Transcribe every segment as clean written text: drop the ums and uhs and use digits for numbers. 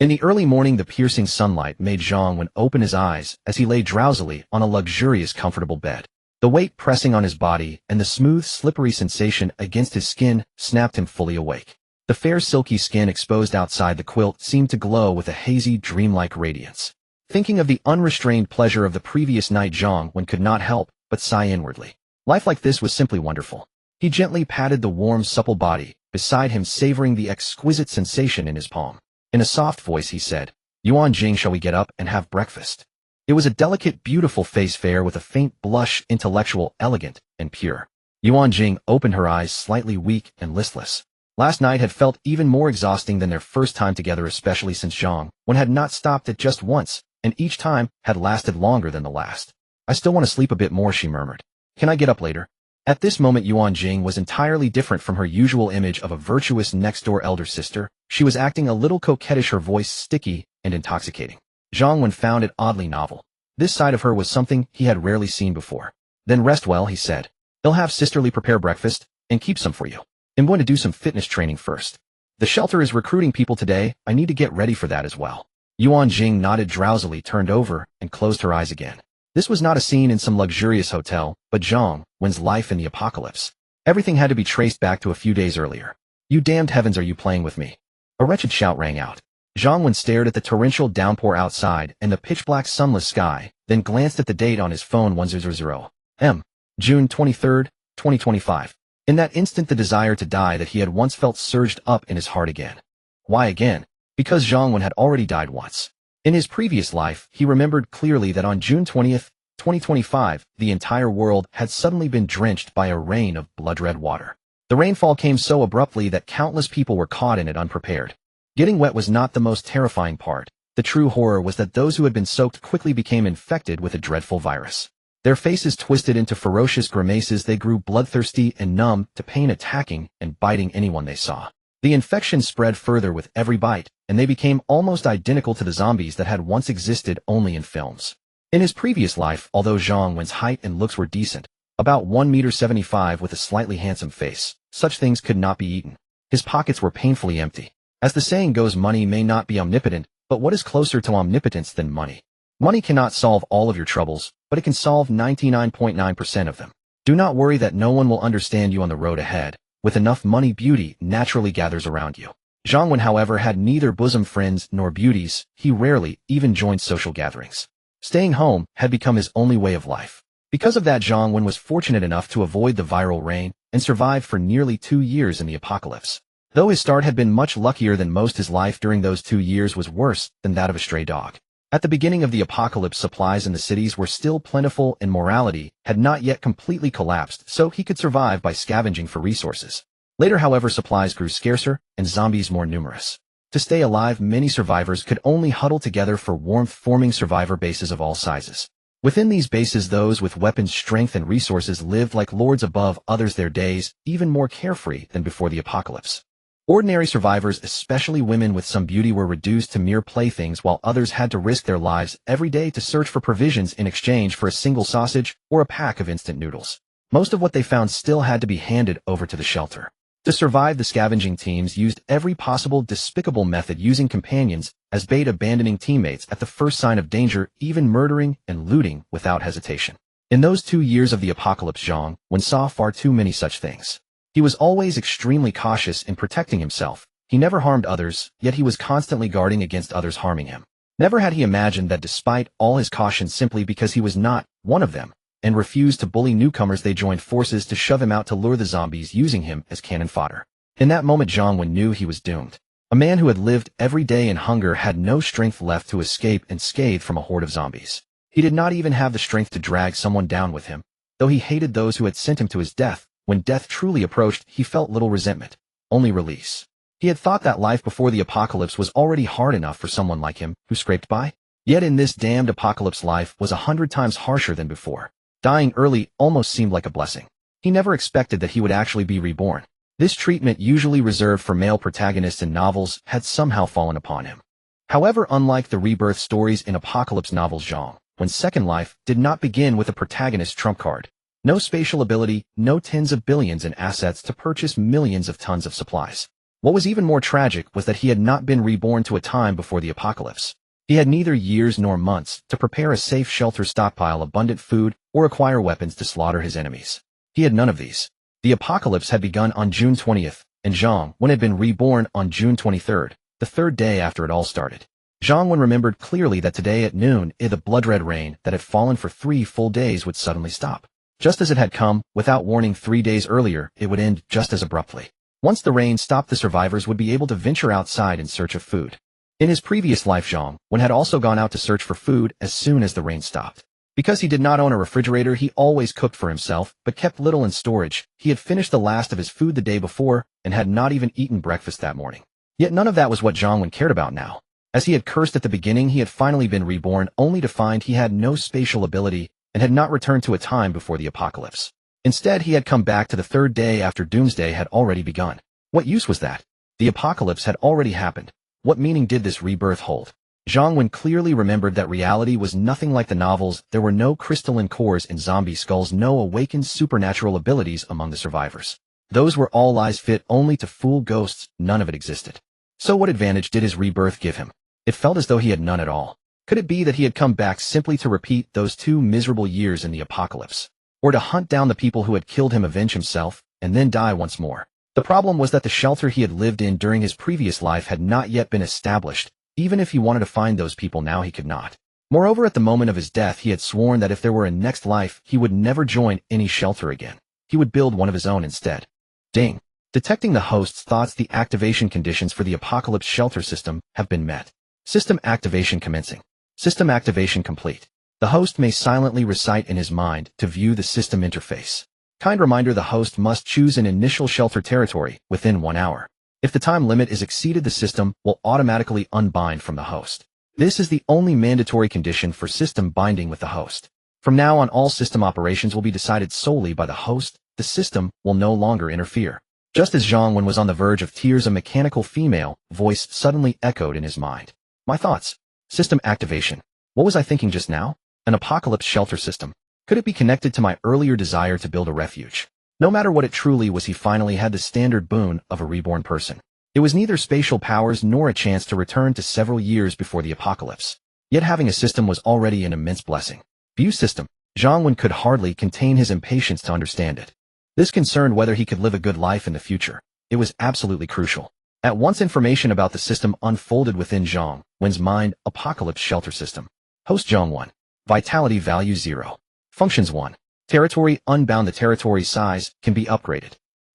In the early morning, the piercing sunlight made Zhang Wen open his eyes as he lay drowsily on a luxurious, comfortable bed. The weight pressing on his body and the smooth, slippery sensation against his skin snapped him fully awake. The fair, silky skin exposed outside the quilt seemed to glow with a hazy, dreamlike radiance. Thinking of the unrestrained pleasure of the previous night, Zhang Wen could not help but sigh inwardly. Life like this was simply wonderful. He gently patted the warm, supple body beside him, savoring the exquisite sensation in his palm. In a soft voice he said, "Yuan Jing, shall we get up and have breakfast?" It was a delicate, beautiful face, fair with a faint blush, intellectual, elegant, and pure. Yuan Jing opened her eyes, slightly weak and listless. Last night had felt even more exhausting than their first time together, especially since Zhang Wen had not stopped at just once, and each time had lasted longer than the last. "I still want to sleep a bit more," she murmured. "Can I get up later?" At this moment, Yuan Jing was entirely different from her usual image of a virtuous next-door elder sister. She was acting a little coquettish, her voice sticky and intoxicating. Zhang Wen found it oddly novel. This side of her was something he had rarely seen before. "Then rest well," he said. "He'll have sisterly prepare breakfast and keep some for you. I'm going to do some fitness training first. The shelter is recruiting people today. I need to get ready for that as well." Yuan Jing nodded drowsily, turned over, and closed her eyes again. This was not a scene in some luxurious hotel, but Zhang Wen's life in the apocalypse. Everything had to be traced back to a few days earlier. "You damned heavens, are you playing with me?" A wretched shout rang out. Zhang Wen stared at the torrential downpour outside and the pitch-black sunless sky, then glanced at the date on his phone, 1000 June 23, 2025. In that instant, the desire to die that he had once felt surged up in his heart again. Why again? Because Zhang Wen had already died once. In his previous life, he remembered clearly that on June 20th, 2025, the entire world had suddenly been drenched by a rain of blood-red water. The rainfall came so abruptly that countless people were caught in it unprepared. Getting wet was not the most terrifying part. The true horror was that those who had been soaked quickly became infected with a dreadful virus. Their faces twisted into ferocious grimaces, they grew bloodthirsty and numb to pain, attacking and biting anyone they saw. The infection spread further with every bite, and they became almost identical to the zombies that had once existed only in films. In his previous life, although Zhang Wen's height and looks were decent, about 1.75 m with a slightly handsome face, such things could not be eaten. His pockets were painfully empty. As the saying goes, money may not be omnipotent, but what is closer to omnipotence than money? Money cannot solve all of your troubles, but it can solve 99.9% of them. Do not worry that no one will understand you on the road ahead. With enough money, beauty naturally gathers around you. Zhang Wen, however, had neither bosom friends nor beauties. He rarely even joined social gatherings. Staying home had become his only way of life. Because of that, Zhang Wen was fortunate enough to avoid the viral rain and survive for nearly 2 years in the apocalypse. Though his start had been much luckier than most, his life during those 2 years was worse than that of a stray dog. At the beginning of the apocalypse, supplies in the cities were still plentiful and morality had not yet completely collapsed, so he could survive by scavenging for resources. Later, however, supplies grew scarcer and zombies more numerous. To stay alive, many survivors could only huddle together for warmth, forming survivor bases of all sizes. Within these bases, those with weapons, strength, and resources lived like lords above others, their days even more carefree than before the apocalypse. Ordinary survivors, especially women with some beauty, were reduced to mere playthings, while others had to risk their lives every day to search for provisions in exchange for a single sausage or a pack of instant noodles. Most of what they found still had to be handed over to the shelter. To survive, the scavenging teams used every possible despicable method, using companions as bait, abandoning teammates at the first sign of danger, even murdering and looting without hesitation. In those 2 years of the apocalypse, Zhang Wen saw far too many such things. He was always extremely cautious in protecting himself. He never harmed others, yet he was constantly guarding against others harming him. Never had he imagined that despite all his caution, simply because he was not one of them and refused to bully newcomers, they joined forces to shove him out to lure the zombies, using him as cannon fodder. In that moment, Zhang Wen knew he was doomed. A man who had lived every day in hunger had no strength left to escape unscathed from a horde of zombies. He did not even have the strength to drag someone down with him. Though he hated those who had sent him to his death, when death truly approached, he felt little resentment, only release. He had thought that life before the apocalypse was already hard enough for someone like him, who scraped by. Yet in this damned apocalypse, life was 100 times harsher than before. Dying early almost seemed like a blessing. He never expected that he would actually be reborn. This treatment, usually reserved for male protagonists in novels, had somehow fallen upon him. However, unlike the rebirth stories in apocalypse novels, Zhang Wen's second life did not begin with a protagonist trump card. No spatial ability, no tens of billions in assets to purchase millions of tons of supplies. What was even more tragic was that he had not been reborn to a time before the apocalypse. He had neither years nor months to prepare a safe shelter, stockpile abundant food, or acquire weapons to slaughter his enemies. He had none of these. The apocalypse had begun on June 20th, and Zhang Wen had been reborn on June 23rd, the third day after it all started. Zhang Wen remembered clearly that today at noon, the blood-red rain that had fallen for 3 full days would suddenly stop. Just as it had come, without warning 3 days earlier, it would end just as abruptly. Once the rain stopped, the survivors would be able to venture outside in search of food. In his previous life, Zhang Wen had also gone out to search for food as soon as the rain stopped. Because he did not own a refrigerator, he always cooked for himself, but kept little in storage. He had finished the last of his food the day before, and had not even eaten breakfast that morning. Yet none of that was what Zhang Wen cared about now. As he had cursed at the beginning, he had finally been reborn, only to find he had no spatial ability, and had not returned to a time before the apocalypse. Instead, he had come back to the third day after doomsday had already begun. What use was that? The apocalypse had already happened. What meaning did this rebirth hold? Zhang Wen clearly remembered that reality was nothing like the novels. There were no crystalline cores in zombie skulls, no awakened supernatural abilities among the survivors. Those were all lies fit only to fool ghosts. None of it existed. So what advantage did his rebirth give him? It felt as though he had none at all. Could it be that he had come back simply to repeat those 2 miserable years in the apocalypse? Or to hunt down the people who had killed him, avenge himself, and then die once more? The problem was that the shelter he had lived in during his previous life had not yet been established. Even if he wanted to find those people now, he could not. Moreover, at the moment of his death, he had sworn that if there were a next life, he would never join any shelter again. He would build one of his own instead. Ding. Detecting the host's thoughts, the activation conditions for the apocalypse shelter system have been met. System activation commencing. System activation complete. The host may silently recite in his mind to view the system interface. Kind reminder: the host must choose an initial shelter territory within 1 hour. If the time limit is exceeded, the system will automatically unbind from the host. This is the only mandatory condition for system binding with the host. From now on, all system operations will be decided solely by the host. The system will no longer interfere. Just as Zhang Wen was on the verge of tears, a mechanical female voice suddenly echoed in his mind. My thoughts. System activation. What was I thinking just now? An apocalypse shelter system. Could it be connected to my earlier desire to build a refuge? No matter what it truly was, he finally had the standard boon of a reborn person. It was neither spatial powers nor a chance to return to several years before the apocalypse. Yet having a system was already an immense blessing. Beauties system. Zhang Wen could hardly contain his impatience to understand it. This concerned whether he could live a good life in the future. It was absolutely crucial. At once, information about the system unfolded within Zhang Wen's mind. Apocalypse shelter system. Host Zhang Wen. Vitality value 0. Functions 1. Territory unbound. The territory size can be upgraded.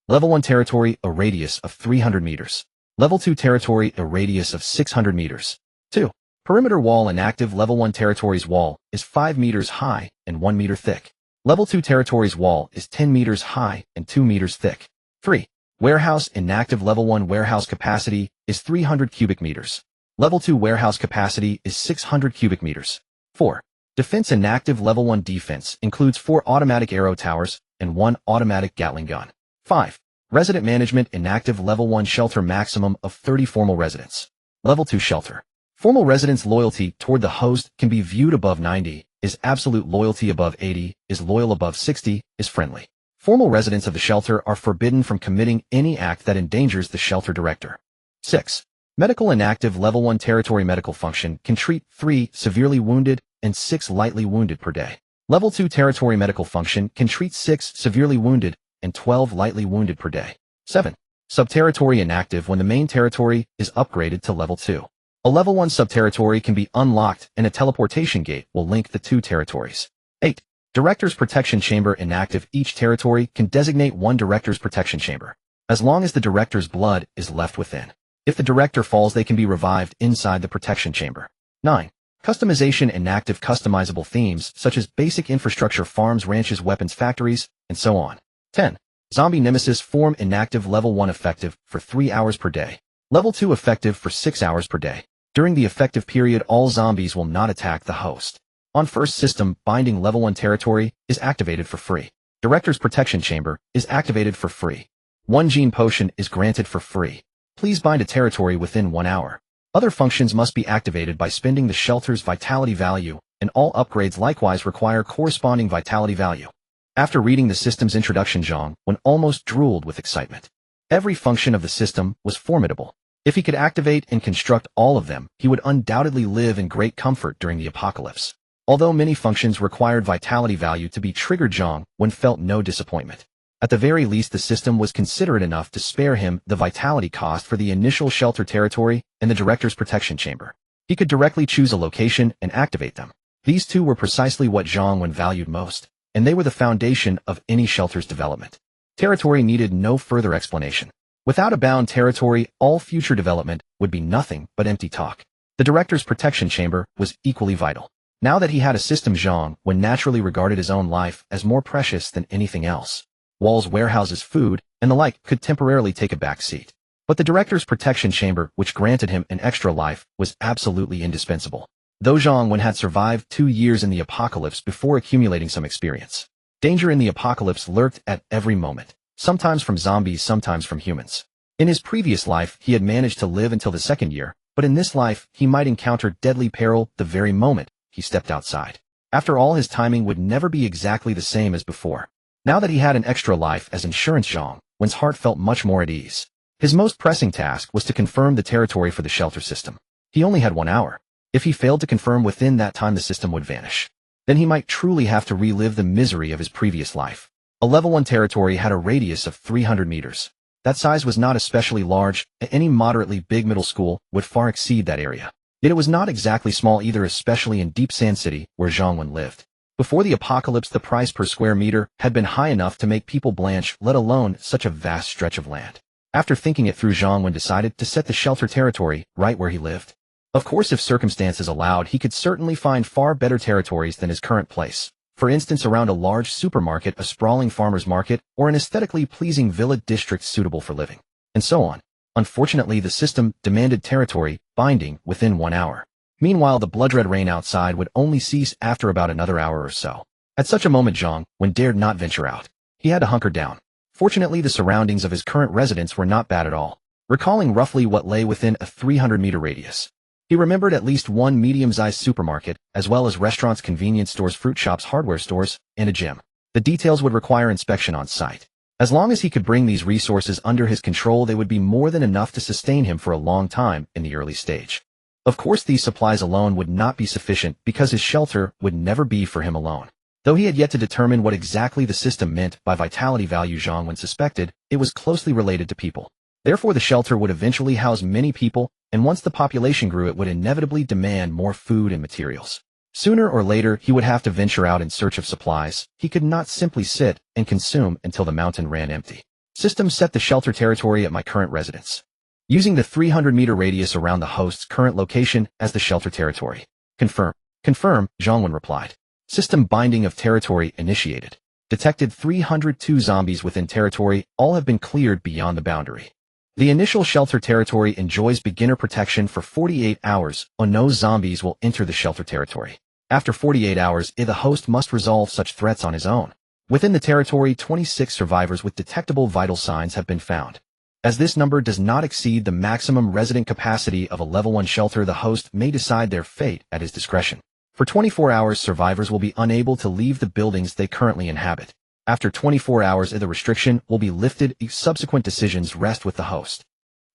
Level 1 territory, a radius of 300 meters. Level 2 territory, a radius of 600 meters. 2. Perimeter wall inactive. Level 1 territory's wall is 5 meters high and 1 meter thick. Level 2 territory's wall is 10 meters high and 2 meters thick. 3. Warehouse inactive. Level 1 warehouse capacity is 300 cubic meters. Level 2 warehouse capacity is 600 cubic meters. 4. Defense inactive. Level 1 defense includes 4 automatic arrow towers and 1 automatic Gatling gun. 5. Resident management inactive. Level 1 shelter maximum of 30 formal residents. Level 2 shelter. Formal residents' loyalty toward the host can be viewed above 90, is absolute loyalty above 80, is loyal above 60, is friendly. Formal residents of the shelter are forbidden from committing any act that endangers the shelter director. 6. Medical inactive. Level 1 territory medical function can treat 3 severely wounded and 6 lightly wounded per day. Level 2 territory medical function can treat 6 severely wounded and 12 lightly wounded per day. 7. Subterritory inactive. When the main territory is upgraded to level 2. A level 1 subterritory can be unlocked and a teleportation gate will link the 2 territories. 8. Director's Protection Chamber inactive. Each territory can designate 1 Director's Protection Chamber, as long as the Director's blood is left within. If the Director falls, they can be revived inside the Protection Chamber. 9. Customization inactive. Customizable themes such as basic infrastructure, farms, ranches, weapons factories, and so on. 10. Zombie Nemesis form inactive. Level 1 effective for 3 hours per day. Level 2 effective for 6 hours per day. During the effective period, all zombies will not attack the host. On first system binding, level 1 territory is activated for free. Director's Protection Chamber is activated for free. 1 gene potion is granted for free. Please bind a territory within 1 hour. Other functions must be activated by spending the shelter's vitality value, and all upgrades likewise require corresponding vitality value. After reading the system's introduction, Zhang Wen almost drooled with excitement. Every function of the system was formidable. If he could activate and construct all of them, he would undoubtedly live in great comfort during the apocalypse. Although many functions required vitality value to be triggered, Zhang Wen felt no disappointment. At the very least, the system was considerate enough to spare him the vitality cost for the initial shelter territory and the director's protection chamber. He could directly choose a location and activate them. These two were precisely what Zhang Wen valued most, and they were the foundation of any shelter's development. Territory needed no further explanation. Without a bound territory, all future development would be nothing but empty talk. The director's protection chamber was equally vital. Now that he had a system, Zhang Wen naturally regarded his own life as more precious than anything else. Walls, warehouses, food, and the like could temporarily take a back seat. But the director's protection chamber, which granted him an extra life, was absolutely indispensable. Though Zhang Wen had survived 2 years in the apocalypse before accumulating some experience, danger in the apocalypse lurked at every moment, sometimes from zombies, sometimes from humans. In his previous life, he had managed to live until the 2nd year, but in this life, he might encounter deadly peril the very moment he stepped outside. After all, his timing would never be exactly the same as before. Now that he had an extra life as insurance, Zhang Wen's heart felt much more at ease. His most pressing task was to confirm the territory for the shelter system. He only had 1 hour. If he failed to confirm within that time, the system would vanish. Then he might truly have to relive the misery of his previous life. A level 1 territory had a radius of 300 meters. That size was not especially large, and any moderately big middle school would far exceed that area. Yet it was not exactly small either, especially in Deep Sand City, where Zhang Wen lived. Before the apocalypse, the price per square meter had been high enough to make people blanch, let alone such a vast stretch of land. After thinking it through, Zhang Wen decided to set the shelter territory right where he lived. Of course, if circumstances allowed, he could certainly find far better territories than his current place. For instance, around a large supermarket, a sprawling farmer's market, or an aesthetically pleasing villa district suitable for living, and so on. Unfortunately, the system demanded territory binding within 1 hour. Meanwhile, the blood-red rain outside would only cease after about another hour or so. At such a moment, Zhang Wen dared not venture out. He had to hunker down. Fortunately, the surroundings of his current residence were not bad at all. Recalling roughly what lay within a 300-meter radius, he remembered at least one medium-sized supermarket, as well as restaurants, convenience stores, fruit shops, hardware stores, and a gym. The details would require inspection on site. As long as he could bring these resources under his control, they would be more than enough to sustain him for a long time in the early stage. Of course, these supplies alone would not be sufficient because his shelter would never be for him alone. Though he had yet to determine what exactly the system meant by vitality value, Zhang Wen suspected it was closely related to people. Therefore, the shelter would eventually house many people, and once the population grew, it would inevitably demand more food and materials. Sooner or later, he would have to venture out in search of supplies. He could not simply sit and consume until the mountain ran empty. System set the shelter territory at my current residence, using the 300-meter radius around the host's current location as the shelter territory. Confirm. Confirm, Zhang Wen replied. System binding of territory initiated. Detected 302 zombies within territory. All have been cleared beyond the boundary. The initial shelter territory enjoys beginner protection for 48 hours, or no zombies will enter the shelter territory. After 48 hours, the host must resolve such threats on his own. Within the territory, 26 survivors with detectable vital signs have been found. As this number does not exceed the maximum resident capacity of a level 1 shelter, the host may decide their fate at his discretion. For 24 hours, survivors will be unable to leave the buildings they currently inhabit. After 24 hours, the restriction will be lifted. Subsequent decisions rest with the host.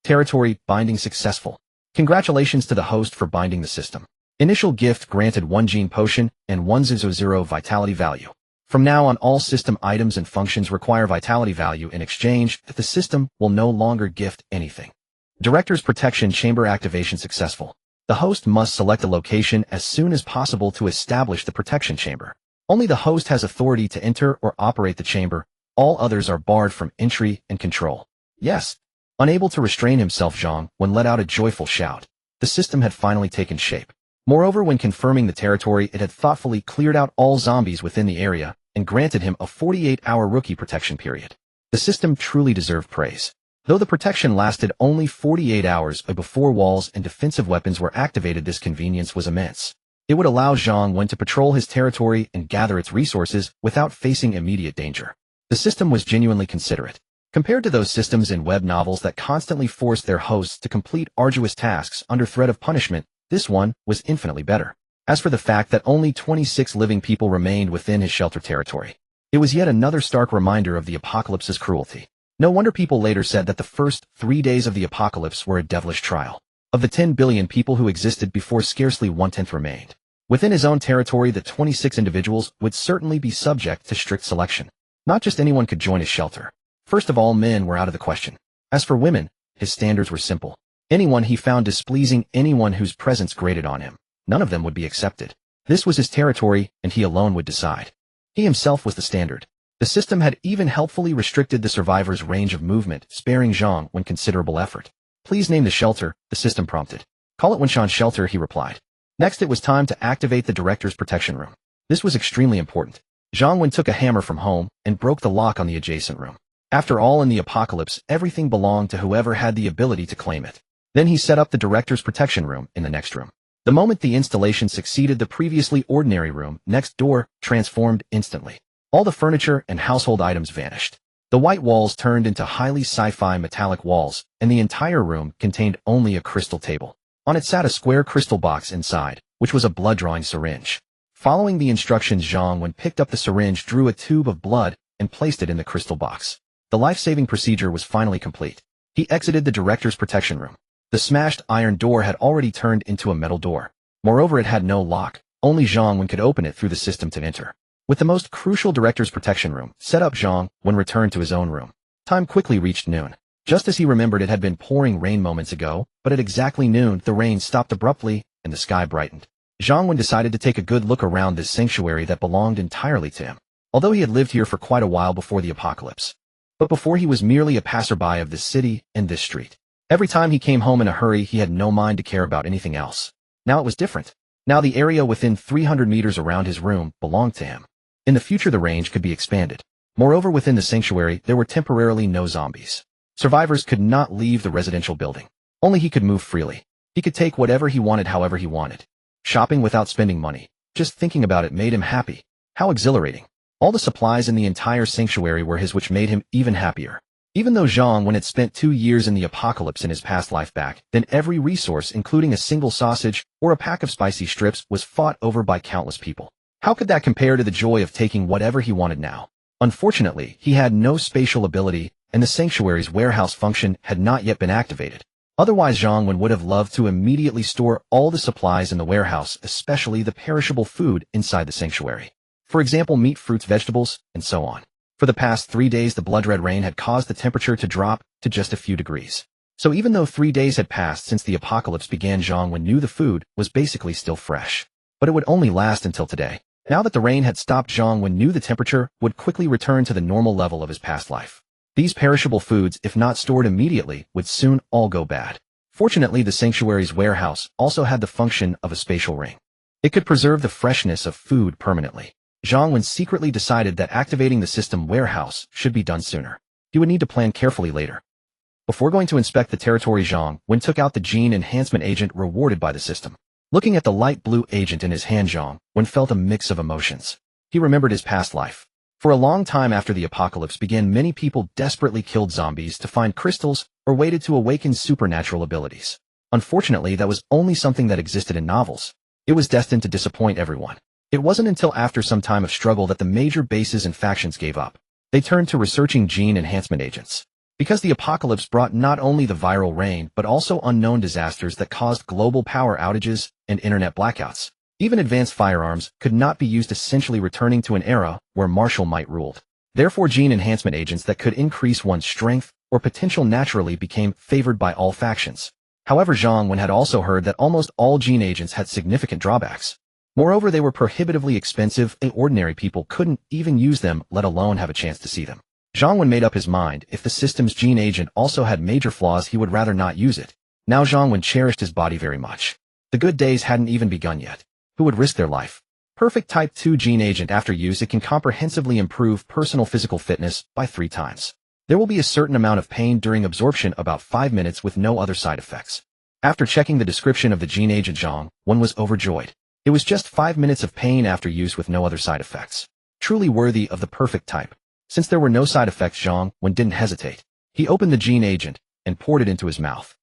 Territory binding successful. Congratulations to the host for binding the system. Initial gift granted 1 gene potion and 100 vitality value. From now on, all system items and functions require vitality value in exchange. The system will no longer gift anything. Director's protection chamber activation successful. The host must select a location as soon as possible to establish the protection chamber. Only the host has authority to enter or operate the chamber. All others are barred from entry and control. Yes. Unable to restrain himself, Zhang Wen let out a joyful shout. The system had finally taken shape. Moreover, when confirming the territory, it had thoughtfully cleared out all zombies within the area and granted him a 48-hour rookie protection period. The system truly deserved praise. Though the protection lasted only 48 hours before walls and defensive weapons were activated, this convenience was immense. It would allow Zhang Wen to patrol his territory and gather its resources without facing immediate danger. The system was genuinely considerate. Compared to those systems in web novels that constantly forced their hosts to complete arduous tasks under threat of punishment, this one was infinitely better. As for the fact that only 26 living people remained within his shelter territory, it was yet another stark reminder of the apocalypse's cruelty. No wonder people later said that the first 3 days of the apocalypse were a devilish trial. Of the 10 billion people who existed before, scarcely 1/10 remained. Within his own territory, the 26 individuals would certainly be subject to strict selection. Not just anyone could join his shelter. First of all, men were out of the question. As for women, his standards were simple. Anyone he found displeasing, anyone whose presence grated on him, none of them would be accepted. This was his territory, and he alone would decide. He himself was the standard. The system had even helpfully restricted the survivors' range of movement, sparing Zhang Wen considerable effort. Please name the shelter, the system prompted. Call it Wenshan Shelter, he replied. Next, it was time to activate the director's protection room. This was extremely important. Zhang Wen took a hammer from home and broke the lock on the adjacent room. After all, in the apocalypse, everything belonged to whoever had the ability to claim it. Then he set up the director's protection room in the next room. The moment the installation succeeded, the previously ordinary room next door transformed instantly. All the furniture and household items vanished. The white walls turned into highly sci-fi metallic walls, and the entire room contained only a crystal table. On it sat a square crystal box inside, which was a blood-drawing syringe. Following the instructions, Zhang Wen picked up the syringe, drew a tube of blood, and placed it in the crystal box. The life-saving procedure was finally complete. He exited the director's protection room. The smashed iron door had already turned into a metal door. Moreover, it had no lock. Only Zhang Wen could open it through the system to enter. With the most crucial director's protection room set up, Zhang Wen returned to his own room. Time quickly reached noon. Just as he remembered, it had been pouring rain moments ago, but at exactly noon, the rain stopped abruptly, and the sky brightened. Zhang Wen decided to take a good look around this sanctuary that belonged entirely to him, although he had lived here for quite a while before the apocalypse. But before, he was merely a passerby of this city and this street. Every time he came home in a hurry, he had no mind to care about anything else. Now it was different. Now the area within 300 meters around his room belonged to him. In the future, the range could be expanded. Moreover, within the sanctuary, there were temporarily no zombies. Survivors could not leave the residential building. Only he could move freely. He could take whatever he wanted however he wanted. Shopping without spending money. Just thinking about it made him happy. How exhilarating. All the supplies in the entire sanctuary were his, which made him even happier. Even though Zhang Wen had spent 2 years in the apocalypse in his past life back, then every resource, including a single sausage or a pack of spicy strips, was fought over by countless people. How could that compare to the joy of taking whatever he wanted now? Unfortunately, he had no spatial ability, and the sanctuary's warehouse function had not yet been activated. Otherwise, Zhang Wen would have loved to immediately store all the supplies in the warehouse, especially the perishable food inside the sanctuary. For example, meat, fruits, vegetables, and so on. For the past 3 days, the blood-red rain had caused the temperature to drop to just a few degrees. So even though 3 days had passed since the apocalypse began, Zhang Wen knew the food was basically still fresh. But it would only last until today. Now that the rain had stopped, Zhang Wen knew the temperature would quickly return to the normal level of his past life. These perishable foods, if not stored immediately, would soon all go bad. Fortunately, the sanctuary's warehouse also had the function of a spatial ring. It could preserve the freshness of food permanently. Zhang Wen secretly decided that activating the system warehouse should be done sooner. He would need to plan carefully later. Before going to inspect the territory, Zhang Wen took out the gene enhancement agent rewarded by the system. Looking at the light blue agent in his hand, Zhang Wen felt a mix of emotions. He remembered his past life. For a long time after the apocalypse began, many people desperately killed zombies to find crystals or waited to awaken supernatural abilities. Unfortunately, that was only something that existed in novels. It was destined to disappoint everyone. It wasn't until after some time of struggle that the major bases and factions gave up. They turned to researching gene enhancement agents. Because the apocalypse brought not only the viral rain but also unknown disasters that caused global power outages and internet blackouts. Even advanced firearms could not be used, essentially returning to an era where martial might ruled. Therefore, gene enhancement agents that could increase one's strength or potential naturally became favored by all factions. However, Zhang Wen had also heard that almost all gene agents had significant drawbacks. Moreover, they were prohibitively expensive and ordinary people couldn't even use them, let alone have a chance to see them. Zhang Wen made up his mind, if the system's gene agent also had major flaws, he would rather not use it. Now Zhang Wen cherished his body very much. The good days hadn't even begun yet. Who would risk their life? Perfect Type 2 gene agent. After use, it can comprehensively improve personal physical fitness by 3 times. There will be a certain amount of pain during absorption, about 5 minutes, with no other side effects. After checking the description of the gene agent, Zhang Wen was overjoyed. It was just 5 minutes of pain after use with no other side effects. Truly worthy of the perfect type. Since there were no side effects, Zhang Wen didn't hesitate. He opened the gene agent and poured it into his mouth.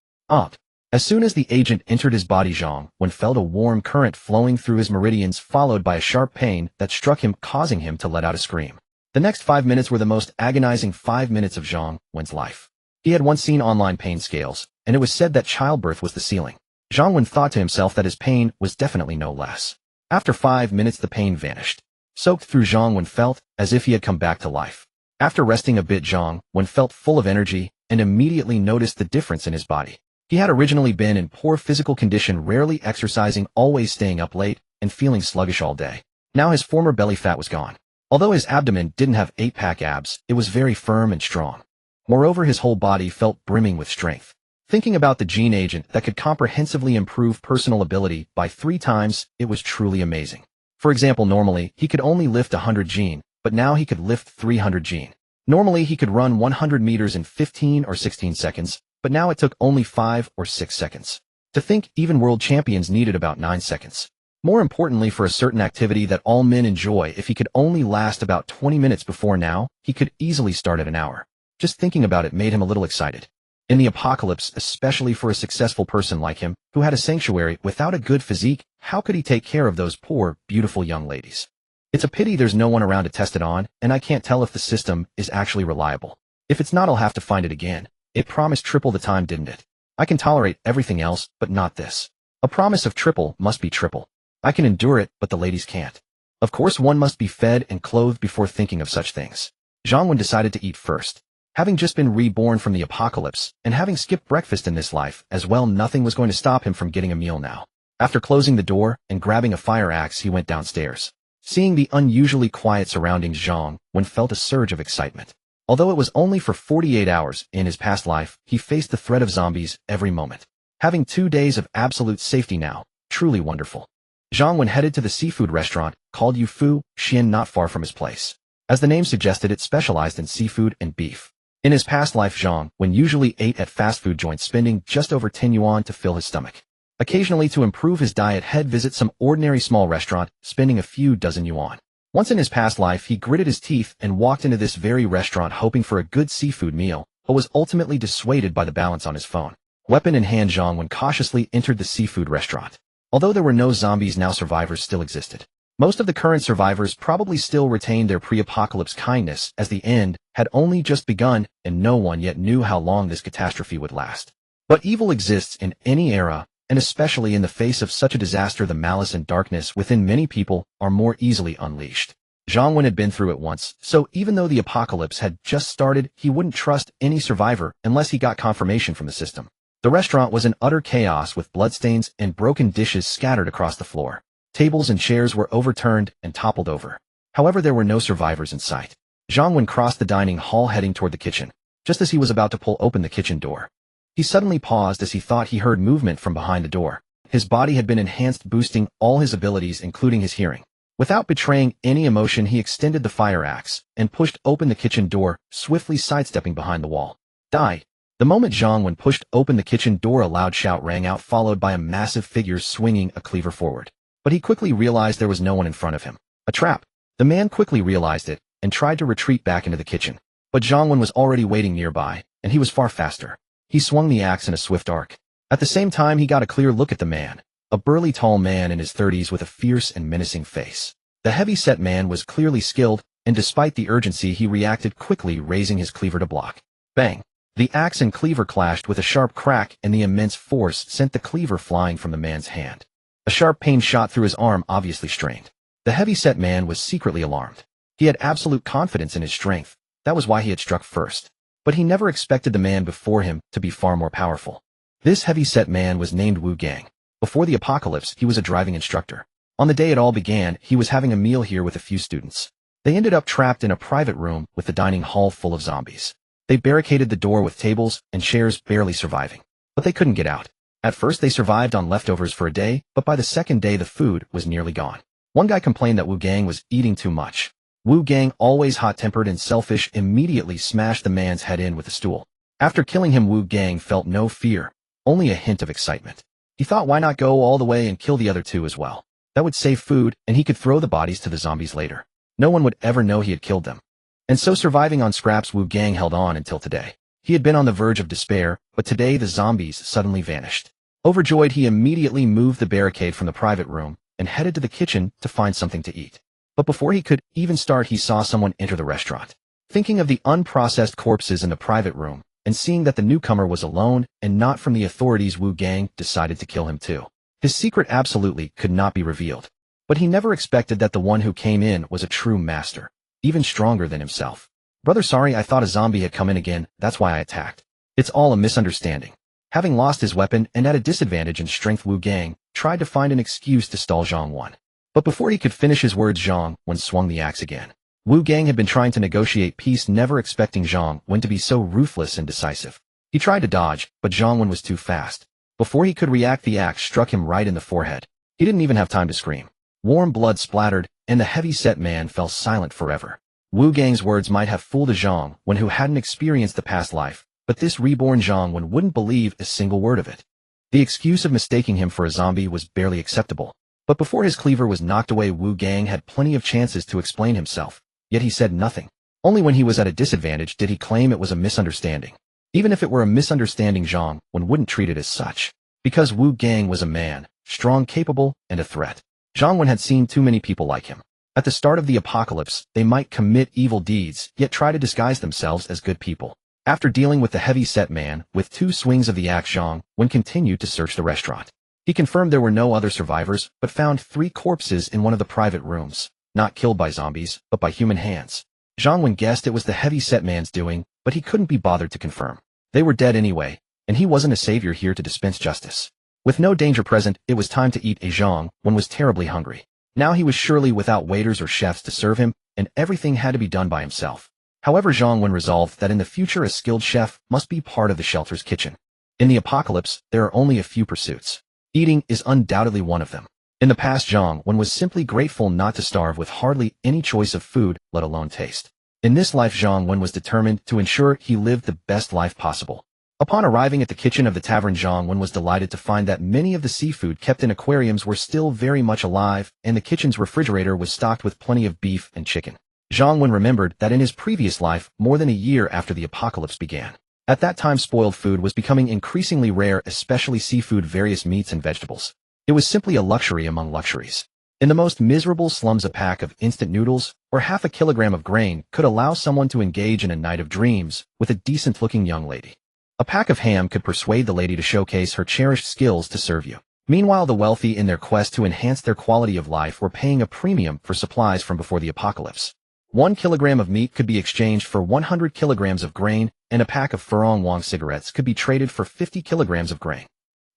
As soon as the agent entered his body, Zhang Wen felt a warm current flowing through his meridians, followed by a sharp pain that struck him, causing him to let out a scream. The next 5 minutes were the most agonizing 5 minutes of Zhang Wen's life. He had once seen online pain scales, and it was said that childbirth was the ceiling. Zhang Wen thought to himself that his pain was definitely no less. After 5 minutes the pain vanished. Soaked through, Zhang Wen felt as if he had come back to life. After resting a bit, Zhang Wen felt full of energy and immediately noticed the difference in his body. He had originally been in poor physical condition, rarely exercising, always staying up late, and feeling sluggish all day. Now his former belly fat was gone. Although his abdomen didn't have 8-pack abs, it was very firm and strong. Moreover, his whole body felt brimming with strength. Thinking about the gene agent that could comprehensively improve personal ability by 3 times, it was truly amazing. For example, normally, he could only lift 100 gene, but now he could lift 300 gene. Normally, he could run 100 meters in 15 or 16 seconds, but now it took only 5 or 6 seconds. To think, even world champions needed about 9 seconds. More importantly, for a certain activity that all men enjoy, if he could only last about 20 minutes before now, he could easily start at an hour. Just thinking about it made him a little excited. In the apocalypse, especially for a successful person like him, who had a sanctuary without a good physique, how could he take care of those poor, beautiful young ladies? It's a pity there's no one around to test it on, and I can't tell if the system is actually reliable. If it's not, I'll have to find it again. It promised triple the time, didn't it? I can tolerate everything else, but not this. A promise of triple must be triple. I can endure it, but the ladies can't. Of course, one must be fed and clothed before thinking of such things. Zhang Wen decided to eat first. Having just been reborn from the apocalypse, and having skipped breakfast in this life as well, nothing was going to stop him from getting a meal now. After closing the door and grabbing a fire axe, he went downstairs. Seeing the unusually quiet surroundings, Zhang Wen felt a surge of excitement. Although it was only for 48 hours, in his past life, he faced the threat of zombies every moment. Having 2 days of absolute safety now, truly wonderful. Zhang Wen headed to the seafood restaurant, called Yu Fu Xian, not far from his place. As the name suggested, it specialized in seafood and beef. In his past life, Zhang Wen usually ate at fast food joints, spending just over 10 yuan to fill his stomach. Occasionally, to improve his diet, he'd visit some ordinary small restaurant, spending a few dozen yuan. Once in his past life, he gritted his teeth and walked into this very restaurant hoping for a good seafood meal, but was ultimately dissuaded by the balance on his phone. Weapon in hand, Zhang Wen cautiously entered the seafood restaurant. Although there were no zombies now, survivors still existed. Most of the current survivors probably still retained their pre-apocalypse kindness, as the end had only just begun and no one yet knew how long this catastrophe would last. But evil exists in any era, and especially in the face of such a disaster, the malice and darkness within many people are more easily unleashed. Zhang Wen had been through it once, so even though the apocalypse had just started, he wouldn't trust any survivor unless he got confirmation from the system. The restaurant was in utter chaos, with bloodstains and broken dishes scattered across the floor. Tables and chairs were overturned and toppled over. However, there were no survivors in sight. Zhang Wen crossed the dining hall, heading toward the kitchen. Just as he was about to pull open the kitchen door, he suddenly paused as he thought he heard movement from behind the door. His body had been enhanced, boosting all his abilities, including his hearing. Without betraying any emotion, he extended the fire axe and pushed open the kitchen door, swiftly sidestepping behind the wall. Die! The moment Zhang Wen pushed open the kitchen door, a loud shout rang out, followed by a massive figure swinging a cleaver forward. But he quickly realized there was no one in front of him. A trap. The man quickly realized it and tried to retreat back into the kitchen. But Zhang Wen was already waiting nearby, and he was far faster. He swung the axe in a swift arc. At the same time, he got a clear look at the man. A burly, tall man in his 30s with a fierce and menacing face. The heavy-set man was clearly skilled, and despite the urgency, he reacted quickly, raising his cleaver to block. Bang! The axe and cleaver clashed with a sharp crack, and the immense force sent the cleaver flying from the man's hand. A sharp pain shot through his arm, obviously strained. The heavy-set man was secretly alarmed. He had absolute confidence in his strength. That was why he had struck first. But he never expected the man before him to be far more powerful. This heavy-set man was named Wu Gang. Before the apocalypse, he was a driving instructor. On the day it all began, he was having a meal here with a few students. They ended up trapped in a private room with the dining hall full of zombies. They barricaded the door with tables and chairs, barely surviving. But they couldn't get out. At first they survived on leftovers for a day, but by the second day the food was nearly gone. One guy complained that Wu Gang was eating too much. Wu Gang, always hot-tempered and selfish, immediately smashed the man's head in with a stool. After killing him, Wu Gang felt no fear, only a hint of excitement. He thought, why not go all the way and kill the other two as well? That would save food, and he could throw the bodies to the zombies later. No one would ever know he had killed them. And so, surviving on scraps, Wu Gang held on until today. He had been on the verge of despair, but today the zombies suddenly vanished. Overjoyed, he immediately moved the barricade from the private room and headed to the kitchen to find something to eat. But before he could even start, he saw someone enter the restaurant. Thinking of the unprocessed corpses in the private room, and seeing that the newcomer was alone and not from the authorities, Wu Gang decided to kill him too. His secret absolutely could not be revealed. But he never expected that the one who came in was a true master, even stronger than himself. Brother, sorry, I thought a zombie had come in again, that's why I attacked. It's all a misunderstanding. Having lost his weapon and at a disadvantage in strength, Wu Gang tried to find an excuse to stall Zhang Wen. But before he could finish his words, Zhang Wen swung the axe again. Wu Gang had been trying to negotiate peace, never expecting Zhang Wen to be so ruthless and decisive. He tried to dodge, but Zhang Wen was too fast. Before he could react, the axe struck him right in the forehead. He didn't even have time to scream. Warm blood splattered, and the heavy-set man fell silent forever. Wu Gang's words might have fooled a Zhang Wen who hadn't experienced the past life, but this reborn Zhang Wen wouldn't believe a single word of it. The excuse of mistaking him for a zombie was barely acceptable. But before his cleaver was knocked away, Wu Gang had plenty of chances to explain himself, yet he said nothing. Only when he was at a disadvantage did he claim it was a misunderstanding. Even if it were a misunderstanding, Zhang Wen wouldn't treat it as such. Because Wu Gang was a man, strong, capable, and a threat. Zhang Wen had seen too many people like him. At the start of the apocalypse, they might commit evil deeds, yet try to disguise themselves as good people. After dealing with the heavy-set man, with 2 swings of the axe, Zhang Wen continued to search the restaurant. He confirmed there were no other survivors, but found 3 corpses in one of the private rooms, not killed by zombies, but by human hands. Zhang Wen guessed it was the heavy-set man's doing, but he couldn't be bothered to confirm. They were dead anyway, and he wasn't a savior here to dispense justice. With no danger present, it was time to eat. Zhang Wen was terribly hungry. Now he was surely without waiters or chefs to serve him, and everything had to be done by himself. However, Zhang Wen resolved that in the future a skilled chef must be part of the shelter's kitchen. In the apocalypse, there are only a few pursuits. Eating is undoubtedly one of them. In the past, Zhang Wen was simply grateful not to starve with hardly any choice of food, let alone taste. In this life, Zhang Wen was determined to ensure he lived the best life possible. Upon arriving at the kitchen of the tavern, Zhang Wen was delighted to find that many of the seafood kept in aquariums were still very much alive, and the kitchen's refrigerator was stocked with plenty of beef and chicken. Zhang Wen remembered that in his previous life, more than a year after the apocalypse began, at that time spoiled food was becoming increasingly rare, especially seafood, various meats and vegetables. It was simply a luxury among luxuries. In the most miserable slums, a pack of instant noodles or half a kilogram of grain could allow someone to engage in a night of dreams with a decent-looking young lady. A pack of ham could persuade the lady to showcase her cherished skills to serve you. Meanwhile, the wealthy, in their quest to enhance their quality of life, were paying a premium for supplies from before the apocalypse. 1 kilogram of meat could be exchanged for 100 kilograms of grain, and a pack of Furong Wong cigarettes could be traded for 50 kilograms of grain.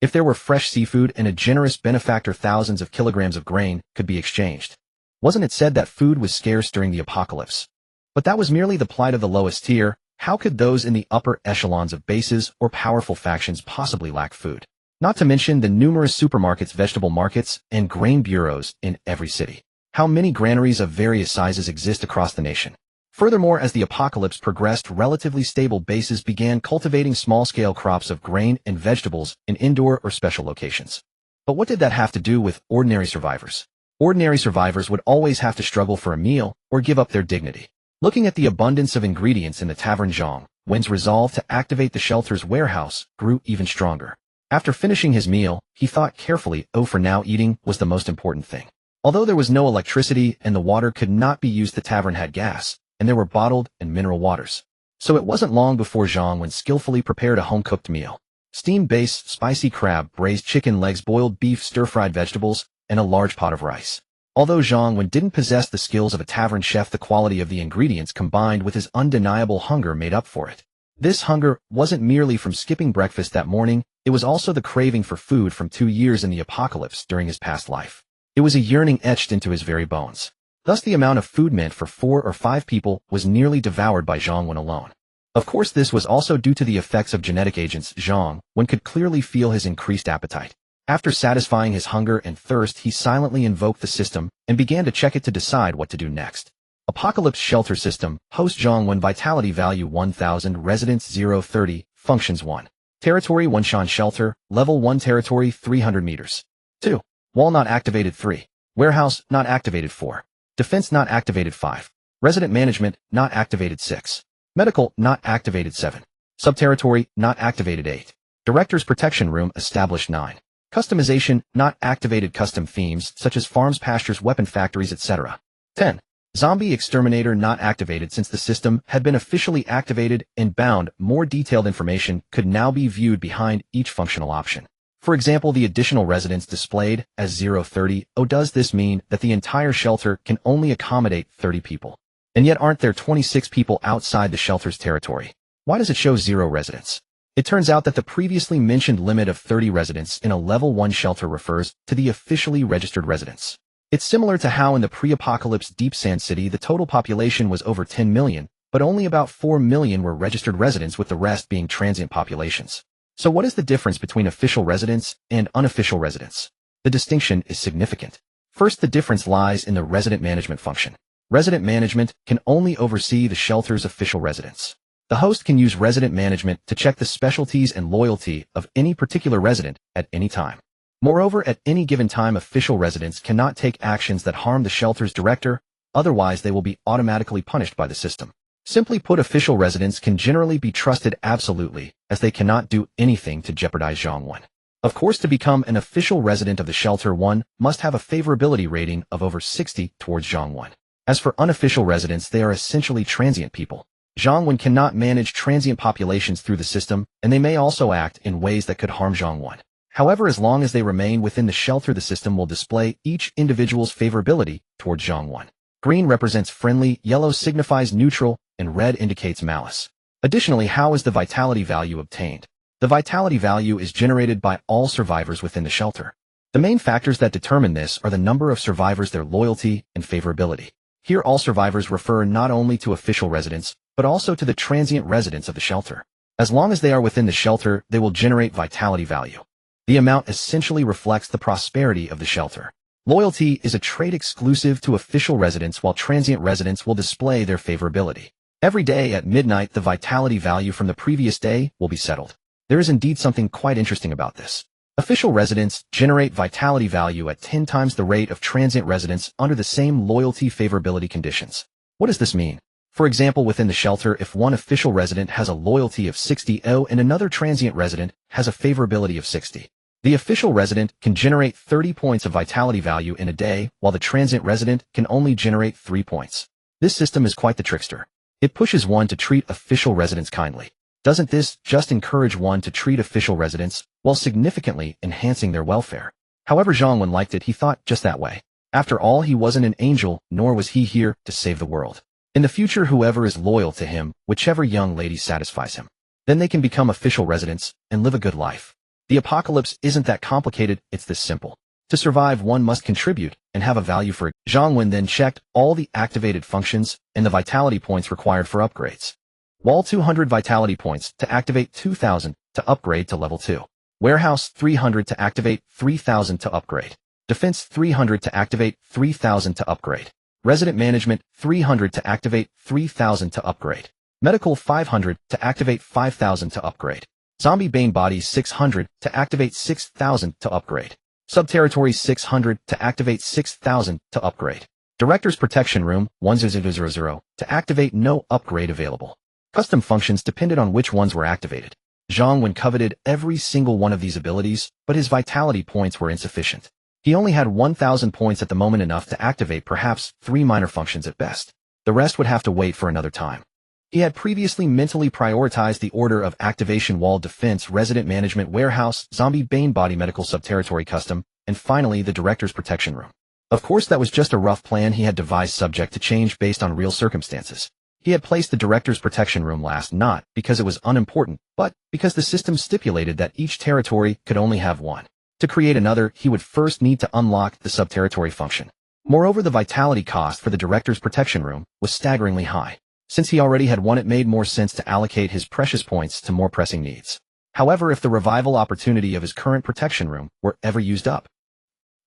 If there were fresh seafood and a generous benefactor, thousands of kilograms of grain could be exchanged. Wasn't it said that food was scarce during the apocalypse? But that was merely the plight of the lowest tier. How could those in the upper echelons of bases or powerful factions possibly lack food? Not to mention the numerous supermarkets, vegetable markets, and grain bureaus in every city. How many granaries of various sizes exist across the nation? Furthermore, as the apocalypse progressed, relatively stable bases began cultivating small-scale crops of grain and vegetables in indoor or special locations. But what did that have to do with ordinary survivors? Ordinary survivors would always have to struggle for a meal or give up their dignity. Looking at the abundance of ingredients in the tavern, Zhang Wen's resolve to activate the shelter's warehouse grew even stronger. After finishing his meal, he thought carefully. For now, eating was the most important thing. Although there was no electricity and the water could not be used, the tavern had gas, and there were bottled and mineral waters. So it wasn't long before Zhang Wen skillfully prepared a home-cooked meal. Steam-based spicy crab, braised chicken legs, boiled beef, stir-fried vegetables, and a large pot of rice. Although Zhang Wen didn't possess the skills of a tavern chef, the quality of the ingredients combined with his undeniable hunger made up for it. This hunger wasn't merely from skipping breakfast that morning, it was also the craving for food from 2 years in the apocalypse during his past life. It was a yearning etched into his very bones. Thus the amount of food meant for 4 or 5 people was nearly devoured by Zhang Wen alone. Of course, this was also due to the effects of genetic agents. Zhang Wen could clearly feel his increased appetite. After satisfying his hunger and thirst, he silently invoked the system and began to check it to decide what to do next. Apocalypse Shelter System, host Zhang Wen, vitality value 1000, residents 030, functions 1. Territory 1, Shan Shelter, level 1, territory 300 meters. 2. Wall not activated 3. Warehouse not activated 4. Defense not activated 5. Resident management not activated 6. Medical not activated 7. Subterritory not activated 8. Director's protection room established 9. Customization not activated, custom themes such as farms, pastures, weapon factories, etc. 10. Zombie Exterminator not activated. Since the system had been officially activated and bound, more detailed information could now be viewed behind each functional option. For example, the additional residents displayed as 030. Does this mean that the entire shelter can only accommodate 30 people? And yet aren't there 26 people outside the shelter's territory? Why does it show 0 residents? It turns out that the previously mentioned limit of 30 residents in a level 1 shelter refers to the officially registered residents. It's similar to how in the pre-apocalypse Deep Sand City the total population was over 10 million, but only about 4 million were registered residents, with the rest being transient populations. So what is the difference between official residents and unofficial residents? The distinction is significant. First, the difference lies in the resident management function. Resident management can only oversee the shelter's official residents. The host can use resident management to check the specialties and loyalty of any particular resident at any time. Moreover, at any given time, official residents cannot take actions that harm the shelter's director, otherwise they will be automatically punished by the system. Simply put, official residents can generally be trusted absolutely, as they cannot do anything to jeopardize Zhang Wen. Of course, to become an official resident of the shelter, one must have a favorability rating of over 60 towards Zhang Wen. As for unofficial residents, they are essentially transient people. Zhang Wen cannot manage transient populations through the system, and they may also act in ways that could harm Zhang Wen. However, as long as they remain within the shelter, the system will display each individual's favorability towards Zhang Wen. Green represents friendly, yellow signifies neutral, and red indicates malice. Additionally, how is the vitality value obtained? The vitality value is generated by all survivors within the shelter. The main factors that determine this are the number of survivors, their loyalty, and favorability. Here, all survivors refer not only to official residents, but also to the transient residents of the shelter. As long as they are within the shelter, they will generate vitality value. The amount essentially reflects the prosperity of the shelter. Loyalty is a trait exclusive to official residents, while transient residents will display their favorability. Every day at midnight, the vitality value from the previous day will be settled. There is indeed something quite interesting about this. Official residents generate vitality value at 10 times the rate of transient residents under the same loyalty favorability conditions. What does this mean? For example, within the shelter, if one official resident has a loyalty of 60 and another transient resident has a favorability of 60, the official resident can generate 30 points of vitality value in a day, while the transient resident can only generate 3 points. This system is quite the trickster. It pushes one to treat official residents kindly. Doesn't this just encourage one to treat official residents while significantly enhancing their welfare? However, Zhang Wen liked it. He thought just that way. After all, he wasn't an angel, nor was he here to save the world. In the future, whoever is loyal to him, whichever young lady satisfies him, then they can become official residents and live a good life. The apocalypse isn't that complicated, it's this simple. To survive, one must contribute and have a value for it. Zhang Wen then checked all the activated functions and the vitality points required for upgrades. Wall 200 vitality points to activate 2,000 to upgrade to level 2. Warehouse 300 to activate 3,000 to upgrade. Defense 300 to activate 3,000 to upgrade. Resident management 300 to activate 3,000 to upgrade. Medical 500 to activate 5,000 to upgrade. Zombie Bane Body 600 to activate 6,000 to upgrade. Subterritory 600 to activate 6,000 to upgrade. Director's Protection Room 1000 to activate no upgrade available. Custom functions depended on which ones were activated. Zhang Wen coveted every single one of these abilities, but his vitality points were insufficient. He only had 1,000 points at the moment, enough to activate perhaps 3 minor functions at best. The rest would have to wait for another time. He had previously mentally prioritized the order of activation: wall, defense, resident management, warehouse, zombie bane body, medical, subterritory, custom, and finally the director's protection room. Of course, that was just a rough plan he had devised, subject to change based on real circumstances. He had placed the director's protection room last, not because it was unimportant, but because the system stipulated that each territory could only have one. To create another, he would first need to unlock the subterritory function. Moreover, the vitality cost for the director's protection room was staggeringly high. Since he already had one, it made more sense to allocate his precious points to more pressing needs. However, if the revival opportunity of his current protection room were ever used up,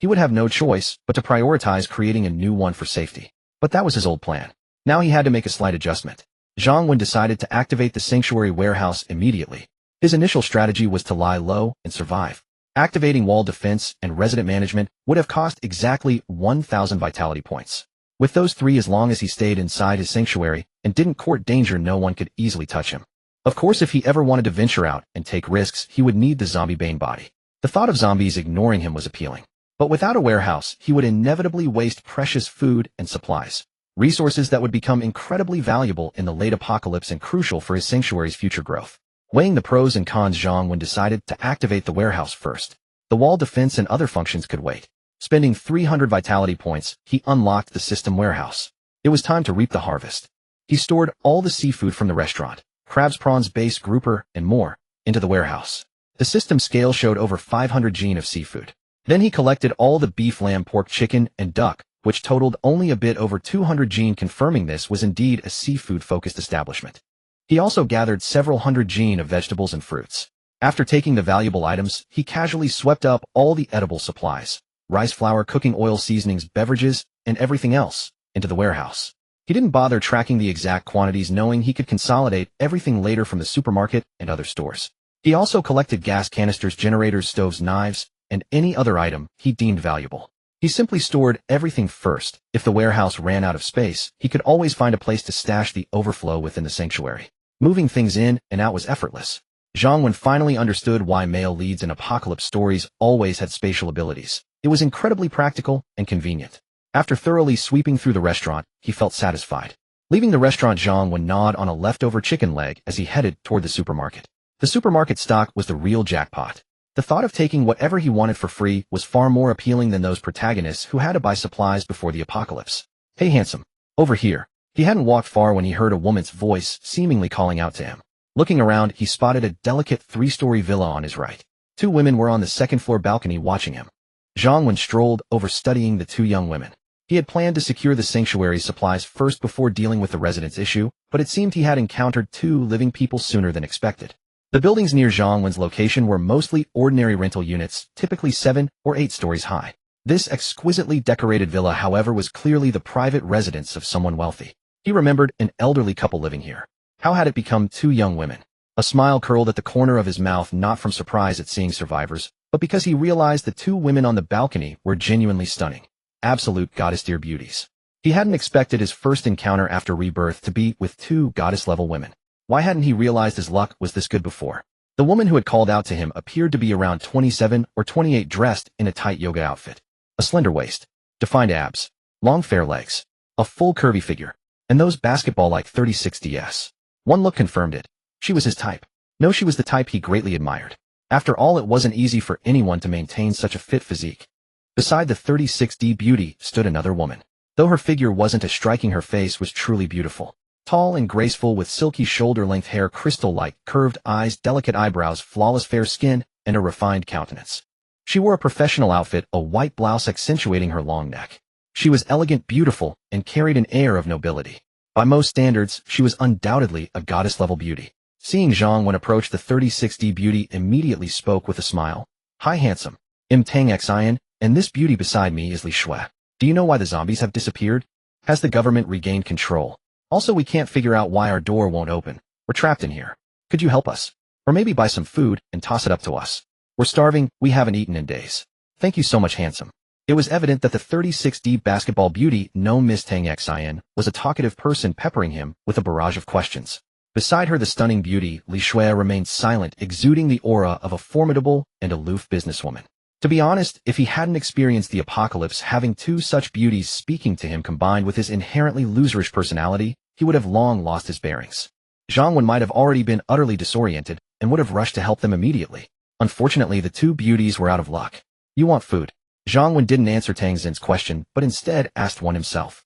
he would have no choice but to prioritize creating a new one for safety. But that was his old plan. Now he had to make a slight adjustment. Zhang Wen decided to activate the sanctuary warehouse immediately. His initial strategy was to lie low and survive. Activating wall defense and resident management would have cost exactly 1,000 vitality points. With those 3, as long as he stayed inside his sanctuary and didn't court danger, no one could easily touch him. Of course, if he ever wanted to venture out and take risks, he would need the zombie bane body. The thought of zombies ignoring him was appealing. But without a warehouse, he would inevitably waste precious food and supplies, resources that would become incredibly valuable in the late apocalypse and crucial for his sanctuary's future growth. Weighing the pros and cons, Zhang Wen decided to activate the warehouse first. The wall defense and other functions could wait. Spending 300 vitality points, he unlocked the system warehouse. It was time to reap the harvest. He stored all the seafood from the restaurant, crabs, prawns, base, grouper, and more, into the warehouse. The system scale showed over 500 gene of seafood. Then he collected all the beef, lamb, pork, chicken, and duck, which totaled only a bit over 200 gene, confirming this was indeed a seafood-focused establishment. He also gathered several hundred gene of vegetables and fruits. After taking the valuable items, he casually swept up all the edible supplies, rice flour, cooking oil, seasonings, beverages, and everything else, into the warehouse. He didn't bother tracking the exact quantities, knowing he could consolidate everything later from the supermarket and other stores. He also collected gas canisters, generators, stoves, knives, and any other item he deemed valuable. He simply stored everything first. If the warehouse ran out of space, he could always find a place to stash the overflow within the sanctuary. Moving things in and out was effortless. Zhang Wen finally understood why male leads in apocalypse stories always had spatial abilities. It was incredibly practical and convenient. After thoroughly sweeping through the restaurant, he felt satisfied. Leaving the restaurant, Zhang Wen gnawed on a leftover chicken leg as he headed toward the supermarket. The supermarket stock was the real jackpot. The thought of taking whatever he wanted for free was far more appealing than those protagonists who had to buy supplies before the apocalypse. "Hey, handsome. Over here." He hadn't walked far when he heard a woman's voice seemingly calling out to him. Looking around, he spotted a delicate 3-story villa on his right. 2 women were on the second-floor balcony watching him. Zhang Wen strolled over, studying the 2 young women. He had planned to secure the sanctuary's supplies first before dealing with the residents' issue, but it seemed he had encountered 2 living people sooner than expected. The buildings near Zhang Wen's location were mostly ordinary rental units, typically 7 or 8 stories high. This exquisitely decorated villa, however, was clearly the private residence of someone wealthy. He remembered an elderly couple living here. How had it become 2 young women? A smile curled at the corner of his mouth, not from surprise at seeing survivors, but because he realized the 2 women on the balcony were genuinely stunning. Absolute goddess-tier beauties. He hadn't expected his first encounter after rebirth to be with 2 goddess-level women. Why hadn't he realized his luck was this good before? The woman who had called out to him appeared to be around 27 or 28, dressed in a tight yoga outfit. A slender waist, defined abs, long fair legs, a full curvy figure, and those basketball-like 36Ds. One look confirmed it. She was his type. No, she was the type he greatly admired. After all, it wasn't easy for anyone to maintain such a fit physique. Beside the 36D beauty stood another woman. Though her figure wasn't as striking, her face was truly beautiful. Tall and graceful, with silky shoulder-length hair, crystal-like curved eyes, delicate eyebrows, flawless fair skin, and a refined countenance. She wore a professional outfit, a white blouse accentuating her long neck. She was elegant, beautiful, and carried an air of nobility. By most standards, she was undoubtedly a goddess-level beauty. Seeing Zhang Wen approach, the 36D beauty immediately spoke with a smile. "Hi, handsome. I'm Tang Xian, and this beauty beside me is Li Shui. Do you know why the zombies have disappeared? Has the government regained control? Also, we can't figure out why our door won't open. We're trapped in here. Could you help us? Or maybe buy some food and toss it up to us. We're starving, we haven't eaten in days. Thank you so much, handsome." It was evident that the 36D basketball beauty, known Miss Tang Xian, was a talkative person, peppering him with a barrage of questions. Beside her, the stunning beauty, Li Shui, remained silent, exuding the aura of a formidable and aloof businesswoman. To be honest, if he hadn't experienced the apocalypse, having 2 such beauties speaking to him, combined with his inherently loserish personality, he would have long lost his bearings. Zhang Wen might have already been utterly disoriented and would have rushed to help them immediately. Unfortunately, the 2 beauties were out of luck. "You want food?" Zhang Wen didn't answer Tang Xin's question, but instead asked one himself.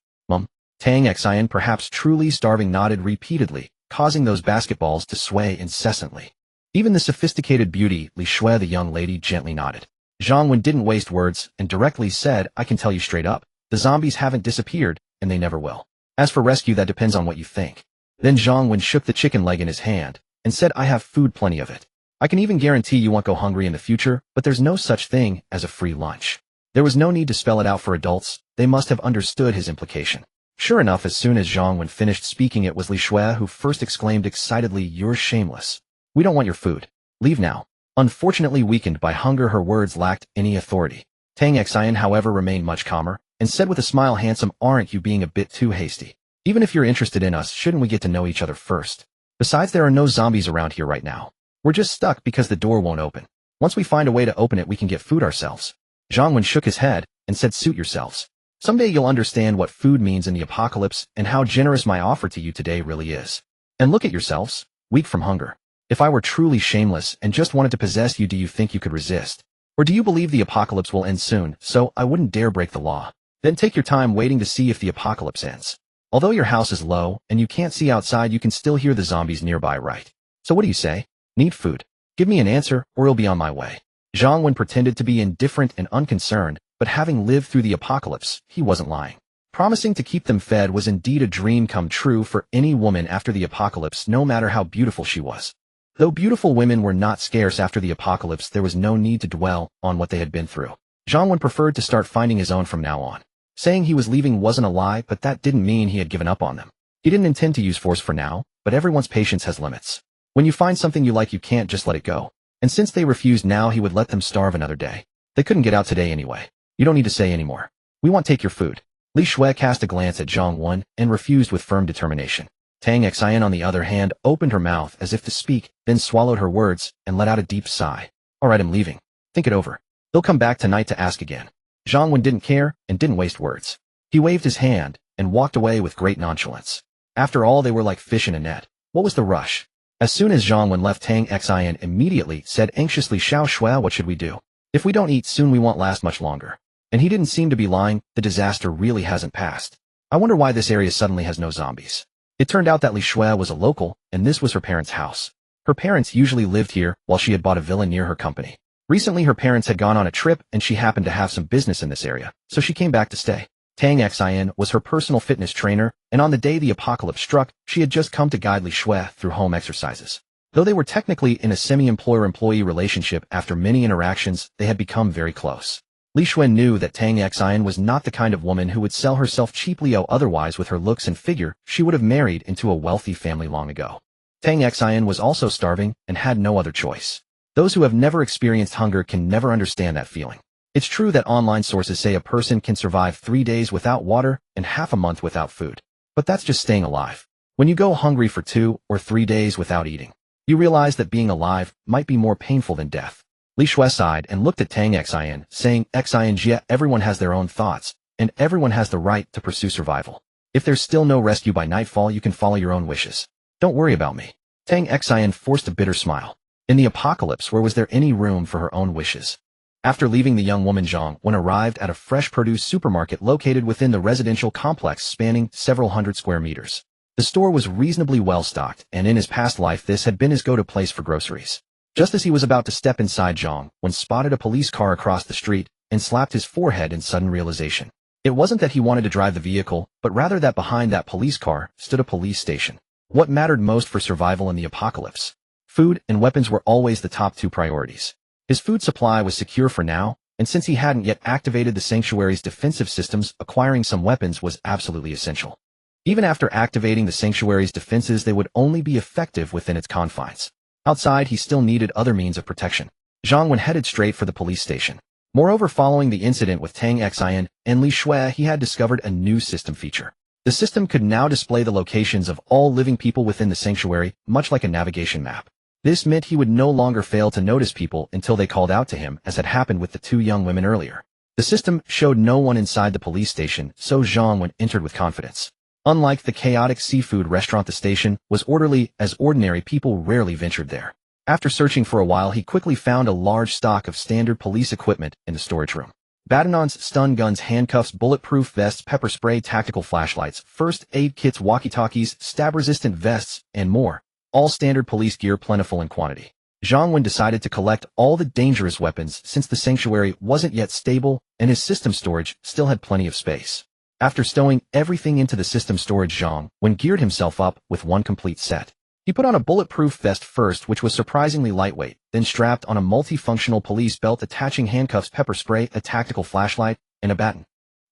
Tang Xian, perhaps truly starving, nodded repeatedly, causing those basketballs to sway incessantly. Even the sophisticated beauty, Li Shui, the young lady, gently nodded. Zhang Wen didn't waste words and directly said, "I can tell you straight up, the zombies haven't disappeared, and they never will. As for rescue, that depends on what you think." Then Zhang Wen shook the chicken leg in his hand and said, "I have food, plenty of it. I can even guarantee you won't go hungry in the future, but there's no such thing as a free lunch." There was no need to spell it out for adults. They must have understood his implication. Sure enough, as soon as Zhang Wen finished speaking, it was Li Shui who first exclaimed excitedly, "You're shameless. We don't want your food. Leave now." Unfortunately, weakened by hunger, her words lacked any authority. Tang Xian, however, remained much calmer and said with a smile, "Handsome, aren't you being a bit too hasty? Even if you're interested in us, shouldn't we get to know each other first? Besides, there are no zombies around here right now. We're just stuck because the door won't open. Once we find a way to open it, we can get food ourselves." Zhang Wen shook his head and said, suit yourselves. Someday you'll understand what food means in the apocalypse and how generous my offer to you today really is. And look at yourselves, weak from hunger. If I were truly shameless and just wanted to possess you, do you think you could resist? Or do you believe the apocalypse will end soon, so I wouldn't dare break the law? Then take your time waiting to see if the apocalypse ends. Although your house is low and you can't see outside, you can still hear the zombies nearby, right? So what do you say? Need food? Give me an answer or it'll be on my way. Zhang Wen pretended to be indifferent and unconcerned, but having lived through the apocalypse, he wasn't lying. Promising to keep them fed was indeed a dream come true for any woman after the apocalypse, no matter how beautiful she was. Though beautiful women were not scarce after the apocalypse, there was no need to dwell on what they had been through. Zhang Wen preferred to start finding his own from now on. Saying he was leaving wasn't a lie, but that didn't mean he had given up on them. He didn't intend to use force for now, but everyone's patience has limits. When you find something you like, you can't just let it go. And since they refused now, he would let them starve another day. They couldn't get out today anyway. You don't need to say anymore. We won't take your food. Li Shui cast a glance at Zhang Wen and refused with firm determination. Tang Xian, on the other hand, opened her mouth as if to speak, then swallowed her words and let out a deep sigh. All right, I'm leaving. Think it over. They'll come back tonight to ask again. Zhang Wen didn't care and didn't waste words. He waved his hand and walked away with great nonchalance. After all, they were like fish in a net. What was the rush? As soon as Zhang Wen left, Tang Xian immediately said anxiously, Xiao Shui, what should we do? If we don't eat soon, we won't last much longer. And he didn't seem to be lying, the disaster really hasn't passed. I wonder why this area suddenly has no zombies. It turned out that Li Shui was a local, and this was her parents' house. Her parents usually lived here while she had bought a villa near her company. Recently her parents had gone on a trip and she happened to have some business in this area, so she came back to stay. Tang Xian was her personal fitness trainer, and on the day the apocalypse struck, she had just come to guide Li Shui through home exercises. Though they were technically in a semi-employer-employee relationship, after many interactions, they had become very close. Li Shui knew that Tang Xian was not the kind of woman who would sell herself cheaply, otherwise with her looks and figure, she would have married into a wealthy family long ago. Tang Xian was also starving and had no other choice. Those who have never experienced hunger can never understand that feeling. It's true that online sources say a person can survive 3 days without water and half a month without food. But that's just staying alive. When you go hungry for 2 or 3 days without eating, you realize that being alive might be more painful than death. Li Shui sighed and looked at Tang Xian, saying, Xian, everyone has their own thoughts, and everyone has the right to pursue survival. If there's still no rescue by nightfall, you can follow your own wishes. Don't worry about me. Tang Xian forced a bitter smile. In the apocalypse, where was there any room for her own wishes? After leaving, the young woman Zhang Wen arrived at a fresh produce supermarket located within the residential complex spanning several hundred square meters. The store was reasonably well stocked, and in his past life this had been his go-to place for groceries. Just as he was about to step inside, Zhang Wen spotted a police car across the street and slapped his forehead in sudden realization. It wasn't that he wanted to drive the vehicle, but rather that behind that police car stood a police station. What mattered most for survival in the apocalypse? Food and weapons were always the top 2 priorities. His food supply was secure for now, and since he hadn't yet activated the sanctuary's defensive systems, acquiring some weapons was absolutely essential. Even after activating the sanctuary's defenses, they would only be effective within its confines. Outside, he still needed other means of protection. Zhang Wen headed straight for the police station. Moreover, following the incident with Tang Xian and Li Shui, he had discovered a new system feature. The system could now display the locations of all living people within the sanctuary, much like a navigation map. This meant he would no longer fail to notice people until they called out to him, as had happened with the 2 young women earlier. The system showed no one inside the police station, so Zhang Wen entered with confidence. Unlike the chaotic seafood restaurant, the station was orderly, as ordinary people rarely ventured there. After searching for a while, he quickly found a large stock of standard police equipment in the storage room. Batonons, stun guns, handcuffs, bulletproof vests, pepper spray, tactical flashlights, first aid kits, walkie-talkies, stab-resistant vests, and more. All standard police gear, plentiful in quantity. Zhang Wen decided to collect all the dangerous weapons since the sanctuary wasn't yet stable and his system storage still had plenty of space. After stowing everything into the system storage, Zhang Wen geared himself up with one complete set. He put on a bulletproof vest first, which was surprisingly lightweight, then strapped on a multifunctional police belt attaching handcuffs, pepper spray, a tactical flashlight, and a baton.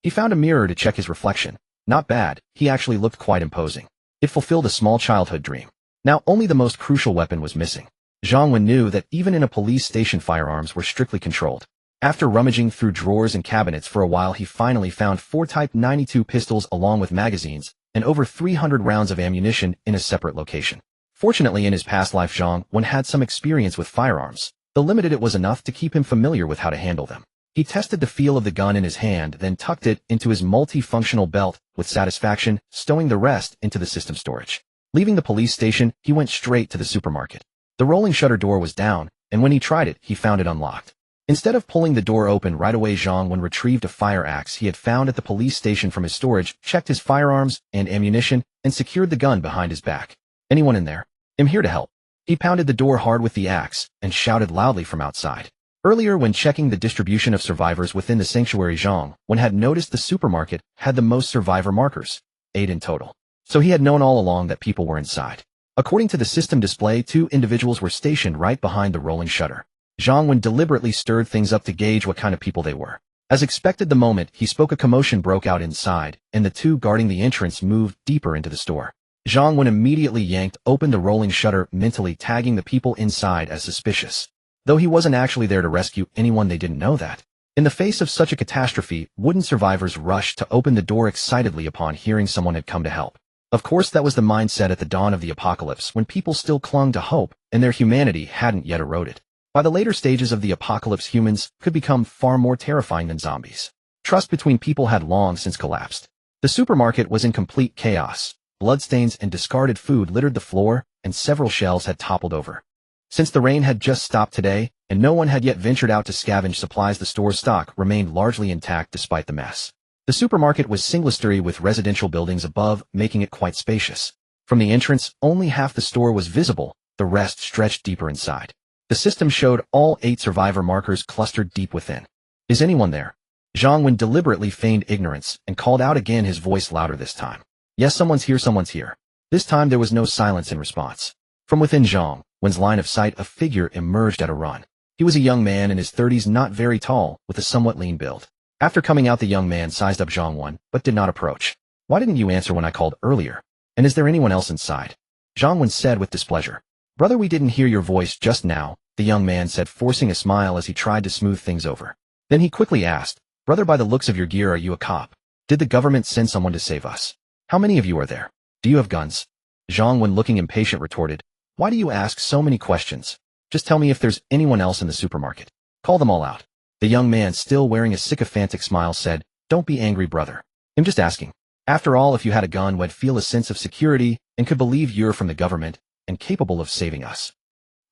He found a mirror to check his reflection. Not bad, he actually looked quite imposing. It fulfilled a small childhood dream. Now only the most crucial weapon was missing. Zhang Wen knew that even in a police station, firearms were strictly controlled. After rummaging through drawers and cabinets for a while, he finally found 4 Type 92 pistols along with magazines and over 300 rounds of ammunition in a separate location. Fortunately, in his past life, Zhang Wen had some experience with firearms. Though limited, it was enough to keep him familiar with how to handle them. He tested the feel of the gun in his hand, then tucked it into his multifunctional belt with satisfaction, stowing the rest into the system storage. Leaving the police station, he went straight to the supermarket. The rolling shutter door was down, and when he tried it, he found it unlocked. Instead of pulling the door open right away, Zhang Wen retrieved a fire axe he had found at the police station from his storage, checked his firearms and ammunition, and secured the gun behind his back. "Anyone in there? I'm here to help." He pounded the door hard with the axe and shouted loudly from outside. Earlier, when checking the distribution of survivors within the sanctuary, Zhang Wen had noticed the supermarket had the most survivor markers, 8 in total. So he had known all along that people were inside. According to the system display, 2 individuals were stationed right behind the rolling shutter. Zhang Wen deliberately stirred things up to gauge what kind of people they were. As expected, the moment he spoke, a commotion broke out inside, and the 2 guarding the entrance moved deeper into the store. Zhang Wen immediately yanked open the rolling shutter, mentally tagging the people inside as suspicious. Though he wasn't actually there to rescue anyone, they didn't know that. In the face of such a catastrophe, wouldn't survivors rush to open the door excitedly upon hearing someone had come to help? Of course, that was the mindset at the dawn of the apocalypse, when people still clung to hope and their humanity hadn't yet eroded. By the later stages of the apocalypse, humans could become far more terrifying than zombies. Trust between people had long since collapsed. The supermarket was in complete chaos. Bloodstains and discarded food littered the floor, and several shelves had toppled over. Since the rain had just stopped today, and no one had yet ventured out to scavenge supplies, the store's stock remained largely intact despite the mess. The supermarket was single-story with residential buildings above, making it quite spacious. From the entrance, only half the store was visible, the rest stretched deeper inside. The system showed all 8 survivor markers clustered deep within. "Is anyone there?" Zhang Wen deliberately feigned ignorance and called out again, his voice louder this time. "Yes, someone's here, someone's here." This time there was no silence in response. From within Zhang Wen's line of sight, a figure emerged at a run. He was a young man in his 30s, not very tall, with a somewhat lean build. After coming out, the young man sized up Zhang Wen, but did not approach. "Why didn't you answer when I called earlier? And is there anyone else inside?" Zhang Wen said with displeasure. "Brother, we didn't hear your voice just now," the young man said, forcing a smile as he tried to smooth things over. Then he quickly asked, "Brother, by the looks of your gear, are you a cop? Did the government send someone to save us? How many of you are there? Do you have guns?" Zhang Wen, looking impatient, retorted, "Why do you ask so many questions? Just tell me if there's anyone else in the supermarket. Call them all out." The young man, still wearing a sycophantic smile, said, "Don't be angry, brother. I'm just asking. After all, if you had a gun, we'd feel a sense of security and could believe you're from the government and capable of saving us."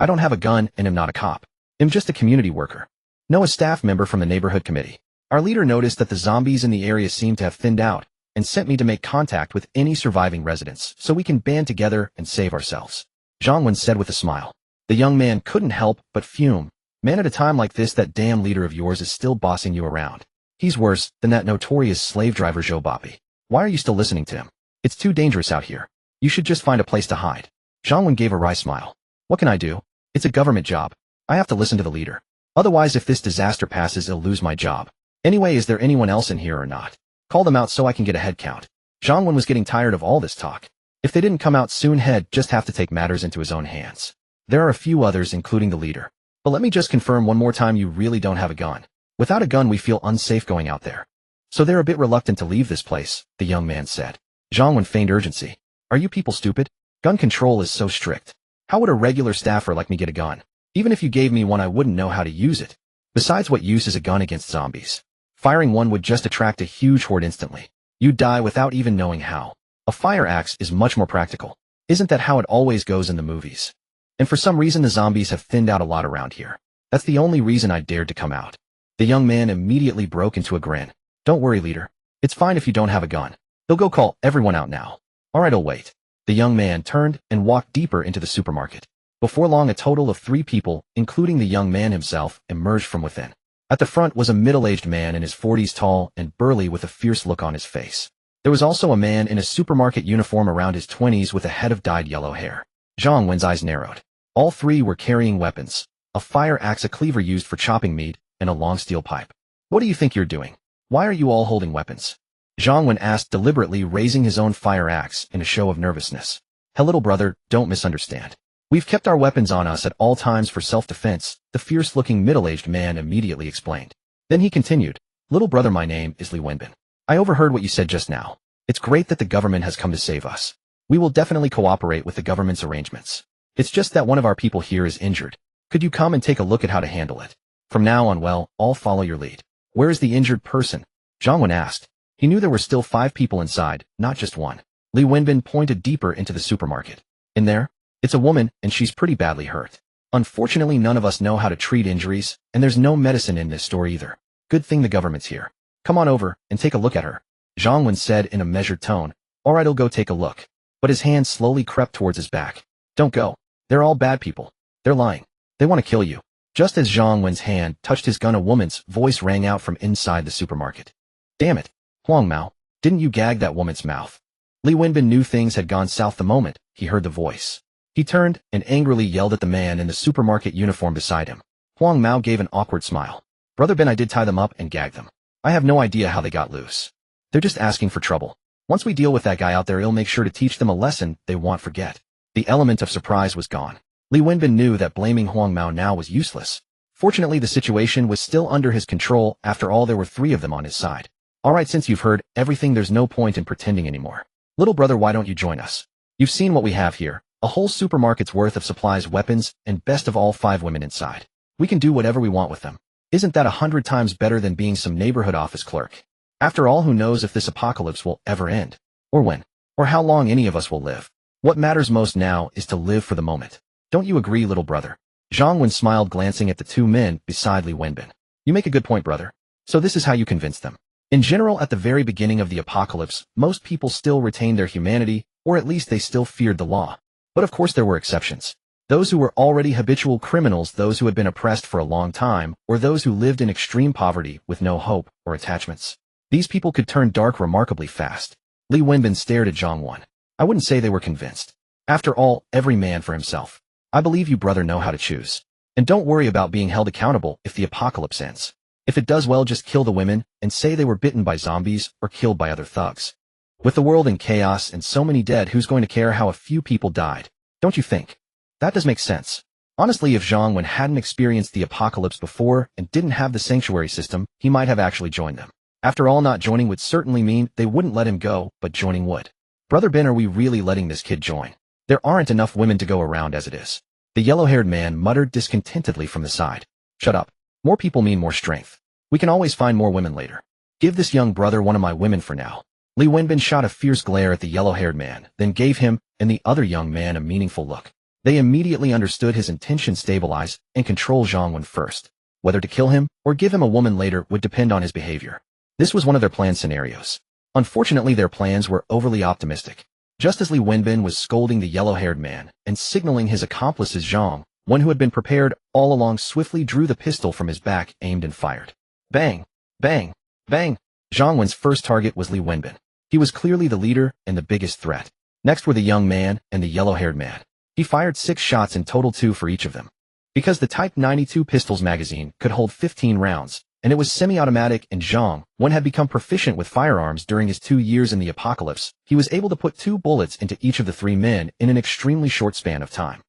"I don't have a gun and am not a cop. I'm just a community worker. No, a staff member from the neighborhood committee. Our leader noticed that the zombies in the area seemed to have thinned out and sent me to make contact with any surviving residents so we can band together and save ourselves," Zhang Wen said with a smile. The young man couldn't help but fume. "Man, at a time like this, that damn leader of yours is still bossing you around. He's worse than that notorious slave driver Zhou Bapi. Why are you still listening to him? It's too dangerous out here. You should just find a place to hide." Zhang Wen gave a wry smile. "What can I do? It's a government job. I have to listen to the leader. Otherwise, if this disaster passes, I'll lose my job. Anyway, is there anyone else in here or not? Call them out so I can get a head count." Zhang Wen was getting tired of all this talk. If they didn't come out soon, he'd just have to take matters into his own hands. "There are a few others, including the leader. But let me just confirm one more time, you really don't have a gun. Without a gun, we feel unsafe going out there." "So they're a bit reluctant to leave this place," the young man said. Zhang Wen feigned urgency. "Are you people stupid? Gun control is so strict. How would a regular staffer like me get a gun? Even if you gave me one, I wouldn't know how to use it. Besides, what use is a gun against zombies? Firing one would just attract a huge horde instantly. You'd die without even knowing how. A fire axe is much more practical. Isn't that how it always goes in the movies? And for some reason, the zombies have thinned out a lot around here. That's the only reason I dared to come out." The young man immediately broke into a grin. "Don't worry, leader. It's fine if you don't have a gun. They'll go call everyone out now. All right, I'll wait." The young man turned and walked deeper into the supermarket. Before long, a total of 3 people, including the young man himself, emerged from within. At the front was a middle-aged man in his 40s, tall and burly with a fierce look on his face. There was also a man in a supermarket uniform around his 20s with a head of dyed yellow hair. Zhang Wen's eyes narrowed. All 3 were carrying weapons: a fire axe, a cleaver used for chopping meat, and a long steel pipe. "What do you think you're doing? Why are you all holding weapons?" Zhang Wen asked, deliberately raising his own fire axe in a show of nervousness. "Hey, little brother, don't misunderstand. We've kept our weapons on us at all times for self-defense," the fierce-looking middle-aged man immediately explained. Then he continued, "Little brother, my name is Li Wenbin. I overheard what you said just now. It's great that the government has come to save us. We will definitely cooperate with the government's arrangements. It's just that one of our people here is injured. Could you come and take a look at how to handle it? From now on, well, I'll follow your lead." Where is the injured person? Zhang Wen asked. He knew there were still 5 people inside, not just one. Li Wenbin pointed deeper into the supermarket. In there? It's a woman, and she's pretty badly hurt. Unfortunately, none of us know how to treat injuries, and there's no medicine in this store either. Good thing the government's here. Come on over, and take a look at her. Zhang Wen said in a measured tone. Alright, I'll go take a look. But his hand slowly crept towards his back. Don't go. They're all bad people. They're lying. They want to kill you. Just as Zhang Wen's hand touched his gun, a woman's voice rang out from inside the supermarket. Damn it. Huang Mao, didn't you gag that woman's mouth? Li Wenbin knew things had gone south the moment he heard the voice. He turned and angrily yelled at the man in the supermarket uniform beside him. Huang Mao gave an awkward smile. Brother Ben, I did tie them up and gag them. I have no idea how they got loose. They're just asking for trouble. Once we deal with that guy out there, he'll make sure to teach them a lesson they won't forget. The element of surprise was gone. Li Wenbin knew that blaming Huang Mao now was useless. Fortunately, the situation was still under his control. After all, there were 3 of them on his side. Alright, since you've heard everything, there's no point in pretending anymore. Little brother, why don't you join us? You've seen what we have here. A whole supermarket's worth of supplies, weapons, and best of all, 5 women inside. We can do whatever we want with them. Isn't that 100 times better than being some neighborhood office clerk? After all, who knows if this apocalypse will ever end? Or when? Or how long any of us will live? What matters most now is to live for the moment. Don't you agree, little brother? Zhang Wen smiled, glancing at the 2 men beside Li Wenbin. You make a good point, brother. So this is how you convince them. In general, at the very beginning of the apocalypse, most people still retained their humanity, or at least they still feared the law. But of course there were exceptions. Those who were already habitual criminals, those who had been oppressed for a long time, or those who lived in extreme poverty with no hope or attachments. These people could turn dark remarkably fast. Li Wenbin stared at Zhang Wen. I wouldn't say they were convinced. After all, every man for himself. I believe you, brother, know how to choose. And don't worry about being held accountable if the apocalypse ends. If it does, well, just kill the women and say they were bitten by zombies or killed by other thugs. With the world in chaos and so many dead, who's going to care how a few people died? Don't you think? That does make sense. Honestly, if Zhang Wen hadn't experienced the apocalypse before and didn't have the sanctuary system, he might have actually joined them. After all, not joining would certainly mean they wouldn't let him go, but joining would. Brother Ben, are we really letting this kid join? There aren't enough women to go around as it is. The yellow-haired man muttered discontentedly from the side. Shut up. More people mean more strength. We can always find more women later. Give this young brother one of my women for now. Li Wenbin shot a fierce glare at the yellow-haired man, then gave him and the other young man a meaningful look. They immediately understood his intention: stabilize and control Zhang Wen first. Whether to kill him or give him a woman later would depend on his behavior. This was one of their planned scenarios. Unfortunately, their plans were overly optimistic. Just as Li Wenbin was scolding the yellow-haired man and signaling his accomplices, Zhang Wen, who had been prepared all along, swiftly drew the pistol from his back, aimed and fired. Bang! Bang! Bang! Zhang Wen's first target was Li Wenbin. He was clearly the leader and the biggest threat. Next were the young man and the yellow-haired man. He fired 6 shots in total, 2 for each of them. Because the Type 92 pistol's magazine could hold 15 rounds, and it was semi-automatic, and Zhang Wen had become proficient with firearms during his 2 years in the apocalypse, he was able to put 2 bullets into each of the 3 men in an extremely short span of time.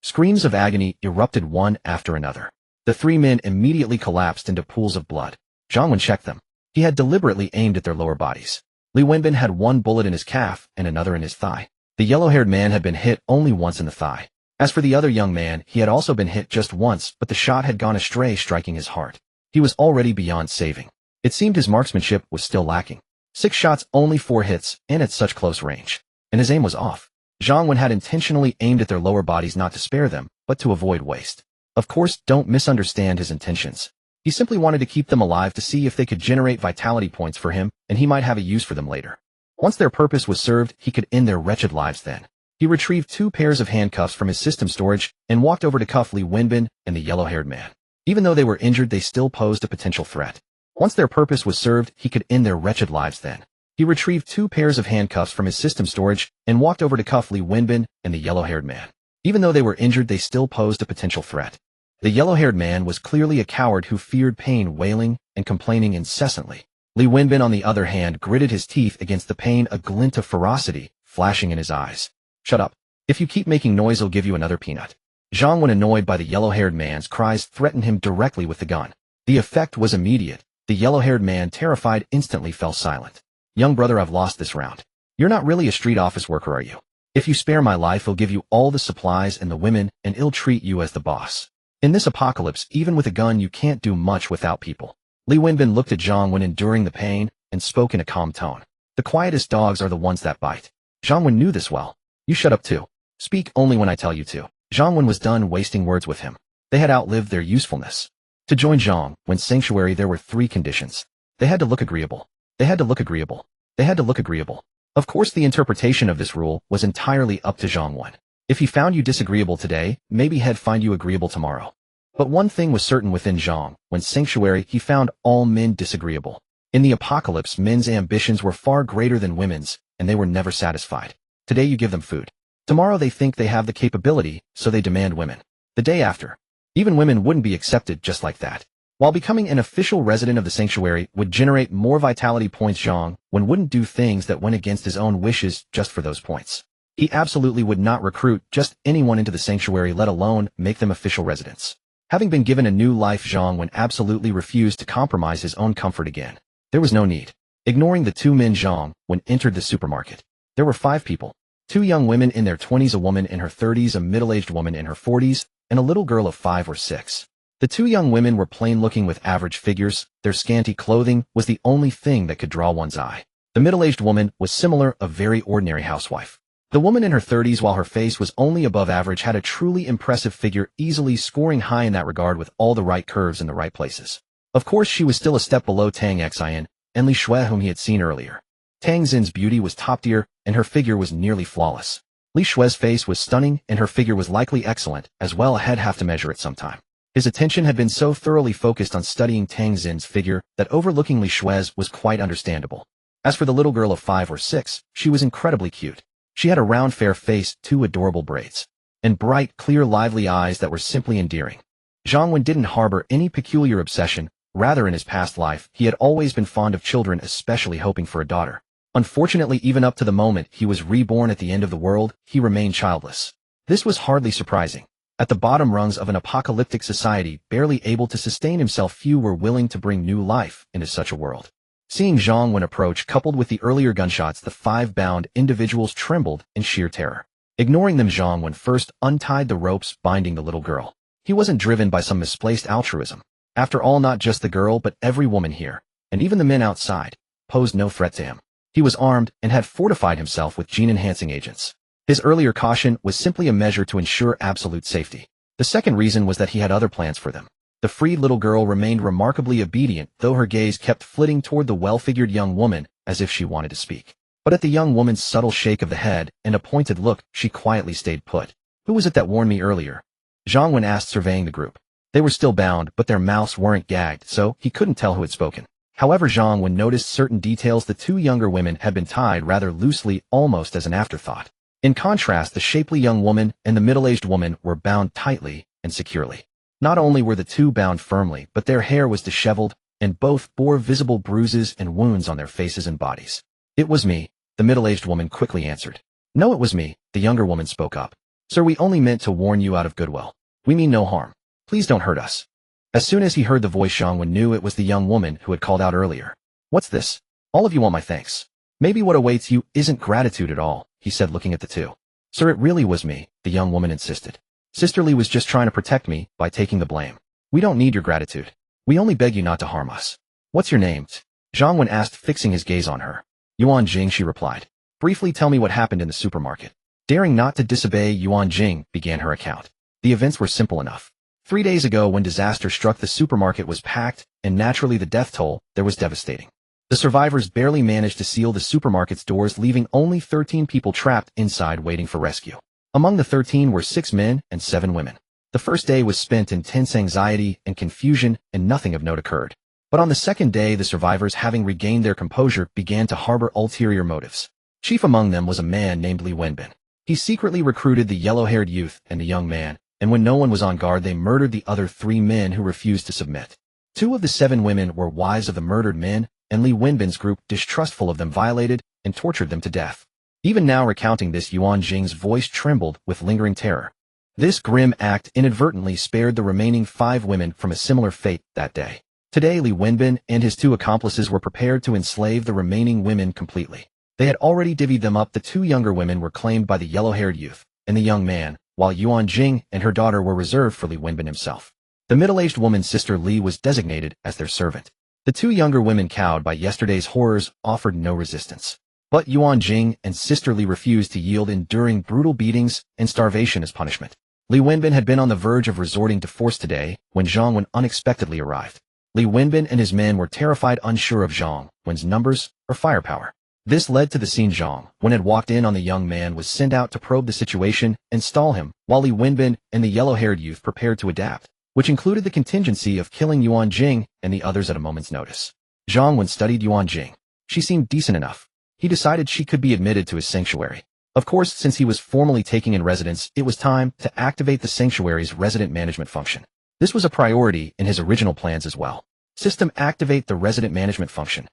Screams of agony erupted one after another. The 3 men immediately collapsed into pools of blood. Zhang Wen checked them. He had deliberately aimed at their lower bodies. Li Wenbin had 1 bullet in his calf and another in his thigh. The yellow-haired man had been hit only once in the thigh. As for the other young man, he had also been hit just once, but the shot had gone astray, striking his heart. He was already beyond saving. It seemed his marksmanship was still lacking. 6 shots, only 4 hits, and at such close range. And his aim was off. Zhang Wen had intentionally aimed at their lower bodies, not to spare them, but to avoid waste. Of course, don't misunderstand his intentions. He simply wanted to keep them alive to see if they could generate vitality points for him, and he might have a use for them later. Once their purpose was served, he could end their wretched lives then. He retrieved 2 pairs of handcuffs from his system storage and walked over to cuff Li Wenbin and the yellow-haired man. Even though they were injured, they still posed a potential threat. Once their purpose was served, he could end their wretched lives then. He retrieved 2 pairs of handcuffs from his system storage and walked over to cuff Li Wenbin and the yellow-haired man. Even though they were injured, they still posed a potential threat. The yellow-haired man was clearly a coward who feared pain, wailing and complaining incessantly. Li Wenbin, on the other hand, gritted his teeth against the pain, a glint of ferocity flashing in his eyes. Shut up. If you keep making noise, I'll give you another peanut. Zhang Wen, annoyed by the yellow-haired man's cries, threatened him directly with the gun. The effect was immediate. The yellow-haired man, terrified, instantly fell silent. Young brother, I've lost this round. You're not really a street office worker, are you? If you spare my life, I'll give you all the supplies and the women, and ill-treat you as the boss. In this apocalypse, even with a gun, you can't do much without people. Li Wenbin looked at Zhang Wen enduring the pain and spoke in a calm tone. The quietest dogs are the ones that bite. Zhang Wen knew this well. You shut up too. Speak only when I tell you to. Zhang Wen was done wasting words with him. They had outlived their usefulness. To join Zhang Wen's sanctuary there were 3 conditions. They had to look agreeable. They had to look agreeable. They had to look agreeable. Of course the interpretation of this rule was entirely up to Zhang Wen. If he found you disagreeable today, maybe he'd find you agreeable tomorrow. But one thing was certain within Zhang Wen's sanctuary, he found all men disagreeable. In the apocalypse, men's ambitions were far greater than women's, and they were never satisfied. Today you give them food. Tomorrow they think they have the capability, so they demand women. The day after, even women wouldn't be accepted just like that. While becoming an official resident of the sanctuary would generate more vitality points, Zhang Wen wouldn't do things that went against his own wishes just for those points. He absolutely would not recruit just anyone into the sanctuary, let alone make them official residents. Having been given a new life, Zhang Wen absolutely refused to compromise his own comfort again. There was no need. Ignoring the 2 men, Zhang Wen entered the supermarket. There were 5 people. 2 young women in their 20s, a woman in her 30s, a middle-aged woman in her 40s, and a little girl of 5 or 6. The 2 young women were plain-looking with average figures. Their scanty clothing was the only thing that could draw one's eye. The middle-aged woman was similar, a very ordinary housewife. The woman in her 30s, while her face was only above average, had a truly impressive figure, easily scoring high in that regard with all the right curves in the right places. Of course, she was still a step below Tang Xin and Li Shui, whom he had seen earlier. Tang Xin's beauty was top-tier, and her figure was nearly flawless. Li Shui's face was stunning, and her figure was likely excellent, as well. He'd have to measure it sometime. His attention had been so thoroughly focused on studying Tang Xin's figure that overlooking Li Shui's was quite understandable. As for the little girl of 5 or 6, she was incredibly cute. She had a round, fair face, 2 adorable braids, and bright, clear, lively eyes that were simply endearing. Zhang Wen didn't harbor any peculiar obsession. Rather, in his past life, he had always been fond of children, especially hoping for a daughter. Unfortunately, even up to the moment he was reborn at the end of the world, he remained childless. This was hardly surprising. At the bottom rungs of an apocalyptic society, barely able to sustain himself, few were willing to bring new life into such a world. Seeing Zhang Wen approach, coupled with the earlier gunshots, the 5 bound individuals trembled in sheer terror. Ignoring them, Zhang Wen first untied the ropes binding the little girl. He wasn't driven by some misplaced altruism. After all, not just the girl, but every woman here, and even the men outside, posed no threat to him. He was armed and had fortified himself with gene-enhancing agents. His earlier caution was simply a measure to ensure absolute safety. The second reason was that he had other plans for them. The freed little girl remained remarkably obedient, though her gaze kept flitting toward the well-figured young woman as if she wanted to speak. But at the young woman's subtle shake of the head and a pointed look, she quietly stayed put. Who was it that warned me earlier? Zhang Wen asked, surveying the group. They were still bound, but their mouths weren't gagged, so he couldn't tell who had spoken. However, Zhang Wen noticed certain details. The 2 younger women had been tied rather loosely, almost as an afterthought. In contrast, the shapely young woman and the middle-aged woman were bound tightly and securely. Not only were the 2 bound firmly, but their hair was disheveled, and both bore visible bruises and wounds on their faces and bodies. It was me, the middle-aged woman quickly answered. No, it was me, the younger woman spoke up. Sir, we only meant to warn you out of goodwill. We mean no harm. Please don't hurt us. As soon as he heard the voice, Zhang Wen knew it was the young woman who had called out earlier. What's this? All of you want my thanks. Maybe what awaits you isn't gratitude at all, he said, looking at the 2. Sir, it really was me, the young woman insisted. Sister Li was just trying to protect me by taking the blame. We don't need your gratitude. We only beg you not to harm us. What's your name? Zhang Wen asked, fixing his gaze on her. Yuan Jing, she replied. Briefly tell me what happened in the supermarket. Daring not to disobey, Yuan Jing began her account. The events were simple enough. 3 days ago, when disaster struck, the supermarket was packed, and naturally the death toll there was devastating. The survivors barely managed to seal the supermarket's doors, leaving only 13 people trapped inside waiting for rescue. Among the 13 were 6 men and 7 women. The first day was spent in tense anxiety and confusion, and nothing of note occurred. But on the second day, the survivors, having regained their composure, began to harbor ulterior motives. Chief among them was a man named Li Wenbin. He secretly recruited the yellow-haired youth and the young man, and when no one was on guard, they murdered the other 3 men who refused to submit. 2 of the 7 women were wives of the murdered men, and Li Wenbin's group, distrustful of them, violated and tortured them to death. Even now, recounting this, Yuan Jing's voice trembled with lingering terror. This grim act inadvertently spared the remaining 5 women from a similar fate that day. Today, Li Wenbin and his 2 accomplices were prepared to enslave the remaining women completely. They had already divvied them up. The 2 younger women were claimed by the yellow-haired youth and the young man, while Yuan Jing and her daughter were reserved for Li Wenbin himself. The middle-aged woman's sister Li was designated as their servant. The two younger women, cowed by yesterday's horrors, offered no resistance. But Yuan Jing and Sister Li refused to yield, enduring brutal beatings and starvation as punishment. Li Wenbin had been on the verge of resorting to force today when Zhang Wen unexpectedly arrived. Li Wenbin and his men were terrified, unsure of Zhang Wen's numbers or firepower. This led to the scene. Zhang Wen had walked in on the young man was sent out to probe the situation and stall him, while Li Wenbin and the yellow-haired youth prepared to adapt, which included the contingency of killing Yuan Jing and the others at a moment's notice. Zhang Wen studied Yuan Jing. She seemed decent enough. He decided she could be admitted to his sanctuary. Of course, since he was formally taking in residence, it was time to activate the sanctuary's resident management function. This was a priority in his original plans as well. System, activate the resident management function.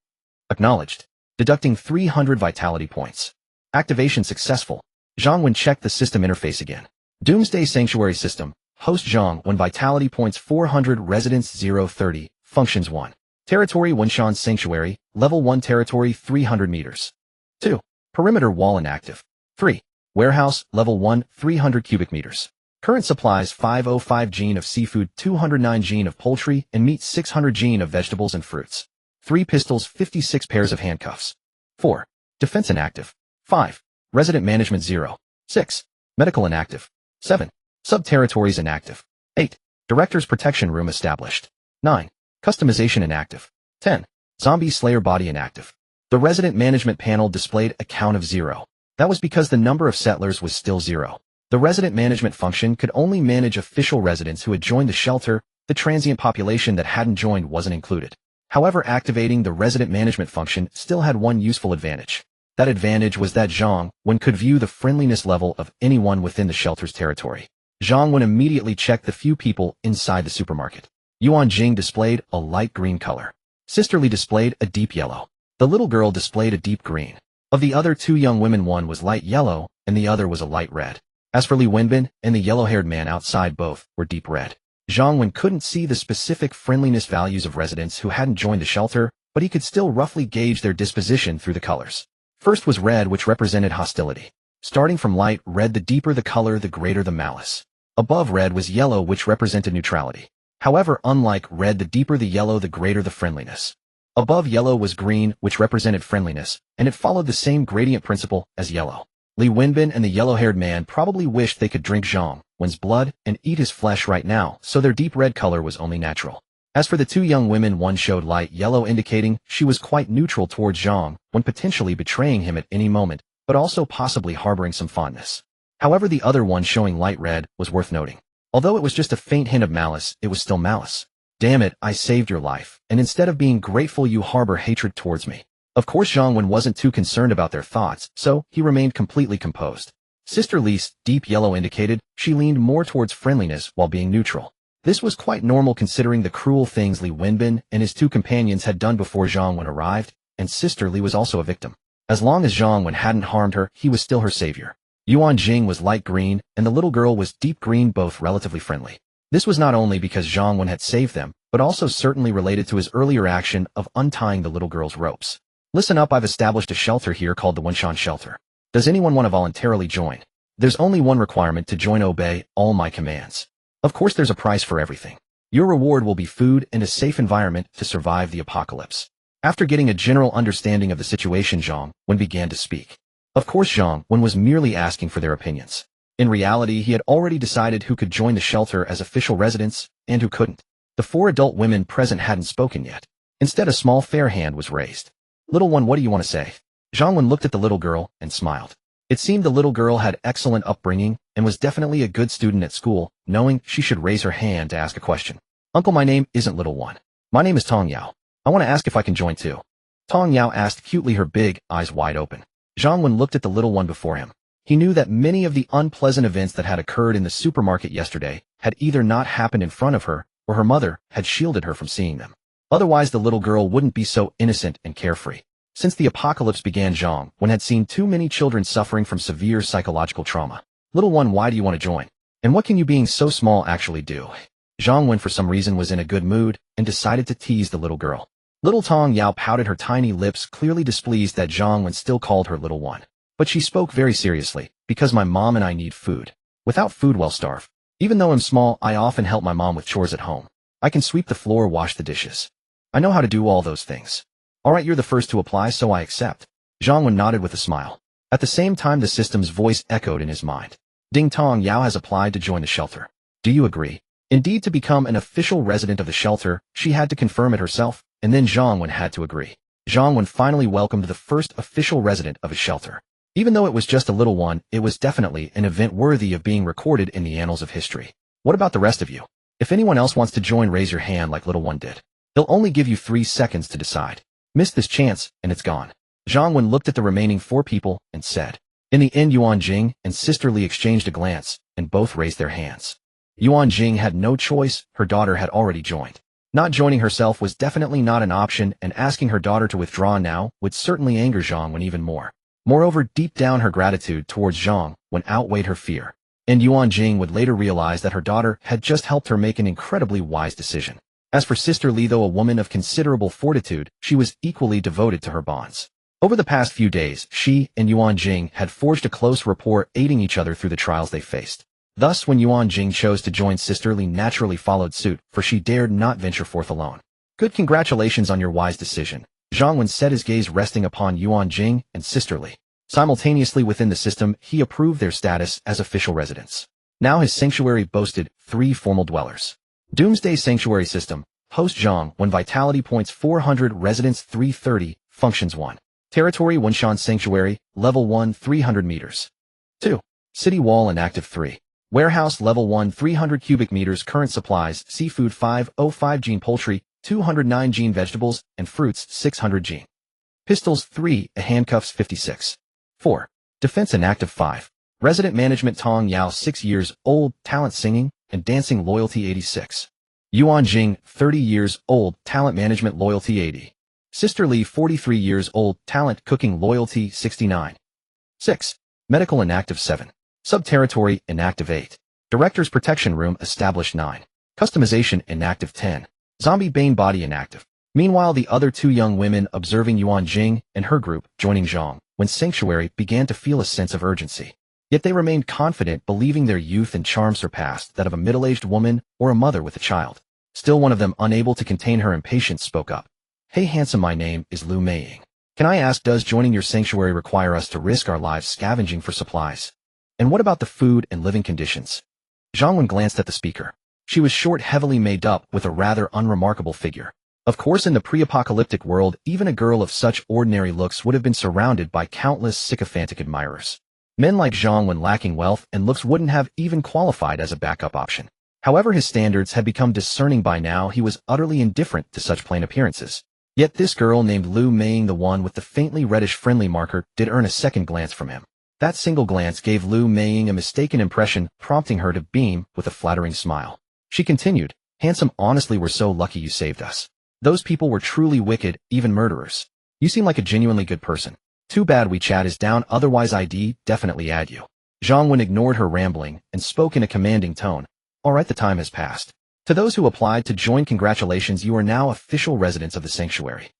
Acknowledged. Deducting 300 vitality points. Activation successful. Zhang Wen checked the system interface again. Doomsday Sanctuary System. Host Zhang Wen, vitality points 400, residence 030, functions 1. Territory Wenshan Sanctuary, level 1, territory 300 meters. 2. Perimeter wall inactive. 3. Warehouse, level 1, 300 cubic meters. Current supplies 505 gene of seafood, 209 gene of poultry and meat, 600 gene of vegetables and fruits. 3 pistols, 56 pairs of handcuffs. 4. Defense inactive. 5. Resident management 0. 6. Medical inactive. 7. Sub-territories inactive. 8. Director's protection room established. 9. Customization inactive. 10. Zombie Slayer body inactive. The resident management panel displayed a count of 0. That was because the number of settlers was still 0. The resident management function could only manage official residents who had joined the shelter. The transient population that hadn't joined wasn't included. However, activating the resident management function still had one useful advantage. That advantage was that Zhang Wen could view the friendliness level of anyone within the shelter's territory. Zhang Wen immediately checked the few people inside the supermarket. Yuan Jing displayed a light green color. Sister Li displayed a deep yellow. The little girl displayed a deep green. Of the other two young women, one was light yellow and the other was a light red. As for Li Wenbin and the yellow-haired man outside, both were deep red. Zhang Wen couldn't see the specific friendliness values of residents who hadn't joined the shelter, but he could still roughly gauge their disposition through the colors. First was red, which represented hostility. Starting from light red, the deeper the color, the greater the malice. Above red was yellow, which represented neutrality. However, unlike red, the deeper the yellow, the greater the friendliness. Above yellow was green, which represented friendliness, and it followed the same gradient principle as yellow. Li Wenbin and the yellow-haired man probably wished they could drink Zhang Wen's blood and eat his flesh right now, so their deep red color was only natural. As for the two young women, one showed light yellow, indicating she was quite neutral towards Zhang Wen, potentially betraying him at any moment, but also possibly harboring some fondness. However, the other one, showing light red, was worth noting. Although it was just a faint hint of malice, it was still malice. Damn it, I saved your life, and instead of being grateful, you harbor hatred towards me. Of course, Zhang Wen wasn't too concerned about their thoughts, so he remained completely composed. Sister Li's deep yellow indicated she leaned more towards friendliness while being neutral. This was quite normal considering the cruel things Li Wenbin and his two companions had done before Zhang Wen arrived, and Sister Li was also a victim. As long as Zhang Wen hadn't harmed her, he was still her savior. Yuan Jing was light green, and the little girl was deep green, both relatively friendly. This was not only because Zhang Wen had saved them, but also certainly related to his earlier action of untying the little girl's ropes. Listen up, I've established a shelter here called the Wenshan Shelter. Does anyone want to voluntarily join? There's only one requirement to join: obey all my commands. Of course, there's a price for everything. Your reward will be food and a safe environment to survive the apocalypse. After getting a general understanding of the situation, Zhang Wen began to speak. Of course, Zhang Wen was merely asking for their opinions. In reality, he had already decided who could join the shelter as official residents and who couldn't. The 4 adult women present hadn't spoken yet. Instead, a small fair hand was raised. Little one, what do you want to say? Zhang Wen looked at the little girl and smiled. It seemed the little girl had excellent upbringing and was definitely a good student at school, knowing she should raise her hand to ask a question. Uncle, my name isn't Little One. My name is Tong Yao. I want to ask if I can join too. Tong Yao asked cutely, her big eyes wide open. Zhang Wen looked at the little one before him. He knew that many of the unpleasant events that had occurred in the supermarket yesterday had either not happened in front of her, or her mother had shielded her from seeing them. Otherwise, the little girl wouldn't be so innocent and carefree. Since the apocalypse began, Zhang Wen had seen too many children suffering from severe psychological trauma. Little one, why do you want to join? And what can you being so small actually do? Zhang Wen for some reason was in a good mood and decided to tease the little girl. Little Tong Yao pouted her tiny lips, clearly displeased that Zhang Wen still called her Little One. But she spoke very seriously, because my mom and I need food. Without food, we'll starve. Even though I'm small, I often help my mom with chores at home. I can sweep the floor, wash the dishes. I know how to do all those things. Alright, you're the first to apply, so I accept. Zhang Wen nodded with a smile. At the same time, the system's voice echoed in his mind. Ding Tong Yao has applied to join the shelter. Do you agree? Indeed, to become an official resident of the shelter, she had to confirm it herself, and then Zhang Wen had to agree. Zhang Wen finally welcomed the first official resident of his shelter. Even though it was just a little one, it was definitely an event worthy of being recorded in the annals of history. What about the rest of you? If anyone else wants to join, raise your hand like little one did. They'll only give you 3 seconds to decide. Miss this chance, and it's gone. Zhang Wen looked at the remaining 4 people and said. In the end, Yuan Jing and Sister Li exchanged a glance, and both raised their hands. Yuan Jing had no choice, her daughter had already joined. Not joining herself was definitely not an option, and asking her daughter to withdraw now would certainly anger Zhang Wen even more. Moreover, deep down her gratitude towards Zhang Wen outweighed her fear. And Yuan Jing would later realize that her daughter had just helped her make an incredibly wise decision. As for Sister Li, though a woman of considerable fortitude, she was equally devoted to her bonds. Over the past few days, she and Yuan Jing had forged a close rapport, aiding each other through the trials they faced. Thus, when Yuan Jing chose to join, Sister Li naturally followed suit, for she dared not venture forth alone. Good, congratulations on your wise decision. Zhang Wen said, his gaze resting upon Yuan Jing and Sister Li. Simultaneously within the system, he approved their status as official residents. Now his sanctuary boasted 3 formal dwellers. Doomsday Sanctuary System. Host Zhang Wen, vitality points 400, residents 330, functions 1. Territory Wenshan Sanctuary, level 1, 300 meters. 2. City Wall inactive 3. Warehouse level 1, 300 cubic meters. Current supplies, seafood 505 gene, poultry 209 gene, vegetables and fruits 600 gene. Pistols 3, handcuffs 56. 4. Defense inactive 5. Resident management Tong Yao 6 years old, talent singing and dancing, loyalty 86. Yuan Jing 30 years old, talent management, loyalty 80. Sister Li 43 years old, talent cooking, loyalty 69. 6. Medical inactive 7. Sub-territory inactive 8. Director's protection room established 9. Customization inactive 10. Zombie Bane body inactive. Meanwhile, the other 2 young women observing Yuan Jing and her group joining Zhang Wen's sanctuary began to feel a sense of urgency. Yet they remained confident, believing their youth and charm surpassed that of a middle-aged woman or a mother with a child. Still, one of them, unable to contain her impatience, spoke up. Hey handsome, my name is Lu Meiying. Can I ask, does joining your sanctuary require us to risk our lives scavenging for supplies? And what about the food and living conditions? Zhang Wen glanced at the speaker. She was short, heavily made up, with a rather unremarkable figure. Of course, in the pre-apocalyptic world, even a girl of such ordinary looks would have been surrounded by countless sycophantic admirers. Men like Zhang Wen, lacking wealth and looks, wouldn't have even qualified as a backup option. However, his standards had become discerning by now. He was utterly indifferent to such plain appearances. Yet this girl named Lu Meiying, the one with the faintly reddish friendly marker, did earn a second glance from him. That single glance gave Lu Meiying a mistaken impression, prompting her to beam with a flattering smile. She continued, handsome, honestly, we're so lucky you saved us. Those people were truly wicked, even murderers. You seem like a genuinely good person. Too bad WeChat is down, otherwise I'd definitely add you. Zhang Wen ignored her rambling and spoke in a commanding tone. Alright, the time has passed. To those who applied to join, congratulations, you are now official residents of the sanctuary.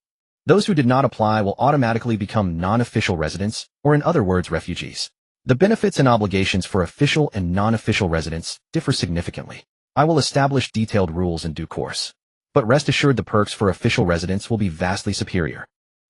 Those who did not apply will automatically become non-official residents, or in other words, refugees. The benefits and obligations for official and non-official residents differ significantly. I will establish detailed rules in due course. But rest assured, the perks for official residents will be vastly superior.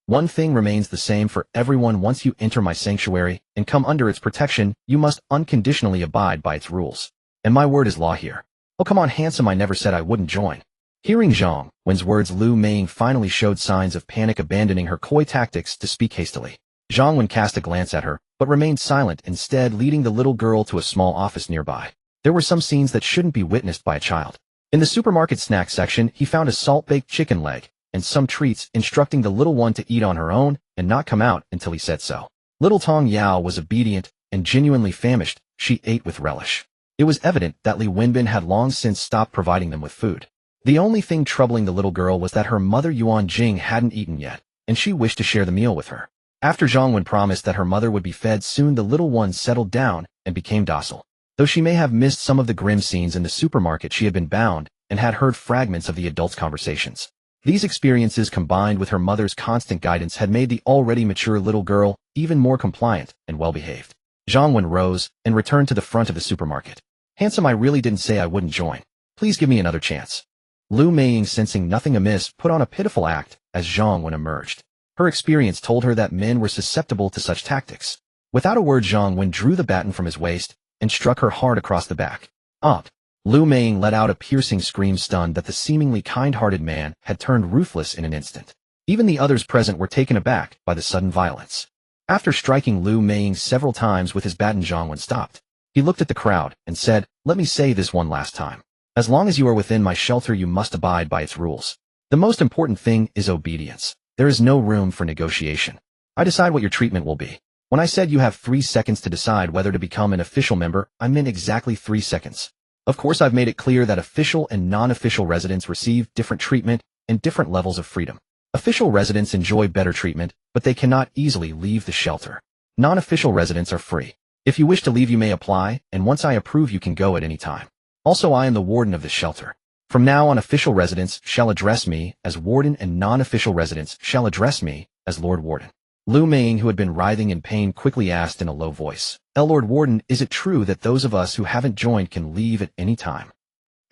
One thing remains the same for everyone: once you enter my sanctuary and come under its protection, you must unconditionally abide by its rules. And my word is law here. Oh come on handsome, I never said I wouldn't join. Hearing Zhang Wen's words, Lu Meiying finally showed signs of panic, abandoning her coy tactics to speak hastily. Zhang Wen cast a glance at her, but remained silent, instead leading the little girl to a small office nearby. There were some scenes that shouldn't be witnessed by a child. In the supermarket snack section, he found a salt-baked chicken leg and some treats, instructing the little one to eat on her own and not come out until he said so. Little Tong Yao was obedient and genuinely famished. She ate with relish. It was evident that Li Wenbin had long since stopped providing them with food. The only thing troubling the little girl was that her mother Yuan Jing hadn't eaten yet, and she wished to share the meal with her. After Zhang Wen promised that her mother would be fed soon, the little one settled down and became docile. Though she may have missed some of the grim scenes in the supermarket, she had been bound and had heard fragments of the adults' conversations. These experiences, combined with her mother's constant guidance, had made the already mature little girl even more compliant and well-behaved. Zhang Wen rose and returned to the front of the supermarket. Handsome, I really didn't say I wouldn't join. Please give me another chance. Lu Meiying, sensing nothing amiss, put on a pitiful act as Zhang Wen emerged. Her experience told her that men were susceptible to such tactics. Without a word, Zhang Wen drew the baton from his waist and struck her hard across the back. Up! Lu Meiying let out a piercing scream, stunned that the seemingly kind-hearted man had turned ruthless in an instant. Even the others present were taken aback by the sudden violence. After striking Lu Meiying several times with his baton, Zhang Wen stopped. He looked at the crowd and said, "Let me say this one last time. As long as you are within my shelter, you must abide by its rules. The most important thing is obedience. There is no room for negotiation. I decide what your treatment will be. When I said you have 3 seconds to decide whether to become an official member, I meant exactly 3 seconds. Of course, I've made it clear that official and non-official residents receive different treatment and different levels of freedom. Official residents enjoy better treatment, but they cannot easily leave the shelter. Non-official residents are free. If you wish to leave, you may apply, and once I approve, you can go at any time. Also, I am the warden of the shelter. From now on, official residents shall address me as warden and non-official residents shall address me as Lord Warden." Lu Meiying, who had been writhing in pain, quickly asked in a low voice, "Lord Warden, is it true that those of us who haven't joined can leave at any time?"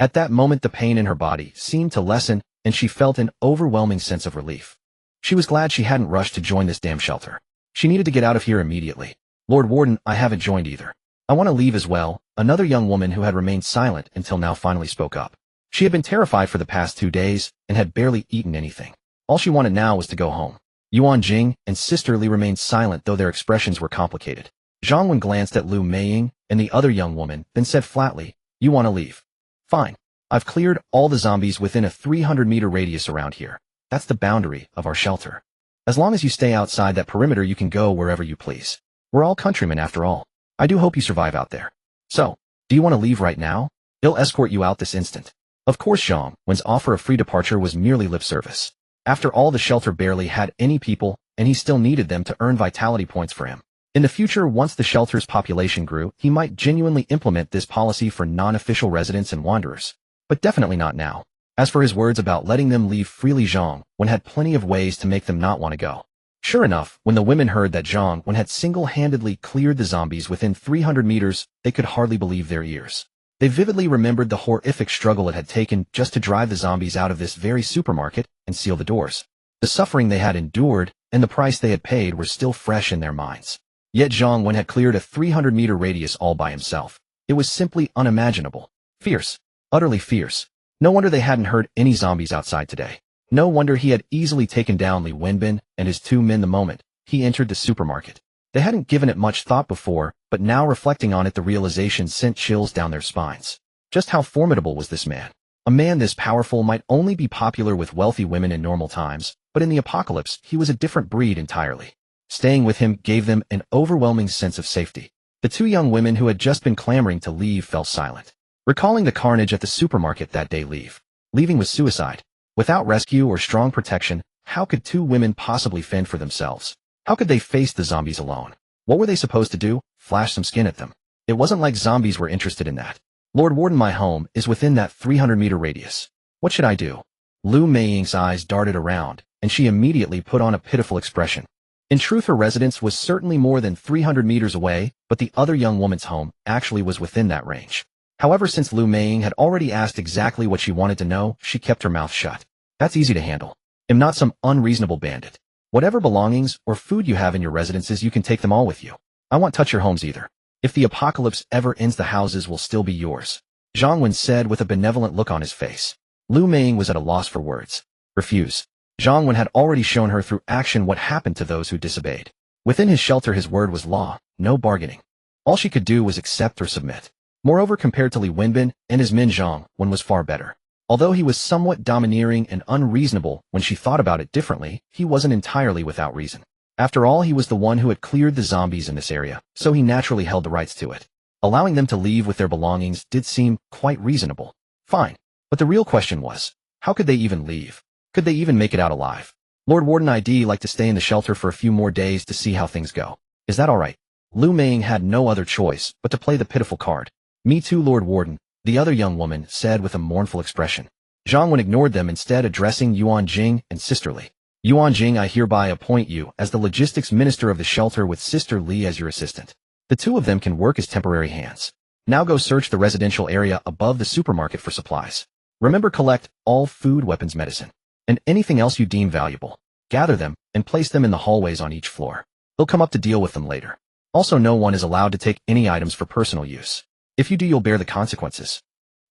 At that moment, the pain in her body seemed to lessen, and she felt an overwhelming sense of relief. She was glad she hadn't rushed to join this damn shelter. She needed to get out of here immediately. "Lord Warden, I haven't joined either. I want to leave as well." Another young woman who had remained silent until now finally spoke up. She had been terrified for the past 2 days and had barely eaten anything. All she wanted now was to go home. Yuan Jing and Sister Li remained silent, though their expressions were complicated. Zhang Wen glanced at Lu Meiying and the other young woman, then said flatly, "You want to leave? Fine. I've cleared all the zombies within a 300-meter radius around here. That's the boundary of our shelter. As long as you stay outside that perimeter, you can go wherever you please. We're all countrymen after all. I do hope you survive out there. So, do you want to leave right now? I'll escort you out this instant." Of course, Zhang Wen's offer of free departure was merely lip service. After all, the shelter barely had any people, and he still needed them to earn vitality points for him. In the future, once the shelter's population grew, he might genuinely implement this policy for non-official residents and wanderers. But definitely not now. As for his words about letting them leave freely, Zhang Wen had plenty of ways to make them not want to go. Sure enough, when the women heard that Zhang Wen had single-handedly cleared the zombies within 300 meters, they could hardly believe their ears. They vividly remembered the horrific struggle it had taken just to drive the zombies out of this very supermarket and seal the doors. The suffering they had endured and the price they had paid were still fresh in their minds. Yet Zhang Wen had cleared a 300-meter radius all by himself. It was simply unimaginable. Fierce. Utterly fierce. No wonder they hadn't heard any zombies outside today. No wonder he had easily taken down Li Wenbin and his 2 men the moment he entered the supermarket. They hadn't given it much thought before, but now reflecting on it, the realization sent chills down their spines. Just how formidable was this man? A man this powerful might only be popular with wealthy women in normal times, but in the apocalypse, he was a different breed entirely. Staying with him gave them an overwhelming sense of safety. The 2 young women who had just been clamoring to leave fell silent. Recalling the carnage at the supermarket that day, leaving was suicide. Without rescue or strong protection, how could 2 women possibly fend for themselves? How could they face the zombies alone? What were they supposed to do? Flash some skin at them? It wasn't like zombies were interested in that. "Lord Warden, my home is within that 300-meter radius. What should I do?" Lu Meiying's eyes darted around, and she immediately put on a pitiful expression. In truth, her residence was certainly more than 300 meters away, but the other young woman's home actually was within that range. However, since Lu Meiying had already asked exactly what she wanted to know, she kept her mouth shut. "That's easy to handle. I'm not some unreasonable bandit. Whatever belongings or food you have in your residences, you can take them all with you. I won't touch your homes either. If the apocalypse ever ends, the houses will still be yours," Zhang Wen said with a benevolent look on his face. Lu Meiying was at a loss for words. Refuse. Zhang Wen had already shown her through action what happened to those who disobeyed. Within his shelter, his word was law, no bargaining. All she could do was accept or submit. Moreover, compared to Li Wenbin and his men, Zhang Wen was far better. Although he was somewhat domineering and unreasonable when she thought about it differently, he wasn't entirely without reason. After all, he was the one who had cleared the zombies in this area, so he naturally held the rights to it. Allowing them to leave with their belongings did seem quite reasonable. Fine. But the real question was, how could they even leave? Could they even make it out alive? "Lord Warden, I'd like to stay in the shelter for a few more days to see how things go. Is that all right?" Lu Meiying had no other choice but to play the pitiful card. "Me too, Lord Warden," the other young woman said with a mournful expression. Zhang Wen ignored them, instead addressing Yuan Jing and Sister Li. "Yuan Jing, I hereby appoint you as the logistics minister of the shelter with Sister Li as your assistant. The 2 of them can work as temporary hands. Now go search the residential area above the supermarket for supplies. Remember, collect all food, weapons, medicine, and anything else you deem valuable. Gather them and place them in the hallways on each floor. They'll come up to deal with them later. Also, no one is allowed to take any items for personal use. If you do, you'll bear the consequences.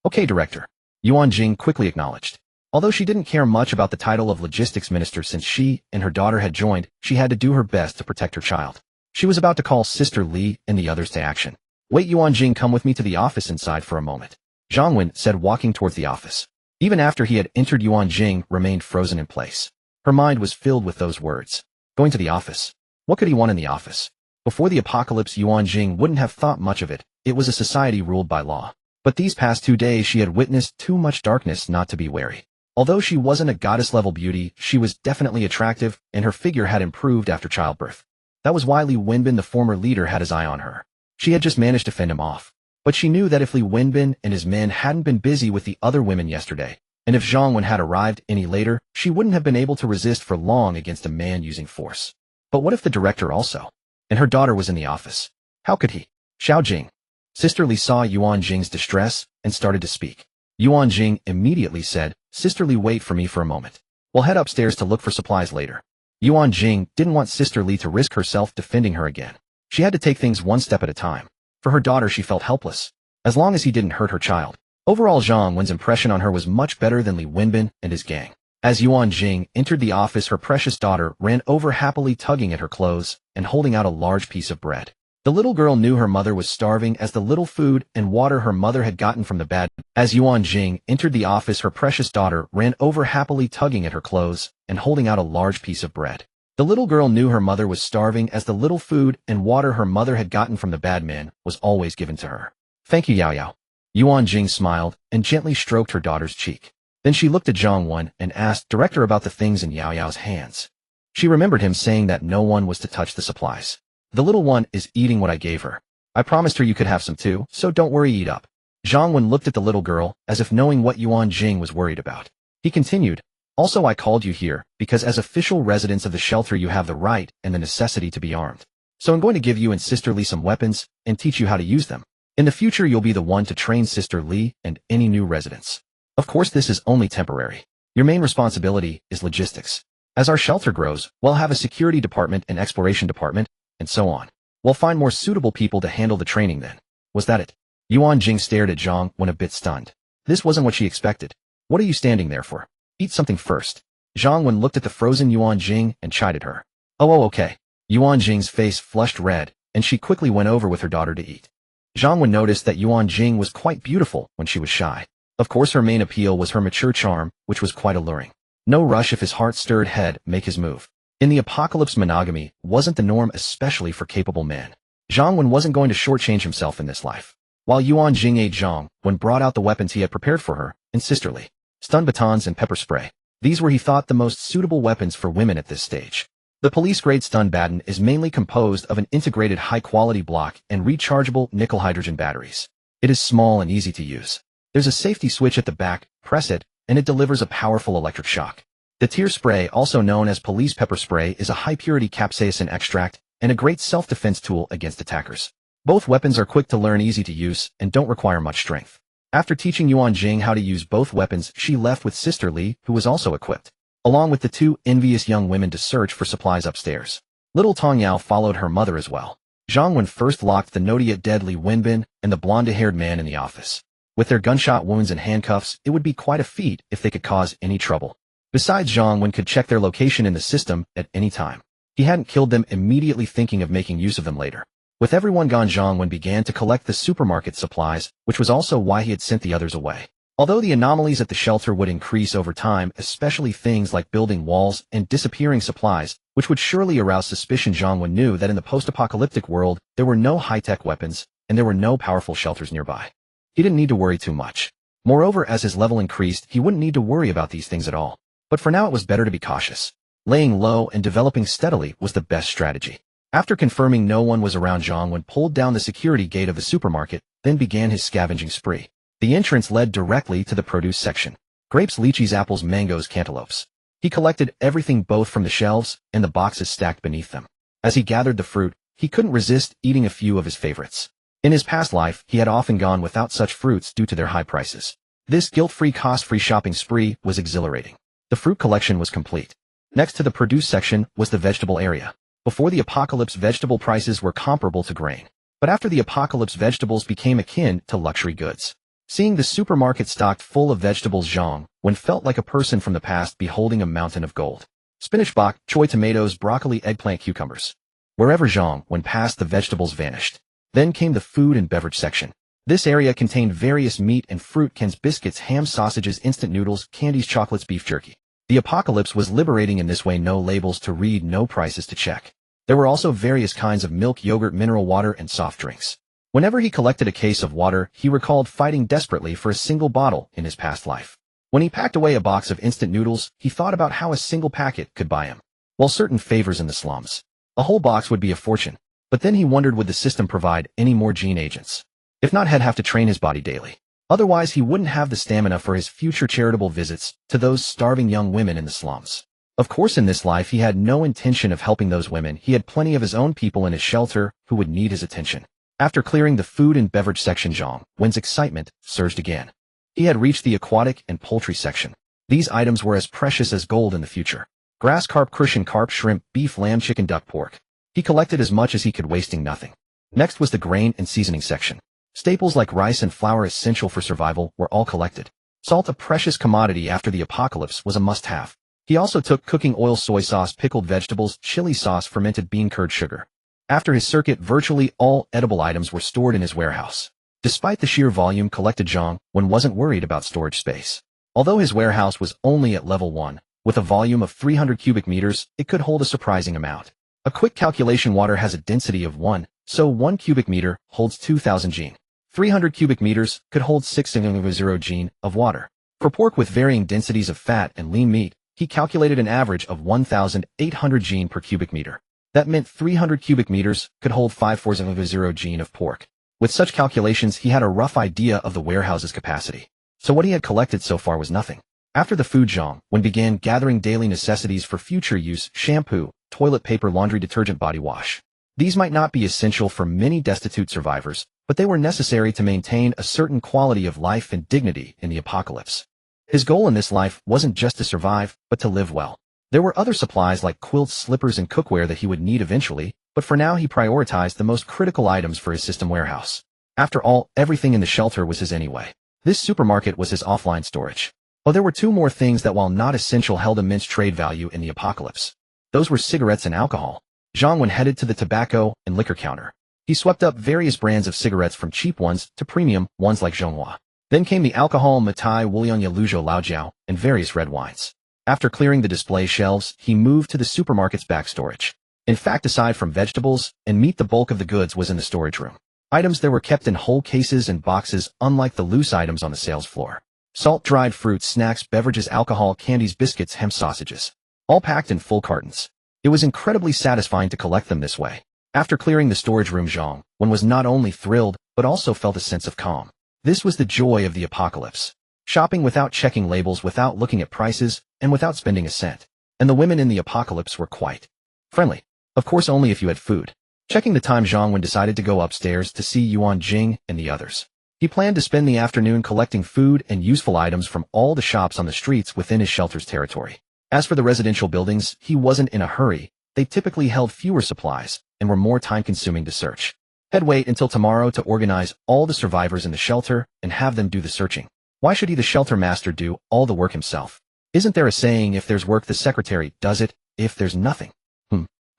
Okay, Director. Yuan Jing quickly acknowledged. Although she didn't care much about the title of logistics minister since she and her daughter had joined, she had to do her best to protect her child. She was about to call Sister Li and the others to action. Wait, Yuan Jing, come with me to the office inside for a moment. Zhang Wen said, walking towards the office. Even after he had entered, Yuan Jing remained frozen in place. Her mind was filled with those words. Going to the office. What could he want in the office? Before the apocalypse, Yuan Jing wouldn't have thought much of it. It was a society ruled by law. But these past 2 days she had witnessed too much darkness not to be wary. Although she wasn't a goddess-level beauty, she was definitely attractive, and her figure had improved after childbirth. That was why Li Wenbin, the former leader, had his eye on her. She had just managed to fend him off. But she knew that if Li Wenbin and his men hadn't been busy with the other women yesterday, and if Zhang Wen had arrived any later, she wouldn't have been able to resist for long against a man using force. But what if the director also? And her daughter was in the office. How could he? Xiao Jing. Sister Li saw Yuan Jing's distress and started to speak. Yuan Jing immediately said, Sister Li, wait for me for a moment. We'll head upstairs to look for supplies later. Yuan Jing didn't want Sister Li to risk herself defending her again. She had to take things one step at a time. For her daughter, she felt helpless. As long as he didn't hurt her child. Overall, Zhang Wen's impression on her was much better than Li Wenbin and his gang. As Yuan Jing entered the office, her precious daughter ran over, happily tugging at her clothes and holding out a large piece of bread. The little girl knew her mother was starving, as the little food and water her mother had gotten from the bed. As Yuan Jing entered the office, her precious daughter ran over, happily tugging at her clothes and holding out a large piece of bread. The little girl knew her mother was starving, as the little food and water her mother had gotten from the bad man was always given to her. Thank you, Yao Yao. Yuan Jing smiled and gently stroked her daughter's cheek. Then she looked at Zhang Wen and asked Director about the things in Yao Yao's hands. She remembered him saying that no one was to touch the supplies. The little one is eating what I gave her. I promised her you could have some too, so don't worry, eat up. Zhang Wen looked at the little girl, as if knowing what Yuan Jing was worried about. He continued, also, I called you here because as official residents of the shelter you have the right and the necessity to be armed. So I'm going to give you and Sister Li some weapons and teach you how to use them. In the future, you'll be the one to train Sister Li and any new residents. Of course, this is only temporary. Your main responsibility is logistics. As our shelter grows, we'll have a security department and exploration department, and so on. We'll find more suitable people to handle the training then. Was that it? Yuan Jing stared at Zhang Wen, a bit stunned. This wasn't what she expected. What are you standing there for? Eat something first. Zhang Wen looked at the frozen Yuan Jing and chided her. Oh, okay. Yuan Jing's face flushed red, and she quickly went over with her daughter to eat. Zhang Wen noticed that Yuan Jing was quite beautiful when she was shy. Of course, her main appeal was her mature charm, which was quite alluring. No rush if his heart-stirred head make his move. In the apocalypse, monogamy wasn't the norm, especially for capable men. Zhang Wen wasn't going to shortchange himself in this life. While Yuan Jing ate, Zhang Wen brought out the weapons he had prepared for her, and Sister Li. Stun batons and pepper spray. These were, he thought, the most suitable weapons for women at this stage. The police-grade stun baton is mainly composed of an integrated high-quality block and rechargeable nickel-hydrogen batteries. It is small and easy to use. There's a safety switch at the back, press it, and it delivers a powerful electric shock. The tear spray, also known as police pepper spray, is a high-purity capsaicin extract and a great self-defense tool against attackers. Both weapons are quick to learn, easy to use, and don't require much strength. After teaching Yuan Jing how to use both weapons, she left with Sister Li, who was also equipped, along with the 2 envious young women, to search for supplies upstairs. Little Tong Yao followed her mother as well. Zhang Wen first locked the naughty yet deadly Wenbin and the blonde-haired man in the office. With their gunshot wounds and handcuffs, it would be quite a feat if they could cause any trouble. Besides, Zhang Wen could check their location in the system at any time. He hadn't killed them, immediately thinking of making use of them later. With everyone gone, Zhang Wen began to collect the supermarket supplies, which was also why he had sent the others away. Although the anomalies at the shelter would increase over time, especially things like building walls and disappearing supplies, which would surely arouse suspicion, Zhang Wen knew that in the post-apocalyptic world, there were no high-tech weapons, and there were no powerful shelters nearby. He didn't need to worry too much. Moreover, as his level increased, he wouldn't need to worry about these things at all. But for now, it was better to be cautious. Laying low and developing steadily was the best strategy. After confirming no one was around, Zhang Wen pulled down the security gate of the supermarket, then began his scavenging spree. The entrance led directly to the produce section. Grapes, lychees, apples, mangoes, cantaloupes. He collected everything both from the shelves and the boxes stacked beneath them. As he gathered the fruit, he couldn't resist eating a few of his favorites. In his past life, he had often gone without such fruits due to their high prices. This guilt-free, cost-free shopping spree was exhilarating. The fruit collection was complete. Next to the produce section was the vegetable area. Before the apocalypse, vegetable prices were comparable to grain. But after the apocalypse, vegetables became akin to luxury goods. Seeing the supermarket stocked full of vegetables, Zhang Wen felt like a person from the past beholding a mountain of gold. Spinach, bok choy, tomatoes, broccoli, eggplant, cucumbers. Wherever Zhang Wen passed, the vegetables vanished. Then came the food and beverage section. This area contained various meat and fruit cans, biscuits, ham, sausages, instant noodles, candies, chocolates, beef jerky. The apocalypse was liberating in this way: no labels to read, no prices to check. There were also various kinds of milk, yogurt, mineral water, and soft drinks. Whenever he collected a case of water, he recalled fighting desperately for a single bottle in his past life. When he packed away a box of instant noodles, he thought about how a single packet could buy him, well, certain favors in the slums. A whole box would be a fortune. But then he wondered, would the system provide any more gene agents? If not, he'd have to train his body daily. Otherwise, he wouldn't have the stamina for his future charitable visits to those starving young women in the slums. Of course, in this life, he had no intention of helping those women. He had plenty of his own people in his shelter who would need his attention. After clearing the food and beverage section, Zhang Wen's excitement surged again. He had reached the aquatic and poultry section. These items were as precious as gold in the future. Grass carp, crucian carp, shrimp, beef, lamb, chicken, duck, pork. He collected as much as he could, wasting nothing. Next was the grain and seasoning section. Staples like rice and flour, essential for survival, were all collected. Salt, a precious commodity after the apocalypse, was a must-have. He also took cooking oil, soy sauce, pickled vegetables, chili sauce, fermented bean curd, sugar. After his circuit, virtually all edible items were stored in his warehouse. Despite the sheer volume collected, Zhang Wen wasn't worried about storage space. Although his warehouse was only at level 1, with a volume of 300 cubic meters, it could hold a surprising amount. A quick calculation: water has a density of 1, so 1 cubic meter holds 2,000 gene. 300 cubic meters could hold 6,000 gene of water. For pork with varying densities of fat and lean meat, he calculated an average of 1,800 gene per cubic meter. That meant 300 cubic meters could hold 5,400 gene of pork. With such calculations, he had a rough idea of the warehouse's capacity. So what he had collected so far was nothing. After the food, Zhang Wen began gathering daily necessities for future use: shampoo, toilet paper, laundry detergent, body wash. These might not be essential for many destitute survivors, but they were necessary to maintain a certain quality of life and dignity in the apocalypse. His goal in this life wasn't just to survive, but to live well. There were other supplies like quilts, slippers, and cookware that he would need eventually, but for now he prioritized the most critical items for his system warehouse. After all, everything in the shelter was his anyway. This supermarket was his offline storage. Oh, there were two more things that, while not essential, held immense trade value in the apocalypse. Those were cigarettes and alcohol. Zhang Wen headed to the tobacco and liquor counter. He swept up various brands of cigarettes, from cheap ones to premium ones like Zhonghua. Then came the alcohol: Matai, Wulianya, Luzhou, Laojiao, and various red wines. After clearing the display shelves, he moved to the supermarket's back storage. In fact, aside from vegetables and meat, the bulk of the goods was in the storage room. Items there were kept in whole cases and boxes, unlike the loose items on the sales floor. Salt, dried fruits, snacks, beverages, alcohol, candies, biscuits, hemp, sausages. All packed in full cartons. It was incredibly satisfying to collect them this way. After clearing the storage room, Zhang Wen was not only thrilled, but also felt a sense of calm. This was the joy of the apocalypse. Shopping without checking labels, without looking at prices, and without spending a cent. And the women in the apocalypse were quite friendly. Of course, only if you had food. Checking the time, Zhang Wen decided to go upstairs to see Yuan Jing and the others. He planned to spend the afternoon collecting food and useful items from all the shops on the streets within his shelter's territory. As for the residential buildings, he wasn't in a hurry. They typically held fewer supplies and were more time-consuming to search. He'd wait until tomorrow to organize all the survivors in the shelter and have them do the searching. Why should he, the shelter master, do all the work himself? Isn't there a saying, if there's work, the secretary does it, if there's nothing?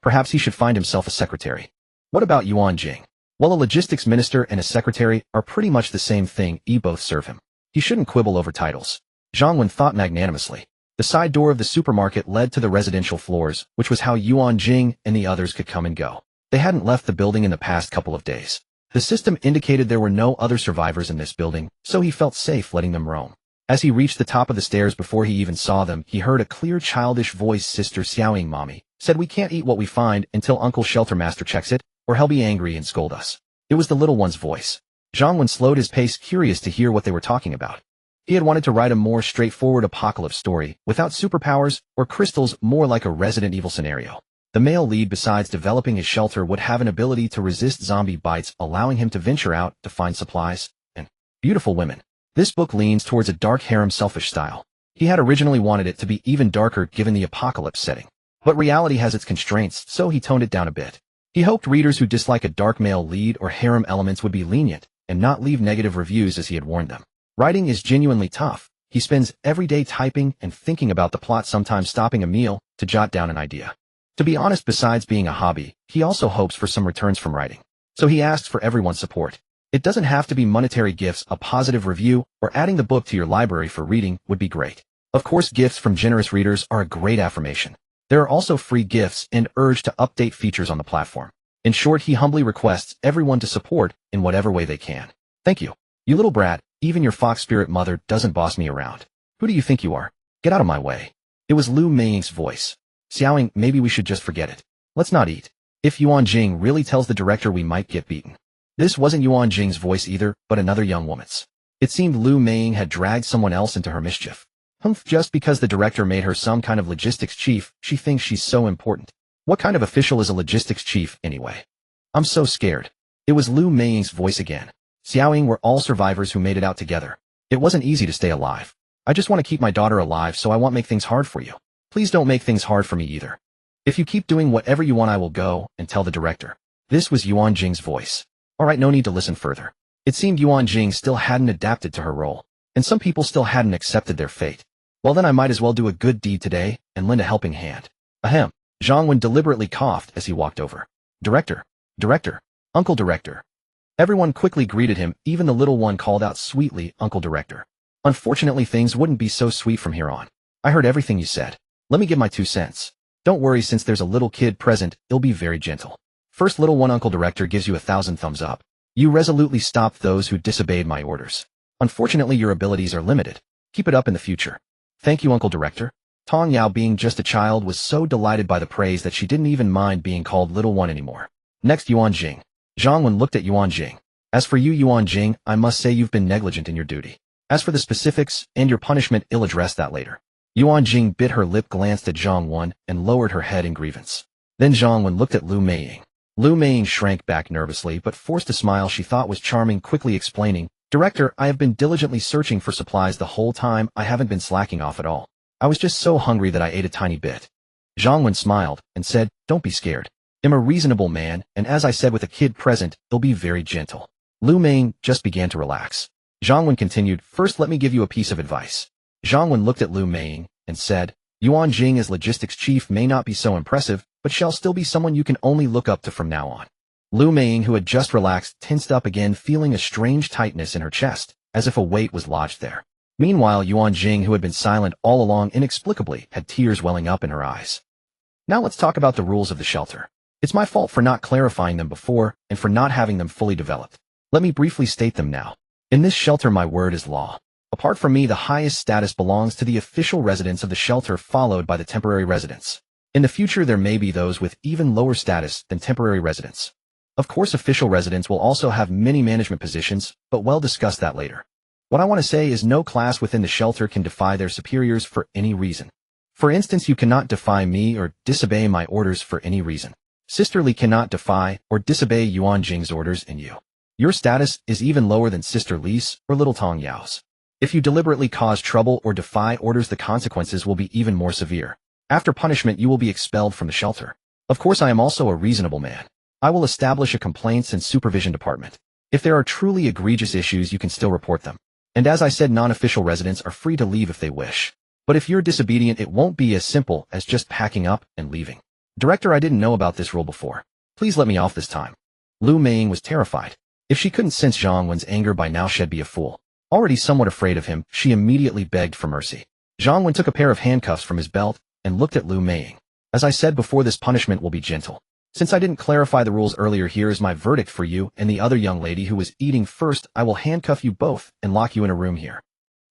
Perhaps he should find himself a secretary. What about Yuan Jing? Well, a logistics minister and a secretary are pretty much the same thing. Both serve him. He shouldn't quibble over titles. Zhang Wen thought magnanimously. The side door of the supermarket led to the residential floors, which was how Yuan Jing and the others could come and go. They hadn't left the building in the past couple of days. The system indicated there were no other survivors in this building, so he felt safe letting them roam. As he reached the top of the stairs, before he even saw them, he heard a clear, childish voice. Sister Xiaoying, Mommy said we can't eat what we find until Uncle Shelter Master checks it, or he'll be angry and scold us. It was the little one's voice. Zhang Wen slowed his pace, curious to hear what they were talking about. He had wanted to write a more straightforward apocalypse story, without superpowers or crystals, more like a Resident Evil scenario. The male lead, besides developing his shelter, would have an ability to resist zombie bites, allowing him to venture out to find supplies and beautiful women. This book leans towards a dark harem selfish style. He had originally wanted it to be even darker given the apocalypse setting. But reality has its constraints, so he toned it down a bit. He hoped readers who dislike a dark male lead or harem elements would be lenient and not leave negative reviews as he had warned them. Writing is genuinely tough. He spends every day typing and thinking about the plot, sometimes stopping a meal to jot down an idea. To be honest, besides being a hobby, he also hopes for some returns from writing. So he asks for everyone's support. It doesn't have to be monetary gifts. A positive review or adding the book to your library for reading would be great. Of course, gifts from generous readers are a great affirmation. There are also free gifts and urge to update features on the platform. In short, he humbly requests everyone to support in whatever way they can. Thank you. You little brat, even your fox spirit mother doesn't boss me around. Who do you think you are? Get out of my way. It was Lu Meiying's voice. Xiaoying, maybe we should just forget it. Let's not eat. If Yuan Jing really tells the director, we might get beaten. This wasn't Yuan Jing's voice either, but another young woman's. It seemed Lu Meiying had dragged someone else into her mischief. Just because the director made her some kind of logistics chief, she thinks she's so important. What kind of official is a logistics chief, anyway? I'm so scared. It was Lu Meiying's voice again. Xiaoying, were all survivors who made it out together. It wasn't easy to stay alive. I just want to keep my daughter alive, so I won't make things hard for you. Please don't make things hard for me either. If you keep doing whatever you want, I will go and tell the director. This was Yuan Jing's voice. Alright, no need to listen further. It seemed Yuan Jing still hadn't adapted to her role, and some people still hadn't accepted their fate. Well then I might as well do a good deed today and lend a helping hand. Ahem. Zhang Wen deliberately coughed as he walked over. Director. Director. Uncle Director. Everyone quickly greeted him, even the little one called out sweetly, Uncle Director. Unfortunately, things wouldn't be so sweet from here on. I heard everything you said. Let me give my 2 cents. Don't worry, since there's a little kid present, it'll be very gentle. First, little one, Uncle Director gives you 1,000 thumbs up. You resolutely stopped those who disobeyed my orders. Unfortunately, your abilities are limited. Keep it up in the future. Thank you, Uncle Director. Tong Yao, being just a child, was so delighted by the praise that she didn't even mind being called little one anymore. Next, Yuan Jing. Zhang Wen looked at Yuan Jing. As for you, Yuan Jing, I must say you've been negligent in your duty. As for the specifics and your punishment, I'll address that later. Yuan Jing bit her lip, glanced at Zhang Wen, and lowered her head in grievance. Then Zhang Wen looked at Lu Meiying. Lu Meiying shrank back nervously but forced a smile she thought was charming, quickly explaining, Director, I have been diligently searching for supplies the whole time. I haven't been slacking off at all. I was just so hungry that I ate a tiny bit. Zhang Wen smiled and said, Don't be scared. I'm a reasonable man, and as I said, with a kid present, it'll be very gentle. Lu Meiying just began to relax. Zhang Wen continued, First, let me give you a piece of advice. Zhang Wen looked at Lu Meiying and said, Yuan Jing as logistics chief may not be so impressive, but shall still be someone you can only look up to from now on. Lu Meiying, who had just relaxed, tensed up again, feeling a strange tightness in her chest, as if a weight was lodged there. Meanwhile, Yuan Jing, who had been silent all along, inexplicably had tears welling up in her eyes. Now let's talk about the rules of the shelter. It's my fault for not clarifying them before and for not having them fully developed. Let me briefly state them now. In this shelter, my word is law. Apart from me, the highest status belongs to the official residents of the shelter, followed by the temporary residents. In the future, there may be those with even lower status than temporary residents. Of course, official residents will also have many management positions, but we'll discuss that later. What I want to say is no class within the shelter can defy their superiors for any reason. For instance, you cannot defy me or disobey my orders for any reason. Sister Li cannot defy or disobey Yuan Jing's orders, and you. Your status is even lower than Sister Li's or little Tong Yao's. If you deliberately cause trouble or defy orders, the consequences will be even more severe. After punishment, you will be expelled from the shelter. Of course, I am also a reasonable man. I will establish a complaints and supervision department. If there are truly egregious issues, you can still report them. And as I said, non-official residents are free to leave if they wish. But if you're disobedient, it won't be as simple as just packing up and leaving. Director, I didn't know about this rule before. Please let me off this time. Lu Meiying was terrified. If she couldn't sense Zhang Wen's anger by now, she'd be a fool. Already somewhat afraid of him, she immediately begged for mercy. Zhang Wen took a pair of handcuffs from his belt and looked at Lu Meiying. As I said before, this punishment will be gentle. Since I didn't clarify the rules earlier, here is my verdict for you and the other young lady who was eating first. I will handcuff you both and lock you in a room here.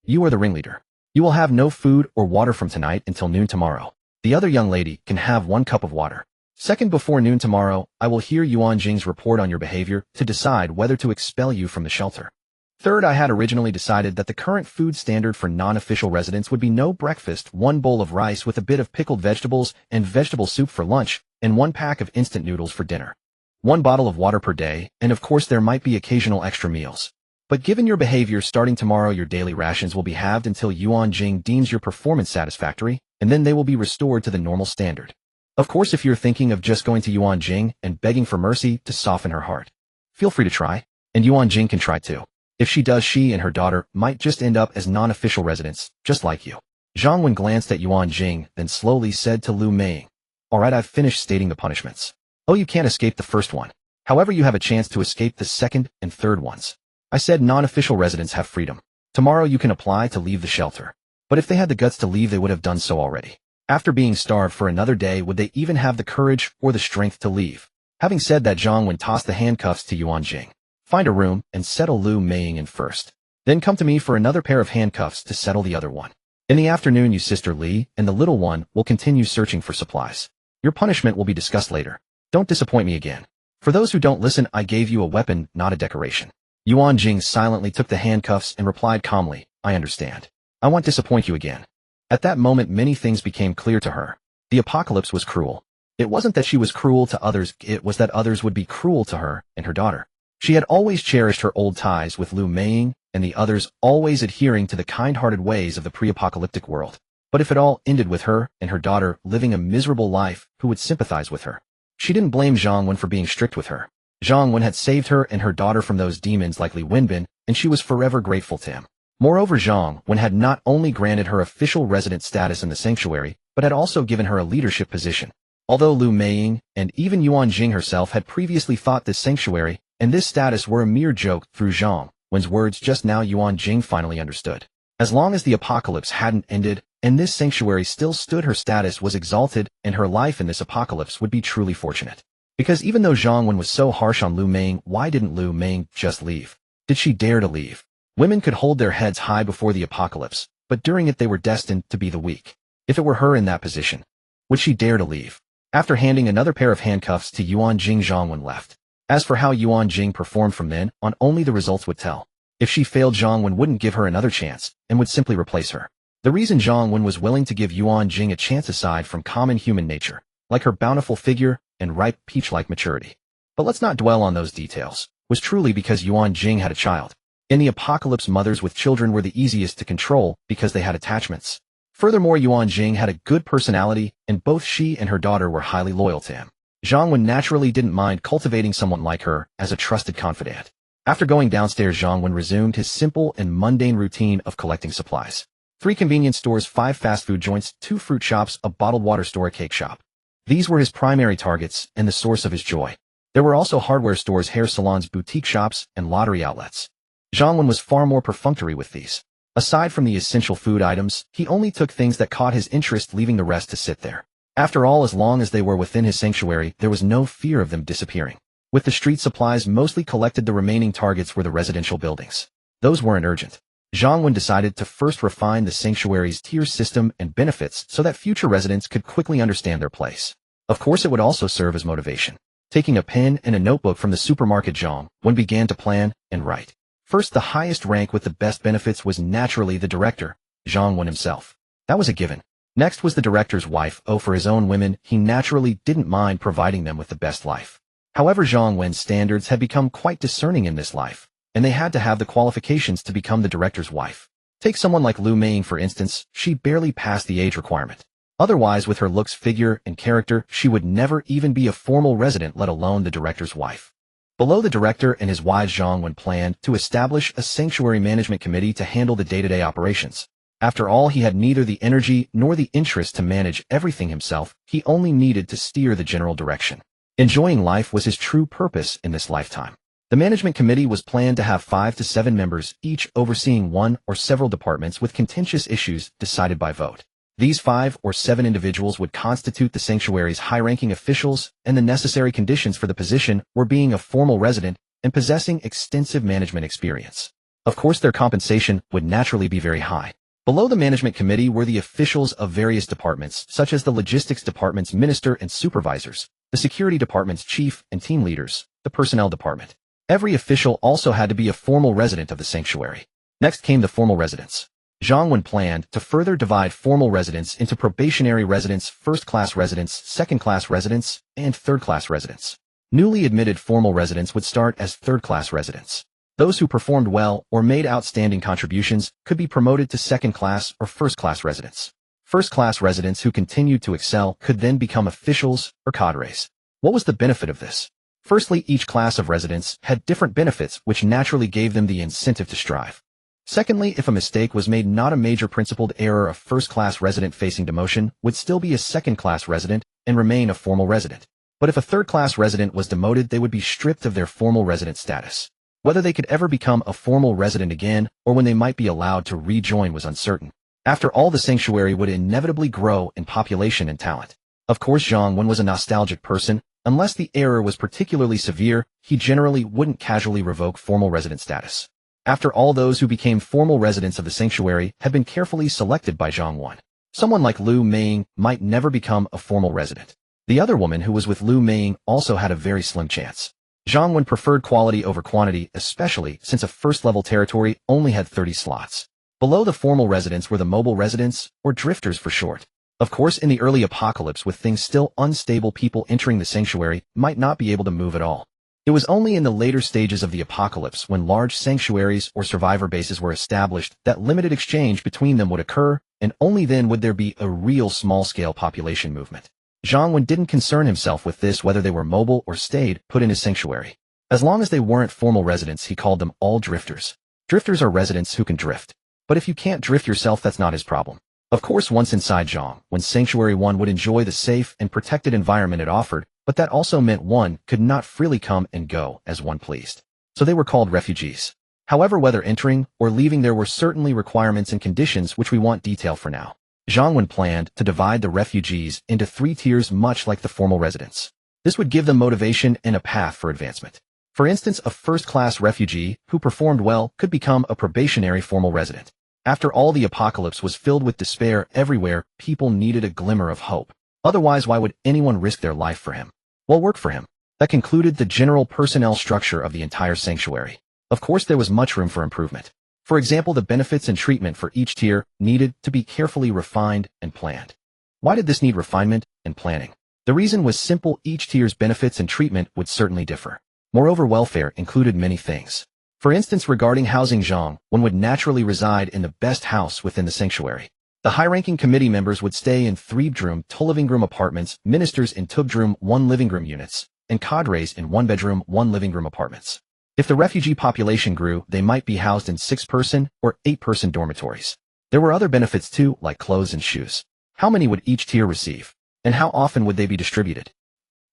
You are the ringleader. You will have no food or water from tonight until noon tomorrow. The other young lady can have 1 cup of water. Second, before noon tomorrow, I will hear Yuan Jing's report on your behavior to decide whether to expel you from the shelter. Third, I had originally decided that the current food standard for non-official residents would be no breakfast, 1 bowl of rice with a bit of pickled vegetables and vegetable soup for lunch, and 1 pack of instant noodles for dinner. 1 bottle of water per day, and of course there might be occasional extra meals. But given your behavior starting tomorrow, your daily rations will be halved until Yuan Jing deems your performance satisfactory, and then they will be restored to the normal standard. Of course, if you're thinking of just going to Yuan Jing and begging for mercy to soften her heart, feel free to try, and Yuan Jing can try too. If she does, she and her daughter might just end up as non-official residents, just like you. Zhang Wen glanced at Yuan Jing, then slowly said to Lu Mei, "Alright, I've finished stating the punishments. Oh, you can't escape the first one. However, you have a chance to escape the second and third ones. I said non-official residents have freedom. Tomorrow you can apply to leave the shelter. But if they had the guts to leave, they would have done so already. After being starved for another day, would they even have the courage or the strength to leave?" Having said that, Zhang Wen tossed the handcuffs to Yuan Jing. "Find a room and settle Lu Mei in first. Then come to me for another pair of handcuffs to settle the other one. In the afternoon, you Sister Li and the little one will continue searching for supplies. Your punishment will be discussed later. Don't disappoint me again. For those who don't listen, I gave you a weapon, not a decoration." Yuan Jing silently took the handcuffs and replied calmly, "I understand. I won't disappoint you again." At that moment, many things became clear to her. The apocalypse was cruel. It wasn't that she was cruel to others, it was that others would be cruel to her and her daughter. She had always cherished her old ties with Lu Mei and the others, always adhering to the kind-hearted ways of the pre-apocalyptic world. But if it all ended with her and her daughter living a miserable life, who would sympathize with her? She didn't blame Zhang Wen for being strict with her. Zhang Wen had saved her and her daughter from those demons like Li Wenbin, and she was forever grateful to him. Moreover, Zhang Wen had not only granted her official resident status in the sanctuary, but had also given her a leadership position. Although Lu Mei and even Yuan Jing herself had previously thought this sanctuary and this status were a mere joke, through Zhang Wen's words just now, Yuan Jing finally understood. As long as the apocalypse hadn't ended, and this sanctuary still stood, her status was exalted, and her life in this apocalypse would be truly fortunate. Because even though Zhang Wen was so harsh on Lu Mei, why didn't Lu Mei just leave? Did she dare to leave? Women could hold their heads high before the apocalypse, but during it they were destined to be the weak. If it were her in that position, would she dare to leave? After handing another pair of handcuffs to Yuan Jing, Zhang Wen left. As for how Yuan Jing performed from then on, only the results would tell. If she failed, Zhang Wen wouldn't give her another chance, and would simply replace her. The reason Zhang Wen was willing to give Yuan Jing a chance, aside from common human nature, like her bountiful figure and ripe peach-like maturity, but let's not dwell on those details, was truly because Yuan Jing had a child. In the apocalypse, mothers with children were the easiest to control because they had attachments. Furthermore, Yuan Jing had a good personality, and both she and her daughter were highly loyal to him. Zhang Wen naturally didn't mind cultivating someone like her as a trusted confidant. After going downstairs, Zhang Wen resumed his simple and mundane routine of collecting supplies. 3 convenience stores, 5 fast food joints, 2 fruit shops, a bottled water store, a cake shop. These were his primary targets and the source of his joy. There were also hardware stores, hair salons, boutique shops, and lottery outlets. Zhang Wen was far more perfunctory with these. Aside from the essential food items, he only took things that caught his interest, leaving the rest to sit there. After all, as long as they were within his sanctuary, there was no fear of them disappearing. With the street supplies mostly collected, the remaining targets were the residential buildings. Those weren't urgent. Zhang Wen decided to first refine the sanctuary's tier system and benefits so that future residents could quickly understand their place. Of course, it would also serve as motivation. Taking a pen and a notebook from the supermarket, Zhang Wen began to plan and write. First, the highest rank with the best benefits was naturally the director, Zhang Wen himself. That was a given. Next was the director's wife. Oh, for his own women, he naturally didn't mind providing them with the best life. However, Zhang Wen's standards had become quite discerning in this life, and they had to have the qualifications to become the director's wife. Take someone like Lu Mei, for instance. She barely passed the age requirement. Otherwise, with her looks, figure, and character, she would never even be a formal resident, let alone the director's wife. Below the director and his wives, Zhang Wen planned to establish a sanctuary management committee to handle the day-to-day operations. After all, he had neither the energy nor the interest to manage everything himself. He only needed to steer the general direction. Enjoying life was his true purpose in this lifetime. The management committee was planned to have 5 to 7 members, each overseeing one or several departments with contentious issues decided by vote. These 5 or 7 individuals would constitute the sanctuary's high-ranking officials, and the necessary conditions for the position were being a formal resident and possessing extensive management experience. Of course, their compensation would naturally be very high. Below the management committee were the officials of various departments, such as the logistics department's minister and supervisors, the security department's chief and team leaders, the personnel department. Every official also had to be a formal resident of the sanctuary. Next came the formal residents. Zhang Wen planned to further divide formal residents into probationary residents, first-class residents, second-class residents, and third-class residents. Newly admitted formal residents would start as third-class residents. Those who performed well or made outstanding contributions could be promoted to second-class or first-class residents. First-class residents who continued to excel could then become officials or cadres. What was the benefit of this? Firstly, each class of residents had different benefits which naturally gave them the incentive to strive. Secondly, if a mistake was made, not a major principled error, a first-class resident facing demotion would still be a second-class resident and remain a formal resident. But if a third-class resident was demoted, they would be stripped of their formal resident status. Whether they could ever become a formal resident again or when they might be allowed to rejoin was uncertain. After all, the sanctuary would inevitably grow in population and talent. Of course, Zhang Wen was a nostalgic person. Unless the error was particularly severe, he generally wouldn't casually revoke formal resident status. After all, those who became formal residents of the sanctuary had been carefully selected by Zhang Wen. Someone like Lu Meiying might never become a formal resident. The other woman who was with Lu Meiying also had a very slim chance. Zhang Wen preferred quality over quantity, especially since a first-level territory only had 30 slots. Below the formal residents were the mobile residents, or drifters for short. Of course, in the early apocalypse, with things still unstable, people entering the sanctuary might not be able to move at all. It was only in the later stages of the apocalypse, when large sanctuaries or survivor bases were established, that limited exchange between them would occur, and only then would there be a real small-scale population movement. Zhang Wen didn't concern himself with this, whether they were mobile or stayed put in his sanctuary. As long as they weren't formal residents, he called them all drifters. Drifters are residents who can drift. But if you can't drift yourself, that's not his problem. Of course, once inside Zhang Wen's sanctuary, one would enjoy the safe and protected environment it offered, but that also meant one could not freely come and go as one pleased. So they were called refugees. However, whether entering or leaving, there were certainly requirements and conditions which we won't detail for now. Zhang Wen planned to divide the refugees into 3 tiers, much like the formal residents. This would give them motivation and a path for advancement. For instance, a first-class refugee who performed well could become a probationary formal resident. After all, the apocalypse was filled with despair everywhere. People needed a glimmer of hope. Otherwise, why would anyone risk their life for him? Well, work for him. That concluded the general personnel structure of the entire sanctuary. Of course, there was much room for improvement. For example, the benefits and treatment for each tier needed to be carefully refined and planned. Why did this need refinement and planning? The reason was simple: each tier's benefits and treatment would certainly differ. Moreover, welfare included many things. For instance, regarding housing, Zhang Wen would naturally reside in the best house within the sanctuary. The high-ranking committee members would stay in 3-bedroom, 2-living-room apartments, ministers in 2-bedroom, 1-living-room units, and cadres in 1-bedroom, 1-living-room apartments. If the refugee population grew, they might be housed in 6-person or 8-person dormitories. There were other benefits too, like clothes and shoes. How many would each tier receive? And how often would they be distributed?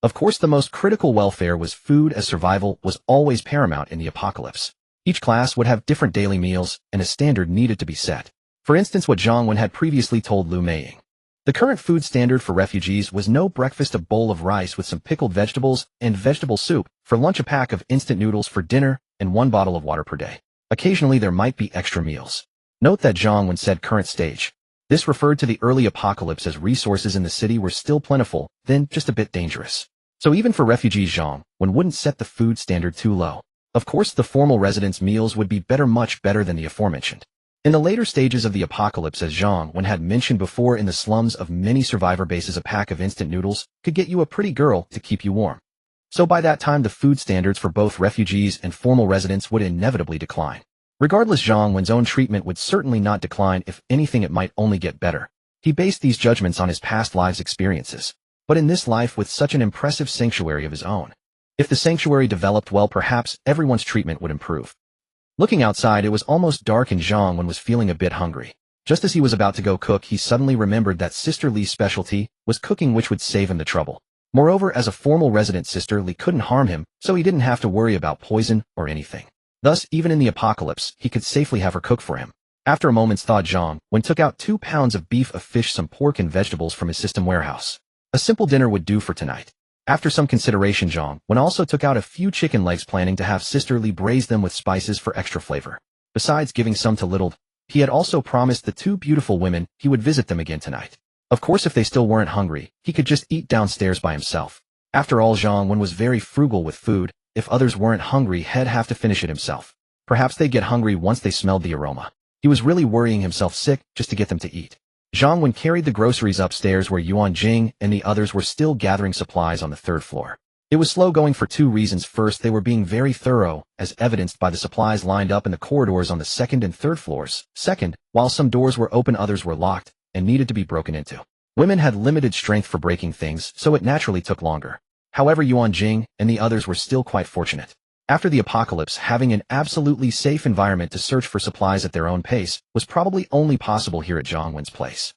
Of course, the most critical welfare was food, as survival was always paramount in the apocalypse. Each class would have different daily meals, and a standard needed to be set. For instance, what Zhang Wen had previously told Lu Meiying. The current food standard for refugees was no breakfast, a bowl of rice with some pickled vegetables and vegetable soup, for lunch a pack of instant noodles, for dinner, and 1 bottle of water per day. Occasionally there might be extra meals. Note that Zhang Wen said current stage. This referred to the early apocalypse, as resources in the city were still plentiful, then just a bit dangerous. So even for refugees, Zhang Wen wouldn't set the food standard too low. Of course, the formal residents' meals would be better, much better than the aforementioned. In the later stages of the apocalypse, as Zhang Wen had mentioned before, in the slums of many survivor bases, a pack of instant noodles could get you a pretty girl to keep you warm. So by that time, the food standards for both refugees and formal residents would inevitably decline. Regardless, Zhang Wen's own treatment would certainly not decline. If anything, it might only get better. He based these judgments on his past lives' experiences. But in this life, with such an impressive sanctuary of his own, if the sanctuary developed well, perhaps everyone's treatment would improve. Looking outside, it was almost dark and Zhang Wen was feeling a bit hungry. Just as he was about to go cook, he suddenly remembered that Sister Li's specialty was cooking, which would save him the trouble. Moreover, as a formal resident, Sister Li couldn't harm him, so he didn't have to worry about poison or anything. Thus, even in the apocalypse, he could safely have her cook for him. After a moment's thought, Zhang Wen took out 2 pounds of beef, of fish, some pork, and vegetables from his system warehouse. A simple dinner would do for tonight. After some consideration, Zhang Wen also took out a few chicken legs, planning to have Sister Li braise them with spices for extra flavor. Besides giving some to Little, he had also promised the 2 beautiful women he would visit them again tonight. Of course, if they still weren't hungry, he could just eat downstairs by himself. After all, Zhang Wen was very frugal with food. If others weren't hungry, he'd have to finish it himself. Perhaps they'd get hungry once they smelled the aroma. He was really worrying himself sick just to get them to eat. Zhang Wen carried the groceries upstairs, where Yuan Jing and the others were still gathering supplies on the 3rd floor. It was slow going for two reasons. First, they were being very thorough, as evidenced by the supplies lined up in the corridors on the second and third floors. Second, while some doors were open, others were locked and needed to be broken into. Women had limited strength for breaking things, so it naturally took longer. However, Yuan Jing and the others were still quite fortunate. After the apocalypse, having an absolutely safe environment to search for supplies at their own pace was probably only possible here at Zhang Wen's place.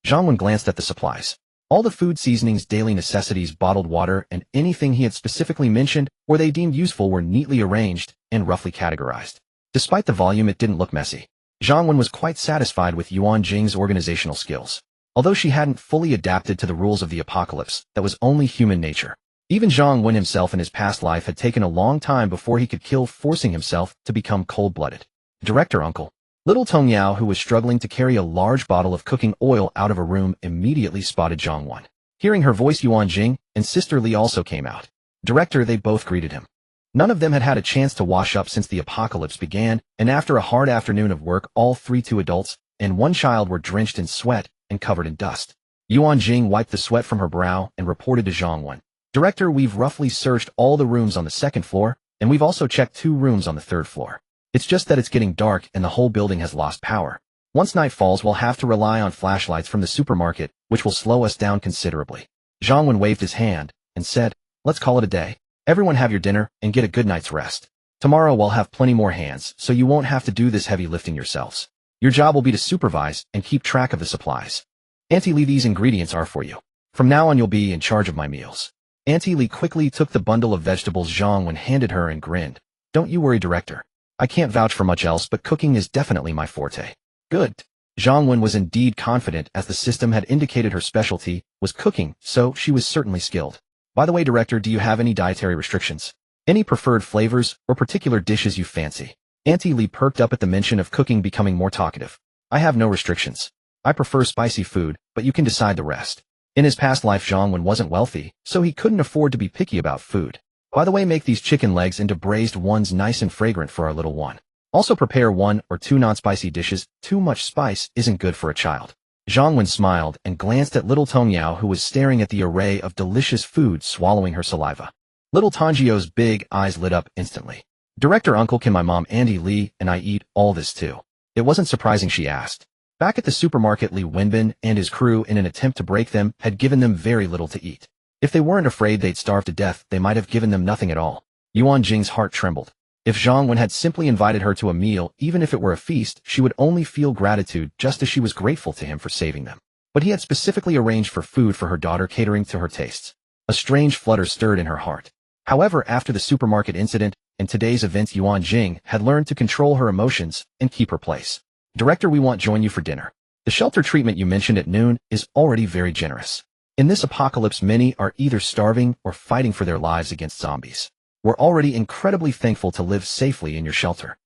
Zhang Wen glanced at the supplies. All the food, seasonings, daily necessities, bottled water, and anything he had specifically mentioned or they deemed useful were neatly arranged and roughly categorized. Despite the volume, it didn't look messy. Zhang Wen was quite satisfied with Yuan Jing's organizational skills. Although she hadn't fully adapted to the rules of the apocalypse, that was only human nature. Even Zhang Wen himself in his past life had taken a long time before he could kill, forcing himself to become cold-blooded. Director Uncle. Little Tong Yao, who was struggling to carry a large bottle of cooking oil out of a room, immediately spotted Zhang Wen. Hearing her voice, Yuan Jing and Sister Li also came out. Director, they both greeted him. None of them had had a chance to wash up since the apocalypse began, and after a hard afternoon of work, all three, two adults and one child, were drenched in sweat and covered in dust. Yuan Jing wiped the sweat from her brow and reported to Zhang Wen. Director, we've roughly searched all the rooms on the second floor, and we've also checked 2 rooms on the third floor. It's just that it's getting dark and the whole building has lost power. Once night falls, we'll have to rely on flashlights from the supermarket, which will slow us down considerably. Zhang Wen waved his hand and said, let's call it a day. Everyone have your dinner and get a good night's rest. Tomorrow we'll have plenty more hands, so you won't have to do this heavy lifting yourselves. Your job will be to supervise and keep track of the supplies. Auntie Li, these ingredients are for you. From now on you'll be in charge of my meals. Auntie Li quickly took the bundle of vegetables Zhang Wen handed her and grinned. Don't you worry, Director. I can't vouch for much else, but cooking is definitely my forte. Good. Zhang Wen was indeed confident, as the system had indicated her specialty was cooking, so she was certainly skilled. By the way, Director, do you have any dietary restrictions? Any preferred flavors or particular dishes you fancy? Auntie Li perked up at the mention of cooking, becoming more talkative. I have no restrictions. I prefer spicy food, but you can decide the rest. In his past life, Zhang Wen wasn't wealthy, so he couldn't afford to be picky about food. By the way, make these chicken legs into braised ones, nice and fragrant for our little one. Also prepare 1 or 2 non-spicy dishes. Too much spice isn't good for a child. Zhang Wen smiled and glanced at little Tong Yao, who was staring at the array of delicious food, swallowing her saliva. Little Tongio's big eyes lit up instantly. Director Uncle, can my mom Auntie Li and I eat all this too? It wasn't surprising she asked. Back at the supermarket, Li Wenbin and his crew, in an attempt to break them, had given them very little to eat. If they weren't afraid they'd starve to death, they might have given them nothing at all. Yuan Jing's heart trembled. If Zhang Wen had simply invited her to a meal, even if it were a feast, she would only feel gratitude, just as she was grateful to him for saving them. But he had specifically arranged for food for her daughter, catering to her tastes. A strange flutter stirred in her heart. However, after the supermarket incident and today's events, Yuan Jing had learned to control her emotions and keep her place. Director, we want to join you for dinner. The shelter treatment you mentioned at noon is already very generous. In this apocalypse, many are either starving or fighting for their lives against zombies. We're already incredibly thankful to live safely in your shelter.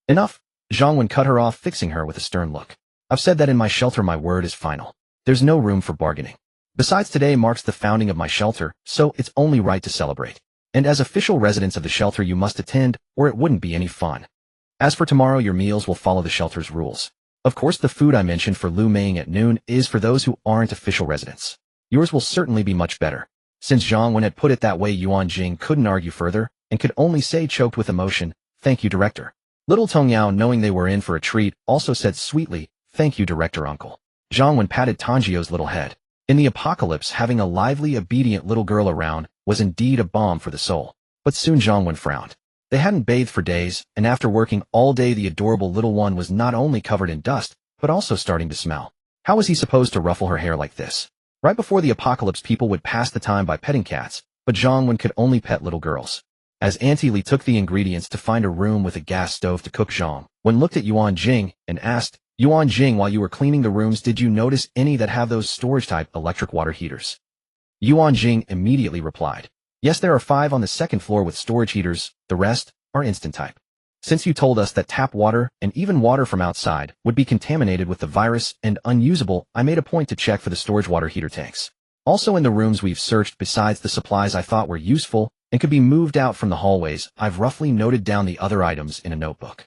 Enough. Zhang Wen cut her off, fixing her with a stern look. I've said that in my shelter my word is final. There's no room for bargaining. Besides, today marks the founding of my shelter, so it's only right to celebrate. And as official residents of the shelter, you must attend, or it wouldn't be any fun. As for tomorrow, your meals will follow the shelter's rules. Of course, the food I mentioned for Lu Meiying at noon is for those who aren't official residents. Yours will certainly be much better. Since Zhang Wen had put it that way, Yuan Jing couldn't argue further and could only say, choked with emotion, thank you, Director. Little Tong Yao, knowing they were in for a treat, also said sweetly, thank you, Director Uncle. Zhang Wen patted Tongio's little head. In the apocalypse, having a lively, obedient little girl around was indeed a balm for the soul. But soon Zhang Wen frowned. They hadn't bathed for days, and after working all day, the adorable little one was not only covered in dust, but also starting to smell. How was he supposed to ruffle her hair like this? Right before the apocalypse, people would pass the time by petting cats, but Zhang Wen could only pet little girls. As Auntie Li took the ingredients to find a room with a gas stove to cook, Zhang Wen looked at Yuan Jing and asked, Yuan Jing, while you were cleaning the rooms, did you notice any that have those storage-type electric water heaters? Yuan Jing immediately replied, yes, there are 5 on the second floor with storage heaters, the rest are instant type. Since you told us that tap water and even water from outside would be contaminated with the virus and unusable, I made a point to check for the storage water heater tanks. Also, in the rooms we've searched, besides the supplies I thought were useful and could be moved out from the hallways, I've roughly noted down the other items in a notebook.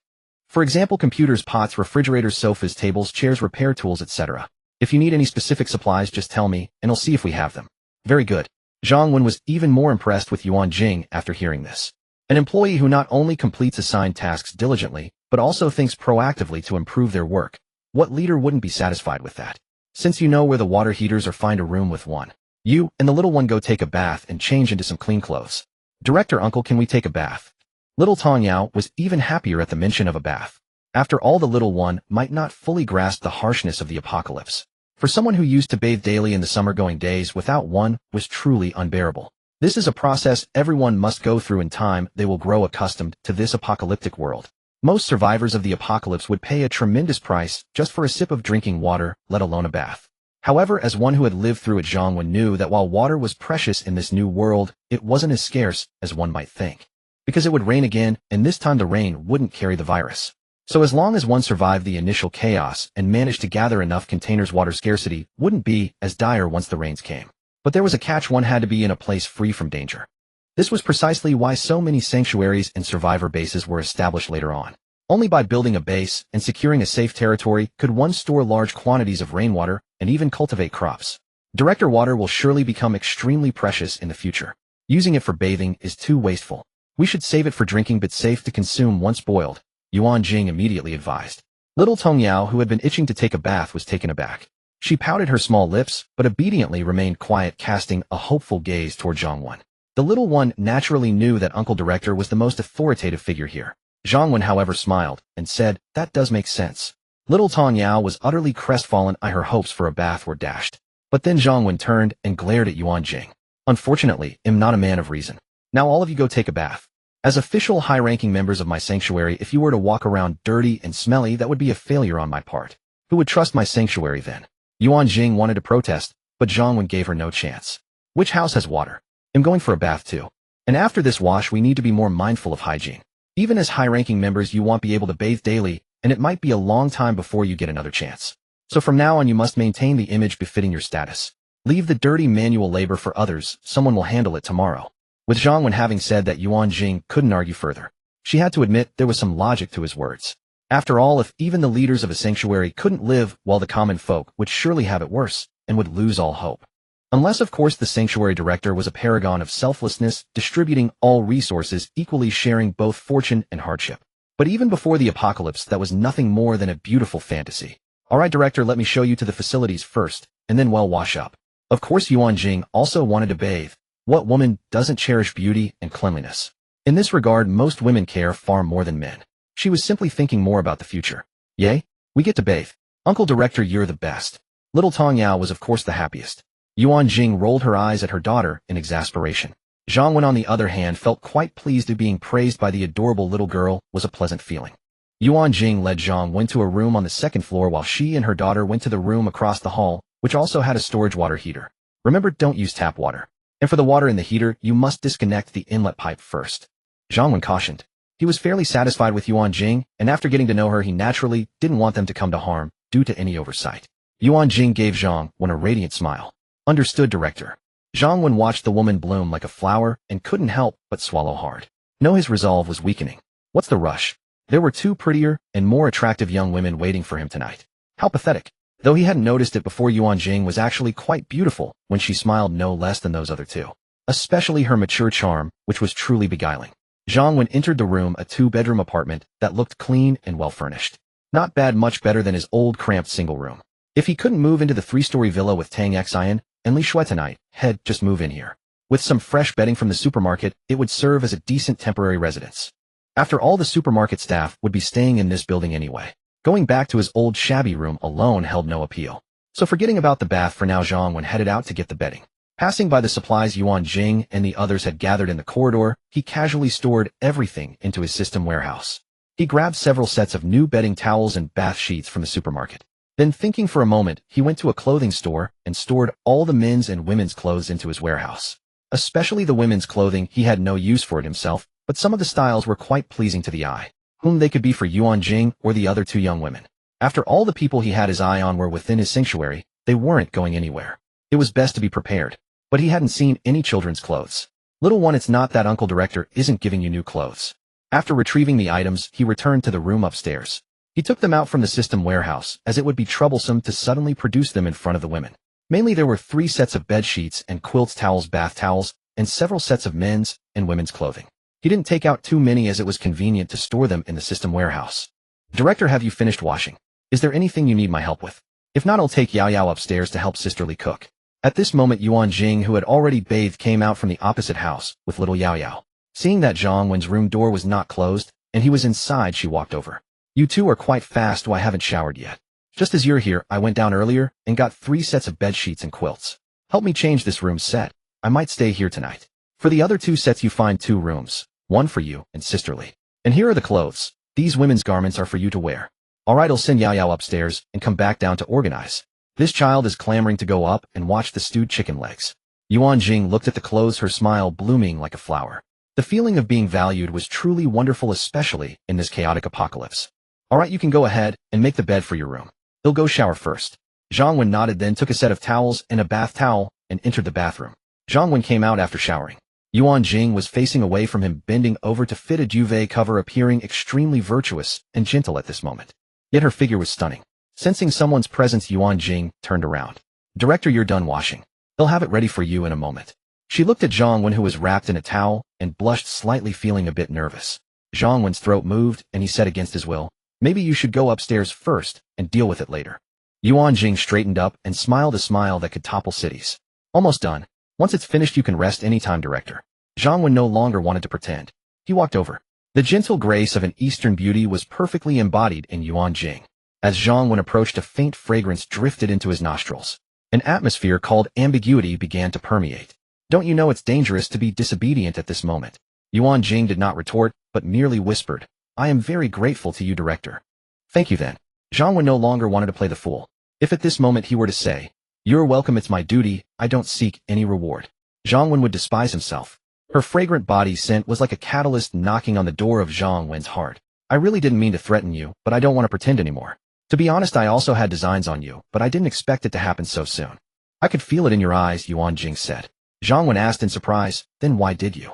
For example, computers, pots, refrigerators, sofas, tables, chairs, repair tools, etc. If you need any specific supplies, just tell me, and I'll see if we have them. Very good. Zhang Wen was even more impressed with Yuan Jing after hearing this. An employee who not only completes assigned tasks diligently, but also thinks proactively to improve their work. What leader wouldn't be satisfied with that? Since you know where the water heaters are, find a room with one. You and the little one go take a bath and change into some clean clothes. Director, uncle, can we take a bath? Little Tong Yao was even happier at the mention of a bath. After all, the little one might not fully grasp the harshness of the apocalypse. For someone who used to bathe daily in the summer, going days without one was truly unbearable. This is a process everyone must go through. In time, they will grow accustomed to this apocalyptic world. Most survivors of the apocalypse would pay a tremendous price just for a sip of drinking water, let alone a bath. However, as one who had lived through it, Zhang Wen knew that while water was precious in this new world, it wasn't as scarce as one might think. Because it would rain again, and this time the rain wouldn't carry the virus. So as long as one survived the initial chaos and managed to gather enough containers, water scarcity wouldn't be as dire once the rains came. But there was a catch: one had to be in a place free from danger. This was precisely why so many sanctuaries and survivor bases were established later on. Only by building a base and securing a safe territory could one store large quantities of rainwater and even cultivate crops. Director, water will surely become extremely precious in the future. Using it for bathing is too wasteful. We should save it for drinking, but safe to consume once boiled, Yuan Jing immediately advised. Little Tong Yao, who had been itching to take a bath, was taken aback. She pouted her small lips, but obediently remained quiet, casting a hopeful gaze toward Zhang Wen. The little one naturally knew that Uncle Director was the most authoritative figure here. Zhang Wen, however, smiled and said, "That does make sense." Little Tong Yao was utterly crestfallen. Her hopes for a bath were dashed. But then Zhang Wen turned and glared at Yuan Jing. "Unfortunately, I'm not a man of reason. Now all of you go take a bath. As official high-ranking members of my sanctuary, if you were to walk around dirty and smelly, that would be a failure on my part. Who would trust my sanctuary then?" Yuan Jing wanted to protest, but Zhang Wen gave her no chance. "Which house has water? I'm going for a bath too. And after this wash, we need to be more mindful of hygiene. Even as high-ranking members, you won't be able to bathe daily, and it might be a long time before you get another chance. So from now on, you must maintain the image befitting your status. Leave the dirty manual labor for others. Someone will handle it tomorrow." With Zhang Wen having said that, Yuan Jing couldn't argue further. She had to admit there was some logic to his words. After all, if even the leaders of a sanctuary couldn't live, well, the common folk would surely have it worse and would lose all hope. Unless, of course, the sanctuary director was a paragon of selflessness, distributing all resources equally, sharing both fortune and hardship. But even before the apocalypse, that was nothing more than a beautiful fantasy. "All right, director, let me show you to the facilities first, and then well wash up." Of course, Yuan Jing also wanted to bathe. What woman doesn't cherish beauty and cleanliness? In this regard, most women care far more than men. She was simply thinking more about the future. "Yay, we get to bathe. Uncle Director, you're the best." Little Tong Yao was of course the happiest. Yuan Jing rolled her eyes at her daughter in exasperation. Zhang Wen, on the other hand, felt quite pleased at being praised by the adorable little girl. Was a pleasant feeling. Yuan Jing led Zhang Wen to a room on the second floor, while she and her daughter went to the room across the hall, which also had a storage water heater. Remember, don't use tap water. And for the water in the heater, you must disconnect the inlet pipe first, Zhang Wen cautioned. He was fairly satisfied with Yuan Jing, and after getting to know her, he naturally didn't want them to come to harm due to any oversight. Yuan Jing gave Zhang Wen a radiant smile. "Understood, Director." Zhang Wen watched the woman bloom like a flower and couldn't help but swallow hard. No, his resolve was weakening. What's the rush? There were two prettier and more attractive young women waiting for him tonight. How pathetic. Though he hadn't noticed it before, Yuan Jing was actually quite beautiful when she smiled, no less than those other two. Especially her mature charm, which was truly beguiling. Zhang Wen entered the room, a two-bedroom apartment that looked clean and well-furnished. Not bad, much better than his old cramped single room. If he couldn't move into the three-story villa with Tang Xian and Li Shui tonight, he'd just move in here. With some fresh bedding from the supermarket, it would serve as a decent temporary residence. After all, the supermarket staff would be staying in this building anyway. Going back to his old shabby room alone held no appeal. So forgetting about the bath for now, Zhang Wen headed out to get the bedding. Passing by the supplies Yuan Jing and the others had gathered in the corridor, he casually stored everything into his system warehouse. He grabbed several sets of new bedding towels and bath sheets from the supermarket. Then, thinking for a moment, he went to a clothing store and stored all the men's and women's clothes into his warehouse. Especially the women's clothing, he had no use for it himself, but some of the styles were quite pleasing to the eye. Whom they could be for Yuan Jing or the other two young women. After all, the people he had his eye on were within his sanctuary. They weren't going anywhere. It was best to be prepared. But he hadn't seen any children's clothes. "Little one, it's not that Uncle Director isn't giving you new clothes." After retrieving the items, he returned to the room upstairs. He took them out from the system warehouse, as it would be troublesome to suddenly produce them in front of the women. Mainly there were 3 sets of bed sheets and quilts, towels, bath towels, and several sets of men's and women's clothing. He didn't take out too many as it was convenient to store them in the system warehouse. Director, have you finished washing? Is there anything you need my help with? If not, I'll take Yao Yao upstairs to help Sister Li cook. At this moment, Yuan Jing, who had already bathed, came out from the opposite house with little Yao Yao. Seeing that Zhang Wen's room door was not closed and he was inside, she walked over. You two are quite fast. I haven't showered yet. Just as you're here, I went down earlier and got 3 sets of bed sheets and quilts. Help me change this room set. I might stay here tonight. For the other 2 sets, you find 2 rooms, one for you and Sister Li. And here are the clothes. These women's garments are for you to wear. Alright, I'll send Yao Yao upstairs and come back down to organize. This child is clamoring to go up and watch the stewed chicken legs. Yuan Jing looked at the clothes, her smile blooming like a flower. The feeling of being valued was truly wonderful, especially in this chaotic apocalypse. Alright, you can go ahead and make the bed for your room. He'll go shower first. Zhang Wen nodded, then took a set of towels and a bath towel and entered the bathroom. Zhang Wen came out after showering. Yuan Jing was facing away from him, bending over to fit a duvet cover, appearing extremely virtuous and gentle at this moment. Yet her figure was stunning. Sensing someone's presence, Yuan Jing turned around. Director, you're done washing. They'll have it ready for you in a moment. She looked at Zhang Wen, who was wrapped in a towel, and blushed slightly, feeling a bit nervous. Zhang Wen's throat moved, and he said against his will, maybe you should go upstairs first and deal with it later. Yuan Jing straightened up and smiled a smile that could topple cities. Almost done. Once it's finished, you can rest anytime, Director. Zhang Wen no longer wanted to pretend. He walked over. The gentle grace of an Eastern beauty was perfectly embodied in Yuan Jing. As Zhang Wen approached, a faint fragrance drifted into his nostrils. An atmosphere called ambiguity began to permeate. Don't you know it's dangerous to be disobedient at this moment? Yuan Jing did not retort, but merely whispered, I am very grateful to you, Director. Thank you then. Zhang Wen no longer wanted to play the fool. If at this moment he were to say, you're welcome, it's my duty, I don't seek any reward, Zhang Wen would despise himself. Her fragrant body scent was like a catalyst knocking on the door of Zhang Wen's heart. I really didn't mean to threaten you, but I don't want to pretend anymore. To be honest, I also had designs on you, but I didn't expect it to happen so soon. I could feel it in your eyes, Yuan Jing said. Zhang Wen asked in surprise, then why did you?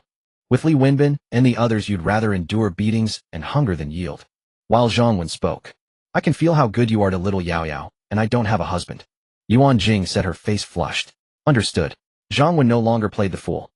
With Li Wenbin and the others, you'd rather endure beatings and hunger than yield. While Zhang Wen spoke, I can feel how good you are to little Yao Yao, and I don't have a husband. Yuan Jing said, her face flushed. Understood. Zhang Wen no longer played the fool.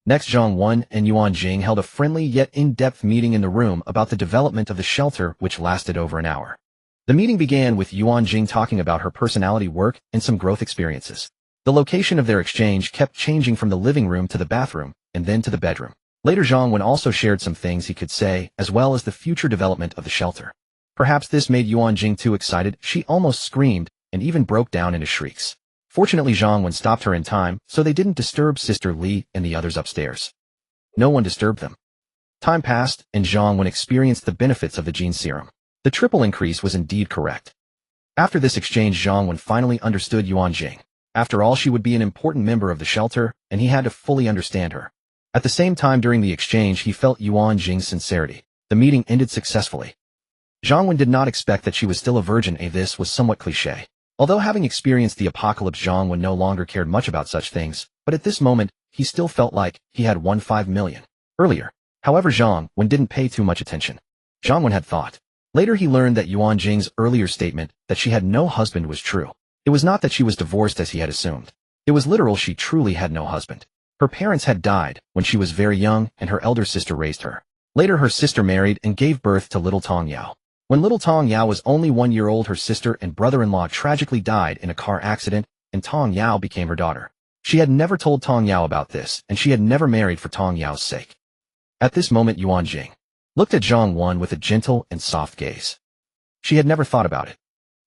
Next, Zhang Wen and Yuan Jing held a friendly yet in-depth meeting in the room about the development of the shelter, which lasted over an hour. The meeting began with Yuan Jing talking about her personality, work, and some growth experiences. The location of their exchange kept changing from the living room to the bathroom, and then to the bedroom. Later, Zhang Wen also shared some things he could say, as well as the future development of the shelter. Perhaps this made Yuan Jing too excited. She almost screamed, and even broke down into shrieks. Fortunately, Zhang Wen stopped her in time, so they didn't disturb Sister Li and the others upstairs. No one disturbed them. Time passed, and Zhang Wen experienced the benefits of the gene serum. The triple increase was indeed correct. After this exchange, Zhang Wen finally understood Yuan Jing. After all, she would be an important member of the shelter, and he had to fully understand her. At the same time, during the exchange, he felt Yuan Jing's sincerity. The meeting ended successfully. Zhang Wen did not expect that she was still a virgin. This was somewhat cliché. Although having experienced the apocalypse, Zhang Wen no longer cared much about such things, but at this moment, he still felt like he had won 5 million. Earlier, however, Zhang Wen didn't pay too much attention. Zhang Wen had thought. Later he learned that Yuan Jing's earlier statement that she had no husband was true. It was not that she was divorced as he had assumed. It was literal, she truly had no husband. Her parents had died when she was very young, and her elder sister raised her. Later her sister married and gave birth to little Tong Yao. When little Tong Yao was only 1 year old, her sister and brother-in-law tragically died in a car accident, and Tong Yao became her daughter. She had never told Tong Yao about this, and she had never married for Tong Yao's sake. At this moment, Yuan Jing looked at Zhang Wen with a gentle and soft gaze. She had never thought about it.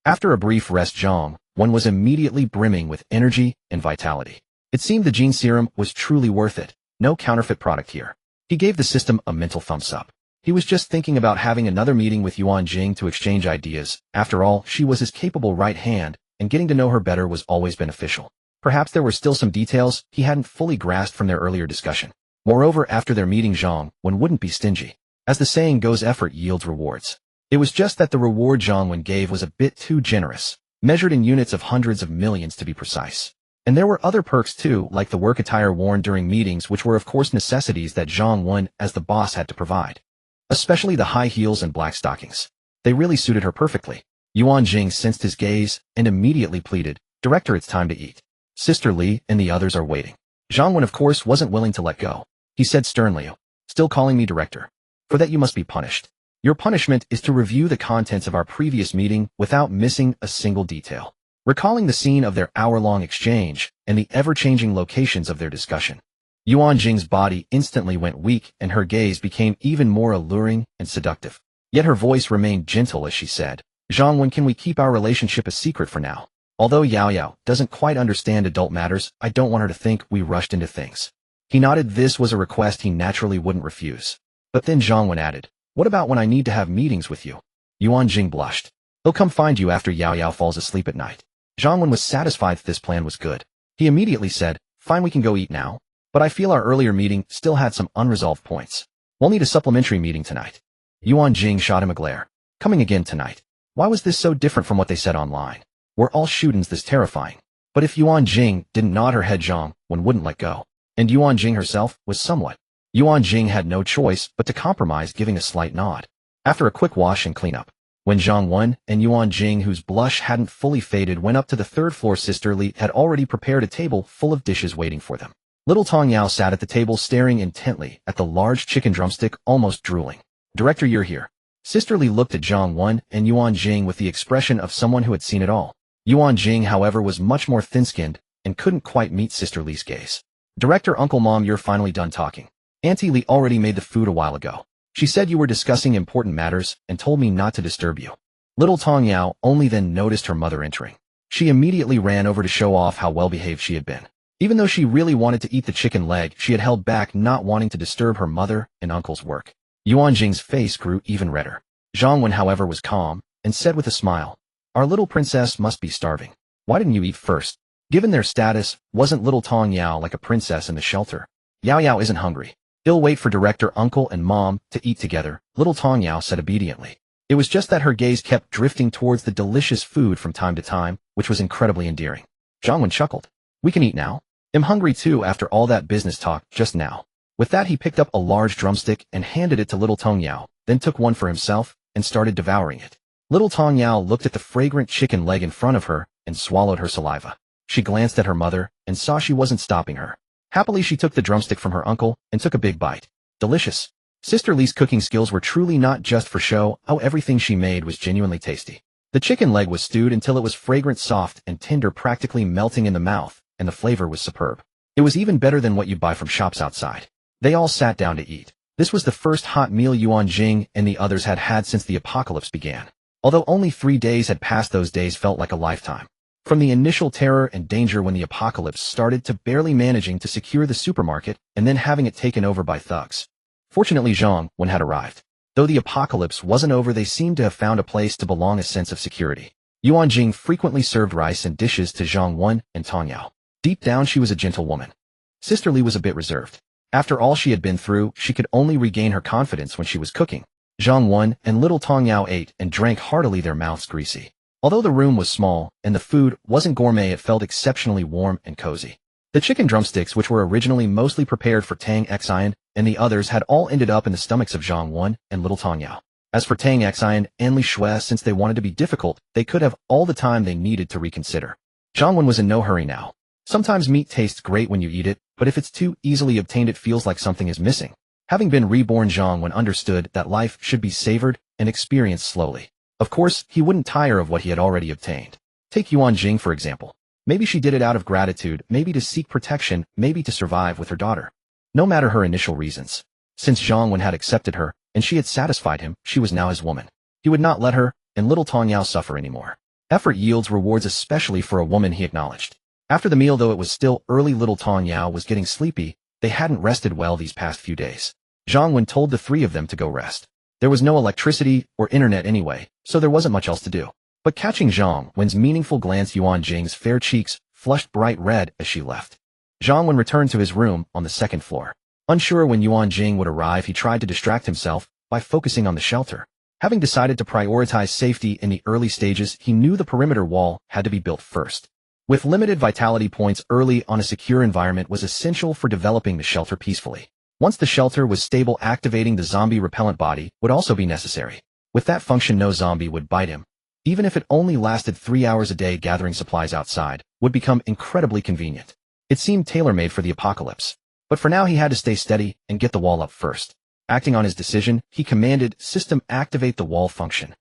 After a brief rest, Zhang Wen was immediately brimming with energy and vitality. It seemed the gene serum was truly worth it. No counterfeit product here. He gave the system a mental thumbs up. He was just thinking about having another meeting with Yuan Jing to exchange ideas. After all, she was his capable right hand, and getting to know her better was always beneficial. Perhaps there were still some details he hadn't fully grasped from their earlier discussion. Moreover, after their meeting, Zhang Wen wouldn't be stingy. As the saying goes, effort yields rewards. It was just that the reward Zhang Wen gave was a bit too generous, measured in units of hundreds of millions to be precise. And there were other perks too, like the work attire worn during meetings, which were of course necessities that Zhang Wen as the boss had to provide. Especially the high heels and black stockings. They really suited her perfectly. Yuan Jing sensed his gaze and immediately pleaded, Director, it's time to eat. Sister Li and the others are waiting. Zhang Wen of course wasn't willing to let go. He said sternly, "Still calling me director? For that you must be punished. Your punishment is to review the contents of our previous meeting without missing a single detail." Recalling the scene of their hour-long exchange and the ever-changing locations of their discussion, Yuan Jing's body instantly went weak and her gaze became even more alluring and seductive. Yet her voice remained gentle as she said, "Zhang Wen, can we keep our relationship a secret for now? Although Yao Yao doesn't quite understand adult matters, I don't want her to think we rushed into things." He nodded. This was a request he naturally wouldn't refuse. But then Zhang Wen added, "What about when I need to have meetings with you?" Yuan Jing blushed. "He'll come find you after Yao Yao falls asleep at night." Zhang Wen was satisfied that this plan was good. He immediately said, "Fine, we can go eat now. But I feel our earlier meeting still had some unresolved points. We'll need a supplementary meeting tonight." Yuan Jing shot him a glare. Coming again tonight? Why was this so different from what they said online? Were all shootings this terrifying? But if Yuan Jing didn't nod her head, Zhang Wen wouldn't let go. And Yuan Jing herself was somewhat. Yuan Jing had no choice but to compromise, giving a slight nod. After a quick wash and cleanup, when Zhang Wen and Yuan Jing, whose blush hadn't fully faded, went up to the third floor, Sister Li had already prepared a table full of dishes waiting for them. Little Tong Yao sat at the table staring intently at the large chicken drumstick, almost drooling. "Director, you're here." Sister Li looked at Zhang Wen and Yuan Jing with the expression of someone who had seen it all. Yuan Jing, however, was much more thin-skinned and couldn't quite meet Sister Li's gaze. "Director, Uncle, Mom, you're finally done talking. Auntie Li already made the food a while ago. She said you were discussing important matters and told me not to disturb you." Little Tong Yao only then noticed her mother entering. She immediately ran over to show off how well-behaved she had been. Even though she really wanted to eat the chicken leg, she had held back, not wanting to disturb her mother and uncle's work. Yuan Jing's face grew even redder. Zhang Wen, however, was calm and said with a smile, "Our little princess must be starving. Why didn't you eat first?" Given their status, wasn't Little Tong Yao like a princess in the shelter? "Yao Yao isn't hungry. He'll wait for Director, Uncle, and Mom to eat together," Little Tong Yao said obediently. It was just that her gaze kept drifting towards the delicious food from time to time, which was incredibly endearing. Zhang Wen chuckled. "We can eat now. I'm hungry too after all that business talk just now." With that, he picked up a large drumstick and handed it to Little Tong Yao, then took one for himself and started devouring it. Little Tong Yao looked at the fragrant chicken leg in front of her and swallowed her saliva. She glanced at her mother and saw she wasn't stopping her. Happily, she took the drumstick from her uncle and took a big bite. Delicious. Sister Li's cooking skills were truly not just for show. Everything she made was genuinely tasty. The chicken leg was stewed until it was fragrant, soft, and tender, practically melting in the mouth, and the flavor was superb. It was even better than what you'd buy from shops outside. They all sat down to eat. This was the first hot meal Yuan Jing and the others had had since the apocalypse began. Although only 3 days had passed, those days felt like a lifetime. From the initial terror and danger when the apocalypse started to barely managing to secure the supermarket and then having it taken over by thugs. Fortunately, Zhang Wen had arrived. Though the apocalypse wasn't over, they seemed to have found a place to belong, a sense of security. Yuan Jing frequently served rice and dishes to Zhang Wen and Tong Yao. Deep down, she was a gentle woman. Sister Li was a bit reserved. After all she had been through, she could only regain her confidence when she was cooking. Zhang Wen and Little Tong Yao ate and drank heartily, their mouths greasy. Although the room was small and the food wasn't gourmet, it felt exceptionally warm and cozy. The chicken drumsticks, which were originally mostly prepared for Tang Xian and the others, had all ended up in the stomachs of Zhang Wen and Little Tong Yao. As for Tang Xian and Li Shui, since they wanted to be difficult, they could have all the time they needed to reconsider. Zhang Wen was in no hurry now. Sometimes meat tastes great when you eat it, but if it's too easily obtained, it feels like something is missing. Having been reborn, Zhang Wen understood that life should be savored and experienced slowly. Of course, he wouldn't tire of what he had already obtained. Take Yuan Jing, for example. Maybe she did it out of gratitude, maybe to seek protection, maybe to survive with her daughter. No matter her initial reasons. Since Zhang Wen had accepted her, and she had satisfied him, she was now his woman. He would not let her and Little Tong Yao suffer anymore. Effort yields rewards, especially for a woman, he acknowledged. After the meal, though it was still early, Little Tong Yao was getting sleepy. They hadn't rested well these past few days. Zhang Wen told the 3 of them to go rest. There was no electricity or internet anyway, so there wasn't much else to do. But catching Zhang Wen's meaningful glance, Yuan Jing's fair cheeks flushed bright red as she left. Zhang Wen returned to his room on the 2nd floor. Unsure when Yuan Jing would arrive, he tried to distract himself by focusing on the shelter. Having decided to prioritize safety in the early stages, he knew the perimeter wall had to be built first. With limited vitality points early on, a secure environment was essential for developing the shelter peacefully. Once the shelter was stable, activating the zombie repellent body would also be necessary. With that function, no zombie would bite him, even if it only lasted 3 hours a day. Gathering supplies outside would become incredibly convenient. It seemed tailor-made for the apocalypse. But for now he had to stay steady and get the wall up first. Acting on his decision, he commanded System activate the wall function.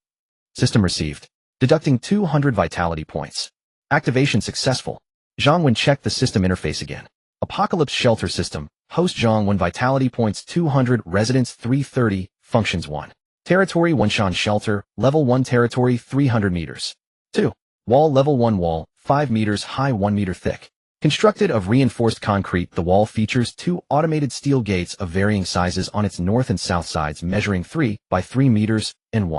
System received, deducting 200 vitality points. Activation successful. Zhang Wen checked the system interface again. Apocalypse Shelter System, host Zhang Wen vitality points 200, residence 330, functions 1. Territory 1 Shan Shelter, level 1 territory 300 meters. 2. Wall level 1 wall, 5 meters high 1 meter thick. Constructed of reinforced concrete, the wall features 2 automated steel gates of varying sizes on its north and south sides measuring 3 by 3 meters and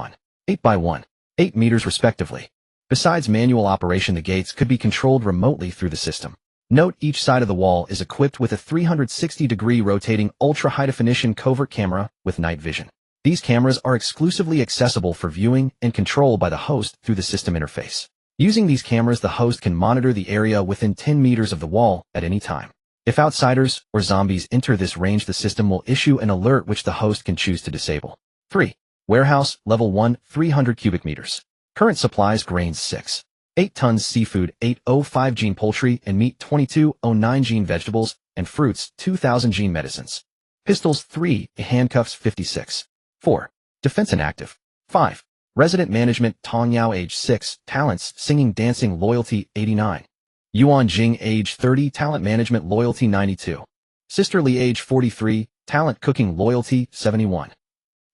8 by 8 meters respectively. Besides manual operation, the gates could be controlled remotely through the system. Note each side of the wall is equipped with a 360-degree rotating ultra-high-definition covert camera with night vision. These cameras are exclusively accessible for viewing and control by the host through the system interface. Using these cameras, the host can monitor the area within 10 meters of the wall at any time. If outsiders or zombies enter this range, the system will issue an alert which the host can choose to disable. 3. Warehouse, level 1, 300 cubic meters. Current supplies: grains 6.8 tons, seafood 805 gene, poultry and meat 2209 gene, vegetables and fruits 2000 gene, medicines. Pistols 3, handcuffs 56. 4. Defense inactive. 5. Resident management: Tong Yao age 6, talents singing, dancing, loyalty 89. Yuan Jing age 30, talent management, loyalty 92. Sister Li age 43, talent cooking, loyalty 71.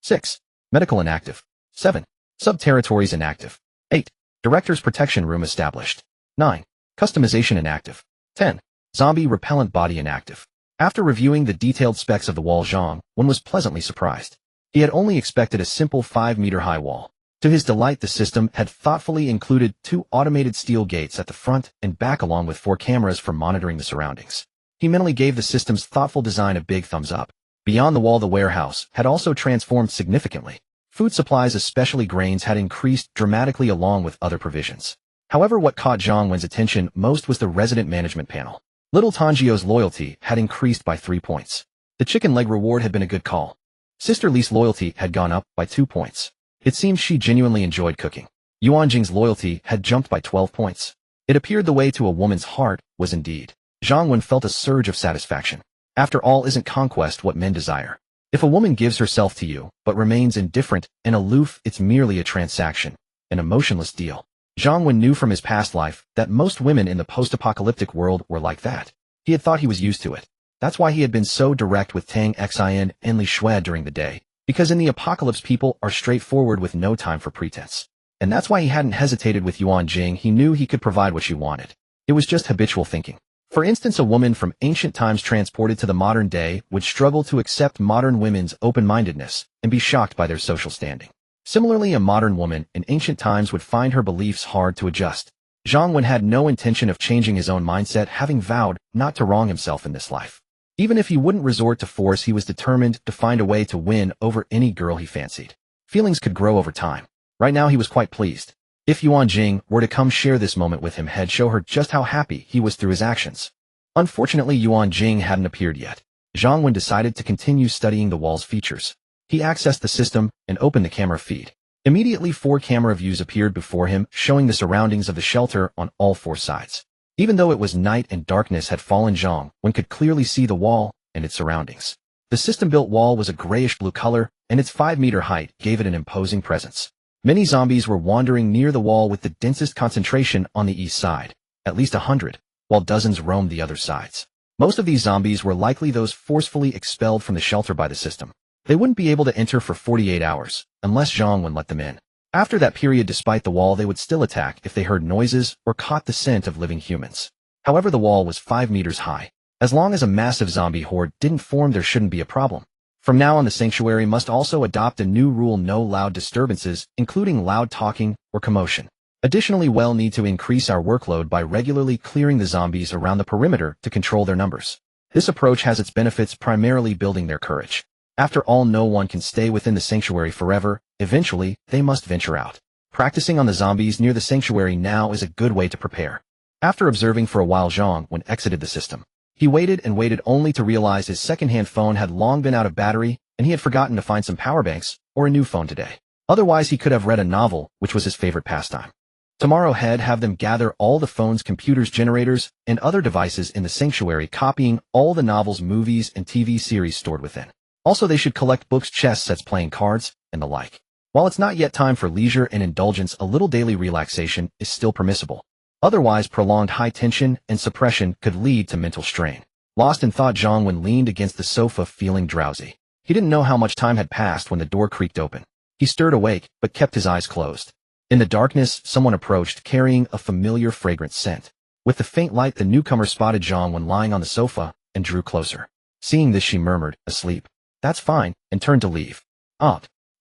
6. Medical inactive. 7. Sub-territories inactive. 8. Director's protection room established. 9. Customization inactive. 10. Zombie repellent body inactive. After reviewing the detailed specs of the wall, Zhang Wen was pleasantly surprised. He had only expected a simple 5-meter-high wall. To his delight, the system had thoughtfully included 2 automated steel gates at the front and back along with 4 cameras for monitoring the surroundings. He mentally gave the system's thoughtful design a big thumbs up. Beyond the wall, the warehouse had also transformed significantly. Food supplies, especially grains, had increased dramatically along with other provisions. However, what caught Zhang Wen's attention most was the resident management panel. Little Tangio's loyalty had increased by 3 points. The chicken leg reward had been a good call. Sister Li's loyalty had gone up by 2 points. It seemed she genuinely enjoyed cooking. Yuan Jing's loyalty had jumped by 12 points. It appeared the way to a woman's heart was indeed. Zhang Wen felt a surge of satisfaction. After all, isn't conquest what men desire? If a woman gives herself to you, but remains indifferent and aloof, it's merely a transaction, an emotionless deal. Zhang Wen knew from his past life that most women in the post-apocalyptic world were like that. He had thought he was used to it. That's why he had been so direct with Tang Xin and Li Shuai during the day, because in the apocalypse people are straightforward with no time for pretense. And that's why he hadn't hesitated with Yuan Jing. He knew he could provide what she wanted. It was just habitual thinking. For instance, a woman from ancient times transported to the modern day would struggle to accept modern women's open-mindedness and be shocked by their social standing. Similarly, a modern woman in ancient times would find her beliefs hard to adjust. Zhang Wen had no intention of changing his own mindset, having vowed not to wrong himself in this life. Even if he wouldn't resort to force, he was determined to find a way to win over any girl he fancied. Feelings could grow over time. Right now he was quite pleased. If Yuan Jing were to come share this moment with him, he'd show her just how happy he was through his actions. Unfortunately, Yuan Jing hadn't appeared yet. Zhang Wen decided to continue studying the wall's features. He accessed the system and opened the camera feed. Immediately, 4 camera views appeared before him, showing the surroundings of the shelter on all 4 sides. Even though it was night and darkness had fallen, Zhang Wen could clearly see the wall and its surroundings. The system-built wall was a grayish-blue color, and its 5-meter height gave it an imposing presence. Many zombies were wandering near the wall, with the densest concentration on the east side, at least 100, while dozens roamed the other sides. Most of these zombies were likely those forcefully expelled from the shelter by the system. They wouldn't be able to enter for 48 hours, unless Zhang Wen let them in. After that period, despite the wall, they would still attack if they heard noises or caught the scent of living humans. However, the wall was 5 meters high. As long as a massive zombie horde didn't form, there shouldn't be a problem. From now on, the sanctuary must also adopt a new rule: no loud disturbances, including loud talking or commotion. Additionally, we'll need to increase our workload by regularly clearing the zombies around the perimeter to control their numbers. This approach has its benefits, primarily building their courage. After all, no one can stay within the sanctuary forever. Eventually, they must venture out. Practicing on the zombies near the sanctuary now is a good way to prepare. After observing for a while, Zhang Wen exited the system. He waited and waited, only to realize his second-hand phone had long been out of battery, and he had forgotten to find some power banks or a new phone today. Otherwise, he could have read a novel, which was his favorite pastime. Tomorrow he'd have them gather all the phones, computers, generators, and other devices in the sanctuary, copying all the novels, movies, and TV series stored within. Also, they should collect books, chess sets, playing cards, and the like. While it's not yet time for leisure and indulgence, a little daily relaxation is still permissible. Otherwise, prolonged high tension and suppression could lead to mental strain. Lost in thought, Zhang Wen leaned against the sofa, feeling drowsy. He didn't know how much time had passed when the door creaked open. He stirred awake, but kept his eyes closed. In the darkness, someone approached, carrying a familiar fragrant scent. With the faint light, the newcomer spotted Zhang Wen lying on the sofa and drew closer. Seeing this, she murmured, "Asleep? That's fine," and turned to leave.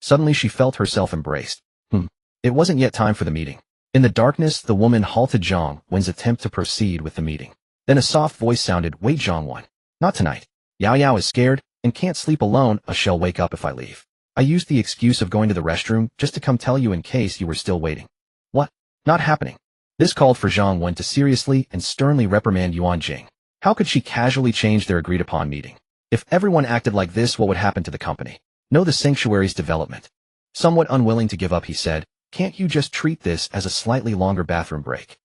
Suddenly she felt herself embraced. It wasn't yet time for the meeting. In the darkness, the woman halted Zhang Wen's attempt to proceed with the meeting. Then a soft voice sounded, "Wait, Zhang Wen. Not tonight. Yao Yao is scared and can't sleep alone. She'll wake up if I leave. I used the excuse of going to the restroom just to come tell you in case you were still waiting." "What? Not happening." This called for Zhang Wen to seriously and sternly reprimand Yuan Jing. How could she casually change their agreed-upon meeting? If everyone acted like this, what would happen to the company? Know the sanctuary's development. Somewhat unwilling to give up, he said, "Can't you just treat this as a slightly longer bathroom break?"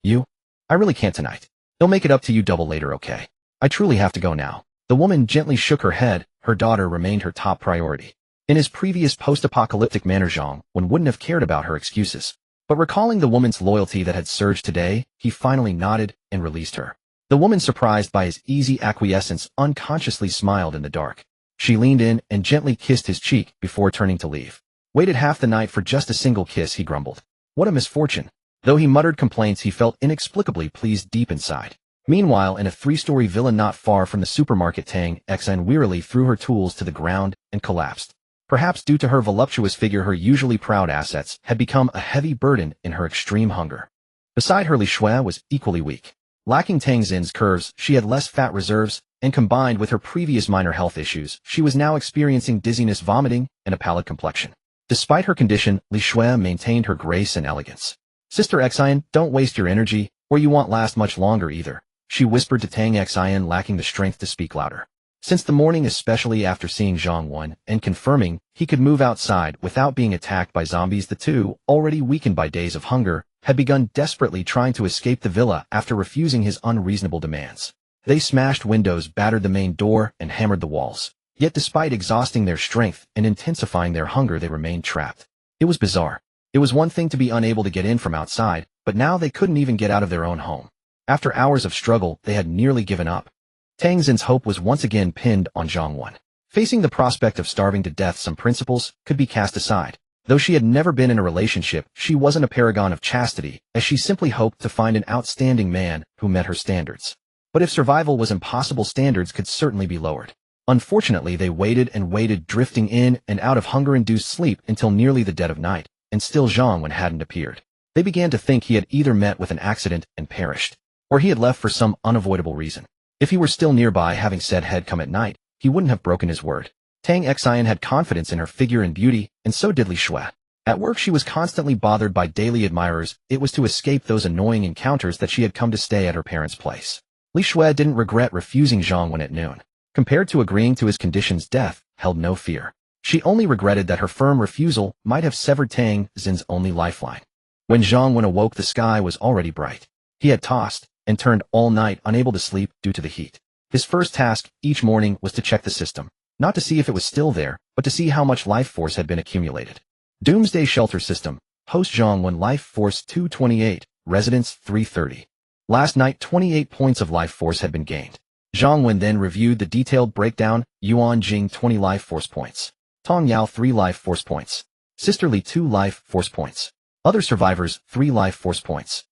I really can't tonight. They'll make it up to you double later, okay? I truly have to go now." The woman gently shook her head. Her daughter remained her top priority. In his previous post-apocalyptic manner, Zhang Wen wouldn't have cared about her excuses. But recalling the woman's loyalty that had surged today, he finally nodded and released her. The woman, surprised by his easy acquiescence, unconsciously smiled in the dark. She leaned in and gently kissed his cheek before turning to leave. "Waited half the night for just a single kiss," he grumbled. "What a misfortune." Though he muttered complaints, he felt inexplicably pleased deep inside. Meanwhile, in a 3-story villa not far from the supermarket, Tang Xan wearily threw her tools to the ground and collapsed. Perhaps due to her voluptuous figure, her usually proud assets had become a heavy burden in her extreme hunger. Beside her, Li Shui was equally weak. Lacking Tang Xin's curves, she had less fat reserves, and combined with her previous minor health issues, she was now experiencing dizziness, vomiting, and a pallid complexion. Despite her condition, Li Shui maintained her grace and elegance. "Sister Xian, don't waste your energy, or you won't last much longer either," she whispered to Tang Xian, lacking the strength to speak louder. Since the morning, especially after seeing Zhang Wen and confirming he could move outside without being attacked by zombies, the two, already weakened by days of hunger, had begun desperately trying to escape the villa after refusing his unreasonable demands. They smashed windows, battered the main door, and hammered the walls. Yet despite exhausting their strength and intensifying their hunger, they remained trapped. It was bizarre. It was one thing to be unable to get in from outside, but now they couldn't even get out of their own home. After hours of struggle, they had nearly given up. Tang Xin's hope was once again pinned on Zhang Wen. Facing the prospect of starving to death, some principles could be cast aside. Though she had never been in a relationship, she wasn't a paragon of chastity, as she simply hoped to find an outstanding man who met her standards. But if survival was impossible, standards could certainly be lowered. Unfortunately, they waited and waited, drifting in and out of hunger-induced sleep until nearly the dead of night, and still Zhang Wen hadn't appeared. They began to think he had either met with an accident and perished, or he had left for some unavoidable reason. If he were still nearby, having said he'd come at night, he wouldn't have broken his word. Tang Xian had confidence in her figure and beauty, and so did Li Shui. At work, she was constantly bothered by daily admirers. It was to escape those annoying encounters that she had come to stay at her parents' place. Li Shui didn't regret refusing Zhang Wen at noon. Compared to agreeing to his conditions, death held no fear. She only regretted that her firm refusal might have severed Tang Xin's only lifeline. When Zhang Wen awoke, the sky was already bright. He had tossed and turned all night, unable to sleep due to the heat. His first task each morning was to check the system, not to see if it was still there, but to see how much life force had been accumulated. Doomsday Shelter System. Host Zhang Wen, life force 228, residence 330. Last night, 28 points of life force had been gained. Zhang Wen then reviewed the detailed breakdown. Yuan Jing 20 life force points. Tong Yao 3 life force points. Sister Li 2 life force points. Other survivors 3 life force points.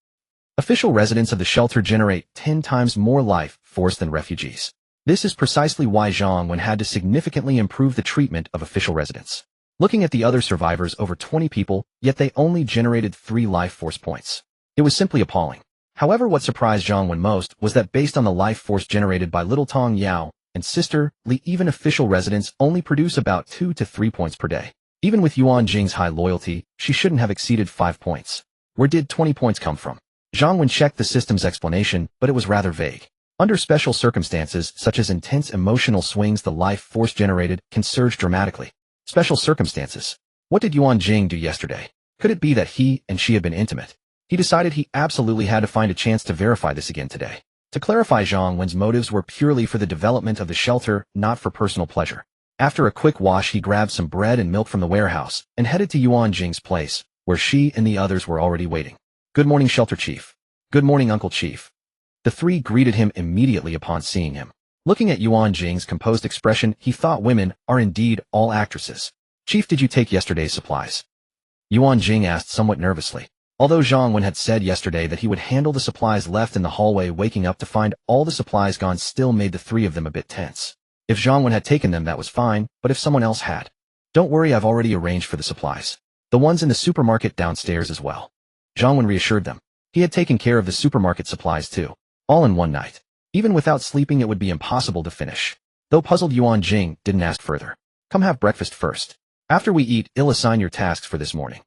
Official residents of the shelter generate 10 times more life force than refugees. This is precisely why Zhang Wen had to significantly improve the treatment of official residents. Looking at the other survivors, over 20 people, yet they only generated 3 life force points. It was simply appalling. However, what surprised Zhang Wen most was that based on the life force generated by little Tong Yao and Sister Li, even official residents only produce about 2 to 3 points per day. Even with Yuan Jing's high loyalty, she shouldn't have exceeded 5 points. Where did 20 points come from? Zhang Wen checked the system's explanation, but it was rather vague. Under special circumstances, such as intense emotional swings, the life force generated can surge dramatically. Special circumstances. What did Yuan Jing do yesterday? Could it be that he and she had been intimate? He decided he absolutely had to find a chance to verify this again today. To clarify, Zhang Wen's motives were purely for the development of the shelter, not for personal pleasure. After a quick wash, he grabbed some bread and milk from the warehouse and headed to Yuan Jing's place, where she and the others were already waiting. Good morning, Shelter Chief. Good morning, Uncle Chief. The three greeted him immediately upon seeing him. Looking at Yuan Jing's composed expression, he thought women are indeed all actresses. Chief, did you take yesterday's supplies? Yuan Jing asked somewhat nervously. Although Zhang Wen had said yesterday that he would handle the supplies left in the hallway, waking up to find all the supplies gone still made the three of them a bit tense. If Zhang Wen had taken them, that was fine, but if someone else had. Don't worry, I've already arranged for the supplies. The ones in the supermarket downstairs as well. Zhang Wen reassured them. He had taken care of the supermarket supplies too. All in one night. Even without sleeping, it would be impossible to finish. Though puzzled, Yuan Jing didn't ask further. Come have breakfast first. After we eat, I'll assign your tasks for this morning.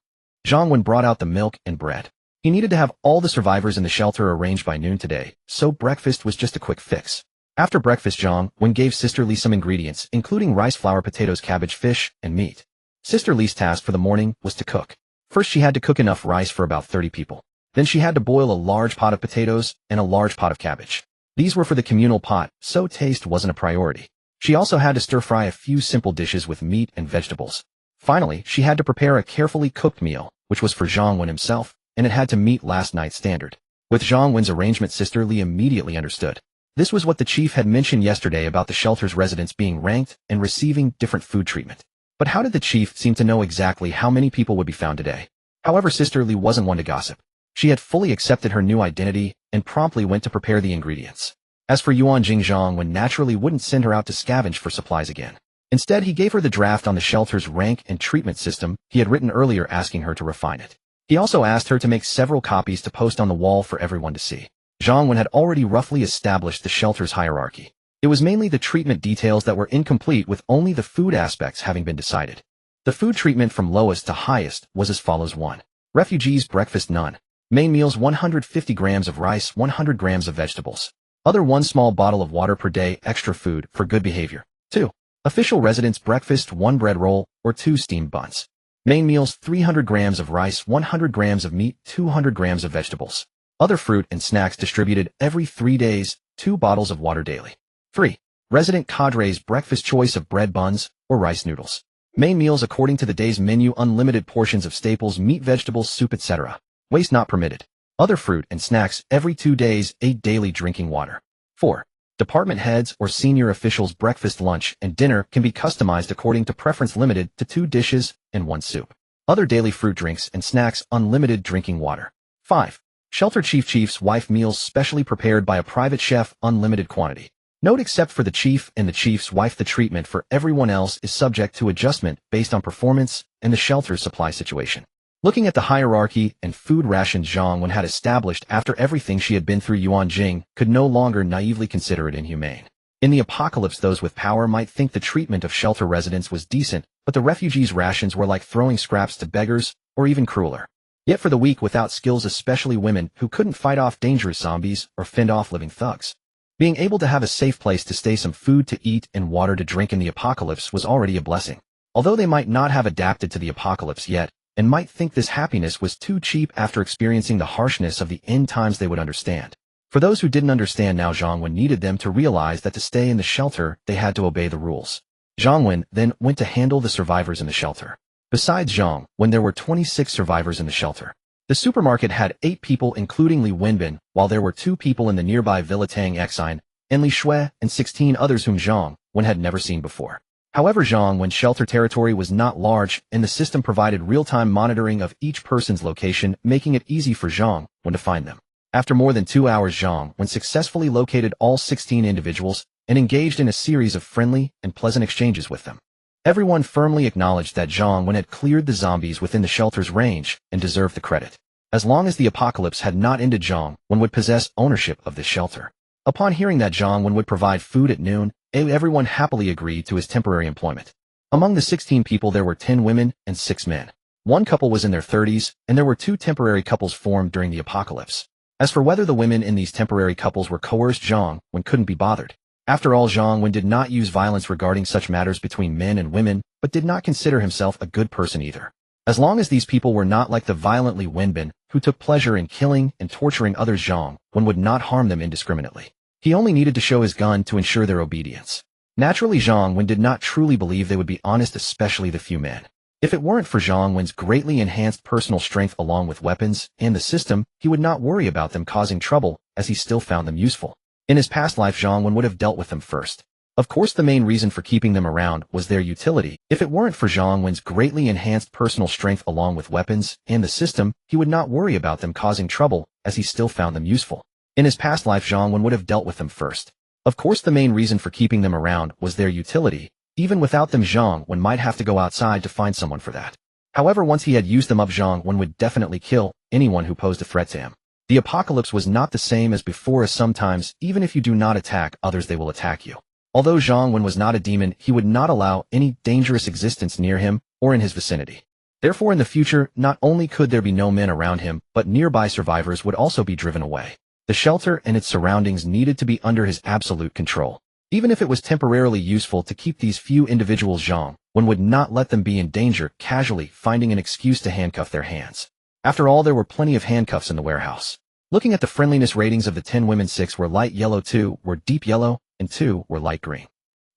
Zhang Wen brought out the milk and bread. He needed to have all the survivors in the shelter arranged by noon today, so breakfast was just a quick fix. After breakfast, Zhang Wen gave Sister Li some ingredients, including rice, flour, potatoes, cabbage, fish, and meat. Sister Li's task for the morning was to cook. First, she had to cook enough rice for about 30 people. Then she had to boil a large pot of potatoes and a large pot of cabbage. These were for the communal pot, so taste wasn't a priority. She also had to stir-fry a few simple dishes with meat and vegetables. Finally, she had to prepare a carefully cooked meal, which was for Zhang Wen himself, and it had to meet last night's standard. With Zhang Wen's arrangement, Sister Li immediately understood. This was what the chief had mentioned yesterday about the shelter's residents being ranked and receiving different food treatment. But how did the chief seem to know exactly how many people would be found today? However, Sister Li wasn't one to gossip. She had fully accepted her new identity and promptly went to prepare the ingredients. As for Yuan Jing, Zhang Wen naturally wouldn't send her out to scavenge for supplies again. Instead, he gave her the draft on the shelter's rank and treatment system he had written earlier, asking her to refine it. He also asked her to make several copies to post on the wall for everyone to see. Zhang Wen had already roughly established the shelter's hierarchy. It was mainly the treatment details that were incomplete, with only the food aspects having been decided. The food treatment from lowest to highest was as follows: 1. Refugees breakfast, none. Main meals, 150 grams of rice, 100 grams of vegetables. Other, 1 small bottle of water per day, extra food for good behavior. 2. Official residents breakfast, 1 bread roll or 2 steamed buns. Main meals, 300 grams of rice, 100 grams of meat, 200 grams of vegetables. Other, fruit and snacks distributed every 3 days, 2 bottles of water daily. 3. Resident cadres breakfast, choice of bread buns or rice noodles. Main meals according to the day's menu, unlimited portions of staples, meat, vegetables, soup, etc. Waste not permitted. Other, fruit and snacks every 2 days, 8 daily drinking water. 4. Department heads or senior officials breakfast, lunch, and dinner can be customized according to preference, limited to 2 dishes and 1 soup. Other, daily fruit drinks and snacks, unlimited drinking water. 5. Shelter chief's wife meals specially prepared by a private chef, unlimited quantity. Note: except for the chief and the chief's wife, the treatment for everyone else is subject to adjustment based on performance and the shelter's supply situation. Looking at the hierarchy and food rations Zhang Wen had established after everything she had been through, Yuan Jing could no longer naively consider it inhumane. In the apocalypse, those with power might think the treatment of shelter residents was decent, but the refugees' rations were like throwing scraps to beggars, or even crueler. Yet for the weak without skills, especially women who couldn't fight off dangerous zombies or fend off living thugs, being able to have a safe place to stay, some food to eat, and water to drink in the apocalypse was already a blessing. Although they might not have adapted to the apocalypse yet, and might think this happiness was too cheap, after experiencing the harshness of the end times they would understand. For those who didn't understand now, Zhang Wen needed them to realize that to stay in the shelter, they had to obey the rules. Zhang Wen then went to handle the survivors in the shelter. Besides Zhang Wen, there were 26 survivors in the shelter. The supermarket had 8 people, including Li Wenbin, while there were 2 people in the nearby villa, Tang Exine and Li Shui, and 16 others whom Zhang Wen had never seen before. However, Zhang Wen's shelter territory was not large, and the system provided real-time monitoring of each person's location, making it easy for Zhang Wen to find them. After more than 2 hours, Zhang Wen successfully located all 16 individuals and engaged in a series of friendly and pleasant exchanges with them. Everyone firmly acknowledged that Zhang Wen had cleared the zombies within the shelter's range and deserved the credit. As long as the apocalypse had not ended, Zhang Wen would possess ownership of this shelter. Upon hearing that Zhang Wen would provide food at noon, everyone happily agreed to his temporary employment. Among the 16 people, there were 10 women and 6 men. 1 couple was in their 30s, and there were 2 temporary couples formed during the apocalypse. As for whether the women in these temporary couples were coerced, Zhang Wen couldn't be bothered. After all, Zhang Wen did not use violence regarding such matters between men and women, but did not consider himself a good person either. As long as these people were not like the violently Wenbin, who took pleasure in killing and torturing others, Zhang Wen would not harm them indiscriminately. He only needed to show his gun to ensure their obedience. Naturally, Zhang Wen did not truly believe they would be honest, especially the few men. If it weren't for Zhang Wen's greatly enhanced personal strength along with weapons and the system, he would not worry about them causing trouble, as he still found them useful. In his past life, Zhang Wen would have dealt with them first. Of course, the main reason for keeping them around was their utility. If it weren't for Zhang Wen's greatly enhanced personal strength along with weapons and the system, he would not worry about them causing trouble, as he still found them useful. In his past life, Zhang Wen would have dealt with them first. Of course, the main reason for keeping them around was their utility. Even without them, Zhang Wen might have to go outside to find someone for that. However, once he had used them up, Zhang Wen would definitely kill anyone who posed a threat to him. The apocalypse was not the same as before, as sometimes, even if you do not attack others, they will attack you. Although Zhang Wen was not a demon, he would not allow any dangerous existence near him or in his vicinity. Therefore, in the future, not only could there be no men around him, but nearby survivors would also be driven away. The shelter and its surroundings needed to be under his absolute control. Even if it was temporarily useful to keep these few individuals, Zhang Wen would not let them be in danger, casually finding an excuse to handcuff their hands. After all, there were plenty of handcuffs in the warehouse. Looking at the friendliness ratings of the 10 women, 6 were light yellow, 2 were deep yellow, and 2 were light green.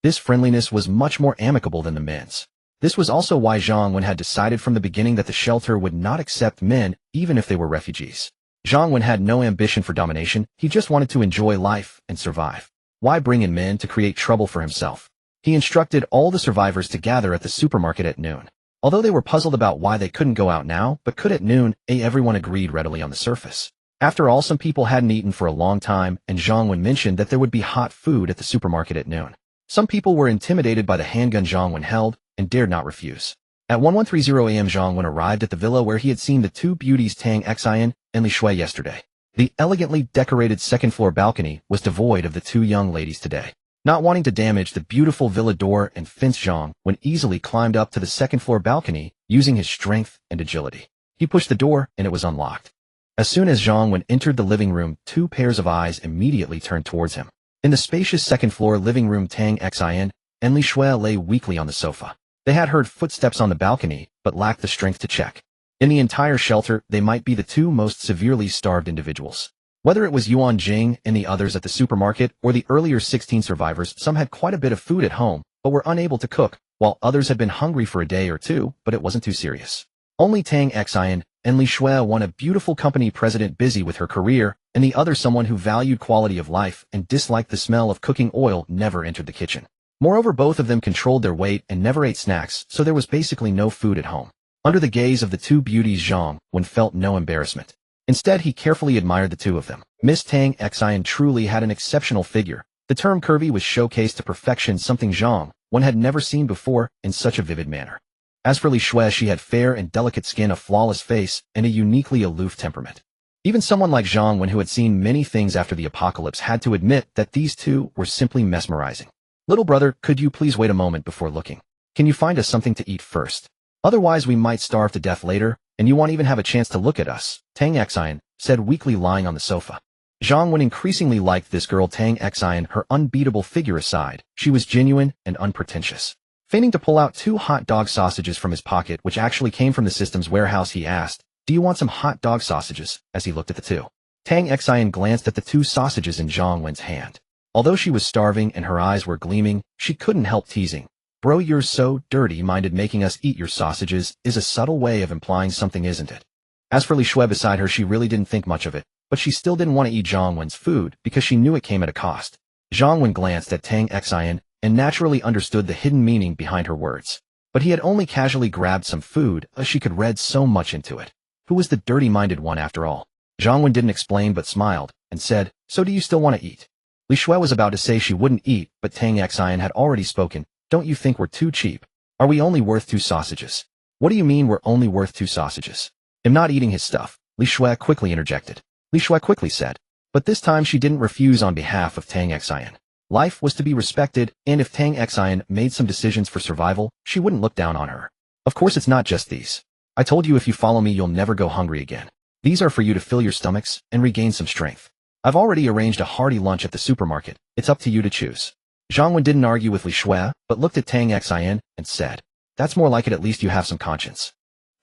This friendliness was much more amicable than the men's. This was also why Zhang Wen had decided from the beginning that the shelter would not accept men, even if they were refugees. Zhang Wen had no ambition for domination, he just wanted to enjoy life and survive. Why bring in men to create trouble for himself? He instructed all the survivors to gather at the supermarket at noon. Although they were puzzled about why they couldn't go out now, but could at noon, everyone agreed readily on the surface. After all, some people hadn't eaten for a long time, and Zhang Wen mentioned that there would be hot food at the supermarket at noon. Some people were intimidated by the handgun Zhang Wen held, and dared not refuse. At 1130 a.m. Zhang Wen arrived at the villa where he had seen the two beauties Tang Xian and Li Shui yesterday. The elegantly decorated second-floor balcony was devoid of the two young ladies today. Not wanting to damage the beautiful villa door and fence, Zhang Wen easily climbed up to the second-floor balcony, using his strength and agility. He pushed the door, and it was unlocked. As soon as Zhang Wen entered the living room, two pairs of eyes immediately turned towards him. In the spacious second-floor living room, Tang Xian and Li Shui lay weakly on the sofa. They had heard footsteps on the balcony, but lacked the strength to check. In the entire shelter, they might be the two most severely starved individuals. Whether it was Yuan Jing and the others at the supermarket or the earlier 16 survivors, some had quite a bit of food at home, but were unable to cook, while others had been hungry for a day or two, but it wasn't too serious. Only Tang Xian and Li Shui, one a beautiful company president busy with her career, and the other someone who valued quality of life and disliked the smell of cooking oil, never entered the kitchen. Moreover, both of them controlled their weight and never ate snacks, so there was basically no food at home. Under the gaze of the two beauties, Zhang Wen felt no embarrassment. Instead, he carefully admired the two of them. Miss Tang Xian truly had an exceptional figure. The term curvy was showcased to perfection, something Zhang Wen had never seen before in such a vivid manner. As for Li Shui, she had fair and delicate skin, a flawless face, and a uniquely aloof temperament. Even someone like Zhang Wen, who had seen many things after the apocalypse, had to admit that these two were simply mesmerizing. Little brother, could you please wait a moment before looking? Can you find us something to eat first? Otherwise we might starve to death later, and you won't even have a chance to look at us, Tang Xian said weakly, lying on the sofa. Zhang Wen increasingly liked this girl Tang Xian, her unbeatable figure aside. She was genuine and unpretentious. Feigning to pull out 2 hot dog sausages from his pocket, which actually came from the system's warehouse, he asked, "Do you want some hot dog sausages?" As he looked at the two. Tang Xian glanced at the 2 sausages in Zhang Wen's hand. Although she was starving and her eyes were gleaming, she couldn't help teasing. "Bro, you're so dirty-minded, making us eat your sausages is a subtle way of implying something, isn't it?" As for Li Shui beside her, she really didn't think much of it, but she still didn't want to eat Zhang Wen's food because she knew it came at a cost. Zhang Wen glanced at Tang Xian and naturally understood the hidden meaning behind her words. But he had only casually grabbed some food, as she could read so much into it. Who was the dirty-minded one after all? Zhang Wen didn't explain but smiled and said, "So do you still want to eat?" Li Shui was about to say she wouldn't eat, but Tang Xian had already spoken. "Don't you think we're too cheap? Are we only worth 2 sausages?" "What do you mean we're only worth 2 sausages? I'm not eating his stuff," Li Shui quickly interjected. Li Shui quickly said. But this time she didn't refuse on behalf of Tang Xian. Life was to be respected, and if Tang Xian made some decisions for survival, she wouldn't look down on her. "Of course it's not just these. I told you if you follow me you'll never go hungry again. These are for you to fill your stomachs and regain some strength. I've already arranged a hearty lunch at the supermarket. It's up to you to choose. Zhang Wen didn't argue with Li Shui, but looked at Tang Xin and said, "That's more like it, at least you have some conscience.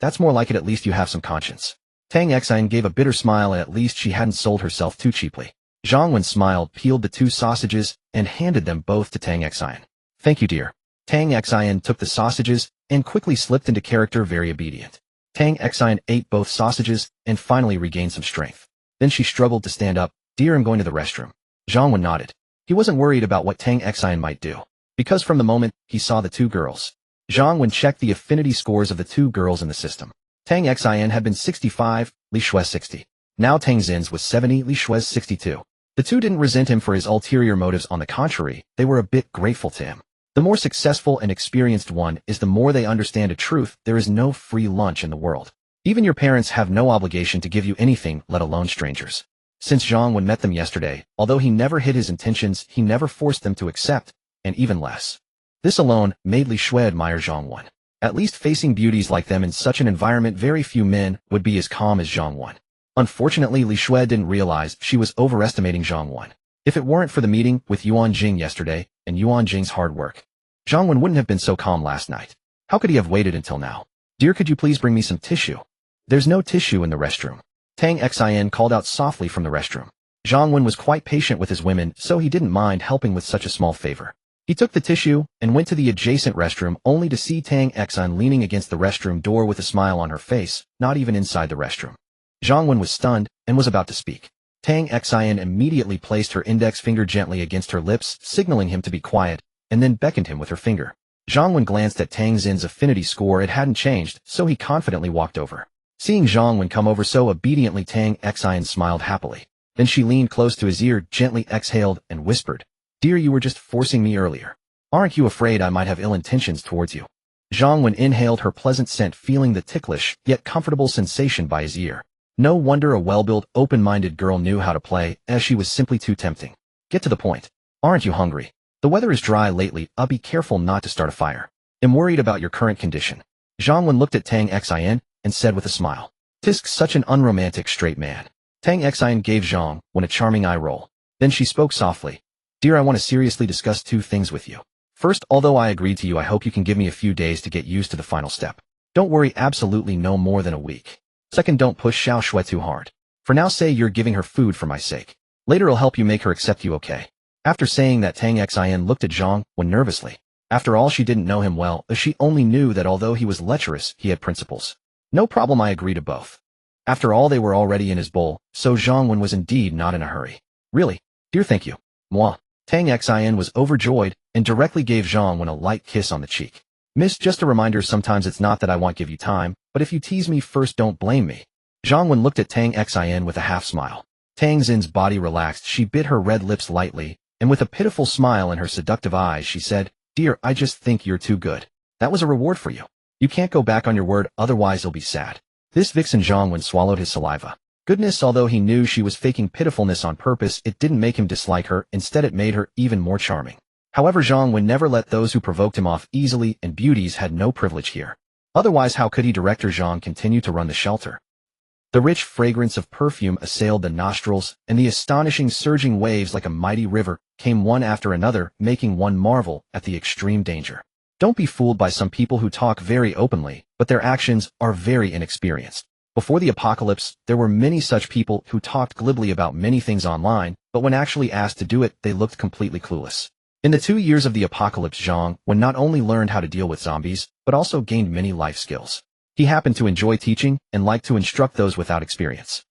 That's more like it, at least you have some conscience." Tang Xin gave a bitter smile, and at least she hadn't sold herself too cheaply. Zhang Wen smiled, peeled the 2 sausages, and handed them both to Tang Xin. "Thank you, dear." Tang Xin took the sausages and quickly slipped into character, very obedient. Tang Xin ate both sausages and finally regained some strength. Then she struggled to stand up. "Dear, I'm going to the restroom." Zhang Wen nodded. He wasn't worried about what Tang Xin might do, because from the moment he saw the 2 girls, Zhang Wen checked the affinity scores of the 2 girls in the system. Tang Xin had been 65, Li Shui 60. Now Tang Xin's was 70, Li Shui's 62. The 2 didn't resent him for his ulterior motives. On the contrary, they were a bit grateful to him. The more successful and experienced one is, the more they understand a truth: there is no free lunch in the world. Even your parents have no obligation to give you anything, let alone strangers. Since Zhang Wen met them yesterday, although he never hid his intentions, he never forced them to accept, and even less. This alone made Li Shui admire Zhang Wen. At least facing beauties like them in such an environment, very few men would be as calm as Zhang Wen. Unfortunately, Li Shui didn't realize she was overestimating Zhang Wen. If it weren't for the meeting with Yuan Jing yesterday, and Yuan Jing's hard work, Zhang Wen wouldn't have been so calm last night. How could he have waited until now? "Dear, could you please bring me some tissue?" "There's no tissue in the restroom." Tang Xin called out softly from the restroom. Zhang Wen was quite patient with his women, so he didn't mind helping with such a small favor. He took the tissue and went to the adjacent restroom, only to see Tang Xin leaning against the restroom door with a smile on her face, not even inside the restroom. Zhang Wen was stunned and was about to speak. Tang Xin immediately placed her index finger gently against her lips, signaling him to be quiet, and then beckoned him with her finger. Zhang Wen glanced at Tang Xin's affinity score. It hadn't changed, so he confidently walked over. Seeing Zhang Wen come over so obediently, Tang Xin smiled happily. Then she leaned close to his ear, gently exhaled, and whispered, "Dear, you were just forcing me earlier. Aren't you afraid I might have ill intentions towards you?" Zhang Wen inhaled her pleasant scent, feeling the ticklish, yet comfortable sensation by his ear. No wonder a well-built, open-minded girl knew how to play, as she was simply too tempting. "Get to the point. Aren't you hungry? The weather is dry lately. Be careful not to start a fire. I'm worried about your current condition." Zhang Wen looked at Tang Xin and said with a smile, "Tisk, such an unromantic straight man." Tang Xin gave Zhang Wen a charming eye roll. Then she spoke softly. "Dear, I want to seriously discuss 2 things with you. First, although I agreed to you, I hope you can give me a few days to get used to the final step. Don't worry, absolutely no more than a week. Second, don't push Xiao Shui too hard. For now, say you're giving her food for my sake. Later I'll help you make her accept you, okay?" After saying that, Tang Xin looked at Zhang Wen nervously. After all, she didn't know him well, as she only knew that although he was lecherous, he had principles. "No problem, I agree to both." After all, they were already in his bowl, so Zhang Wen was indeed not in a hurry. "Really? Dear, thank you. Moi." Tang Xin was overjoyed and directly gave Zhang Wen a light kiss on the cheek. "Miss, just a reminder, sometimes it's not that I won't give you time, but if you tease me first, don't blame me." Zhang Wen looked at Tang Xin with a half-smile. Tang Xin's body relaxed. She bit her red lips lightly, and with a pitiful smile in her seductive eyes, she said, "Dear, I just think you're too good. That was a reward for you. You can't go back on your word, otherwise you'll be sad." This vixen Zhang Wen swallowed his saliva. Goodness, although he knew she was faking pitifulness on purpose, it didn't make him dislike her. Instead, it made her even more charming. However, Zhang Wen never let those who provoked him off easily, and Beauties had no privilege here. Otherwise, how could he, Director Zhang, continue to run the shelter? The rich fragrance of perfume assailed the nostrils, and the astonishing surging waves like a mighty river came one after another, making one marvel at the extreme danger. Don't be fooled by some people who talk very openly, but their actions are very inexperienced. Before the apocalypse, there were many such people who talked glibly about many things online, but when actually asked to do it, they looked completely clueless. In the 2 years of the apocalypse, Zhang Wen not only learned how to deal with zombies, but also gained many life skills. He happened to enjoy teaching and liked to instruct those without experience.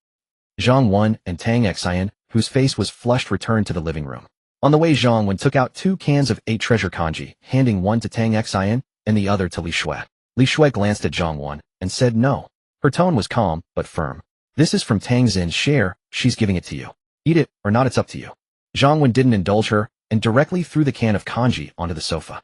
Zhang Wen and Tang Xin, whose face was flushed, returned to the living room. On the way, Zhang Wen took out 2 cans of 8 treasure kanji, handing one to Tang Xin and the other to Li Shui. Li Shui glanced at Zhang Wen and said no. Her tone was calm, but firm. "This is from Tang Xin's share, she's giving it to you. Eat it, or not, it's up to you." Zhang Wen didn't indulge her, and directly threw the can of kanji onto the sofa.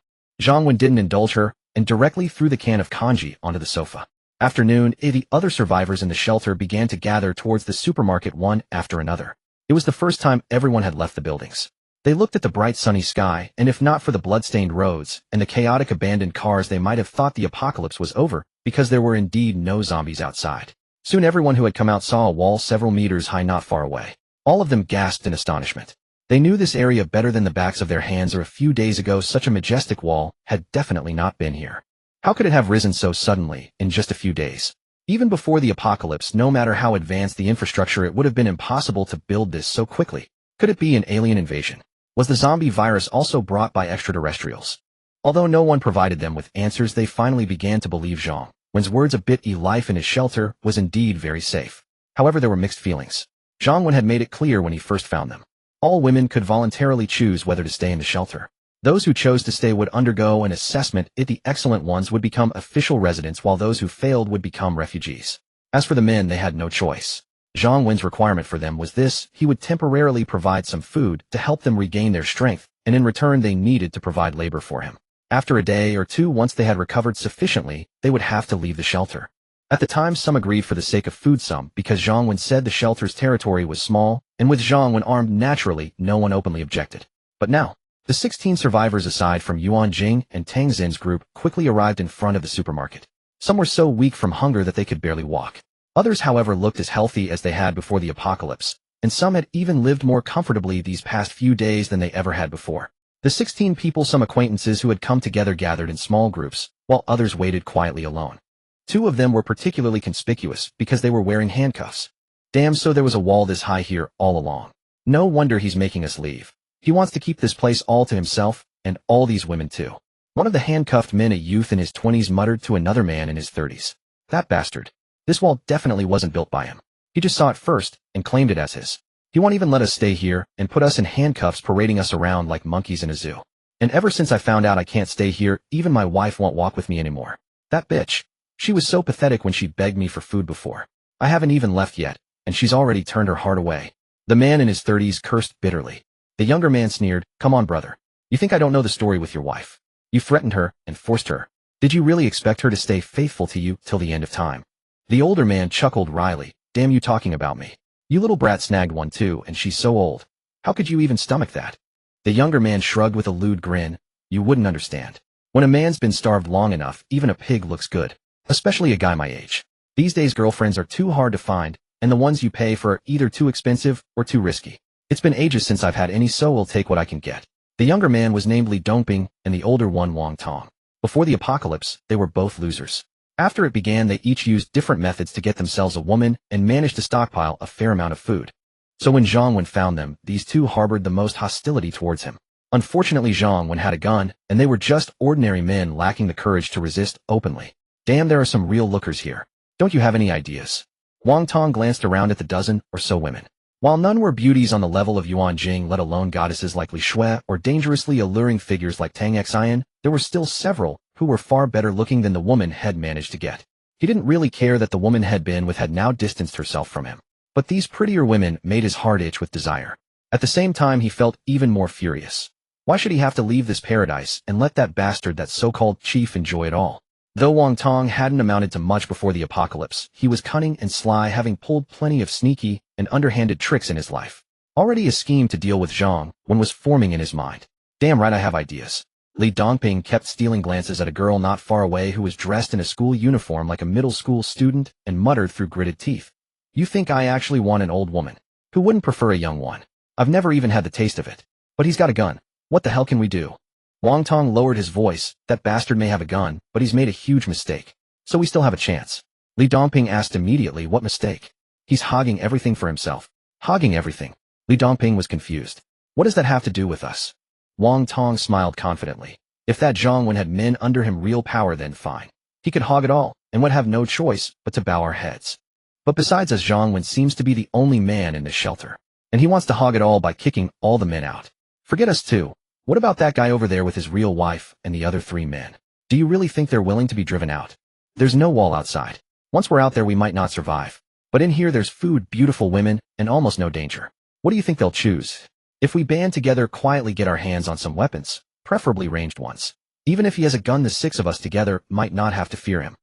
Afternoon, the other survivors in the shelter began to gather towards the supermarket one after another. It was the first time everyone had left the buildings. They looked at the bright sunny sky, and if not for the blood-stained roads and the chaotic abandoned cars, they might have thought the apocalypse was over, because there were indeed no zombies outside. Soon everyone who had come out saw a wall several meters high not far away. All of them gasped in astonishment. They knew this area better than the backs of their hands, or a few days ago such a majestic wall had definitely not been here. How could it have risen so suddenly, in just a few days? Even before the apocalypse, no matter how advanced the infrastructure, it would have been impossible to build this so quickly. Could it be an alien invasion? Was the zombie virus also brought by extraterrestrials? Although no one provided them with answers, they finally began to believe Zhang Wen's words a bit. Life in his shelter was indeed very safe. However, there were mixed feelings. Zhang Wen had made it clear when he first found them. All women could voluntarily choose whether to stay in the shelter. Those who chose to stay would undergo an assessment. The excellent ones would become official residents, while those who failed would become refugees. As for the men, they had no choice. Zhang Wen's requirement for them was this: he would temporarily provide some food to help them regain their strength, and in return they needed to provide labor for him. After a day or two, once they had recovered sufficiently, they would have to leave the shelter. At the time, some agreed for the sake of food, some because Zhang Wen said the shelter's territory was small, and with Zhang Wen armed, naturally, no one openly objected. But now, the 16 survivors aside from Yuan Jing and Tang Xin's group quickly arrived in front of the supermarket. Some were so weak from hunger that they could barely walk. Others, however, looked as healthy as they had before the apocalypse, and some had even lived more comfortably these past few days than they ever had before. The 16 people, some acquaintances who had come together, gathered in small groups, while others waited quietly alone. 2 of them were particularly conspicuous because they were wearing handcuffs. Damn, so there was a wall this high here all along. No wonder he's making us leave. He wants to keep this place all to himself, and all these women too. One of the handcuffed men, a youth in his 20s, muttered to another man in his 30s. That bastard. This wall definitely wasn't built by him. He just saw it first and claimed it as his. He won't even let us stay here and put us in handcuffs, parading us around like monkeys in a zoo. And ever since I found out I can't stay here, even my wife won't walk with me anymore. That bitch. She was so pathetic when she begged me for food before. I haven't even left yet, and she's already turned her heart away. The man in his 30s cursed bitterly. The younger man sneered, "Come on, brother. You think I don't know the story with your wife? You threatened her and forced her. Did you really expect her to stay faithful to you till the end of time?" The older man chuckled wryly. "Damn you talking about me. You little brat snagged one too, and she's so old. How could you even stomach that?" The younger man shrugged with a lewd grin. "You wouldn't understand. When a man's been starved long enough, even a pig looks good. Especially a guy my age. These days girlfriends are too hard to find, and the ones you pay for are either too expensive or too risky. It's been ages since I've had any, so we'll take what I can get." The younger man was named Li Dongping, and the older one Wang Tong. Before the apocalypse, they were both losers. After it began, they each used different methods to get themselves a woman and managed to stockpile a fair amount of food. So when Zhang Wen found them, these two harbored the most hostility towards him. Unfortunately, Zhang Wen had a gun, and they were just ordinary men lacking the courage to resist openly. "Damn, there are some real lookers here. Don't you have any ideas?" Wang Tong glanced around at the dozen or so women. While none were beauties on the level of Yuan Jing, let alone goddesses like Li Shui or dangerously alluring figures like Tang Xian, there were still several who were far better looking than the woman had managed to get. He didn't really care that the woman had been with had now distanced herself from him. But these prettier women made his heart itch with desire. At the same time, he felt even more furious. Why should he have to leave this paradise and let that bastard, that so-called chief, enjoy it all? Though Wang Tong hadn't amounted to much before the apocalypse, he was cunning and sly, having pulled plenty of sneaky and underhanded tricks in his life. Already a scheme to deal with Zhang Wen was forming in his mind. "Damn right, I have ideas." Li Dongping kept stealing glances at a girl not far away who was dressed in a school uniform like a middle school student and muttered through gritted teeth. "You think I actually want an old woman? Who wouldn't prefer a young one? I've never even had the taste of it. But he's got a gun. What the hell can we do?" Wang Tong lowered his voice. "That bastard may have a gun, but he's made a huge mistake. So we still have a chance." Li Dongping asked immediately, "What mistake?" "He's hogging everything for himself." "Hogging everything?" Li Dongping was confused. "What does that have to do with us?" Wang Tong smiled confidently. If that Zhang Wen had men under him real power, then fine. He could hog it all, and would have no choice but to bow our heads. But besides us, Zhang Wen seems to be the only man in this shelter. And he wants to hog it all by kicking all the men out. Forget us too. What about that guy over there with his real wife and the other 3 men? Do you really think they're willing to be driven out? There's no wall outside. Once we're out there, we might not survive. But in here, there's food, beautiful women, and almost no danger. What do you think they'll choose? If we band together, quietly get our hands on some weapons, preferably ranged ones. Even if he has a gun, the 6 of us together might not have to fear him.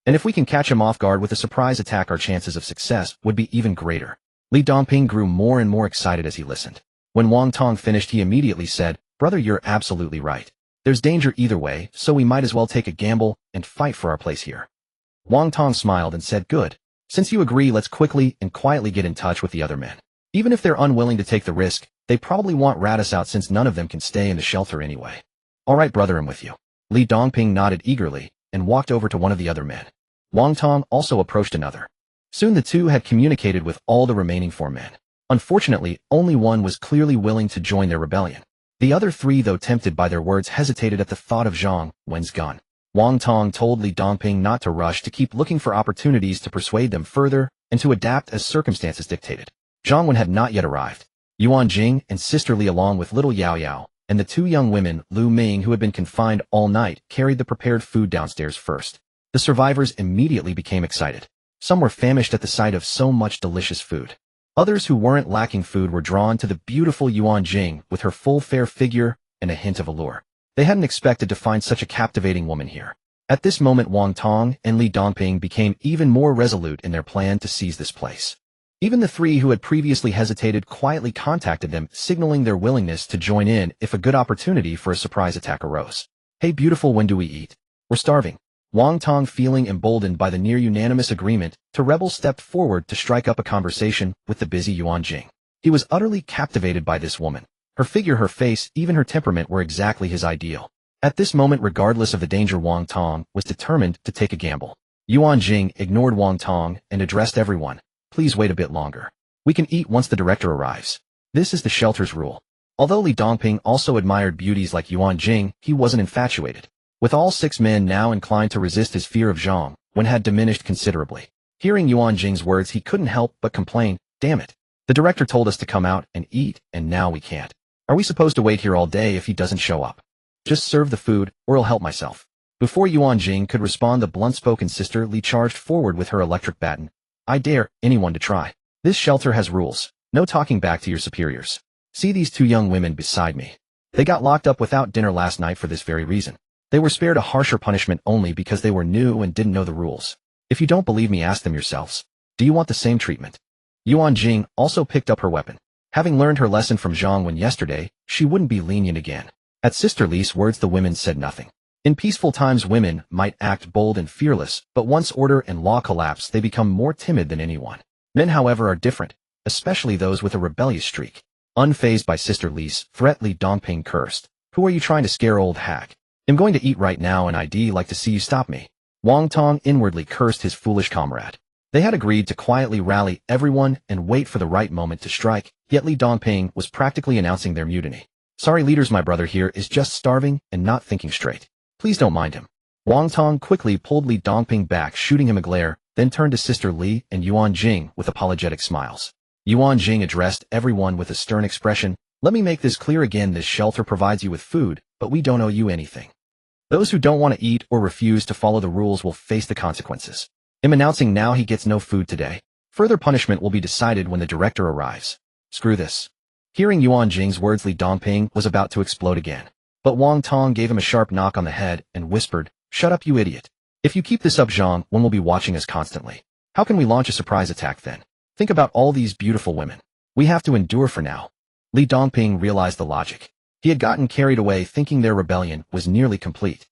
And if we can catch him off guard with a surprise attack, our chances of success would be even greater. Li Dongping grew more and more excited as he listened. When Wang Tong finished, he immediately said, "Brother, you're absolutely right. There's danger either way, so we might as well take a gamble and fight for our place here." Wang Tong smiled and said, "Good. Since you agree, let's quickly and quietly get in touch with the other men. Even if they're unwilling to take the risk, they probably want rat us out since none of them can stay in the shelter anyway. All right, brother, I'm with you. Li Dongping nodded eagerly and walked over to one of the other men. Wang Tong also approached another. Soon the two had communicated with all the remaining 4 men. Unfortunately, only one was clearly willing to join their rebellion. The other 3, though tempted by their words, hesitated at the thought of Zhang Wen's gun. Wang Tong told Li Dongping not to rush, to keep looking for opportunities to persuade them further and to adapt as circumstances dictated. Zhang Wen had not yet arrived. Yuan Jing and Sister Li, along with little Yao Yao, and the 2 young women, Lu Ming, who had been confined all night, carried the prepared food downstairs first. The survivors immediately became excited. Some were famished at the sight of so much delicious food. Others who weren't lacking food were drawn to the beautiful Yuan Jing with her full fair figure and a hint of allure. They hadn't expected to find such a captivating woman here. At this moment, Wang Tong and Li Dongping became even more resolute in their plan to seize this place. Even the 3 who had previously hesitated quietly contacted them, signaling their willingness to join in if a good opportunity for a surprise attack arose. Hey beautiful, when do we eat? We're starving. Wang Tong, feeling emboldened by the near-unanimous agreement to rebel, stepped forward to strike up a conversation with the busy Yuan Jing. He was utterly captivated by this woman. Her figure, her face, even her temperament were exactly his ideal. At this moment, regardless of the danger, Wang Tong was determined to take a gamble. Yuan Jing ignored Wang Tong and addressed everyone. Please wait a bit longer. We can eat once the director arrives. This is the shelter's rule. Although Li Dongping also admired beauties like Yuan Jing, he wasn't infatuated. With all 6 men now inclined to resist, his fear of Zhang Wen had diminished considerably. Hearing Yuan Jing's words, he couldn't help but complain, damn it. The director told us to come out and eat, and now we can't. Are we supposed to wait here all day if he doesn't show up? Just serve the food, or I'll help myself. Before Yuan Jing could respond, the blunt-spoken Sister Li charged forward with her electric baton. I dare anyone to try. This shelter has rules. No talking back to your superiors. See these 2 young women beside me. They got locked up without dinner last night for this very reason. They were spared a harsher punishment only because they were new and didn't know the rules. If you don't believe me, ask them yourselves. Do you want the same treatment? Yuan Jing also picked up her weapon. Having learned her lesson from Zhang Wen yesterday, she wouldn't be lenient again. At Sister Li's words, the women said nothing. In peaceful times, women might act bold and fearless, but once order and law collapse, they become more timid than anyone. Men, however, are different, especially those with a rebellious streak. Unfazed by Sister Li's threat, Li Dongping cursed. Who are you trying to scare, old hag? I'm going to eat right now, and I'd like to see you stop me. Wang Tong inwardly cursed his foolish comrade. They had agreed to quietly rally everyone and wait for the right moment to strike, yet Li Dongping was practically announcing their mutiny. Sorry leaders, my brother here is just starving and not thinking straight. Please don't mind him. Wang Tong quickly pulled Li Dongping back, shooting him a glare, then turned to Sister Li and Yuan Jing with apologetic smiles. Yuan Jing addressed everyone with a stern expression. Let me make this clear again, this shelter provides you with food, but we don't owe you anything. Those who don't want to eat or refuse to follow the rules will face the consequences. I'm announcing now he gets no food today. Further punishment will be decided when the director arrives. Screw this. Hearing Yuan Jing's words, Li Dongping was about to explode again. But Wang Tong gave him a sharp knock on the head and whispered, Shut up, you idiot. If you keep this up, Zhang Wen will be watching us constantly. How can we launch a surprise attack then? Think about all these beautiful women. We have to endure for now. Li Dongping realized the logic. He had gotten carried away thinking their rebellion was nearly complete.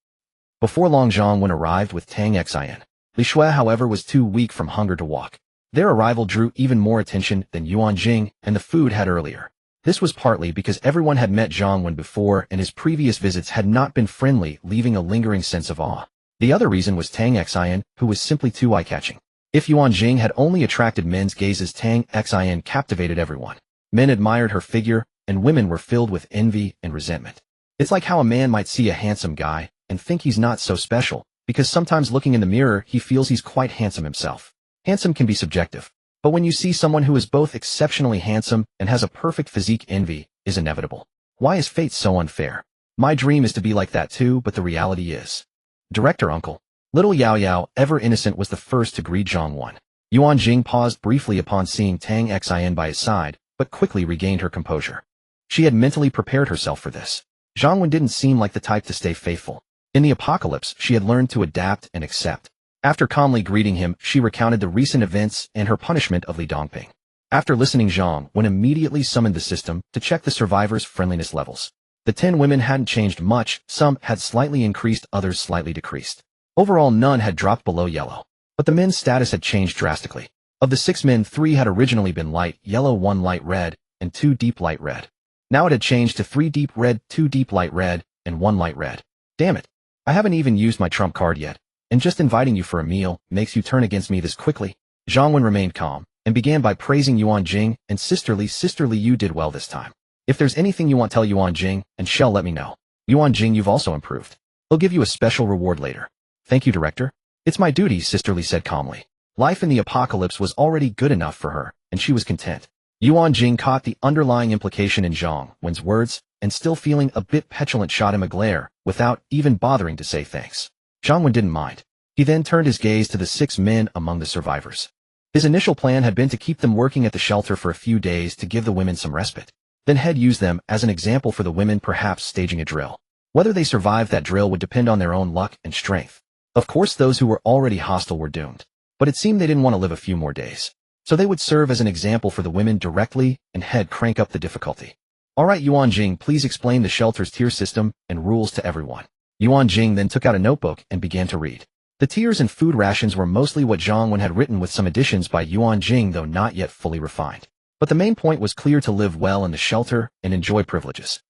Before long, Zhang Wen arrived with Tang Xin. Li Shui, however, was too weak from hunger to walk. Their arrival drew even more attention than Yuan Jing and the food had earlier. This was partly because everyone had met Zhang Wen before and his previous visits had not been friendly, leaving a lingering sense of awe. The other reason was Tang Xin, who was simply too eye-catching. If Yuan Jing had only attracted men's gazes, Tang Xin captivated everyone. Men admired her figure, and women were filled with envy and resentment. It's like how a man might see a handsome guy and think he's not so special, because sometimes looking in the mirror he feels he's quite handsome himself. Handsome can be subjective, but when you see someone who is both exceptionally handsome and has a perfect physique, envy is inevitable. Why is fate so unfair? My dream is to be like that too, but the reality is. Director uncle. Little Yao Yao, ever innocent, was the first to greet Zhang Wen. Yuan Jing paused briefly upon seeing Tang Xin by his side, but quickly regained her composure. She had mentally prepared herself for this. Zhang Wen didn't seem like the type to stay faithful. In the apocalypse, she had learned to adapt and accept. After calmly greeting him, she recounted the recent events and her punishment of Li Dongping. After listening, Zhang Wen immediately summoned the system to check the survivors' friendliness levels. The 10 women hadn't changed much, some had slightly increased, others slightly decreased. Overall, none had dropped below yellow. But the men's status had changed drastically. Of the 6 men, 3 had originally been light yellow, 1 light red, and 2 deep light red. Now it had changed to 3 deep red, 2 deep light red, and 1 light red. Damn it. I haven't even used my trump card yet, and just inviting you for a meal makes you turn against me this quickly. Zhang Wen remained calm, and began by praising Yuan Jing, and sisterly, you did well this time. If there's anything you want, tell Yuan Jing, and shall let me know. Yuan Jing, you've also improved. He'll give you a special reward later. Thank you, director. It's my duty, sisterly said calmly. Life in the apocalypse was already good enough for her, and she was content. Yuan Jing caught the underlying implication in Zhang Wen's words, and still feeling a bit petulant shot him a glare, without even bothering to say thanks. Zhang Wen didn't mind. He then turned his gaze to the 6 men among the survivors. His initial plan had been to keep them working at the shelter for a few days to give the women some respite. Then he'd use them as an example for the women, perhaps staging a drill. Whether they survived that drill would depend on their own luck and strength. Of course, those who were already hostile were doomed. But it seemed they didn't want to live a few more days. So they would serve as an example for the women directly, and he'd crank up the difficulty. Alright, Yuan Jing, please explain the shelter's tier system and rules to everyone. Yuan Jing then took out a notebook and began to read. The tiers and food rations were mostly what Zhang Wen had written, with some additions by Yuan Jing, though not yet fully refined. But the main point was clear: to live well in the shelter and enjoy privileges,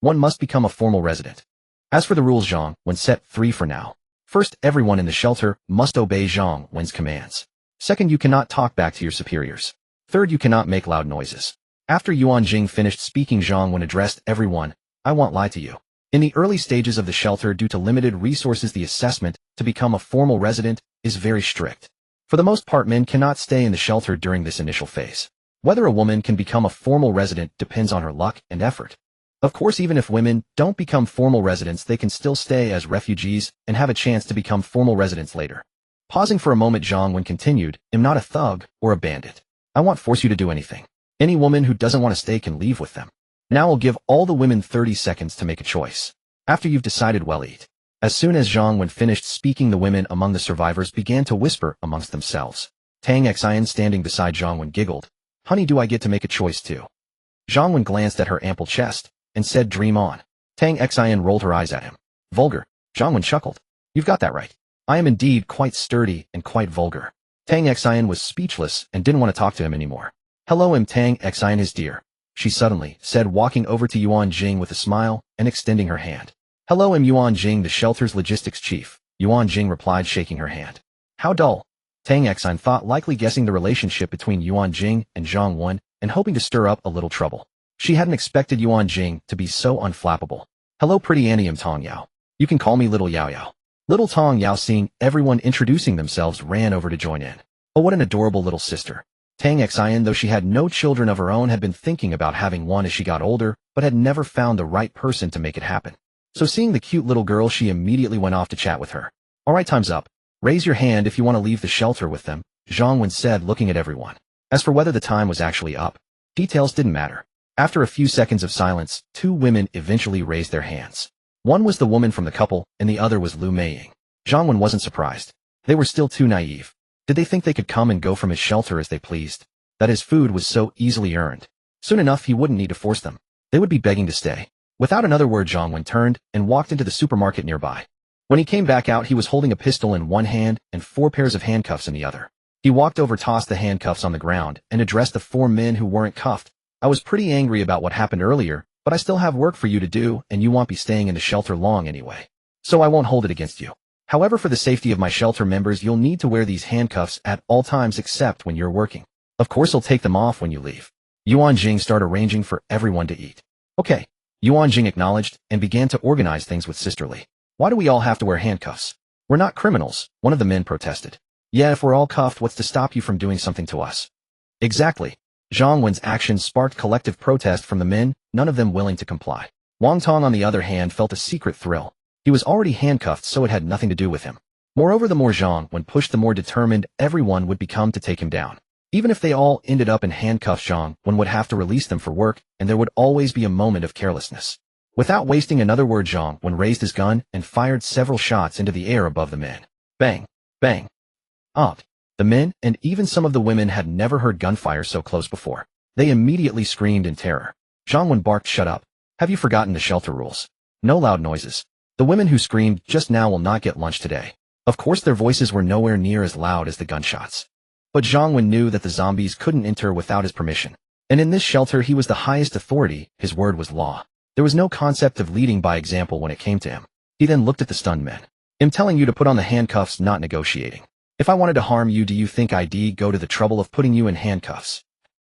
one must become a formal resident. As for the rules, Zhang Wen set 3 for now. First, everyone in the shelter must obey Zhang Wen's commands. Second, you cannot talk back to your superiors. Third, you cannot make loud noises. After Yuan Jing finished speaking, Zhang Wen addressed everyone. I won't lie to you. In the early stages of the shelter, due to limited resources, the assessment to become a formal resident is very strict. For the most part, men cannot stay in the shelter during this initial phase. Whether a woman can become a formal resident depends on her luck and effort. Of course, even if women don't become formal residents, they can still stay as refugees and have a chance to become formal residents later. Pausing for a moment, Zhang Wen continued, I'm not a thug or a bandit. I won't force you to do anything. Any woman who doesn't want to stay can leave with them. Now I'll give all the women 30 seconds to make a choice. After you've decided, well, eat. As soon as Zhang Wen finished speaking, the women among the survivors began to whisper amongst themselves. Tang Xian, standing beside Zhang Wen, giggled. Honey, do I get to make a choice too? Zhang Wen glanced at her ample chest and said, dream on. Tang Xian rolled her eyes at him. Vulgar. Zhang Wen chuckled. You've got that right. I am indeed quite sturdy and quite vulgar. Tang Xian was speechless and didn't want to talk to him anymore. Hello, I'm Tang Xian, his dear, she suddenly said, walking over to Yuan Jing with a smile and extending her hand. Hello, I'm Yuan Jing, the shelter's logistics chief, Yuan Jing replied, shaking her hand. How dull. Tang Xian thought, likely guessing the relationship between Yuan Jing and Zhang Wen and hoping to stir up a little trouble. She hadn't expected Yuan Jing to be so unflappable. Hello, pretty Annie, I'm Tong Yao. You can call me Little Yao Yao. Little Tong Yao, seeing everyone introducing themselves, ran over to join in. Oh, what an adorable little sister. Tang Xian, though she had no children of her own, had been thinking about having one as she got older, but had never found the right person to make it happen. So seeing the cute little girl, she immediately went off to chat with her. Alright, time's up. Raise your hand if you want to leave the shelter with them, Zhang Wen said, looking at everyone. As for whether the time was actually up, details didn't matter. After a few seconds of silence, 2 women eventually raised their hands. One was the woman from the couple, and the other was Lu Meiying. Zhang Wen wasn't surprised. They were still too naive. Did they think they could come and go from his shelter as they pleased? That his food was so easily earned. Soon enough, he wouldn't need to force them. They would be begging to stay. Without another word, Zhang Wen turned and walked into the supermarket nearby. When he came back out, he was holding a pistol in one hand and 4 pairs of handcuffs in the other. He walked over, tossed the handcuffs on the ground, and addressed the 4 men who weren't cuffed. I was pretty angry about what happened earlier, but I still have work for you to do, and you won't be staying in the shelter long anyway. So I won't hold it against you. However, for the safety of my shelter members, you'll need to wear these handcuffs at all times except when you're working. Of course, you'll take them off when you leave. Yuan Jing started arranging for everyone to eat. Okay. Yuan Jing acknowledged and began to organize things with sisterly. Why do we all have to wear handcuffs? We're not criminals, one of the men protested. Yeah, if we're all cuffed, what's to stop you from doing something to us? Exactly. Zhang Wen's actions sparked collective protest from the men, none of them willing to comply. Wang Tong, on the other hand, felt a secret thrill. He was already handcuffed, so it had nothing to do with him. Moreover, the more Zhang Wen pushed, the more determined everyone would become to take him down. Even if they all ended up in handcuffs, Zhang Wen would have to release them for work, and there would always be a moment of carelessness. Without wasting another word, Zhang Wen raised his gun and fired several shots into the air above the men. Bang! Bang! Up! The men, and even some of the women, had never heard gunfire so close before. They immediately screamed in terror. Zhang Wen barked, shut up. Have you forgotten the shelter rules? No loud noises. The women who screamed just now will not get lunch today. Of course, their voices were nowhere near as loud as the gunshots. But Zhang Wen knew that the zombies couldn't enter without his permission. And in this shelter he was the highest authority, his word was law. There was no concept of leading by example when it came to him. He then looked at the stunned men. I'm telling you to put on the handcuffs, not negotiating. If I wanted to harm you, do you think I'd go to the trouble of putting you in handcuffs?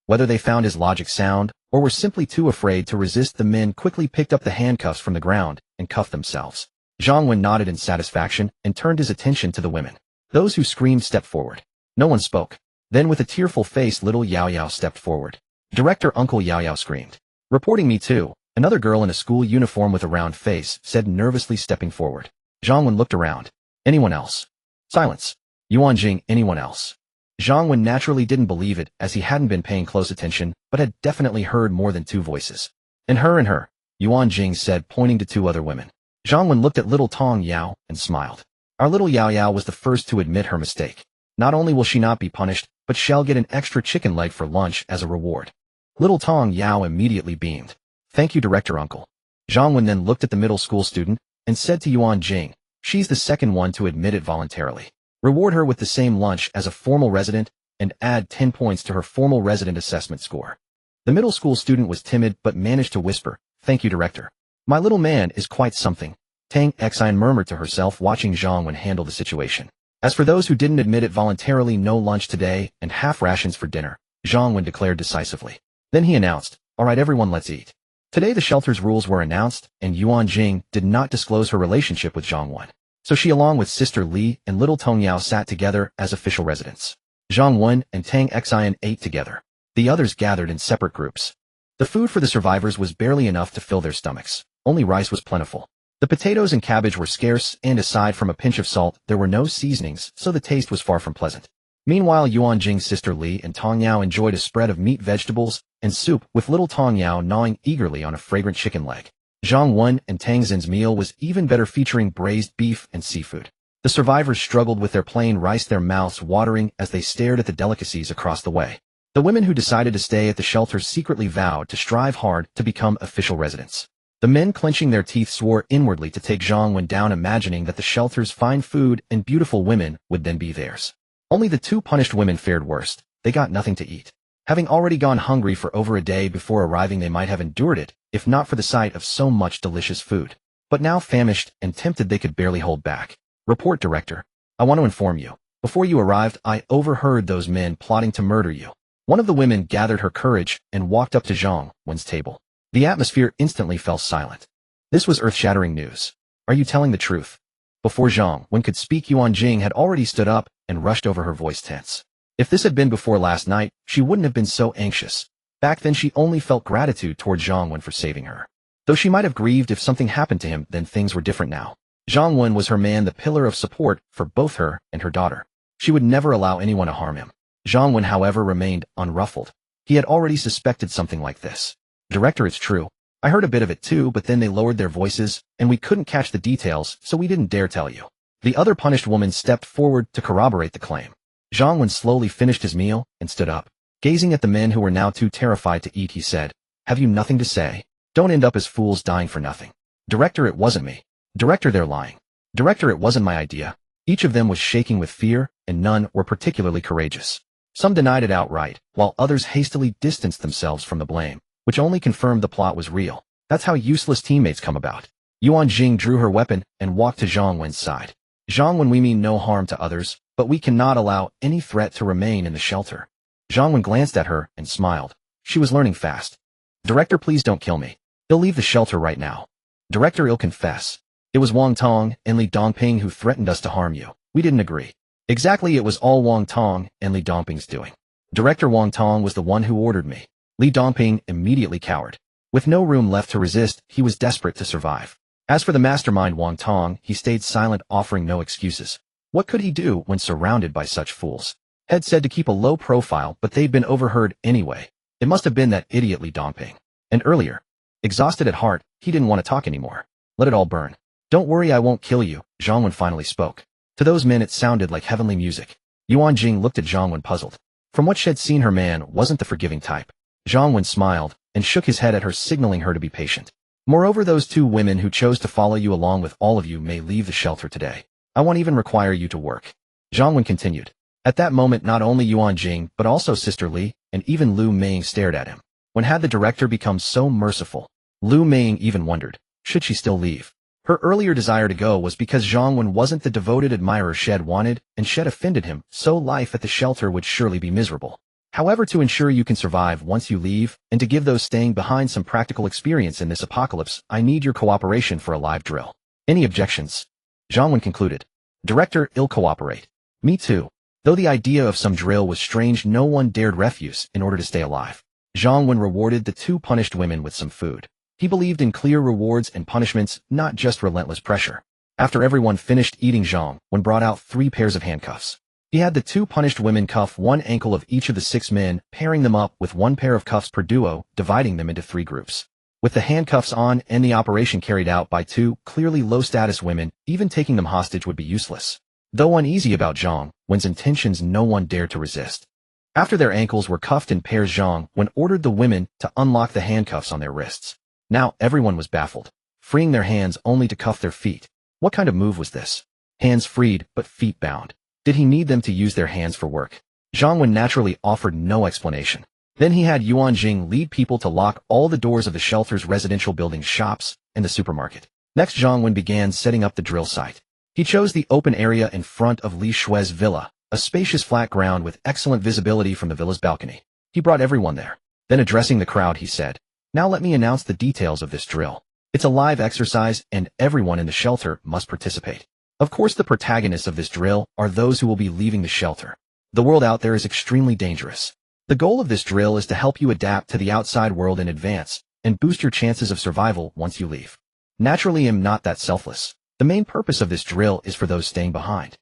Whether they found his logic sound, or were simply too afraid to resist, the men quickly picked up the handcuffs from the ground and cuffed themselves. Zhang Wen nodded in satisfaction and turned his attention to the women. Those who screamed stepped forward. No one spoke. Then with a tearful face, little Yao Yao stepped forward. Director Uncle Yao Yao screamed. Reporting me too, another girl in a school uniform with a round face said, nervously stepping forward. Zhang Wen looked around. Anyone else? Silence. Yuan Jing, anyone else? Zhang Wen naturally didn't believe it, as he hadn't been paying close attention, but had definitely heard more than two voices. And her, Yuan Jing said, pointing to two other women. Zhang Wen looked at little Tong Yao and smiled. Our little Yao Yao was the first to admit her mistake. Not only will she not be punished, but shall get an extra chicken leg for lunch as a reward. Little Tong Yao immediately beamed. Thank you, Director Uncle. Zhang Wen then looked at the middle school student and said to Yuan Jing, she's the second one to admit it voluntarily. Reward her with the same lunch as a formal resident and add 10 points to her formal resident assessment score. The middle school student was timid but managed to whisper, thank you, Director. My little man is quite something. Tang Xian murmured to herself, watching Zhang Wen handle the situation. As for those who didn't admit it voluntarily, no lunch today and half rations for dinner, Zhang Wen declared decisively. Then he announced, all right everyone, let's eat. Today the shelter's rules were announced, and Yuan Jing did not disclose her relationship with Zhang Wen. So she, along with Sister Li and little Tong Yao, sat together as official residents. Zhang Wen and Tang Xian ate together. The others gathered in separate groups. The food for the survivors was barely enough to fill their stomachs. Only rice was plentiful. The potatoes and cabbage were scarce, and aside from a pinch of salt, there were no seasonings, so the taste was far from pleasant. Meanwhile, Yuan Jing's sister Li and Tong Yao enjoyed a spread of meat, vegetables, and soup, with little Tong Yao gnawing eagerly on a fragrant chicken leg. Zhang Wen and Tang Xin's meal was even better, featuring braised beef and seafood. The survivors struggled with their plain rice, their mouths watering as they stared at the delicacies across the way. The women who decided to stay at the shelter secretly vowed to strive hard to become official residents. The men, clenching their teeth, swore inwardly to take Zhang Wen down, imagining that the shelter's fine food and beautiful women would then be theirs. Only the two punished women fared worst. They got nothing to eat. Having already gone hungry for over a day before arriving, they might have endured it, if not for the sight of so much delicious food. But now, famished and tempted, they could barely hold back. Report, Director. I want to inform you. Before you arrived, I overheard those men plotting to murder you. One of the women gathered her courage and walked up to Zhang Wen's table. The atmosphere instantly fell silent. This was earth-shattering news. Are you telling the truth? Before Zhang Wen could speak, Yuan Jing had already stood up and rushed over, her voice tense. If this had been before last night, she wouldn't have been so anxious. Back then she only felt gratitude toward Zhang Wen for saving her. Though she might have grieved if something happened to him, then things were different now. Zhang Wen was her man, the pillar of support for both her and her daughter. She would never allow anyone to harm him. Zhang Wen, however, remained unruffled. He had already suspected something like this. Director, it's true. I heard a bit of it too, but then they lowered their voices, and we couldn't catch the details, so we didn't dare tell you. The other punished woman stepped forward to corroborate the claim. Zhang Wen slowly finished his meal and stood up. Gazing at the men who were now too terrified to eat, he said, have you nothing to say? Don't end up as fools dying for nothing. Director, it wasn't me. Director, they're lying. Director, it wasn't my idea. Each of them was shaking with fear, and none were particularly courageous. Some denied it outright, while others hastily distanced themselves from the blame, which only confirmed the plot was real. That's how useless teammates come about. Yuan Jing drew her weapon and walked to Zhang Wen's side. Zhang Wen, we mean no harm to others, but we cannot allow any threat to remain in the shelter. Zhang Wen glanced at her and smiled. She was learning fast. Director, please don't kill me. He'll leave the shelter right now. Director, he'll confess. It was Wang Tong and Li Dongping who threatened us to harm you. We didn't agree. Exactly, it was all Wang Tong and Li Dongping's doing. Director, Wang Tong was the one who ordered me. Li Dongping immediately cowered. With no room left to resist, he was desperate to survive. As for the mastermind Wang Tong, he stayed silent, offering no excuses. What could he do when surrounded by such fools? Head said to keep a low profile, but they'd been overheard anyway. It must have been that idiot Li Dongping. And earlier. Exhausted at heart, he didn't want to talk anymore. Let it all burn. Don't worry, I won't kill you, Zhang Wen finally spoke. To those men it sounded like heavenly music. Yuan Jing looked at Zhang Wen, puzzled. From what she had seen, her man wasn't the forgiving type. Zhang Wen smiled and shook his head at her, signaling her to be patient. Moreover, those two women who chose to follow you along with all of you may leave the shelter today. I won't even require you to work. Zhang Wen continued. At that moment not only Yuan Jing but also Sister Li and even Lu Ming stared at him. When had the director become so merciful? Lu Ming even wondered, should she still leave? Her earlier desire to go was because Zhang Wen wasn't the devoted admirer Shed wanted, and Shed offended him, so life at the shelter would surely be miserable. However, to ensure you can survive once you leave, and to give those staying behind some practical experience in this apocalypse, I need your cooperation for a live drill. Any objections? Zhang Wen concluded. Director, I'll cooperate. Me too. Though the idea of some drill was strange, no one dared refuse in order to stay alive. Zhang Wen rewarded the two punished women with some food. He believed in clear rewards and punishments, not just relentless pressure. After everyone finished eating, Zhang Wen brought out 3 pairs of handcuffs. He had the 2 punished women cuff one ankle of each of the 6 men, pairing them up with 1 pair of cuffs per duo, dividing them into 3 groups. With the handcuffs on and the operation carried out by 2 clearly low-status women, even taking them hostage would be useless. Though uneasy about Zhang Wen's intentions, no one dared to resist. After their ankles were cuffed in pairs, Zhang Wen ordered the women to unlock the handcuffs on their wrists. Now everyone was baffled, freeing their hands only to cuff their feet. What kind of move was this? Hands freed, but feet bound. Did he need them to use their hands for work? Zhang Wen naturally offered no explanation. Then he had Yuan Jing lead people to lock all the doors of the shelter's residential buildings, shops, and the supermarket. Next, Zhang Wen began setting up the drill site. He chose the open area in front of Li Shui's villa, a spacious flat ground with excellent visibility from the villa's balcony. He brought everyone there. Then addressing the crowd, he said, "Now let me announce the details of this drill. It's a live exercise and everyone in the shelter must participate. Of course, the protagonists of this drill are those who will be leaving the shelter. The world out there is extremely dangerous. The goal of this drill is to help you adapt to the outside world in advance and boost your chances of survival once you leave. Naturally, I'm not that selfless. The main purpose of this drill is for those staying behind.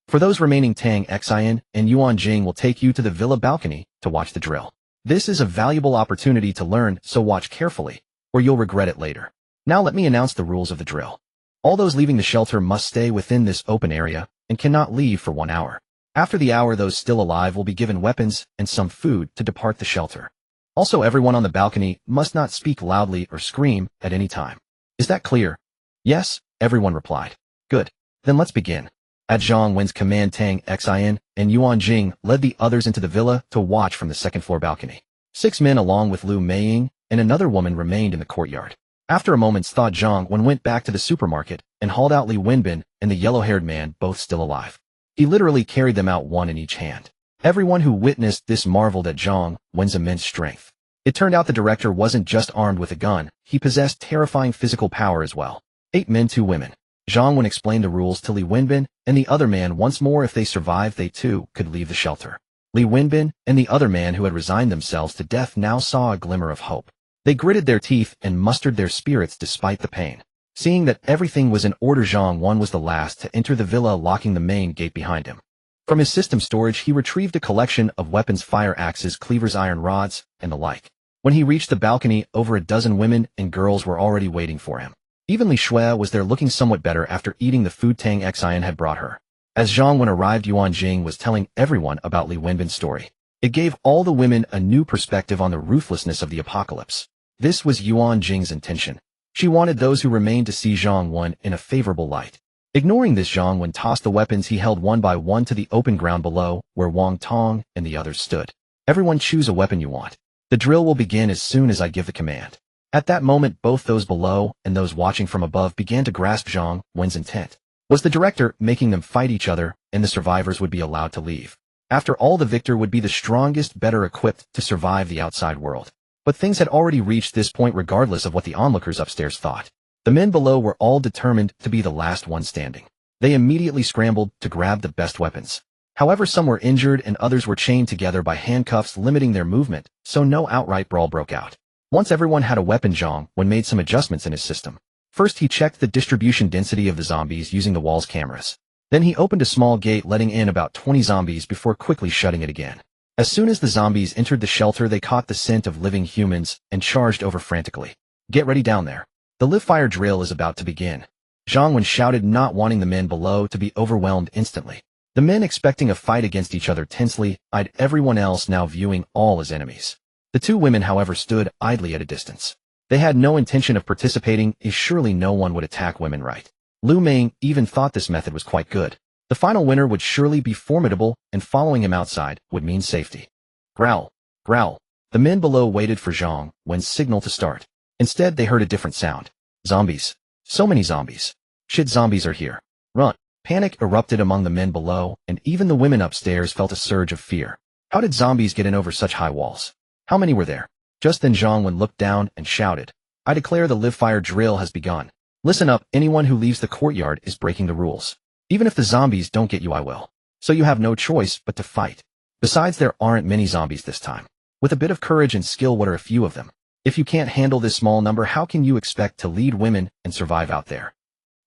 For those remaining, Tang Xian and Yuan Jing will take you to the villa balcony to watch the drill. This is a valuable opportunity to learn, so watch carefully, or you'll regret it later. Now let me announce the rules of the drill. All those leaving the shelter must stay within this open area and cannot leave for 1 hour. After the hour, those still alive will be given weapons and some food to depart the shelter. Also, everyone on the balcony must not speak loudly or scream at any time. Is that clear?" "Yes," everyone replied. "Good. Then let's begin." At Zhang Wen's command, Tang Xian and Yuan Jing led the others into the villa to watch from the second-floor balcony. 6 men along with Lu Ming and another woman remained in the courtyard. After a moment's thought, Zhang Wen went back to the supermarket and hauled out Li Wenbin and the yellow-haired man, both still alive. He literally carried them out, one in each hand. Everyone who witnessed this marveled at Zhang Wen's immense strength. It turned out the director wasn't just armed with a gun, he possessed terrifying physical power as well. 8 men, 2 women. Zhang Wen explained the rules to Li Wenbin and the other man once more. If they survived, they too could leave the shelter. Li Wenbin and the other man who had resigned themselves to death now saw a glimmer of hope. They gritted their teeth and mustered their spirits despite the pain. Seeing that everything was in order, Zhang Wen was the last to enter the villa, locking the main gate behind him. From his system storage, he retrieved a collection of weapons, fire axes, cleavers, iron rods, and the like. When he reached the balcony, over a dozen women and girls were already waiting for him. Even Li Shui was there, looking somewhat better after eating the food Tang Xian had brought her. As Zhang Wen arrived, Yuan Jing was telling everyone about Li Wenbin's story. It gave all the women a new perspective on the ruthlessness of the apocalypse. This was Yuan Jing's intention. She wanted those who remained to see Zhang Wen in a favorable light. Ignoring this, Zhang Wen tossed the weapons he held one by one to the open ground below, where Wang Tong and the others stood. "Everyone choose a weapon you want. The drill will begin as soon as I give the command." At that moment, both those below and those watching from above began to grasp Zhang Wen's intent. Was the director making them fight each other, and the survivors would be allowed to leave? After all, the victor would be the strongest, better equipped to survive the outside world. But things had already reached this point regardless of what the onlookers upstairs thought. The men below were all determined to be the last one standing. They immediately scrambled to grab the best weapons. However, some were injured and others were chained together by handcuffs, limiting their movement, so no outright brawl broke out. Once everyone had a weapon, Zhang Wen made some adjustments in his system. First, he checked the distribution density of the zombies using the wall's cameras. Then he opened a small gate, letting in about 20 zombies before quickly shutting it again. As soon as the zombies entered the shelter, they caught the scent of living humans and charged over frantically. "Get ready down there. The live fire drill is about to begin." Zhang Wen shouted, not wanting the men below to be overwhelmed instantly. The men, expecting a fight against each other, tensely eyed everyone else, now viewing all as enemies. The 2 women, however, stood idly at a distance. They had no intention of participating, as surely no one would attack women, right? Lu Ming even thought this method was quite good. The final winner would surely be formidable, and following him outside would mean safety. Growl, growl. The men below waited for Zhang Wen's signal to start. Instead, they heard a different sound. Zombies. So many zombies. Shit, zombies are here. Run. Panic erupted among the men below, and even the women upstairs felt a surge of fear. How did zombies get in over such high walls? How many were there? Just then Zhang Wen looked down and shouted, I declare the live fire drill has begun. Listen up, anyone who leaves the courtyard is breaking the rules. Even if the zombies don't get you, I will. So you have no choice but to fight. Besides, there aren't many zombies this time. With a bit of courage and skill, what are a few of them? If you can't handle this small number, how can you expect to lead women and survive out there?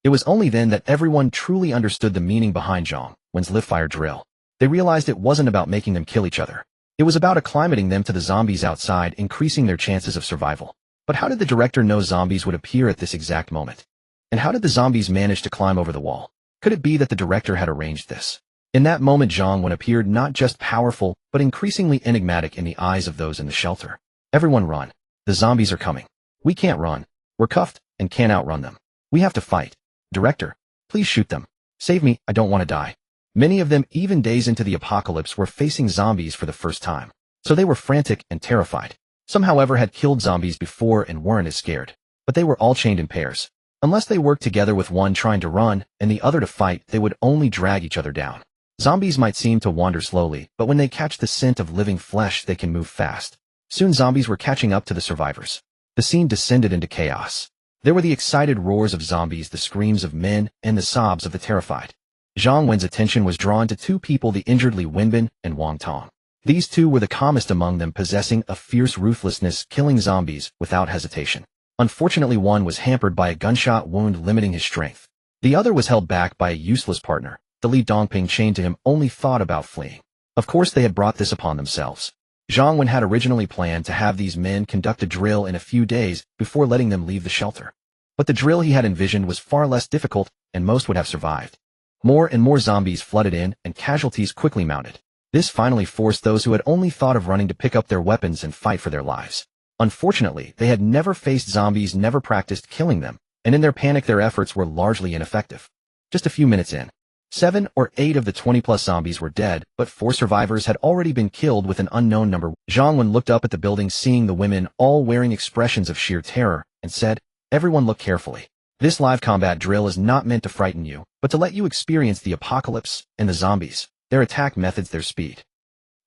It was only then that everyone truly understood the meaning behind Zhang Wen's live fire drill. They realized it wasn't about making them kill each other. It was about acclimating them to the zombies outside, increasing their chances of survival. But how did the director know zombies would appear at this exact moment? And how did the zombies manage to climb over the wall? Could it be that the director had arranged this? In that moment, Zhang Wen appeared not just powerful, but increasingly enigmatic in the eyes of those in the shelter. Everyone run. The zombies are coming. We can't run. We're cuffed and can't outrun them. We have to fight. Director, please shoot them. Save me, I don't want to die. Many of them, even days into the apocalypse, were facing zombies for the first time. So they were frantic and terrified. Some, however, had killed zombies before and weren't as scared. But they were all chained in pairs. Unless they worked together, with one trying to run and the other to fight, they would only drag each other down. Zombies might seem to wander slowly, but when they catch the scent of living flesh, they can move fast. Soon zombies were catching up to the survivors. The scene descended into chaos. There were the excited roars of zombies, the screams of men, and the sobs of the terrified. Zhang Wen's attention was drawn to two people, the injured Li Wenbin and Wang Tong. These two were the calmest among them, possessing a fierce ruthlessness, killing zombies without hesitation. Unfortunately, one was hampered by a gunshot wound, limiting his strength. The other was held back by a useless partner. The Li Dongping, chained to him, only thought about fleeing. Of course, they had brought this upon themselves. Zhang Wen had originally planned to have these men conduct a drill in a few days before letting them leave the shelter. But the drill he had envisioned was far less difficult, and most would have survived. More and more zombies flooded in, and casualties quickly mounted. This finally forced those who had only thought of running to pick up their weapons and fight for their lives. Unfortunately, they had never faced zombies, never practiced killing them, and in their panic their efforts were largely ineffective. Just a few minutes in, 7 or 8 of the 20-plus zombies were dead, but 4 survivors had already been killed with an unknown number. Zhang Wen looked up at the building, seeing the women all wearing expressions of sheer terror, and said, Everyone look carefully. This live combat drill is not meant to frighten you, but to let you experience the apocalypse and the zombies, their attack methods, their speed.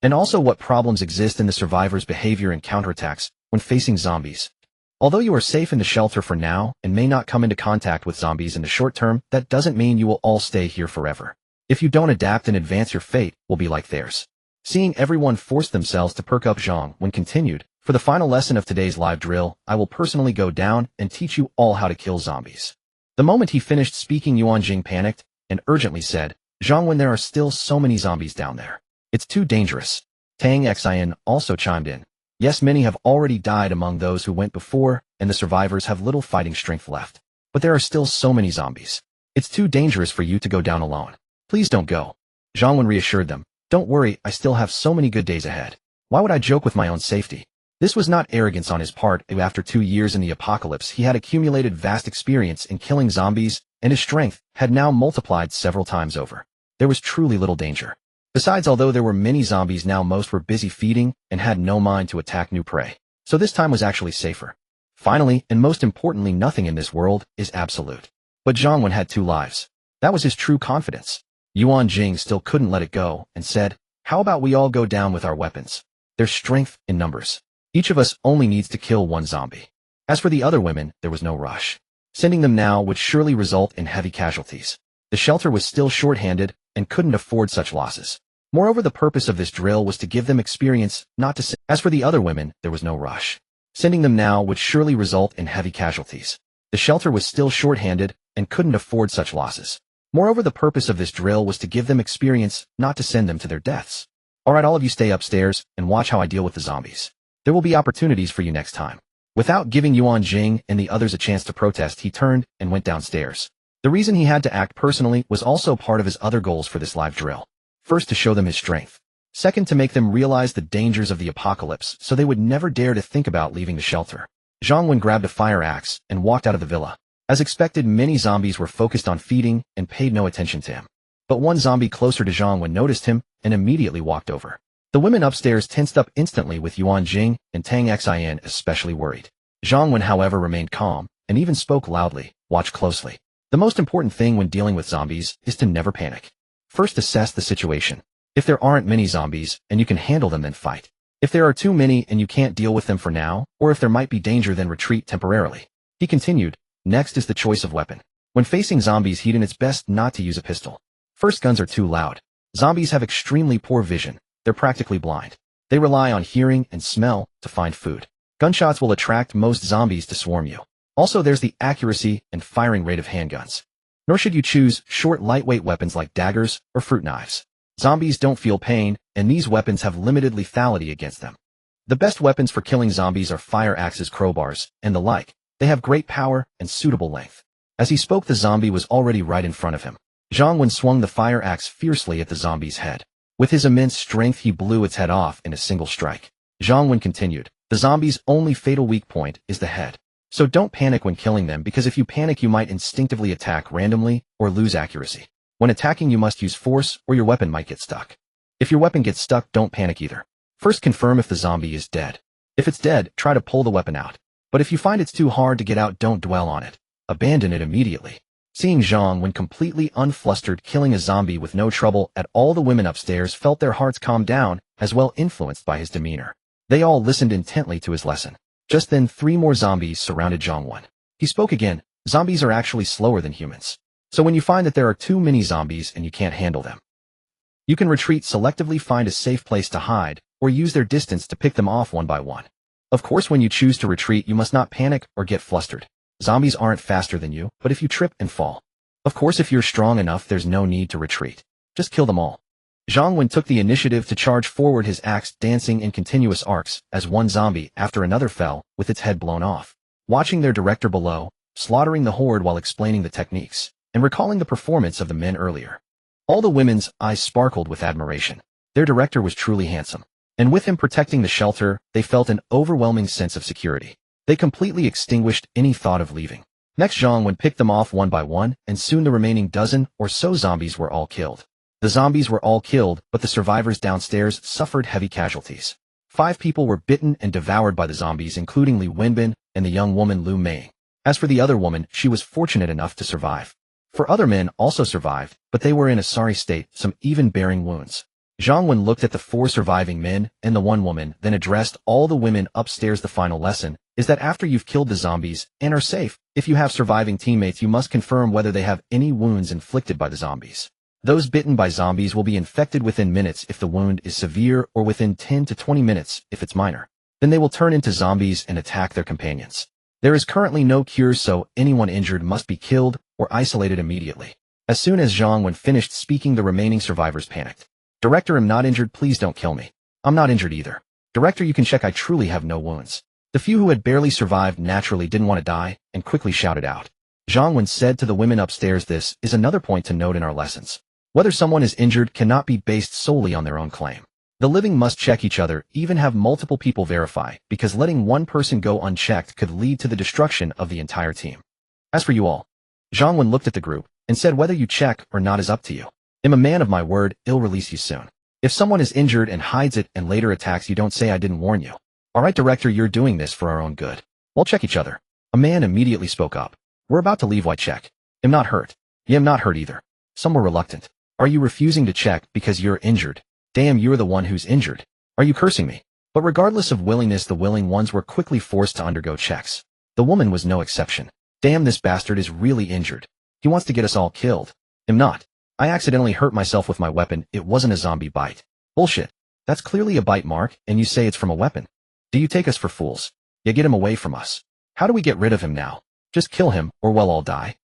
And also what problems exist in the survivors' behavior and counterattacks when facing zombies. Although you are safe in the shelter for now and may not come into contact with zombies in the short term, that doesn't mean you will all stay here forever. If you don't adapt and advance, your fate will be like theirs. Seeing everyone force themselves to perk up, Zhang Wen continued, For the final lesson of today's live drill, I will personally go down and teach you all how to kill zombies. The moment he finished speaking, Yuan Jing panicked and urgently said, Zhang Wen, there are still so many zombies down there. It's too dangerous. Tang Xian also chimed in. Yes, many have already died among those who went before, and the survivors have little fighting strength left. But there are still so many zombies. It's too dangerous for you to go down alone. Please don't go. Zhang Wen reassured them. Don't worry, I still have so many good days ahead. Why would I joke with my own safety? This was not arrogance on his part. After 2 years in the apocalypse, he had accumulated vast experience in killing zombies, and his strength had now multiplied several times over. There was truly little danger. Besides, although there were many zombies now, most were busy feeding and had no mind to attack new prey. So this time was actually safer. Finally, and most importantly, nothing in this world is absolute. But Zhang Wen had 2 lives. That was his true confidence. Yuan Jing still couldn't let it go and said, How about we all go down with our weapons? There's strength in numbers. Each of us only needs to kill 1 zombie. As for the other women, there was no rush. Sending them now would surely result in heavy casualties. The shelter was still short-handed and couldn't afford such losses. Moreover, the purpose of this drill was to give them experience, not to As for the other women, there was no rush. Sending them now would surely result in heavy casualties. The shelter was still short-handed and couldn't afford such losses. Moreover, the purpose of this drill was to give them experience, not to send them to their deaths. Alright, all of you stay upstairs and watch how I deal with the zombies. There will be opportunities for you next time. Without giving Yuan Jing and the others a chance to protest, he turned and went downstairs. The reason he had to act personally was also part of his other goals for this live drill. First, to show them his strength. Second, to make them realize the dangers of the apocalypse so they would never dare to think about leaving the shelter. Zhang Wen grabbed a fire axe and walked out of the villa. As expected, many zombies were focused on feeding and paid no attention to him. But one zombie closer to Zhang Wen noticed him and immediately walked over. The women upstairs tensed up instantly, with Yuan Jing and Tang Xin especially worried. Zhang Wen, however, remained calm and even spoke loudly. Watch closely. The most important thing when dealing with zombies is to never panic. First, assess the situation. If there aren't many zombies and you can handle them, then fight. If there are too many and you can't deal with them for now, or if there might be danger, then retreat temporarily. He continued. Next is the choice of weapon. When facing zombies, heed, and it's best not to use a pistol. First, guns are too loud. Zombies have extremely poor vision. They're practically blind. They rely on hearing and smell to find food. Gunshots will attract most zombies to swarm you. Also, there's the accuracy and firing rate of handguns. Nor should you choose short, lightweight weapons like daggers or fruit knives. Zombies don't feel pain, and these weapons have limited lethality against them. The best weapons for killing zombies are fire axes, crowbars, and the like. They have great power and suitable length. As he spoke, the zombie was already right in front of him. Zhang Wen swung the fire axe fiercely at the zombie's head. With his immense strength, he blew its head off in a single strike. Zhang Wen continued. The zombie's only fatal weak point is the head. So don't panic when killing them, because if you panic, you might instinctively attack randomly or lose accuracy. When attacking, you must use force or your weapon might get stuck. If your weapon gets stuck, don't panic either. First, confirm if the zombie is dead. If it's dead, try to pull the weapon out. But if you find it's too hard to get out, don't dwell on it. Abandon it immediately. Seeing Zhang Wen completely unflustered killing a zombie with no trouble at all, the women upstairs felt their hearts calm down, as well influenced by his demeanor. They all listened intently to his lesson. Just then, 3 more zombies surrounded Zhang Wen. He spoke again. Zombies are actually slower than humans. So when you find that there are too many zombies and you can't handle them, you can retreat, selectively find a safe place to hide, or use their distance to pick them off one by one. Of course, when you choose to retreat, you must not panic or get flustered. Zombies aren't faster than you, but if you trip and fall. Of course, if you're strong enough, there's no need to retreat. Just kill them all. Zhang Wen took the initiative to charge forward, his axe dancing in continuous arcs, as one zombie after another fell, with its head blown off. Watching their director below, slaughtering the horde while explaining the techniques, and recalling the performance of the men earlier. All the women's eyes sparkled with admiration. Their director was truly handsome. And with him protecting the shelter, they felt an overwhelming sense of security. They completely extinguished any thought of leaving. Next, Zhang Wen picked them off one by one, and soon the remaining dozen or so zombies were all killed. The zombies were all killed, but the survivors downstairs suffered heavy casualties. 5 people were bitten and devoured by the zombies, including Li Wenbin and the young woman Lu Mei. As for the other woman, she was fortunate enough to survive. 4 other men also survived, but they were in a sorry state, some even bearing wounds. Zhang Wen looked at the 4 surviving men and the 1 woman, then addressed all the women upstairs. The final lesson is that after you've killed the zombies and are safe, if you have surviving teammates, you must confirm whether they have any wounds inflicted by the zombies. Those bitten by zombies will be infected within minutes if the wound is severe, or within 10 to 20 minutes if it's minor. Then they will turn into zombies and attack their companions. There is currently no cure, so anyone injured must be killed or isolated immediately. As soon as Zhang Wen finished speaking, the remaining survivors panicked. Director, I'm not injured, please don't kill me. I'm not injured either. Director, you can check, I truly have no wounds. The few who had barely survived naturally didn't want to die, and quickly shouted out. Zhang Wen said to the women upstairs, this is another point to note in our lessons. Whether someone is injured cannot be based solely on their own claim. The living must check each other, even have multiple people verify, because letting one person go unchecked could lead to the destruction of the entire team. As for you all, Zhang Wen looked at the group and said, whether you check or not is up to you. I'm a man of my word, I'll release you soon. If someone is injured and hides it and later attacks you, don't say I didn't warn you. Alright, Director, you're doing this for our own good. We'll check each other. A man immediately spoke up. We're about to leave, why check? I'm not hurt. Yeah, I'm not hurt either. Some were reluctant. Are you refusing to check because you're injured? Damn, you're the one who's injured. Are you cursing me? But regardless of willingness, the willing ones were quickly forced to undergo checks. The woman was no exception. Damn, this bastard is really injured. He wants to get us all killed. I'm not. I accidentally hurt myself with my weapon, it wasn't a zombie bite. Bullshit. That's clearly a bite mark, and you say it's from a weapon. Do you take us for fools? Yeah, get him away from us. How do we get rid of him now? Just kill him, or we'll all die.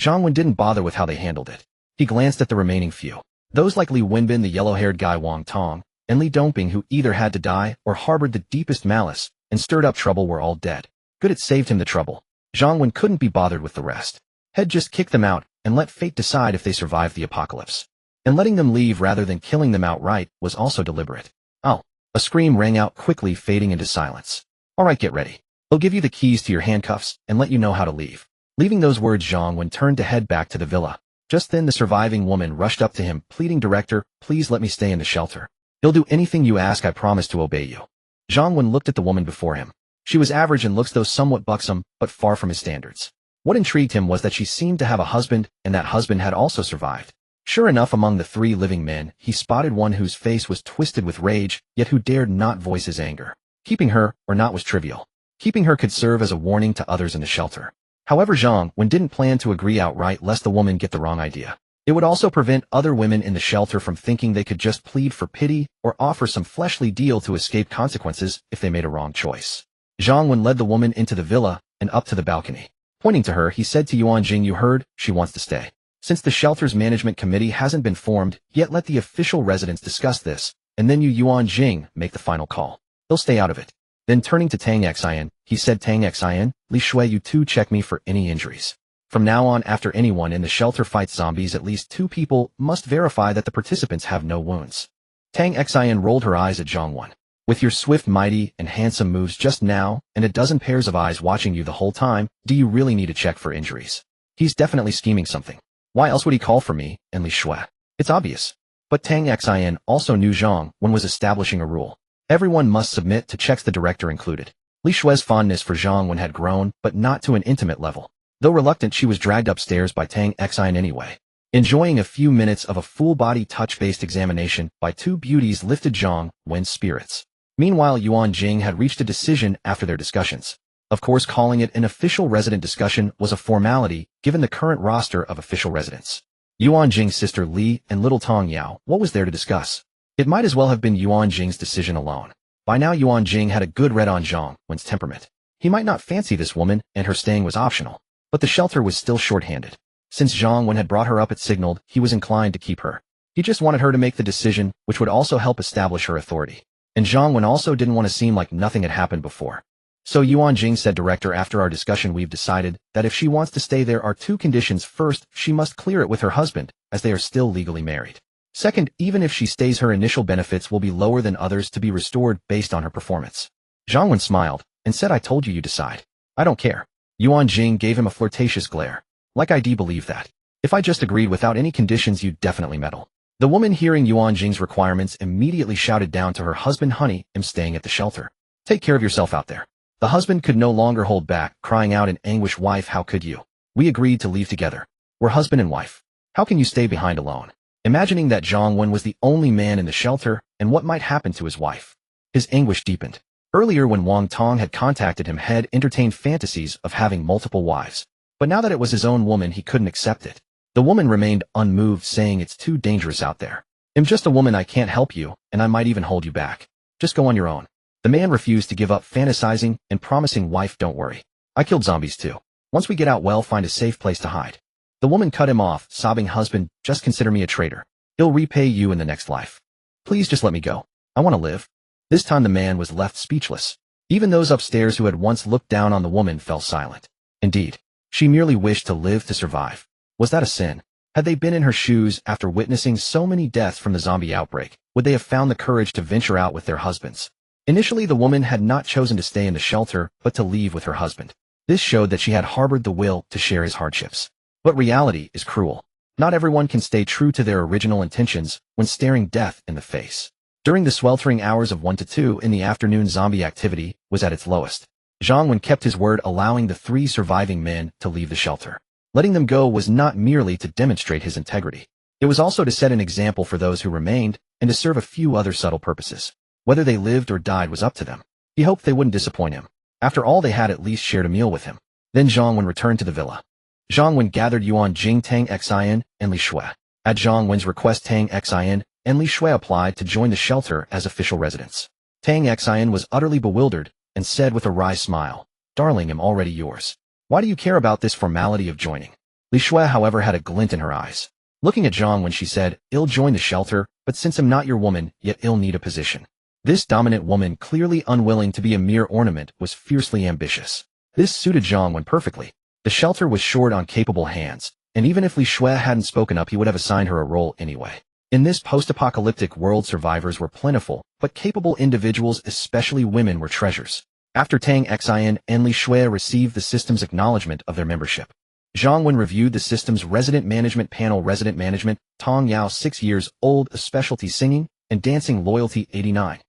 Zhang Wen didn't bother with how they handled it. He glanced at the remaining few. Those like Li Wenbin, the yellow-haired guy Wang Tong, and Li Dongping, who either had to die or harbored the deepest malice and stirred up trouble, were all dead. Good, it saved him the trouble. Zhang Wen couldn't be bothered with the rest. Had just kicked them out and let fate decide if they survived the apocalypse. And letting them leave rather than killing them outright was also deliberate. Oh, a scream rang out quickly, fading into silence. Alright, get ready. They'll give you the keys to your handcuffs and let you know how to leave. Leaving those words, Zhang Wen turned to head back to the villa. Just then the surviving woman rushed up to him, pleading, "Director, please let me stay in the shelter. He'll do anything you ask, I promise to obey you." Zhang Wen looked at the woman before him. She was average and looks though somewhat buxom, but far from his standards. What intrigued him was that she seemed to have a husband, and that husband had also survived. Sure enough, among the 3 living men, he spotted one whose face was twisted with rage, yet who dared not voice his anger. Keeping her, or not, was trivial. Keeping her could serve as a warning to others in the shelter. However, Zhang Wen didn't plan to agree outright lest the woman get the wrong idea. It would also prevent other women in the shelter from thinking they could just plead for pity or offer some fleshly deal to escape consequences if they made a wrong choice. Zhang Wen led the woman into the villa and up to the balcony. Pointing to her, he said to Yuan Jing, "You heard, she wants to stay. Since the shelter's management committee hasn't been formed, yet let the official residents discuss this, and then you, Yuan Jing, make the final call. They'll stay out of it." Then turning to Tang Xian, he said, "Tang Xian, Li Shui, you two check me for any injuries. From now on, after anyone in the shelter fights zombies, at least 2 people must verify that the participants have no wounds." Tang Xian rolled her eyes at Zhang Wen. "With your swift, mighty, and handsome moves just now, and a dozen pairs of eyes watching you the whole time, do you really need to check for injuries? He's definitely scheming something. Why else would he call for me and Li Shui? It's obvious." But Tang Xian also knew Zhang Wen was establishing a rule. Everyone must submit to checks, the director included. Li Shui's fondness for Zhang Wen had grown, but not to an intimate level. Though reluctant, she was dragged upstairs by Tang Xian anyway. Enjoying a few minutes of a full-body touch-based examination by 2 beauties lifted Zhang Wen's spirits. Meanwhile, Yuan Jing had reached a decision after their discussions. Of course, calling it an official resident discussion was a formality given the current roster of official residents. Yuan Jing's sister Li and little Tong Yao, what was there to discuss? It might as well have been Yuan Jing's decision alone. By now Yuan Jing had a good read on Zhang Wen's temperament. He might not fancy this woman, and her staying was optional. But the shelter was still short-handed. Since Zhang Wen had brought her up at signaled, he was inclined to keep her. He just wanted her to make the decision, which would also help establish her authority. And Zhang Wen also didn't want to seem like nothing had happened before. So Yuan Jing said, "Director, after our discussion we've decided that if she wants to stay there are 2 conditions. First, she must clear it with her husband, as they are still legally married. Second, even if she stays, her initial benefits will be lower than others to be restored based on her performance." Zhang Wen smiled and said, "I told you, you decide. I don't care." Yuan Jing gave him a flirtatious glare. "Like I do believe that. If I just agreed without any conditions, you'd definitely meddle." The woman, hearing Yuan Jing's requirements, immediately shouted down to her husband, "Honey, I'm staying at the shelter. Take care of yourself out there." The husband could no longer hold back, crying out in anguish, "Wife, how could you? We agreed to leave together. We're husband and wife. How can you stay behind alone?" Imagining that Zhang Wen was the only man in the shelter, and what might happen to his wife. His anguish deepened. Earlier, when Wang Tong had contacted him, had entertained fantasies of having multiple wives. But now that it was his own woman, he couldn't accept it. The woman remained unmoved, saying, "It's too dangerous out there. I'm just a woman, I can't help you, and I might even hold you back. Just go on your own." The man refused to give up, fantasizing and promising, "Wife, don't worry. I killed zombies too. Once we get out, well, find a safe place to hide." The woman cut him off, sobbing, "Husband, just consider me a traitor. He'll repay you in the next life. Please just let me go. I want to live." This time the man was left speechless. Even those upstairs who had once looked down on the woman fell silent. Indeed, she merely wished to live to survive. Was that a sin? Had they been in her shoes after witnessing so many deaths from the zombie outbreak, would they have found the courage to venture out with their husbands? Initially, the woman had not chosen to stay in the shelter, but to leave with her husband. This showed that she had harbored the will to share his hardships. But reality is cruel. Not everyone can stay true to their original intentions when staring death in the face. During the sweltering hours of 1 to 2 in the afternoon, zombie activity was at its lowest. Zhang Wen kept his word, allowing the 3 surviving men to leave the shelter. Letting them go was not merely to demonstrate his integrity. It was also to set an example for those who remained, and to serve a few other subtle purposes. Whether they lived or died was up to them. He hoped they wouldn't disappoint him. After all, they had at least shared a meal with him. Then Zhang Wen returned to the villa. Zhang Wen gathered Yuan Jing, Tang Xian, and Li Shui. At Zhang Wen's request, Tang Xian and Li Shui applied to join the shelter as official residents. Tang Xian was utterly bewildered and said with a wry smile, "Darling, I'm already yours. Why do you care about this formality of joining?" Li Shui, however, had a glint in her eyes. Looking at Zhang Wen, she said, "I'll join the shelter, but since I'm not your woman, yet I'll need a position." This dominant woman, clearly unwilling to be a mere ornament, was fiercely ambitious. This suited Zhang Wen perfectly. The shelter was short on capable hands, and even if Li Shui hadn't spoken up, he would have assigned her a role anyway. In this post-apocalyptic world, survivors were plentiful, but capable individuals, especially women, were treasures. After Tang Xian and Li Shui received the system's acknowledgement of their membership, Zhang Wen reviewed the system's resident management panel. Resident management, Tong Yao 6 years old, a specialty singing and dancing, loyalty 89.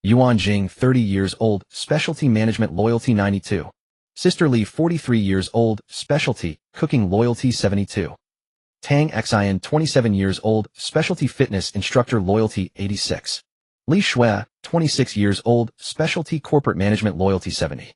Yuan Jing 30 years old, specialty management, loyalty 92. Sister Li 43 years old, specialty cooking, loyalty 72. Tang Xian 27 years old, specialty fitness instructor, loyalty 86. Li Shui 26 years old, specialty corporate management, loyalty 70.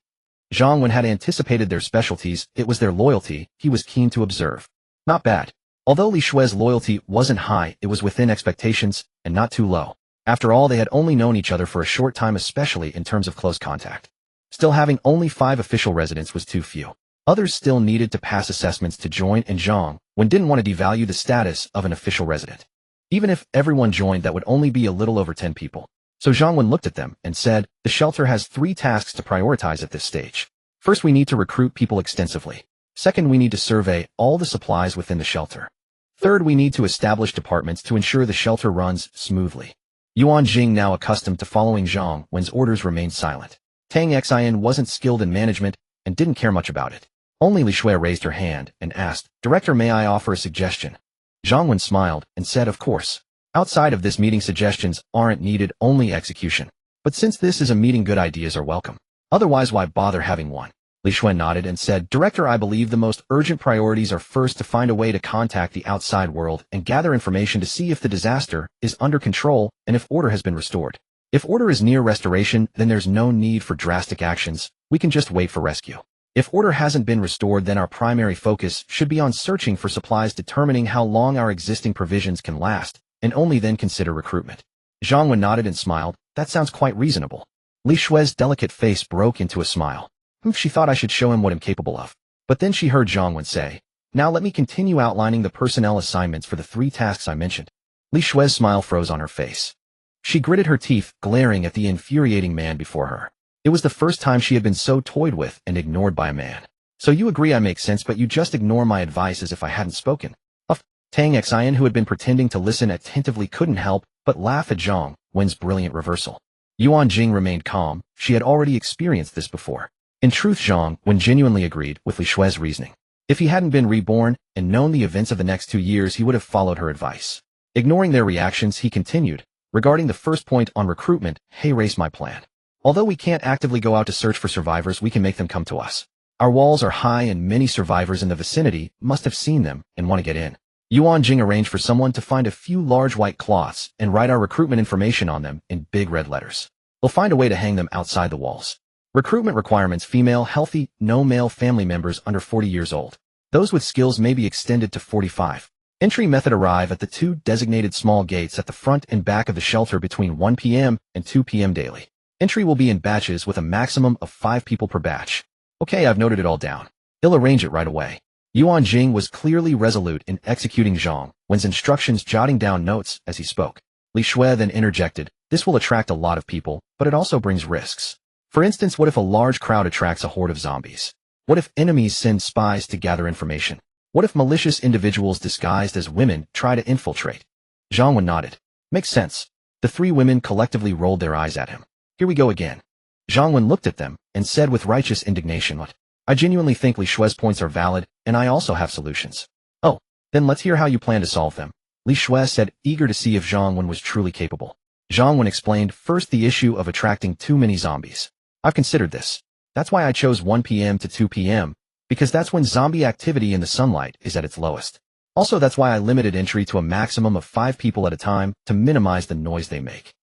Zhang Wen had anticipated their specialties. It was their loyalty he was keen to observe. Not bad. Although Li Shui's loyalty wasn't high, it was within expectations and not too low. After all, they had only known each other for a short time, especially in terms of close contact. Still, having only 5 official residents was too few. Others still needed to pass assessments to join, and Zhang Wen didn't want to devalue the status of an official resident. Even if everyone joined, that would only be a little over 10 people. So Zhang Wen looked at them and said, the shelter has 3 tasks to prioritize at this stage. First, we need to recruit people extensively. Second, we need to survey all the supplies within the shelter. Third, we need to establish departments to ensure the shelter runs smoothly. Yuan Jing, now accustomed to following Zhang Wen's orders, remained silent. Tang Xian wasn't skilled in management and didn't care much about it. Only Li Shui raised her hand and asked, Director, may I offer a suggestion? Zhang Wen smiled and said, of course. Outside of this meeting, suggestions aren't needed, only execution. But since this is a meeting, good ideas are welcome. Otherwise, why bother having one? Li Shui nodded and said, Director, I believe the most urgent priorities are first to find a way to contact the outside world and gather information to see if the disaster is under control and if order has been restored. If order is near restoration, then there's no need for drastic actions. We can just wait for rescue. If order hasn't been restored, then our primary focus should be on searching for supplies, determining how long our existing provisions can last, and only then consider recruitment. Zhang Wen nodded and smiled. That sounds quite reasonable. Li Shui's delicate face broke into a smile. She thought I should show him what I'm capable of. But then she heard Zhang Wen say, now let me continue outlining the personnel assignments for the 3 tasks I mentioned. Li Shui's smile froze on her face. She gritted her teeth, glaring at the infuriating man before her. It was the first time she had been so toyed with and ignored by a man. So you agree I make sense, but you just ignore my advice as if I hadn't spoken. Tang Xian, who had been pretending to listen attentively, couldn't help but laugh at Zhang Wen's brilliant reversal. Yuan Jing remained calm. She had already experienced this before. In truth, Zhang Wen genuinely agreed with Li Shui's reasoning. If he hadn't been reborn and known the events of the next 2 years, he would have followed her advice. Ignoring their reactions, he continued, regarding the first point on recruitment, hey, race my plan. Although we can't actively go out to search for survivors, we can make them come to us. Our walls are high and many survivors in the vicinity must have seen them and want to get in. Yuan Jing arranged for someone to find a few large white cloths and write our recruitment information on them in big red letters. They'll find a way to hang them outside the walls. Recruitment requirements: female, healthy, no male family members under 40 years old. Those with skills may be extended to 45. Entry method: arrive at the 2 designated small gates at the front and back of the shelter between 1 p.m. and 2 p.m. daily. Entry will be in batches with a maximum of 5 people per batch. Okay, I've noted it all down. He'll arrange it right away. Yuan Jing was clearly resolute in executing Zhang Wen's instructions, jotting down notes as he spoke. Li Shui then interjected, this will attract a lot of people, but it also brings risks. For instance, what if a large crowd attracts a horde of zombies? What if enemies send spies to gather information? What if malicious individuals disguised as women try to infiltrate? Zhang Wen nodded. Makes sense. The 3 women collectively rolled their eyes at him. Here we go again. Zhang Wen looked at them and said with righteous indignation, what? I genuinely think Li Shui's points are valid, and I also have solutions. Oh, then let's hear how you plan to solve them. Li Shui said, eager to see if Zhang Wen was truly capable. Zhang Wen explained, first, the issue of attracting too many zombies. I've considered this. That's why I chose 1 p.m. to 2 p.m., because that's when zombie activity in the sunlight is at its lowest. Also, that's why I limited entry to a maximum of 5 people at a time to minimize the noise they make.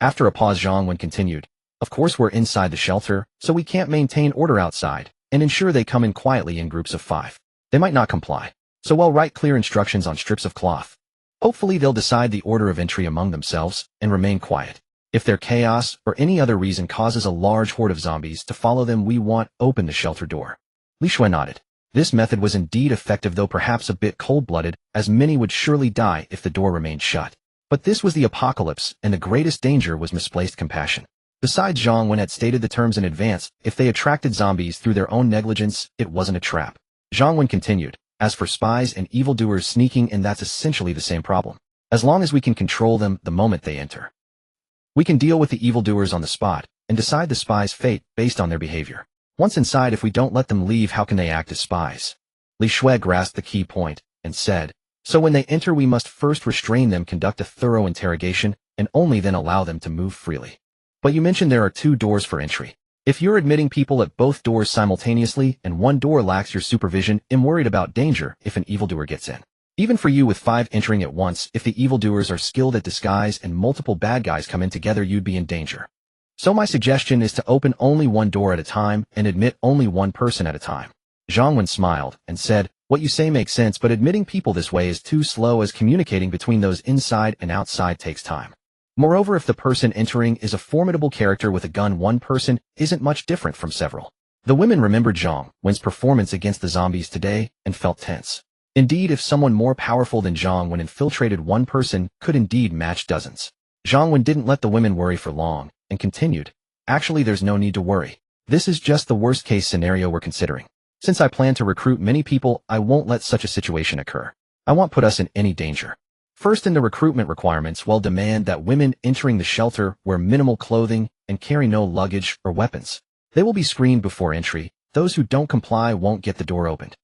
After a pause, Zhang Wen continued, of course we're inside the shelter, so we can't maintain order outside and ensure they come in quietly in groups of 5. They might not comply. So we'll write clear instructions on strips of cloth. Hopefully they'll decide the order of entry among themselves and remain quiet. If their chaos or any other reason causes a large horde of zombies to follow them, we want open the shelter door. Li Shui nodded. This method was indeed effective, though perhaps a bit cold-blooded, as many would surely die if the door remained shut. But this was the apocalypse, and the greatest danger was misplaced compassion. Besides, Zhang Wen had stated the terms in advance. If they attracted zombies through their own negligence, it wasn't a trap. Zhang Wen continued, as for spies and evildoers sneaking in, that's essentially the same problem. As long as we can control them the moment they enter, we can deal with the evildoers on the spot and decide the spies' fate based on their behavior. Once inside, if we don't let them leave, how can they act as spies? Li Shui grasped the key point and said, "So when they enter we must first restrain them, conduct a thorough interrogation, and only then allow them to move freely. But you mentioned there are 2 doors for entry. If you're admitting people at both doors simultaneously and one door lacks your supervision, I'm worried about danger if an evildoer gets in. Even for you with 5 entering at once, if the evildoers are skilled at disguise and multiple bad guys come in together, you'd be in danger. So my suggestion is to open only one door at a time and admit only one person at a time." Zhang Wen smiled and said, "What you say makes sense, but admitting people this way is too slow, as communicating between those inside and outside takes time. Moreover, if the person entering is a formidable character with a gun, one person isn't much different from several." The women remembered Zhang Wen's performance against the zombies today and felt tense. Indeed, if someone more powerful than Zhang Wen infiltrated, one person could indeed match dozens. Zhang Wen didn't let the women worry for long and continued, "Actually, there's no need to worry. This is just the worst-case scenario we're considering. Since I plan to recruit many people, I won't let such a situation occur. I won't put us in any danger. First, in the recruitment requirements, we'll demand that women entering the shelter wear minimal clothing and carry no luggage or weapons. They will be screened before entry. Those who don't comply won't get the door opened.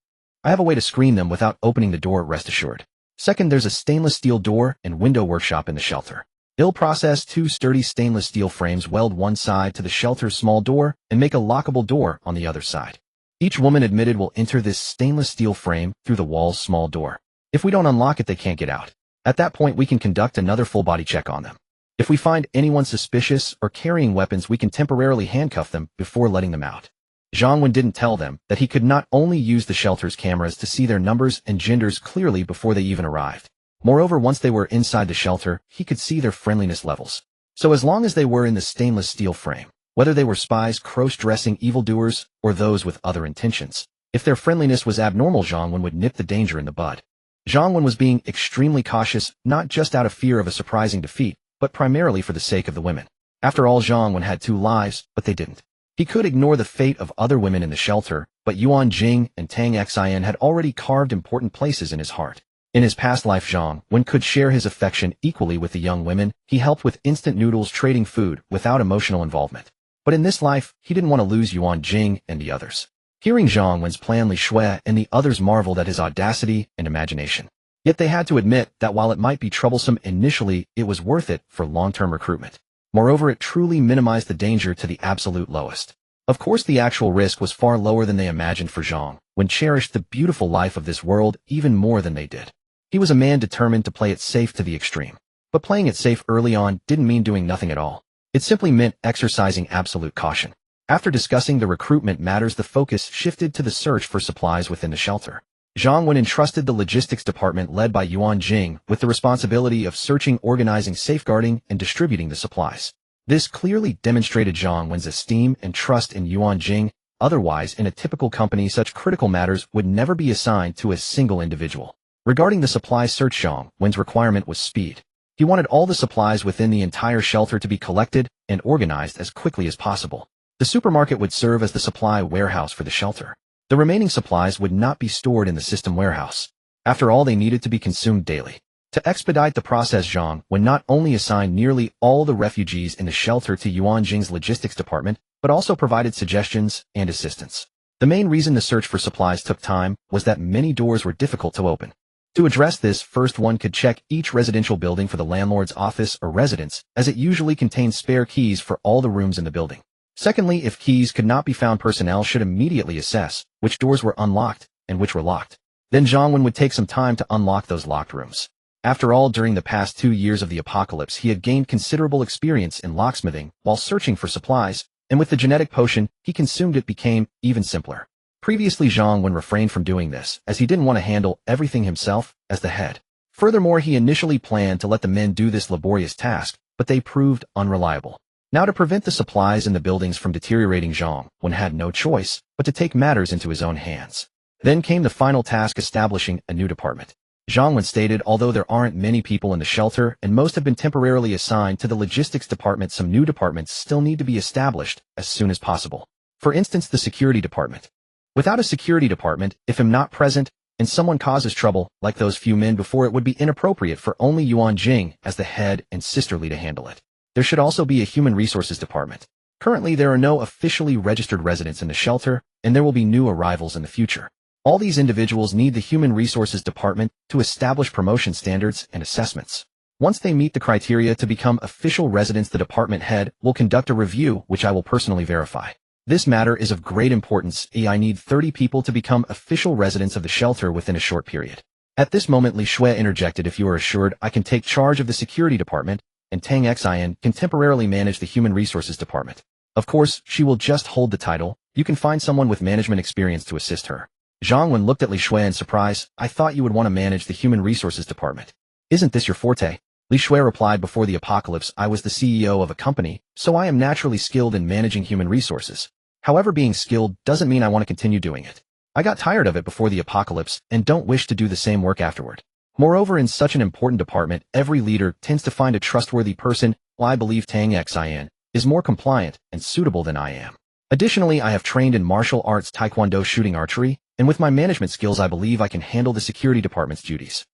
I have a way to screen them without opening the door, rest assured. Second, there's a stainless steel door and window workshop in the shelter. They'll process 2 sturdy stainless steel frames, weld one side to the shelter's small door, and make a lockable door on the other side. Each woman admitted will enter this stainless steel frame through the wall's small door. If we don't unlock it, they can't get out. At that point, we can conduct another full-body check on them. If we find anyone suspicious or carrying weapons, we can temporarily handcuff them before letting them out." Zhang Wen didn't tell them that he could not only use the shelter's cameras to see their numbers and genders clearly before they even arrived. Moreover, once they were inside the shelter, he could see their friendliness levels. So as long as they were in the stainless steel frame, whether they were spies, cross-dressing evildoers, or those with other intentions, if their friendliness was abnormal, Zhang Wen would nip the danger in the bud. Zhang Wen was being extremely cautious, not just out of fear of a surprising defeat, but primarily for the sake of the women. After all, Zhang Wen had 2 lives, but they didn't. He could ignore the fate of other women in the shelter, but Yuan Jing and Tang Xin had already carved important places in his heart. In his past life, Zhang Wen could share his affection equally with the young women. He helped with instant noodles, trading food without emotional involvement. But in this life, he didn't want to lose Yuan Jing and the others. Hearing Zhang Wen's plan, Li Shui and the others marveled at his audacity and imagination. Yet they had to admit that while it might be troublesome initially, it was worth it for long-term recruitment. Moreover, it truly minimized the danger to the absolute lowest. Of course, the actual risk was far lower than they imagined, for Zhang Wen cherished the beautiful life of this world even more than they did. He was a man determined to play it safe to the extreme. But playing it safe early on didn't mean doing nothing at all. It simply meant exercising absolute caution. After discussing the recruitment matters, the focus shifted to the search for supplies within the shelter. Zhang Wen entrusted the logistics department led by Yuan Jing with the responsibility of searching, organizing, safeguarding, and distributing the supplies. This clearly demonstrated Zhang Wen's esteem and trust in Yuan Jing. Otherwise, in a typical company, such critical matters would never be assigned to a single individual. Regarding the supply search, Zhang Wen's requirement was speed. He wanted all the supplies within the entire shelter to be collected and organized as quickly as possible. The supermarket would serve as the supply warehouse for the shelter. The remaining supplies would not be stored in the system warehouse. After all, they needed to be consumed daily. To expedite the process, Zhang Wen not only assigned nearly all the refugees in the shelter to Yuan Jing's logistics department, but also provided suggestions and assistance. The main reason the search for supplies took time was that many doors were difficult to open. To address this, first one could check each residential building for the landlord's office or residence, as it usually contains spare keys for all the rooms in the building. Secondly, if keys could not be found, personnel should immediately assess which doors were unlocked and which were locked. Then Zhang Wen would take some time to unlock those locked rooms. After all, during the past 2 years of the apocalypse, he had gained considerable experience in locksmithing while searching for supplies, and with the genetic potion he consumed, it became even simpler. Previously, Zhang Wen refrained from doing this, as he didn't want to handle everything himself as the head. Furthermore, he initially planned to let the men do this laborious task, but they proved unreliable. Now, to prevent the supplies in the buildings from deteriorating, Zhang Wen had no choice but to take matters into his own hands. Then came the final task, establishing a new department. Zhang Wen stated, although there aren't many people in the shelter and most have been temporarily assigned to the logistics department, some new departments still need to be established as soon as possible. For instance, the security department. Without a security department, if I'm not present and someone causes trouble, like those few men before, it would be inappropriate for only Yuan Jing as the head and sisterly to handle it. There should also be a human resources department. Currently, there are no officially registered residents in the shelter, and there will be new arrivals in the future. All these individuals need the Human Resources Department to establish promotion standards and assessments. Once they meet the criteria to become official residents, the department head will conduct a review, which I will personally verify. This matter is of great importance. I need 30 people to become official residents of the shelter within a short period. At this moment, Li Shui interjected, if you are assured I can take charge of the security department, and Tang Xian can temporarily manage the Human Resources Department. Of course, she will just hold the title. You can find someone with management experience to assist her. Zhang Wen looked at Li Shui in surprise. I thought you would want to manage the Human Resources Department. Isn't this your forte? Li Shui replied, before the apocalypse, I was the CEO of a company, so I am naturally skilled in managing human resources. However, being skilled doesn't mean I want to continue doing it. I got tired of it before the apocalypse and don't wish to do the same work afterward. Moreover, in such an important department, every leader tends to find a trustworthy person. While I believe Tang Xian is more compliant and suitable than I am. Additionally, I have trained in martial arts, taekwondo, shooting, archery, and with my management skills I believe I can handle the security department's duties.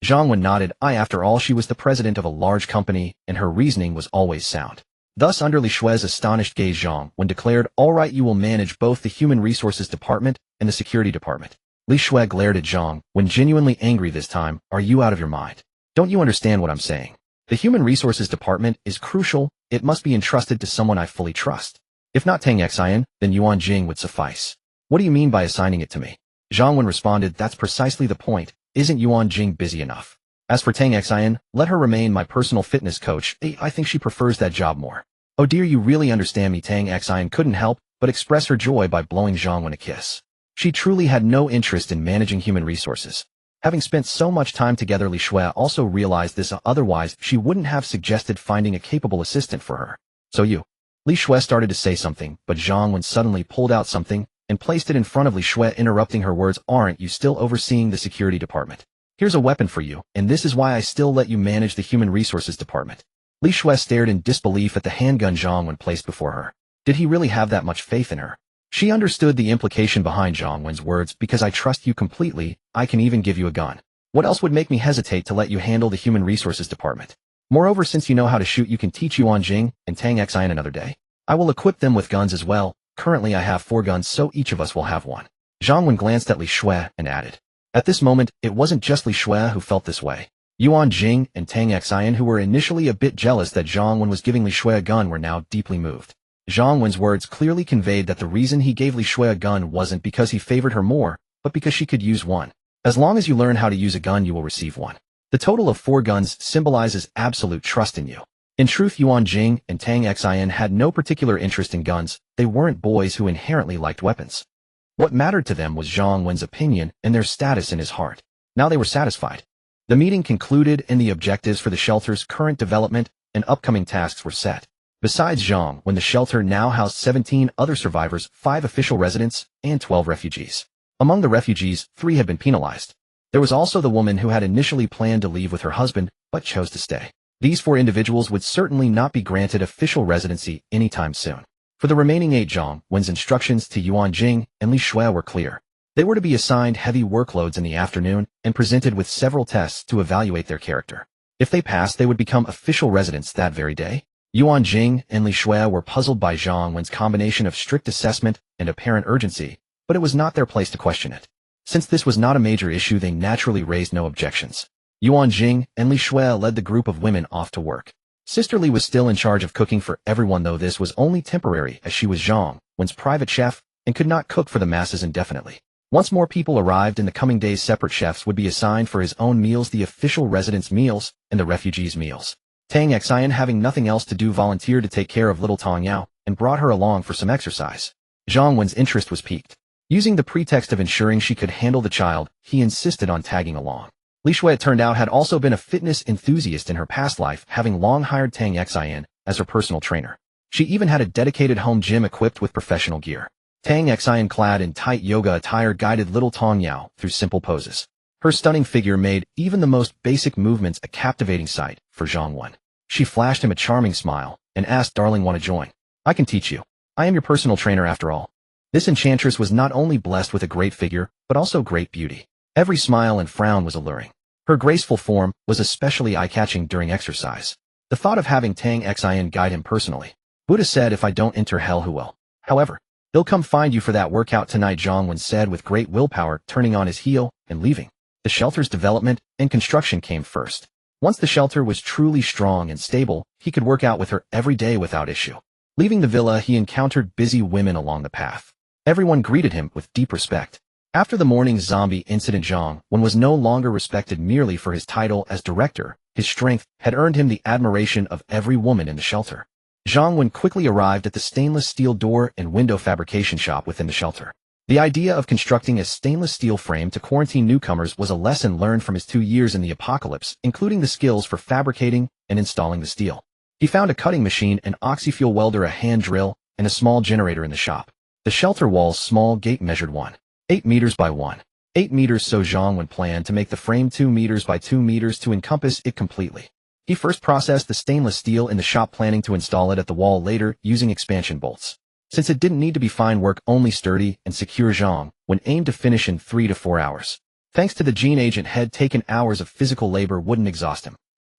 Zhang Wen nodded. After all, she was the president of a large company, and her reasoning was always sound. Thus, under Li Shui's astonished gaze, Zhang Wen declared, all right, you will manage both the Human Resources Department and the Security Department. Li Shui glared at Zhang Wen, genuinely angry this time. Are you out of your mind? Don't you understand what I'm saying? The Human Resources Department is crucial. It must be entrusted to someone I fully trust. If not Tang Xian, then Yuan Jing would suffice. What do you mean by assigning it to me? Zhang Wen responded, that's precisely the point. Isn't Yuan Jing busy enough? As for Tang Xian, let her remain my personal fitness coach. I think she prefers that job more. Oh dear, you really understand me. Tang Xian couldn't help but express her joy by blowing Zhang Wen a kiss. She truly had no interest in managing human resources. Having spent so much time together, Li Shui also realized this, otherwise she wouldn't have suggested finding a capable assistant for her. So you. Li Shui started to say something, but Zhang Wen suddenly pulled out something and placed it in front of Li Shui, interrupting her words. Aren't you still overseeing the security department? Here's a weapon for you, and this is why I still let you manage the Human Resources Department. Li Shui stared in disbelief at the handgun Zhang Wen placed before her. Did he really have that much faith in her? She understood the implication behind Zhang Wen's words. Because I trust you completely, I can even give you a gun. What else would make me hesitate to let you handle the Human Resources Department? Moreover, since you know how to shoot, you can teach Yuan Jing and Tang Xian another day. I will equip them with guns as well. Currently I have 4 guns, so each of us will have one. Zhang Wen glanced at Li Shui and added. At this moment, it wasn't just Li Shui who felt this way. Yuan Jing and Tang Xian, who were initially a bit jealous that Zhang Wen was giving Li Shui a gun, were now deeply moved. Zhang Wen's words clearly conveyed that the reason he gave Li Shui a gun wasn't because he favored her more, but because she could use one. As long as you learn how to use a gun, you will receive one. The total of 4 guns symbolizes absolute trust in you. In truth, Yuan Jing and Tang Xian had no particular interest in guns. They weren't boys who inherently liked weapons. What mattered to them was Zhang Wen's opinion and their status in his heart. Now they were satisfied. The meeting concluded and the objectives for the shelter's current development and upcoming tasks were set. Besides Zhang Wen, the shelter now housed 17 other survivors, 5 official residents, and 12 refugees. Among the refugees, 3 had been penalized. There was also the woman who had initially planned to leave with her husband, but chose to stay. These 4 individuals would certainly not be granted official residency anytime soon. For the remaining 8, Zhang Wen's instructions to Yuan Jing and Li Shui were clear. They were to be assigned heavy workloads in the afternoon and presented with several tests to evaluate their character. If they passed, they would become official residents that very day. Yuan Jing and Li Shui were puzzled by Zhang Wen's combination of strict assessment and apparent urgency, but it was not their place to question it. Since this was not a major issue, they naturally raised no objections. Yuan Jing and Li Shui led the group of women off to work. Sister Li was still in charge of cooking for everyone, though this was only temporary as she was Zhang Wen's private chef and could not cook for the masses indefinitely. Once more people arrived in the coming days, separate chefs would be assigned for his own meals, the official residents' meals, and the refugees' meals. Tang Xian, having nothing else to do, volunteered to take care of little Tang Yao and brought her along for some exercise. Zhang Wen's interest was piqued. Using the pretext of ensuring she could handle the child, he insisted on tagging along. Li Shui, it turned out, had also been a fitness enthusiast in her past life, having long hired Tang Xian as her personal trainer. She even had a dedicated home gym equipped with professional gear. Tang Xian, clad in tight yoga attire, guided little Tang Yao through simple poses. Her stunning figure made even the most basic movements a captivating sight for Zhang Wen. She flashed him a charming smile and asked, "Darling, want to join? I can teach you. I am your personal trainer after all." This enchantress was not only blessed with a great figure, but also great beauty. Every smile and frown was alluring. Her graceful form was especially eye-catching during exercise. The thought of having Tang Xian guide him personally. Buddha said, "If I don't enter hell, who will?" However, They'll come find you for that workout tonight, Zhang Wen said with great willpower, turning on his heel and leaving. The shelter's development and construction came first. Once the shelter was truly strong and stable, he could work out with her every day without issue. Leaving the villa, he encountered busy women along the path. Everyone greeted him with deep respect. After the morning's zombie incident, Zhang Wen was no longer respected merely for his title as director. His strength had earned him the admiration of every woman in the shelter. Zhang Wen quickly arrived at the stainless steel door and window fabrication shop within the shelter. The idea of constructing a stainless steel frame to quarantine newcomers was a lesson learned from his 2 years in the apocalypse, including the skills for fabricating and installing the steel. He found a cutting machine, an oxy-fuel welder, a hand drill, and a small generator in the shop. The shelter wall's small gate measured 1.8 meters by 1.8 meters, so Zhang Wen planned to make the frame 2 meters by 2 meters to encompass it completely. He first processed the stainless steel in the shop, planning to install it at the wall later using expansion bolts. Since it didn't need to be fine work, only sturdy and secure, Zhang Wen aimed to finish in 3 to 4 hours. Thanks to the gene agent had taken hours of physical labor wouldn't exhaust him.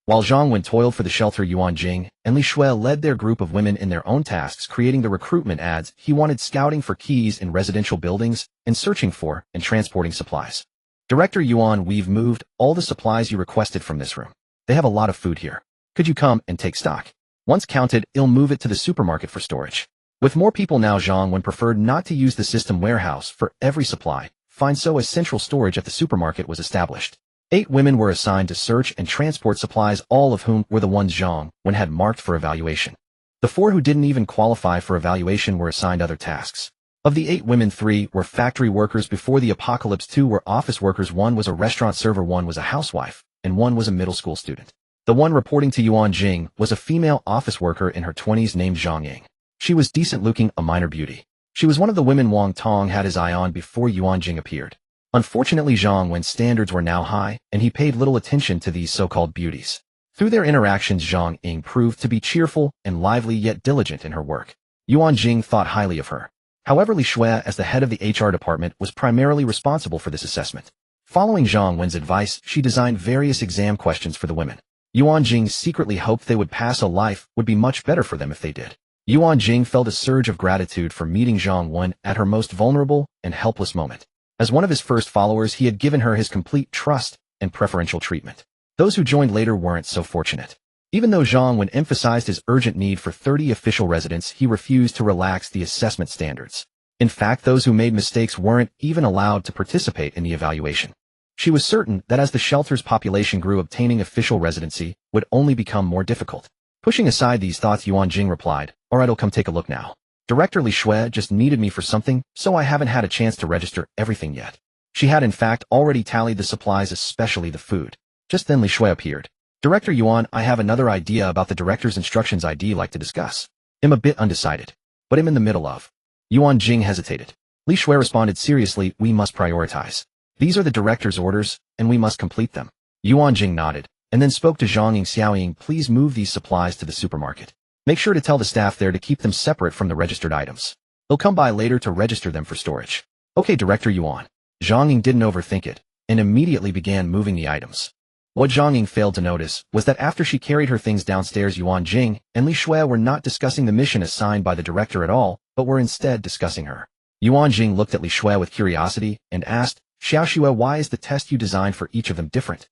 While Zhang Wen toiled for the shelter, Yuan Jing and Li Shui led their group of women in their own tasks, creating the recruitment ads he wanted, scouting for keys in residential buildings, and searching for and transporting supplies. Director Yuan, we've moved all the supplies you requested from this room. They have a lot of food here. Could you come and take stock? Once counted, I'll move it to the supermarket for storage. With more people now, Zhang Wen preferred not to use the system warehouse for every supply find, so a central storage at the supermarket was established. 8 women were assigned to search and transport supplies, all of whom were the ones Zhang Wen had marked for evaluation. The 4 who didn't even qualify for evaluation were assigned other tasks. Of the 8 women, 3 were factory workers before the apocalypse, 2 were office workers, 1 was a restaurant server, 1 was a housewife, and 1 was a middle school student. The one reporting to Yuan Jing was a female office worker in her 20s named Zhang Ying. She was decent-looking, a minor beauty. She was one of the women Wang Tong had his eye on before Yuan Jing appeared. Unfortunately, Zhang Wen's standards were now high, and he paid little attention to these so-called beauties. Through their interactions, Zhang Ying proved to be cheerful and lively, yet diligent in her work. Yuan Jing thought highly of her. However, Li Shui, as the head of the HR department, was primarily responsible for this assessment. Following Zhang Wen's advice, she designed various exam questions for the women. Yuan Jing secretly hoped they would pass. A life would be much better for them if they did. Yuan Jing felt a surge of gratitude for meeting Zhang Wen at her most vulnerable and helpless moment. As one of his first followers, he had given her his complete trust and preferential treatment. Those who joined later weren't so fortunate. Even though Zhang Wen emphasized his urgent need for 30 official residents, he refused to relax the assessment standards. In fact, those who made mistakes weren't even allowed to participate in the evaluation. She was certain that as the shelter's population grew, obtaining official residency would only become more difficult. Pushing aside these thoughts, Yuan Jing replied, "All right, I'll come take a look now. Director Li Shui just needed me for something, so I haven't had a chance to register everything yet." She had in fact already tallied the supplies, especially the food. Just then Li Shui appeared. "Director Yuan, I have another idea about the director's instructions I'd like to discuss. I'm a bit undecided, but I'm in the middle of." Yuan Jing hesitated. Li Shui responded seriously, "We must prioritize. These are the director's orders, and we must complete them." Yuan Jing nodded, and then spoke to Zhang Ying. "Xiaoying, please move these supplies to the supermarket. Make sure to tell the staff there to keep them separate from the registered items. They'll come by later to register them for storage." "Okay, Director Yuan." Zhang Ying didn't overthink it, and immediately began moving the items. What Zhang Ying failed to notice was that after she carried her things downstairs, Yuan Jing and Li Shui were not discussing the mission assigned by the director at all, but were instead discussing her. Yuan Jing looked at Li Shui with curiosity and asked, "Xiao Shui, why is the test you designed for each of them different?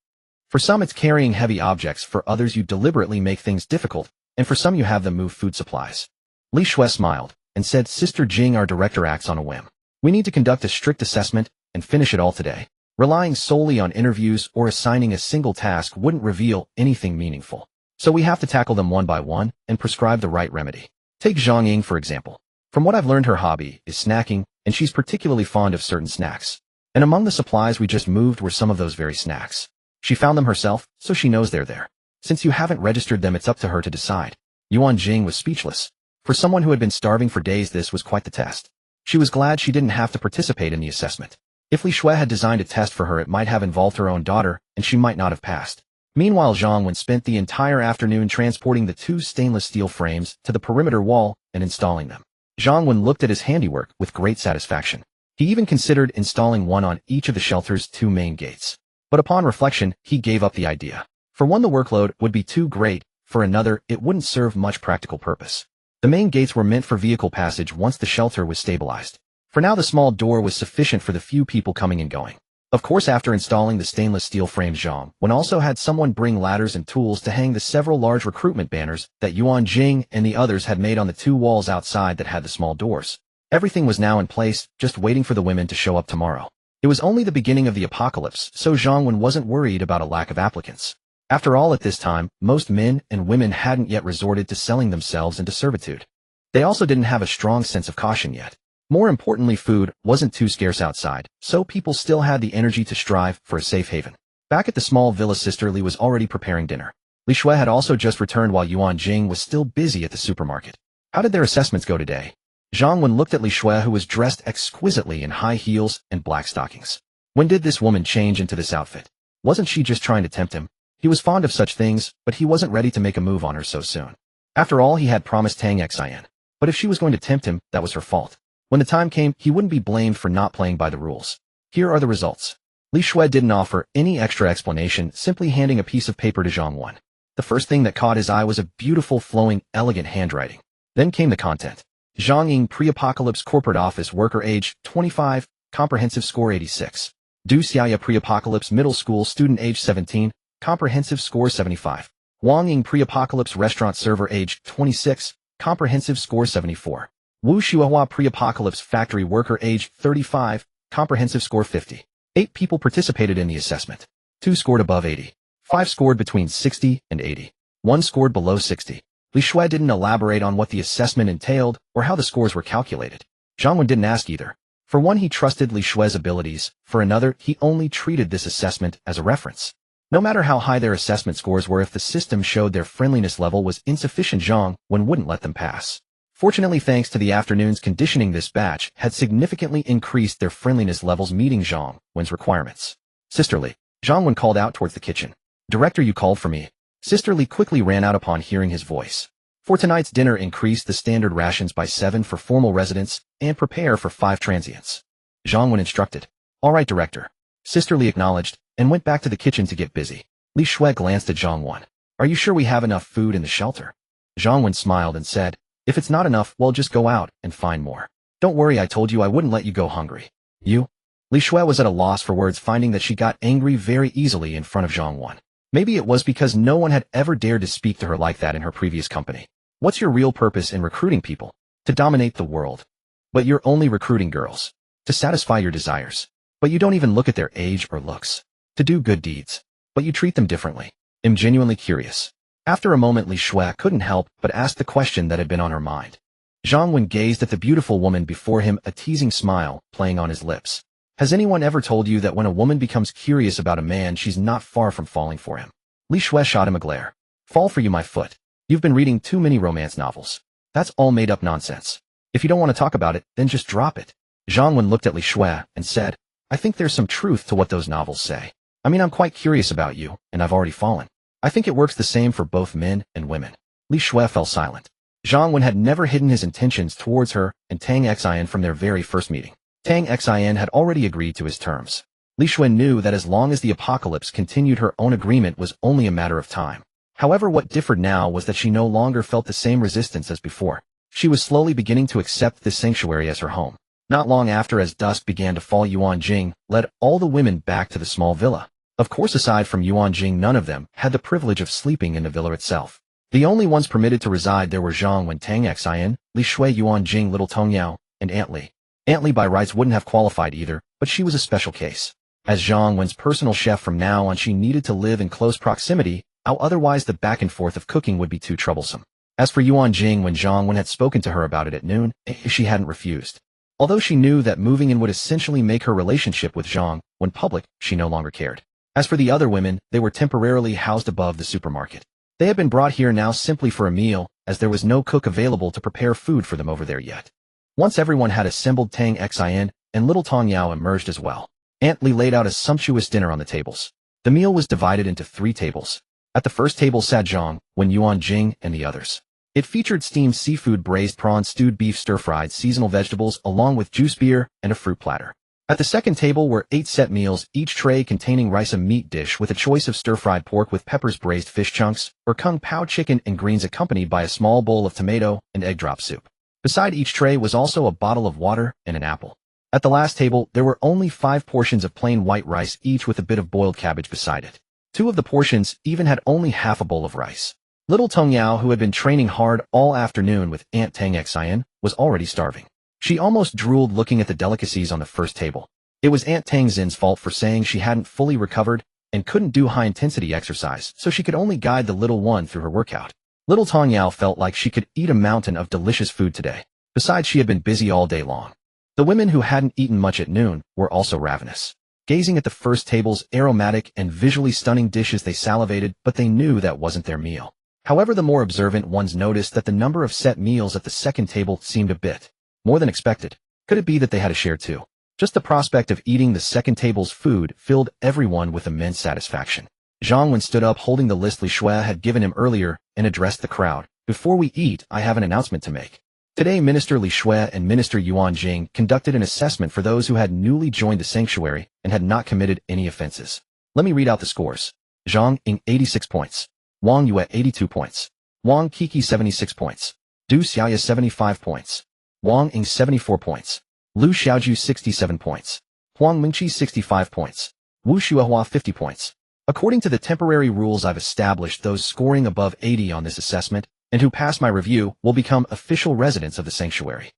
For some it's carrying heavy objects, for others you deliberately make things difficult, and for some you have them move food supplies." Li Shui smiled and said, "Sister Jing, our director acts on a whim. We need to conduct a strict assessment and finish it all today. Relying solely on interviews or assigning a single task wouldn't reveal anything meaningful. So we have to tackle them one by one and prescribe the right remedy. Take Zhang Ying, for example. From what I've learned, her hobby is snacking, and she's particularly fond of certain snacks. And among the supplies we just moved were some of those very snacks. She found them herself, so she knows they're there. Since you haven't registered them, it's up to her to decide." Yuan Jing was speechless. For someone who had been starving for days, this was quite the test. She was glad she didn't have to participate in the assessment. If Li Shui had designed a test for her, it might have involved her own daughter, and she might not have passed. Meanwhile, Zhang Wen spent the entire afternoon transporting the 2 stainless steel frames to the perimeter wall and installing them. Zhang Wen looked at his handiwork with great satisfaction. He even considered installing one on each of the shelter's 2 main gates. But upon reflection, he gave up the idea. For one, the workload would be too great. For another, it wouldn't serve much practical purpose. The main gates were meant for vehicle passage once the shelter was stabilized. For now, the small door was sufficient for the few people coming and going. Of course, after installing the stainless steel frames, Zhang Wen also had someone bring ladders and tools to hang the several large recruitment banners that Yuan Jing and the others had made on the 2 walls outside that had the small doors. Everything was now in place, just waiting for the women to show up tomorrow. It was only the beginning of the apocalypse, so Zhang Wen wasn't worried about a lack of applicants. After all, at this time, most men and women hadn't yet resorted to selling themselves into servitude. They also didn't have a strong sense of caution yet. More importantly, food wasn't too scarce outside, so people still had the energy to strive for a safe haven. Back at the small villa, Sister Li was already preparing dinner. Li Shui had also just returned while Yuan Jing was still busy at the supermarket. How did their assessments go today? Zhang Wen looked at Li Shui, who was dressed exquisitely in high heels and black stockings. When did this woman change into this outfit? Wasn't she just trying to tempt him? He was fond of such things, but he wasn't ready to make a move on her so soon. After all, he had promised Tang Xin. But if she was going to tempt him, that was her fault. When the time came, he wouldn't be blamed for not playing by the rules. Here are the results. Li Shui didn't offer any extra explanation, simply handing a piece of paper to Zhang Wen. The first thing that caught his eye was a beautiful, flowing, elegant handwriting. Then came the content. Zhang Ying, pre-apocalypse corporate office worker, age 25, comprehensive score 86. Du Xiaya, pre-apocalypse middle school student, age 17, comprehensive score 75. Wang Ying, pre-apocalypse restaurant server, age 26, comprehensive score 74. Wu Xiuhua, pre-apocalypse factory worker, age 35, comprehensive score 50. 8 people participated in the assessment. 2 scored above 80. 5 scored between 60 and 80. 1 scored below 60. Li Shui didn't elaborate on what the assessment entailed or how the scores were calculated. Zhang Wen didn't ask either. For one, he trusted Li Shui's abilities. For another, he only treated this assessment as a reference. No matter how high their assessment scores were, if the system showed their friendliness level was insufficient, Zhang Wen wouldn't let them pass. Fortunately, thanks to the afternoon's conditioning, this batch had significantly increased their friendliness levels, meeting Zhang Wen's requirements. Sister Li, Zhang Wen called out towards the kitchen. Director, you called for me. Sister Li quickly ran out upon hearing his voice. For tonight's dinner, increase the standard rations by 7 for formal residents and prepare for 5 transients. Zhang Wen instructed. All right, Director. Sister Li acknowledged and went back to the kitchen to get busy. Li Shui glanced at Zhang Wen. Are you sure we have enough food in the shelter? Zhang Wen smiled and said, if it's not enough, well, just go out and find more. Don't worry, I told you I wouldn't let you go hungry. You? Li Shui was at a loss for words, finding that she got angry very easily in front of Zhang Wen. Maybe it was because no one had ever dared to speak to her like that in her previous company. What's your real purpose in recruiting people? To dominate the world. But you're only recruiting girls. To satisfy your desires. But you don't even look at their age or looks. To do good deeds. But you treat them differently. I'm genuinely curious. After a moment, Li Shui couldn't help but ask the question that had been on her mind. Zhang Wen gazed at the beautiful woman before him, a teasing smile playing on his lips. Has anyone ever told you that when a woman becomes curious about a man, she's not far from falling for him? Li Shui shot him a glare. Fall for you, my foot. You've been reading too many romance novels. That's all made-up nonsense. If you don't want to talk about it, then just drop it. Zhang Wen looked at Li Shui and said, I think there's some truth to what those novels say. I mean, I'm quite curious about you, and I've already fallen. I think it works the same for both men and women. Li Shui fell silent. Zhang Wen had never hidden his intentions towards her and Tang Xin from their very first meeting. Tang Xin had already agreed to his terms. Li Shui knew that as long as the apocalypse continued, her own agreement was only a matter of time. However, what differed now was that she no longer felt the same resistance as before. She was slowly beginning to accept this sanctuary as her home. Not long after, as dusk began to fall, Yuan Jing led all the women back to the small villa. Of course, aside from Yuan Jing, none of them had the privilege of sleeping in the villa itself. The only ones permitted to reside there were Zhang Wen, Tang Xin, Li Shui, Yuan Jing, Little Tong Yao, and Aunt Li. Aunt Li by rights wouldn't have qualified either, but she was a special case. As Zhang Wen's personal chef from now on, she needed to live in close proximity, otherwise the back and forth of cooking would be too troublesome. As for Yuan Jing, when Zhang Wen had spoken to her about it at noon, she hadn't refused. Although she knew that moving in would essentially make her relationship with Zhang Wen public, she no longer cared. As for the other women, they were temporarily housed above the supermarket. They had been brought here now simply for a meal, as there was no cook available to prepare food for them over there yet. Once everyone had assembled, Tang Xin and Little Tong Yao emerged as well. Aunt Li laid out a sumptuous dinner on the tables. The meal was divided into 3 tables. At the first table sat Zhang Wen, Yuan Jing, and the others. It featured steamed seafood, braised prawns, stewed beef, stir-fried seasonal vegetables, along with juice beer and a fruit platter. At the second table were 8 set meals, each tray containing rice, a meat dish with a choice of stir-fried pork with peppers, braised fish chunks, or kung pao chicken and greens, accompanied by a small bowl of tomato and egg drop soup. Beside each tray was also a bottle of water and an apple. At the last table, there were only 5 portions of plain white rice, each with a bit of boiled cabbage beside it. 2 of the portions even had only half a bowl of rice. Little Tong Yao, who had been training hard all afternoon with Aunt Tang Xian, was already starving. She almost drooled looking at the delicacies on the first table. It was Aunt Tang Xin's fault for saying she hadn't fully recovered and couldn't do high-intensity exercise, so she could only guide the little one through her workout. Little Tong Yao felt like she could eat a mountain of delicious food today. Besides, she had been busy all day long. The women who hadn't eaten much at noon were also ravenous. Gazing at the first table's aromatic and visually stunning dishes, they salivated, but they knew that wasn't their meal. However, the more observant ones noticed that the number of set meals at the second table seemed a bit more than expected. Could it be that they had a share too? Just the prospect of eating the second table's food filled everyone with immense satisfaction. Zhang Wen stood up holding the list Li Shui had given him earlier and addressed the crowd. Before we eat, I have an announcement to make. Today, Minister Li Shui and Minister Yuan Jing conducted an assessment for those who had newly joined the sanctuary and had not committed any offenses. Let me read out the scores. Zhang Ying 86 points. Wang Yue 82 points. Wang Kiki 76 points. Du Xiaoya 75 points. Wang Ying 74 points. Lu Xiaoju 67 points. Huang Mingqi 65 points. Wu Xuehua 50 points. According to the temporary rules I've established, those scoring above 80 on this assessment and who pass my review will become official residents of the sanctuary.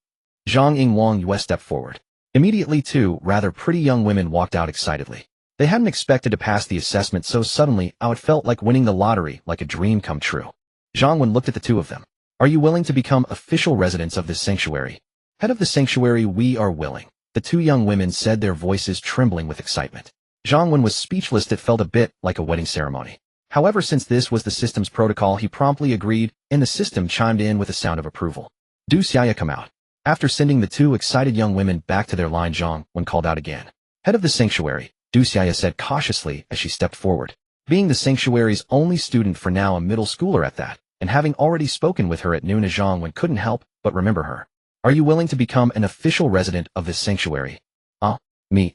Zhang Ying, Wang Yue stepped forward. Immediately 2 rather pretty young women walked out excitedly. They hadn't expected to pass the assessment so suddenly. It felt like winning the lottery, like a dream come true. Zhang Wen looked at the 2 of them. Are you willing to become official residents of this sanctuary? Head of the sanctuary, we are willing. The 2 young women said, their voices trembling with excitement. Zhang Wen was speechless. It felt a bit like a wedding ceremony. However, since this was the system's protocol, he promptly agreed, and the system chimed in with a sound of approval. Du Xiaoya, come out. After sending the 2 excited young women back to their line, Zhang Wen called out again. Head of the sanctuary, Du Xiaoya said cautiously as she stepped forward. Being the sanctuary's only student for now, a middle schooler at that, and having already spoken with her at noon, Zhang Wen couldn't help but remember her. Are you willing to become an official resident of this sanctuary? Me.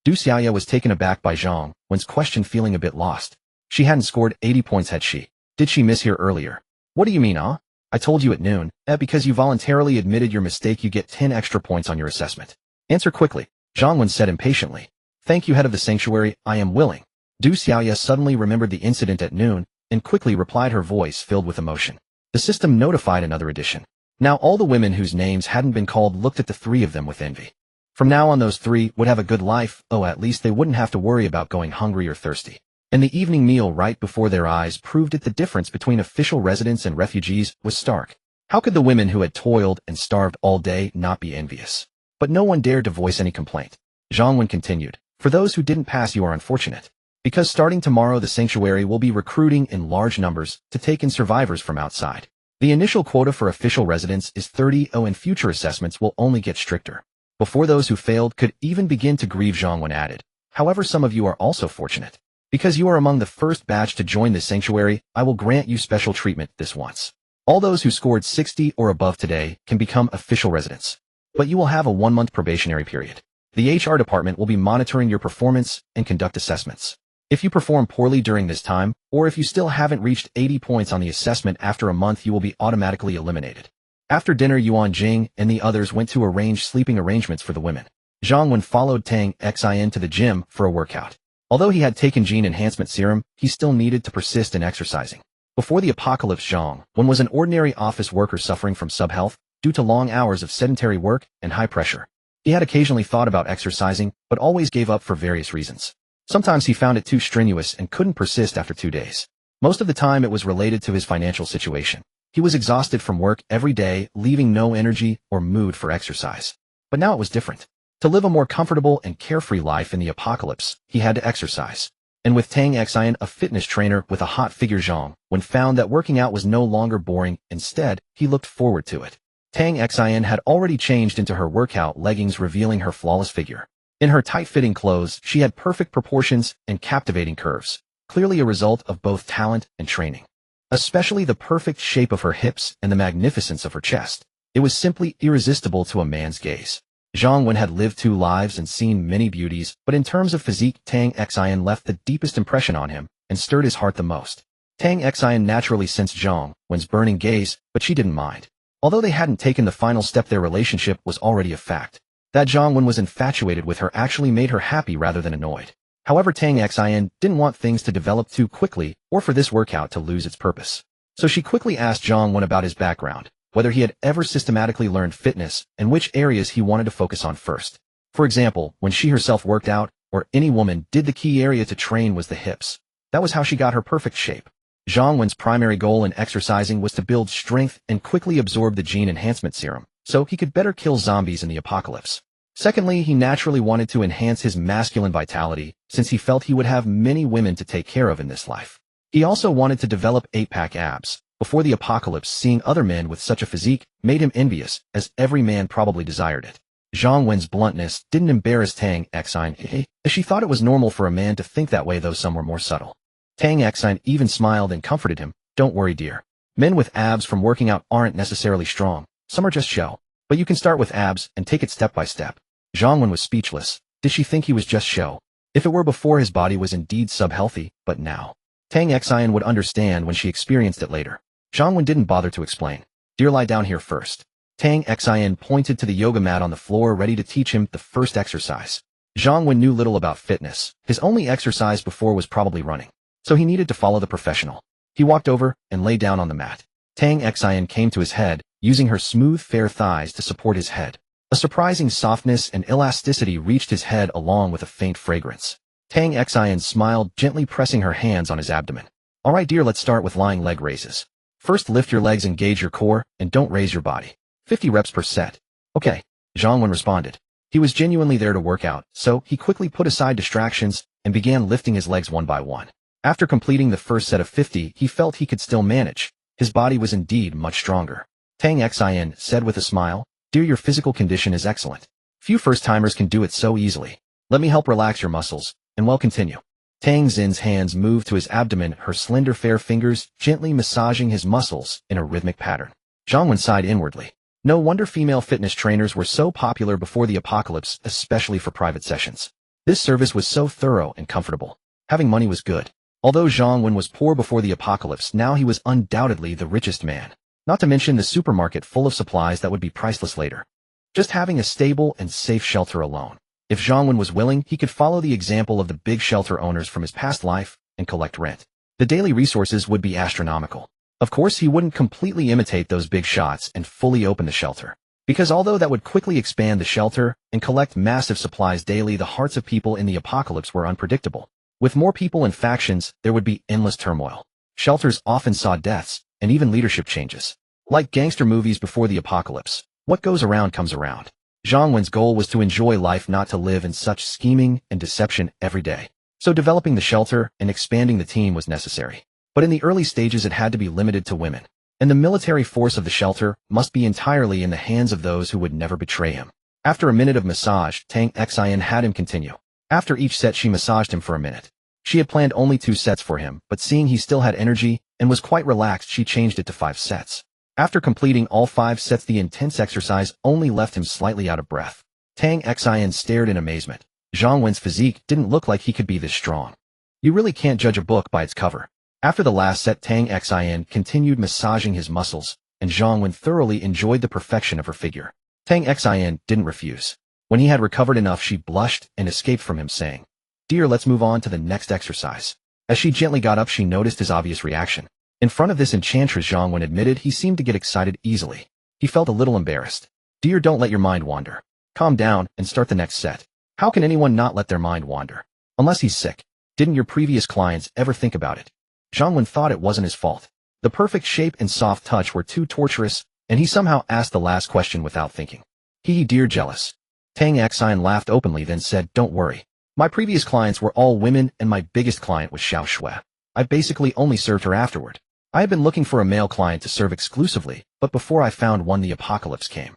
Du Xiaoya was taken aback by Zhang Wen's question, feeling a bit lost. She hadn't scored 80 points, had she? Did she miss here earlier? What do you mean, I told you at noon. Because you voluntarily admitted your mistake, you get 10 extra points on your assessment. Answer quickly, Zhang Wen said impatiently. Thank you, head of the sanctuary, I am willing. Du Xiaoya suddenly remembered the incident at noon and quickly replied, her voice filled with emotion. The system notified another addition. Now all the women whose names hadn't been called looked at the 3 of them with envy. From now on, those 3 would have a good life. At least they wouldn't have to worry about going hungry or thirsty. And the evening meal right before their eyes proved it. The difference between official residents and refugees was stark. How could the women who had toiled and starved all day not be envious? But no one dared to voice any complaint. Zhang Wen continued. For those who didn't pass, you are unfortunate. Because starting tomorrow, the sanctuary will be recruiting in large numbers to take in survivors from outside. The initial quota for official residents is 30, and future assessments will only get stricter. Before those who failed could even begin to grieve, Zhang Wen added. However, some of you are also fortunate. Because you are among the first batch to join this sanctuary, I will grant you special treatment this once. All those who scored 60 or above today can become official residents. But you will have a 1-month probationary period. The HR department will be monitoring your performance and conduct assessments. If you perform poorly during this time, or if you still haven't reached 80 points on the assessment after a month, you will be automatically eliminated. After dinner, Yuan Jing and the others went to arrange sleeping arrangements for the women. Zhang Wen followed Tang Xin to the gym for a workout. Although he had taken gene enhancement serum, he still needed to persist in exercising. Before the apocalypse, Zhang Wen was an ordinary office worker suffering from subhealth due to long hours of sedentary work and high pressure. He had occasionally thought about exercising, but always gave up for various reasons. Sometimes he found it too strenuous and couldn't persist after 2 days. Most of the time it was related to his financial situation. He was exhausted from work every day, leaving no energy or mood for exercise. But now it was different. To live a more comfortable and carefree life in the apocalypse, he had to exercise. And with Tang Xian, a fitness trainer with a hot figure, Zhang Wen found that working out was no longer boring. Instead, he looked forward to it. Tang Xian had already changed into her workout leggings, revealing her flawless figure. In her tight-fitting clothes, she had perfect proportions and captivating curves, clearly a result of both talent and training. Especially the perfect shape of her hips and the magnificence of her chest. It was simply irresistible to a man's gaze. Zhang Wen had lived 2 lives and seen many beauties, but in terms of physique, Tang Xian left the deepest impression on him and stirred his heart the most. Tang Xian naturally sensed Zhang Wen's burning gaze, but she didn't mind. Although they hadn't taken the final step, their relationship was already a fact. That Zhang Wen was infatuated with her actually made her happy rather than annoyed. However, Tang Xian didn't want things to develop too quickly or for this workout to lose its purpose. So she quickly asked Zhang Wen about his background, whether he had ever systematically learned fitness and which areas he wanted to focus on first. For example, when she herself worked out, or any woman did, the key area to train was the hips. That was how she got her perfect shape. Zhang Wen's primary goal in exercising was to build strength and quickly absorb the gene enhancement serum, so he could better kill zombies in the apocalypse. Secondly, he naturally wanted to enhance his masculine vitality, since he felt he would have many women to take care of in this life. He also wanted to develop 8-pack abs. Before the apocalypse, seeing other men with such a physique made him envious, as every man probably desired it. Zhang Wen's bluntness didn't embarrass Tang Xian, as she thought it was normal for a man to think that way, though some were more subtle. Tang Xian even smiled and comforted him. Don't worry, dear. Men with abs from working out aren't necessarily strong. Some are just show. But you can start with abs and take it step by step. Zhang Wen was speechless. Did she think he was just show? If it were before, his body was indeed sub-healthy, but now. Tang Xian would understand when she experienced it later. Zhang Wen didn't bother to explain. Dear, lie down here first. Tang Xian pointed to the yoga mat on the floor, ready to teach him the first exercise. Zhang Wen knew little about fitness. His only exercise before was probably running. So he needed to follow the professional. He walked over and lay down on the mat. Tang Xian came to his head, using her smooth, fair thighs to support his head. A surprising softness and elasticity reached his head along with a faint fragrance. Tang Xian smiled, gently pressing her hands on his abdomen. All right, dear, let's start with lying leg raises. First, lift your legs, engage your core, and don't raise your body. 50 reps per set. Okay, Zhang Wen responded. He was genuinely there to work out, so he quickly put aside distractions and began lifting his legs one by one. After completing the first set of 50, he felt he could still manage. His body was indeed much stronger. Tang Xian said with a smile, Dear, your physical condition is excellent. Few first-timers can do it so easily. Let me help relax your muscles, and we'll continue. Tang Xin's hands moved to his abdomen, her slender fair fingers gently massaging his muscles in a rhythmic pattern. Zhang Wen sighed inwardly. No wonder female fitness trainers were so popular before the apocalypse, especially for private sessions. This service was so thorough and comfortable. Having money was good. Although Zhang Wen was poor before the apocalypse, now he was undoubtedly the richest man. Not to mention the supermarket full of supplies that would be priceless later. Just having a stable and safe shelter alone. If Zhang Wen was willing, he could follow the example of the big shelter owners from his past life and collect rent. The daily resources would be astronomical. Of course, he wouldn't completely imitate those big shots and fully open the shelter. Because although that would quickly expand the shelter and collect massive supplies daily, the hearts of people in the apocalypse were unpredictable. With more people and factions, there would be endless turmoil. Shelters often saw deaths and even leadership changes. Like gangster movies before the apocalypse, what goes around comes around. Zhang Wen's goal was to enjoy life, not to live in such scheming and deception every day. So developing the shelter and expanding the team was necessary. But in the early stages, it had to be limited to women. And the military force of the shelter must be entirely in the hands of those who would never betray him. After a minute of massage, Tang Xian had him continue. After each set, she massaged him for a minute. She had planned only 2 sets for him, but seeing he still had energy and was quite relaxed, she changed it to 5 sets. After completing all 5 sets, the intense exercise only left him slightly out of breath. Tang Xian stared in amazement. Zhang Wen's physique didn't look like he could be this strong. You really can't judge a book by its cover. After the last set, Tang Xian continued massaging his muscles, and Zhang Wen thoroughly enjoyed the perfection of her figure. Tang Xian didn't refuse. When he had recovered enough, she blushed and escaped from him, saying, Dear, let's move on to the next exercise. As she gently got up, she noticed his obvious reaction. In front of this enchantress, Zhang Wen admitted he seemed to get excited easily. He felt a little embarrassed. Dear, don't let your mind wander. Calm down and start the next set. How can anyone not let their mind wander? Unless he's sick. Didn't your previous clients ever think about it? Zhang Wen thought it wasn't his fault. The perfect shape and soft touch were too torturous, and he somehow asked the last question without thinking. Dear, jealous. Tang Xian laughed openly, then said, Don't worry. My previous clients were all women, and my biggest client was Xiao Shui. I basically only served her afterward. I had been looking for a male client to serve exclusively, but before I found one, the apocalypse came.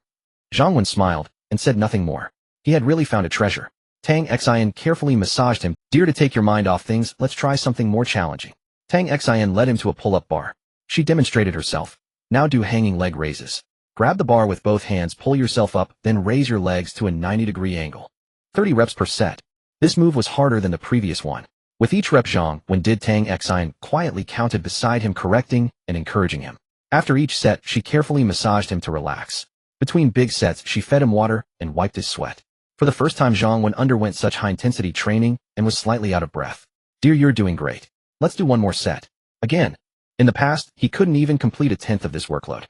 Zhang Wen smiled and said nothing more. He had really found a treasure. Tang Xian carefully massaged him. Dear, to take your mind off things, let's try something more challenging. Tang Xian led him to a pull-up bar. She demonstrated herself. Now do hanging leg raises. Grab the bar with both hands, pull yourself up, then raise your legs to a 90-degree angle. 30 reps per set. This move was harder than the previous one. With each rep, Zhang Wen did Tang Xian quietly counted beside him, correcting and encouraging him. After each set, she carefully massaged him to relax. Between big sets, she fed him water and wiped his sweat. For the first time, Zhang Wen underwent such high-intensity training and was slightly out of breath. Dear, you're doing great. Let's do one more set. Again. In the past, he couldn't even complete a tenth of this workload.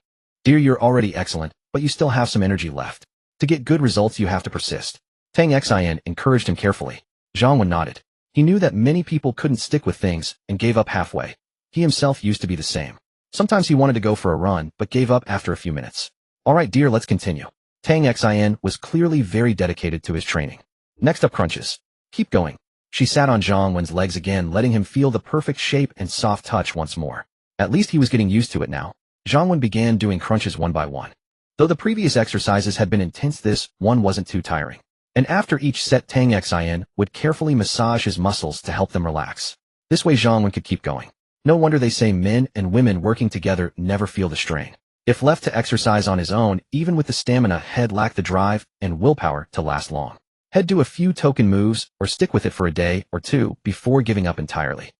Dear, you're already excellent, but you still have some energy left. To get good results, you have to persist. Tang Xian encouraged him carefully. Zhang Wen nodded. He knew that many people couldn't stick with things and gave up halfway. He himself used to be the same. Sometimes he wanted to go for a run, but gave up after a few minutes. All right, dear, let's continue. Tang Xian was clearly very dedicated to his training. Next up, crunches. Keep going. She sat on Zhang Wen's legs again, letting him feel the perfect shape and soft touch once more. At least he was getting used to it now. Zhang Wen began doing crunches one by one. Though the previous exercises had been intense, this one wasn't too tiring. And after each set, Tang Xian would carefully massage his muscles to help them relax. This way Zhang Wen could keep going. No wonder they say men and women working together never feel the strain. If left to exercise on his own, even with the stamina, he'd lack the drive and willpower to last long. He'd do a few token moves or stick with it for a day or two before giving up entirely.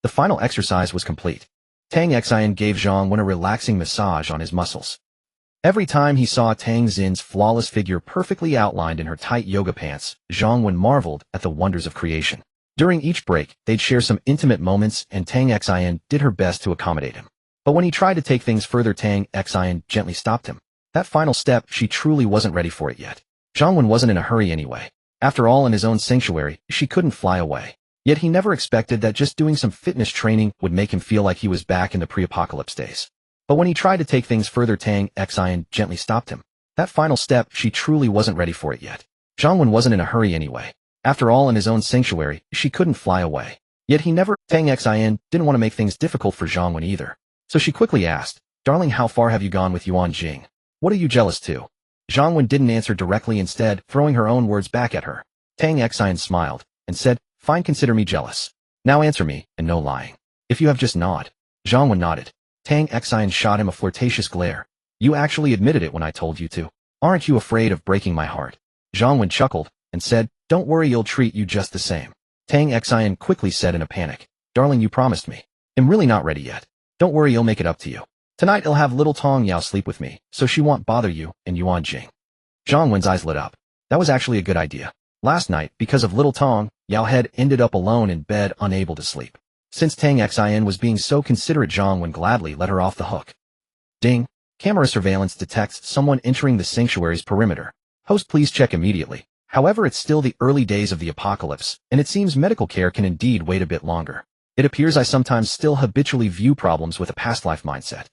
The final exercise was complete. Tang Xian gave Zhang Wen a relaxing massage on his muscles. Every time he saw Tang Xin's flawless figure perfectly outlined in her tight yoga pants, Zhang Wen marveled at the wonders of creation. During each break, they'd share some intimate moments, and Tang Xian did her best to accommodate him. But when he tried to take things further, Tang Xian gently stopped him. That final step, she truly wasn't ready for it yet. Zhang Wen wasn't in a hurry anyway. After all, in his own sanctuary, she couldn't fly away. Yet he never expected that just doing some fitness training would make him feel like he was back in the pre-apocalypse days. But when he tried to take things further, Tang Xian gently stopped him. That final step, she truly wasn't ready for it yet. Zhang Wen wasn't in a hurry anyway. After all, in his own sanctuary, she couldn't fly away. Yet he never. Tang Xian didn't want to make things difficult for Zhang Wen either. So she quickly asked, "Darling, how far have you gone with Yuan Jing? What are you jealous to?" Zhang Wen didn't answer directly, instead throwing her own words back at her. Tang Xian smiled and said, "Fine, consider me jealous. Now answer me, and no lying. If you have, just nod." Zhang Wen nodded. Tang Xian shot him a flirtatious glare. "You actually admitted it when I told you to. Aren't you afraid of breaking my heart?" Zhang Wen chuckled and said, "Don't worry, you'll treat you just the same." Tang Xian quickly said in a panic, "Darling, you promised me. I'm really not ready yet. Don't worry, you'll make it up to you. Tonight I'll have little Tong Yao sleep with me, so she won't bother you and Yuan Jing." Zhang Wen's eyes lit up. That was actually a good idea. Last night, because of little Tong, Yao had ended up alone in bed, unable to sleep. Since Tang Xian was being so considerate, Zhang Wen gladly let her off the hook. Ding! Camera surveillance detects someone entering the sanctuary's perimeter. Host, please check immediately. However, it's still the early days of the apocalypse, and it seems medical care can indeed wait a bit longer. It appears I sometimes still habitually view problems with a past life mindset.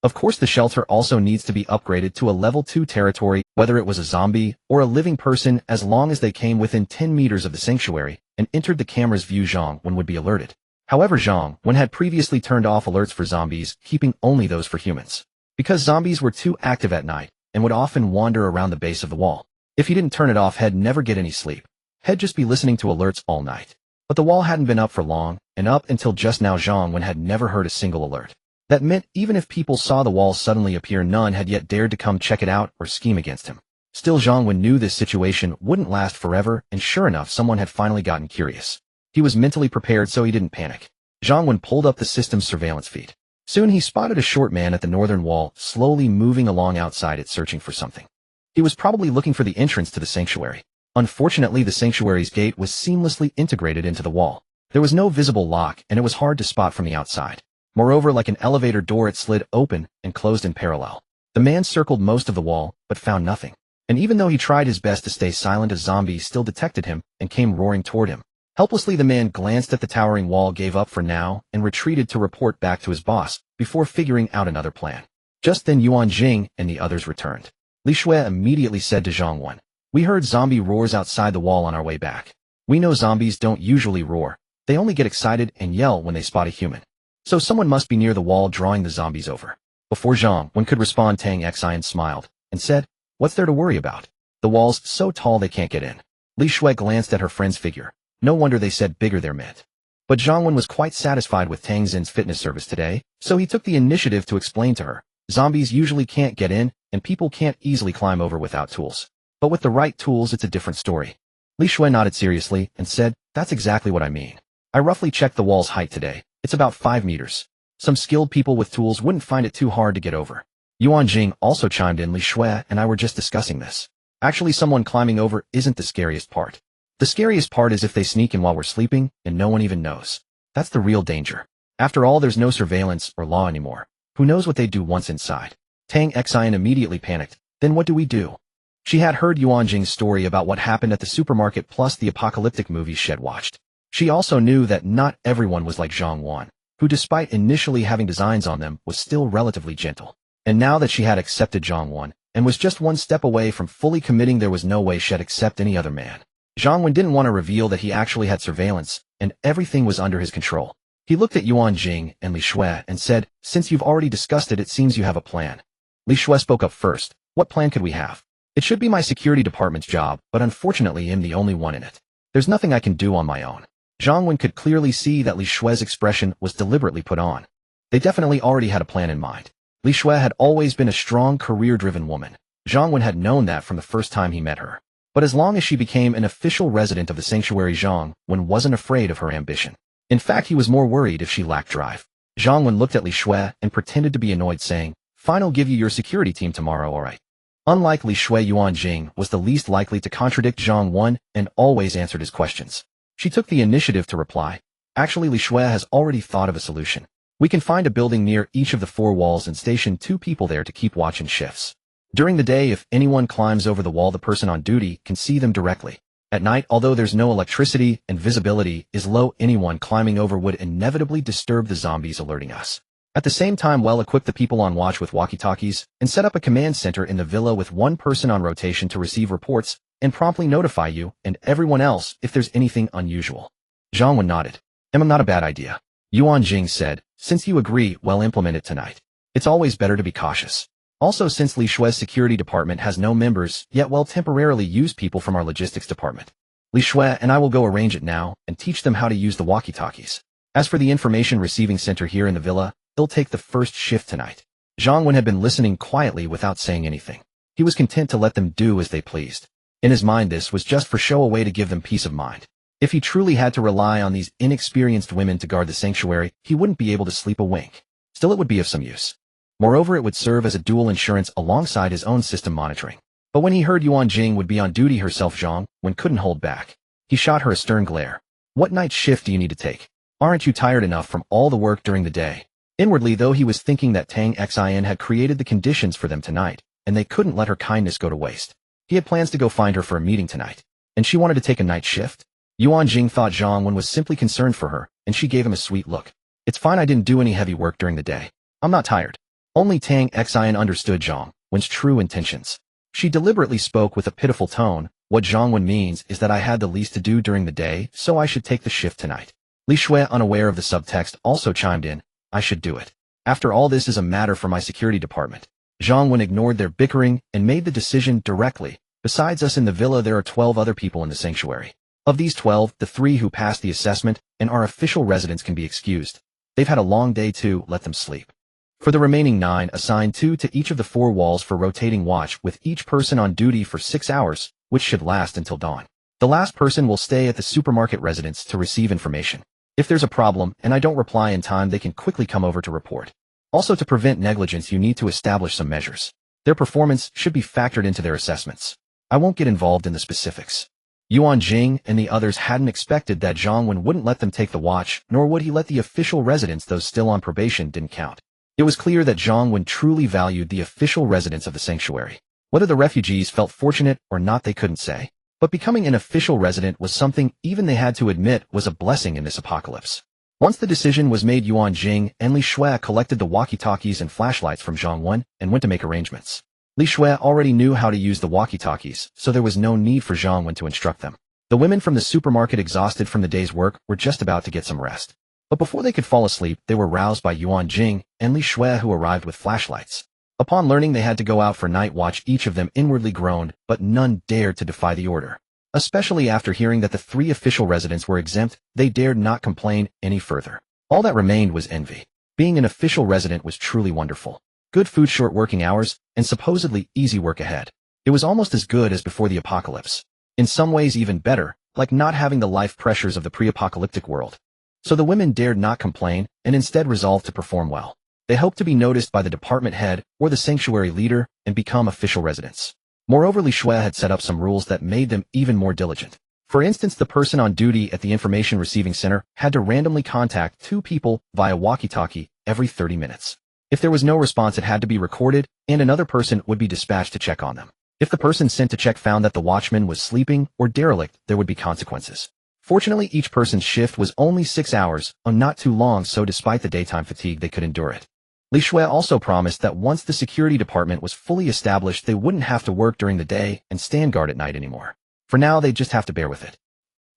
Of course, the shelter also needs to be upgraded to a level 2 territory, whether it was a zombie or a living person, as long as they came within 10 meters of the sanctuary and entered the camera's view, Zhang Wen would be alerted. However, Zhang Wen had previously turned off alerts for zombies, keeping only those for humans. Because zombies were too active at night and would often wander around the base of the wall. If he didn't turn it off, he'd never get any sleep. He'd just be listening to alerts all night. But the wall hadn't been up for long, and up until just now Zhang Wen had never heard a single alert. That meant even if people saw the wall suddenly appear, none had yet dared to come check it out or scheme against him. Still, Zhang Wen knew this situation wouldn't last forever, and sure enough, someone had finally gotten curious. He was mentally prepared, so he didn't panic. Zhang Wen pulled up the system's surveillance feed. Soon he spotted a short man at the northern wall, slowly moving along outside it, searching for something. He was probably looking for the entrance to the sanctuary. Unfortunately, the sanctuary's gate was seamlessly integrated into the wall. There was no visible lock, and it was hard to spot from the outside. Moreover, like an elevator door, it slid open and closed in parallel. The man circled most of the wall, but found nothing. And even though he tried his best to stay silent, a zombie still detected him and came roaring toward him. Helplessly, the man glanced at the towering wall, gave up for now, and retreated to report back to his boss, before figuring out another plan. Just then Yuan Jing and the others returned. Li Shui immediately said to Zhang Wen, "We heard zombie roars outside the wall on our way back. We know zombies don't usually roar. They only get excited and yell when they spot a human. So someone must be near the wall drawing the zombies over." Before Zhang Wen could respond, Tang Xian smiled and said, "What's there to worry about? The wall's so tall they can't get in." Li Shui glanced at her friend's figure. No wonder they said bigger there meant. But Zhang Wen was quite satisfied with Tang Xin's fitness service today, so he took the initiative to explain to her, "Zombies usually can't get in, and people can't easily climb over without tools. But with the right tools, it's a different story. Li Shui nodded seriously and said, "That's exactly what I mean. I roughly checked the wall's height today. It's about 5 meters. Some skilled people with tools wouldn't find it too hard to get over." Yuan Jing also chimed in. "Li Shui and I were just discussing this. Actually, someone climbing over isn't the scariest part. The scariest part is if they sneak in while we're sleeping and no one even knows. That's the real danger. After all, there's no surveillance or law anymore. Who knows what they'd do once inside?" Tang Xian immediately panicked. "Then what do we do?" She had heard Yuan Jing's story about what happened at the supermarket plus the apocalyptic movies she'd watched. She also knew that not everyone was like Zhang Wen, who despite initially having designs on them was still relatively gentle. And now that she had accepted Zhang Wen and was just one step away from fully committing, there was no way she'd accept any other man. Zhang Wen didn't want to reveal that he actually had surveillance and everything was under his control. He looked at Yuan Jing and Li Shui and said, "Since you've already discussed it, it seems you have a plan." Li Shui spoke up first. "What plan could we have? It should be my security department's job, but unfortunately I'm the only one in it. There's nothing I can do on my own." Zhang Wen could clearly see that Li Shui's expression was deliberately put on. They definitely already had a plan in mind. Li Shui had always been a strong, career-driven woman. Zhang Wen had known that from the first time he met her. But as long as she became an official resident of the sanctuary, Zhang Wen wasn't afraid of her ambition. In fact, he was more worried if she lacked drive. Zhang Wen looked at Li Shui and pretended to be annoyed, saying, "Fine, I'll give you your security team tomorrow, alright." Unlike Li Shui, Yuan Jing was the least likely to contradict Zhang Wen and always answered his questions. She took the initiative to reply, "Actually, Li Shui has already thought of a solution. We can find a building near each of the 4 walls and station 2 people there to keep watch and shifts. During the day, if anyone climbs over the wall, the person on duty can see them directly. At night, although there's no electricity and visibility is low, anyone climbing over would inevitably disturb the zombies, alerting us. At the same time, we'll equip the people on watch with walkie-talkies and set up a command center in the villa with 1 person on rotation to receive reports and promptly notify you and everyone else if there's anything unusual." Zhang Wen nodded. "Not a bad idea." Yuan Jing said, "Since you agree, we'll implement it tonight. It's always better to be cautious. Also, since Li Shui's security department has no members, yet we'll temporarily use people from our logistics department. Li Shui and I will go arrange it now and teach them how to use the walkie-talkies. As for the information receiving center here in the villa, they'll take the first shift tonight." Zhang Wen had been listening quietly without saying anything. He was content to let them do as they pleased. In his mind, this was just for show, a way to give them peace of mind. If he truly had to rely on these inexperienced women to guard the sanctuary, he wouldn't be able to sleep a wink. Still, it would be of some use. Moreover, it would serve as a dual insurance alongside his own system monitoring. But when he heard Yuan Jing would be on duty herself, Zhang Wen couldn't hold back. He shot her a stern glare. "What night shift do you need to take? Aren't you tired enough from all the work during the day?" Inwardly, though, he was thinking that Tang Xian had created the conditions for them tonight, and they couldn't let her kindness go to waste. He had plans to go find her for a meeting tonight, and she wanted to take a night shift? Yuan Jing thought Zhang Wen was simply concerned for her, and she gave him a sweet look. "It's fine, I didn't do any heavy work during the day. I'm not tired." Only Tang Xian understood Zhang Wen's true intentions. She deliberately spoke with a pitiful tone. "What Zhang Wen means is that I had the least to do during the day, so I should take the shift tonight." Li Shui, unaware of the subtext, also chimed in, "I should do it. After all, this is a matter for my security department." Zhang Wen ignored their bickering and made the decision directly. "Besides us in the villa, there are 12 other people in the sanctuary. Of these 12, the 3 who passed the assessment and our official residents can be excused. They've had a long day too, let them sleep. For the remaining 9, assign 2 to each of the 4 walls for rotating watch, with each person on duty for 6 hours, which should last until dawn. The last person will stay at the supermarket residence to receive information. If there's a problem and I don't reply in time, they can quickly come over to report. Also, to prevent negligence, you need to establish some measures. Their performance should be factored into their assessments. I won't get involved in the specifics." Yuan Jing and the others hadn't expected that Zhang Wen wouldn't let them take the watch, nor would he let the official residents, those still on probation, didn't count. It was clear that Zhang Wen truly valued the official residents of the sanctuary. Whether the refugees felt fortunate or not, they couldn't say. But becoming an official resident was something even they had to admit was a blessing in this apocalypse. Once the decision was made, Yuan Jing and Li Shui collected the walkie-talkies and flashlights from Zhang Wen and went to make arrangements. Li Shui already knew how to use the walkie-talkies, so there was no need for Zhang Wen to instruct them. The women from the supermarket, exhausted from the day's work, were just about to get some rest. But before they could fall asleep, they were roused by Yuan Jing and Li Shui, who arrived with flashlights. Upon learning they had to go out for night watch, each of them inwardly groaned, but none dared to defy the order. Especially after hearing that the 3 official residents were exempt, they dared not complain any further. All that remained was envy. Being an official resident was truly wonderful. Good food, short working hours, and supposedly easy work ahead. It was almost as good as before the apocalypse. In some ways even better, like not having the life pressures of the pre-apocalyptic world. So the women dared not complain, and instead resolved to perform well. They hoped to be noticed by the department head or the sanctuary leader and become official residents. Moreover, Li Shui had set up some rules that made them even more diligent. For instance, the person on duty at the information receiving center had to randomly contact 2 people via walkie-talkie every 30 minutes. If there was no response, it had to be recorded, and another person would be dispatched to check on them. If the person sent to check found that the watchman was sleeping or derelict, there would be consequences. Fortunately, each person's shift was only 6 hours, not too long, so despite the daytime fatigue, they could endure it. Li Shui also promised that once the security department was fully established, they wouldn't have to work during the day and stand guard at night anymore. For now, they'd just have to bear with it.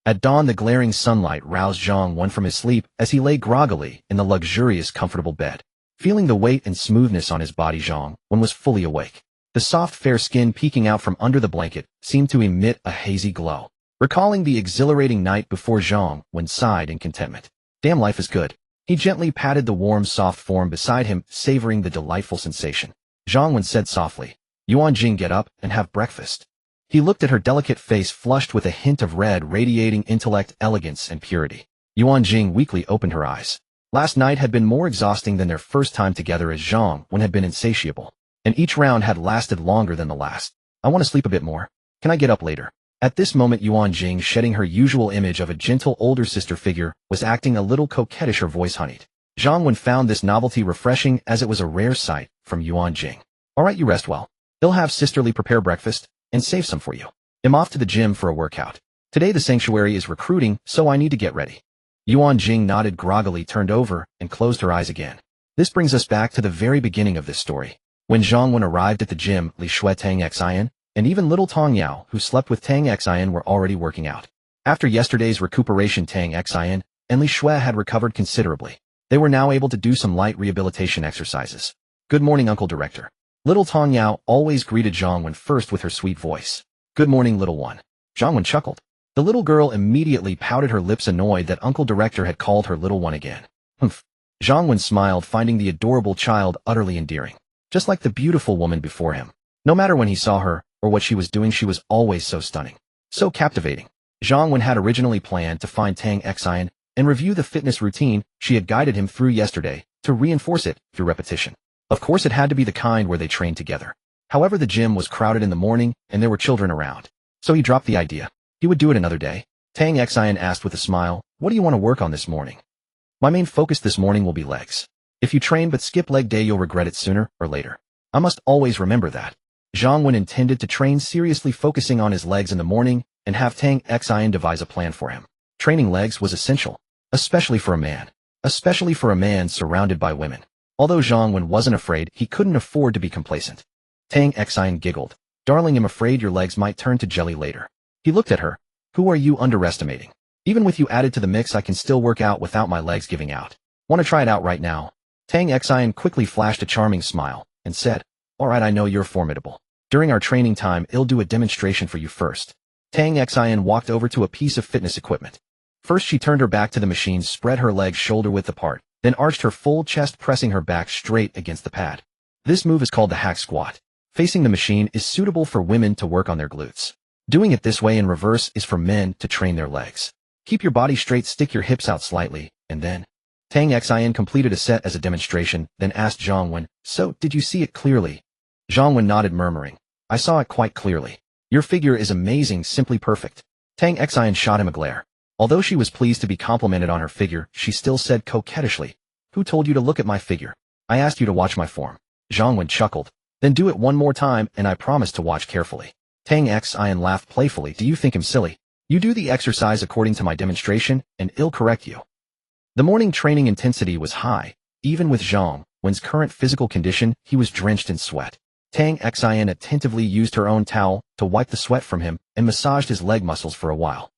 At dawn, the glaring sunlight roused Zhang Wen from his sleep as he lay groggily in the luxurious, comfortable bed. Feeling the weight and smoothness on his body, Zhang Wen was fully awake. The soft, fair skin peeking out from under the blanket seemed to emit a hazy glow. Recalling the exhilarating night before, Zhang Wen sighed in contentment. Damn, life is good. He gently patted the warm, soft form beside him, savoring the delightful sensation. Zhang Wen said softly, "Yuan Jing, get up and have breakfast." He looked at her delicate face, flushed with a hint of red, radiating intellect, elegance, and purity. Yuan Jing weakly opened her eyes. Last night had been more exhausting than their first time together, as Zhang Wen had been insatiable. And each round had lasted longer than the last. "I want to sleep a bit more. Can I get up later?" At this moment, Yuan Jing, shedding her usual image of a gentle older sister figure, was acting a little coquettish, her voice honeyed. Zhang Wen found this novelty refreshing, as it was a rare sight from Yuan Jing. "All right, you rest well. He'll have sisterly prepare breakfast and save some for you. I'm off to the gym for a workout. Today the sanctuary is recruiting, so I need to get ready." Yuan Jing nodded groggily, turned over, and closed her eyes again. This brings us back to the very beginning of this story. When Zhang Wen arrived at the gym, Li Shui, Tang Xian, and even little Tong Yao, who slept with Tang Xian, were already working out. After yesterday's recuperation, Tang Xian and Li Shui had recovered considerably. They were now able to do some light rehabilitation exercises. "Good morning, Uncle Director." Little Tong Yao always greeted Zhang Wen first with her sweet voice. "Good morning, little one." Zhang Wen chuckled. The little girl immediately pouted her lips, annoyed that Uncle Director had called her little one again. "Humph." Zhang Wen smiled, finding the adorable child utterly endearing. Just like the beautiful woman before him. No matter when he saw her, or what she was doing, she was always so stunning. So captivating. Zhang Wen had originally planned to find Tang Xian and review the fitness routine she had guided him through yesterday, to reinforce it through repetition. Of course, it had to be the kind where they trained together. However, the gym was crowded in the morning, and there were children around. So he dropped the idea. He would do it another day. Tang Xian asked with a smile, "What do you want to work on this morning?" "My main focus this morning will be legs. If you train but skip leg day, you'll regret it sooner or later. I must always remember that." Zhang Wen intended to train seriously, focusing on his legs in the morning, and have Tang Xian devise a plan for him. Training legs was essential, especially for a man surrounded by women. Although Zhang Wen wasn't afraid, he couldn't afford to be complacent. Tang Xian giggled. "Darling, I'm afraid your legs might turn to jelly later." He looked at her. "Who are you underestimating? Even with you added to the mix, I can still work out without my legs giving out. Want to try it out right now?" Tang Xian quickly flashed a charming smile and said, "All right, I know you're formidable. During our training time, I'll do a demonstration for you first." Tang Xian walked over to a piece of fitness equipment. First, she turned her back to the machine, spread her legs shoulder-width apart, then arched her full chest, pressing her back straight against the pad. This move is called the hack squat. Facing the machine is suitable for women to work on their glutes. Doing it this way in reverse is for men to train their legs. Keep your body straight, stick your hips out slightly, and then... Tang Xian completed a set as a demonstration, then asked Zhang Wen, "So, did you see it clearly?" Zhang Wen nodded, murmuring, "I saw it quite clearly. Your figure is amazing, simply perfect." Tang Xian shot him a glare. Although she was pleased to be complimented on her figure, she still said coquettishly, "Who told you to look at my figure? I asked you to watch my form." Zhang Wen chuckled. "Then do it one more time, and I promise to watch carefully." Tang Xian laughed playfully. "Do you think I'm silly? You do the exercise according to my demonstration, and I'll correct you." The morning training intensity was high. Even with Zhang Wen's current physical condition, he was drenched in sweat. Tang Xian attentively used her own towel to wipe the sweat from him and massaged his leg muscles for a while.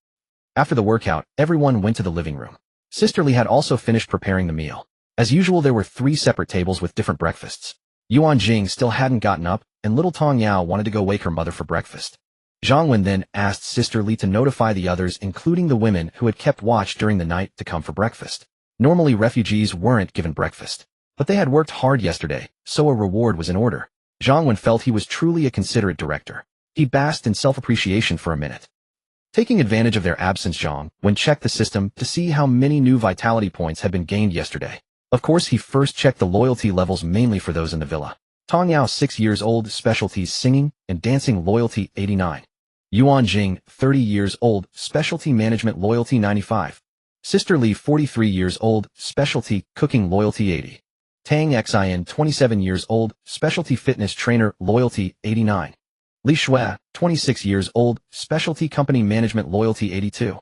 After the workout, everyone went to the living room. Sister Li had also finished preparing the meal. As usual, there were 3 separate tables with different breakfasts. Yuan Jing still hadn't gotten up, and little Tong Yao wanted to go wake her mother for breakfast. Zhang Wen then asked Sister Li to notify the others, including the women who had kept watch during the night, to come for breakfast. Normally refugees weren't given breakfast, But they had worked hard yesterday, so a reward was in order. Zhang Wen felt he was truly a considerate director. He basked in self-appreciation for a minute. Taking advantage of their absence, Zhang Wen checked the system to see how many new vitality points had been gained yesterday. Of course, he first checked the loyalty levels mainly for those in the villa. Tong Yao, 6 years old, specialties singing and dancing, loyalty 89. Yuan Jing, 30 years old, specialty management, loyalty 95. Sister Li, 43 years old, specialty cooking, loyalty 80. Tang Xin, 27 years old, specialty fitness trainer, loyalty 89. Li Shui, 26 years old, specialty company management, loyalty 82.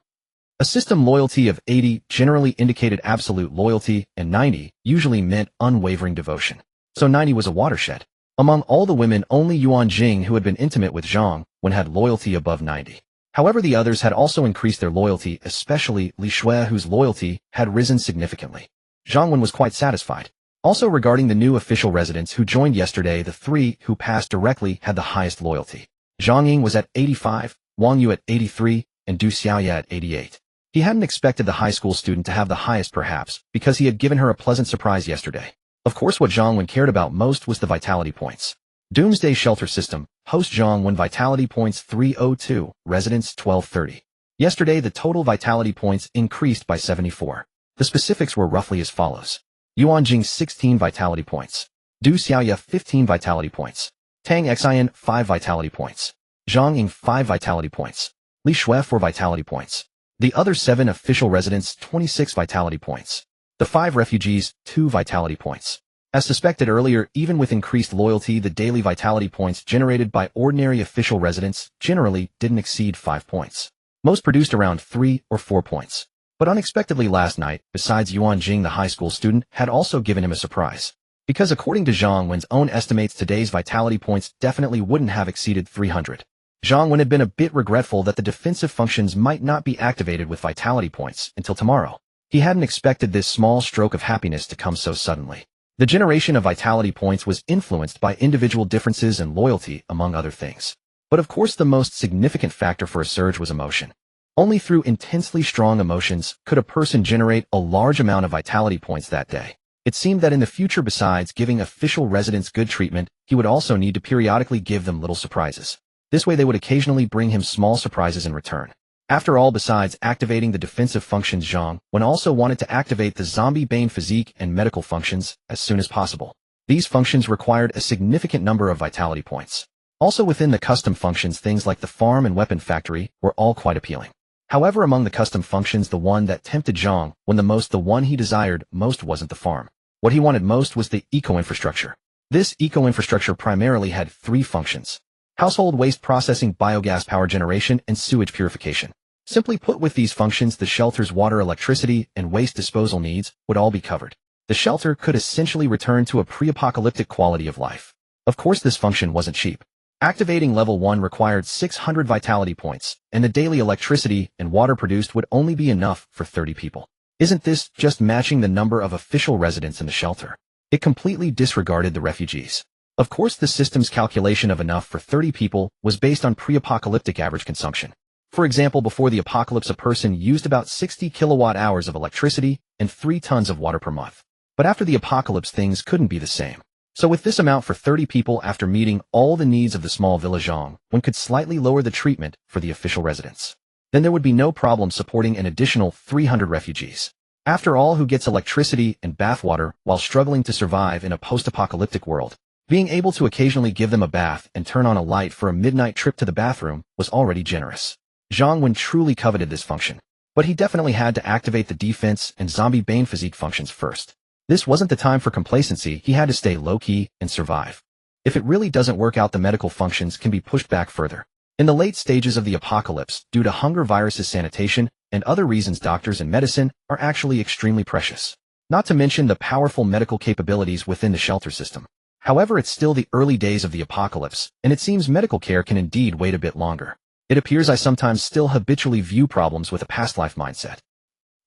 A system loyalty of 80 generally indicated absolute loyalty, and 90 usually meant unwavering devotion. So 90 was a watershed. Among all the women, only Yuan Jing, who had been intimate with Zhang Wen, had loyalty above 90. However, the others had also increased their loyalty, especially Li Shui, whose loyalty had risen significantly. Zhang Wen was quite satisfied. Also, regarding the new official residents who joined yesterday, the 3 who passed directly had the highest loyalty. Zhang Ying was at 85, Wang Yu at 83, and Du Xiaoya at 88. He hadn't expected the high school student to have the highest, perhaps, because he had given her a pleasant surprise yesterday. Of course, what Zhang Wen cared about most was the vitality points. Doomsday Shelter System, host Zhang Wen, vitality points 302, residents 1230. Yesterday, the total vitality points increased by 74. The specifics were roughly as follows. Yuan Jing, 16 vitality points. Du Xiaoya, 15 vitality points. Tang Xin, 5 vitality points. Zhang Ying, 5 vitality points. Li Shui, 4 vitality points. The other 7 official residents, 26 vitality points. The 5 refugees, 2 vitality points. As suspected earlier, even with increased loyalty, the daily vitality points generated by ordinary official residents generally didn't exceed 5 points. Most produced around 3 or 4 points. But unexpectedly last night, besides Yuan Jing, the high school student had also given him a surprise. Because according to Zhang Wen's own estimates, today's vitality points definitely wouldn't have exceeded 300. Zhang Wen had been a bit regretful that the defensive functions might not be activated with vitality points until tomorrow. He hadn't expected this small stroke of happiness to come so suddenly. The generation of vitality points was influenced by individual differences and loyalty, among other things. But of course, the most significant factor for a surge was emotion. Only through intensely strong emotions could a person generate a large amount of vitality points that day. It seemed that in the future, besides giving official residents good treatment, he would also need to periodically give them little surprises. This way they would occasionally bring him small surprises in return. After all, besides activating the defensive functions, Zhang Wen also wanted to activate the zombie bane physique and medical functions as soon as possible. These functions required a significant number of vitality points. Also within the custom functions, things like the farm and weapon factory were all quite appealing. However, among the custom functions, the one that tempted Zhang Wen the one he desired most wasn't the farm. What he wanted most was the eco-infrastructure. This eco-infrastructure primarily had 3 functions: household waste processing, biogas power generation, and sewage purification. Simply put, with these functions, the shelter's water, electricity, and waste disposal needs would all be covered. The shelter could essentially return to a pre-apocalyptic quality of life. Of course, this function wasn't cheap. Activating level 1 required 600 vitality points, and the daily electricity and water produced would only be enough for 30 people. Isn't this just matching the number of official residents in the shelter? It completely disregarded the refugees. Of course, the system's calculation of enough for 30 people was based on pre-apocalyptic average consumption. For example, before the apocalypse, a person used about 60 kilowatt-hours of electricity and 3 tons of water per month. But after the apocalypse, things couldn't be the same. So with this amount for 30 people, after meeting all the needs of the small village, Zhang Wen could slightly lower the treatment for the official residents. Then there would be no problem supporting an additional 300 refugees. After all, who gets electricity and bathwater while struggling to survive in a post-apocalyptic world? Being able to occasionally give them a bath and turn on a light for a midnight trip to the bathroom was already generous. Zhang Wen truly coveted this function. But he definitely had to activate the defense and zombie bane physique functions first. This wasn't the time for complacency. He had to stay low-key and survive. If it really doesn't work out, the medical functions can be pushed back further. In the late stages of the apocalypse, due to hunger, viruses, sanitation, and other reasons, doctors and medicine are actually extremely precious. Not to mention the powerful medical capabilities within the shelter system. However, it's still the early days of the apocalypse, and it seems medical care can indeed wait a bit longer. It appears I sometimes still habitually view problems with a past life mindset.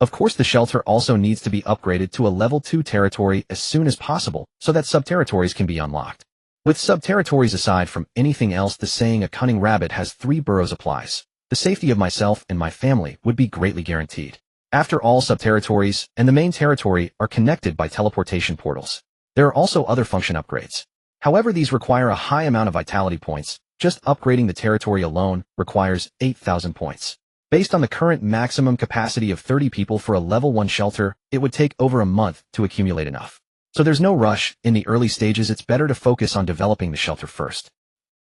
Of course, the shelter also needs to be upgraded to a level 2 territory as soon as possible so that sub-territories can be unlocked. With sub-territories aside from anything else, the saying "a cunning rabbit has 3 burrows" applies. The safety of myself and my family would be greatly guaranteed. After all, sub-territories and the main territory are connected by teleportation portals. There are also other function upgrades. However, these require a high amount of vitality points. Just upgrading the territory alone requires 8,000 points. Based on the current maximum capacity of 30 people for a level 1 shelter, it would take over a month to accumulate enough. So there's no rush. In the early stages, it's better to focus on developing the shelter first.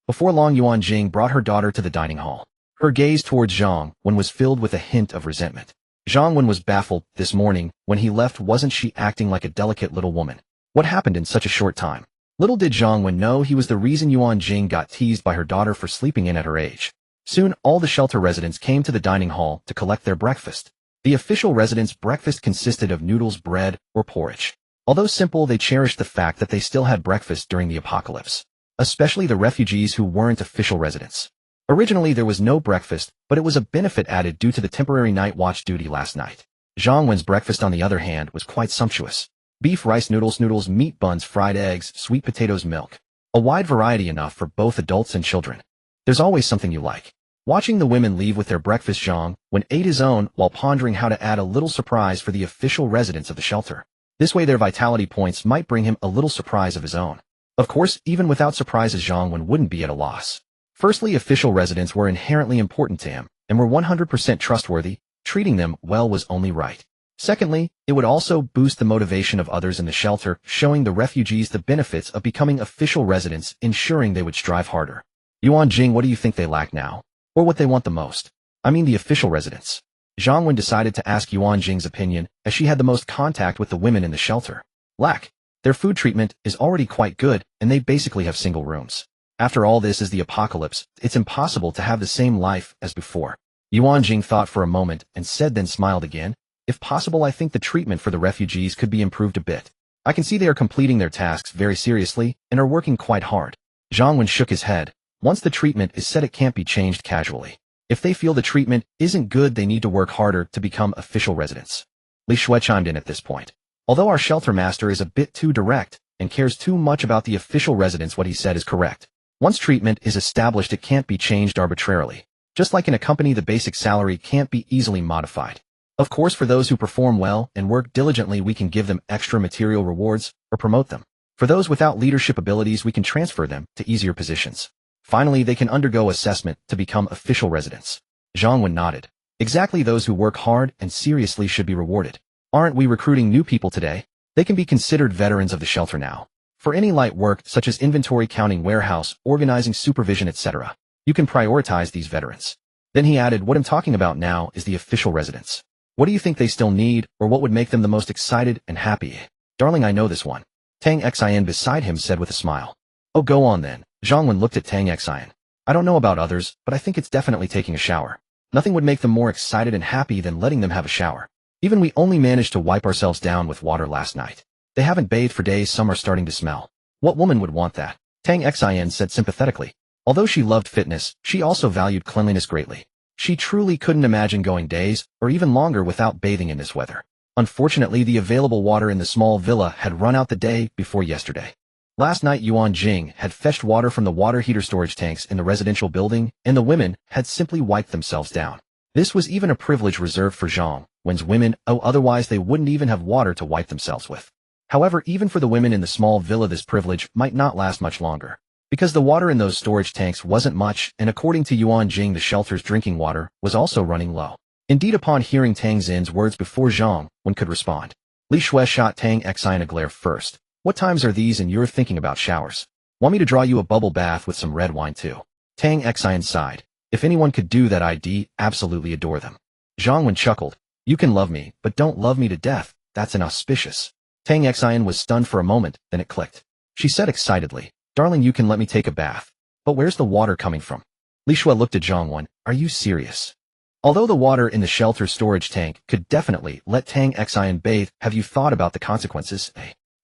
Before long, Yuan Jing brought her daughter to the dining hall. Her gaze towards Zhang Wen was filled with a hint of resentment. Zhang Wen was baffled. This morning, when he left, wasn't she acting like a delicate little woman? What happened in such a short time? Little did Zhang Wen know he was the reason Yuan Jing got teased by her daughter for sleeping in at her age. Soon, all the shelter residents came to the dining hall to collect their breakfast. The official residents' breakfast consisted of noodles, bread, or porridge. Although simple, they cherished the fact that they still had breakfast during the apocalypse. Especially the refugees who weren't official residents. Originally, there was no breakfast, but it was a benefit added due to the temporary night watch duty last night. Zhang Wen's breakfast, on the other hand, was quite sumptuous. Beef, rice, noodles, meat buns, fried eggs, sweet potatoes, milk. A wide variety, enough for both adults and children. There's always something you like. Watching the women leave with their breakfast, Zhang Wen ate his own while pondering how to add a little surprise for the official residents of the shelter. This way their vitality points might bring him a little surprise of his own. Of course, even without surprises, Zhang Wen wouldn't be at a loss. Firstly, official residents were inherently important to him, and were 100% trustworthy. Treating them well was only right. Secondly, it would also boost the motivation of others in the shelter, showing the refugees the benefits of becoming official residents, ensuring they would strive harder. Yuan Jing, what do you think they lack now? Or what they want the most? I mean the official residents. Zhang Wen decided to ask Yuan Jing's opinion, as she had the most contact with the women in the shelter. Lack. Their food treatment is already quite good, and they basically have single rooms. After all, this is the apocalypse. It's impossible to have the same life as before. Yuan Jing thought for a moment and said, then smiled again. If possible, I think the treatment for the refugees could be improved a bit. I can see they are completing their tasks very seriously and are working quite hard. Zhang Wen shook his head. Once the treatment is set, it can't be changed casually. If they feel the treatment isn't good, they need to work harder to become official residents. Li Shui chimed in at this point. Although our shelter master is a bit too direct and cares too much about the official residents, what he said is correct. Once treatment is established, it can't be changed arbitrarily. Just like in a company, the basic salary can't be easily modified. Of course, for those who perform well and work diligently, we can give them extra material rewards or promote them. For those without leadership abilities, we can transfer them to easier positions. Finally, they can undergo assessment to become official residents. Zhang Wen nodded. Exactly, those who work hard and seriously should be rewarded. Aren't we recruiting new people today? They can be considered veterans of the shelter now. For any light work, such as inventory counting, warehouse, organizing, supervision, etc., you can prioritize these veterans. Then he added, what I'm talking about now is the official residents. What do you think they still need, or what would make them the most excited and happy? Darling, I know this one. Tang Xian beside him said with a smile. Oh, go on then. Zhang Wen looked at Tang Xian. I don't know about others, but I think it's definitely taking a shower. Nothing would make them more excited and happy than letting them have a shower. Even we only managed to wipe ourselves down with water last night. They haven't bathed for days, some are starting to smell. What woman would want that? Tang Xian said sympathetically. Although she loved fitness, she also valued cleanliness greatly. She truly couldn't imagine going days, or even longer, without bathing in this weather. Unfortunately, the available water in the small villa had run out the day before yesterday. Last night, Yuan Jing had fetched water from the water heater storage tanks in the residential building, and the women had simply wiped themselves down. This was even a privilege reserved for Zhang Wen's women, otherwise they wouldn't even have water to wipe themselves with. However, even for the women in the small villa, this privilege might not last much longer, because the water in those storage tanks wasn't much, and according to Yuan Jing, the shelter's drinking water was also running low. Indeed, upon hearing Tang Xin's words before Zhang Wen could respond, Li Shui shot Tang Xian a glare first. What times are these and you're thinking about showers? Want me to draw you a bubble bath with some red wine too? Tang Xian sighed. If anyone could do that, I'd absolutely adore them. Zhang Wen chuckled. You can love me, but don't love me to death. That's inauspicious. Tang Xian was stunned for a moment, then it clicked. She said excitedly, Darling, you can let me take a bath. But where's the water coming from? Li Shui looked at Zhang Wen. Are you serious? Although the water in the shelter storage tank could definitely let Tang Xian bathe, have you thought about the consequences?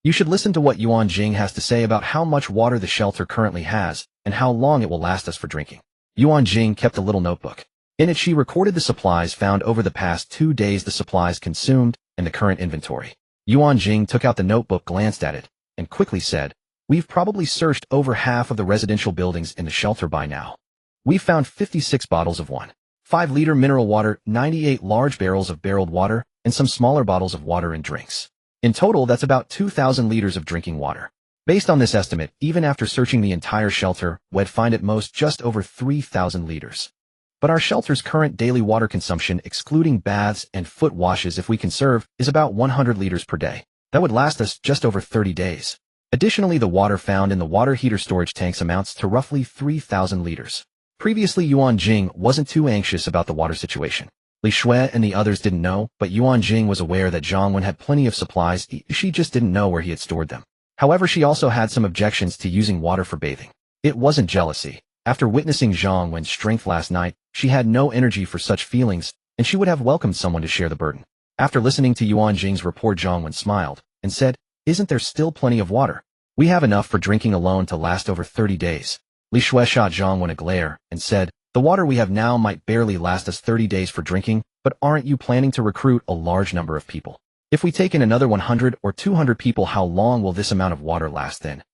You should listen to what Yuan Jing has to say about how much water the shelter currently has, and how long it will last us for drinking. Yuan Jing kept a little notebook. In it, she recorded the supplies found over the past 2 days, the supplies consumed, and the current inventory. Yuan Jing took out the notebook, glanced at it, and quickly said, We've probably searched over half of the residential buildings in the shelter by now. We've found 56 bottles of 1.5-liter mineral water, 98 large barrels of barreled water, and some smaller bottles of water and drinks. In total, that's about 2,000 liters of drinking water. Based on this estimate, even after searching the entire shelter, we'd find at most just over 3,000 liters. But our shelter's current daily water consumption, excluding baths and foot washes if we conserve, is about 100 liters per day. That would last us just over 30 days. Additionally, the water found in the water heater storage tanks amounts to roughly 3,000 liters. Previously, Yuan Jing wasn't too anxious about the water situation. Li Shui and the others didn't know, but Yuan Jing was aware that Zhang Wen had plenty of supplies, she just didn't know where he had stored them. However, she also had some objections to using water for bathing. It wasn't jealousy. After witnessing Zhang Wen's strength last night, she had no energy for such feelings, and she would have welcomed someone to share the burden. After listening to Yuan Jing's report, Zhang Wen smiled and said, "Isn't there still plenty of water? We have enough for drinking alone to last over 30 days. Li Shui shot Zhang Wen a glare and said, "The water we have now might barely last us 30 days for drinking, but aren't you planning to recruit a large number of people? If we take in another 100 or 200 people, how long will this amount of water last then?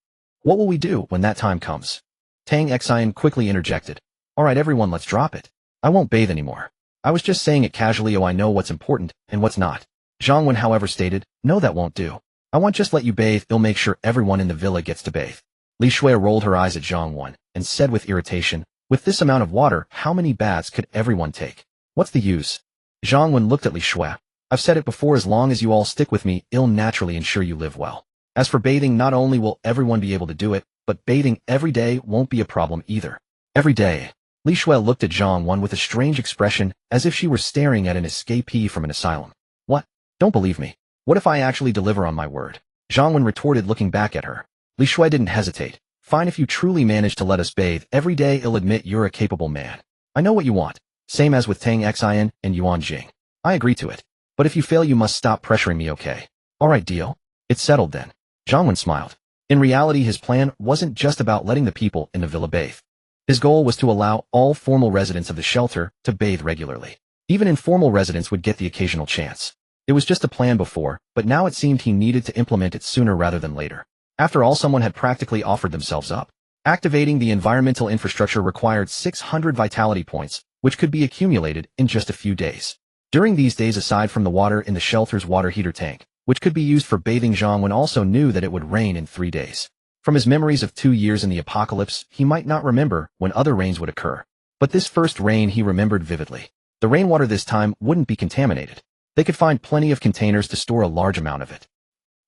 What will we do when that time comes?" Tang Xian quickly interjected, "All right, everyone, let's drop it. I won't bathe anymore. I was just saying it casually. I know what's important and what's not." Zhang Wen, however, stated, "No, that won't do. I won't just let you bathe. I'll make sure everyone in the villa gets to bathe." Li Shui rolled her eyes at Zhang Wen and said with irritation, "With this amount of water, how many baths could everyone take? What's the use?" Zhang Wen looked at Li Shui. "I've said it before, as long as you all stick with me, it'll naturally ensure you live well. As for bathing, not only will everyone be able to do it, but bathing every day won't be a problem either." "Every day?" Li Shui looked at Zhang Wen with a strange expression, as if she were staring at an escapee from an asylum. "What? Don't believe me? What if I actually deliver on my word?" Zhang Wen retorted, looking back at her. Li Shui didn't hesitate. "Fine, if you truly manage to let us bathe every day, I'll admit you're a capable man. I know what you want. Same as with Tang Xian and Yuan Jing. I agree to it. But if you fail, you must stop pressuring me, okay? All right, deal? It's settled then." Zhang Wen smiled. In reality, his plan wasn't just about letting the people in the villa bathe. His goal was to allow all formal residents of the shelter to bathe regularly. Even informal residents would get the occasional chance. It was just a plan before, but now it seemed he needed to implement it sooner rather than later. After all, someone had practically offered themselves up. Activating the environmental infrastructure required 600 vitality points, which could be accumulated in just a few days. During these days, aside from the water in the shelter's water heater tank, which could be used for bathing, Zhang Wen also knew that it would rain in 3 days. From his memories of 2 years in the apocalypse, he might not remember when other rains would occur. But this first rain he remembered vividly. The rainwater this time wouldn't be contaminated. They could find plenty of containers to store a large amount of it.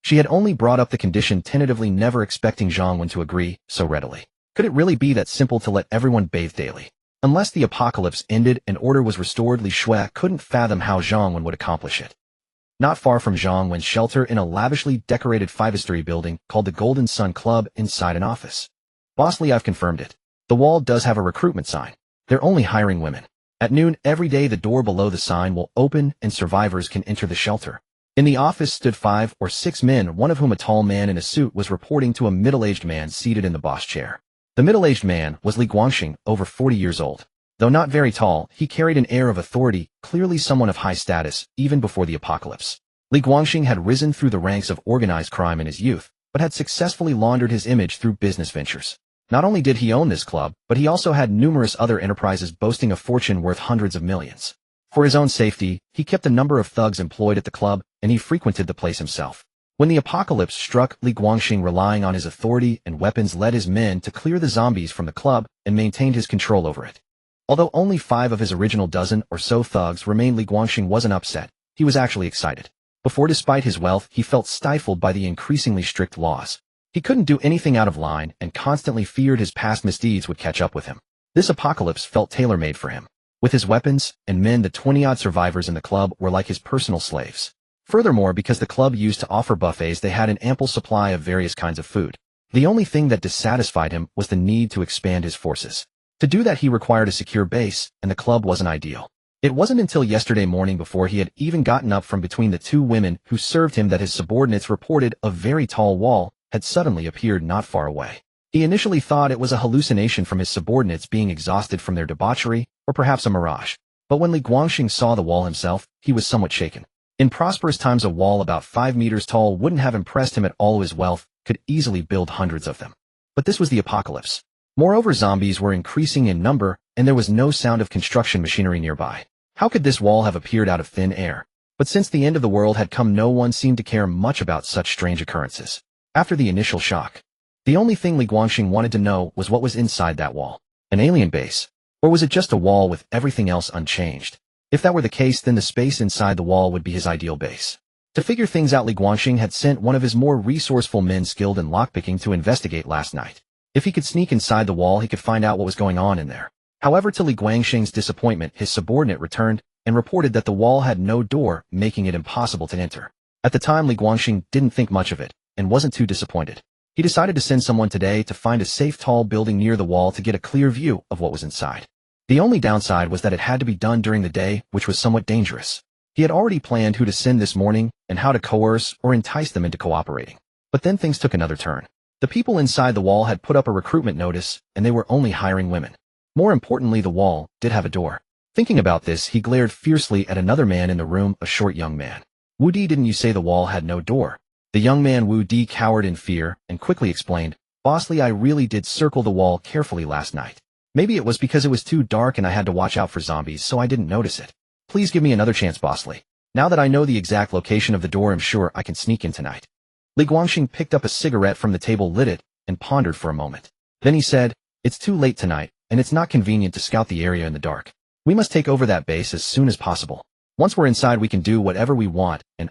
She had only brought up the condition tentatively, never expecting Zhang Wen to agree so readily. Could it really be that simple to let everyone bathe daily? Unless the apocalypse ended and order was restored, Li Shui couldn't fathom how Zhang Wen would accomplish it. Not far from Zhang Wen's shelter, in a lavishly decorated 5-story building called the Golden Sun Club, inside an office. "Boss Li, I've confirmed it. The wall does have a recruitment sign. They're only hiring women. At noon every day, the door below the sign will open and survivors can enter the shelter." In the office stood 5 or 6 men, one of whom, a tall man in a suit, was reporting to a middle-aged man seated in the boss chair. The middle-aged man was Li Guangxing, over 40 years old. Though not very tall, he carried an air of authority, clearly someone of high status, even before the apocalypse. Li Guangxing had risen through the ranks of organized crime in his youth, but had successfully laundered his image through business ventures. Not only did he own this club, but he also had numerous other enterprises boasting a fortune worth hundreds of millions. For his own safety, he kept a number of thugs employed at the club, and he frequented the place himself. When the apocalypse struck, Li Guangxing, relying on his authority and weapons, led his men to clear the zombies from the club and maintained his control over it. Although only 5 of his original dozen or so thugs remained, Li Guangxing wasn't upset. He was actually excited. Before, despite his wealth, he felt stifled by the increasingly strict laws. He couldn't do anything out of line and constantly feared his past misdeeds would catch up with him. This apocalypse felt tailor-made for him. With his weapons and men, the 20-odd survivors in the club were like his personal slaves. Furthermore, because the club used to offer buffets, they had an ample supply of various kinds of food. The only thing that dissatisfied him was the need to expand his forces. To do that, he required a secure base, and the club wasn't ideal. It wasn't until yesterday morning, before he had even gotten up from between the 2 women who served him, that his subordinates reported a very tall wall had suddenly appeared not far away. He initially thought it was a hallucination from his subordinates being exhausted from their debauchery, or perhaps a mirage. But when Li Guangxing saw the wall himself, he was somewhat shaken. In prosperous times, a wall about 5 meters tall wouldn't have impressed him at all. His wealth could easily build hundreds of them. But this was the apocalypse. Moreover, zombies were increasing in number, and there was no sound of construction machinery nearby. How could this wall have appeared out of thin air? But since the end of the world had come, no one seemed to care much about such strange occurrences. After the initial shock, the only thing Li Guangxing wanted to know was what was inside that wall. An alien base? Or was it just a wall with everything else unchanged? If that were the case, then the space inside the wall would be his ideal base. To figure things out, Li Guangxing had sent one of his more resourceful men skilled in lockpicking to investigate last night. If he could sneak inside the wall, he could find out what was going on in there. However, to Li Guangxing's disappointment, his subordinate returned and reported that the wall had no door, making it impossible to enter. At the time, Li Guangxing didn't think much of it and wasn't too disappointed. He decided to send someone today to find a safe tall building near the wall to get a clear view of what was inside. The only downside was that it had to be done during the day, which was somewhat dangerous. He had already planned who to send this morning and how to coerce or entice them into cooperating. But then things took another turn. The people inside the wall had put up a recruitment notice, and they were only hiring women. More importantly, the wall did have a door. Thinking about this, he glared fiercely at another man in the room, a short young man. Wu Di, didn't you say the wall had no door? The young man Wu Di cowered in fear and quickly explained, Boss Li, I really did circle the wall carefully last night. Maybe it was because it was too dark and I had to watch out for zombies, so I didn't notice it. Please give me another chance, Boss Li. Now that I know the exact location of the door, I'm sure I can sneak in tonight. Li Guangxing picked up a cigarette from the table, lit it, and pondered for a moment. Then he said, It's too late tonight, and it's not convenient to scout the area in the dark. We must take over that base as soon as possible. Once we're inside, we can do whatever we want, and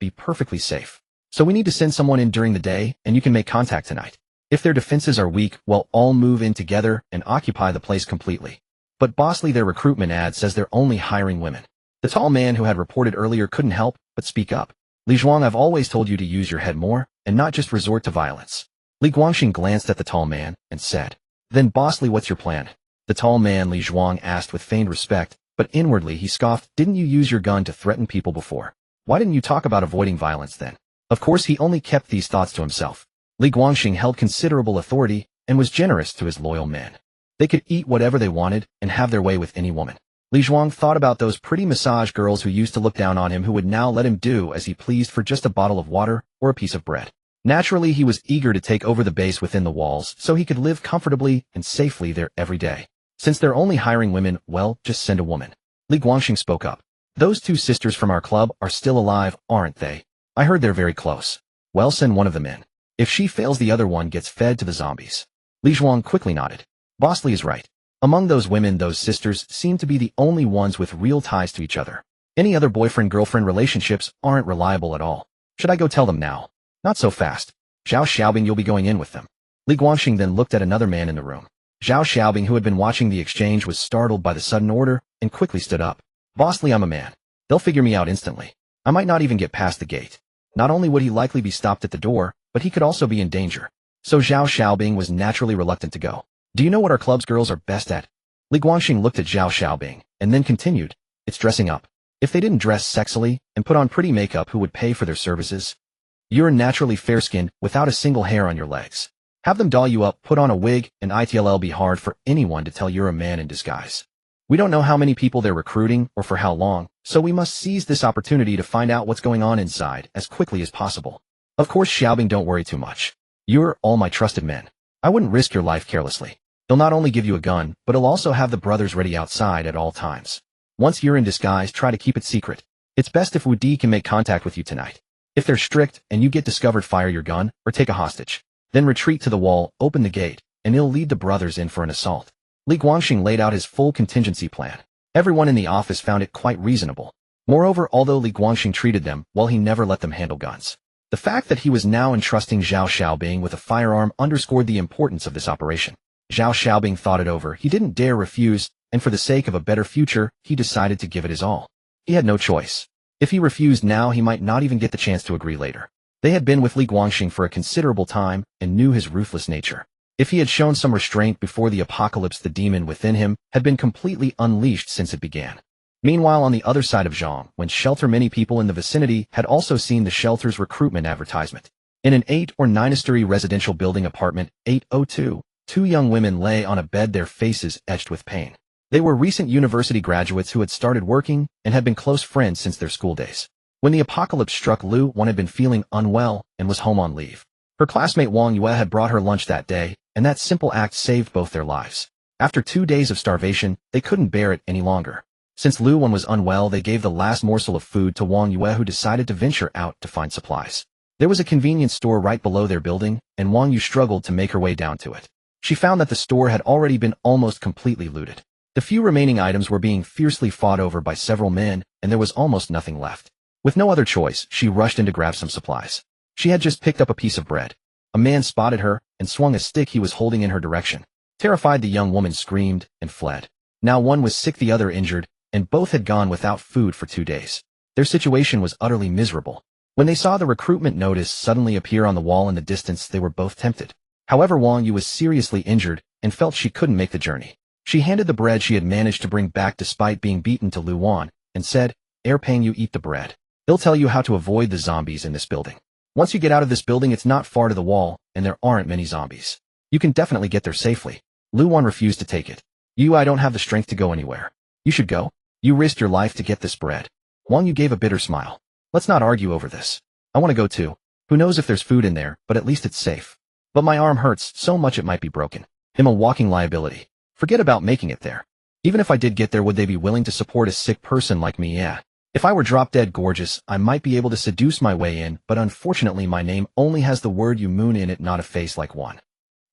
be perfectly safe. So we need to send someone in during the day, and you can make contact tonight. If their defenses are weak, we'll all move in together and occupy the place completely. But Boss Li, their recruitment ad says they're only hiring women. The tall man who had reported earlier couldn't help but speak up. Li Zhuang, I've always told you to use your head more, and not just resort to violence. Li Guangxing glanced at the tall man and said, Then Boss Li, what's your plan? The tall man Li Zhuang asked with feigned respect, but inwardly he scoffed, Didn't you use your gun to threaten people before? Why didn't you talk about avoiding violence then? Of course, he only kept these thoughts to himself. Li Guangxing held considerable authority and was generous to his loyal men. They could eat whatever they wanted and have their way with any woman. Li Zhuang thought about those pretty massage girls who used to look down on him, who would now let him do as he pleased for just a bottle of water or a piece of bread. Naturally, he was eager to take over the base within the walls so he could live comfortably and safely there every day. Since they're only hiring women, well, just send a woman. Li Guangxing spoke up. Those two sisters from our club are still alive, aren't they? I heard they're very close. Well, send one of them in. If she fails, the other one gets fed to the zombies. Li Zhuang quickly nodded. Boss Li is right. Among those women, those sisters seem to be the only ones with real ties to each other. Any other boyfriend-girlfriend relationships aren't reliable at all. Should I go tell them now? Not so fast. Zhao Xiaobing, you'll be going in with them. Li Guangxing then looked at another man in the room. Zhao Xiaobing, who had been watching the exchange, was startled by the sudden order and quickly stood up. Boss Li, I'm a man. They'll figure me out instantly. I might not even get past the gate. Not only would he likely be stopped at the door, but he could also be in danger. So Zhao Xiaobing was naturally reluctant to go. Do you know what our club's girls are best at? Li Guangxing looked at Zhao Xiaobing and then continued, It's dressing up. If they didn't dress sexily and put on pretty makeup, who would pay for their services? You're naturally fair-skinned without a single hair on your legs. Have them doll you up, put on a wig, and it'll be hard for anyone to tell you're a man in disguise. We don't know how many people they're recruiting or for how long, so we must seize this opportunity to find out what's going on inside as quickly as possible. Of course, Xiaobing, don't worry too much. You're all my trusted men. I wouldn't risk your life carelessly. He'll not only give you a gun, but he'll also have the brothers ready outside at all times. Once you're in disguise, try to keep it secret. It's best if Wu Di can make contact with you tonight. If they're strict and you get discovered, fire your gun or take a hostage. Then retreat to the wall, open the gate, and he'll lead the brothers in for an assault. Li Guangxing laid out his full contingency plan. Everyone in the office found it quite reasonable. Moreover, although Li Guangxing treated them well, he never let them handle guns. The fact that he was now entrusting Zhao Xiaobing with a firearm underscored the importance of this operation. Zhao Xiaobing thought it over. He didn't dare refuse, and for the sake of a better future, he decided to give it his all. He had no choice. If he refused now, he might not even get the chance to agree later. They had been with Li Guangxing for a considerable time and knew his ruthless nature. If he had shown some restraint before the apocalypse, the demon within him had been completely unleashed since it began. Meanwhile, on the other side of Zhang Wen's shelter, many people in the vicinity had also seen the shelter's recruitment advertisement. In an 8 or 9-story residential building, apartment 802, 2 young women lay on a bed, their faces etched with pain. They were recent university graduates who had started working and had been close friends since their school days. When the apocalypse struck, Lu Wan had been feeling unwell and was home on leave. Her classmate Wang Yue had brought her lunch that day, and that simple act saved both their lives. After 2 days of starvation, they couldn't bear it any longer. Since Lu Wan was unwell, they gave the last morsel of food to Wang Yue, who decided to venture out to find supplies. There was a convenience store right below their building, and Wang Yu struggled to make her way down to it. She found that the store had already been almost completely looted. The few remaining items were being fiercely fought over by several men, and there was almost nothing left. With no other choice, she rushed in to grab some supplies. She had just picked up a piece of bread. A man spotted her and swung a stick he was holding in her direction. Terrified, the young woman screamed and fled. Now one was sick, the other injured, and both had gone without food for 2 days. Their situation was utterly miserable. When they saw the recruitment notice suddenly appear on the wall in the distance, they were both tempted. However, Wang Yu was seriously injured and felt she couldn't make the journey. She handed the bread she had managed to bring back despite being beaten to Lu Wan, and said, "Pang, you eat the bread. They'll tell you how to avoid the zombies in this building. Once you get out of this building, it's not far to the wall, and there aren't many zombies. You can definitely get there safely." Lu Wan refused to take it. "I don't have the strength to go anywhere. You should go. You risked your life to get this bread." Wang Yu gave a bitter smile. "Let's not argue over this. I want to go too. Who knows if there's food in there, but at least it's safe. But my arm hurts so much it might be broken. I'm a walking liability. Forget about making it there. Even if I did get there, would they be willing to support a sick person like me? Yeah. If I were drop dead gorgeous, I might be able to seduce my way in, but unfortunately my name only has the word you moon in it, not a face like one."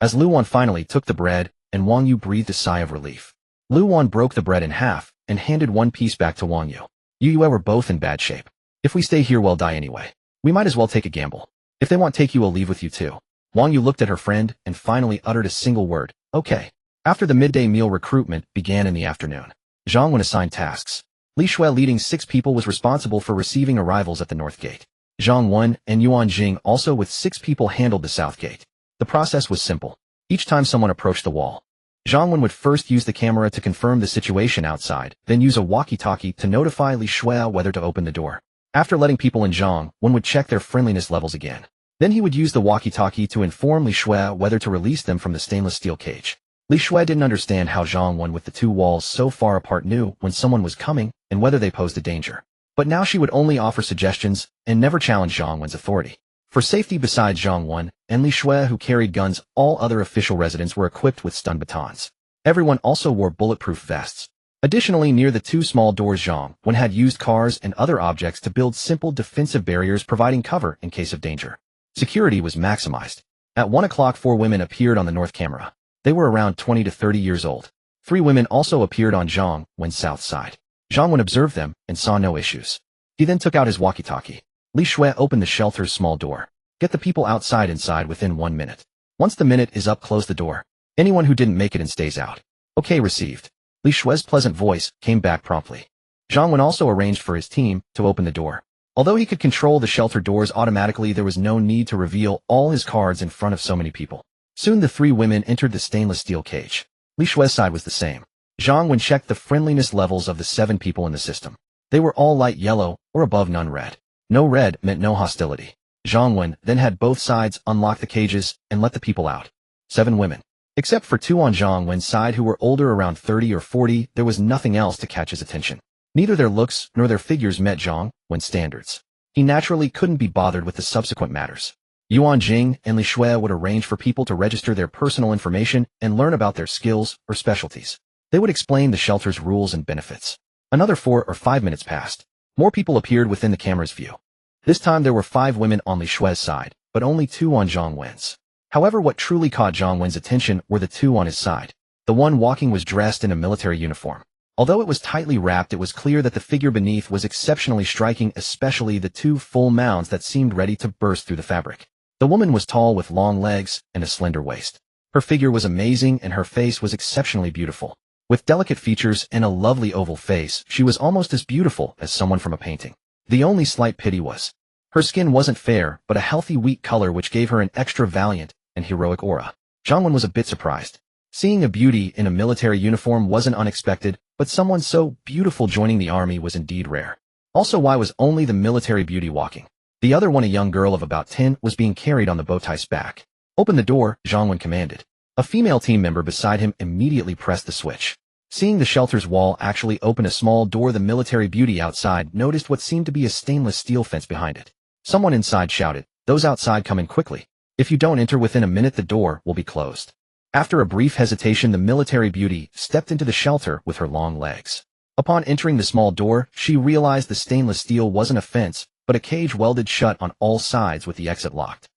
As Lu Wan finally took the bread, and Wang Yu breathed a sigh of relief. Lu Wan broke the bread in half and handed one piece back to Wang Yu. "You were both in bad shape. If we stay here, we'll die anyway. We might as well take a gamble. If they won't take you, we'll leave with you too." Wang Yu looked at her friend and finally uttered a single word, "Okay." After the midday meal, recruitment began in the afternoon. Zhang Wen assigned tasks. Li Shui, leading 6 people, was responsible for receiving arrivals at the north gate. Zhang Wen and Yuan Jing, also with 6 people, handled the south gate. The process was simple. Each time someone approached the wall, Zhang Wen would first use the camera to confirm the situation outside, then use a walkie-talkie to notify Li Shui whether to open the door. After letting people in, Zhang Wen would check their friendliness levels again. Then he would use the walkie-talkie to inform Li Shui whether to release them from the stainless steel cage. Li Shui didn't understand how Zhang Wen, with the 2 walls so far apart, knew when someone was coming and whether they posed a danger. But now she would only offer suggestions and never challenge Zhang Wen's authority. For safety, besides Zhang Wen and Li Shui, who carried guns, all other official residents were equipped with stun batons. Everyone also wore bulletproof vests. Additionally, near the 2 small doors, Zhang Wen had used cars and other objects to build simple defensive barriers, providing cover in case of danger. Security was maximized. At 1 o'clock, 4 women appeared on the north camera. They were around 20 to 30 years old. 3 women also appeared on Zhang Wen's south side. Zhang Wen observed them and saw no issues. He then took out his walkie-talkie. Li Shui opened the shelter's small door. "Get the people inside within 1 minute. Once the minute is up, close the door. Anyone who didn't make it in stays out." "Okay, received." Li Shui's pleasant voice came back promptly. Zhang Wen also arranged for his team to open the door. Although he could control the shelter doors automatically, there was no need to reveal all his cards in front of so many people. Soon the 3 women entered the stainless steel cage. Li Shui's side was the same. Zhang Wen checked the friendliness levels of the 7 people in the system. They were all light yellow or above, none red. No red meant no hostility. Zhang Wen then had both sides unlock the cages and let the people out. 7 women. Except for 2 on Zhang Wen's side, who were older, around 30 or 40, there was nothing else to catch his attention. Neither their looks nor their figures met Zhang Wen's standards. He naturally couldn't be bothered with the subsequent matters. Yuan Jing and Li Shui would arrange for people to register their personal information and learn about their skills or specialties. They would explain the shelter's rules and benefits. Another 4 or 5 minutes passed. More people appeared within the camera's view. This time there were 5 women on Li Shui's side, but only 2 on Zhang Wen's. However, what truly caught Zhang Wen's attention were the 2 on his side. The one walking was dressed in a military uniform. Although it was tightly wrapped, it was clear that the figure beneath was exceptionally striking, especially the 2 full mounds that seemed ready to burst through the fabric. The woman was tall, with long legs and a slender waist. Her figure was amazing and her face was exceptionally beautiful. With delicate features and a lovely oval face, she was almost as beautiful as someone from a painting. The only slight pity was her skin wasn't fair, but a healthy wheat color, which gave her an extra valiant and heroic aura. Zhang Wen was a bit surprised. Seeing a beauty in a military uniform wasn't unexpected, but someone so beautiful joining the army was indeed rare. Also, why was only the military beauty walking? The other one, a young girl of about 10, was being carried on the bowtie's back. "Open the door," Zhang Wen commanded. A female team member beside him immediately pressed the switch. Seeing the shelter's wall actually open a small door, the military beauty outside noticed what seemed to be a stainless steel fence behind it. Someone inside shouted, "Those outside, come in quickly. If you don't enter within a minute, the door will be closed." After a brief hesitation, the military beauty stepped into the shelter with her long legs. Upon entering the small door, she realized the stainless steel wasn't a fence, but a cage welded shut on all sides with the exit locked.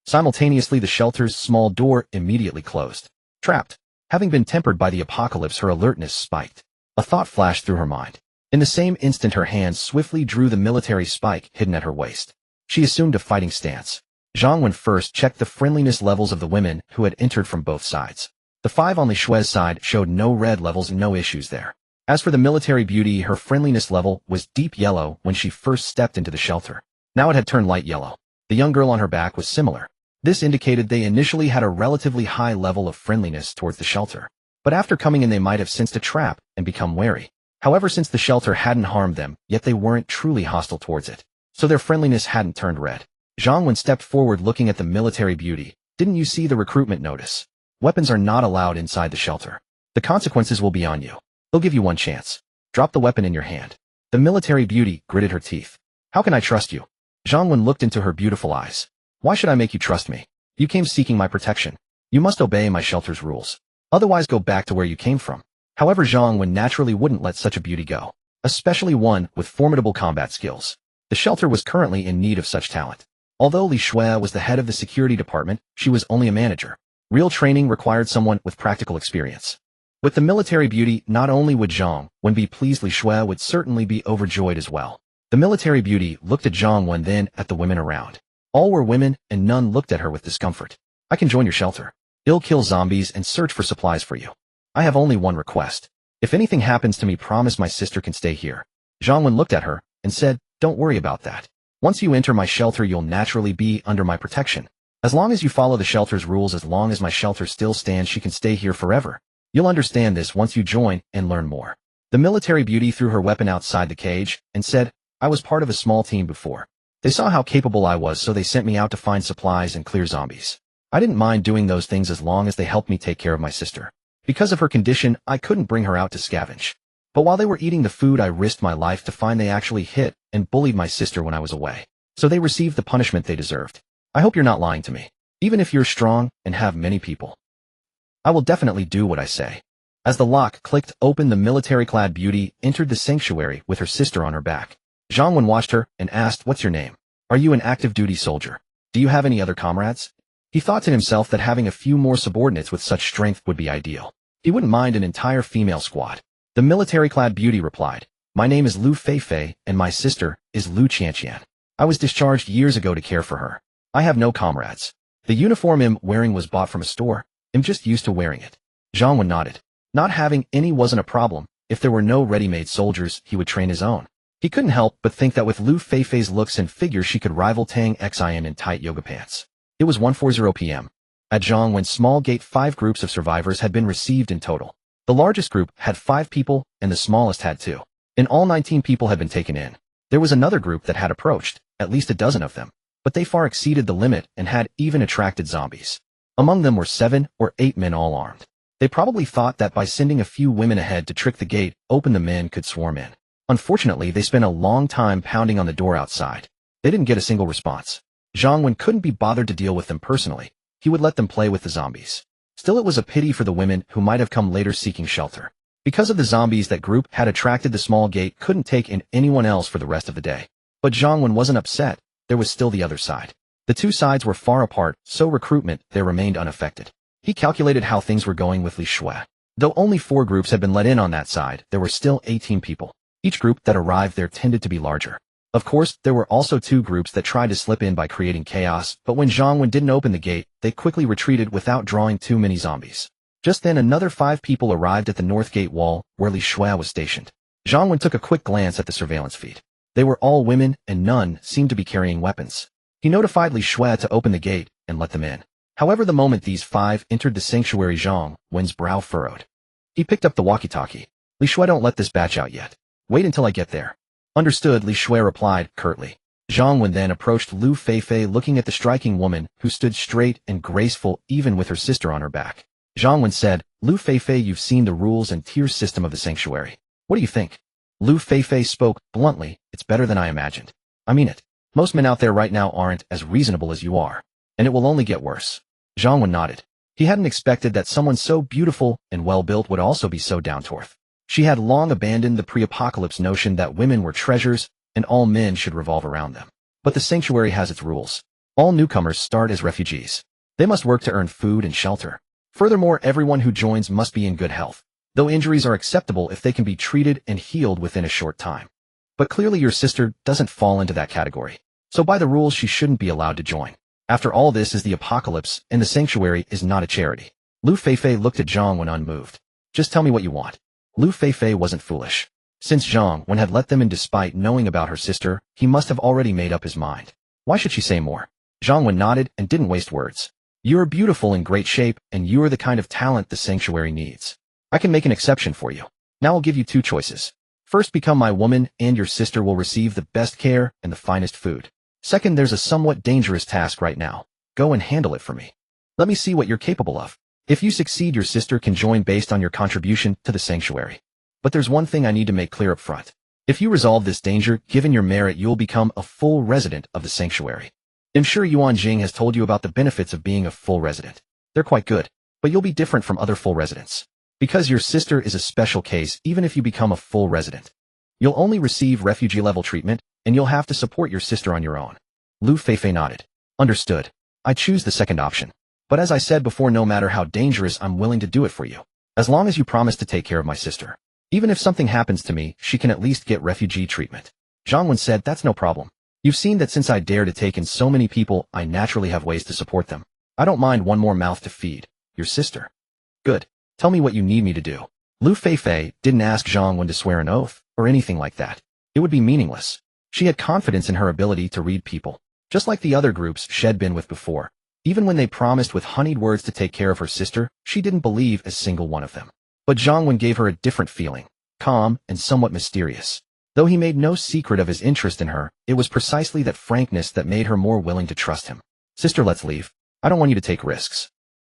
Simultaneously, the shelter's small door immediately closed. Trapped. Having been tempered by the apocalypse, her alertness spiked. A thought flashed through her mind. In the same instant, her hands swiftly drew the military spike hidden at her waist. She assumed a fighting stance. Zhang Wen first checked the friendliness levels of the women who had entered from both sides. The 5 on Li Shue's side showed no red levels and no issues there. As for the military beauty, her friendliness level was deep yellow when she first stepped into the shelter. Now it had turned light yellow. The young girl on her back was similar. This indicated they initially had a relatively high level of friendliness towards the shelter. But after coming in, they might have sensed a trap and become wary. However, since the shelter hadn't harmed them, yet they weren't truly hostile towards it. So their friendliness hadn't turned red. Zhang Wen stepped forward looking at the military beauty. Didn't you see the recruitment notice? Weapons are not allowed inside the shelter. The consequences will be on you. They'll give you one chance. Drop the weapon in your hand. The military beauty gritted her teeth. How can I trust you? Zhang Wen looked into her beautiful eyes. Why should I make you trust me? You came seeking my protection. You must obey my shelter's rules. Otherwise, go back to where you came from. However, Zhang Wen naturally wouldn't let such a beauty go, especially one with formidable combat skills. The shelter was currently in need of such talent. Although Li Shue was the head of the security department, she was only a manager. Real training required someone with practical experience. With the military beauty, not only would Zhang Wen be pleased, Li Shue would certainly be overjoyed as well. The military beauty looked at Zhang Wen, then at the women around. All were women, and none looked at her with discomfort. I can join your shelter. I'll kill zombies and search for supplies for you. I have only one request. If anything happens to me, promise my sister can stay here. Zhang Wen looked at her and said, don't worry about that. Once you enter my shelter, you'll naturally be under my protection. As long as you follow the shelter's rules, as long as my shelter still stands, she can stay here forever. You'll understand this once you join and learn more. The military beauty threw her weapon outside the cage and said, I was part of a small team before. They saw how capable I was, so they sent me out to find supplies and clear zombies. I didn't mind doing those things as long as they helped me take care of my sister. Because of her condition, I couldn't bring her out to scavenge. But while they were eating the food, I risked my life to find they actually hit and bullied my sister when I was away. So they received the punishment they deserved. I hope you're not lying to me. Even if you're strong and have many people, I will definitely do what I say. As the lock clicked open, the military-clad beauty entered the sanctuary with her sister on her back. Zhang Wen watched her and asked, what's your name? Are you an active duty soldier? Do you have any other comrades? He thought to himself that having a few more subordinates with such strength would be ideal. He wouldn't mind an entire female squad. The military-clad beauty replied, my name is Lu Feifei, and my sister is Lu Qianqian. I was discharged years ago to care for her. I have no comrades. The uniform I'm wearing was bought from a store. I'm just used to wearing it. Zhang Wen nodded. Not having any wasn't a problem. If there were no ready-made soldiers, he would train his own. He couldn't help but think that with Lu Feifei's looks and figure, she could rival Tang Xian in tight yoga pants. It was 1:40 p.m. At Zhang Wen's small gate, 5 groups of survivors had been received in total. The largest group had 5 people, and the smallest had 2. In all, 19 people had been taken in. There was another group that had approached, at least a dozen of them, but they far exceeded the limit and had even attracted zombies. Among them were 7 or 8 men all armed. They probably thought that by sending a few women ahead to trick the gate open, the men could swarm in. Unfortunately, they spent a long time pounding on the door outside. They didn't get a single response. Zhang Wen couldn't be bothered to deal with them personally. He would let them play with the zombies. Still, it was a pity for the women who might have come later seeking shelter. Because of the zombies, that group had attracted the small gate couldn't take in anyone else for the rest of the day. But Zhang Wen wasn't upset. There was still the other side. The 2 sides were far apart, so recruitment there remained unaffected. He calculated how things were going with Li Shue. Though only 4 groups had been let in on that side, there were still 18 people. Each group that arrived there tended to be larger. Of course, there were also 2 groups that tried to slip in by creating chaos, but when Zhang Wen didn't open the gate, they quickly retreated without drawing too many zombies. Just then, another 5 people arrived at the north gate wall, where Li Shue was stationed. Zhang Wen took a quick glance at the surveillance feed. They were all women, and none seemed to be carrying weapons. He notified Li Shue to open the gate and let them in. However, the moment these 5 entered the sanctuary, Zhang Wen's brow furrowed. He picked up the walkie-talkie. Li Shue, don't let this batch out yet. Wait until I get there. Understood, Li Shue replied curtly. Zhang Wen then approached Lu Feifei, looking at the striking woman who stood straight and graceful even with her sister on her back. Zhang Wen said, Lu Feifei, you've seen the rules and tier system of the sanctuary. What do you think? Lu Feifei spoke bluntly, it's better than I imagined. I mean it. Most men out there right now aren't as reasonable as you are, and it will only get worse. Zhang Wen nodded. He hadn't expected that someone so beautiful and well-built would also be so down-to-earth. She had long abandoned the pre-apocalypse notion that women were treasures and all men should revolve around them. But the sanctuary has its rules. All newcomers start as refugees. They must work to earn food and shelter. Furthermore, everyone who joins must be in good health, though injuries are acceptable if they can be treated and healed within a short time. But clearly your sister doesn't fall into that category. So by the rules, she shouldn't be allowed to join. After all, this is the apocalypse, and the sanctuary is not a charity. Lu Feifei looked at Zhang Wen unmoved. Just tell me what you want. Lu Feifei wasn't foolish. Since Zhang Wen had let them in despite knowing about her sister, he must have already made up his mind. Why should she say more? Zhang Wen nodded and didn't waste words. You are beautiful, in great shape, and you are the kind of talent the sanctuary needs. I can make an exception for you. Now I'll give you two choices. First, become my woman, and your sister will receive the best care and the finest food. Second, there's a somewhat dangerous task right now. Go and handle it for me. Let me see what you're capable of. If you succeed, your sister can join based on your contribution to the sanctuary. But there's one thing I need to make clear up front. If you resolve this danger, given your merit, you'll become a full resident of the sanctuary. I'm sure Yuan Jing has told you about the benefits of being a full resident. They're quite good, but you'll be different from other full residents. Because your sister is a special case, even if you become a full resident, you'll only receive refugee-level treatment, and you'll have to support your sister on your own. Lu Feifei nodded. Understood. I choose the second option. But as I said before, no matter how dangerous, I'm willing to do it for you. As long as you promise to take care of my sister. Even if something happens to me, she can at least get refugee treatment. Zhang Wen said, that's no problem. You've seen that since I dare to take in so many people, I naturally have ways to support them. I don't mind one more mouth to feed. Your sister. Good. Tell me what you need me to do. Lu Feifei didn't ask Zhang Wen to swear an oath, or anything like that. It would be meaningless. She had confidence in her ability to read people. Just like the other groups she'd been with before. Even when they promised with honeyed words to take care of her sister, she didn't believe a single one of them. But Zhang Wen gave her a different feeling, calm and somewhat mysterious. Though he made no secret of his interest in her, it was precisely that frankness that made her more willing to trust him. Sister, let's leave. I don't want you to take risks.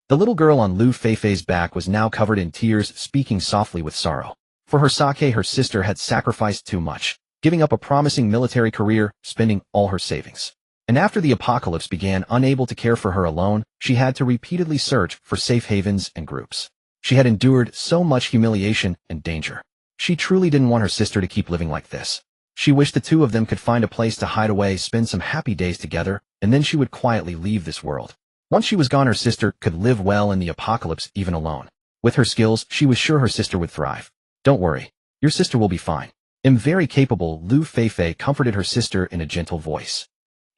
The little girl on Lu Feifei's back was now covered in tears, speaking softly with sorrow. For her sake, her sister had sacrificed too much, giving up a promising military career, spending all her savings. And after the apocalypse began, unable to care for her alone, she had to repeatedly search for safe havens and groups. She had endured so much humiliation and danger. She truly didn't want her sister to keep living like this. She wished the two of them could find a place to hide away, spend some happy days together, and then she would quietly leave this world. Once she was gone, her sister could live well in the apocalypse even alone. With her skills, she was sure her sister would thrive. Don't worry. Your sister will be fine. I'm very capable, Lu Feifei comforted her sister in a gentle voice.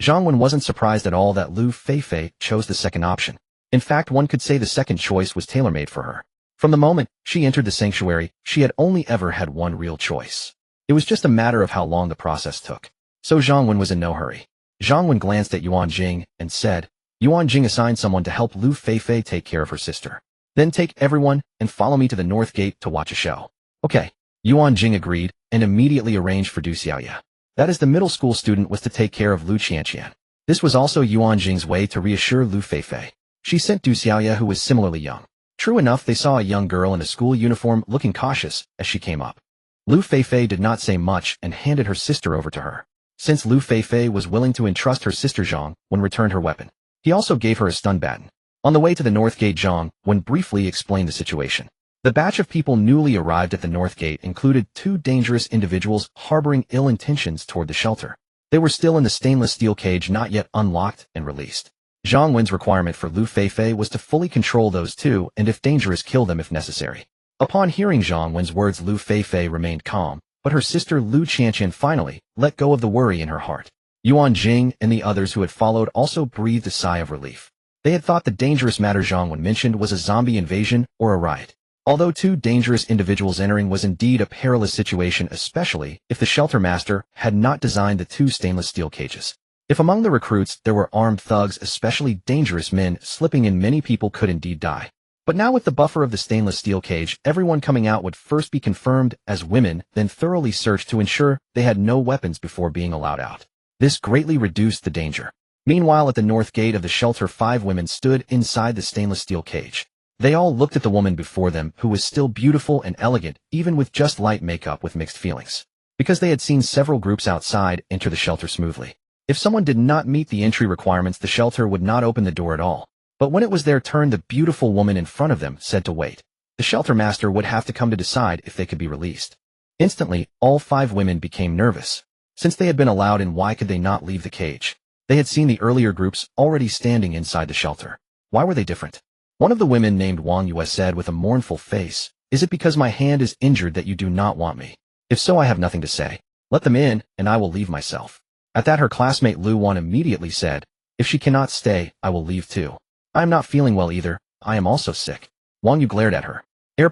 Zhang Wen wasn't surprised at all that Lu Feifei chose the second option. In fact, one could say the second choice was tailor-made for her. From the moment she entered the sanctuary, she had only ever had one real choice. It was just a matter of how long the process took. So Zhang Wen was in no hurry. Zhang Wen glanced at Yuan Jing and said, Yuan Jing assigned someone to help Lu Feifei take care of her sister. Then take everyone and follow me to the north gate to watch a show. Okay. Yuan Jing agreed and immediately arranged for Du Xiaoya. That is, the middle school student was to take care of Lu Qianqian. This was also Yuan Jing's way to reassure Lu Feifei. She sent Du Xiaoya, who was similarly young. True enough, they saw a young girl in a school uniform looking cautious as she came up. Lu Feifei did not say much and handed her sister over to her. Since Lu Feifei was willing to entrust her sister, Zhang Wen returned her weapon. He also gave her a stun baton. On the way to the north gate, Zhang Wen briefly explained the situation. The batch of people newly arrived at the north gate included two dangerous individuals harboring ill intentions toward the shelter. They were still in the stainless steel cage, not yet unlocked and released. Zhang Wen's requirement for Lu Feifei was to fully control those two and, if dangerous, kill them if necessary. Upon hearing Zhang Wen's words, Lu Feifei remained calm, but her sister Lu Qianqian finally let go of the worry in her heart. Yuan Jing and the others who had followed also breathed a sigh of relief. They had thought the dangerous matter Zhang Wen mentioned was a zombie invasion or a riot. Although two dangerous individuals entering was indeed a perilous situation, especially if the shelter master had not designed the two stainless steel cages. If among the recruits there were armed thugs, especially dangerous men, slipping in, many people could indeed die. But now, with the buffer of the stainless steel cage, everyone coming out would first be confirmed as women, then thoroughly searched to ensure they had no weapons before being allowed out. This greatly reduced the danger. Meanwhile, at the north gate of the shelter, 5 women stood inside the stainless steel cage. They all looked at the woman before them, who was still beautiful and elegant, even with just light makeup, with mixed feelings. Because they had seen several groups outside enter the shelter smoothly. If someone did not meet the entry requirements, the shelter would not open the door at all. But when it was their turn, the beautiful woman in front of them said to wait. The shelter master would have to come to decide if they could be released. Instantly, all 5 women became nervous. Since they had been allowed in, why could they not leave the cage? They had seen the earlier groups already standing inside the shelter. Why were they different? One of the women, named Wang Yue, said with a mournful face, "Is it because my hand is injured that you do not want me? If so, I have nothing to say. Let them in, and I will leave myself." At that, her classmate Lu Wan immediately said, "If she cannot stay, I will leave too. I am not feeling well either. I am also sick." Wang Yu glared at her.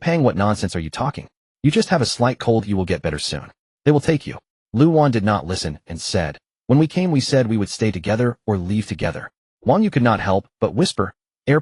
Pang, what nonsense are you talking? You just have a slight cold, you will get better soon. They will take you." Lu Wan did not listen and said, "When we came we said we would stay together or leave together." Wang Yu could not help but whisper,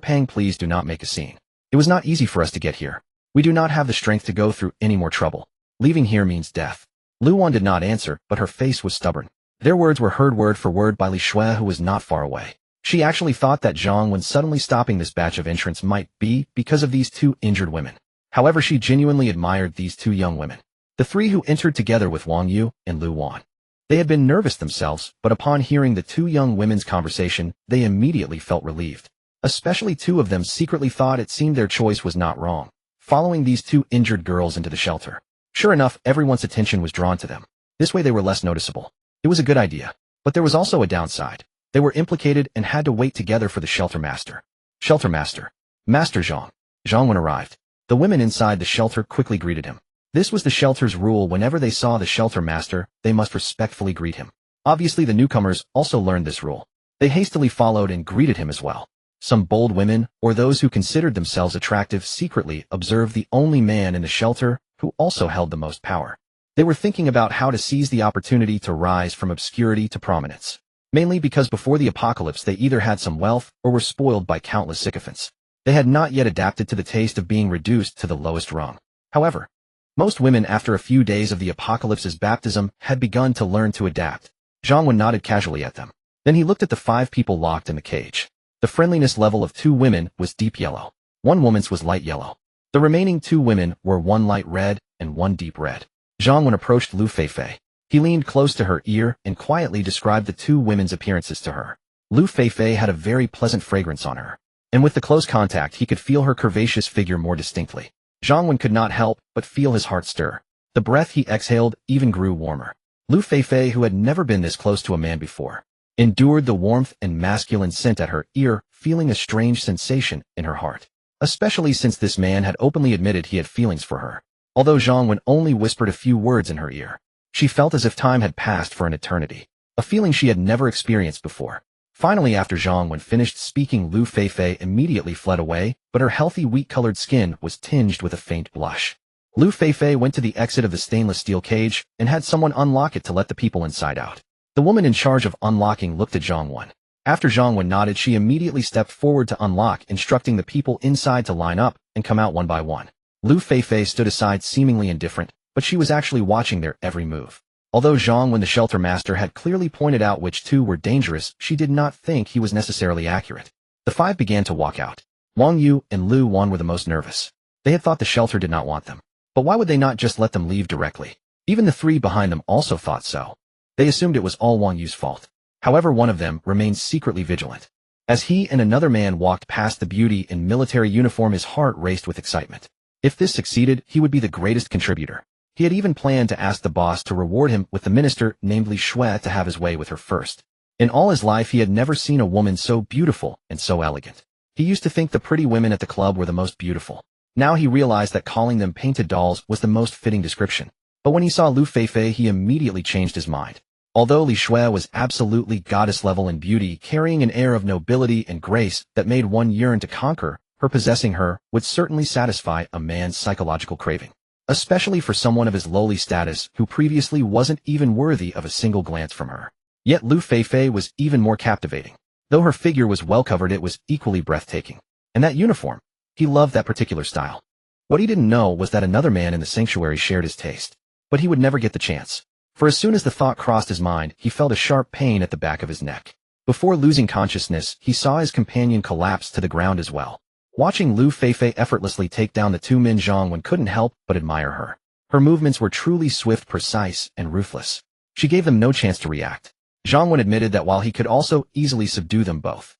Pang, please do not make a scene. It was not easy for us to get here. We do not have the strength to go through any more trouble. Leaving here means death. Lu Wan did not answer, but her face was stubborn. Their words were heard word for word by Li Shui, who was not far away. She actually thought that Zhang Wen suddenly stopping this batch of entrants might be because of these 2 injured women. However, she genuinely admired these 2 young women. The 3 who entered together with Wang Yu and Lu Wan. They had been nervous themselves, but upon hearing the 2 young women's conversation, they immediately felt relieved. Especially 2 of them secretly thought it seemed their choice was not wrong, following these 2 injured girls into the shelter. Sure enough, everyone's attention was drawn to them. This way they were less noticeable. It was a good idea. But there was also a downside. They were implicated and had to wait together for the shelter master. Shelter master. Master Zhang. Zhang Wen arrived. The women inside the shelter quickly greeted him. This was the shelter's rule. Whenever they saw the shelter master, they must respectfully greet him. Obviously the newcomers also learned this rule. They hastily followed and greeted him as well. Some bold women, or those who considered themselves attractive, secretly observed the only man in the shelter who also held the most power. They were thinking about how to seize the opportunity to rise from obscurity to prominence. Mainly because before the apocalypse they either had some wealth or were spoiled by countless sycophants. They had not yet adapted to the taste of being reduced to the lowest rung. However, most women after a few days of the apocalypse's baptism had begun to learn to adapt. Zhang Wen nodded casually at them. Then he looked at the 5 people locked in the cage. The friendliness level of 2 women was deep yellow. 1 woman's was light yellow. The remaining 2 women were 1 light red and 1 deep red. Zhang Wen approached Lu Feifei. He leaned close to her ear and quietly described the 2 women's appearances to her. Lu Feifei had a very pleasant fragrance on her, and with the close contact he could feel her curvaceous figure more distinctly. Zhang Wen could not help but feel his heart stir. The breath he exhaled even grew warmer. Lu Feifei, who had never been this close to a man before, endured the warmth and masculine scent at her ear, feeling a strange sensation in her heart. Especially since this man had openly admitted he had feelings for her. Although Zhang Wen only whispered a few words in her ear, she felt as if time had passed for an eternity, a feeling she had never experienced before. Finally, after Zhang Wen finished speaking, Lu Feifei immediately fled away, but her healthy wheat-colored skin was tinged with a faint blush. Lu Feifei went to the exit of the stainless steel cage and had someone unlock it to let the people inside out. The woman in charge of unlocking looked at Zhang Wen. After Zhang Wen nodded, she immediately stepped forward to unlock, instructing the people inside to line up and come out one by one. Lu Feifei stood aside seemingly indifferent, but she was actually watching their every move. Although Zhang Wen, the shelter master, had clearly pointed out which 2 were dangerous, she did not think he was necessarily accurate. The 5 began to walk out. Wang Yu and Lu Wan were the most nervous. They had thought the shelter did not want them. But why would they not just let them leave directly? Even the 3 behind them also thought so. They assumed it was all Wang Yu's fault. However, one of them remained secretly vigilant. As he and another man walked past the beauty in military uniform, his heart raced with excitement. If this succeeded, he would be the greatest contributor. He had even planned to ask the boss to reward him with the minister, named Li Shui, to have his way with her first. In all his life he had never seen a woman so beautiful and so elegant. He used to think the pretty women at the club were the most beautiful. Now he realized that calling them painted dolls was the most fitting description. But when he saw Lu Feifei, he immediately changed his mind. Although Li Shui was absolutely goddess level in beauty, carrying an air of nobility and grace that made one yearn to conquer, her possessing her would certainly satisfy a man's psychological craving. Especially for someone of his lowly status who previously wasn't even worthy of a single glance from her. Yet Lu Feifei was even more captivating. Though her figure was well covered, it was equally breathtaking. And that uniform, he loved that particular style. What he didn't know was that another man in the sanctuary shared his taste. But he would never get the chance. For as soon as the thought crossed his mind, he felt a sharp pain at the back of his neck. Before losing consciousness, he saw his companion collapse to the ground as well. Watching Lu Feifei effortlessly take down the 2 men, Zhang Wen couldn't help but admire her. Her movements were truly swift, precise, and ruthless. She gave them no chance to react. Zhang Wen admitted that while he could also easily subdue them both,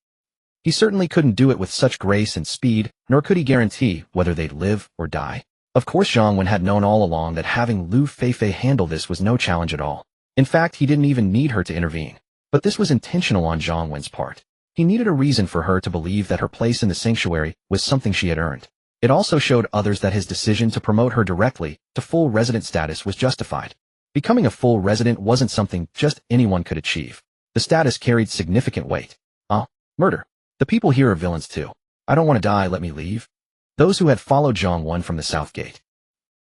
He certainly couldn't do it with such grace and speed, nor could he guarantee whether they'd live or die. Of course Zhang Wen had known all along that having Lu Feifei handle this was no challenge at all. In fact, he didn't even need her to intervene. But this was intentional on Zhang Wen's part. He needed a reason for her to believe that her place in the sanctuary was something she had earned. It also showed others that his decision to promote her directly to full resident status was justified. Becoming a full resident wasn't something just anyone could achieve. The status carried significant weight. Murder. The people here are villains too. I don't want to die, let me leave. Those who had followed Zhang Wen from the south gate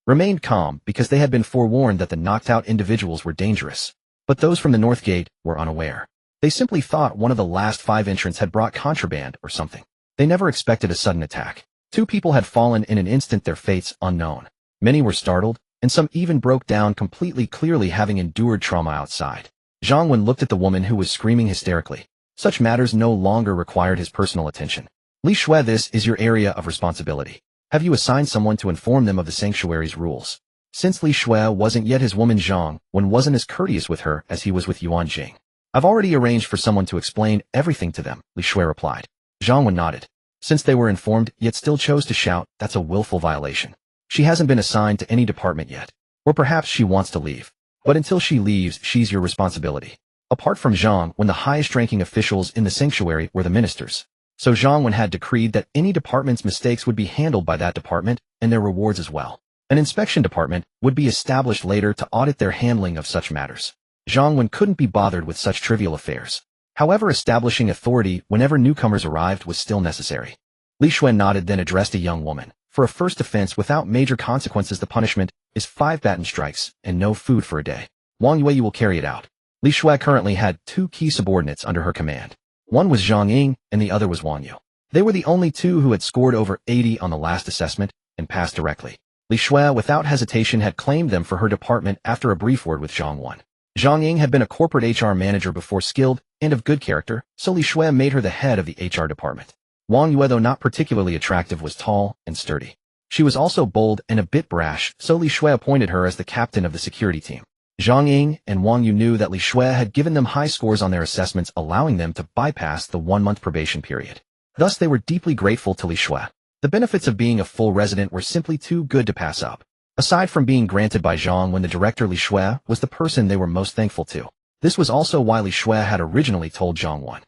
remained calm because they had been forewarned that the knocked-out individuals were dangerous. But those from the north gate were unaware. They simply thought one of the last 5 entrants had brought contraband or something. They never expected a sudden attack. 2 people had fallen in an instant, their fates unknown. Many were startled, and some even broke down completely, clearly having endured trauma outside. Zhang Wen looked at the woman who was screaming hysterically. Such matters no longer required his personal attention. Li Shui, this is your area of responsibility. Have you assigned someone to inform them of the sanctuary's rules? Since Li Shui wasn't yet his woman, Zhang Wen wasn't as courteous with her as he was with Yuan Jing. I've already arranged for someone to explain everything to them, Li Shui replied. Zhang Wen nodded. Since they were informed yet still chose to shout, that's a willful violation. She hasn't been assigned to any department yet. Or perhaps she wants to leave. But until she leaves, she's your responsibility. Apart from Zhang Wen, the highest-ranking officials in the sanctuary were the ministers. So Zhang Wen had decreed that any department's mistakes would be handled by that department, and their rewards as well. An inspection department would be established later to audit their handling of such matters. Zhang Wen couldn't be bothered with such trivial affairs. However, establishing authority whenever newcomers arrived was still necessary. Li Shui nodded, then addressed a young woman. For a first offense without major consequences, the punishment is 5 baton strikes and no food for a day. Wang Yue, you will carry it out. Li Shui currently had 2 key subordinates under her command. One was Zhang Ying, and the other was Wang Yu. They were the only 2 who had scored over 80 on the last assessment and passed directly. Li Shui, without hesitation, had claimed them for her department after a brief word with Zhang Wen. Zhang Ying had been a corporate HR manager before, skilled and of good character, so Li Shui made her the head of the HR department. Wang Yue, though not particularly attractive, was tall and sturdy. She was also bold and a bit brash, so Li Shui appointed her as the captain of the security team. Zhang Ying and Wang Yu knew that Li Shui had given them high scores on their assessments, allowing them to bypass the 1-month probation period. Thus, they were deeply grateful to Li Shui. The benefits of being a full resident were simply too good to pass up. Aside from being granted by Zhang Wen, the director Li Shui was the person they were most thankful to. This was also why Li Shui had originally told Zhang Wen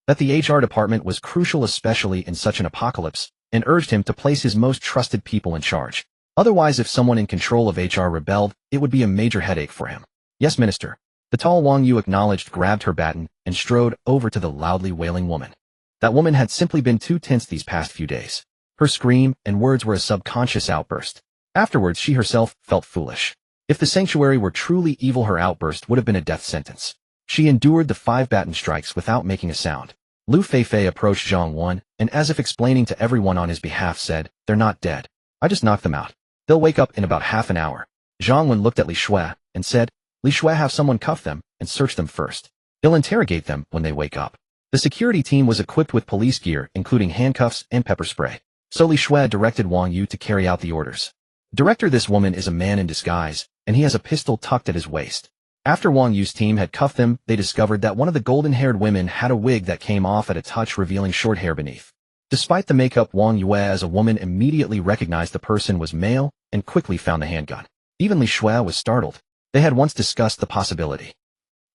that the HR department was crucial, especially in such an apocalypse, and urged him to place his most trusted people in charge. Otherwise, if someone in control of HR rebelled, it would be a major headache for him. Yes, Minister. The tall Wang Yu acknowledged, grabbed her baton, and strode over to the loudly wailing woman. That woman had simply been too tense these past few days. Her scream and words were a subconscious outburst. Afterwards, she herself felt foolish. If the sanctuary were truly evil, her outburst would have been a death sentence. She endured the 5 baton strikes without making a sound. Lu Feifei approached Zhang Wen, and as if explaining to everyone on his behalf, said, they're not dead. I just knocked them out. They'll wake up in about half an hour. Zhang Wen looked at Li Shui and said, Li Shui, have someone cuff them and search them first. They'll interrogate them when they wake up. The security team was equipped with police gear, including handcuffs and pepper spray. So Li Shui directed Wang Yu to carry out the orders. Director, this woman is a man in disguise, and he has a pistol tucked at his waist. After Wang Yu's team had cuffed them, they discovered that one of the golden-haired women had a wig that came off at a touch, revealing short hair beneath. Despite the makeup, Wang Yue as a woman immediately recognized the person was male and quickly found the handgun. Even Li Shui was startled. They had once discussed the possibility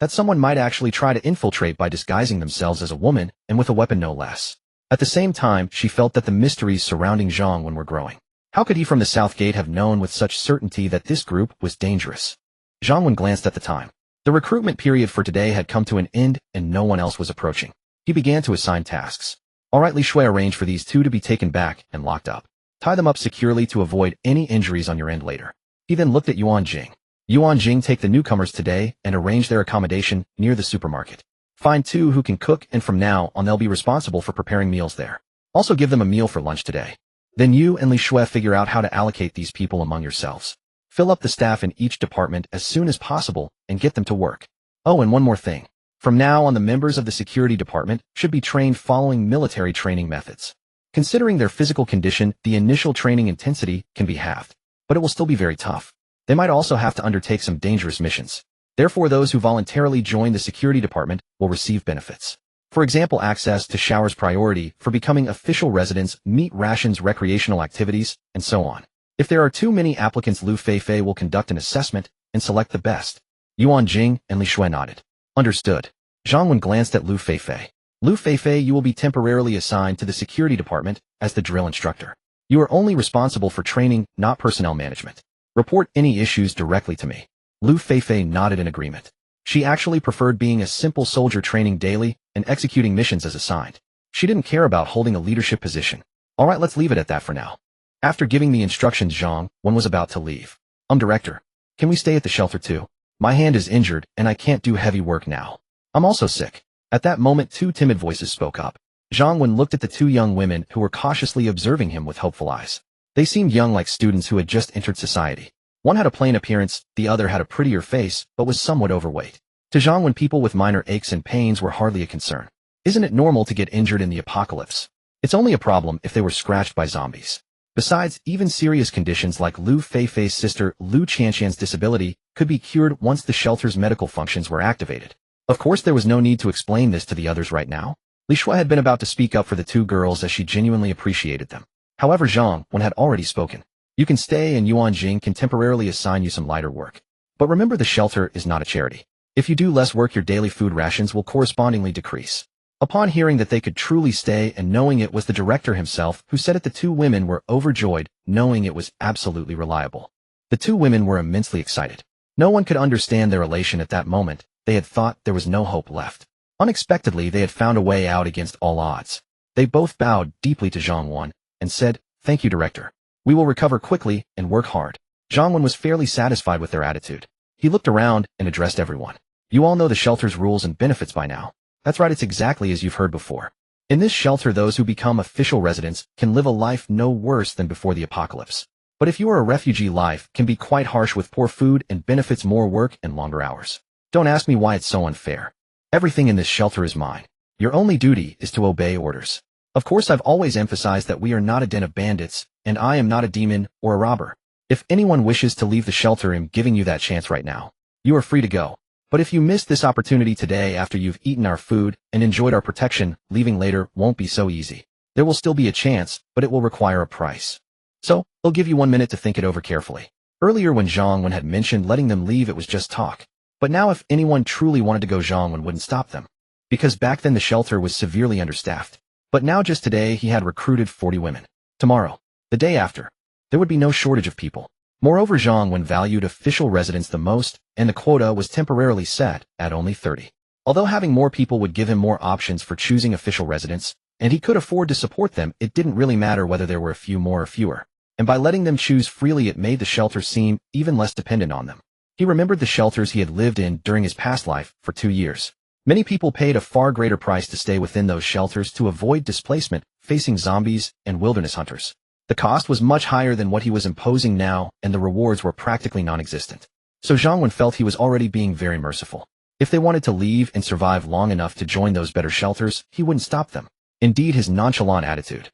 that someone might actually try to infiltrate by disguising themselves as a woman and with a weapon no less. At the same time, she felt that the mysteries surrounding Zhang Wen were growing. How could he from the South Gate have known with such certainty that this group was dangerous? Zhang Wen glanced at the time. The recruitment period for today had come to an end and no one else was approaching. He began to assign tasks. All right, Li Shui, arranged for these 2 to be taken back and locked up. Tie them up securely to avoid any injuries on your end later. He then looked at Yuan Jing. Yuan Jing, take the newcomers today and arrange their accommodation near the supermarket. Find 2 who can cook, and from now on they'll be responsible for preparing meals there. Also give them a meal for lunch today. Then you and Li Shui figure out how to allocate these people among yourselves. Fill up the staff in each department as soon as possible and get them to work. Oh, and one more thing. From now on, the members of the security department should be trained following military training methods. Considering their physical condition, the initial training intensity can be halved, but it will still be very tough. They might also have to undertake some dangerous missions. Therefore, those who voluntarily join the security department will receive benefits. For example, access to showers priority for becoming official residents, meat rations, recreational activities, and so on. If there are too many applicants, Lu Feifei will conduct an assessment and select the best. Yuan Jing and Li Shui nodded. Understood. Zhang Wen glanced at Lu Feifei. Lu Feifei, you will be temporarily assigned to the security department as the drill instructor. You are only responsible for training, not personnel management. Report any issues directly to me. Lu Feifei nodded in agreement. She actually preferred being a simple soldier, training daily and executing missions as assigned. She didn't care about holding a leadership position. Alright, let's leave it at that for now. After giving the instructions, Zhang Wen was about to leave. Director, can we stay at the shelter too? My hand is injured and I can't do heavy work now. I'm also sick. At that moment, two timid voices spoke up. Zhang Wen looked at the two young women who were cautiously observing him with hopeful eyes. They seemed young, like students who had just entered society. One had a plain appearance, the other had a prettier face, but was somewhat overweight. To Zhang Wen, people with minor aches and pains were hardly a concern. Isn't it normal to get injured in the apocalypse? It's only a problem if they were scratched by zombies. Besides, even serious conditions like Lu Feifei's sister Lu Qianqian's disability could be cured once the shelter's medical functions were activated. Of course, there was no need to explain this to the others right now. Li Shui had been about to speak up for the two girls as she genuinely appreciated them. However, Zhang Wen had already spoken. You can stay and Yuan Jing can temporarily assign you some lighter work. But remember, the shelter is not a charity. If you do less work, your daily food rations will correspondingly decrease. Upon hearing that they could truly stay and knowing it was the director himself who said it, the two women were overjoyed, knowing it was absolutely reliable. The two women were immensely excited. No one could understand their elation at that moment. They had thought there was no hope left. Unexpectedly, they had found a way out against all odds. They both bowed deeply to Zhang Wen and said, "Thank you, director. We will recover quickly and work hard." Zhang Wen was fairly satisfied with their attitude. He looked around and addressed everyone. You all know the shelter's rules and benefits by now. That's right, it's exactly as you've heard before. In this shelter, those who become official residents can live a life no worse than before the apocalypse. But if you are a refugee, life can be quite harsh with poor food and benefits, more work and longer hours. Don't ask me why it's so unfair. Everything in this shelter is mine. Your only duty is to obey orders. Of course, I've always emphasized that we are not a den of bandits, and I am not a demon or a robber. If anyone wishes to leave the shelter, I'm giving you that chance right now. You are free to go. But if you miss this opportunity today after you've eaten our food and enjoyed our protection, leaving later won't be so easy. There will still be a chance, but it will require a price. So, I'll give you 1 minute to think it over carefully. Earlier when Zhang Wen had mentioned letting them leave, it was just talk. But now if anyone truly wanted to go, Zhang Wen wouldn't stop them. Because back then the shelter was severely understaffed. But now just today he had recruited 40 women. Tomorrow, the day after, there would be no shortage of people. Moreover, Zhang Wen valued official residents the most, and the quota was temporarily set at only 30. Although having more people would give him more options for choosing official residents, and he could afford to support them, it didn't really matter whether there were a few more or fewer. And by letting them choose freely, it made the shelter seem even less dependent on them. He remembered the shelters he had lived in during his past life for 2 years. Many people paid a far greater price to stay within those shelters to avoid displacement, facing zombies and wilderness hunters. The cost was much higher than what he was imposing now, and the rewards were practically non-existent. So Zhang Wen felt he was already being very merciful. If they wanted to leave and survive long enough to join those better shelters, he wouldn't stop them. Indeed, his nonchalant attitude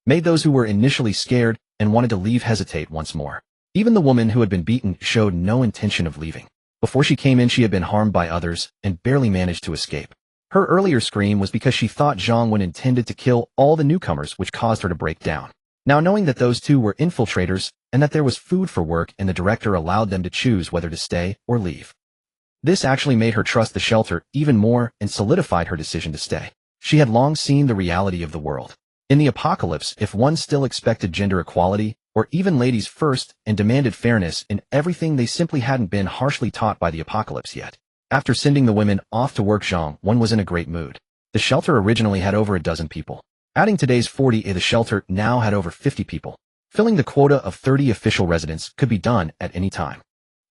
made those who were initially scared and wanted to leave hesitate once more. Even the woman who had been beaten showed no intention of leaving. Before she came in, she had been harmed by others and barely managed to escape. Her earlier scream was because she thought Zhang Wen intended to kill all the newcomers, which caused her to break down. Now, knowing that those two were infiltrators and that there was food for work and the director allowed them to choose whether to stay or leave, this actually made her trust the shelter even more and solidified her decision to stay. She had long seen the reality of the world. In the apocalypse, if one still expected gender equality, or even ladies first, and demanded fairness in everything, they simply hadn't been harshly taught by the apocalypse yet. After sending the women off to work, Zhang Wen was in a great mood. The shelter originally had over a dozen people. Adding today's 40, the shelter now had over 50 people. Filling the quota of 30 official residents could be done at any time.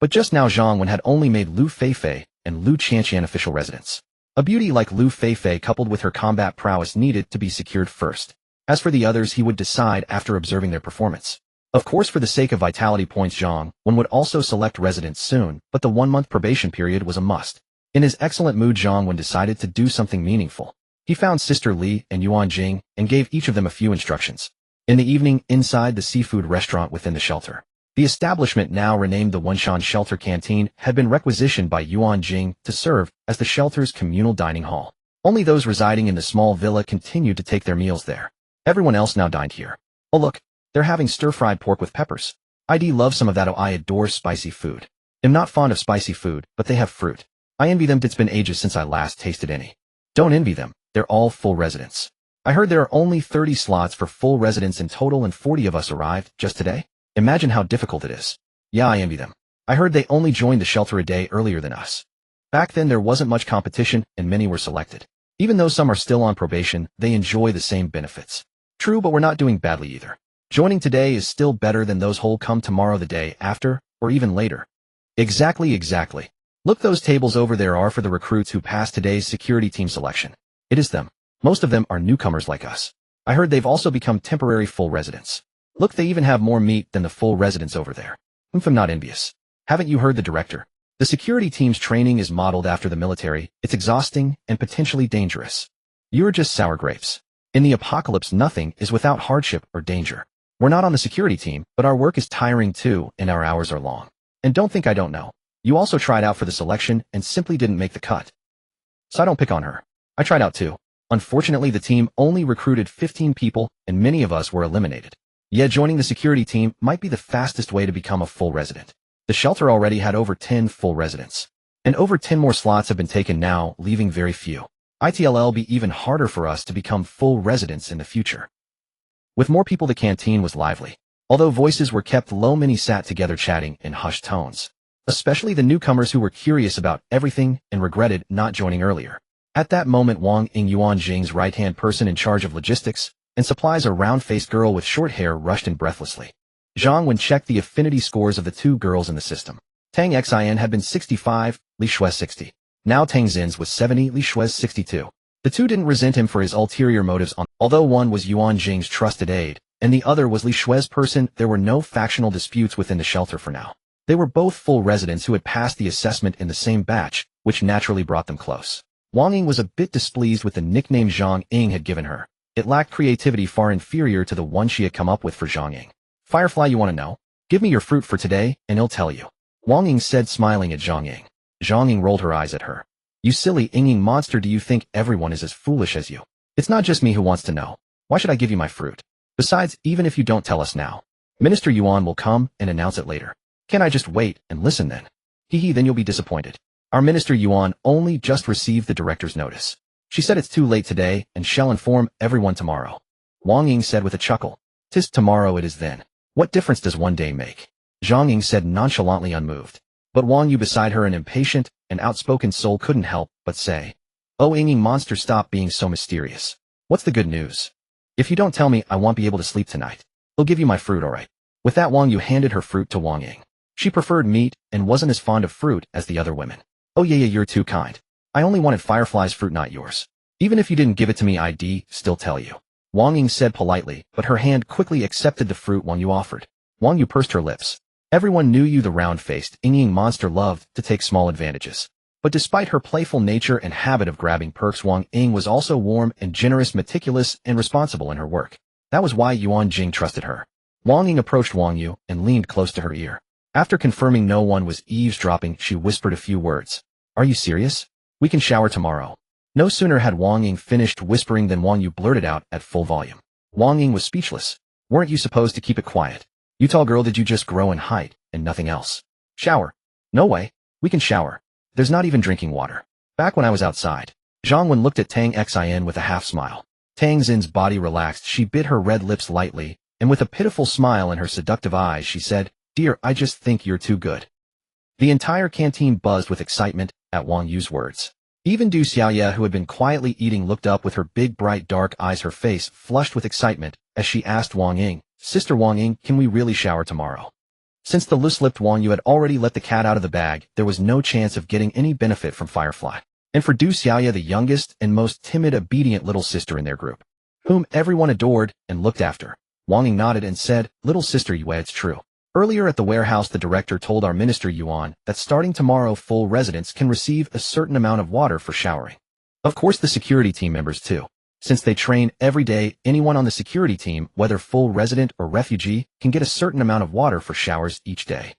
But just now Zhang Wen had only made Lu Feifei and Lu Qianqian official residents. A beauty like Lu Feifei coupled with her combat prowess needed to be secured first. As for the others, he would decide after observing their performance. Of course, for the sake of vitality points, Zhang Wen would also select residents soon, but the 1-month probation period was a must. In his excellent mood, Zhang Wen decided to do something meaningful. He found Sister Li and Yuan Jing and gave each of them a few instructions. In the evening, inside the seafood restaurant within the shelter, the establishment, now renamed the Wenshan Shelter Canteen, had been requisitioned by Yuan Jing to serve as the shelter's communal dining hall. Only those residing in the small villa continued to take their meals there. Everyone else now dined here. Oh look, they're having stir-fried pork with peppers. I love some of that. Oh, I adore spicy food. I'm not fond of spicy food, but they have fruit. I envy them. It's been ages since I last tasted any. Don't envy them, they're all full residents. I heard there are only 30 slots for full residents in total and 40 of us arrived just today. Imagine how difficult it is. Yeah, I envy them. I heard they only joined the shelter a day earlier than us. Back then there wasn't much competition and many were selected. Even though some are still on probation, they enjoy the same benefits. True, but we're not doing badly either. Joining today is still better than those who'll come tomorrow, the day after, or even later. Exactly. Look, those tables over there are for the recruits who passed today's security team selection. It is them. Most of them are newcomers like us. I heard they've also become temporary full residents. Look, they even have more meat than the full residents over there. I'm not envious. Haven't you heard the director? The security team's training is modeled after the military. It's exhausting and potentially dangerous. You're just sour grapes. In the apocalypse, nothing is without hardship or danger. We're not on the security team, but our work is tiring too, and our hours are long. And don't think I don't know. You also tried out for the selection and simply didn't make the cut. So I don't pick on her. I tried out too. Unfortunately, the team only recruited 15 people, and many of us were eliminated. Yet joining the security team might be the fastest way to become a full resident. The shelter already had over 10 full residents. And over 10 more slots have been taken now, leaving very few. It'll be even harder for us to become full residents in the future. With more people, the canteen was lively. Although voices were kept low, many sat together chatting in hushed tones. Especially the newcomers who were curious about everything and regretted not joining earlier. At that moment, Wang Ying, Yuan Jing's right-hand person in charge of logistics and supplies, a round-faced girl with short hair, rushed in breathlessly. Zhang Wen checked the affinity scores of the two girls in the system. Tang Xin had been 65, Li Shui's 60. Now Tang Xin's was 70, Li Shui's 62. The two didn't resent him for his ulterior motives, although one was Yuan Jing's trusted aide, and the other was Li Shui's person. There were no factional disputes within the shelter for now. They were both full residents who had passed the assessment in the same batch, which naturally brought them close. Wang Ying was a bit displeased with the nickname Zhang Ying had given her. It lacked creativity far inferior to the one she had come up with for Zhang Ying. Firefly, you want to know? Give me your fruit for today, and I'll tell you. Wang Ying said, smiling at Zhang Ying. Zhang Ying rolled her eyes at her. You silly Ying monster, do you think everyone is as foolish as you? It's not just me who wants to know. Why should I give you my fruit? Besides, even if you don't tell us now, Minister Yuan will come and announce it later. Can I just wait and listen then? Then you'll be disappointed. Our Minister Yuan only just received the director's notice. She said it's too late today and shall inform everyone tomorrow. Wang Ying said with a chuckle. 'Tis tomorrow, it is then. What difference does one day make? Zhang Ying said, nonchalantly unmoved. But Wang Yu beside her, an impatient and outspoken soul, couldn't help but say, Oh, Ying monster, stop being so mysterious. What's the good news? If you don't tell me, I won't be able to sleep tonight. I'll give you my fruit, alright? With that, Wang Yu handed her fruit to Wang Ying. She preferred meat and wasn't as fond of fruit as the other women. Oh yeah, you're too kind. I only wanted Firefly's fruit, not yours. Even if you didn't give it to me, I'd still tell you. Wang Ying said politely, but her hand quickly accepted the fruit Wang Yu offered. Wang Yu pursed her lips. Everyone knew you, the round-faced Ying monster, loved to take small advantages. But despite her playful nature and habit of grabbing perks, Wang Ying was also warm and generous, meticulous and responsible in her work. That was why Yuan Jing trusted her. Wang Ying approached Wang Yu and leaned close to her ear. After confirming no one was eavesdropping, she whispered a few words. Are you serious? We can shower tomorrow. No sooner had Wang Ying finished whispering than Wang Yu blurted out at full volume. Wang Ying was speechless. Weren't you supposed to keep it quiet? You tall girl, did you just grow in height and nothing else? Shower? No way. We can shower. There's not even drinking water. Back when I was outside. Zhang Wen looked at Tang Xin with a half smile. Tang Xin's body relaxed. She bit her red lips lightly, and with a pitiful smile in her seductive eyes, she said, Dear, I just think you're too good. The entire canteen buzzed with excitement at Wang Yu's words. Even Du Xiaoye, who had been quietly eating, looked up with her big bright dark eyes, her face flushed with excitement, as she asked Wang Ying, Sister Wang Ying, can we really shower tomorrow? Since the loose-lipped Wang Yu had already let the cat out of the bag, there was no chance of getting any benefit from Firefly. And for Du Xiaoye, the youngest and most timid, obedient little sister in their group, whom everyone adored and looked after, Wang Ying nodded and said, Little Sister Yue, it's true. Earlier at the warehouse, the director told our Minister Yuan that starting tomorrow, full residents can receive a certain amount of water for showering. Of course, the security team members too. Since they train every day, anyone on the security team, whether full resident or refugee, can get a certain amount of water for showers each day.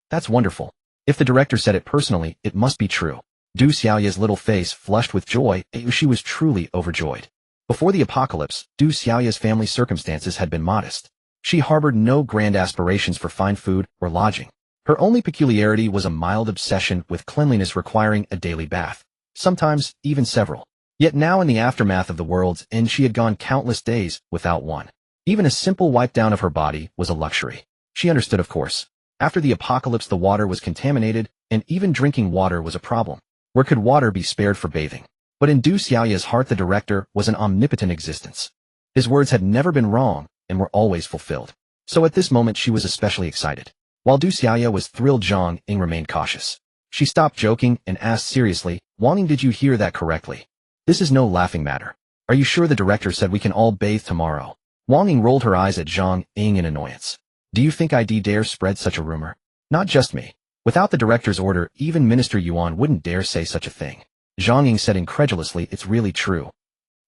That's wonderful. If the director said it personally, it must be true. Du Xiaoya's little face flushed with joy. She was truly overjoyed. Before the apocalypse, Du Xiaoya's family circumstances had been modest. She harbored no grand aspirations for fine food or lodging. Her only peculiarity was a mild obsession with cleanliness requiring a daily bath, sometimes even several. Yet now in the aftermath of the world's end she had gone countless days without one. Even a simple wipe down of her body was a luxury. She understood, of course. After the apocalypse the water was contaminated, and even drinking water was a problem. Where could water be spared for bathing? But in Du Xiaoya's heart the director was an omnipotent existence. His words had never been wrong, and were always fulfilled. So at this moment she was especially excited. While Du Xiaoya was thrilled, Zhang Wen remained cautious. She stopped joking and asked seriously, "Wang, did you hear that correctly? This is no laughing matter. Are you sure the director said we can all bathe tomorrow?" Wang Wen rolled her eyes at Zhang Wen in annoyance. "Do you think I dare spread such a rumor? Not just me. Without the director's order, even Minister Yuan wouldn't dare say such a thing." Zhang Wen said incredulously, "It's really true.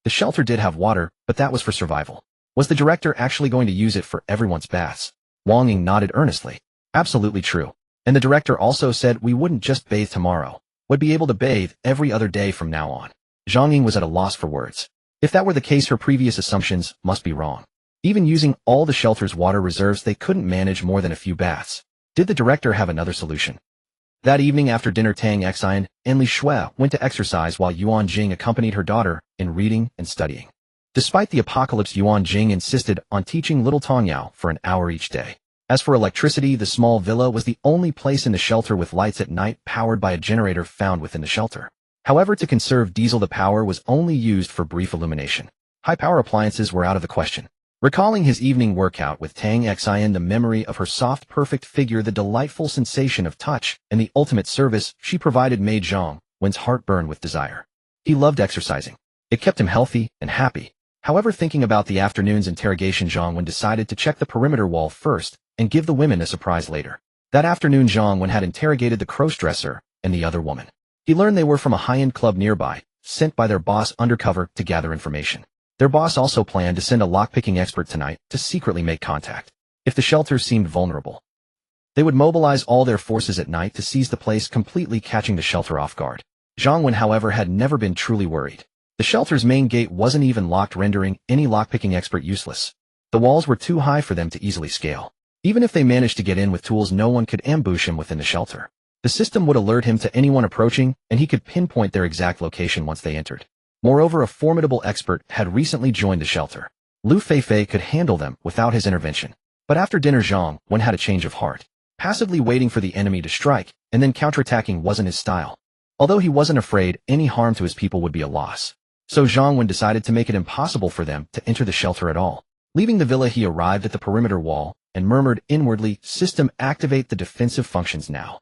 The shelter did have water, but that was for survival. Was the director actually going to use it for everyone's baths?" Wang Wen nodded earnestly. "Absolutely true. And the director also said we wouldn't just bathe tomorrow. Would be able to bathe every other day from now on." Zhang Wen was at a loss for words. If that were the case, her previous assumptions must be wrong. Even using all the shelter's water reserves, they couldn't manage more than a few baths. Did the director have another solution? That evening after dinner, Tang Xian and Li Shui went to exercise while Yuan Jing accompanied her daughter in reading and studying. Despite the apocalypse, Yuan Jing insisted on teaching little Tongyao for an hour each day. As for electricity, the small villa was the only place in the shelter with lights at night, powered by a generator found within the shelter. However, to conserve diesel, the power was only used for brief illumination. High-power appliances were out of the question. Recalling his evening workout with Tang Xian, the memory of her soft, perfect figure, the delightful sensation of touch, and the ultimate service she provided made Zhang Wen's heart burn with desire. He loved exercising. It kept him healthy and happy. However, thinking about the afternoon's interrogation, Zhang Wen decided to check the perimeter wall first and give the women a surprise later. That afternoon, Zhang Wen had interrogated the crossdresser and the other woman. He learned they were from a high-end club nearby, sent by their boss undercover to gather information. Their boss also planned to send a lockpicking expert tonight to secretly make contact. If the shelter seemed vulnerable, they would mobilize all their forces at night to seize the place, completely catching the shelter off guard. Zhang Wen, however, had never been truly worried. The shelter's main gate wasn't even locked, rendering any lockpicking expert useless. The walls were too high for them to easily scale. Even if they managed to get in with tools, no one could ambush him within the shelter. The system would alert him to anyone approaching, and he could pinpoint their exact location once they entered. Moreover, a formidable expert had recently joined the shelter. Lu Feifei could handle them without his intervention. But after dinner, Zhang Wen had a change of heart. Passively waiting for the enemy to strike, and then counterattacking wasn't his style. Although he wasn't afraid any harm to his people would be a loss. So Zhang Wen decided to make it impossible for them to enter the shelter at all. Leaving the villa, he arrived at the perimeter wall and murmured inwardly, "System, activate the defensive functions now."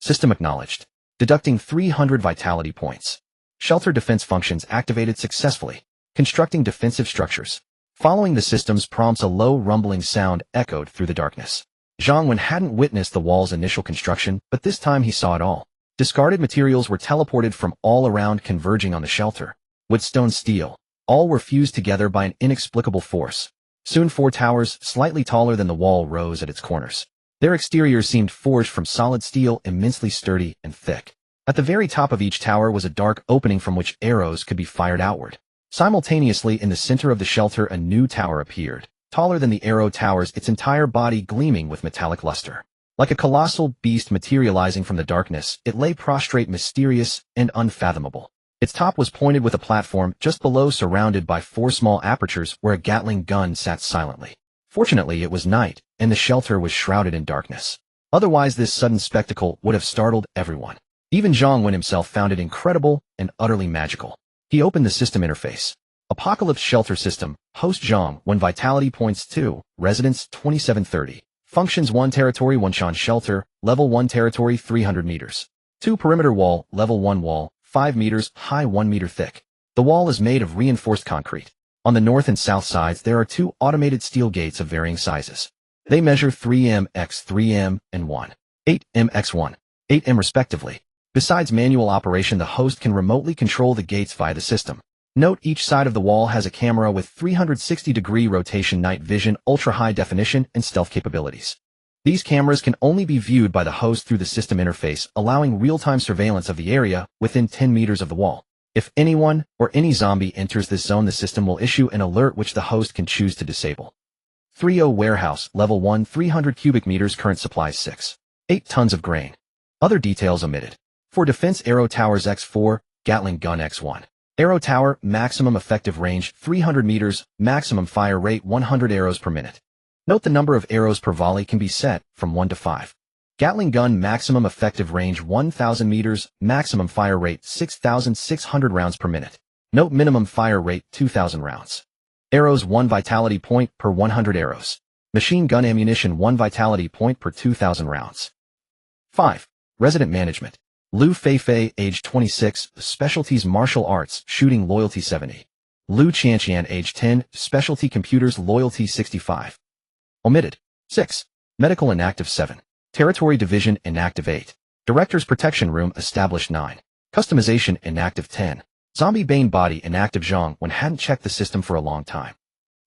System acknowledged. Deducting 300 vitality points. Shelter defense functions activated successfully. Constructing defensive structures. Following the system's prompts, a low rumbling sound echoed through the darkness. Zhang Wen hadn't witnessed the wall's initial construction, but this time he saw it all. Discarded materials were teleported from all around, converging on the shelter. Wood, stone, steel, all were fused together by an inexplicable force. Soon 4 towers, slightly taller than the wall, rose at its corners. Their exteriors seemed forged from solid steel, immensely sturdy and thick. At the very top of each tower was a dark opening from which arrows could be fired outward. Simultaneously, in the center of the shelter, a new tower appeared, taller than the arrow towers, its entire body gleaming with metallic luster. Like a colossal beast materializing from the darkness, it lay prostrate, mysterious and unfathomable. Its top was pointed with a platform just below, surrounded by 4 small apertures where a Gatling gun sat silently. Fortunately, it was night, and the shelter was shrouded in darkness. Otherwise, this sudden spectacle would have startled everyone. Even Zhang Wen himself found it incredible and utterly magical. He opened the system interface. Apocalypse Shelter System, Host Zhang Wen, Vitality Points 2, Residence 2730. Functions 1 Territory 1 Shan Shelter, Level 1 Territory 300 meters. 2 Perimeter Wall, Level 1 Wall, 5 meters high, 1 meter thick. The wall is made of reinforced concrete. On the north and south sides there are 2 automated steel gates of varying sizes. They measure 3m x 3m and 8m x 8m respectively. Besides manual operation, the host can remotely control the gates via the system. Note, each side of the wall has a camera with 360-degree rotation, night vision, ultra-high definition, and stealth capabilities. These cameras can only be viewed by the host through the system interface, allowing real-time surveillance of the area within 10 meters of the wall. If anyone or any zombie enters this zone, the system will issue an alert which the host can choose to disable. 3.0 Warehouse, Level 1, 300 cubic meters, current supplies 6.8 tons of grain. Other details omitted. For defense, Arrow Towers X4, Gatling Gun X1. Arrow Tower, maximum effective range 300 meters, maximum fire rate 100 arrows per minute. Note the number of arrows per volley can be set from 1 to 5. Gatling gun, maximum effective range 1,000 meters, maximum fire rate 6,600 rounds per minute. Note minimum fire rate 2,000 rounds. Arrows 1 vitality point per 100 arrows. Machine gun ammunition 1 vitality point per 2,000 rounds. 5. Resident management. Liu Feifei, age 26, specialties martial arts, shooting loyalty 70. Liu Qianqian, age 10, specialty computers loyalty 65. Omitted. 6. Medical inactive 7. Territory division inactive 8. Director's protection room established 9. Customization inactive 10. Zombie Bane body inactive. Zhang Wen hadn't checked the system for a long time.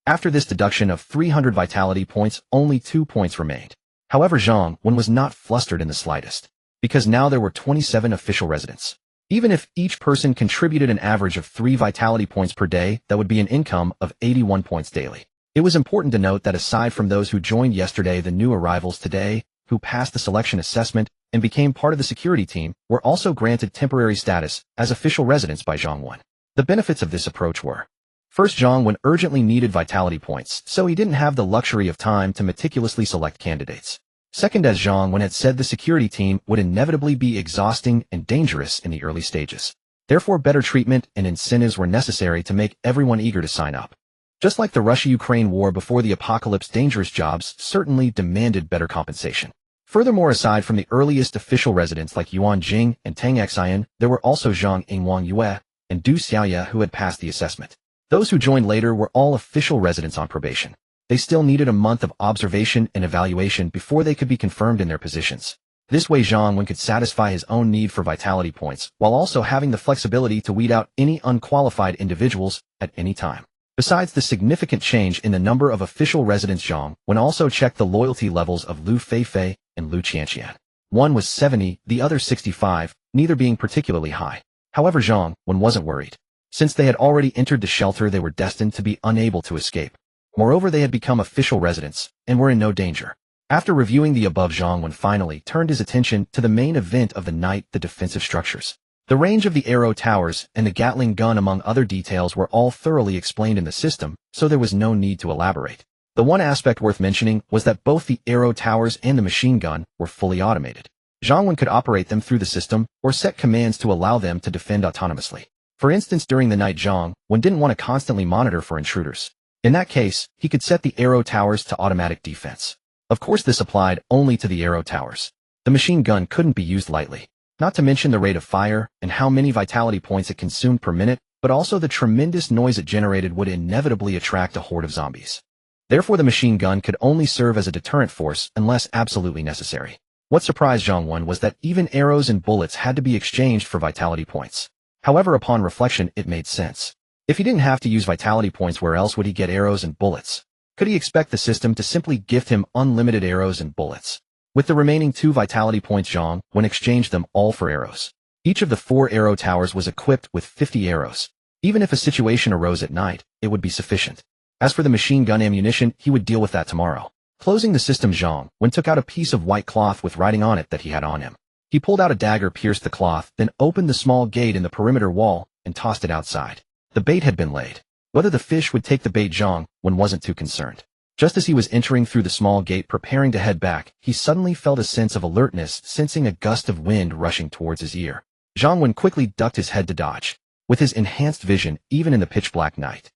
After this deduction of 300 vitality points, only 2 points remained. However, Zhang Wen was not flustered in the slightest, because now there were 27 official residents. Even if each person contributed an average of 3 vitality points per day, that would be an income of 81 points daily. It was important to note that aside from those who joined yesterday, the new arrivals today, who passed the selection assessment and became part of the security team, were also granted temporary status as official residents by Zhang Wen. The benefits of this approach were: first, Zhang Wen urgently needed vitality points, so he didn't have the luxury of time to meticulously select candidates. Second, as Zhang Wen had said, the security team would inevitably be exhausting and dangerous in the early stages. Therefore, better treatment and incentives were necessary to make everyone eager to sign up. Just like the Russia-Ukraine war before the apocalypse, dangerous jobs certainly demanded better compensation. Furthermore, aside from the earliest official residents like Yuan Jing and Tang Xian, there were also Zhang Ingwang Yue and Du Xiaoye who had passed the assessment. Those who joined later were all official residents on probation. They still needed a month of observation and evaluation before they could be confirmed in their positions. This way, Zhang Wen could satisfy his own need for vitality points, while also having the flexibility to weed out any unqualified individuals at any time. Besides the significant change in the number of official residents, Zhang Wen also checked the loyalty levels of Liu Feifei and Liu Qianqian. One was 70, the other 65, neither being particularly high. However, Zhang Wen wasn't worried. Since they had already entered the shelter, they were destined to be unable to escape. Moreover, they had become official residents and were in no danger. After reviewing the above, Zhang Wen finally turned his attention to the main event of the night, the defensive structures. The range of the arrow towers and the Gatling gun, among other details, were all thoroughly explained in the system, so there was no need to elaborate. The one aspect worth mentioning was that both the arrow towers and the machine gun were fully automated. Zhang Wen could operate them through the system or set commands to allow them to defend autonomously. For instance, during the night, Zhang Wen didn't want to constantly monitor for intruders. In that case, he could set the arrow towers to automatic defense. Of course, this applied only to the arrow towers. The machine gun couldn't be used lightly. Not to mention the rate of fire and how many vitality points it consumed per minute, but also the tremendous noise it generated would inevitably attract a horde of zombies. Therefore, the machine gun could only serve as a deterrent force unless absolutely necessary. What surprised Zhang Wen was that even arrows and bullets had to be exchanged for vitality points. However, upon reflection, it made sense. If he didn't have to use vitality points, where else would he get arrows and bullets? Could he expect the system to simply gift him unlimited arrows and bullets? With the remaining 2 vitality points, Zhang Wen exchanged them all for arrows. Each of the 4 arrow towers was equipped with 50 arrows. Even if a situation arose at night, it would be sufficient. As for the machine gun ammunition, he would deal with that tomorrow. Closing the system, Zhang Wen took out a piece of white cloth with writing on it that he had on him. He pulled out a dagger, pierced the cloth, then opened the small gate in the perimeter wall and tossed it outside. The bait had been laid. Whether the fish would take the bait, Zhang Wen wasn't too concerned. Just as he was entering through the small gate, preparing to head back, he suddenly felt a sense of alertness, sensing a gust of wind rushing towards his ear. Zhang Wen quickly ducked his head to dodge. With his enhanced vision, even in the pitch-black night,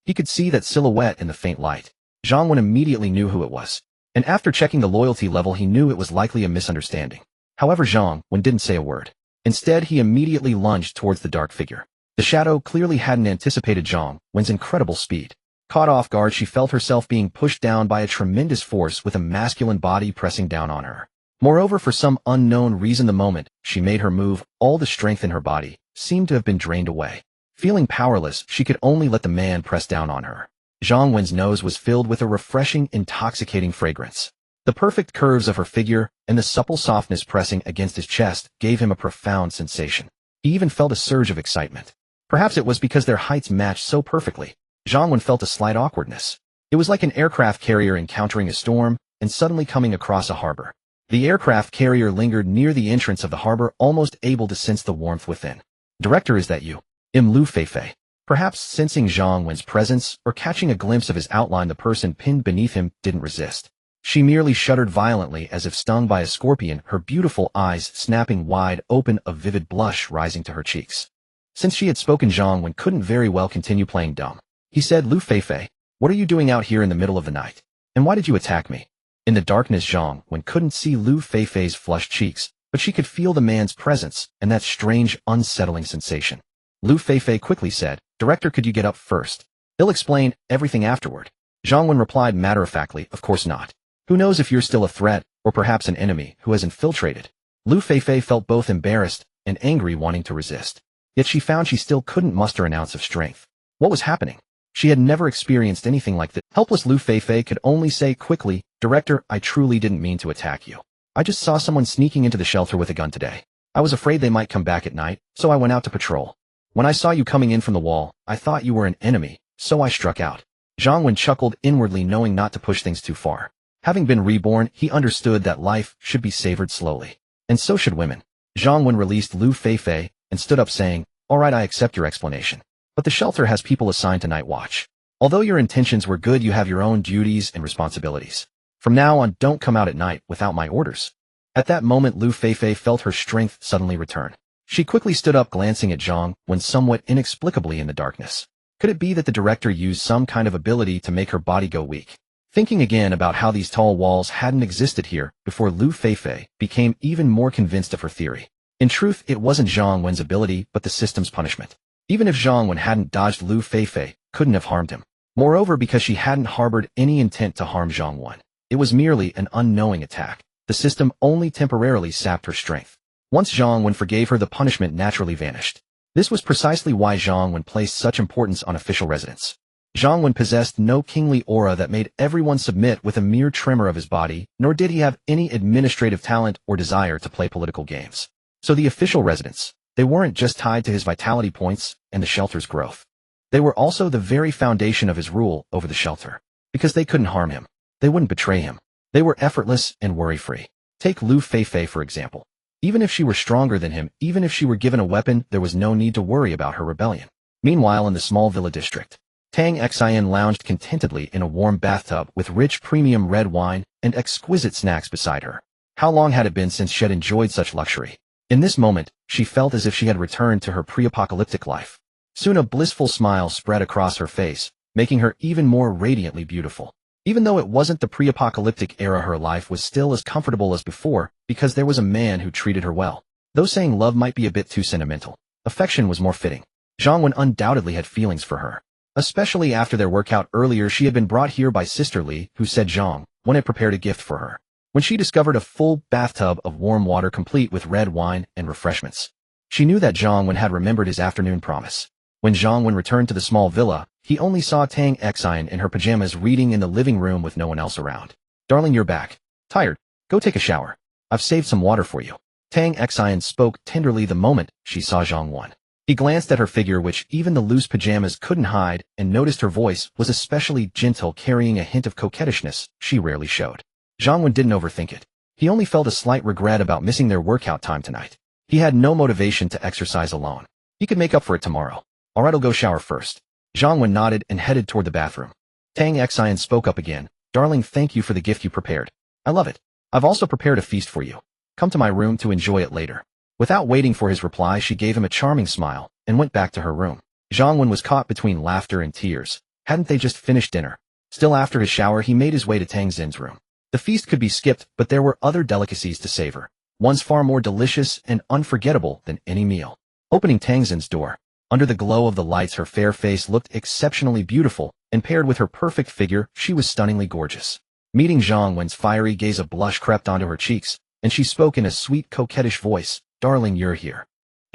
he could see that silhouette in the faint light. Zhang Wen immediately knew who it was. And after checking the loyalty level, he knew it was likely a misunderstanding. However, Zhang Wen didn't say a word. Instead, he immediately lunged towards the dark figure. The shadow clearly hadn't anticipated Zhang Wen's incredible speed. Caught off guard, she felt herself being pushed down by a tremendous force with a masculine body pressing down on her. Moreover, for some unknown reason, the moment she made her move, all the strength in her body seemed to have been drained away. Feeling powerless, she could only let the man press down on her. Zhang Wen's nose was filled with a refreshing, intoxicating fragrance. The perfect curves of her figure and the supple softness pressing against his chest gave him a profound sensation. He even felt a surge of excitement. Perhaps it was because their heights matched so perfectly. Zhang Wen felt a slight awkwardness. It was like an aircraft carrier encountering a storm and suddenly coming across a harbor. The aircraft carrier lingered near the entrance of the harbor, almost able to sense the warmth within. "Director, is that you?" Lu Feifei. Perhaps sensing Zhang Wen's presence or catching a glimpse of his outline, the person pinned beneath him didn't resist. She merely shuddered violently as if stung by a scorpion, her beautiful eyes snapping wide open, a vivid blush rising to her cheeks. Since she had spoken, Zhang Wen couldn't very well continue playing dumb. He said, "Lu Feifei, what are you doing out here in the middle of the night? And why did you attack me?" In the darkness, Zhang Wen couldn't see Lu Feifei's flushed cheeks, but she could feel the man's presence and that strange, unsettling sensation. Lu Feifei quickly said, "Director, could you get up first? He'll explain everything afterward." Zhang Wen replied matter-of-factly, "Of course not. Who knows if you're still a threat, or perhaps an enemy who has infiltrated." Lu Feifei felt both embarrassed and angry, wanting to resist. Yet she found she still couldn't muster an ounce of strength. What was happening? She had never experienced anything like this. Helpless Lu Feifei could only say quickly, "Director, I truly didn't mean to attack you. I just saw someone sneaking into the shelter with a gun today. I was afraid they might come back at night, so I went out to patrol. When I saw you coming in from the wall, I thought you were an enemy, so I struck out." Zhang Wen chuckled inwardly, knowing not to push things too far. Having been reborn, he understood that life should be savored slowly. And so should women. Zhang Wen released Lu Feifei and stood up, saying, "All right, I accept your explanation. But the shelter has people assigned to night watch. Although your intentions were good, you have your own duties and responsibilities. From now on, don't come out at night without my orders." At that moment, Lu Feifei felt her strength suddenly return. She quickly stood up, glancing at Zhang Wen somewhat inexplicably in the darkness. Could it be that the director used some kind of ability to make her body go weak? Thinking again about how these tall walls hadn't existed here before, Lu Feifei became even more convinced of her theory. In truth, it wasn't Zhang Wen's ability, but the system's punishment. Even if Zhang Wen hadn't dodged, Lu Feifei couldn't have harmed him. Moreover, because she hadn't harbored any intent to harm Zhang Wen, it was merely an unknowing attack. The system only temporarily sapped her strength. Once Zhang Wen forgave her, the punishment naturally vanished. This was precisely why Zhang Wen placed such importance on official residence. Zhang Wen possessed no kingly aura that made everyone submit with a mere tremor of his body, nor did he have any administrative talent or desire to play political games. So the official residents, they weren't just tied to his vitality points and the shelter's growth. They were also the very foundation of his rule over the shelter. Because they couldn't harm him. They wouldn't betray him. They were effortless and worry-free. Take Lu Feifei, for example. Even if she were stronger than him, even if she were given a weapon, there was no need to worry about her rebellion. Meanwhile, in the small villa district, Tang Xian lounged contentedly in a warm bathtub with rich premium red wine and exquisite snacks beside her. How long had it been since she had enjoyed such luxury? In this moment, she felt as if she had returned to her pre-apocalyptic life. Soon a blissful smile spread across her face, making her even more radiantly beautiful. Even though it wasn't the pre-apocalyptic era, her life was still as comfortable as before, because there was a man who treated her well. Though saying love might be a bit too sentimental, affection was more fitting. Zhang Wen undoubtedly had feelings for her. Especially after their workout earlier, she had been brought here by Sister Li, who said Zhang Wen had prepared a gift for her. When she discovered a full bathtub of warm water complete with red wine and refreshments, she knew that Zhang Wen had remembered his afternoon promise. When Zhang Wen returned to the small villa, he only saw Tang Xian in her pajamas reading in the living room with no one else around. "Darling, you're back. Tired? Go take a shower. I've saved some water for you." Tang Xian spoke tenderly the moment she saw Zhang Wen. He glanced at her figure, which even the loose pajamas couldn't hide, and noticed her voice was especially gentle, carrying a hint of coquettishness she rarely showed. Zhang Wen didn't overthink it. He only felt a slight regret about missing their workout time tonight. He had no motivation to exercise alone. He could make up for it tomorrow. "All right, I'll go shower first." Zhang Wen nodded and headed toward the bathroom. Tang Xian spoke up again. "Darling, thank you for the gift you prepared. I love it. I've also prepared a feast for you. Come to my room to enjoy it later." Without waiting for his reply, she gave him a charming smile and went back to her room. Zhang Wen was caught between laughter and tears. Hadn't they just finished dinner? Still after his shower, he made his way to Tang Xin's room. The feast could be skipped, but there were other delicacies to savor. One's far more delicious and unforgettable than any meal. Opening Tang Xin's door, under the glow of the lights, her fair face looked exceptionally beautiful, and paired with her perfect figure, she was stunningly gorgeous. Meeting Zhang Wen's fiery gaze, a blush crept onto her cheeks, and she spoke in a sweet, coquettish voice. "Darling, you're here."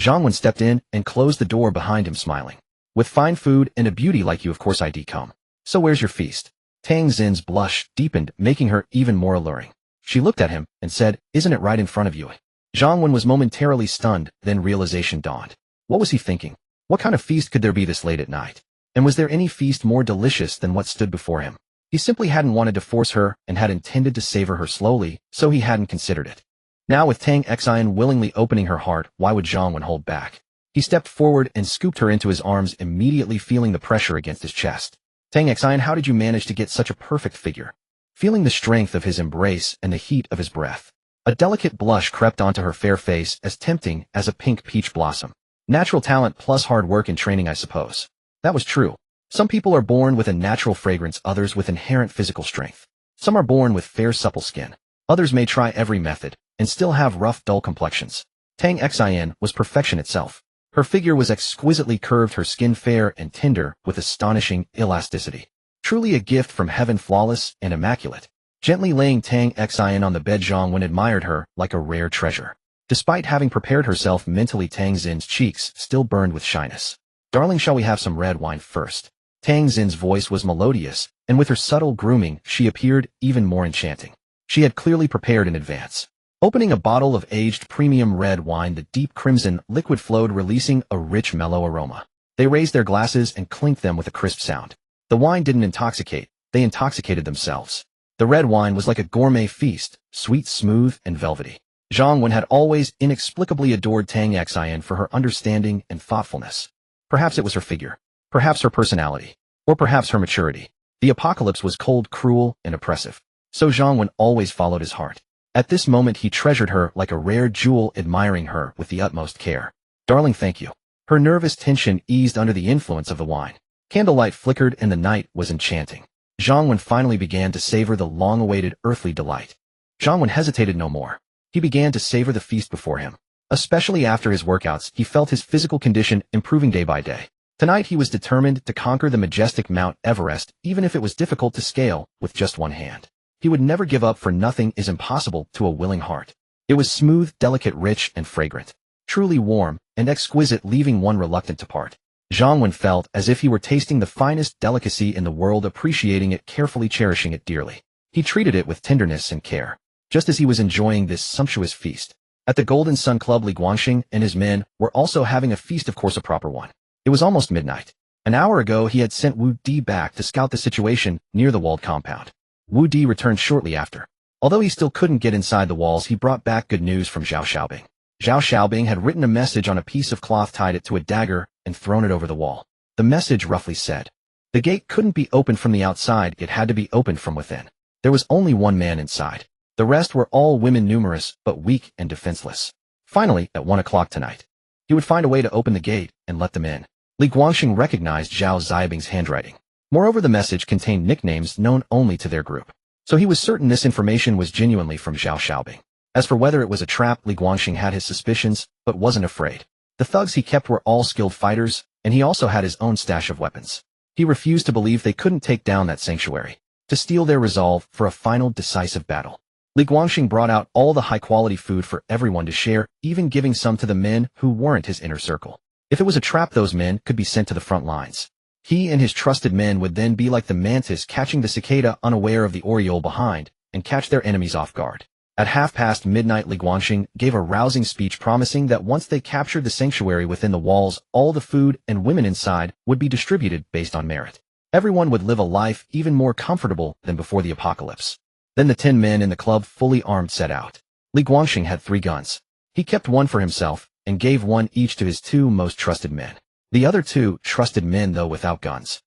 Zhang Wen stepped in and closed the door behind him, smiling. "With fine food and a beauty like you, of course I'd come. So where's your feast?" Tang Xin's blush deepened, making her even more alluring. She looked at him and said, "Isn't it right in front of you?" Zhang Wen was momentarily stunned, then realization dawned. What was he thinking? What kind of feast could there be this late at night? And was there any feast more delicious than what stood before him? He simply hadn't wanted to force her and had intended to savor her slowly, so he hadn't considered it. Now with Tang Xian willingly opening her heart, why would Zhang Wen hold back? He stepped forward and scooped her into his arms, immediately feeling the pressure against his chest. Tang Xian, how did you manage to get such a perfect figure? Feeling the strength of his embrace and the heat of his breath, a delicate blush crept onto her fair face, as tempting as a pink peach blossom. Natural talent plus hard work and training, I suppose. That was true. Some people are born with a natural fragrance, others with inherent physical strength. Some are born with fair, supple skin. Others may try every method and still have rough, dull complexions. Tang Xian was perfection itself. Her figure was exquisitely curved, her skin fair and tender with astonishing elasticity. Truly a gift from heaven, flawless and immaculate. Gently laying Tang Xian on the bed, Zhang Wen admired her like a rare treasure. Despite having prepared herself mentally, Tang Xin's cheeks still burned with shyness. Darling, shall we have some red wine first? Tang Xin's voice was melodious, and with her subtle grooming, she appeared even more enchanting. She had clearly prepared in advance. Opening a bottle of aged premium red wine, the deep crimson liquid flowed, releasing a rich, mellow aroma. They raised their glasses and clinked them with a crisp sound. The wine didn't intoxicate, they intoxicated themselves. The red wine was like a gourmet feast, sweet, smooth, and velvety. Zhang Wen had always inexplicably adored Tang Xian for her understanding and thoughtfulness. Perhaps it was her figure, perhaps her personality, or perhaps her maturity. The apocalypse was cold, cruel, and oppressive. So Zhang Wen always followed his heart. At this moment he treasured her like a rare jewel, admiring her with the utmost care. Darling, thank you. Her nervous tension eased under the influence of the wine. Candlelight flickered and the night was enchanting. Zhang Wen finally began to savor the long-awaited earthly delight. Zhang Wen hesitated no more. He began to savor the feast before him. Especially after his workouts, he felt his physical condition improving day by day. Tonight he was determined to conquer the majestic Mount Everest, even if it was difficult to scale with just one hand. He would never give up, for nothing is impossible to a willing heart. It was smooth, delicate, rich, and fragrant. Truly warm and exquisite, leaving one reluctant to part. Zhang Wen felt as if he were tasting the finest delicacy in the world, appreciating it, carefully cherishing it dearly. He treated it with tenderness and care. Just as he was enjoying this sumptuous feast, at the Golden Sun Club, Li Guangxing and his men were also having a feast, of course a proper one. It was almost midnight. An hour ago he had sent Wu Di back to scout the situation near the walled compound. Wu Di returned shortly after. Although he still couldn't get inside the walls, he brought back good news from Zhao Xiaobing. Zhao Xiaobing had written a message on a piece of cloth, tied it to a dagger, and thrown it over the wall. The message roughly said, the gate couldn't be opened from the outside, it had to be opened from within. There was only one man inside. The rest were all women, numerous, but weak and defenseless. Finally, at 1 o'clock tonight, he would find a way to open the gate and let them in. Li Guangxing recognized Zhao Xiaobing's handwriting. Moreover, the message contained nicknames known only to their group. So he was certain this information was genuinely from Zhao Xiaobing. As for whether it was a trap, Li Guangxing had his suspicions, but wasn't afraid. The thugs he kept were all skilled fighters, and he also had his own stash of weapons. He refused to believe they couldn't take down that sanctuary, to steal their resolve for a final decisive battle. Li Guangxing brought out all the high-quality food for everyone to share, even giving some to the men who weren't his inner circle. If it was a trap, those men could be sent to the front lines. He and his trusted men would then be like the mantis catching the cicada, unaware of the oriole behind, and catch their enemies off guard. At midnight, Li Guangxing gave a rousing speech promising that once they captured the sanctuary within the walls, all the food and women inside would be distributed based on merit. Everyone would live a life even more comfortable than before the apocalypse. Then the 10 men in the club, fully armed, set out. Li Guangxing had 3 guns. He kept one for himself and gave one each to his 2 most trusted men. The other 2 trusted men, though without guns,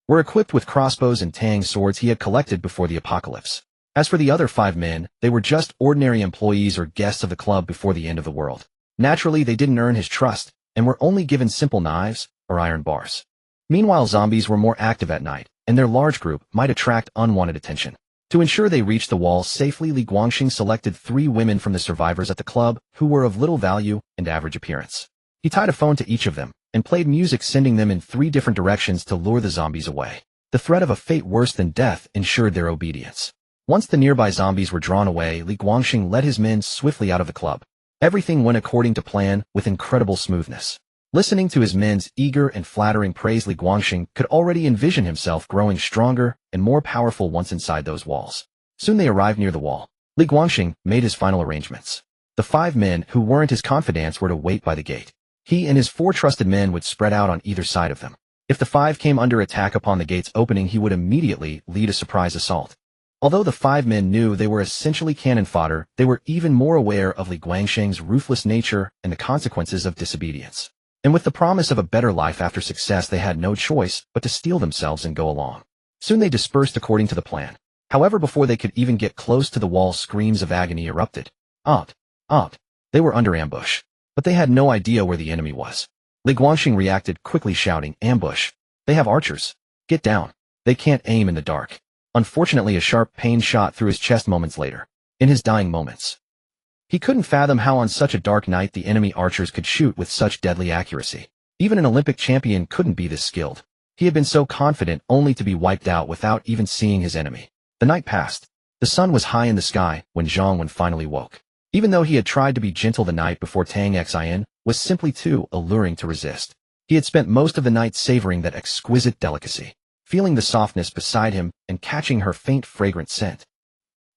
were equipped with crossbows and tang swords he had collected before the apocalypse. As for the other 5 men, they were just ordinary employees or guests of the club before the end of the world. Naturally, they didn't earn his trust and were only given simple knives or iron bars. Meanwhile, zombies were more active at night, and their large group might attract unwanted attention. To ensure they reached the walls safely, Li Guangxing selected 3 women from the survivors at the club who were of little value and average appearance. He tied a phone to each of them and played music, sending them in 3 different directions to lure the zombies away. The threat of a fate worse than death ensured their obedience. Once the nearby zombies were drawn away, Li Guangxing led his men swiftly out of the club. Everything went according to plan with incredible smoothness. Listening to his men's eager and flattering praise, Li Guangxing could already envision himself growing stronger and more powerful once inside those walls. Soon they arrived near the wall. Li Guangxing made his final arrangements. The 5 men who weren't his confidants were to wait by the gate. He and his 4 trusted men would spread out on either side of them. If the 5 came under attack upon the gate's opening, he would immediately lead a surprise assault. Although the 5 men knew they were essentially cannon fodder, they were even more aware of Li Guangxing's ruthless nature and the consequences of disobedience. And with the promise of a better life after success, they had no choice but to steel themselves and go along. Soon they dispersed according to the plan. However, before they could even get close to the wall, screams of agony erupted. Opt! They were under ambush. But they had no idea where the enemy was. Li Guangxing reacted quickly, shouting, "Ambush! They have archers! Get down! They can't aim in the dark." Unfortunately, a sharp pain shot through his chest moments later. In his dying moments, he couldn't fathom how on such a dark night the enemy archers could shoot with such deadly accuracy. Even an Olympic champion couldn't be this skilled. He had been so confident only to be wiped out without even seeing his enemy. The night passed. The sun was high in the sky when Zhang Wen finally woke. Even though he had tried to be gentle the night before, Tang Xin was simply too alluring to resist. He had spent most of the night savoring that exquisite delicacy, feeling the softness beside him and catching her faint fragrant scent.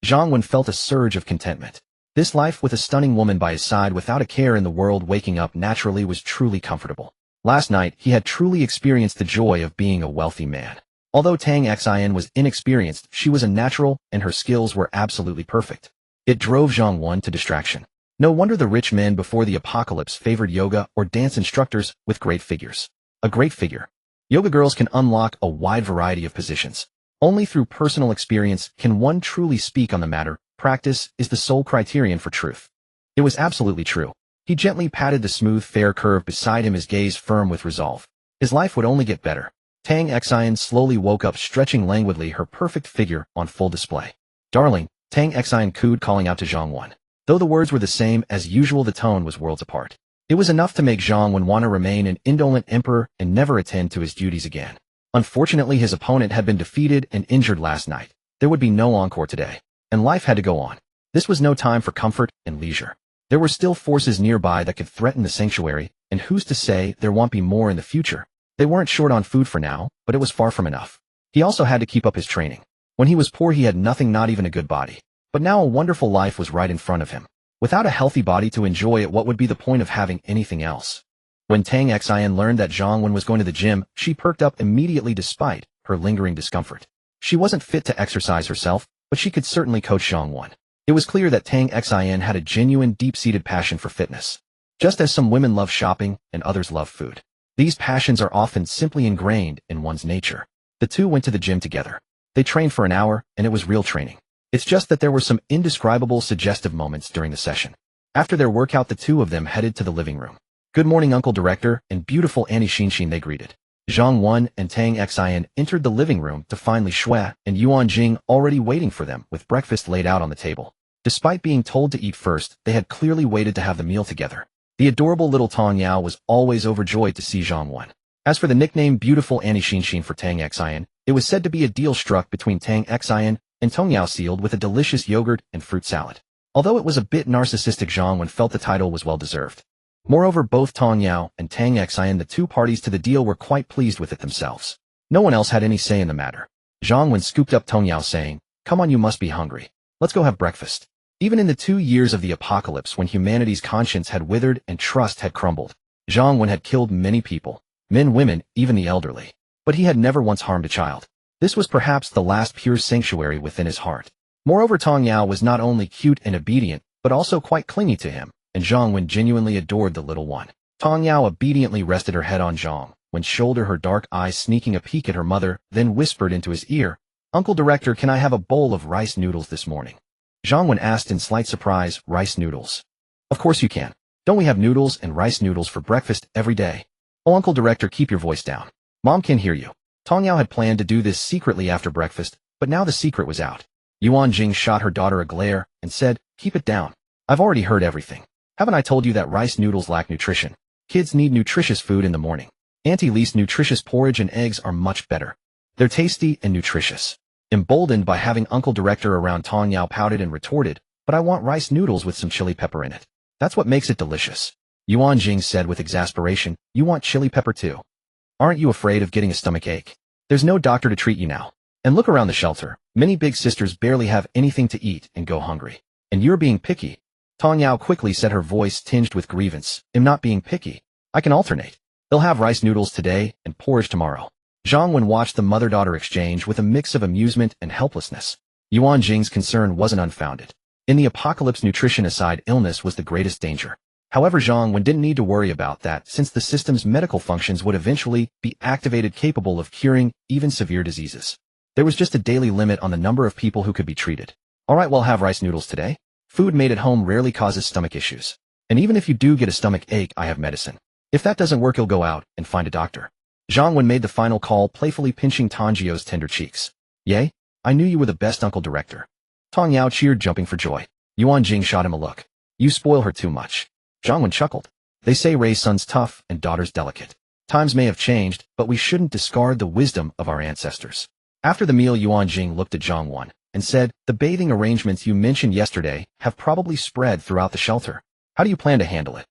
Zhang Wen felt a surge of contentment. This life with a stunning woman by his side without a care in the world, waking up naturally, was truly comfortable. Last night, he had truly experienced the joy of being a wealthy man. Although Tang Xin was inexperienced, she was a natural and her skills were absolutely perfect. It drove Zhang Wen to distraction. No wonder the rich men before the apocalypse favored yoga or dance instructors with great figures. A great figure. Yoga girls can unlock a wide variety of positions. Only through personal experience can one truly speak on the matter. Practice is the sole criterion for truth. It was absolutely true. He gently patted the smooth, fair curve beside him, his gaze firm with resolve. His life would only get better. Tang Xin slowly woke up, stretching languidly, her perfect figure on full display. "Darling," Tang Xin cooed, calling out to Zhang Wen. Though the words were the same as usual, the tone was worlds apart. It was enough to make Zhang Wen want to remain an indolent emperor and never attend to his duties again. Unfortunately, his opponent had been defeated and injured last night. There would be no encore today, and life had to go on. This was no time for comfort and leisure. There were still forces nearby that could threaten the sanctuary, and who's to say there won't be more in the future? They weren't short on food for now, but it was far from enough. He also had to keep up his training. When he was poor, he had nothing, not even a good body. But now a wonderful life was right in front of him. Without a healthy body to enjoy it, what would be the point of having anything else? When Tang Xin learned that Zhang Wen was going to the gym, she perked up immediately despite her lingering discomfort. She wasn't fit to exercise herself, but she could certainly coach Zhang Wen. It was clear that Tang Xin had a genuine, deep-seated passion for fitness. Just as some women love shopping and others love food, these passions are often simply ingrained in one's nature. The two went to the gym together. They trained for an hour, and it was real training. It's just that there were some indescribable, suggestive moments during the session. After their workout, the two of them headed to the living room. "Good morning, Uncle Director," and beautiful Annie Xinshin, they greeted. Zhang Wen and Tang Xin entered the living room to find Li Shui and Yuan Jing already waiting for them with breakfast laid out on the table. Despite being told to eat first, they had clearly waited to have the meal together. The adorable little Tong Yao was always overjoyed to see Zhang Wen. As for the nickname Beautiful Annie Xinshin for Tang Xin, it was said to be a deal struck between Tang Xin and Tong Yao, sealed with a delicious yogurt and fruit salad. Although it was a bit narcissistic, Zhang Wen felt the title was well-deserved. Moreover, both Tong Yao and Tang Xin, the two parties to the deal, were quite pleased with it themselves. No one else had any say in the matter. Zhang Wen scooped up Tong Yao, saying, "Come on, you must be hungry. Let's go have breakfast." Even in the 2 years of the apocalypse, when humanity's conscience had withered and trust had crumbled, Zhang Wen had killed many people, men, women, even the elderly. But he had never once harmed a child. This was perhaps the last pure sanctuary within his heart. Moreover, Tong Yao was not only cute and obedient, but also quite clingy to him, and Zhang Wen genuinely adored the little one. Tong Yao obediently rested her head on Zhang Wen's shoulder, her dark eyes sneaking a peek at her mother, then whispered into his ear, "Uncle Director, can I have a bowl of rice noodles this morning?" Zhang Wen asked in slight surprise. "Rice noodles? Of course you can. Don't we have noodles and rice noodles for breakfast every day?" "Oh, Uncle Director, keep your voice down. Mom can hear you." Tong Yao had planned to do this secretly after breakfast, but now the secret was out. Yuan Jing shot her daughter a glare and said, "Keep it down. I've already heard everything. Haven't I told you that rice noodles lack nutrition? Kids need nutritious food in the morning. Least nutritious porridge and eggs are much better. They're tasty and nutritious." Emboldened by having Uncle Director around, Tong Yao pouted and retorted, "But I want rice noodles with some chili pepper in it. That's what makes it delicious." Yuan Jing said with exasperation, "You want chili pepper too? Aren't you afraid of getting a stomachache? There's no doctor to treat you now. And look around the shelter. Many big sisters barely have anything to eat and go hungry. And you're being picky. Tong Yao quickly said, her voice tinged with grievance. I'm not being picky. I can alternate. They'll have rice noodles today and porridge tomorrow. Zhang Wen watched the mother-daughter exchange with a mix of amusement and helplessness. Yuan Jing's concern wasn't unfounded. In the apocalypse, nutrition aside, illness was the greatest danger. However, Zhang Wen didn't need to worry about that since the system's medical functions would eventually be activated, capable of curing even severe diseases. There was just a daily limit on the number of people who could be treated. Alright, we'll have rice noodles today. Food made at home rarely causes stomach issues. And even if you do get a stomach ache, I have medicine. If that doesn't work, you'll go out and find a doctor. Zhang Wen made the final call, playfully pinching Tongjiu's tender cheeks. Yay, I knew you were the best uncle director. Tong Yao cheered, jumping for joy. Yuan Jing shot him a look. You spoil her too much. Zhang Wen chuckled. They say raise sons tough and daughters delicate. Times may have changed, but we shouldn't discard the wisdom of our ancestors. After the meal, Yuan Jing looked at Zhang Wen and said, the bathing arrangements you mentioned yesterday have probably spread throughout the shelter. How do you plan to handle it?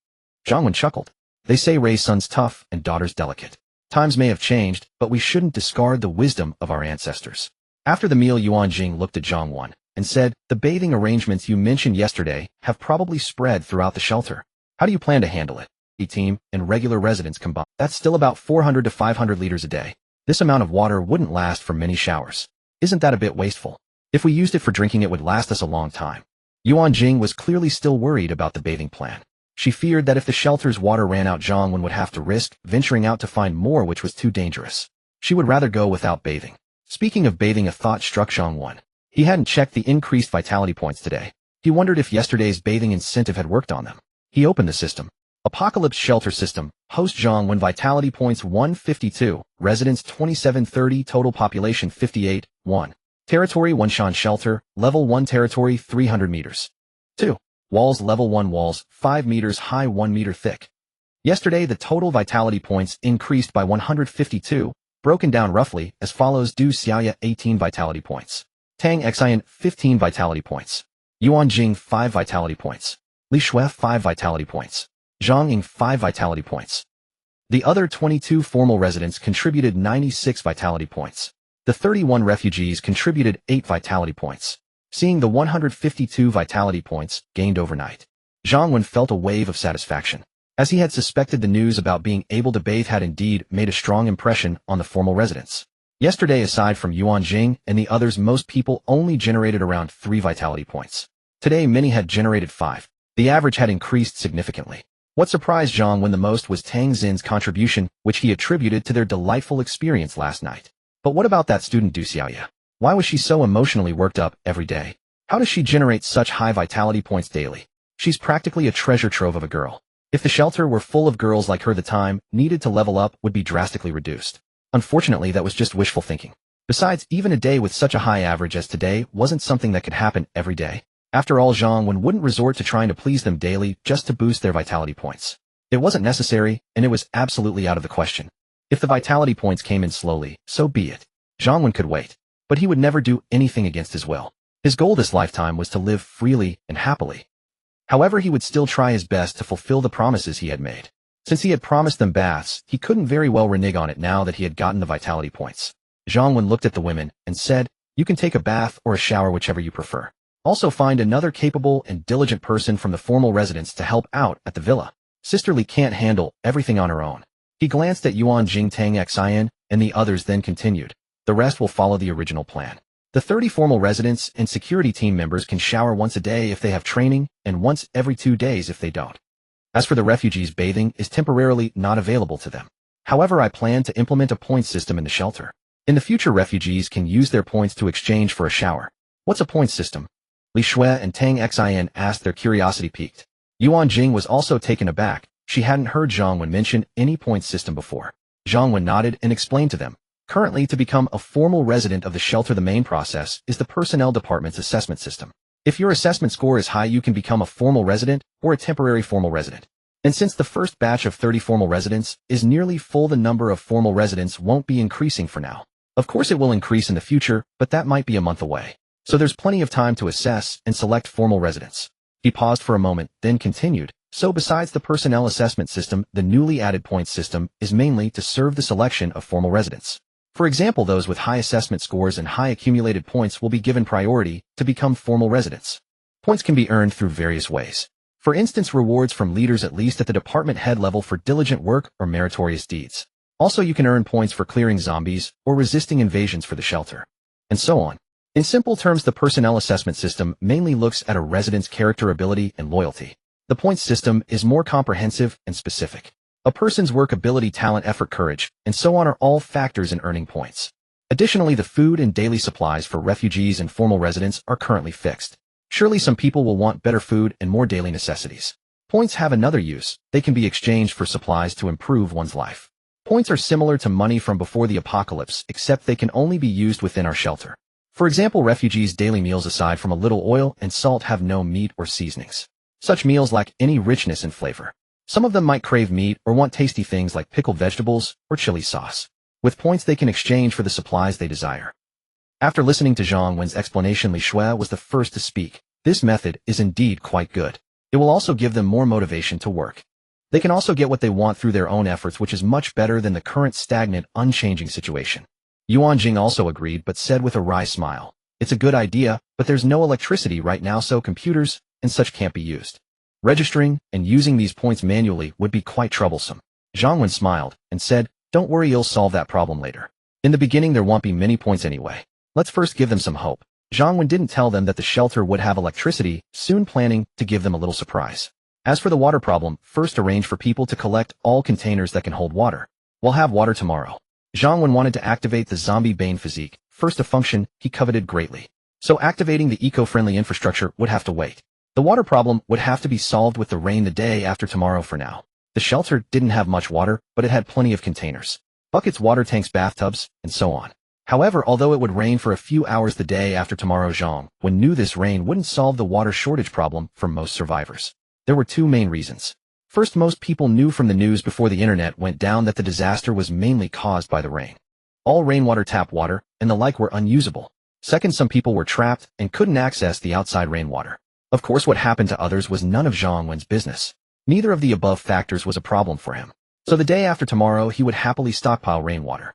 Zhang Wen chuckled. They say raise sons tough and daughters delicate. Times may have changed, but we shouldn't discard the wisdom of our ancestors. After the meal, Yuan Jing looked at Zhang Wen and said, the bathing arrangements you mentioned yesterday have probably spread throughout the shelter. How do you plan to handle it? Team and regular residents combined. That's still about 400 to 500 liters a day. This amount of water wouldn't last for many showers. Isn't that a bit wasteful? If we used it for drinking, it would last us a long time. Yuan Jing was clearly still worried about the bathing plan. She feared that if the shelter's water ran out, Zhang Wen would have to risk venturing out to find more, which was too dangerous. She would rather go without bathing. Speaking of bathing, a thought struck Zhang Wen. He hadn't checked the increased vitality points today. He wondered if yesterday's bathing incentive had worked on them. He opened the system. Apocalypse Shelter System. Host Zhang Wen, vitality points 152. Residents 2730. Total population 58. 1. Territory 1. Shan Shelter. Level 1 territory 300 meters. 2. Walls level 1 walls 5 meters high, 1 meter thick. Yesterday, the total vitality points increased by 152, broken down roughly as follows: Du Xiaoya 18 vitality points. Tang Xian 15 vitality points. Yuan Jing 5 vitality points. Li Shui 5 vitality points. Zhang Ying 5 vitality points. The other 22 formal residents contributed 96 vitality points. The 31 refugees contributed 8 vitality points. Seeing the 152 vitality points gained overnight, Zhang Wen felt a wave of satisfaction. As he had suspected, the news about being able to bathe had indeed made a strong impression on the formal residents. Yesterday, aside from Yuan Jing and the others, most people only generated around 3 vitality points. Today, many had generated 5. The average had increased significantly. What surprised Zhang Wen the most was Tang Xin's contribution, which he attributed to their delightful experience last night. But what about that student Du Xiaoya? Why was she so emotionally worked up every day? How does she generate such high vitality points daily? She's practically a treasure trove of a girl. If the shelter were full of girls like her, the time needed to level up would be drastically reduced. Unfortunately, that was just wishful thinking. Besides, even a day with such a high average as today wasn't something that could happen every day. After all, Zhang Wen wouldn't resort to trying to please them daily just to boost their vitality points. It wasn't necessary, and it was absolutely out of the question. If the vitality points came in slowly, so be it. Zhang Wen could wait. But he would never do anything against his will. His goal this lifetime was to live freely and happily. However, he would still try his best to fulfill the promises he had made. Since he had promised them baths, he couldn't very well renege on it now that he had gotten the vitality points. Zhang Wen looked at the women and said, you can take a bath or a shower, whichever you prefer. Also find another capable and diligent person from the formal residence to help out at the villa. Sister Li can't handle everything on her own. He glanced at Yuan Jing, Tang Xian, and the others, then continued. The rest will follow the original plan. The 30 formal residents and security team members can shower once a day if they have training, and once every 2 days if they don't. As for the refugees, bathing is temporarily not available to them. However, I plan to implement a point system in the shelter. In the future, refugees can use their points to exchange for a shower. What's a point system? Li Shui and Tang Xian asked, their curiosity piqued. Yuan Jing was also taken aback. She hadn't heard Zhang Wen mention any point system before. Zhang Wen nodded and explained to them. Currently, to become a formal resident of the shelter, the main process is the personnel department's assessment system. If your assessment score is high, you can become a formal resident or a temporary formal resident. And since the first batch of 30 formal residents is nearly full, the number of formal residents won't be increasing for now. Of course, it will increase in the future, but that might be a month away. So there's plenty of time to assess and select formal residents. He paused for a moment, then continued. So besides the personnel assessment system, the newly added point system is mainly to serve the selection of formal residents. For example, those with high assessment scores and high accumulated points will be given priority to become formal residents. Points can be earned through various ways. For instance, rewards from leaders at least at the department head level for diligent work or meritorious deeds. Also, you can earn points for clearing zombies or resisting invasions for the shelter. And so on. In simple terms, the personnel assessment system mainly looks at a resident's character, ability, and loyalty. The points system is more comprehensive and specific. A person's work ability, talent, effort, courage, and so on are all factors in earning points. Additionally, the food and daily supplies for refugees and formal residents are currently fixed. Surely some people will want better food and more daily necessities. Points have another use. They can be exchanged for supplies to improve one's life. Points are similar to money from before the apocalypse, except they can only be used within our shelter. For example, refugees' daily meals aside from a little oil and salt have no meat or seasonings. Such meals lack any richness and flavor. Some of them might crave meat or want tasty things like pickled vegetables or chili sauce. With points they can exchange for the supplies they desire. After listening to Zhang Wen's explanation, Li Shui was the first to speak. This method is indeed quite good. It will also give them more motivation to work. They can also get what they want through their own efforts, which is much better than the current stagnant, unchanging situation. Yuan Jing also agreed but said with a wry smile, "It's a good idea, but there's no electricity right now, so computers and such can't be used. Registering and using these points manually would be quite troublesome." Zhang Wen smiled and said, "Don't worry, you'll solve that problem later. In the beginning there won't be many points anyway. Let's first give them some hope." Zhang Wen didn't tell them that the shelter would have electricity, soon planning to give them a little surprise. As for the water problem, first arrange for people to collect all containers that can hold water. We'll have water tomorrow. Zhang Wen wanted to activate the zombie Bane physique, first a function he coveted greatly. So activating the eco-friendly infrastructure would have to wait. The water problem would have to be solved with the rain the day after tomorrow for now. The shelter didn't have much water, but it had plenty of containers. Buckets, water tanks, bathtubs, and so on. However, although it would rain for a few hours the day after tomorrow, Zhang Wen knew this rain wouldn't solve the water shortage problem for most survivors. There were two main reasons. First, most people knew from the news before the internet went down that the disaster was mainly caused by the rain. All rainwater, tap water, and the like were unusable. Second, some people were trapped and couldn't access the outside rainwater. Of course, what happened to others was none of Zhang Wen's business. Neither of the above factors was a problem for him. So the day after tomorrow, he would happily stockpile rainwater.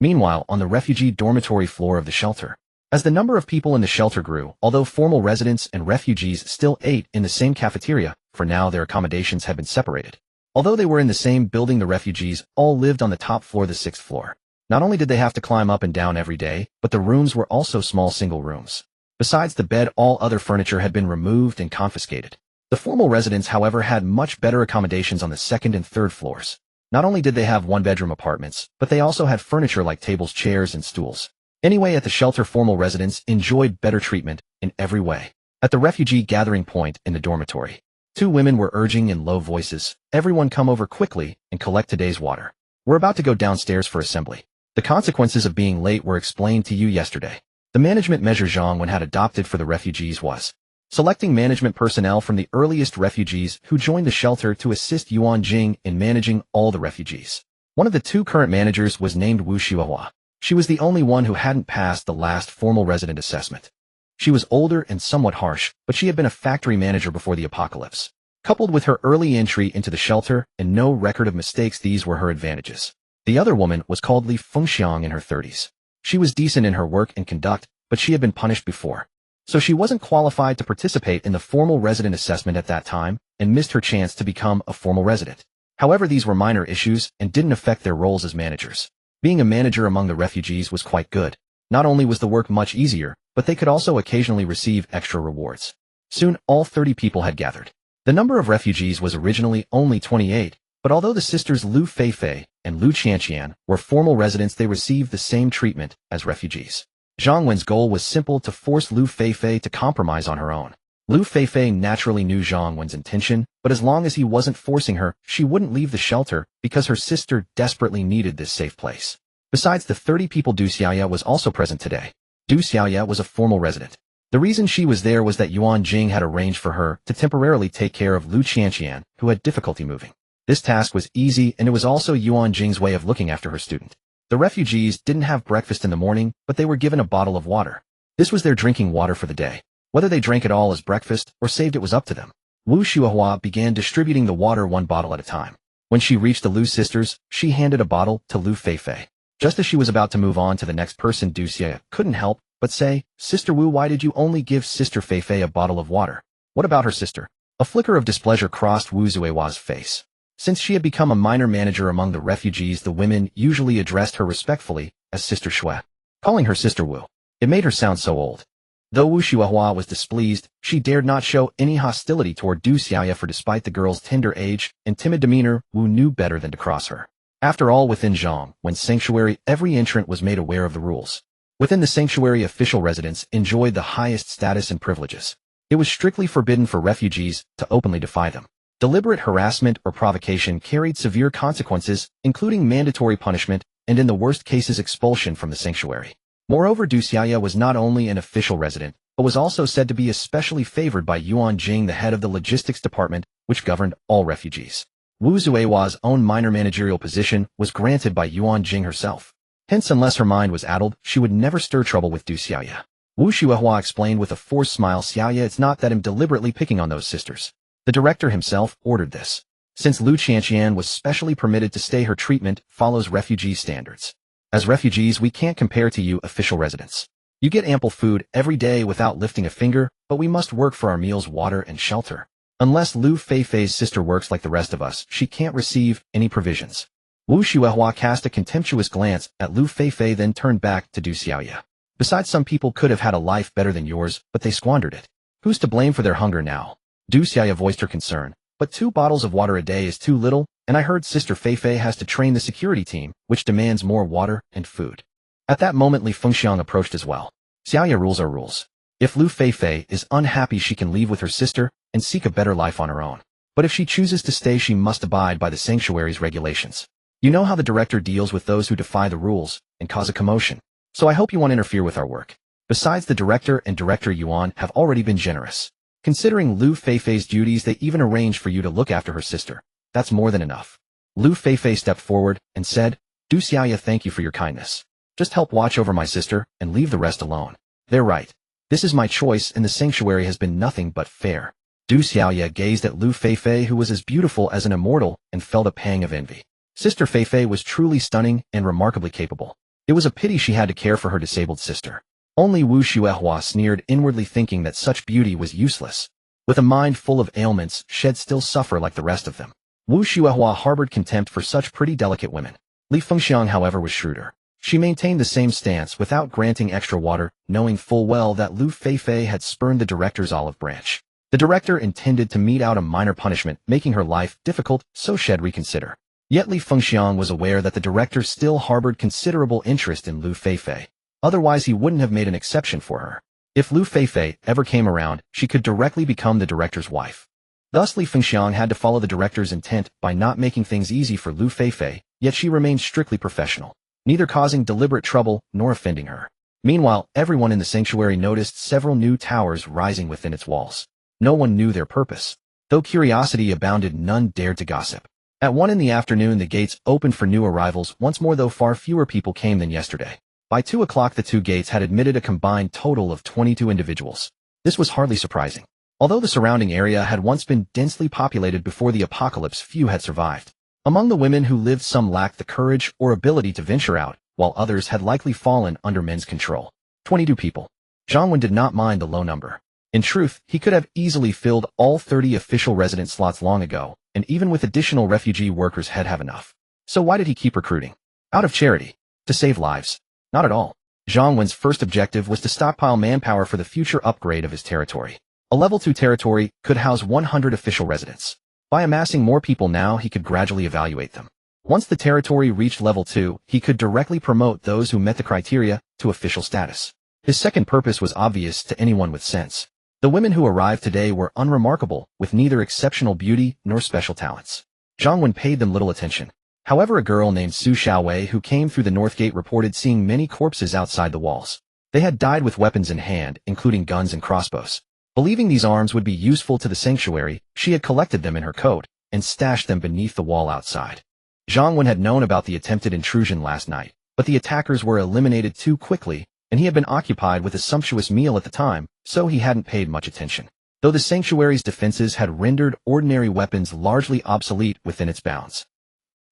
Meanwhile, on the refugee dormitory floor of the shelter, as the number of people in the shelter grew, although formal residents and refugees still ate in the same cafeteria, for now their accommodations had been separated. Although they were in the same building, the refugees all lived on the top floor, the 6th floor. Not only did they have to climb up and down every day, but the rooms were also small single rooms. Besides the bed, all other furniture had been removed and confiscated. The formal residents, however, had much better accommodations on the 2nd and 3rd floors. Not only did they have one-bedroom apartments, but they also had furniture like tables, chairs, and stools. Anyway, at the shelter, formal residents enjoyed better treatment in every way. At the refugee gathering point in the dormitory, two women were urging in low voices, "Everyone come over quickly and collect today's water. We're about to go downstairs for assembly." The consequences of being late were explained to you yesterday. The management measure Zhang Wen had adopted for the refugees was selecting management personnel from the earliest refugees who joined the shelter to assist Yuan Jing in managing all the refugees. One of the two current managers was named Wu Xiaohua. She was the only one who hadn't passed the last formal resident assessment. She was older and somewhat harsh, but she had been a factory manager before the apocalypse. Coupled with her early entry into the shelter and no record of mistakes, these were her advantages. The other woman was called Li Fengxiang, in her 30s. She was decent in her work and conduct, but she had been punished before. So she wasn't qualified to participate in the formal resident assessment at that time and missed her chance to become a formal resident. However, these were minor issues and didn't affect their roles as managers. Being a manager among the refugees was quite good. Not only was the work much easier, but they could also occasionally receive extra rewards. Soon, all 30 people had gathered. The number of refugees was originally only 28, but although the sisters Lu Feifei and Lu Qianqian were formal residents, they received the same treatment as refugees. Zhang Wen's goal was simple: to force Lu Feifei to compromise on her own. Lu Feifei naturally knew Zhang Wen's intention, but as long as he wasn't forcing her, she wouldn't leave the shelter because her sister desperately needed this safe place. Besides the 30 people, Du Xiaoya was also present today. Du Xiaoya was a formal resident. The reason she was there was that Yuan Jing had arranged for her to temporarily take care of Lu Qianqian, who had difficulty moving. This task was easy, and it was also Yuan Jing's way of looking after her student. The refugees didn't have breakfast in the morning, but they were given a bottle of water. This was their drinking water for the day. Whether they drank it all as breakfast or saved it was up to them. Wu Xiaohua began distributing the water one bottle at a time. When she reached the Lu sisters, she handed a bottle to Lu Feifei. Just as she was about to move on to the next person, Du Xia couldn't help but say, Sister Wu, why did you only give Sister Feifei a bottle of water? What about her sister? A flicker of displeasure crossed Wu Zuihua's face. Since she had become a minor manager among the refugees, the women usually addressed her respectfully as Sister Shui, calling her Sister Wu. It made her sound so old. Though Wu Zuihua was displeased, she dared not show any hostility toward Du Xiaoya, for despite the girl's tender age and timid demeanor, Wu knew better than to cross her. After all, within Zhang Wen's sanctuary, every entrant was made aware of the rules. Within the sanctuary, official residents enjoyed the highest status and privileges. It was strictly forbidden for refugees to openly defy them. Deliberate harassment or provocation carried severe consequences, including mandatory punishment and, in the worst cases, expulsion from the sanctuary. Moreover, Du Xiaoya was not only an official resident, but was also said to be especially favored by Yuan Jing, the head of the logistics department, which governed all refugees. Wu Zuihua's own minor managerial position was granted by Yuan Jing herself. Hence, unless her mind was addled, she would never stir trouble with Du Xiaoya. Wu Zuihua explained with a forced smile, Xiaoya, it's not that I'm deliberately picking on those sisters. The director himself ordered this. Since Lu Qianqian was specially permitted to stay, her treatment follows refugee standards. As refugees, we can't compare to you official residents. You get ample food every day without lifting a finger, but we must work for our meals, water, and shelter. Unless Lu Feifei's sister works like the rest of us, she can't receive any provisions. Wu Zuihua cast a contemptuous glance at Lu Feifei, then turned back to Du Xiaoya. Besides, some people could have had a life better than yours, but they squandered it. Who's to blame for their hunger now? Du Xiaoya voiced her concern. But 2 bottles of water a day is too little, and I heard Sister Feifei has to train the security team, which demands more water and food. At that moment, Li Fengxiang approached as well. Xiaoya, rules are rules. If Lu Feifei is unhappy, she can leave with her sister and seek a better life on her own. But if she chooses to stay, she must abide by the sanctuary's regulations. You know how the director deals with those who defy the rules and cause a commotion. So I hope you won't interfere with our work. Besides, the director and Director Yuan have already been generous. Considering Lu Feifei's duties, they even arranged for you to look after her sister. That's more than enough. Lu Feifei stepped forward and said, Du Xiaoya, thank you for your kindness. Just help watch over my sister and leave the rest alone. They're right. This is my choice, and the sanctuary has been nothing but fair. Du Xiaoya gazed at Lu Feifei, who was as beautiful as an immortal, and felt a pang of envy. Sister Feifei was truly stunning and remarkably capable. It was a pity she had to care for her disabled sister. Only Wu Zuihua sneered inwardly, thinking that such beauty was useless. With a mind full of ailments, she'd still suffer like the rest of them. Wu Zuihua harbored contempt for such pretty, delicate women. Li Fengxiang, however, was shrewder. She maintained the same stance without granting extra water, knowing full well that Lu Feifei had spurned the director's olive branch. The director intended to mete out a minor punishment, making her life difficult, so she'd reconsider. Yet Li Fengxiang was aware that the director still harbored considerable interest in Lu Feifei. Otherwise, he wouldn't have made an exception for her. If Lu Feifei ever came around, she could directly become the director's wife. Thus, Li Fengxiang had to follow the director's intent by not making things easy for Lu Feifei, yet she remained strictly professional, neither causing deliberate trouble nor offending her. Meanwhile, everyone in the sanctuary noticed several new towers rising within its walls. No one knew their purpose. Though curiosity abounded, none dared to gossip. At 1 in the afternoon, the gates opened for new arrivals once more, though far fewer people came than yesterday. By 2 o'clock, the 2 gates had admitted a combined total of 22 individuals. This was hardly surprising. Although the surrounding area had once been densely populated before the apocalypse, few had survived. Among the women who lived, some lacked the courage or ability to venture out, while others had likely fallen under men's control. 22 people. Zhang Wen did not mind the low number. In truth, he could have easily filled all 30 official resident slots long ago, and even with additional refugee workers he'd have enough. So why did he keep recruiting? Out of charity? To save lives? Not at all. Zhang Wen's first objective was to stockpile manpower for the future upgrade of his territory. A level 2 territory could house 100 official residents. By amassing more people now, he could gradually evaluate them. Once the territory reached level 2, he could directly promote those who met the criteria to official status. His second purpose was obvious to anyone with sense. The women who arrived today were unremarkable, with neither exceptional beauty nor special talents. Zhang Wen paid them little attention. However, a girl named Su Xiaowei who came through the north gate reported seeing many corpses outside the walls. They had died with weapons in hand, including guns and crossbows. Believing these arms would be useful to the sanctuary, she had collected them in her coat and stashed them beneath the wall outside. Zhang Wen had known about the attempted intrusion last night, but the attackers were eliminated too quickly, and he had been occupied with a sumptuous meal at the time, so he hadn't paid much attention. Though the sanctuary's defenses had rendered ordinary weapons largely obsolete within its bounds,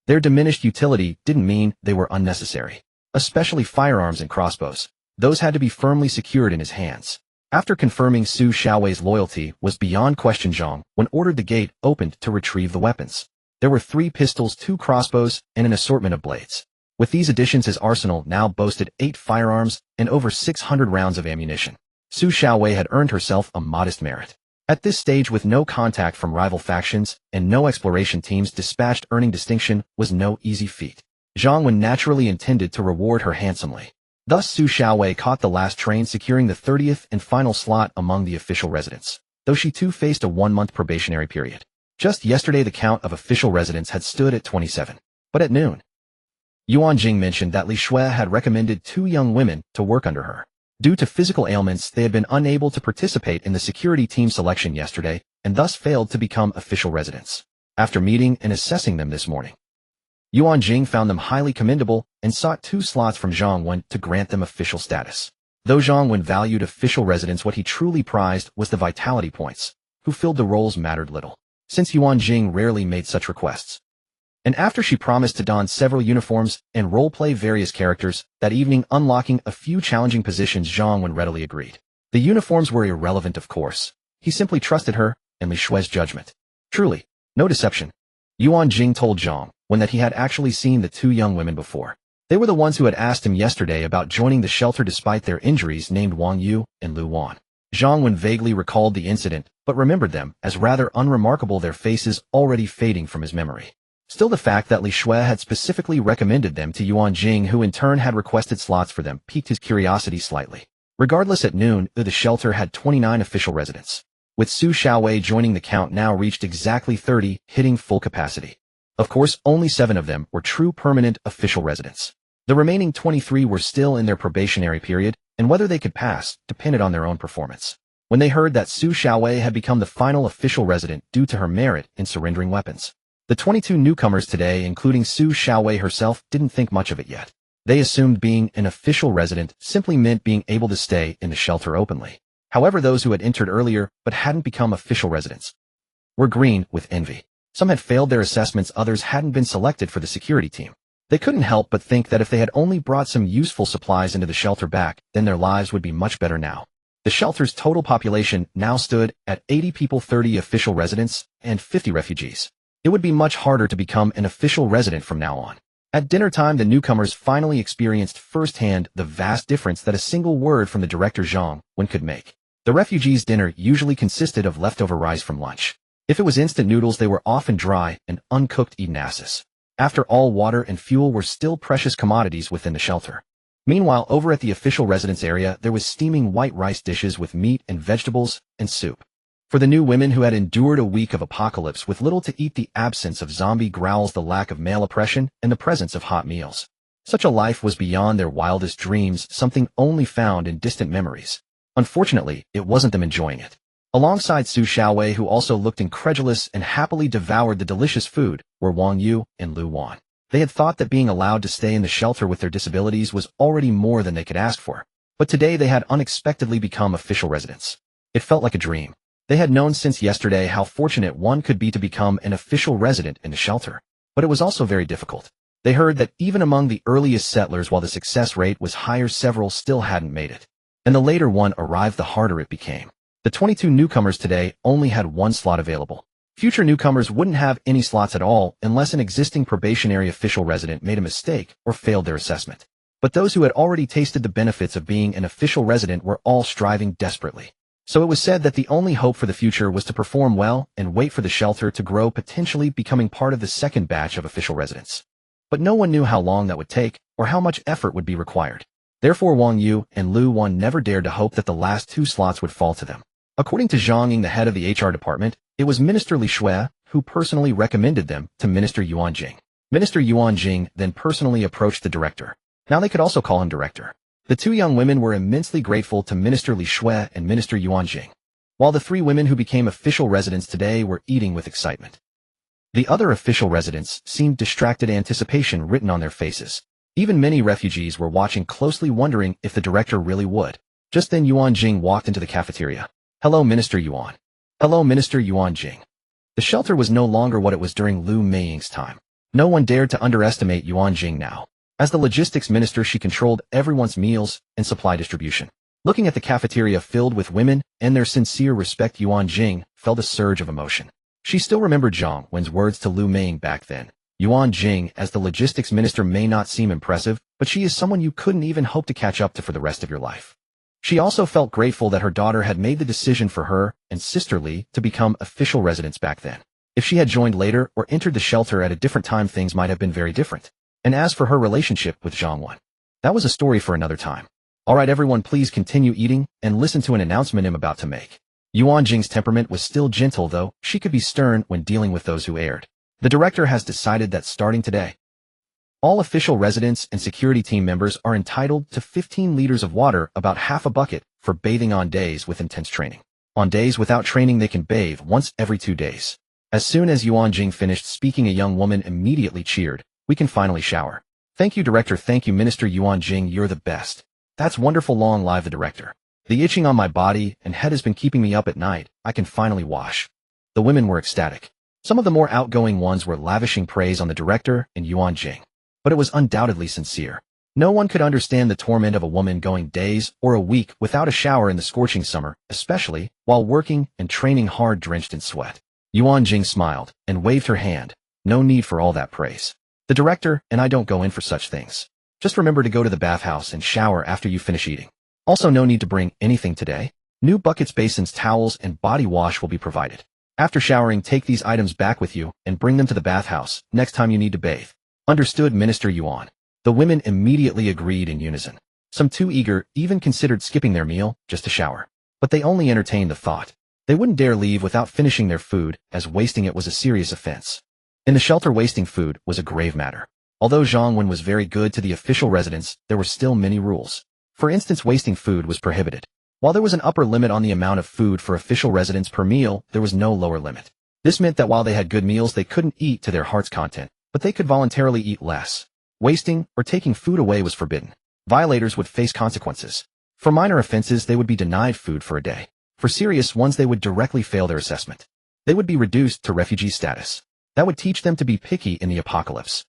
their diminished utility didn't mean they were unnecessary. Especially firearms and crossbows. those had to be firmly secured in his hands. After confirming Su Xiaowei's loyalty was beyond question, Zhang Wen ordered the gate opened to retrieve the weapons. There were 3 pistols, 2 crossbows, and an assortment of blades. With these additions, his arsenal now boasted 8 firearms and over 600 rounds of ammunition. Su Xiaowei had earned herself a modest merit. At this stage, with no contact from rival factions and no exploration teams dispatched, earning distinction was no easy feat. Zhang Wen naturally intended to reward her handsomely. Thus, Su Xiaowei caught the last train, securing the 30th and final slot among the official residents, though she too faced a 1-month probationary period. Just yesterday, the count of official residents had stood at 27. But at noon, Yuan Jing mentioned that Li Shui had recommended 2 young women to work under her. Due to physical ailments, they had been unable to participate in the security team selection yesterday and thus failed to become official residents. After meeting and assessing them this morning, Yuan Jing found them highly commendable and sought 2 slots from Zhang Wen to grant them official status. Though Zhang Wen valued official residents, what he truly prized was the vitality points. Who filled the roles mattered little, since Yuan Jing rarely made such requests. And after she promised to don several uniforms and role-play various characters, that evening unlocking a few challenging positions, Zhang Wen readily agreed. The uniforms were irrelevant, of course. He simply trusted her and Li Shui's judgment. Truly, no deception. Yuan Jing told Zhang Wen that he had actually seen the 2 young women before. They were the ones who had asked him yesterday about joining the shelter despite their injuries, named Wang Yu and Lu Wan. Zhang Wen vaguely recalled the incident, but remembered them as rather unremarkable, their faces already fading from his memory. Still, the fact that Li Shui had specifically recommended them to Yuan Jing, who in turn had requested slots for them, piqued his curiosity slightly. Regardless, at noon, the shelter had 29 official residents. With Su Xiaowei joining, the count now reached exactly 30, hitting full capacity. Of course, only 7 of them were true permanent official residents. The remaining 23 were still in their probationary period, and whether they could pass depended on their own performance. When they heard that Su Xiaowei had become the final official resident due to her merit in surrendering weapons, the 22 newcomers today, including Su Xiaowei herself, didn't think much of it yet. They assumed being an official resident simply meant being able to stay in the shelter openly. However, those who had entered earlier but hadn't become official residents were green with envy. Some had failed their assessments, others hadn't been selected for the security team. They couldn't help but think that if they had only brought some useful supplies into the shelter back, then their lives would be much better now. The shelter's total population now stood at 80 people, 30 official residents, and 50 refugees. It would be much harder to become an official resident from now on. At dinner time, the newcomers finally experienced firsthand the vast difference that a single word from the director Zhang Wen could make. The refugees' dinner usually consisted of leftover rice from lunch. If it was instant noodles, they were often dry and uncooked, eaten asses. After all, water and fuel were still precious commodities within the shelter. Meanwhile, over at the official residence area, there was steaming white rice dishes with meat and vegetables and soup. For the new women who had endured a week of apocalypse with little to eat, the absence of zombie growls, the lack of male oppression, and the presence of hot meals, such a life was beyond their wildest dreams, something only found in distant memories. Unfortunately, it wasn't them enjoying it. Alongside Su Xiaowei, who also looked incredulous and happily devoured the delicious food, were Wang Yu and Lu Wan. They had thought that being allowed to stay in the shelter with their disabilities was already more than they could ask for. But today they had unexpectedly become official residents. It felt like a dream. They had known since yesterday how fortunate one could be to become an official resident in the shelter. But it was also very difficult. They heard that even among the earliest settlers, while the success rate was higher, several still hadn't made it. And the later one arrived, the harder it became. The 22 newcomers today only had 1 slot available. Future newcomers wouldn't have any slots at all unless an existing probationary official resident made a mistake or failed their assessment. But those who had already tasted the benefits of being an official resident were all striving desperately. So it was said that the only hope for the future was to perform well and wait for the shelter to grow, potentially becoming part of the second batch of official residents. But no one knew how long that would take or how much effort would be required. Therefore, Wang Yu and Lu Wan never dared to hope that the last 2 slots would fall to them. According to Zhang Ying, the head of the HR department, it was Minister Li Shui who personally recommended them to Minister Yuan Jing. Minister Yuan Jing then personally approached the director. Now they could also call him director. The 2 young women were immensely grateful to Minister Li Shui and Minister Yuan Jing, while the 3 women who became official residents today were eating with excitement. The other official residents seemed distracted, anticipation written on their faces. Even many refugees were watching closely, wondering if the director really would. Just then Yuan Jing walked into the cafeteria. "Hello, Minister Yuan." "Hello, Minister Yuan Jing." The shelter was no longer what it was during Lu Meiying's time. No one dared to underestimate Yuan Jing now. As the logistics minister, she controlled everyone's meals and supply distribution. Looking at the cafeteria filled with women and their sincere respect, Yuan Jing felt a surge of emotion. She still remembered Zhang Wen's words to Lu Ming back then. Yuan Jing, as the logistics minister, may not seem impressive, but she is someone you couldn't even hope to catch up to for the rest of your life. She also felt grateful that her daughter had made the decision for her and Sister Li to become official residents back then. If she had joined later or entered the shelter at a different time, things might have been very different. And as for her relationship with Zhang Wen, that was a story for another time. Alright everyone, please continue eating and listen to an announcement I'm about to make. Yuan Jing's temperament was still gentle, though she could be stern when dealing with those who erred. The director has decided that starting today, all official residents and security team members are entitled to 15 liters of water, about half a bucket, for bathing on days with intense training. On days without training, they can bathe once every 2 days. As soon as Yuan Jing finished speaking, a young woman immediately cheered. We can finally shower. Thank you, director. Thank you, Minister Yuan Jing. You're the best. That's wonderful. Long live the director. The itching on my body and head has been keeping me up at night. I can finally wash. The women were ecstatic. Some of the more outgoing ones were lavishing praise on the director and Yuan Jing. But it was undoubtedly sincere. No one could understand the torment of a woman going days or a week without a shower in the scorching summer, especially while working and training hard, drenched in sweat. Yuan Jing smiled and waved her hand. No need for all that praise. The director and I don't go in for such things. Just remember to go to the bathhouse and shower after you finish eating. Also, no need to bring anything today. New buckets, basins, towels, and body wash will be provided. After showering, take these items back with you and bring them to the bathhouse next time you need to bathe. Understood, Minister Yuan. The women immediately agreed in unison. Some, too eager, even considered skipping their meal just to shower. But they only entertained the thought. They wouldn't dare leave without finishing their food, as wasting it was a serious offense. In the shelter, wasting food was a grave matter. Although Zhang Wen was very good to the official residents, there were still many rules. For instance, wasting food was prohibited. While there was an upper limit on the amount of food for official residents per meal, there was no lower limit. This meant that while they had good meals, they couldn't eat to their heart's content, but they could voluntarily eat less. Wasting or taking food away was forbidden. Violators would face consequences. For minor offenses, they would be denied food for a day. For serious ones, they would directly fail their assessment. They would be reduced to refugee status. That would teach them to be picky in the apocalypse.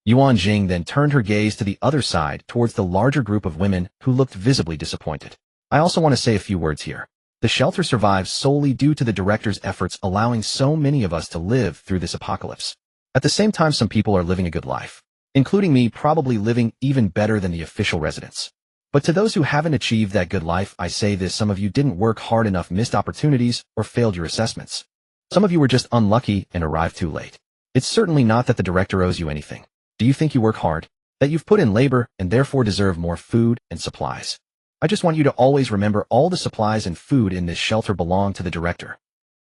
Yuan Jing then turned her gaze to the other side, towards the larger group of women who looked visibly disappointed. I also want to say a few words here. The shelter survives solely due to the director's efforts, allowing so many of us to live through this apocalypse. At the same time, some people are living a good life, including me, probably living even better than the official residents. But to those who haven't achieved that good life, I say this: some of you didn't work hard enough, missed opportunities, or failed your assessments. Some of you were just unlucky and arrived too late. It's certainly not that the director owes you anything. Do you think you work hard? That you've put in labor and therefore deserve more food and supplies? I just want you to always remember, all the supplies and food in this shelter belong to the director.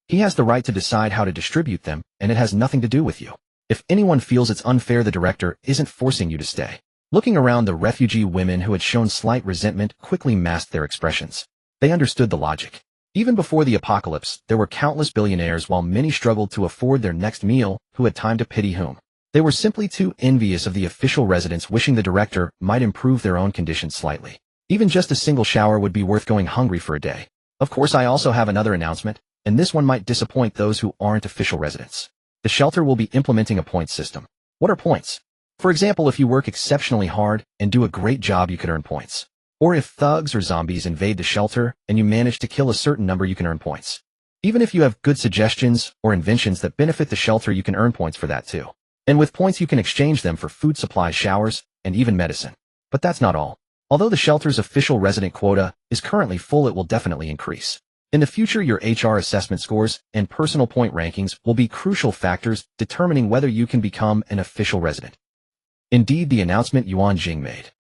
He has the right to decide how to distribute them, and it has nothing to do with you. If anyone feels it's unfair, the director isn't forcing you to stay. Looking around, the refugee women who had shown slight resentment quickly masked their expressions. They understood the logic. Even before the apocalypse, there were countless billionaires, while many struggled to afford their next meal, who had time to pity whom. They were simply too envious of the official residents, wishing the director might improve their own conditions slightly. Even just a single shower would be worth going hungry for a day. Of course, I also have another announcement, and this one might disappoint those who aren't official residents. The shelter will be implementing a points system. What are points? For example, if you work exceptionally hard and do a great job, you could earn points. Or if thugs or zombies invade the shelter and you manage to kill a certain number, you can earn points. Even if you have good suggestions or inventions that benefit the shelter, you can earn points for that too. And with points, you can exchange them for food supplies, showers, and even medicine. But that's not all. Although the shelter's official resident quota is currently full, it will definitely increase. In the future, your HR assessment scores and personal point rankings will be crucial factors determining whether you can become an official resident. Indeed, the announcement Yuan Jing made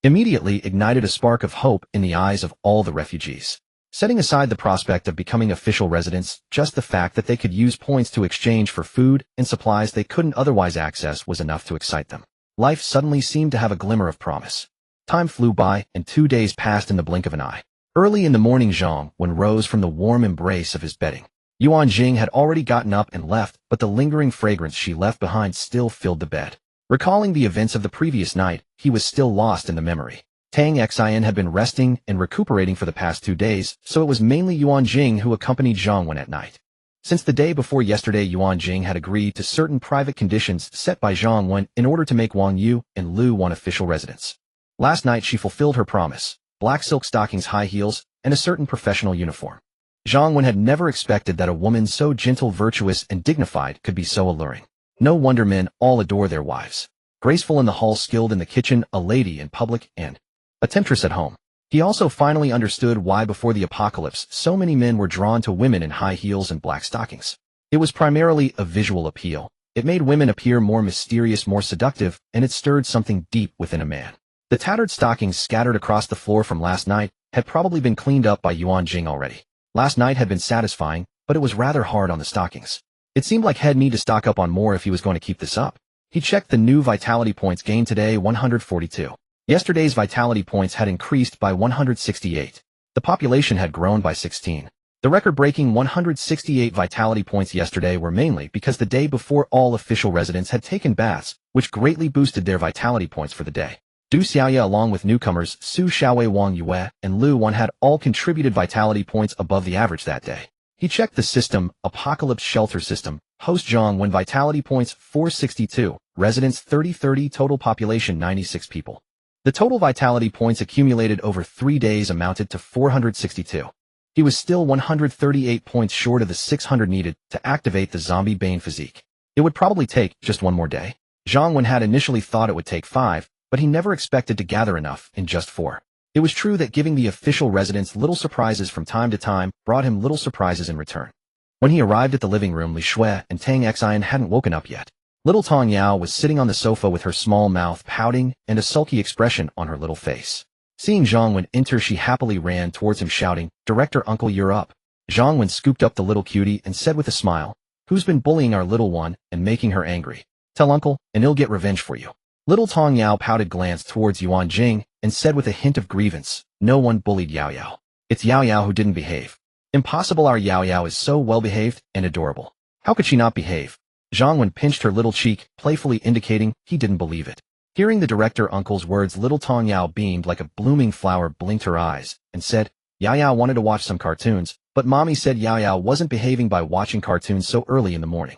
immediately ignited a spark of hope in the eyes of all the refugees. Setting aside the prospect of becoming official residents, just the fact that they could use points to exchange for food and supplies they couldn't otherwise access was enough to excite them. Life suddenly seemed to have a glimmer of promise. Time flew by, and 2 days passed in the blink of an eye. Early in the morning, Zhang Wen rose from the warm embrace of his bedding. Yuan Jing had already gotten up and left, but the lingering fragrance she left behind still filled the bed. Recalling the events of the previous night, he was still lost in the memory. Tang Xian had been resting and recuperating for the past 2 days, so it was mainly Yuan Jing who accompanied Zhang Wen at night. Since the day before yesterday, Yuan Jing had agreed to certain private conditions set by Zhang Wen in order to make Wang Yu and Lu Wan official residents. Last night she fulfilled her promise: black silk stockings, high heels, and a certain professional uniform. Zhang Wen had never expected that a woman so gentle, virtuous, and dignified could be so alluring. No wonder men all adore their wives. Graceful in the hall, skilled in the kitchen, a lady in public, and a temptress at home. He also finally understood why before the apocalypse so many men were drawn to women in high heels and black stockings. It was primarily a visual appeal. It made women appear more mysterious, more seductive, and it stirred something deep within a man. The tattered stockings scattered across the floor from last night had probably been cleaned up by Yuan Jing already. Last night had been satisfying, but it was rather hard on the stockings. It seemed like he'd need to stock up on more if he was going to keep this up. He checked the new vitality points gained today, 142. Yesterday's vitality points had increased by 168. The population had grown by 16. The record-breaking 168 vitality points yesterday were mainly because the day before all official residents had taken baths, which greatly boosted their vitality points for the day. Du Xiaoye along with newcomers Su Xiaowei, Wang Yue, and Lu Wan had all contributed vitality points above the average that day. He checked the system, Apocalypse Shelter System, host Zhang Wen vitality points 462, residents 30, total population 96 people. The total vitality points accumulated over 3 days amounted to 462. He was still 138 points short of the 600 needed to activate the zombie Bane physique. It would probably take just one more day. Zhang Wen had initially thought it would take 5, but he never expected to gather enough in just 4. It was true that giving the official residents little surprises from time to time brought him little surprises in return. When he arrived at the living room, Li Shui and Tang Xian hadn't woken up yet. Little Tong Yao was sitting on the sofa with her small mouth pouting and a sulky expression on her little face. Seeing Zhang Wen enter, she happily ran towards him shouting, "Director Uncle, you're up." Zhang Wen scooped up the little cutie and said with a smile, "Who's been bullying our little one and making her angry? Tell Uncle, and he'll get revenge for you." Little Tong Yao pouted, glanced towards Yuan Jing, and said with a hint of grievance, "No one bullied Yao Yao. It's Yao Yao who didn't behave." "Impossible, our Yao Yao is so well-behaved and adorable. How could she not behave?" Zhang Wen pinched her little cheek, playfully indicating he didn't believe it. Hearing the director uncle's words, little Tong Yao beamed like a blooming flower, blinked her eyes, and said, "Yao Yao wanted to watch some cartoons, but Mommy said Yao Yao wasn't behaving by watching cartoons so early in the morning."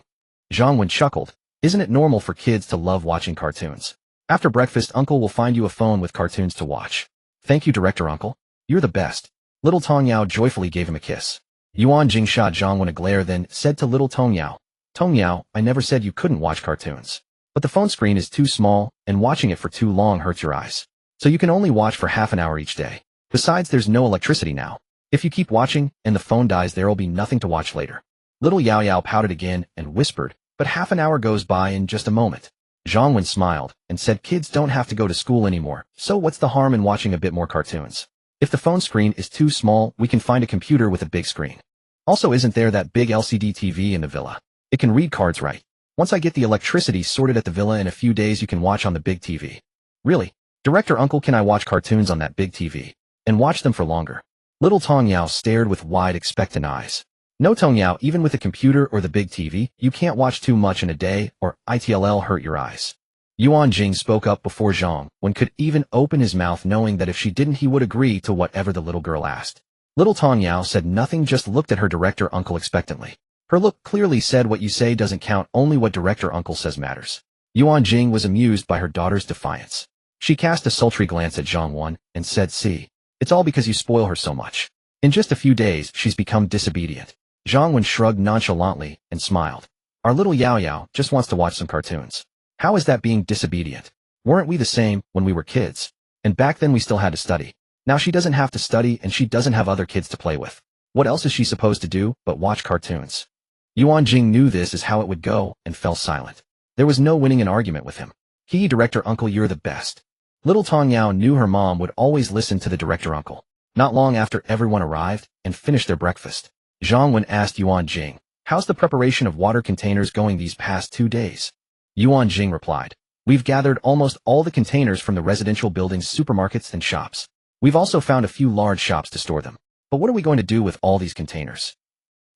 Zhang Wen chuckled. "Isn't it normal for kids to love watching cartoons? After breakfast, Uncle will find you a phone with cartoons to watch." "Thank you, Director Uncle. You're the best." Little Tong Yao joyfully gave him a kiss. Yuan Jing shot Zhang Wen a glare, then said to little Tong Yao, "Tong Yao, I never said you couldn't watch cartoons. But the phone screen is too small, and watching it for too long hurts your eyes. So you can only watch for half an hour each day. Besides, there's no electricity now. If you keep watching, and the phone dies, there'll be nothing to watch later." Little Yao Yao pouted again, and whispered, "But half an hour goes by in just a moment." Zhang Wen smiled, and said, "Kids don't have to go to school anymore, so what's the harm in watching a bit more cartoons? If the phone screen is too small, we can find a computer with a big screen. Also, isn't there that big LCD TV in the villa? It can read cards, right? Once I get the electricity sorted at the villa in a few days, you can watch on the big TV." "Really? Director Uncle, can I watch cartoons on that big TV? And watch them for longer?" Little Tong Yao stared with wide, expectant eyes. "No, Tong Yao, even with a computer or the big TV, you can't watch too much in a day, or it'll hurt your eyes." Yuan Jing spoke up before Zhang Wen could even open his mouth, knowing that if she didn't, he would agree to whatever the little girl asked. Little Tong Yao said nothing, just looked at her director uncle expectantly. Her look clearly said, "What you say doesn't count, only what director uncle says matters." Yuan Jing was amused by her daughter's defiance. She cast a sultry glance at Zhang Wen and said, "See, it's all because you spoil her so much. In just a few days, she's become disobedient." Zhang Wen shrugged nonchalantly and smiled. "Our little Yao Yao just wants to watch some cartoons. How is that being disobedient? Weren't we the same when we were kids? And back then we still had to study. Now she doesn't have to study, and she doesn't have other kids to play with. What else is she supposed to do but watch cartoons?" Yuan Jing knew this is how it would go and fell silent. There was no winning an argument with him. "Director Uncle, you're the best." Little Tong Yao knew her mom would always listen to the director uncle. Not long after everyone arrived and finished their breakfast, Zhang Wen asked Yuan Jing, "How's the preparation of water containers going these past 2 days?" Yuan Jing replied, "We've gathered almost all the containers from the residential buildings, supermarkets, and shops. We've also found a few large shops to store them. But what are we going to do with all these containers?"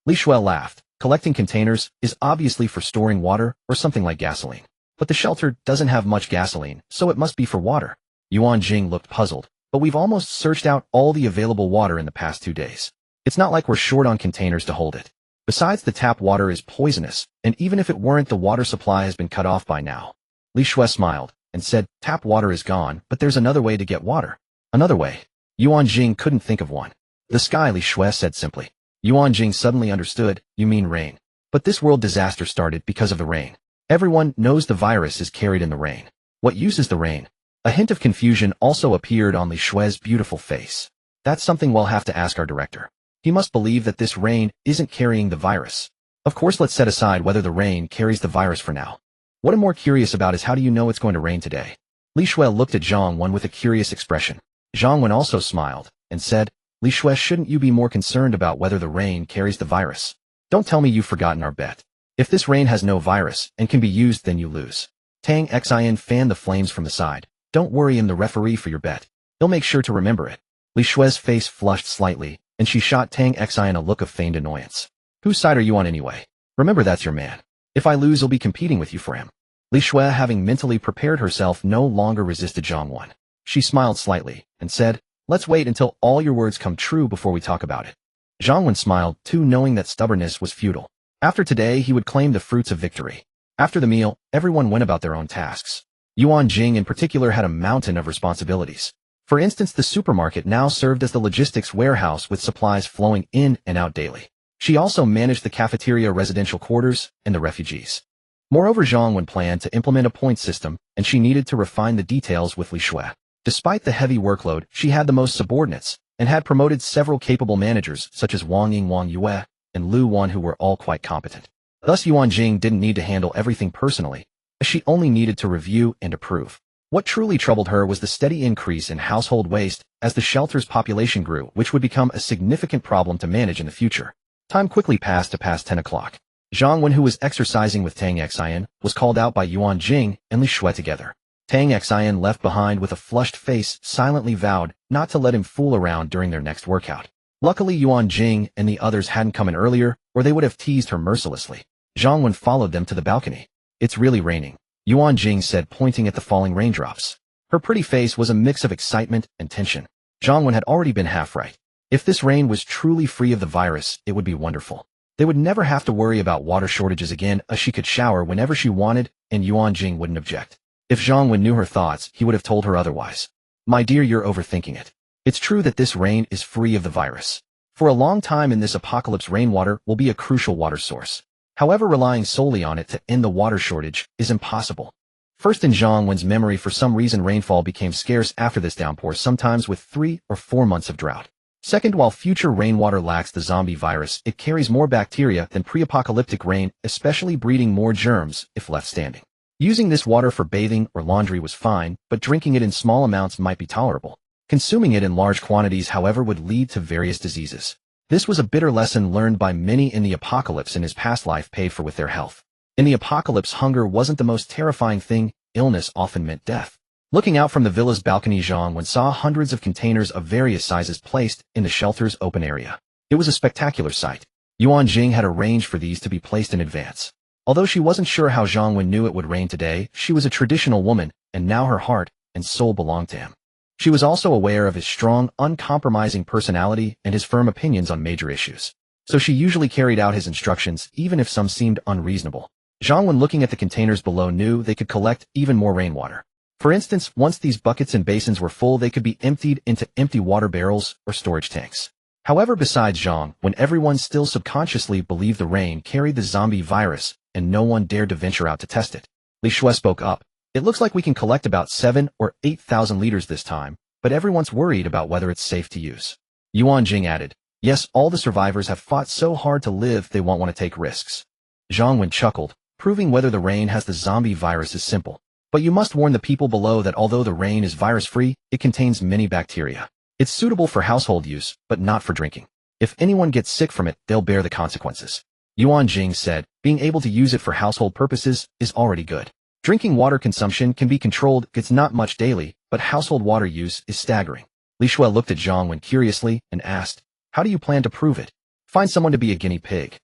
Li Shui laughed. "Collecting containers is obviously for storing water or something like gasoline. But the shelter doesn't have much gasoline, so it must be for water." Yuan Jing looked puzzled. "But we've almost searched out all the available water in the past 2 days. It's not like we're short on containers to hold it. Besides, the tap water is poisonous, and even if it weren't, the water supply has been cut off by now. Li Shui smiled and said, tap water is gone, but there's another way to get water. Another way? Yuan Jing couldn't think of one. The sky, Li Shui said simply. Yuan Jing suddenly understood, you mean rain. But this world disaster started because of the rain. Everyone knows the virus is carried in the rain. What use is the rain? A hint of confusion also appeared on Li Shui's beautiful face. That's something we'll have to ask our director. He must believe that this rain isn't carrying the virus. Of course, let's set aside whether the rain carries the virus for now. What I'm more curious about is how do you know it's going to rain today? Li Shui looked at Zhang Wen with a curious expression. Zhang Wen also smiled and said, Li Shui, shouldn't you be more concerned about whether the rain carries the virus? Don't tell me you've forgotten our bet. If this rain has no virus and can be used, then you lose. Tang Xin fanned the flames from the side. Don't worry, I'm the referee for your bet. He'll make sure to remember it. Li Shui's face flushed slightly, and she shot Tang Xin a look of feigned annoyance. Whose side are you on anyway? Remember, that's your man. If I lose, I'll be competing with you for him. Li Shui, having mentally prepared herself, no longer resisted Zhang Wen. She smiled slightly and said, let's wait until all your words come true before we talk about it. Zhang Wen smiled too, knowing that stubbornness was futile. After today, he would claim the fruits of victory. After the meal, everyone went about their own tasks. Yuan Jing in particular had a mountain of responsibilities. For instance, the supermarket now served as the logistics warehouse with supplies flowing in and out daily. She also managed the cafeteria, residential quarters, and the refugees. Moreover, Zhang Wen planned to implement a point system, and she needed to refine the details with Li Shui. Despite the heavy workload, she had the most subordinates, and had promoted several capable managers such as Wang Ying, Wang Yue, and Lu Wan, who were all quite competent. Thus, Yuan Jing didn't need to handle everything personally, as she only needed to review and approve. What truly troubled her was the steady increase in household waste as the shelter's population grew, which would become a significant problem to manage in the future. Time quickly passed to past 10 o'clock. Zhang Wen, who was exercising with Tang Xin, was called out by Yuan Jing and Li Shui together. Tang Xin, left behind with a flushed face, silently vowed not to let him fool around during their next workout. Luckily, Yuan Jing and the others hadn't come in earlier, or they would have teased her mercilessly. Zhang Wen followed them to the balcony. It's really raining, Yuan Jing said, pointing at the falling raindrops. Her pretty face was a mix of excitement and tension. Zhang Wen had already been half right. If this rain was truly free of the virus, it would be wonderful. They would never have to worry about water shortages again, as she could shower whenever she wanted, and Yuan Jing wouldn't object. If Zhang Wen knew her thoughts, he would have told her otherwise. My dear, you're overthinking it. It's true that this rain is free of the virus. For a long time in this apocalypse, rainwater will be a crucial water source. However, relying solely on it to end the water shortage is impossible. First, in Zhang Wen's memory, for some reason rainfall became scarce after this downpour, sometimes with 3 or 4 months of drought. Second, while future rainwater lacks the zombie virus, it carries more bacteria than pre-apocalyptic rain, especially breeding more germs if left standing. Using this water for bathing or laundry was fine, but drinking it in small amounts might be tolerable. Consuming it in large quantities, however, would lead to various diseases. This was a bitter lesson learned by many in the apocalypse, in his past life paid for with their health. In the apocalypse, hunger wasn't the most terrifying thing, illness often meant death. Looking out from the villa's balcony, Zhang Wen saw hundreds of containers of various sizes placed in the shelter's open area. It was a spectacular sight. Yuan Jing had arranged for these to be placed in advance. Although she wasn't sure how Zhang Wen knew it would rain today, she was a traditional woman, and now her heart and soul belonged to him. She was also aware of his strong, uncompromising personality and his firm opinions on major issues. So she usually carried out his instructions, even if some seemed unreasonable. Zhang Wen, looking at the containers below, knew they could collect even more rainwater. For instance, once these buckets and basins were full, they could be emptied into empty water barrels or storage tanks. However, besides Zhang Wen, everyone still subconsciously believed the rain carried the zombie virus, and no one dared to venture out to test it. Li Shui spoke up. It looks like we can collect about 7 or 8,000 liters this time, but everyone's worried about whether it's safe to use. Yuan Jing added, yes, all the survivors have fought so hard to live they won't want to take risks. Zhang Wen chuckled. Proving whether the rain has the zombie virus is simple. But you must warn the people below that although the rain is virus-free, it contains many bacteria. It's suitable for household use, but not for drinking. If anyone gets sick from it, they'll bear the consequences. Yuan Jing said, being able to use it for household purposes is already good. Drinking water consumption can be controlled, it's not much daily, but household water use is staggering. Li Shui looked at Zhang Wen curiously and asked, how do you plan to prove it? Find someone to be a guinea pig.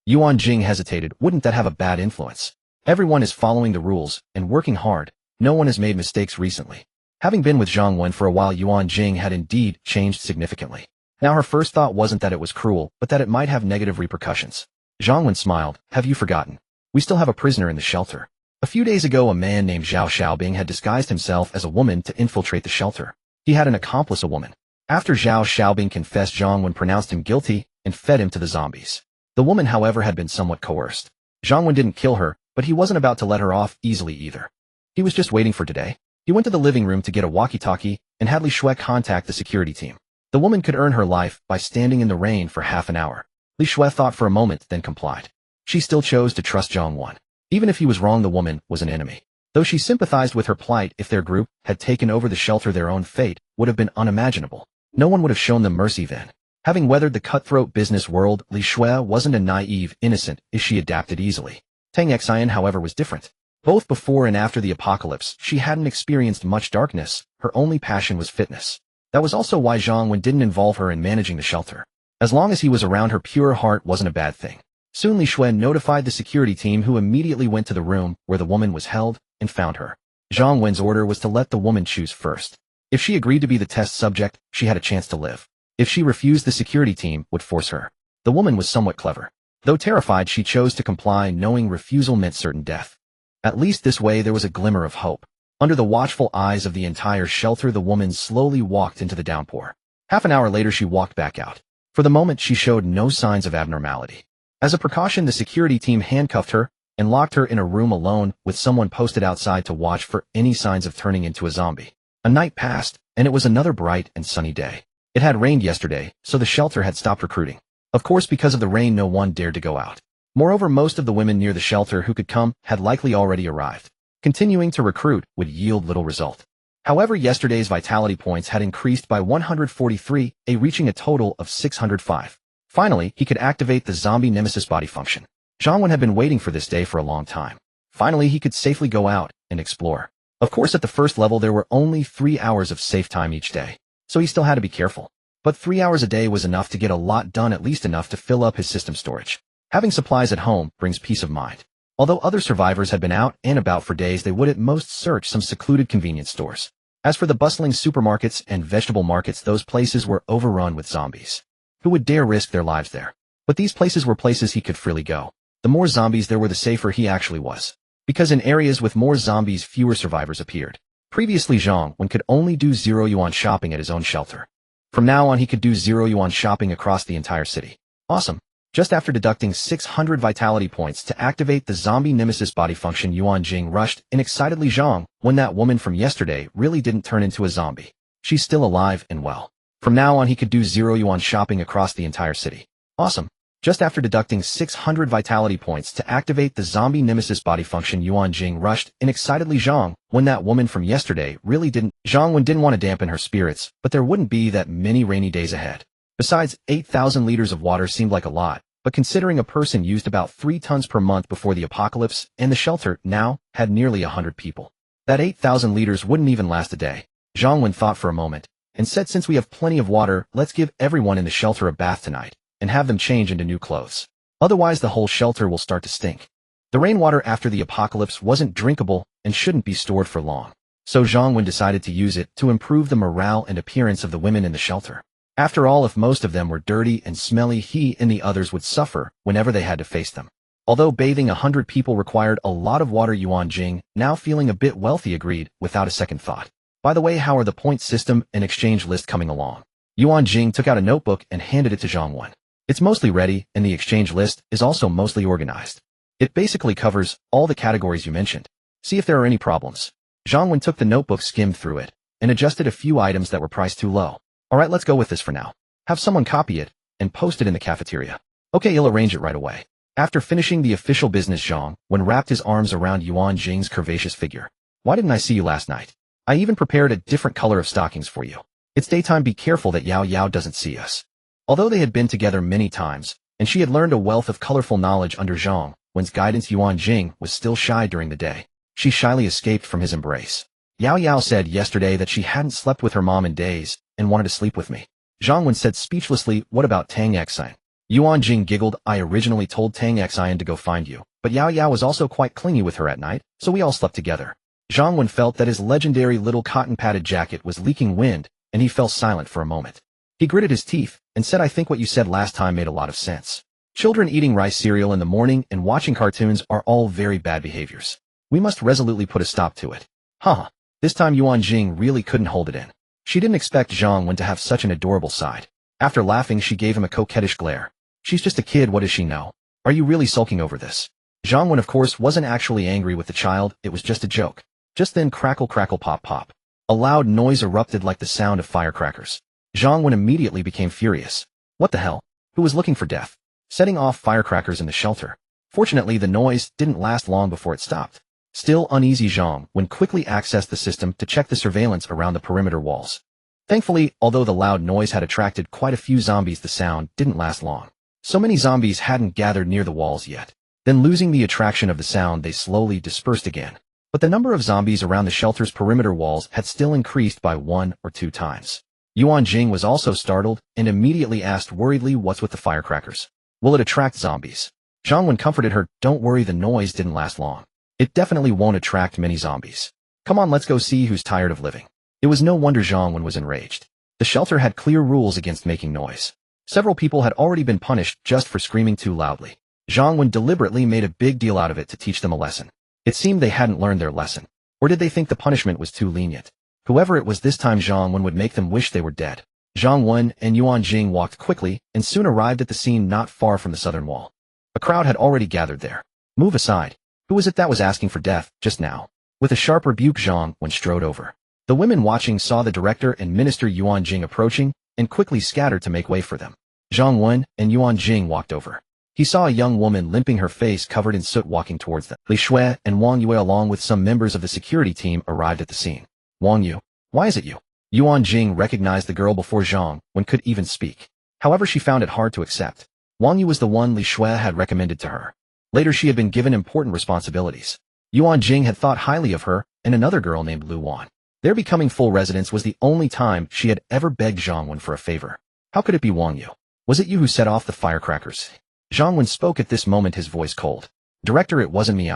Yuan Jing hesitated. Wouldn't that have a bad influence? Everyone is following the rules and working hard. No one has made mistakes recently. Having been with Zhang Wen for a while, Yuan Jing had indeed changed significantly. Now her first thought wasn't that it was cruel, but that it might have negative repercussions. Zhang Wen smiled. Have you forgotten? We still have a prisoner in the shelter. A few days ago, a man named Zhao Xiaobing had disguised himself as a woman to infiltrate the shelter. He had an accomplice, a woman. After Zhao Xiaobing confessed, Zhang Wen pronounced him guilty and fed him to the zombies. The woman, however, had been somewhat coerced. Zhang Wen didn't kill her, but he wasn't about to let her off easily either. He was just waiting for today. He went to the living room to get a walkie-talkie and had Li Shui contact the security team. The woman could earn her life by standing in the rain for half an hour. Li Shui thought for a moment, then complied. She still chose to trust Zhang Wen. Even if he was wrong, the woman was an enemy. Though she sympathized with her plight, if their group had taken over the shelter, their own fate would have been unimaginable. No one would have shown them mercy then. Having weathered the cutthroat business world, Li Shui wasn't a naive innocent if she adapted easily. Tang Xian, however, was different. Both before and after the apocalypse, she hadn't experienced much darkness. Her only passion was fitness. That was also why Zhang Wen didn't involve her in managing the shelter. As long as he was around, her pure heart wasn't a bad thing. Soon Li Shui notified the security team, who immediately went to the room where the woman was held and found her. Zhang Wen's order was to let the woman choose first. If she agreed to be the test subject, she had a chance to live. If she refused, the security team would force her. The woman was somewhat clever. Though terrified, she chose to comply, knowing refusal meant certain death. At least this way there was a glimmer of hope. Under the watchful eyes of the entire shelter, the woman slowly walked into the downpour. Half an hour later, she walked back out. For the moment, she showed no signs of abnormality. As a precaution, the security team handcuffed her and locked her in a room alone, with someone posted outside to watch for any signs of turning into a zombie. A night passed, and it was another bright and sunny day. It had rained yesterday, so the shelter had stopped recruiting. Of course, because of the rain, no one dared to go out. Moreover, most of the women near the shelter who could come had likely already arrived. Continuing to recruit would yield little result. However, yesterday's vitality points had increased by 143, reaching a total of 605. Finally, he could activate the zombie nemesis body function. Zhang Wen had been waiting for this day for a long time. Finally, he could safely go out and explore. Of course, at the first level, there were only 3 hours of safe time each day, so he still had to be careful. But 3 hours a day was enough to get a lot done, at least enough to fill up his system storage. Having supplies at home brings peace of mind. Although other survivors had been out and about for days, they would at most search some secluded convenience stores. As for the bustling supermarkets and vegetable markets, those places were overrun with zombies. Who would dare risk their lives there? But these places were places he could freely go. The more zombies there were, the safer he actually was. Because in areas with more zombies, fewer survivors appeared. Previously, Zhang Wen could only do 0 yuan shopping at his own shelter. From now on, he could do 0 yuan shopping across the entire city. Awesome. Just after deducting 600 vitality points to activate the zombie nemesis body function, Yuan Jing rushed in excitedly. Zhang Wen, that woman from yesterday really didn't turn into a zombie. She's still alive and well. From now on, he could do 0 yuan shopping across the entire city. Awesome. Just after deducting 600 vitality points to activate the zombie nemesis body function, Yuan Jing rushed in excitedly. Zhang Wen, that woman from yesterday really didn't. Zhang Wen didn't want to dampen her spirits, but there wouldn't be that many rainy days ahead. Besides, 8,000 liters of water seemed like a lot, but considering a person used about 3 tons per month before the apocalypse, and the shelter now had nearly 100 people, that 8,000 liters wouldn't even last a day. Zhang Wen thought for a moment and said, since we have plenty of water, let's give everyone in the shelter a bath tonight and have them change into new clothes. Otherwise, the whole shelter will start to stink. The rainwater after the apocalypse wasn't drinkable and shouldn't be stored for long. So Zhang Wen decided to use it to improve the morale and appearance of the women in the shelter. After all, if most of them were dirty and smelly, he and the others would suffer whenever they had to face them. Although bathing 100 people required a lot of water, Yuan Jing, now feeling a bit wealthy, agreed without a second thought. By the way, how are the point system and exchange list coming along? Yuan Jing took out a notebook and handed it to Zhang Wen. It's mostly ready, and the exchange list is also mostly organized. It basically covers all the categories you mentioned. See if there are any problems. Zhang Wen took the notebook, skimmed through it, and adjusted a few items that were priced too low. Alright, let's go with this for now. Have someone copy it and post it in the cafeteria. Okay, you'll arrange it right away. After finishing the official business, Zhang Wen wrapped his arms around Yuan Jing's curvaceous figure. Why didn't I see you last night? I even prepared a different color of stockings for you. It's daytime, be careful that Yao Yao doesn't see us. Although they had been together many times, and she had learned a wealth of colorful knowledge under Zhang Wen's guidance, Yuan Jing was still shy during the day. She shyly escaped from his embrace. Yao Yao said yesterday that she hadn't slept with her mom in days and wanted to sleep with me. Zhang Wen said speechlessly, what about Tang Xian? Yuan Jing giggled, I originally told Tang Xian to go find you, but Yao Yao was also quite clingy with her at night, so we all slept together. Zhang Wen felt that his legendary little cotton-padded jacket was leaking wind, and he fell silent for a moment. He gritted his teeth and said, I think what you said last time made a lot of sense. Children eating rice cereal in the morning and watching cartoons are all very bad behaviors. We must resolutely put a stop to it. Haha. This time Yuan Jing really couldn't hold it in. She didn't expect Zhang Wen to have such an adorable side. After laughing, she gave him a coquettish glare. She's just a kid, what does she know? Are you really sulking over this? Zhang Wen, of course, wasn't actually angry with the child, it was just a joke. Just then, crackle crackle pop pop. A loud noise erupted like the sound of firecrackers. Zhang Wen immediately became furious. What the hell? Who was looking for death? Setting off firecrackers in the shelter. Fortunately, the noise didn't last long before it stopped. Still uneasy, Zhang Wen quickly accessed the system to check the surveillance around the perimeter walls. Thankfully, although the loud noise had attracted quite a few zombies, the sound didn't last long. So many zombies hadn't gathered near the walls yet. Then, losing the attraction of the sound, they slowly dispersed again. But the number of zombies around the shelter's perimeter walls had still increased by 1 or 2 times. Yuan Jing was also startled and immediately asked worriedly, what's with the firecrackers? Will it attract zombies? Zhang Wen comforted her, don't worry, the noise didn't last long. It definitely won't attract many zombies. Come on, let's go see who's tired of living. It was no wonder Zhang Wen was enraged. The shelter had clear rules against making noise. Several people had already been punished just for screaming too loudly. Zhang Wen deliberately made a big deal out of it to teach them a lesson. It seemed they hadn't learned their lesson. Or did they think the punishment was too lenient? Whoever it was this time, Zhang Wen would make them wish they were dead. Zhang Wen and Yuan Jing walked quickly and soon arrived at the scene not far from the southern wall. A crowd had already gathered there. Move aside. Who was it that was asking for death just now? With a sharp rebuke, Zhang Wen strode over. The women watching saw the director and Minister Yuan Jing approaching and quickly scattered to make way for them. Zhang Wen and Yuan Jing walked over. He saw a young woman limping, her face covered in soot, walking towards them. Li Shui and Wang Yue along with some members of the security team arrived at the scene. Wang Yu, why is it you? Yuan Jing recognized the girl before Zhang Wen could even speak. However, she found it hard to accept. Wang Yu was the one Li Shui had recommended to her. Later, she had been given important responsibilities. Yuan Jing had thought highly of her and another girl named Lu Wan. Their becoming full residents was the only time she had ever begged Zhang Wen for a favor. How could it be Wang Yu? Was it you who set off the firecrackers? Zhang Wen spoke at this moment, his voice cold. Director, it wasn't me.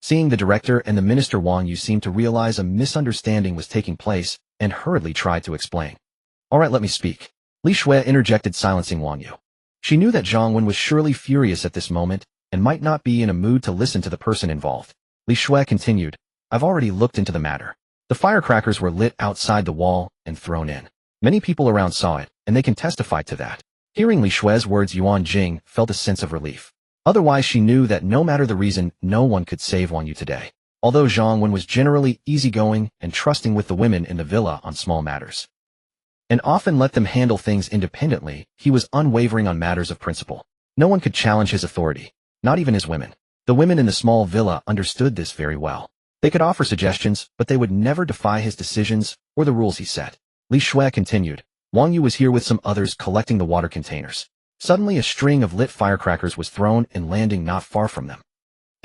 Seeing the director and the minister, Wang Yu seemed to realize a misunderstanding was taking place and hurriedly tried to explain. All right, let me speak. Li Shui interjected, silencing Wang Yu. She knew that Zhang Wen was surely furious at this moment and might not be in a mood to listen to the person involved. Li Shui continued, I've already looked into the matter. The firecrackers were lit outside the wall and thrown in. Many people around saw it, and they can testify to that. Hearing Li Shui's words, Yuan Jing felt a sense of relief. Otherwise, she knew that no matter the reason, no one could save Wang Yu today. Although Zhang Wen was generally easygoing and trusting with the women in the villa on small matters, and often let them handle things independently, he was unwavering on matters of principle. No one could challenge his authority, not even his women. The women in the small villa understood this very well. They could offer suggestions, but they would never defy his decisions or the rules he set. Li Shui continued, Wang Yu was here with some others collecting the water containers. Suddenly, a string of lit firecrackers was thrown and landing not far from them.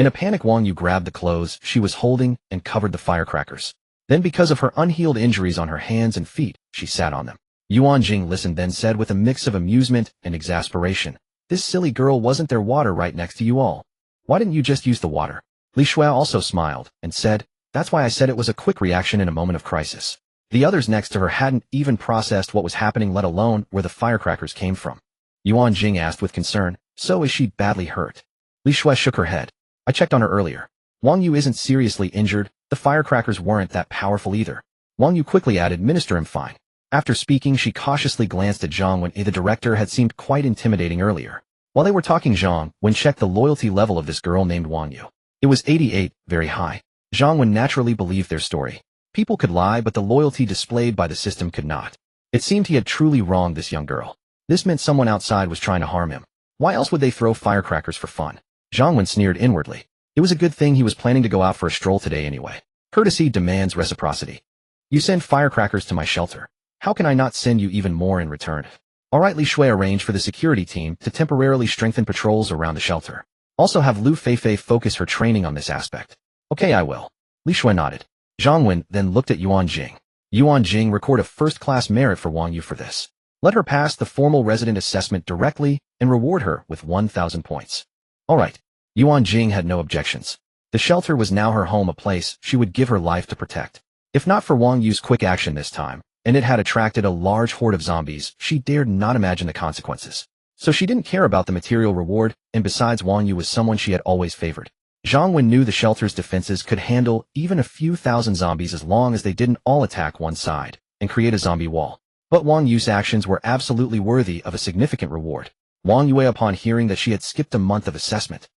In a panic, Wang Yu grabbed the clothes she was holding and covered the firecrackers. Then, because of her unhealed injuries on her hands and feet, she sat on them. Yuan Jing listened, then said with a mix of amusement and exasperation, This silly girl, wasn't there water right next to you all? Why didn't you just use the water? Li Shui also smiled and said, That's why I said it was a quick reaction in a moment of crisis. The others next to her hadn't even processed what was happening, let alone where the firecrackers came from. Yuan Jing asked with concern, So is she badly hurt? Li Shui shook her head. I checked on her earlier. Wang Yu isn't seriously injured. The firecrackers weren't that powerful either. Wang Yu quickly added, Minister, I'm fine. After speaking, she cautiously glanced at Zhang Wen. The director had seemed quite intimidating earlier. While they were talking, Zhang Wen checked the loyalty level of this girl named Wang Yu. It was 88, very high. Zhang Wen naturally believed their story. People could lie, but the loyalty displayed by the system could not. It seemed he had truly wronged this young girl. This meant someone outside was trying to harm him. Why else would they throw firecrackers for fun? Zhang Wen sneered inwardly. It was a good thing he was planning to go out for a stroll today anyway. Courtesy demands reciprocity. You send firecrackers to my shelter. How can I not send you even more in return? All right, Li Shui arranged for the security team to temporarily strengthen patrols around the shelter. Also have Lu Feifei focus her training on this aspect. Okay, I will. Li Shui nodded. Zhang Wen then looked at Yuan Jing. Yuan Jing, record a first-class merit for Wang Yu for this. Let her pass the formal resident assessment directly and reward her with 1,000 points. All right. Yuan Jing had no objections. The shelter was now her home, a place she would give her life to protect. If not for Wang Yu's quick action this time, and it had attracted a large horde of zombies, she dared not imagine the consequences. So she didn't care about the material reward, and besides Wang Yu was someone she had always favored. Zhang Wen knew the shelter's defenses could handle even a few thousand zombies as long as they didn't all attack one side and create a zombie wall. But Wang Yu's actions were absolutely worthy of a significant reward. Wang Yue, upon hearing that she had skipped a month of assessment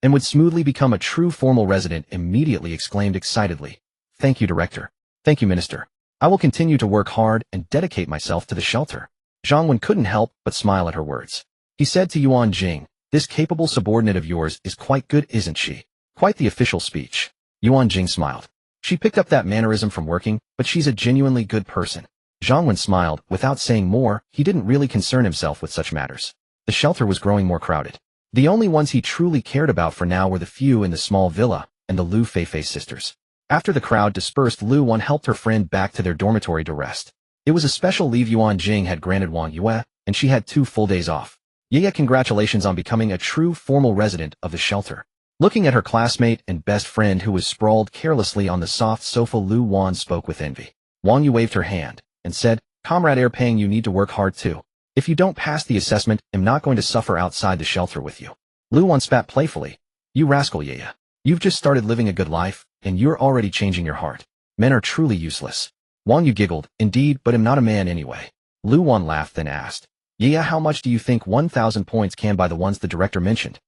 and would smoothly become a true formal resident, immediately exclaimed excitedly, "Thank you, Director. Thank you, Minister. I will continue to work hard and dedicate myself to the shelter." Zhang Wen couldn't help but smile at her words. He said to Yuan Jing, "This capable subordinate of yours is quite good, isn't she?" Quite the official speech. Yuan Jing smiled. She picked up that mannerism from working, but she's a genuinely good person. Zhang Wen smiled. Without saying more, he didn't really concern himself with such matters. The shelter was growing more crowded. The only ones he truly cared about for now were the few in the small villa and the Lu Feifei sisters. After the crowd dispersed, Lu Wan helped her friend back to their dormitory to rest. It was a special leave Yuan Jing had granted Wang Yue, and she had 2 full days off. Yeah, congratulations on becoming a true formal resident of the shelter. Looking at her classmate and best friend who was sprawled carelessly on the soft sofa, Lu Wan spoke with envy. Wang Yu waved her hand and said, "Comrade Air Pang, you need to work hard too. If you don't pass the assessment, I'm not going to suffer outside the shelter with you." Lu Wan spat playfully. "You rascal, yeah. You've just started living a good life, and you're already changing your heart. Men are truly useless." Wang Yu giggled. "Indeed, but I'm not a man anyway." Lu Wan laughed, then asked, "Yeah, how much do you think 1,000 points can buy?" The ones the director mentioned.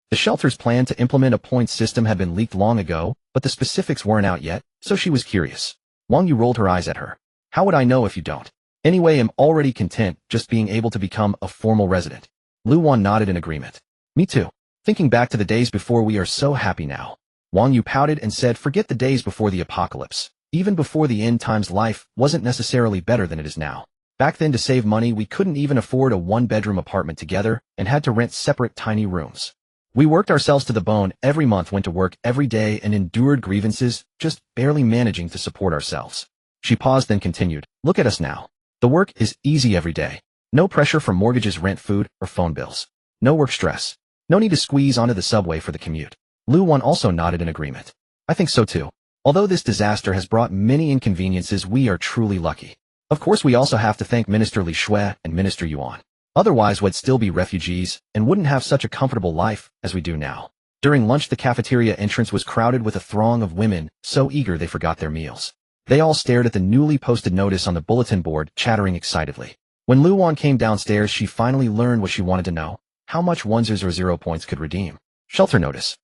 The shelter's plan to implement a points system had been leaked long ago, but the specifics weren't out yet, so she was curious. Wang Yu rolled her eyes at her. "How would I know if you don't? Anyway, I'm already content just being able to become a formal resident." Lu Wan nodded in agreement. "Me too. Thinking back to the days before, we are so happy now." Wang Yu pouted and said, "Forget the days before the apocalypse. Even before the end times, life wasn't necessarily better than it is now. Back then, to save money, we couldn't even afford a 1-bedroom apartment together and had to rent separate tiny rooms. We worked ourselves to the bone every month, went to work every day, and endured grievances, just barely managing to support ourselves." She paused, then continued, "Look at us now. The work is easy every day. No pressure for mortgages, rent, food, or phone bills. No work stress. No need to squeeze onto the subway for the commute." Lu Wan also nodded in agreement. "I think so too. Although this disaster has brought many inconveniences, we are truly lucky. Of course, we also have to thank Minister Li Shui and Minister Yuan. Otherwise, we'd still be refugees and wouldn't have such a comfortable life as we do now." During lunch, the cafeteria entrance was crowded with a throng of women, so eager they forgot their meals. They all stared at the newly posted notice on the bulletin board, chattering excitedly. When Lu Wan came downstairs, she finally learned what she wanted to know: how much 100 points could redeem. Shelter notice.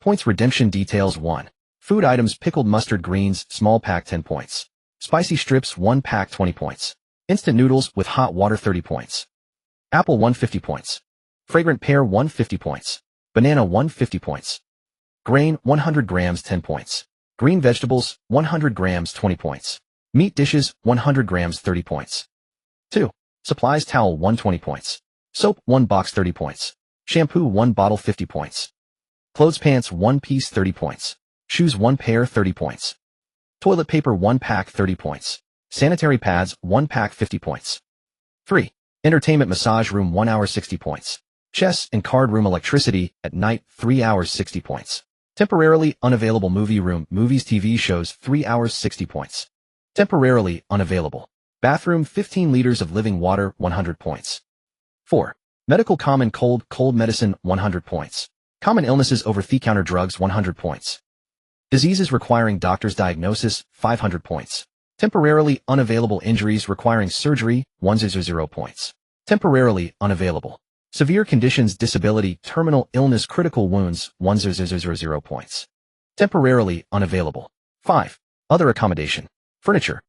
Points redemption details: 1. Food items: pickled mustard greens, small pack 10 points. Spicy strips, 1 pack 20 points. Instant noodles with hot water 30 points. Apple 150 points. Fragrant pear 150 points. Banana 150 points. Grain 100 grams 10 points. Green vegetables 100 grams 20 points. Meat dishes 100 grams 30 points. 2. Supplies: towel 120 points. Soap 1 box 30 points. Shampoo 1 bottle 50 points. Clothes pants 1 piece 30 points. Shoes 1 pair 30 points. Toilet paper 1 pack 30 points. Sanitary pads 1 pack 50 points. 3. Entertainment massage room 1 hour 60 points. Chess and card room electricity at night 3 hours 60 points. Temporarily unavailable movie room, movies TV shows 3 hours 60 points. Temporarily unavailable. Bathroom 15 liters of living water 100 points. 4. Medical common cold medicine 100 points. Common illnesses over-the-counter drugs 100 points. Diseases requiring doctor's diagnosis 500 points. Temporarily unavailable injuries requiring surgery 100 points. Temporarily unavailable. Severe conditions, disability, terminal illness, critical wounds 100 points. Temporarily unavailable. 5. Other accommodation. Furniture.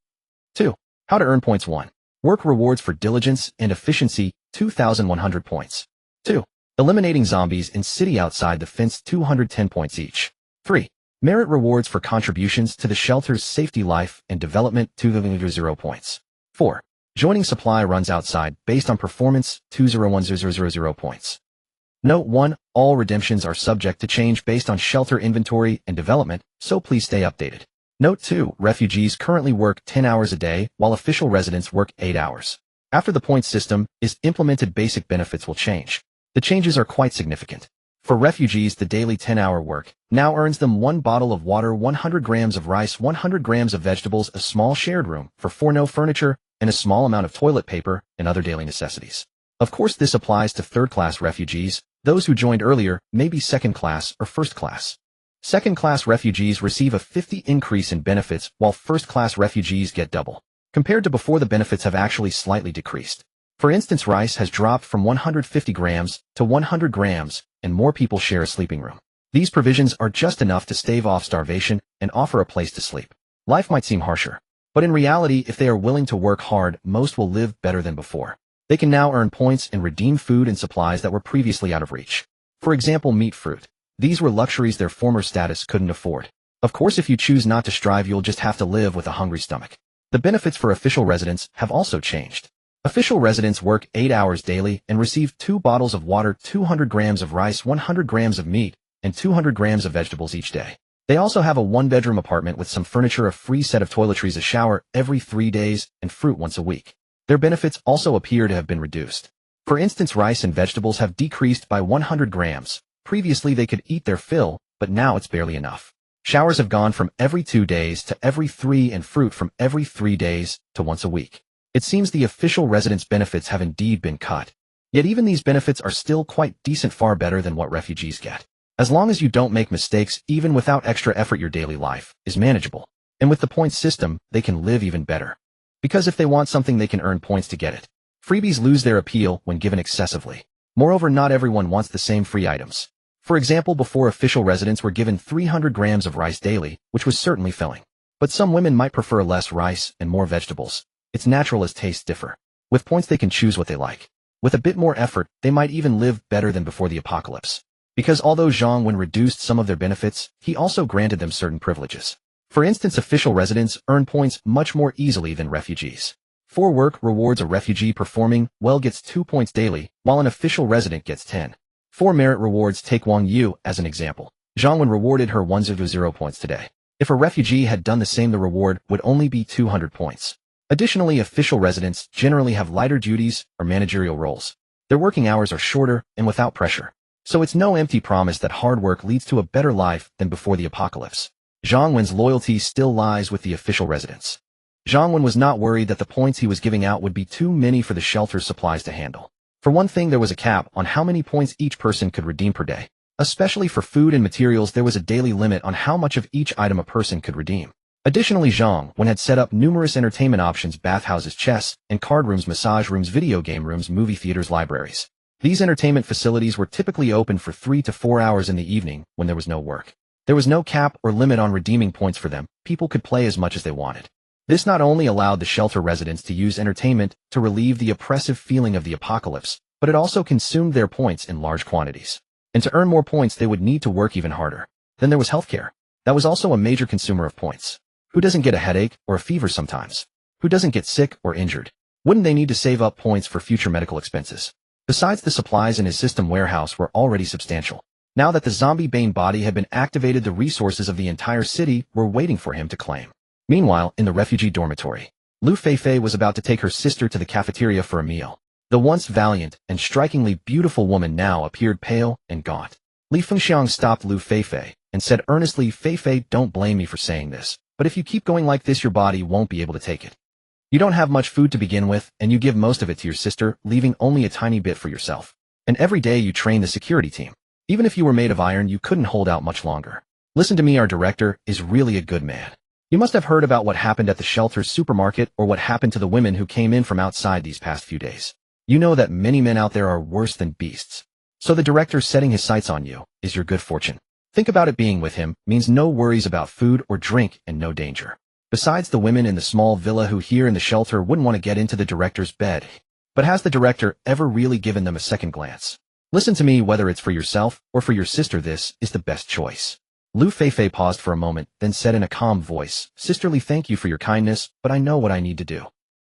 2. How to earn points: 1. Work rewards for diligence and efficiency 2,100 points. 2. Eliminating zombies in city outside the fence 210 points each. 3. Merit rewards for contributions to the shelter's safety, life, and development 200 points. 4. Joining supply runs outside based on performance 201,000 points. Note 1. All redemptions are subject to change based on shelter inventory and development, so please stay updated. Note 2. Refugees currently work 10 hours a day, while official residents work 8 hours. After the point system is implemented, basic benefits will change. The changes are quite significant. For refugees, the daily 10-hour work now earns them 1 bottle of water, 100 grams of rice, 100 grams of vegetables, a small shared room for 4, no furniture, and a small amount of toilet paper and other daily necessities. Of course, this applies to third-class refugees. Those who joined earlier may be second-class or first-class. Second-class refugees receive a 50 increase in benefits, while first-class refugees get double. Compared to before, the benefits have actually slightly decreased. For instance, rice has dropped from 150 grams to 100 grams, and more people share a sleeping room. These provisions are just enough to stave off starvation and offer a place to sleep. Life might seem harsher, but in reality, if they are willing to work hard, most will live better than before. They can now earn points and redeem food and supplies that were previously out of reach. For example, meat, fruit. These were luxuries their former status couldn't afford. Of course, if you choose not to strive, you'll just have to live with a hungry stomach. The benefits for official residents have also changed. Official residents work 8 hours daily and receive 2 bottles of water, 200 grams of rice, 100 grams of meat, and 200 grams of vegetables each day. They also have a 1-bedroom apartment with some furniture, a free set of toiletries, a shower every 3 days, and fruit once a week. Their benefits also appear to have been reduced. For instance, rice and vegetables have decreased by 100 grams. Previously, they could eat their fill, but now it's barely enough. Showers have gone from every 2 days to every 3, and fruit from every 3 days to once a week. It seems the official residents' benefits have indeed been cut. Yet even these benefits are still quite decent, far better than what refugees get. As long as you don't make mistakes, even without extra effort, your daily life is manageable. And with the points system, they can live even better. Because if they want something, they can earn points to get it. Freebies lose their appeal when given excessively. Moreover, not everyone wants the same free items. For example, before, official residents were given 300 grams of rice daily, which was certainly filling. But some women might prefer less rice and more vegetables. It's natural as tastes differ. With points, they can choose what they like. With a bit more effort, they might even live better than before the apocalypse. Because although Zhang Wen reduced some of their benefits, he also granted them certain privileges. For instance, official residents earn points much more easily than refugees. For work rewards, a refugee performing well gets 2 points daily, while an official resident gets 10. For merit rewards, take Wang Yu as an example. Zhang Wen rewarded her 100 points today. If a refugee had done the same, the reward would only be 200 points. Additionally, official residents generally have lighter duties or managerial roles. Their working hours are shorter and without pressure. So it's no empty promise that hard work leads to a better life than before the apocalypse. Zhang Wen's loyalty still lies with the official residents. Zhang Wen was not worried that the points he was giving out would be too many for the shelter's supplies to handle. For one thing, there was a cap on how many points each person could redeem per day. Especially for food and materials, there was a daily limit on how much of each item a person could redeem. Additionally, Zhang Wen had set up numerous entertainment options: bathhouses, chess and card rooms, massage rooms, video game rooms, movie theaters, libraries. These entertainment facilities were typically open for 3 to 4 hours in the evening when there was no work. There was no cap or limit on redeeming points for them. People could play as much as they wanted. This not only allowed the shelter residents to use entertainment to relieve the oppressive feeling of the apocalypse, but it also consumed their points in large quantities. And to earn more points, they would need to work even harder. Then there was healthcare. That was also a major consumer of points. Who doesn't get a headache or a fever sometimes? Who doesn't get sick or injured? Wouldn't they need to save up points for future medical expenses? Besides, the supplies in his system warehouse were already substantial. Now that the zombie Bane body had been activated, the resources of the entire city were waiting for him to claim. Meanwhile, in the refugee dormitory, Lu Feifei was about to take her sister to the cafeteria for a meal. The once valiant and strikingly beautiful woman now appeared pale and gaunt. Li Fengxiang stopped Lu Feifei and said earnestly, "Feifei, don't blame me for saying this, but if you keep going like this, your body won't be able to take it. You don't have much food to begin with, and you give most of it to your sister, leaving only a tiny bit for yourself. And every day you train the security team. Even if you were made of iron, you couldn't hold out much longer. Listen to me, our director is really a good man. You must have heard about what happened at the shelter's supermarket, or what happened to the women who came in from outside these past few days. You know that many men out there are worse than beasts. So the director setting his sights on you is your good fortune. Think about it, being with him means no worries about food or drink and no danger. Besides, the women in the small villa who here in the shelter wouldn't want to get into the director's bed. But has the director ever really given them a second glance? Listen to me, whether it's for yourself or for your sister, this is the best choice." Lu Feifei paused for a moment, then said in a calm voice, "Sisterly, thank you for your kindness, but I know what I need to do."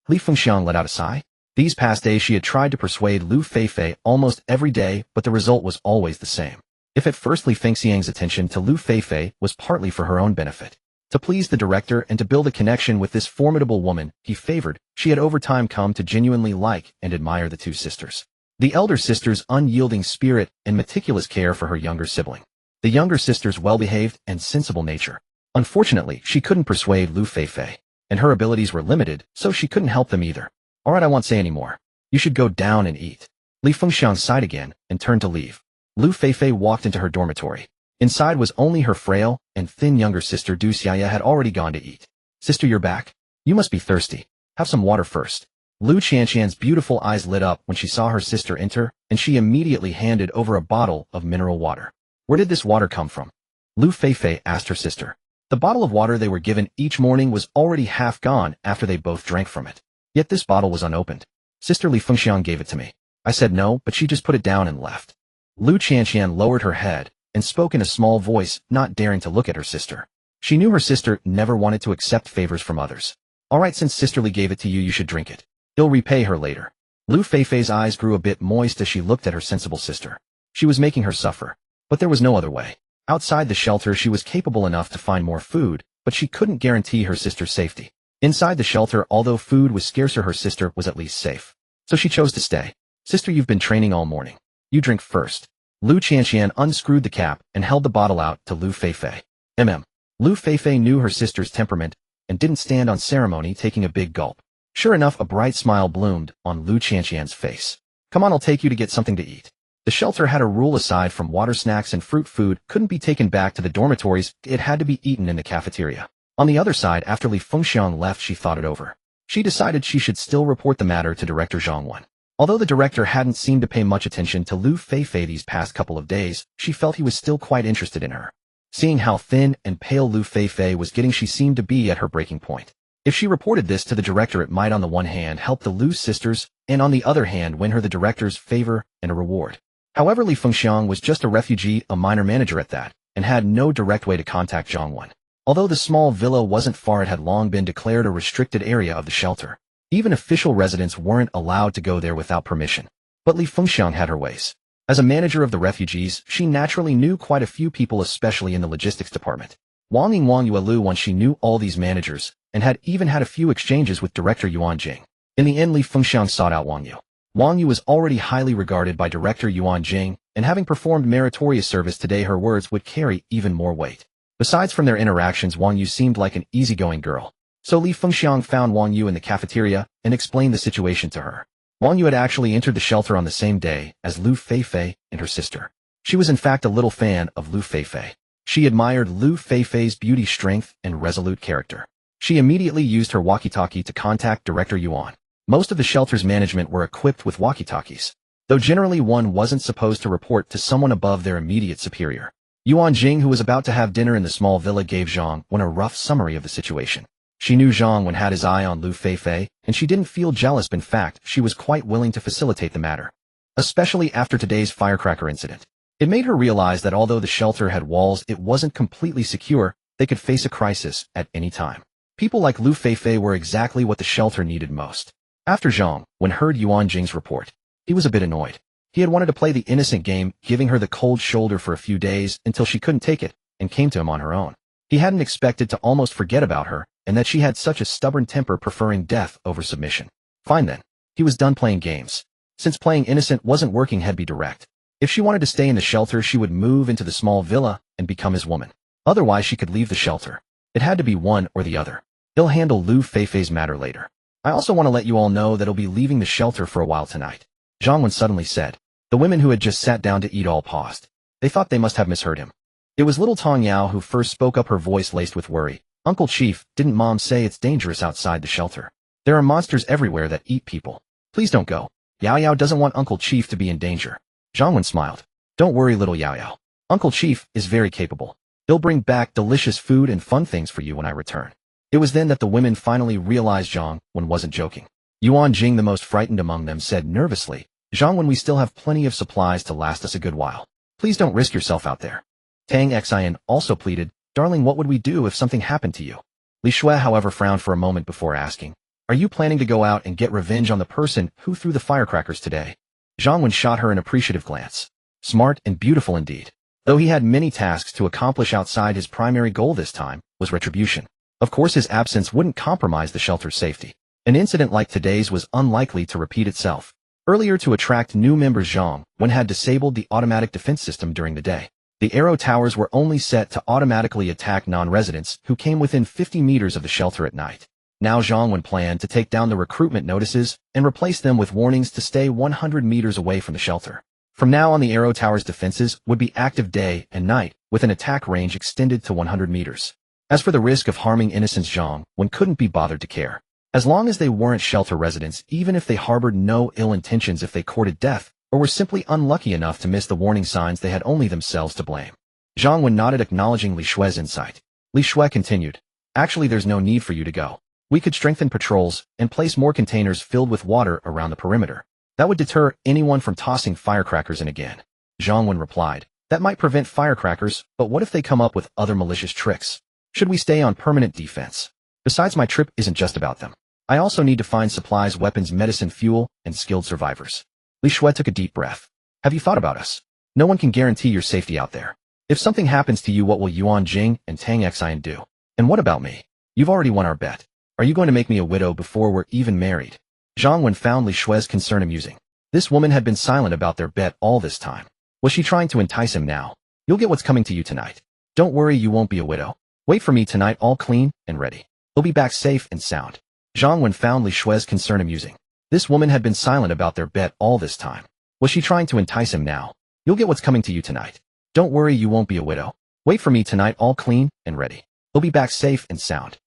Li Fengxiang let out a sigh. These past days she had tried to persuade Lu Feifei almost every day, but the result was always the same. If at first Li Fengxiang's attention to Lu Feifei was partly for her own benefit, to please the director and to build a connection with this formidable woman he favored, she had over time come to genuinely like and admire the two sisters. The elder sister's unyielding spirit and meticulous care for her younger sibling. The younger sister's well-behaved and sensible nature. Unfortunately, she couldn't persuade Lu Feifei, and her abilities were limited, so she couldn't help them either. "Alright, I won't say any more. You should go down and eat." Li Fengxiang sighed again and turned to leave. Lu Feifei walked into her dormitory. Inside was only her frail and thin younger sister. Du Xiaoya had already gone to eat. Sister, you're back? You must be thirsty. Have some water first. Lu Qianqian's beautiful eyes lit up when she saw her sister enter, and she immediately handed over a bottle of mineral water. Where did this water come from? Lu Feifei asked her sister. The bottle of water they were given each morning was already half gone after they both drank from it. Yet this bottle was unopened. Sister Li Fengxiang gave it to me. I said no, but she just put it down and left. Lu Qianqian lowered her head and spoke in a small voice, not daring to look at her sister. She knew her sister never wanted to accept favors from others. All right, since Sister Li gave it to you, you should drink it. You'll repay her later. Lu Feifei's eyes grew a bit moist as she looked at her sensible sister. She was making her suffer, but there was no other way. Outside the shelter, she was capable enough to find more food, but she couldn't guarantee her sister's safety. Inside the shelter, although food was scarcer, her sister was at least safe. So she chose to stay. Sister, you've been training all morning. You drink first. Lu Qianqian unscrewed the cap and held the bottle out to Lu Feifei. Lu Feifei knew her sister's temperament and didn't stand on ceremony, taking a big gulp. Sure enough, a bright smile bloomed on Lu Qianqian's face. Come on, I'll take you to get something to eat. The shelter had a rule: aside from water, snacks and fruit, food couldn't be taken back to the dormitories. It had to be eaten in the cafeteria. On the other side, after Li Fengxiang left, she thought it over. She decided she should still report the matter to Director Zhang Wen. Although the director hadn't seemed to pay much attention to Lu Feifei these past couple of days, she felt he was still quite interested in her. Seeing how thin and pale Lu Feifei was getting, she seemed to be at her breaking point. If she reported this to the director, it might on the one hand help the Lu sisters, and on the other hand win her the director's favor and a reward. However, Li Fengxiang was just a refugee, a minor manager at that, and had no direct way to contact Zhang Wen. Although the small villa wasn't far, it had long been declared a restricted area of the shelter. Even official residents weren't allowed to go there without permission. But Li Fengxiang had her ways. As a manager of the refugees, she naturally knew quite a few people, especially in the logistics department. Wang Ying, Wang Yuelu, once she knew all these managers, and had even had a few exchanges with Director Yuan Jing. In the end, Li Fengxiang sought out Wang Yu. Wang Yu was already highly regarded by Director Yuan Jing, and having performed meritorious service today, her words would carry even more weight. Besides, from their interactions, Wang Yu seemed like an easygoing girl. So Li Fengxiang found Wang Yu in the cafeteria and explained the situation to her. Wang Yu had actually entered the shelter on the same day as Lu Feifei and her sister. She was in fact a little fan of Lu Feifei. She admired Lu Feifei's beauty, strength, and resolute character. She immediately used her walkie-talkie to contact Director Yuan. Most of the shelter's management were equipped with walkie-talkies, though generally one wasn't supposed to report to someone above their immediate superior. Yuan Jing, who was about to have dinner in the small villa, gave Zhang Wen a rough summary of the situation. She knew Zhang Wen had his eye on Lu Feifei, and she didn't feel jealous. In fact, she was quite willing to facilitate the matter, especially after today's firecracker incident. It made her realize that although the shelter had walls, it wasn't completely secure. They could face a crisis at any time. People like Lu Feifei were exactly what the shelter needed most. After Zhang Wen heard Yuan Jing's report, he was a bit annoyed. He had wanted to play the innocent game, giving her the cold shoulder for a few days until she couldn't take it and came to him on her own. He hadn't expected to almost forget about her, and that she had such a stubborn temper, preferring death over submission. Fine then. He was done playing games. Since playing innocent wasn't working, he'd be direct. If she wanted to stay in the shelter, she would move into the small villa and become his woman. Otherwise, she could leave the shelter. It had to be one or the other. He'll handle Lu Feifei's matter later. I also want to let you all know that he'll be leaving the shelter for a while tonight. Zhang Wen suddenly said. The women who had just sat down to eat all paused. They thought they must have misheard him. It was little Tong Yao who first spoke up, her voice laced with worry. Uncle Chief, didn't Mom say it's dangerous outside the shelter? There are monsters everywhere that eat people. Please don't go. Yao Yao doesn't want Uncle Chief to be in danger. Zhang Wen smiled. Don't worry, little Yao Yao. Uncle Chief is very capable. He'll bring back delicious food and fun things for you when I return. It was then that the women finally realized Zhang Wen wasn't joking. Yuan Jing, the most frightened among them, said nervously, Zhang Wen, we still have plenty of supplies to last us a good while. Please don't risk yourself out there. Tang Xian also pleaded, darling, what would we do if something happened to you? Li Shui, however, frowned for a moment before asking, are you planning to go out and get revenge on the person who threw the firecrackers today? Zhang Wen shot her an appreciative glance. Smart and beautiful indeed. Though he had many tasks to accomplish outside, his primary goal this time was retribution. Of course, his absence wouldn't compromise the shelter's safety. An incident like today's was unlikely to repeat itself. Earlier, to attract new members, Zhang Wen had disabled the automatic defense system during the day. The arrow towers were only set to automatically attack non-residents who came within 50 meters of the shelter at night. Now Zhang Wen planned to take down the recruitment notices and replace them with warnings to stay 100 meters away from the shelter. From now on, the Arrow Tower's defenses would be active day and night, with an attack range extended to 100 meters. As for the risk of harming innocents, Zhang Wen couldn't be bothered to care. As long as they weren't shelter residents, even if they harbored no ill intentions, if they courted death, or were simply unlucky enough to miss the warning signs, they had only themselves to blame. Zhang Wen nodded, acknowledging Li Shui's insight. Li Shui continued, "Actually, there's no need for you to go. We could strengthen patrols and place more containers filled with water around the perimeter. That would deter anyone from tossing firecrackers in again." Zhang Wen replied, "That might prevent firecrackers, but what if they come up with other malicious tricks? Should we stay on permanent defense? Besides, my trip isn't just about them. I also need to find supplies, weapons, medicine, fuel, and skilled survivors." Li Shui took a deep breath. "Have you thought about us? No one can guarantee your safety out there. If something happens to you, what will Yuan Jing and Tang Xian do? And what about me? You've already won our bet. Are you going to make me a widow before we're even married?" Zhang Wen found Li Shui's concern amusing. This woman had been silent about their bet all this time. Was she trying to entice him now? "You'll get what's coming to you tonight. Don't worry, you won't be a widow. Wait for me tonight, all clean and ready. He'll be back safe and sound." Zhang Wen found Li Shui's concern amusing. This woman had been silent about their bet all this time. Was she trying to entice him now? "You'll get what's coming to you tonight. Don't worry, you won't be a widow. Wait for me tonight, all clean and ready. He'll be back safe and sound."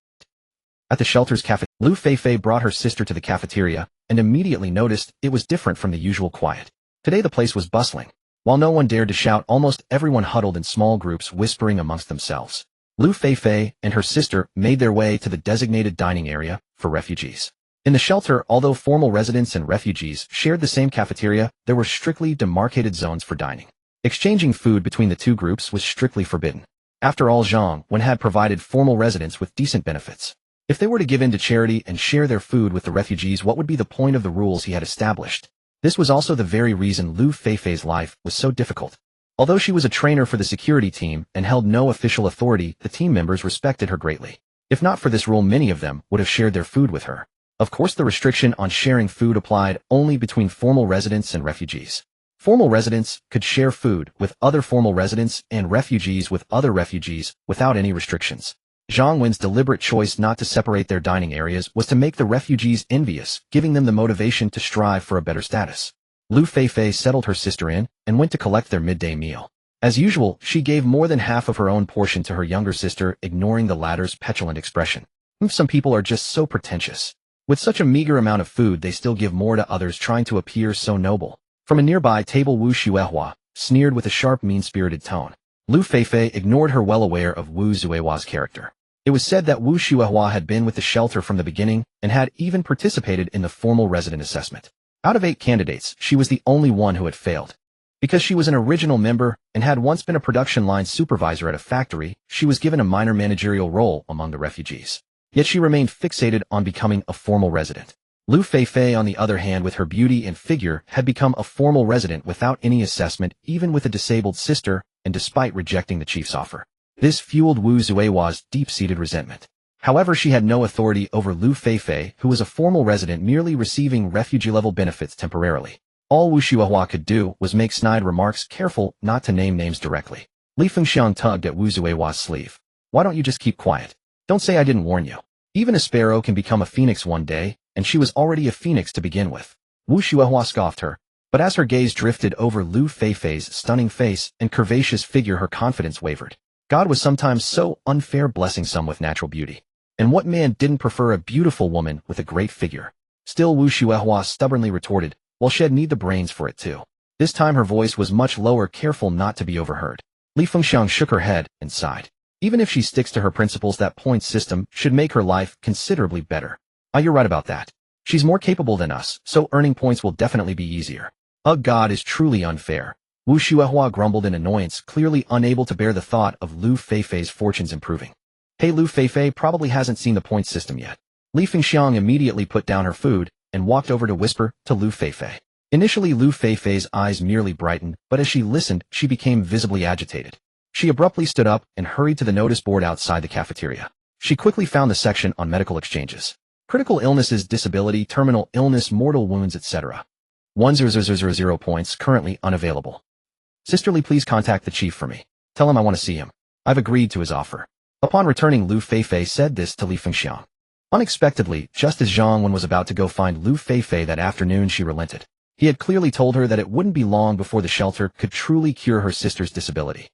At the shelter's cafe, Lu Feifei brought her sister to the cafeteria and immediately noticed it was different from the usual quiet. Today the place was bustling. While no one dared to shout, almost everyone huddled in small groups, whispering amongst themselves. Lu Feifei and her sister made their way to the designated dining area for refugees. In the shelter, although formal residents and refugees shared the same cafeteria, there were strictly demarcated zones for dining. Exchanging food between the two groups was strictly forbidden. After all, Zhang Wen had provided formal residents with decent benefits. If they were to give in to charity and share their food with the refugees, what would be the point of the rules he had established? This was also the very reason Lu Feifei's life was so difficult. Although she was a trainer for the security team and held no official authority, the team members respected her greatly. If not for this rule, many of them would have shared their food with her. Of course, the restriction on sharing food applied only between formal residents and refugees. Formal residents could share food with other formal residents and refugees with other refugees without any restrictions. Zhang Wen's deliberate choice not to separate their dining areas was to make the refugees envious, giving them the motivation to strive for a better status. Lu Feifei settled her sister in and went to collect their midday meal. As usual, she gave more than half of her own portion to her younger sister, ignoring the latter's petulant expression. "Some people are just so pretentious. With such a meager amount of food, they still give more to others, trying to appear so noble." From a nearby table, Wu Xuehua sneered with a sharp, mean-spirited tone. Lu Feifei ignored her, well aware of Wu Xuehua's character. It was said that Wu Xuehua had been with the shelter from the beginning and had even participated in the formal resident assessment. Out of 8 candidates, she was the only one who had failed. Because she was an original member and had once been a production line supervisor at a factory, she was given a minor managerial role among the refugees. Yet she remained fixated on becoming a formal resident. Lu Feifei, on the other hand, with her beauty and figure, had become a formal resident without any assessment, even with a disabled sister, and despite rejecting the chief's offer. This fueled Wu Xuehua's deep-seated resentment. However, she had no authority over Lu Feifei, who was a formal resident merely receiving refugee-level benefits temporarily. All Wu Xuehua could do was make snide remarks, careful not to name names directly. Li Fengxiang tugged at Wu Xuehua's sleeve. "Why don't you just keep quiet? Don't say I didn't warn you. Even a sparrow can become a phoenix one day, and she was already a phoenix to begin with." Wu Xuehua scoffed her, but as her gaze drifted over Lu Feifei's stunning face and curvaceous figure, her confidence wavered. God was sometimes so unfair, blessing some with natural beauty. And what man didn't prefer a beautiful woman with a great figure? Still, Wu Xuehua stubbornly retorted, "Well, she'd need the brains for it too." This time her voice was much lower, careful not to be overheard. Li Fengxiang shook her head and sighed. Even if she sticks to her principles, that point system should make her life considerably better. You're right about that. She's more capable than us, so earning points will definitely be easier. God is truly unfair." Wu Xuehua grumbled in annoyance, clearly unable to bear the thought of Lu Feifei's fortunes improving. "Hey, Lu Feifei probably hasn't seen the point system yet." Li Fengxiang immediately put down her food and walked over to whisper to Lu Feifei. Initially, Lu Feifei's eyes merely brightened, but as she listened, she became visibly agitated. She abruptly stood up and hurried to the notice board outside the cafeteria. She quickly found the section on medical exchanges. Critical illnesses, disability, terminal illness, mortal wounds, etc. 10000 points currently unavailable. "Sisterly, please contact the chief for me. Tell him I want to see him. I've agreed to his offer." Upon returning, Lu Feifei said this to Li Fengxiang. Unexpectedly, just as Zhang Wen was about to go find Lu Feifei that afternoon, she relented. He had clearly told her that it wouldn't be long before the shelter could truly cure her sister's disability.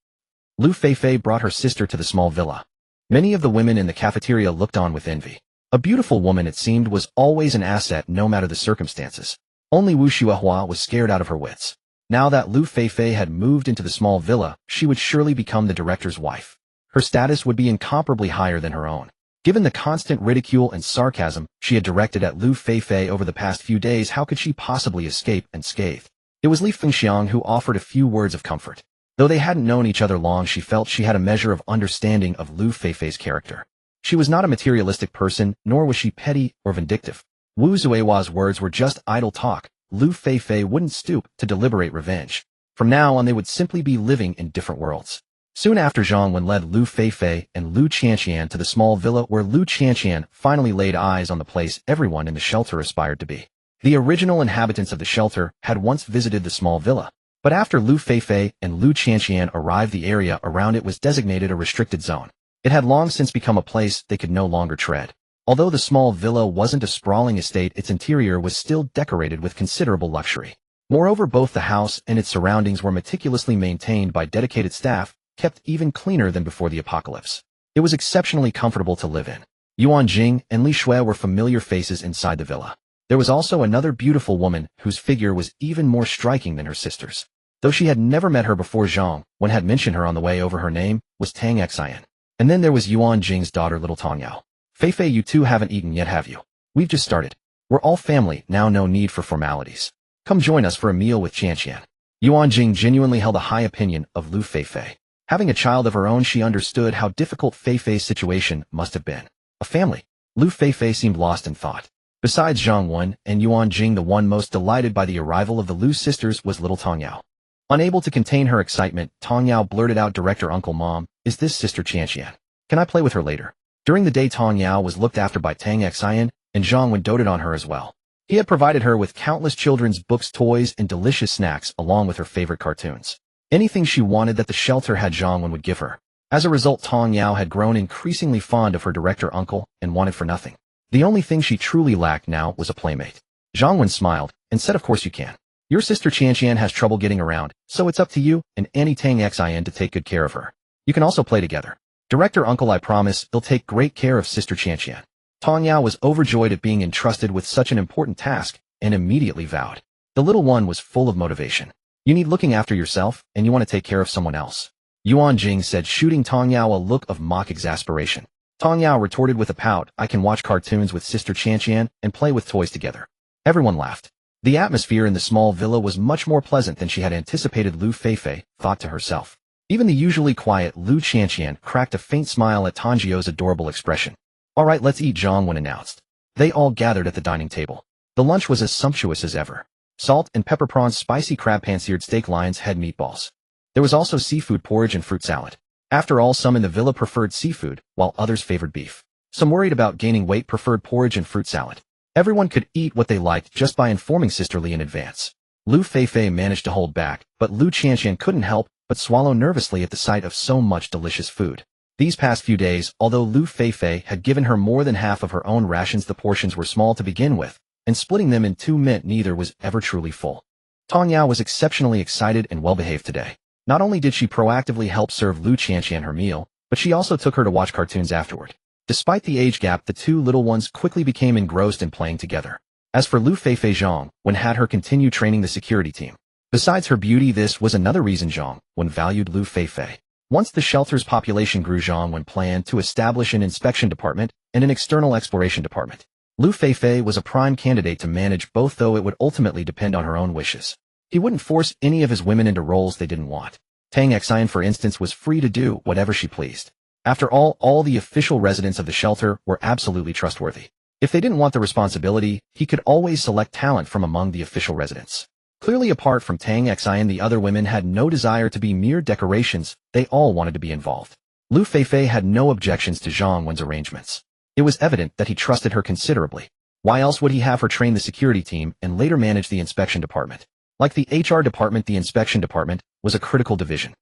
Lu Feifei brought her sister to the small villa. Many of the women in the cafeteria looked on with envy. A beautiful woman, it seemed, was always an asset no matter the circumstances. Only Wu Xuehua was scared out of her wits. Now that Lu Feifei had moved into the small villa, she would surely become the director's wife. Her status would be incomparably higher than her own. Given the constant ridicule and sarcasm she had directed at Lu Feifei over the past few days, how could she possibly escape unscathed? It was Li Fengxiang who offered a few words of comfort. Though they hadn't known each other long, she felt she had a measure of understanding of Lu Feifei's character. She was not a materialistic person, nor was she petty or vindictive. Wu Zuehua's words were just idle talk. Lu Feifei wouldn't stoop to deliberate revenge. From now on, they would simply be living in different worlds. Soon after, Zhang Wen led Lu Feifei and Lu Qianqian to the small villa where Lu Qianqian finally laid eyes on the place everyone in the shelter aspired to be. The original inhabitants of the shelter had once visited the small villa, but after Lu Feifei and Lu Qianqian arrived, the area around it was designated a restricted zone. It had long since become a place they could no longer tread. Although the small villa wasn't a sprawling estate, its interior was still decorated with considerable luxury. Moreover, both the house and its surroundings were meticulously maintained by dedicated staff, kept even cleaner than before the apocalypse. It was exceptionally comfortable to live in. Yuan Jing and Li Shui were familiar faces inside the villa. There was also another beautiful woman whose figure was even more striking than her sister's. Though she had never met her before, Zhang Wen had mentioned her on the way over. Her name was Tang Xian. And then there was Yuan Jing's daughter, little Tong Yao. Feifei, you two haven't eaten yet, have you? We've just started. We're all family now, no need for formalities. Come join us for a meal with Qianqian. Yuan Jing genuinely held a high opinion of Lu Feifei. Having a child of her own, she understood how difficult Feifei's situation must have been. A family. Lu Feifei seemed lost in thought. Besides Zhang Wen and Yuan Jing, the one most delighted by the arrival of the Lu sisters was little Tong Yao. Unable to contain her excitement, Tong Yao blurted out, "Director Uncle, Mom, is this Sister Qianqian? Can I play with her later?" During the day, Tong Yao was looked after by Tang Xian, and Zhang Wen doted on her as well. He had provided her with countless children's books, toys, and delicious snacks, along with her favorite cartoons. Anything she wanted that the shelter had, Zhang Wen would give her. As a result, Tong Yao had grown increasingly fond of her director uncle and wanted for nothing. The only thing she truly lacked now was a playmate. Zhang Wen smiled and said, "Of course you can. Your sister Qianqian has trouble getting around, so it's up to you and Auntie Tang Xian to take good care of her. You can also play together. Director Uncle, I promise he'll take great care of Sister Qianqian." Tong Yao was overjoyed at being entrusted with such an important task and immediately vowed. The little one was full of motivation. "You need looking after yourself, and you want to take care of someone else," Yuan Jing said, shooting Tong Yao a look of mock exasperation. Tong Yao retorted with a pout, "I can watch cartoons with Sister Qianqian and play with toys together." Everyone laughed. The atmosphere in the small villa was much more pleasant than she had anticipated. Lu Feifei thought to herself. Even the usually quiet Lu Qianqian cracked a faint smile at Tongyao's adorable expression. "All right, let's eat," Zhang Wen announced. They all gathered at the dining table. The lunch was as sumptuous as ever. Salt and pepper prawns, spicy crab, pan-seared steak, lion's head meatballs. There was also seafood porridge and fruit salad. After all, some in the villa preferred seafood, while others favored beef. Some, worried about gaining weight, preferred porridge and fruit salad. Everyone could eat what they liked just by informing Sister Li in advance. Lu Feifei managed to hold back, but Lu Qianqian couldn't help but swallow nervously at the sight of so much delicious food. These past few days, although Lu Feifei had given her more than half of her own rations, the portions were small to begin with, and splitting them in two meant neither was ever truly full. Tong Yao was exceptionally excited and well-behaved today. Not only did she proactively help serve Lu Qianqian her meal, but she also took her to watch cartoons afterward. Despite the age gap, the two little ones quickly became engrossed in playing together. As for Lu Feifei, Zhang Wen had her continue training the security team. Besides her beauty, this was another reason Zhang Wen valued Lu Feifei. Once the shelter's population grew, Zhang Wen planned to establish an inspection department and an external exploration department. Lu Feifei was a prime candidate to manage both, though it would ultimately depend on her own wishes. He wouldn't force any of his women into roles they didn't want. Tang Xian, for instance, was free to do whatever she pleased. After all the official residents of the shelter were absolutely trustworthy. If they didn't want the responsibility, he could always select talent from among the official residents. Clearly, apart from Tang Xian, the other women had no desire to be mere decorations. They all wanted to be involved. Lu Feifei had no objections to Zhang Wen's arrangements. It was evident that he trusted her considerably. Why else would he have her train the security team and later manage the inspection department? Like the HR department, the inspection department was a critical division.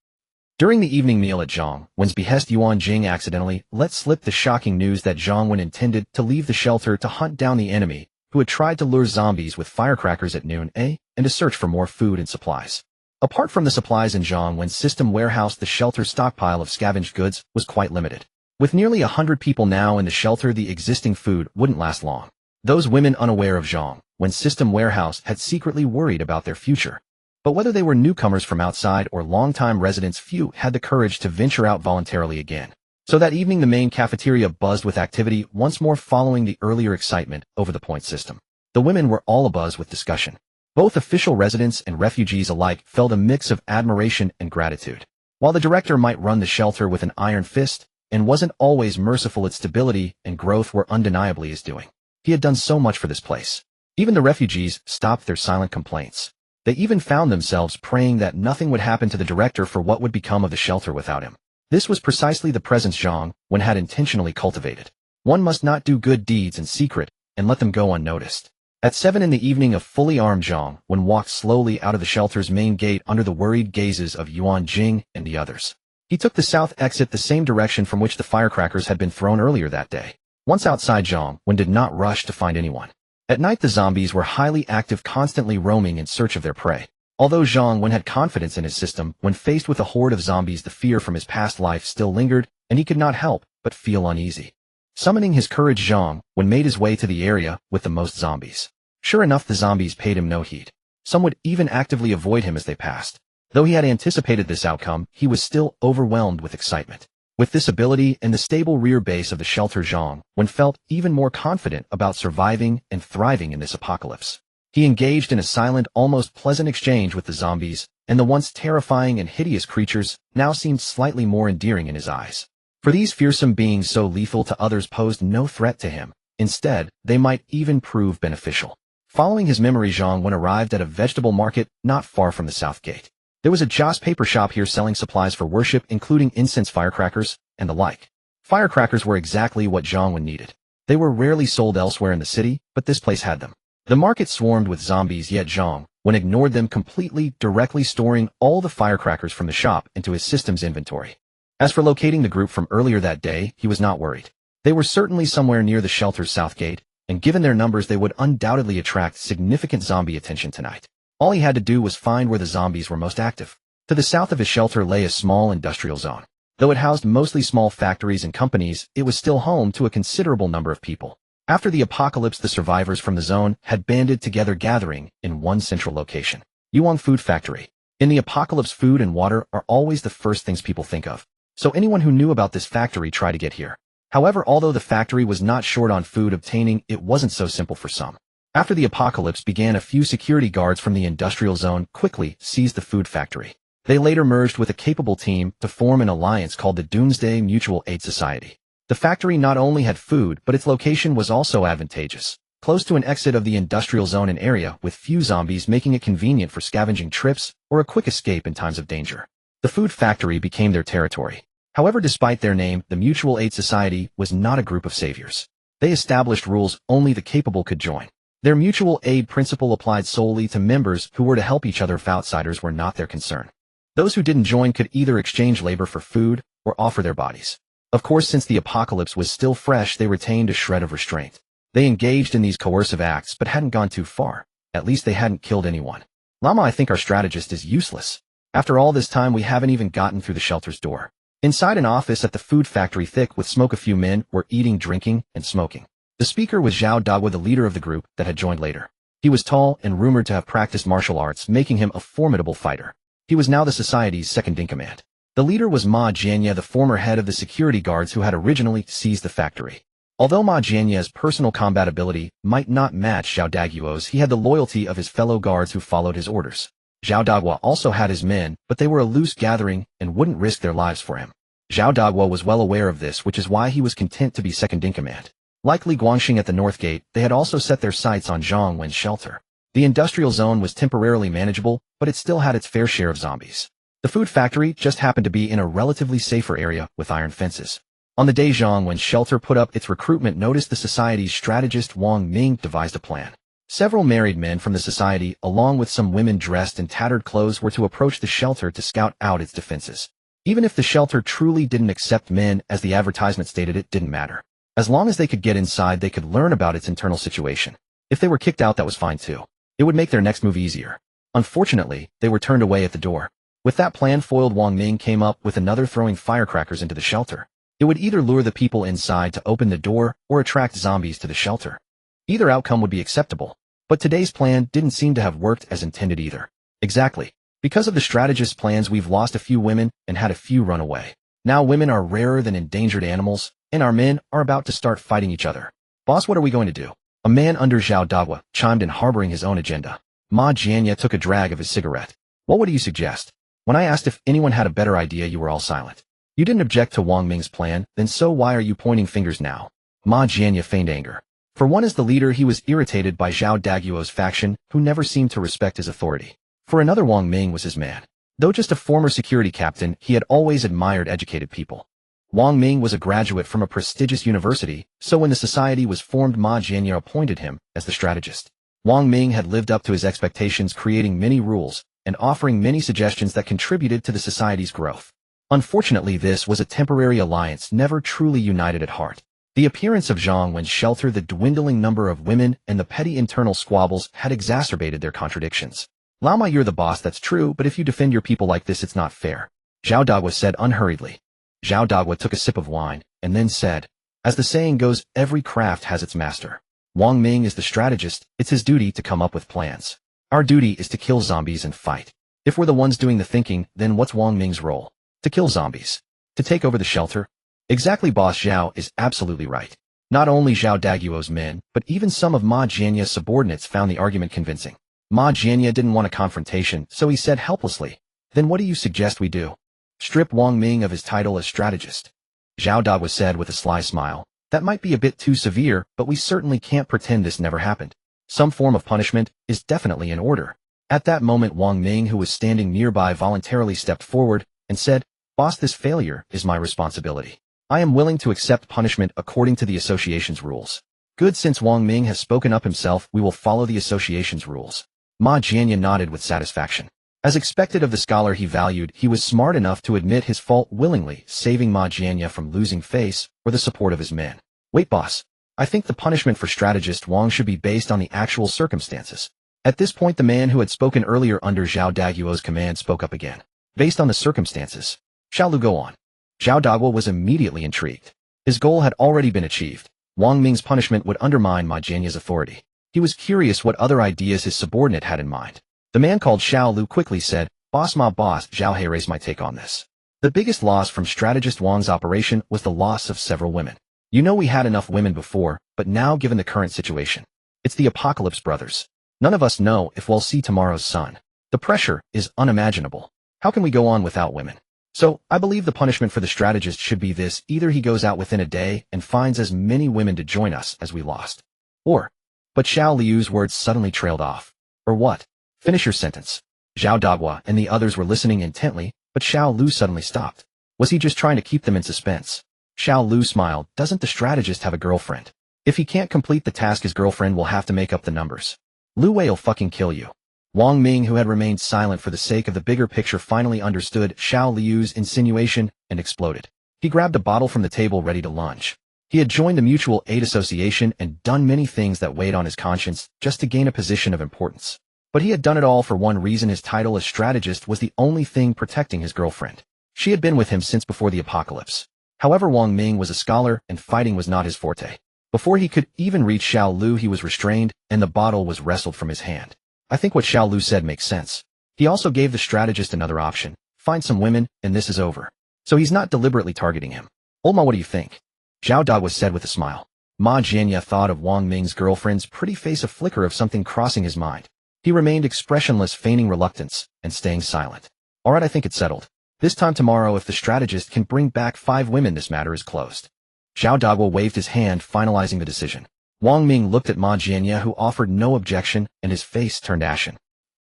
During the evening meal at Zhang Wen's behest, Yuan Jing accidentally let slip the shocking news that Zhang Wen intended to leave the shelter to hunt down the enemy, who had tried to lure zombies with firecrackers at noon, and to search for more food and supplies. Apart from the supplies in Zhang Wen's system warehouse, the shelter's stockpile of scavenged goods was quite limited. With nearly 100 people now in the shelter, the existing food wouldn't last long. Those women unaware of Zhang Wen's system warehouse had secretly worried about their future. But whether they were newcomers from outside or long-time residents, few had the courage to venture out voluntarily again. So that evening the main cafeteria buzzed with activity once more following the earlier excitement over the point system. The women were all abuzz with discussion. Both official residents and refugees alike felt a mix of admiration and gratitude. While the director might run the shelter with an iron fist and wasn't always merciful, its stability and growth were undeniably his doing. He had done so much for this place. Even the refugees stopped their silent complaints. They even found themselves praying that nothing would happen to the director, for what would become of the shelter without him. This was precisely the presence Zhang Wen had intentionally cultivated. One must not do good deeds in secret and let them go unnoticed. At 7 in the evening, a fully armed Zhang Wen walked slowly out of the shelter's main gate under the worried gazes of Yuan Jing and the others. He took the south exit, the same direction from which the firecrackers had been thrown earlier that day. Once outside, Zhang Wen did not rush to find anyone. At night the zombies were highly active, constantly roaming in search of their prey. Although Zhang Wen had confidence in his system, when faced with a horde of zombies the fear from his past life still lingered, and he could not help but feel uneasy. Summoning his courage, Zhang Wen made his way to the area with the most zombies. Sure enough, the zombies paid him no heed. Some would even actively avoid him as they passed. Though he had anticipated this outcome, he was still overwhelmed with excitement. With this ability and the stable rear base of the shelter, Zhang Wen felt even more confident about surviving and thriving in this apocalypse. He engaged in a silent, almost pleasant exchange with the zombies, and the once terrifying and hideous creatures now seemed slightly more endearing in his eyes. For these fearsome beings, so lethal to others, posed no threat to him. Instead, they might even prove beneficial. Following his memory, Zhang Wen arrived at a vegetable market not far from the south gate. There was a Joss paper shop here selling supplies for worship, including incense, firecrackers, and the like. Firecrackers were exactly what Zhang Wen needed. They were rarely sold elsewhere in the city, but this place had them. The market swarmed with zombies, yet Zhang Wen ignored them completely, directly storing all the firecrackers from the shop into his system's inventory. As for locating the group from earlier that day, he was not worried. They were certainly somewhere near the shelter's south gate, and given their numbers they would undoubtedly attract significant zombie attention tonight. All he had to do was find where the zombies were most active. To the south of his shelter lay a small industrial zone. Though it housed mostly small factories and companies, it was still home to a considerable number of people. After the apocalypse, the survivors from the zone had banded together, gathering in one central location. Yuan Food Factory. In the apocalypse, food and water are always the first things people think of. So anyone who knew about this factory tried to get here. However, although the factory was not short on food, obtaining it wasn't so simple for some. After the apocalypse began, a few security guards from the industrial zone quickly seized the food factory. They later merged with a capable team to form an alliance called the Doomsday Mutual Aid Society. The factory not only had food, but its location was also advantageous, close to an exit of the industrial zone, an area with few zombies, making it convenient for scavenging trips or a quick escape in times of danger. The food factory became their territory. However, despite their name, the Mutual Aid Society was not a group of saviors. They established rules only the capable could join. Their mutual aid principle applied solely to members who were to help each other if outsiders were not their concern. Those who didn't join could either exchange labor for food or offer their bodies. Of course, since the apocalypse was still fresh, they retained a shred of restraint. They engaged in these coercive acts but hadn't gone too far. At least they hadn't killed anyone. Lama, I think our strategist is useless. After all this time, we haven't even gotten through the shelter's door. Inside an office at the food factory, thick with smoke, a few men were eating, drinking, and smoking. The speaker was Zhao Dagua, the leader of the group that had joined later. He was tall and rumored to have practiced martial arts, making him a formidable fighter. He was now the society's second-in-command. The leader was Ma Jianya, the former head of the security guards who had originally seized the factory. Although Ma Jianya's personal combat ability might not match Zhao Daguo's, he had the loyalty of his fellow guards who followed his orders. Zhao Dagua also had his men, but they were a loose gathering and wouldn't risk their lives for him. Zhao Dagua was well aware of this, which is why he was content to be second-in-command. Like Li Guangxing at the North Gate, they had also set their sights on Zhang Wen's shelter. The industrial zone was temporarily manageable, but it still had its fair share of zombies. The food factory just happened to be in a relatively safer area with iron fences. On the day Zhang Wen's shelter put up its recruitment notice, the society's strategist Wang Ming devised a plan. Several married men from the society, along with some women dressed in tattered clothes, were to approach the shelter to scout out its defenses. Even if the shelter truly didn't accept men as the advertisement stated, it didn't matter. As long as they could get inside, they could learn about its internal situation. If they were kicked out, that was fine too. It would make their next move easier. Unfortunately, they were turned away at the door. With that plan foiled, Wang Ming came up with another, throwing firecrackers into the shelter. It would either lure the people inside to open the door or attract zombies to the shelter. Either outcome would be acceptable. But today's plan didn't seem to have worked as intended either. Exactly. Because of the strategist's plans, we've lost a few women and had a few run away. Now women are rarer than endangered animals, and our men are about to start fighting each other. Boss, what are we going to do? A man under Zhao Dagua chimed in, harboring his own agenda. Ma Jianya took a drag of his cigarette. What would you suggest? When I asked if anyone had a better idea, you were all silent. You didn't object to Wang Ming's plan, then so why are you pointing fingers now? Ma Jianya feigned anger. For one, as the leader, he was irritated by Zhao Daguo's faction, who never seemed to respect his authority. For another, Wang Ming was his man. Though just a former security captain, he had always admired educated people. Wang Ming was a graduate from a prestigious university, so when the society was formed, Ma Jianya appointed him as the strategist. Wang Ming had lived up to his expectations, creating many rules and offering many suggestions that contributed to the society's growth. Unfortunately, this was a temporary alliance, never truly united at heart. The appearance of Zhang Wen's shelter, the dwindling number of women, and the petty internal squabbles had exacerbated their contradictions. Lao Ma, you're the boss, that's true, but if you defend your people like this, it's not fair, Zhao Dagua said unhurriedly. Zhao Dagua took a sip of wine, and then said, as the saying goes, every craft has its master. Wang Ming is the strategist, it's his duty to come up with plans. Our duty is to kill zombies and fight. If we're the ones doing the thinking, then what's Wang Ming's role? To kill zombies. To take over the shelter? Exactly, boss. Zhao is absolutely right. Not only Zhao Daguo's men, but even some of Ma Jianya's subordinates found the argument convincing. Ma Jianya didn't want a confrontation, so he said helplessly, then what do you suggest we do? Strip Wang Ming of his title as strategist. Zhao Dagua said with a sly smile, that might be a bit too severe, but we certainly can't pretend this never happened. Some form of punishment is definitely in order. At that moment, Wang Ming, who was standing nearby, voluntarily stepped forward and said, boss, this failure is my responsibility. I am willing to accept punishment according to the association's rules. Good, since Wang Ming has spoken up himself, we will follow the association's rules. Ma Jianya nodded with satisfaction. As expected of the scholar he valued, he was smart enough to admit his fault willingly, saving Ma Jianya from losing face or the support of his men. Wait, boss. I think the punishment for strategist Wang should be based on the actual circumstances. At this point, the man who had spoken earlier under Zhao Daguo's command spoke up again. Based on the circumstances. Shall Lu go on? Zhao Dagua was immediately intrigued. His goal had already been achieved. Wang Ming's punishment would undermine Ma Jianya's authority. He was curious what other ideas his subordinate had in mind. The man called Xiao Lu quickly said, boss, Zhao He raised my take on this. The biggest loss from strategist Wang's operation was the loss of several women. You know, we had enough women before, but now given the current situation, it's the Apocalypse brothers. None of us know if we'll see tomorrow's sun. The pressure is unimaginable. How can we go on without women? So, I believe the punishment for the strategist should be this: either he goes out within a day and finds as many women to join us as we lost. Or, but Xiao Liu's words suddenly trailed off. Or what? Finish your sentence. Zhao Dagua and the others were listening intently, but Xiao Lu suddenly stopped. Was he just trying to keep them in suspense? Xiao Lu smiled. Doesn't the strategist have a girlfriend? If he can't complete the task, his girlfriend will have to make up the numbers. Lu Wei'll fucking kill you. Wang Ming, who had remained silent for the sake of the bigger picture, finally understood Xiao Liu's insinuation and exploded. He grabbed a bottle from the table, ready to lunge. He had joined the Mutual Aid Association and done many things that weighed on his conscience just to gain a position of importance. But he had done it all for one reason: his title as strategist was the only thing protecting his girlfriend. She had been with him since before the apocalypse. However, Wang Ming was a scholar and fighting was not his forte. Before he could even reach Xiao Lu, he was restrained and the bottle was wrestled from his hand. I think what Xiao Lu said makes sense. He also gave the strategist another option: find some women and this is over. So he's not deliberately targeting him. Olma, what do you think? Zhao Dagua said with a smile. Ma Jianya thought of Wang Ming's girlfriend's pretty face, a flicker of something crossing his mind. He remained expressionless, feigning reluctance and staying silent. Alright, I think it's settled. This time tomorrow, if the strategist can bring back 5 women, this matter is closed. Zhao Dagua waved his hand, finalizing the decision. Wang Ming looked at Ma Jianya, who offered no objection, and his face turned ashen.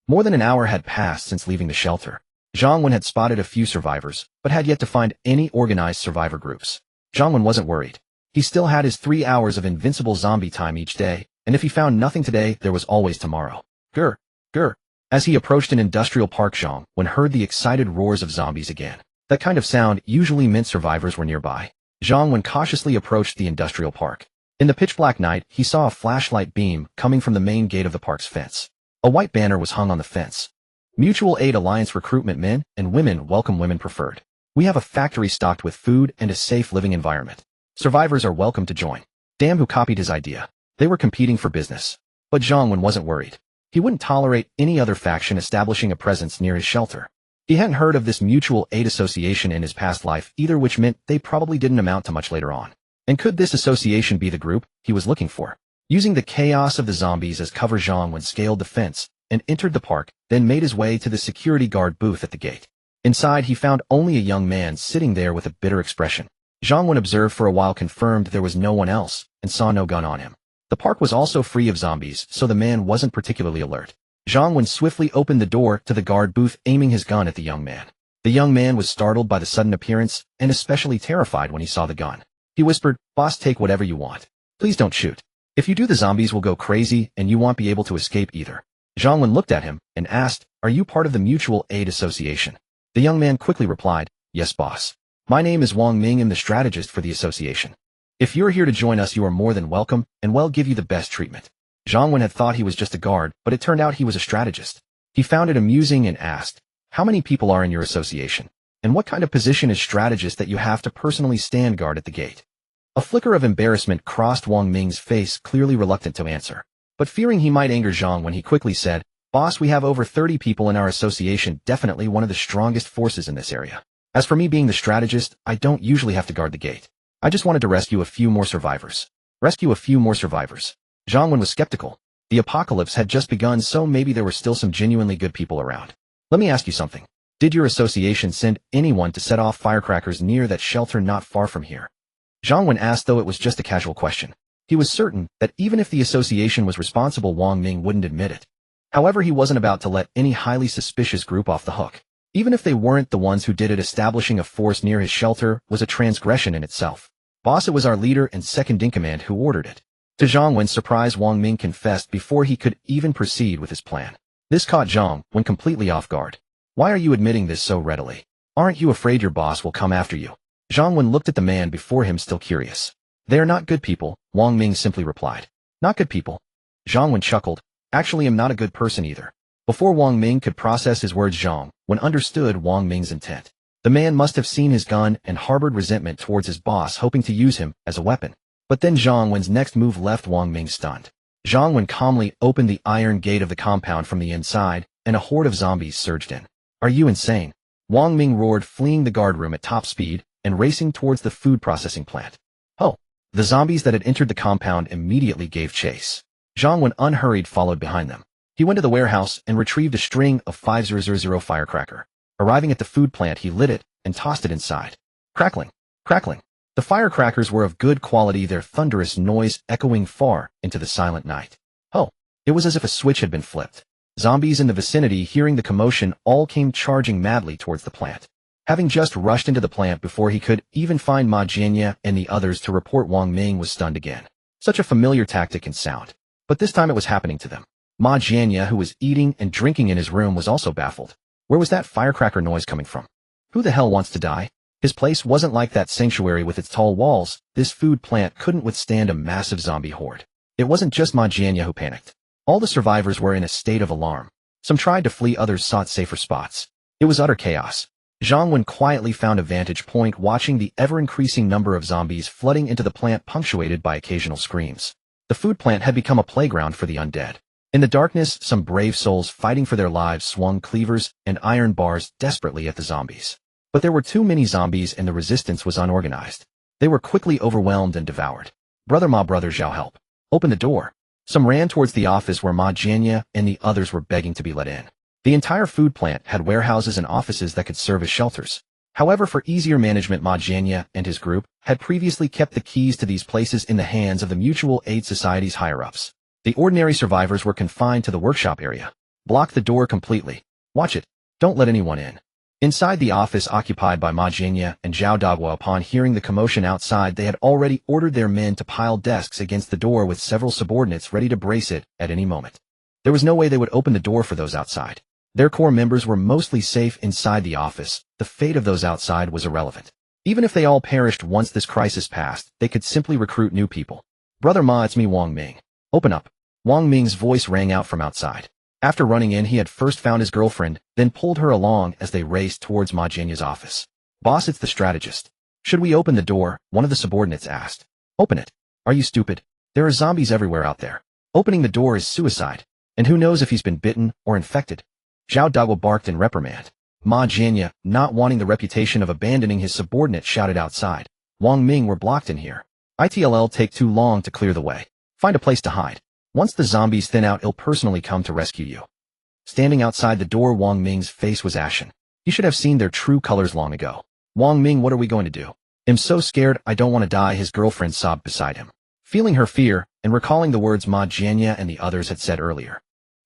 More than an hour had passed since leaving the shelter. Zhang Wen had spotted a few survivors, but had yet to find any organized survivor groups. Zhang Wen wasn't worried. He still had his 3 hours of invincible zombie time each day, and if he found nothing today, there was always tomorrow. Grr, grr. As he approached an industrial park, Zhang Wen heard the excited roars of zombies again. That kind of sound usually meant survivors were nearby. Zhang Wen cautiously approached the industrial park. In the pitch-black night, he saw a flashlight beam coming from the main gate of the park's fence. A white banner was hung on the fence. Mutual Aid Alliance recruitment men and women welcome women preferred. We have a factory stocked with food and a safe living environment. Survivors are welcome to join. Damn, who copied his idea. They were competing for business. But Zhang Wen wasn't worried. He wouldn't tolerate any other faction establishing a presence near his shelter. He hadn't heard of this mutual aid association in his past life either, which meant they probably didn't amount to much later on. And could this association be the group he was looking for? Using the chaos of the zombies as cover, Zhang Wen scaled the fence and entered the park, then made his way to the security guard booth at the gate. Inside, he found only a young man sitting there with a bitter expression. Zhang Wen observed for a while, confirmed there was no one else, and saw no gun on him. The park was also free of zombies, so the man wasn't particularly alert. Zhang Wen swiftly opened the door to the guard booth, aiming his gun at the young man. The young man was startled by the sudden appearance, and especially terrified when he saw the gun. He whispered, "Boss, take whatever you want. Please don't shoot. If you do, the zombies will go crazy, and you won't be able to escape either." Zhang Wen looked at him and asked, "Are you part of the Mutual Aid Association?" The young man quickly replied, "Yes, boss. My name is Wang Ming. I'm the strategist for the association. If you're here to join us, you are more than welcome, and we'll give you the best treatment." Zhang Wen had thought he was just a guard, but it turned out he was a strategist. He found it amusing and asked, "How many people are in your association? And what kind of position is strategist that you have to personally stand guard at the gate?" A flicker of embarrassment crossed Wang Ming's face, clearly reluctant to answer. But fearing he might anger Zhang Wen, he quickly said, "Boss, we have over 30 people in our association, definitely one of the strongest forces in this area. As for me being the strategist, I don't usually have to guard the gate. I just wanted to rescue a few more survivors." Rescue a few more survivors. Zhang Wen was skeptical. The apocalypse had just begun, so maybe there were still some genuinely good people around. "Let me ask you something. Did your association send anyone to set off firecrackers near that shelter not far from here?" Zhang Wen asked, though it was just a casual question. He was certain that even if the association was responsible, Wang Ming wouldn't admit it. However, he wasn't about to let any highly suspicious group off the hook. Even if they weren't the ones who did it, establishing a force near his shelter was a transgression in itself. "Boss, it was our leader and second-in-command who ordered it." To Zhang Wen's surprise, Wang Ming confessed before he could even proceed with his plan. This caught Zhang Wen completely off guard. "Why are you admitting this so readily? Aren't you afraid your boss will come after you?" Zhang Wen looked at the man before him, still curious. "They are not good people," Wang Ming simply replied. "Not good people?" Zhang Wen chuckled. "Actually, I'm not a good person either." Before Wang Ming could process his words, Zhang Wen understood Wang Ming's intent. The man must have seen his gun and harbored resentment towards his boss, hoping to use him as a weapon. But then Zhang Wen's next move left Wang Ming stunned. Zhang Wen calmly opened the iron gate of the compound from the inside, and a horde of zombies surged in. "Are you insane?" Wang Ming roared, fleeing the guard room at top speed and racing towards the food processing plant. "Oh!" The zombies that had entered the compound immediately gave chase. Zhang Wen unhurried followed behind them. He went to the warehouse and retrieved a string of 5000 firecracker. Arriving at the food plant, he lit it and tossed it inside. Crackling, crackling. The firecrackers were of good quality, their thunderous noise echoing far into the silent night. Oh! It was as if a switch had been flipped. Zombies in the vicinity, hearing the commotion, all came charging madly towards the plant. Having just rushed into the plant before he could even find Ma Jianya and the others to report, Wang Ming was stunned again. Such a familiar tactic and sound. But this time it was happening to them. Ma Jianya, who was eating and drinking in his room, was also baffled. Where was that firecracker noise coming from? Who the hell wants to die? His place wasn't like that sanctuary with its tall walls. This food plant couldn't withstand a massive zombie horde. It wasn't just Ma Jianya who panicked. All the survivors were in a state of alarm. Some tried to flee, others sought safer spots. It was utter chaos. Zhang Wen quietly found a vantage point, watching the ever-increasing number of zombies flooding into the plant, punctuated by occasional screams. The food plant had become a playground for the undead. In the darkness, some brave souls fighting for their lives swung cleavers and iron bars desperately at the zombies. But there were too many zombies and the resistance was unorganized. They were quickly overwhelmed and devoured. Brother Zhao, help. Open the door." Some ran towards the office where Ma Jianya and the others were begging to be let in. The entire food plant had warehouses and offices that could serve as shelters. However, for easier management, Ma Jianya and his group had previously kept the keys to these places in the hands of the Mutual Aid Society's higher-ups. The ordinary survivors were confined to the workshop area. "Block the door completely. Watch it. Don't let anyone in." Inside the office occupied by Ma Jianya and Zhao Dagua, upon hearing the commotion outside, they had already ordered their men to pile desks against the door with several subordinates ready to brace it at any moment. There was no way they would open the door for those outside. Their core members were mostly safe inside the office. The fate of those outside was irrelevant. Even if they all perished once this crisis passed, they could simply recruit new people. "Brother Ma, it's me, Wang Ming. Open up." Wang Ming's voice rang out from outside. After running in, he had first found his girlfriend, then pulled her along as they raced towards Ma Jianya's office. "Boss, it's the strategist." "Should we open the door?" one of the subordinates asked. "Open it. Are you stupid? There are zombies everywhere out there. Opening the door is suicide. And who knows if he's been bitten or infected." Zhao Dagwo barked in reprimand. Ma Jianya, not wanting the reputation of abandoning his subordinate, shouted outside. "Wang Ming, we're blocked in here. It'll take too long to clear the way. Find a place to hide. Once the zombies thin out, I'll personally come to rescue you." Standing outside the door, Wang Ming's face was ashen. He should have seen their true colors long ago. "Wang Ming, what are we going to do?" "I'm so scared, I don't want to die," his girlfriend sobbed beside him. Feeling her fear, and recalling the words Ma Jianya and the others had said earlier.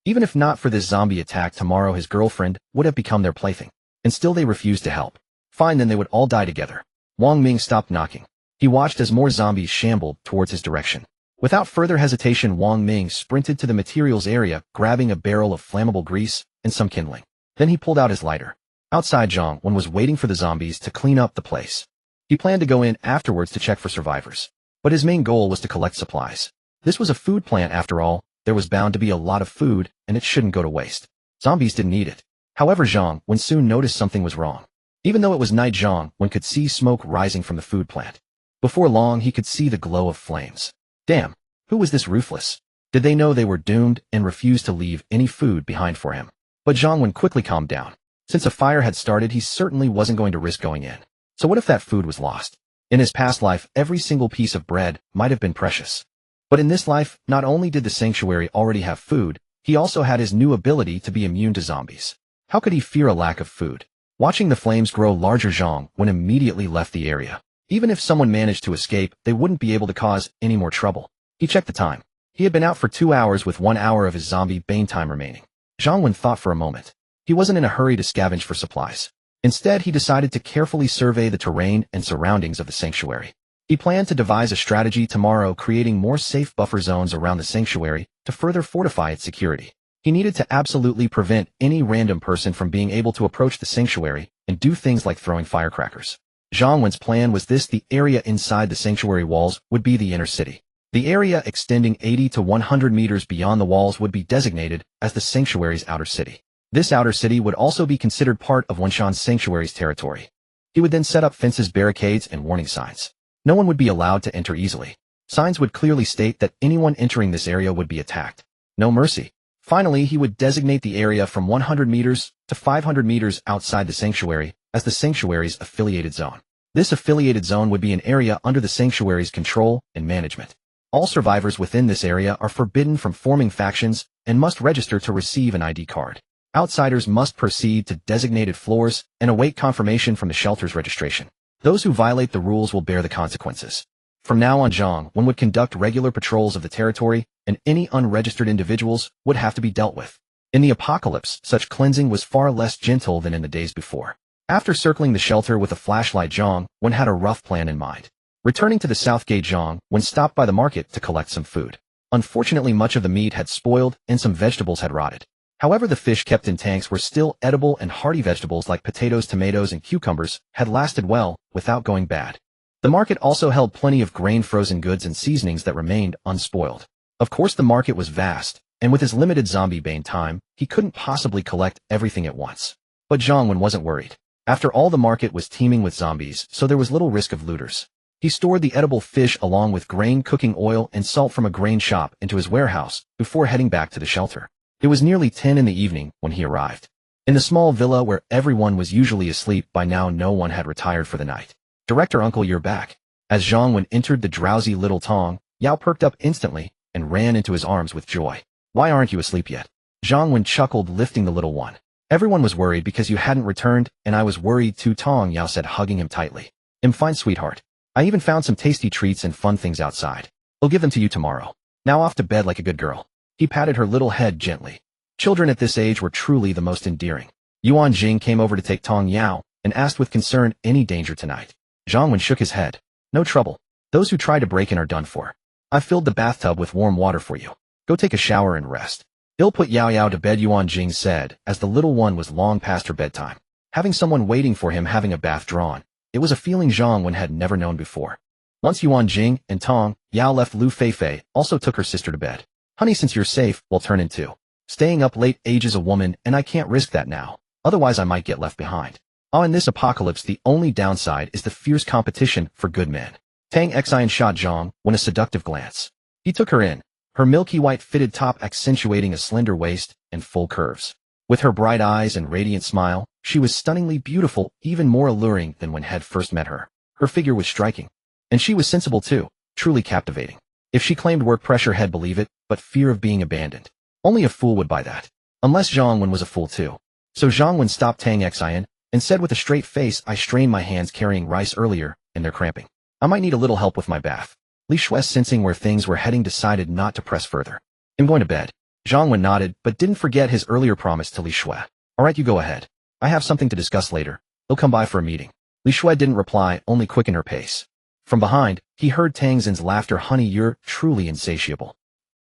Even if not for this zombie attack tomorrow, his girlfriend would have become their plaything. And still they refused to help. Fine, then they would all die together. Wang Ming stopped knocking. He watched as more zombies shambled towards his direction. Without further hesitation, Wang Ming sprinted to the materials area, grabbing a barrel of flammable grease and some kindling. Then he pulled out his lighter. Outside, Zhang Wen was waiting for the zombies to clean up the place. He planned to go in afterwards to check for survivors. But his main goal was to collect supplies. This was a food plant after all. There was bound to be a lot of food, and it shouldn't go to waste. Zombies didn't need it. However, Zhang Wen soon noticed something was wrong. Even though it was night, Zhang Wen could see smoke rising from the food plant. Before long, he could see the glow of flames. Damn, who was this ruthless? Did they know they were doomed and refused to leave any food behind for him? But Zhang Wen quickly calmed down. Since a fire had started, he certainly wasn't going to risk going in. So what if that food was lost? In his past life, every single piece of bread might have been precious. But in this life, not only did the sanctuary already have food, he also had his new ability to be immune to zombies. How could he fear a lack of food? Watching the flames grow larger, Zhang Wen immediately left the area. Even if someone managed to escape, they wouldn't be able to cause any more trouble. He checked the time. He had been out for 2 hours with 1 hour of his zombie bane time remaining. Zhang Wen thought for a moment. He wasn't in a hurry to scavenge for supplies. Instead, he decided to carefully survey the terrain and surroundings of the sanctuary. He planned to devise a strategy tomorrow, creating more safe buffer zones around the sanctuary to further fortify its security. He needed to absolutely prevent any random person from being able to approach the sanctuary and do things like throwing firecrackers. Zhang Wen's plan was this: the area inside the sanctuary walls would be the inner city. The area extending 80 to 100 meters beyond the walls would be designated as the sanctuary's outer city. This outer city would also be considered part of Wenshan's sanctuary's territory. He would then set up fences, barricades, and warning signs. No one would be allowed to enter easily. Signs would clearly state that anyone entering this area would be attacked. No mercy. Finally, he would designate the area from 100 meters to 500 meters outside the sanctuary as the sanctuary's affiliated zone. This affiliated zone would be an area under the sanctuary's control and management. All survivors within this area are forbidden from forming factions and must register to receive an ID card. Outsiders must proceed to designated floors and await confirmation from the shelter's registration. Those who violate the rules will bear the consequences. From now on, Zhang Wen would conduct regular patrols of the territory, and any unregistered individuals would have to be dealt with. In the apocalypse, such cleansing was far less gentle than in the days before. After circling the shelter with a flashlight, Zhang Wen had a rough plan in mind. Returning to the south gate, Zhang Wen stopped by the market to collect some food. Unfortunately, much of the meat had spoiled and some vegetables had rotted. However, the fish kept in tanks were still edible, and hearty vegetables like potatoes, tomatoes, and cucumbers had lasted well without going bad. The market also held plenty of grain, frozen goods, and seasonings that remained unspoiled. Of course, the market was vast, and with his limited zombie bane time, he couldn't possibly collect everything at once. But Zhang Wen wasn't worried. After all, the market was teeming with zombies, so there was little risk of looters. He stored the edible fish along with grain, cooking oil, and salt from a grain shop into his warehouse before heading back to the shelter. It was nearly 10 in the evening when he arrived. In the small villa where everyone was usually asleep by now, no one had retired for the night. "Director Uncle, you're back." As Zhang Wen entered the drowsy little Tong, Yao perked up instantly and ran into his arms with joy. "Why aren't you asleep yet?" Zhang Wen chuckled, lifting the little one. "Everyone was worried because you hadn't returned, and I was worried too," Tong Yao said, hugging him tightly. "I'm fine, sweetheart. I even found some tasty treats and fun things outside. I'll give them to you tomorrow. Now off to bed like a good girl." He patted her little head gently. Children at this age were truly the most endearing. Yuan Jing came over to take Tong Yao and asked with concern, "Any danger tonight?" Zhang Wen shook his head. "No trouble. Those who try to break in are done for. I've filled the bathtub with warm water for you. Go take a shower and rest." I'll put Yao Yao to bed, Yuan Jing said, as the little one was long past her bedtime. Having someone waiting for him having a bath drawn, it was a feeling Zhang Wen had never known before. Once Yuan Jing and Tong Yao left, Lu Feifei also took her sister to bed. Honey, since you're safe, we'll turn into staying up late age as a woman, and I can't risk that now. Otherwise I might get left behind. In this apocalypse the only downside is the fierce competition for good men. Tang Xian shot Zhang Wen a seductive glance. He took her in, her milky white fitted top accentuating a slender waist and full curves. With her bright eyes and radiant smile, she was stunningly beautiful, even more alluring than when Head first met her. Her figure was striking. And she was sensible too, truly captivating. If she claimed work pressure, Head believe it, but fear of being abandoned. Only a fool would buy that. Unless Zhang Wen was a fool too. So Zhang Wen stopped Tang Xian and said with a straight face, I strained my hands carrying rice earlier, and they're cramping. I might need a little help with my bath. Li Shui, sensing where things were heading, decided not to press further. I'm going to bed. Zhang Wen nodded, but didn't forget his earlier promise to Li Shui. Alright, you go ahead. I have something to discuss later. He'll come by for a meeting. Li Shui didn't reply, only quickened her pace. From behind, he heard Tang Xin's laughter. Honey, you're truly insatiable.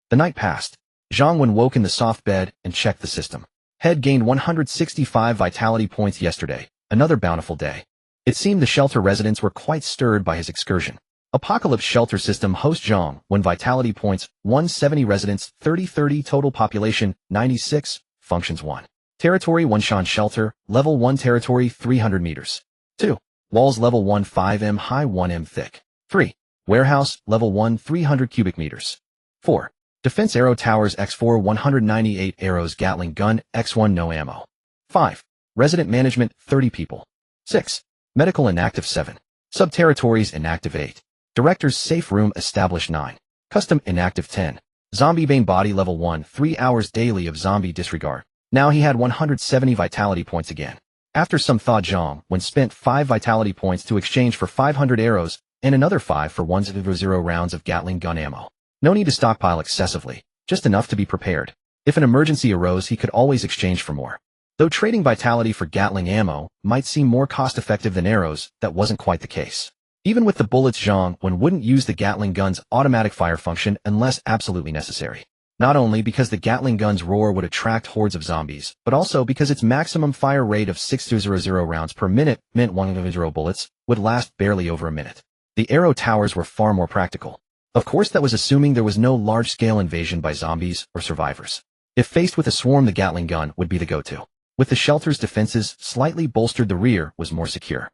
The night passed. Zhang Wen woke in the soft bed and checked the system. Head gained 165 vitality points yesterday, another bountiful day. It seemed the shelter residents were quite stirred by his excursion. Apocalypse shelter system host Zhang Wen vitality points 170, residents 30 total population 96, functions 1. Territory 1 Shan shelter, level 1 territory 300 meters. 2. Walls level 1 5m high 1m thick. 3. Warehouse level 1 300 cubic meters. 4. Defense arrow towers x4 198 arrows Gatling gun x1 no ammo. 5. Resident management 30 people. 6. Medical inactive 7. Sub-territories inactive 8. Director's safe room established 9. Custom inactive 10. Zombie Bane body level 1 3 hours daily of zombie disregard. Now he had 170 vitality points again. After some thought, Zhang Wen spent 5 vitality points to exchange for 500 arrows and another 5 for 100 rounds of Gatling gun ammo. No need to stockpile excessively, just enough to be prepared. If an emergency arose, he could always exchange for more. Though trading vitality for Gatling ammo might seem more cost-effective than arrows, that wasn't quite the case. Even with the bullets, Zhang Wen wouldn't use the Gatling gun's automatic fire function unless absolutely necessary. Not only because the Gatling gun's roar would attract hordes of zombies, but also because its maximum fire rate of 600 rounds per minute meant 100 bullets would last barely over a minute. The arrow towers were far more practical. Of course, that was assuming there was no large-scale invasion by zombies or survivors. If faced with a swarm, the Gatling gun would be the go-to. With the shelter's defenses slightly bolstered, the rear was more secure.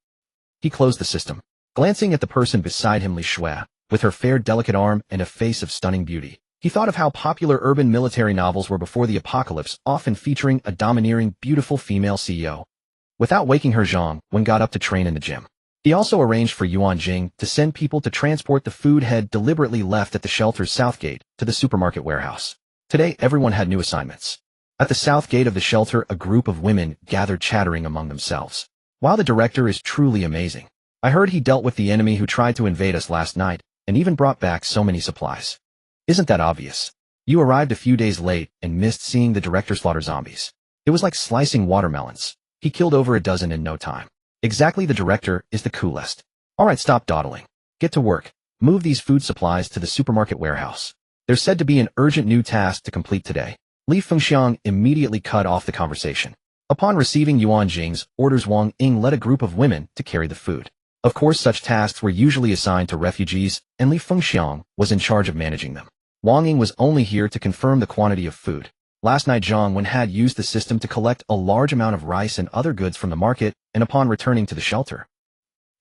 He closed the system. Glancing at the person beside him, Li Shui, with her fair, delicate arm and a face of stunning beauty, he thought of how popular urban military novels were before the apocalypse, often featuring a domineering, beautiful female CEO. Without waking her, Zhang Wen got up to train in the gym. He also arranged for Yuan Jing to send people to transport the food Head deliberately left at the shelter's south gate to the supermarket warehouse. Today, everyone had new assignments. At the south gate of the shelter, a group of women gathered chattering among themselves. Wow, the director is truly amazing. I heard he dealt with the enemy who tried to invade us last night and even brought back so many supplies. Isn't that obvious? You arrived a few days late and missed seeing the director slaughter zombies. It was like slicing watermelons. He killed over a dozen in no time. Exactly, the director is the coolest. Alright, stop dawdling. Get to work. Move these food supplies to the supermarket warehouse. There's said to be an urgent new task to complete today. Li Fengxiang immediately cut off the conversation. Upon receiving Yuan Jing's orders, Wang Ying led a group of women to carry the food. Of course, such tasks were usually assigned to refugees, and Li Fengxiang was in charge of managing them. Wang Ying was only here to confirm the quantity of food. Last night, Zhang Wen had used the system to collect a large amount of rice and other goods from the market, and upon returning to the shelter,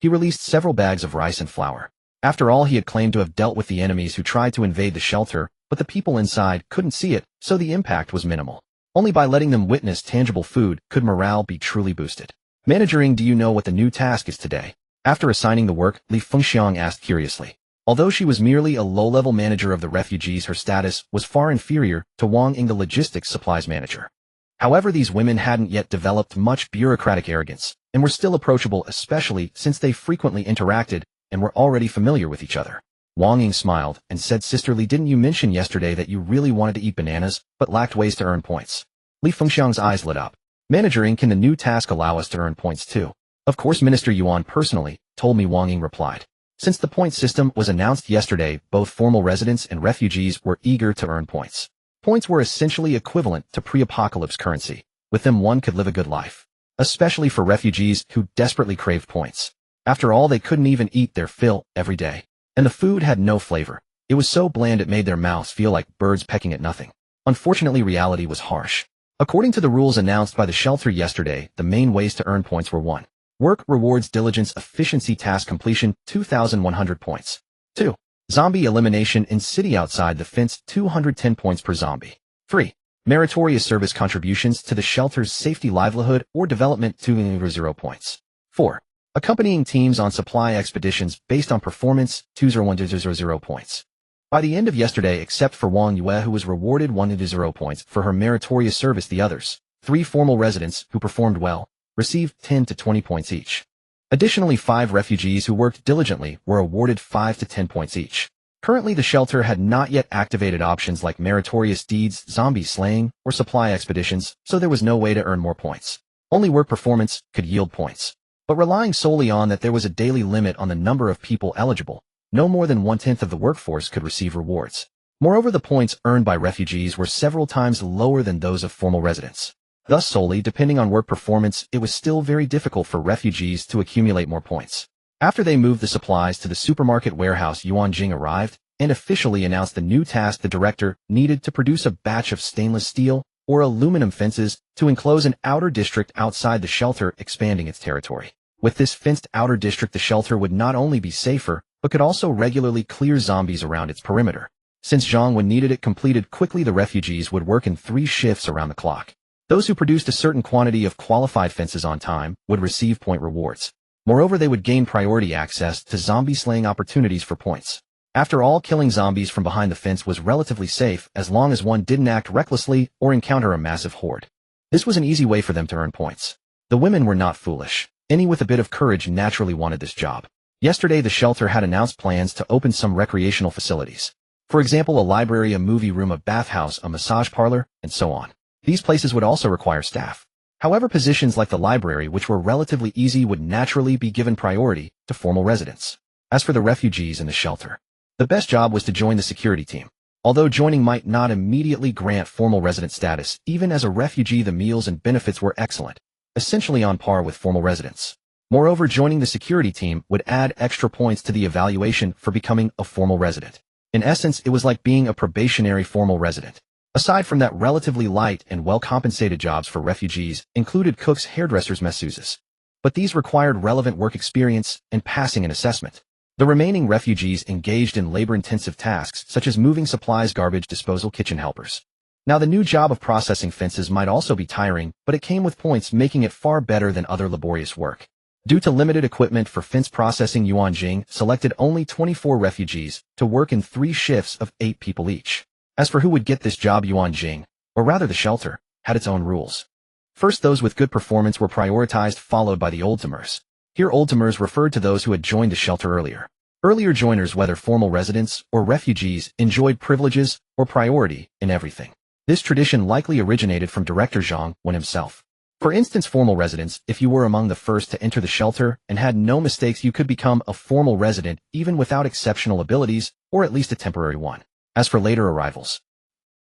he released several bags of rice and flour. After all, he had claimed to have dealt with the enemies who tried to invade the shelter, but the people inside couldn't see it, so the impact was minimal. Only by letting them witness tangible food could morale be truly boosted. Managing, do you know what the new task is today? After assigning the work, Li Fengxiang asked curiously. Although she was merely a low-level manager of the refugees, her status was far inferior to Wang Ying, the logistics supplies manager. However, these women hadn't yet developed much bureaucratic arrogance, and were still approachable, especially since they frequently interacted and were already familiar with each other. Wang Ying smiled and said, Sisterly, didn't you mention yesterday that you really wanted to eat bananas, but lacked ways to earn points? Li Fengxiang's eyes lit up. Managing, can the new task allow us to earn points too? Of course, Minister Yuan personally told me, Wang Ying replied. Since the point system was announced yesterday, both formal residents and refugees were eager to earn points. Points were essentially equivalent to pre-apocalypse currency. With them one could live a good life. Especially for refugees who desperately craved points. After all, they couldn't even eat their fill every day. And the food had no flavor. It was so bland it made their mouths feel like birds pecking at nothing. Unfortunately, reality was harsh. According to the rules announced by the shelter yesterday, the main ways to earn points were 1. Work, rewards, diligence, efficiency, task completion, 2,100 points. 2. Zombie elimination in city outside the fence, 210 points per zombie. 3. Meritorious service contributions to the shelter's safety, livelihood, or development, 200 points. 4. Accompanying teams on supply expeditions based on performance, 201 points. By the end of yesterday, except for Wang Yue, who was rewarded 100 points for her meritorious service, the others, 3 formal residents who performed well, received 10 to 20 points each. Additionally, 5 refugees who worked diligently were awarded 5 to 10 points each. Currently, the shelter had not yet activated options like meritorious deeds, zombie slaying, or supply expeditions, so there was no way to earn more points. Only work performance could yield points. But relying solely on that there was a daily limit on the number of people eligible, no more than 1/10 of the workforce could receive rewards. Moreover, the points earned by refugees were several times lower than those of formal residents. Thus, solely depending on work performance, it was still very difficult for refugees to accumulate more points. After they moved the supplies to the supermarket warehouse, Yuan Jing arrived and officially announced the new task the director needed to produce a batch of stainless steel or aluminum fences to enclose an outer district outside the shelter, expanding its territory. With this fenced outer district, the shelter would not only be safer, but could also regularly clear zombies around its perimeter. Since Zhang Wen needed it completed quickly, the refugees would work in 3 shifts around the clock. Those who produced a certain quantity of qualified fences on time would receive point rewards. Moreover, they would gain priority access to zombie slaying opportunities for points. After all, killing zombies from behind the fence was relatively safe as long as one didn't act recklessly or encounter a massive horde. This was an easy way for them to earn points. The women were not foolish. Any with a bit of courage naturally wanted this job. Yesterday, the shelter had announced plans to open some recreational facilities. For example, a library, a movie room, a bathhouse, a massage parlor, and so on. These places would also require staff. However, positions like the library, which were relatively easy, would naturally be given priority to formal residents. As for the refugees in the shelter, the best job was to join the security team. Although joining might not immediately grant formal resident status, even as a refugee the meals and benefits were excellent, essentially on par with formal residents. Moreover, joining the security team would add extra points to the evaluation for becoming a formal resident. In essence, it was like being a probationary formal resident. Aside from that, relatively light and well-compensated jobs for refugees included cooks, hairdressers, masseuses. But these required relevant work experience and passing an assessment. The remaining refugees engaged in labor-intensive tasks such as moving supplies, garbage disposal, kitchen helpers. Now, the new job of processing fences might also be tiring, but it came with points, making it far better than other laborious work. Due to limited equipment for fence processing, Yuan Jing selected only 24 refugees to work in 3 shifts of 8 people each. As for who would get this job, Yuan Jing, or rather the shelter, had its own rules. First, those with good performance were prioritized, followed by the old-timers. Here, old-timers referred to those who had joined the shelter earlier. Earlier joiners, whether formal residents or refugees, enjoyed privileges or priority in everything. This tradition likely originated from Director Zhang Wen himself. For instance, formal residents, if you were among the first to enter the shelter and had no mistakes, you could become a formal resident even without exceptional abilities, or at least a temporary one. As for later arrivals,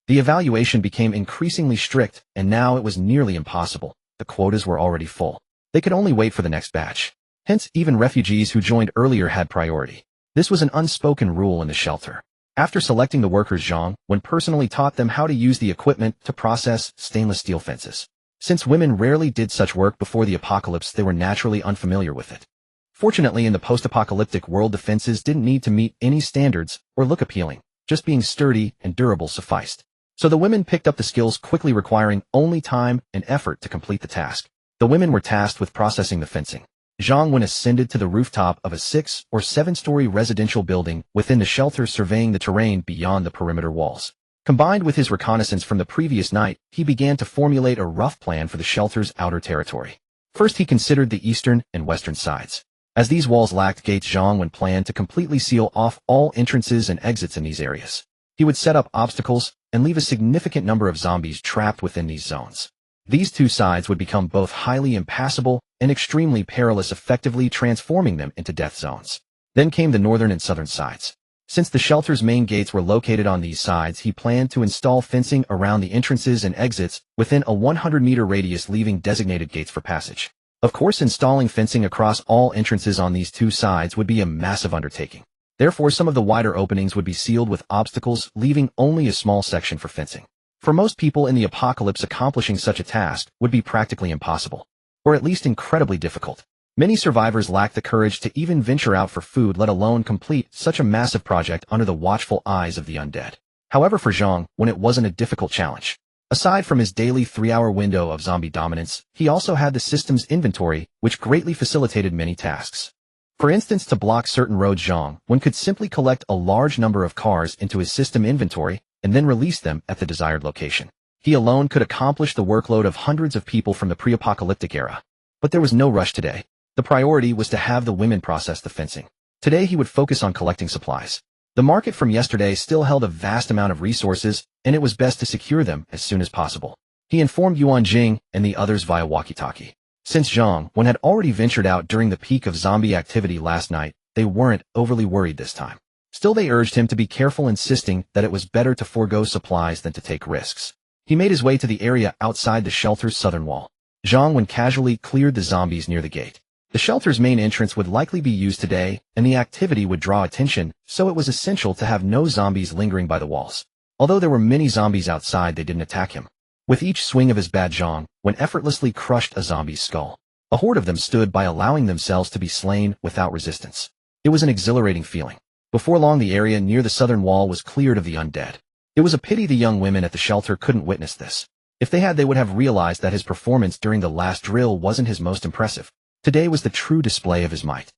the evaluation became increasingly strict, and now it was nearly impossible. The quotas were already full. They could only wait for the next batch. Hence, even refugees who joined earlier had priority. This was an unspoken rule in the shelter. After selecting the workers, Zhang Wen personally taught them how to use the equipment to process stainless steel fences. Since women rarely did such work before the apocalypse, they were naturally unfamiliar with it. Fortunately, in the post-apocalyptic world, the fences didn't need to meet any standards or look appealing. Just being sturdy and durable sufficed. So the women picked up the skills quickly, requiring only time and effort to complete the task. The women were tasked with processing the fencing. Zhang Wen ascended to the rooftop of a 6- or 7-story residential building within the shelter, surveying the terrain beyond the perimeter walls. Combined with his reconnaissance from the previous night, he began to formulate a rough plan for the shelter's outer territory. First, he considered the eastern and western sides. As these walls lacked gates, Zhang Wen planned to completely seal off all entrances and exits in these areas. He would set up obstacles and leave a significant number of zombies trapped within these zones. These 2 sides would become both highly impassable and extremely perilous, effectively transforming them into death zones. Then came the northern and southern sides. Since the shelter's main gates were located on these sides, he planned to install fencing around the entrances and exits within a 100-meter radius, leaving designated gates for passage. Of course, installing fencing across all entrances on these two sides would be a massive undertaking. Therefore, some of the wider openings would be sealed with obstacles, leaving only a small section for fencing. For most people in the apocalypse, accomplishing such a task would be practically impossible, or at least incredibly difficult. Many survivors lack the courage to even venture out for food, let alone complete such a massive project under the watchful eyes of the undead. However, for Zhang, when it wasn't a difficult challenge. Aside from his daily 3-hour window of zombie dominance, he also had the system's inventory, which greatly facilitated many tasks. For instance, to block certain roads, Zhang Wen could simply collect a large number of cars into his system inventory and then release them at the desired location. He alone could accomplish the workload of hundreds of people from the pre-apocalyptic era. But there was no rush today. The priority was to have the women process the fencing. Today he would focus on collecting supplies. The market from yesterday still held a vast amount of resources, and it was best to secure them as soon as possible. He informed Yuan Jing and the others via walkie-talkie. Since Zhang Wen had already ventured out during the peak of zombie activity last night, they weren't overly worried this time. Still, they urged him to be careful, insisting that it was better to forego supplies than to take risks. He made his way to the area outside the shelter's southern wall. Zhang Wen casually cleared the zombies near the gate. The shelter's main entrance would likely be used today, and the activity would draw attention, so it was essential to have no zombies lingering by the walls. Although there were many zombies outside, they didn't attack him. With each swing of his bat, Zhang Wen effortlessly crushed a zombie's skull. A horde of them stood by, allowing themselves to be slain without resistance. It was an exhilarating feeling. Before long, the area near the southern wall was cleared of the undead. It was a pity the young women at the shelter couldn't witness this. If they had, they would have realized that his performance during the last drill wasn't his most impressive. Today was the true display of his might.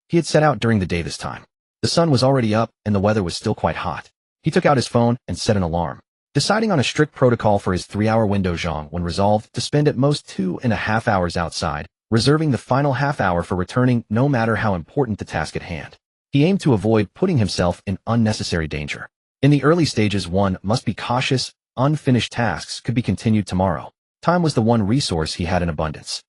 He had set out during the day this time. The sun was already up, and the weather was still quite hot. He took out his phone and set an alarm. Deciding on a strict protocol for his 3-hour window, Zhang Wen resolved to spend at most 2.5 hours outside, reserving the final half hour for returning, no matter how important the task at hand. He aimed to avoid putting himself in unnecessary danger. In the early stages, one must be cautious. Unfinished tasks could be continued tomorrow. Time was the one resource he had in abundance.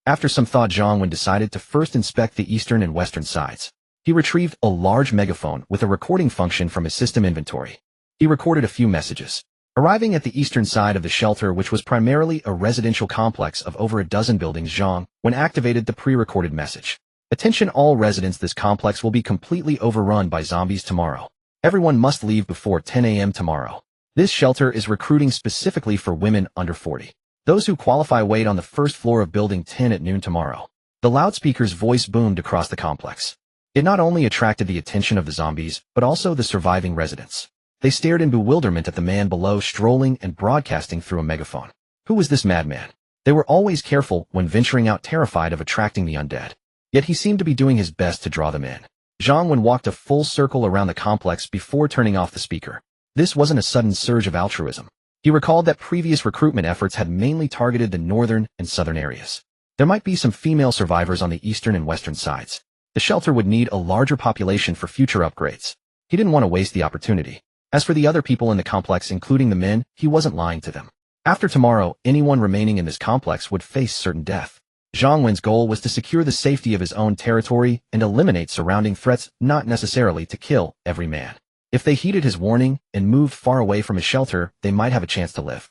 After some thought, Zhang Wen decided to first inspect the eastern and western sides. He retrieved a large megaphone with a recording function from his system inventory. He recorded a few messages. Arriving at the eastern side of the shelter, which was primarily a residential complex of over a dozen buildings, Zhang Wen activated the pre-recorded message. Attention all residents, this complex will be completely overrun by zombies tomorrow. Everyone must leave before 10 a.m. tomorrow. This shelter is recruiting specifically for women under 40. Those who qualify wait on the first floor of Building 10 at noon tomorrow. The loudspeaker's voice boomed across the complex. It not only attracted the attention of the zombies, but also the surviving residents. They stared in bewilderment at the man below, strolling and broadcasting through a megaphone. Who was this madman? They were always careful when venturing out, terrified of attracting the undead. Yet he seemed to be doing his best to draw them in. Zhang Wen walked a full circle around the complex before turning off the speaker. This wasn't a sudden surge of altruism. He recalled that previous recruitment efforts had mainly targeted the northern and southern areas. There might be some female survivors on the eastern and western sides. The shelter would need a larger population for future upgrades. He didn't want to waste the opportunity. As for the other people in the complex, including the men, he wasn't lying to them. After tomorrow, anyone remaining in this complex would face certain death. Zhang Wen's goal was to secure the safety of his own territory and eliminate surrounding threats, not necessarily to kill every man. If they heeded his warning and moved far away from his shelter, they might have a chance to live.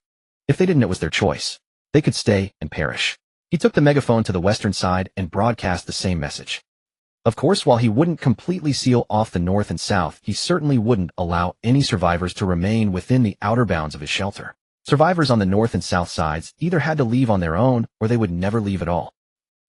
If they didn't, it was their choice. They could stay and perish. He took the megaphone to the western side and broadcast the same message. Of course, while he wouldn't completely seal off the north and south, he certainly wouldn't allow any survivors to remain within the outer bounds of his shelter. Survivors on the north and south sides either had to leave on their own or they would never leave at all.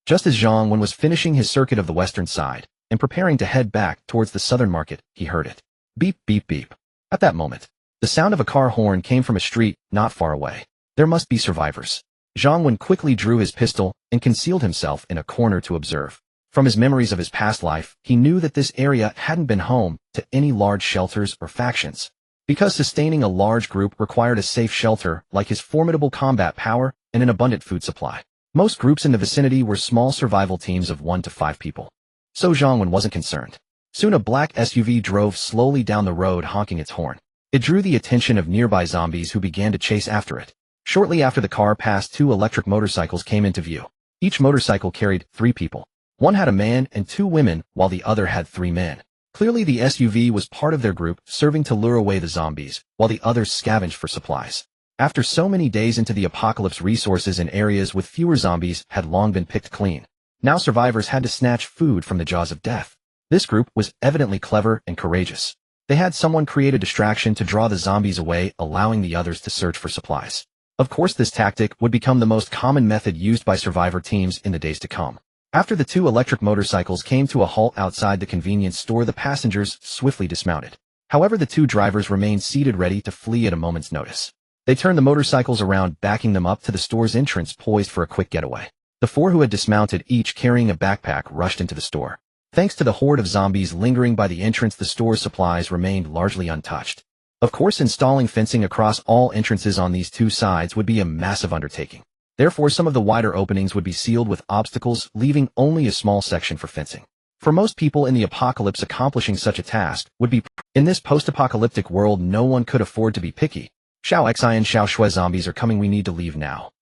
Just as Zhang Wen was finishing his circuit of the western side and preparing to head back towards the southern market, he heard it. Beep, beep, beep. At that moment, the sound of a car horn came from a street not far away. There must be survivors. Zhang Wen quickly drew his pistol and concealed himself in a corner to observe. From his memories of his past life, he knew that this area hadn't been home to any large shelters or factions. Because sustaining a large group required a safe shelter, like his formidable combat power and an abundant food supply. Most groups in the vicinity were small survival teams of 1 to 5 people. So Zhang Wen wasn't concerned. Soon a black SUV drove slowly down the road, honking its horn. It drew the attention of nearby zombies who began to chase after it. Shortly after the car passed, 2 electric motorcycles came into view. Each motorcycle carried 3 people. One had a man and 2 women, while the other had 3 men. Clearly the SUV was part of their group, serving to lure away the zombies, while the others scavenged for supplies. After so many days into the apocalypse, resources in areas with fewer zombies had long been picked clean. Now survivors had to snatch food from the jaws of death. This group was evidently clever and courageous. They had someone create a distraction to draw the zombies away, allowing the others to search for supplies. Of course, this tactic would become the most common method used by survivor teams in the days to come. After the two electric motorcycles came to a halt outside the convenience store, the passengers swiftly dismounted. However, the two drivers remained seated, ready to flee at a moment's notice. They turned the motorcycles around, backing them up to the store's entrance, poised for a quick getaway. The four who had dismounted, each carrying a backpack, rushed into the store. Thanks to the horde of zombies lingering by the entrance, the store's supplies remained largely untouched. Of course, installing fencing across all entrances on these two sides would be a massive undertaking. Therefore, some of the wider openings would be sealed with obstacles, leaving only a small section for fencing. For most people in the apocalypse, accomplishing such a task would be in this post-apocalyptic world. No one could afford to be picky. Xiao Xian Xiao Shui, zombies are coming, we need to leave now.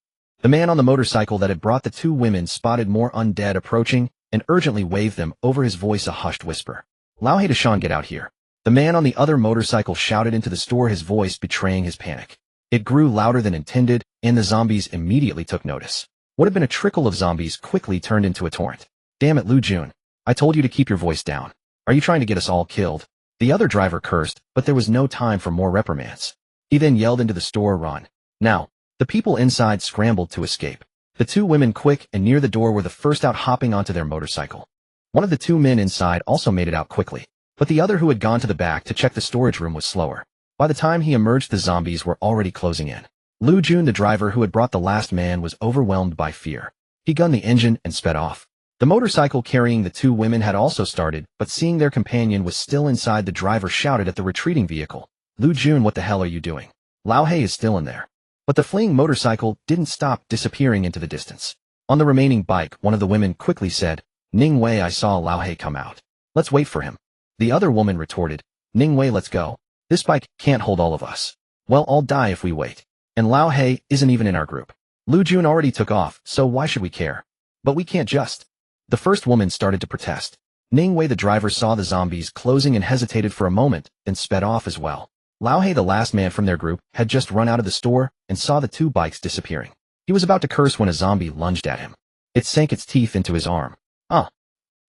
The man on the motorcycle that had brought the two women spotted more undead approaching and urgently waved them over, his voice a hushed whisper. Lao Hei Deshan, get out here. The man on the other motorcycle shouted into the store, his voice betraying his panic. It grew louder than intended, and the zombies immediately took notice. What had been a trickle of zombies quickly turned into a torrent. Damn it, Lu Jun. I told you to keep your voice down. Are you trying to get us all killed? The other driver cursed, but there was no time for more reprimands. He then yelled into the store, run. Now. The people inside scrambled to escape. The two women, quick and near the door, were the first out, hopping onto their motorcycle. One of the two men inside also made it out quickly, but the other, who had gone to the back to check the storage room, was slower. By the time he emerged, the zombies were already closing in. Lu Jun, the driver who had brought the last man, was overwhelmed by fear. He gunned the engine and sped off. The motorcycle carrying the two women had also started, but seeing their companion was still inside, the driver shouted at the retreating vehicle. Lu Jun, what the hell are you doing? Lao Hei is still in there. But the fleeing motorcycle didn't stop, disappearing into the distance. On the remaining bike, one of the women quickly said, Ning Wei, I saw Lao Hei come out. Let's wait for him. The other woman retorted, Ning Wei, let's go. This bike can't hold all of us. Well, I'll die if we wait. And Lao Hei isn't even in our group. Lu Jun already took off, so why should we care? But we can't just. The first woman started to protest. Ning Wei, the driver, saw the zombies closing and hesitated for a moment, then sped off as well. Lao Hei, the last man from their group, had just run out of the store and saw the two bikes disappearing. He was about to curse when a zombie lunged at him. It sank its teeth into his arm.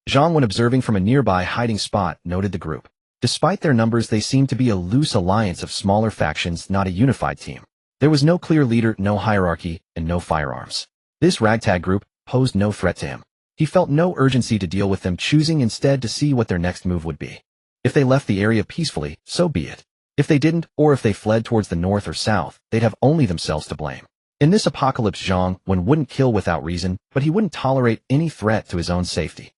Zhang Wen, observing from a nearby hiding spot, noted the group. Despite their numbers, they seemed to be a loose alliance of smaller factions, not a unified team. There was no clear leader, no hierarchy, and no firearms. This ragtag group posed no threat to him. He felt no urgency to deal with them, choosing instead to see what their next move would be. If they left the area peacefully, so be it. If they didn't, or if they fled towards the north or south, they'd have only themselves to blame. In this apocalypse, Zhang Wen wouldn't kill without reason, but he wouldn't tolerate any threat to his own safety.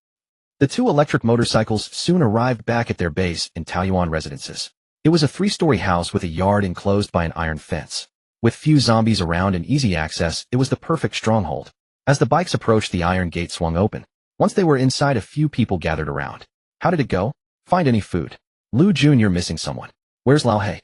The two electric motorcycles soon arrived back at their base in Taoyuan residences. It was a 3-story house with a yard enclosed by an iron fence. With few zombies around and easy access, it was the perfect stronghold. As the bikes approached, the iron gate swung open. Once they were inside, a few people gathered around. How did it go? Find any food? Lu Jun, you're missing someone. Where's Lao Hei?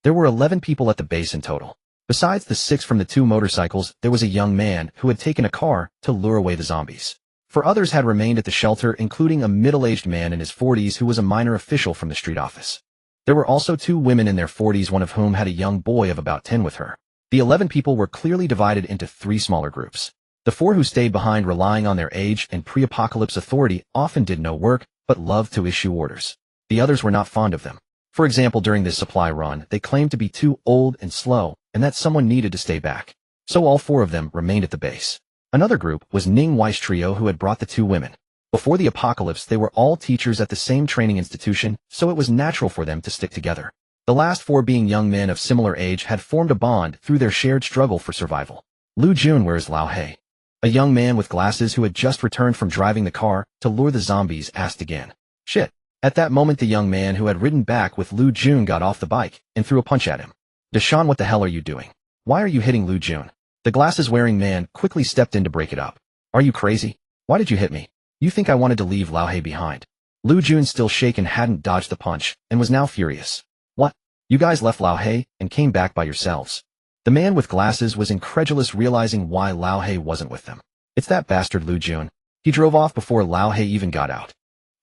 There were 11 people at the base in total. Besides the 6 from the 2 motorcycles, there was a young man who had taken a car to lure away the zombies. 4 others had remained at the shelter, including a middle-aged man in his 40s who was a minor official from the street office. There were also 2 women in their 40s, one of whom had a young boy of about 10 with her. The 11 people were clearly divided into 3 smaller groups. The 4 who stayed behind, relying on their age and pre-apocalypse authority, often did no work, but loved to issue orders. The others were not fond of them. For example, during this supply run, they claimed to be too old and slow, and that someone needed to stay back. So all 4 of them remained at the base. Another group was Ning Wei's trio, who had brought the 2 women. Before the apocalypse, they were all teachers at the same training institution, so it was natural for them to stick together. The last 4, being young men of similar age, had formed a bond through their shared struggle for survival. Lu Jun, where is Lao Hei? A young man with glasses who had just returned from driving the car to lure the zombies asked again. Shit. At that moment, the young man who had ridden back with Lu Jun got off the bike and threw a punch at him. Deshan, what the hell are you doing? Why are you hitting Lu Jun? The glasses-wearing man quickly stepped in to break it up. Are you crazy? Why did you hit me? You think I wanted to leave Lao Hei behind? Lu Jun, still shaken, hadn't dodged the punch and was now furious. What? You guys left Lao Hei and came back by yourselves? The man with glasses was incredulous, realizing why Lao Hei wasn't with them. It's that bastard Lu Jun. He drove off before Lao Hei even got out.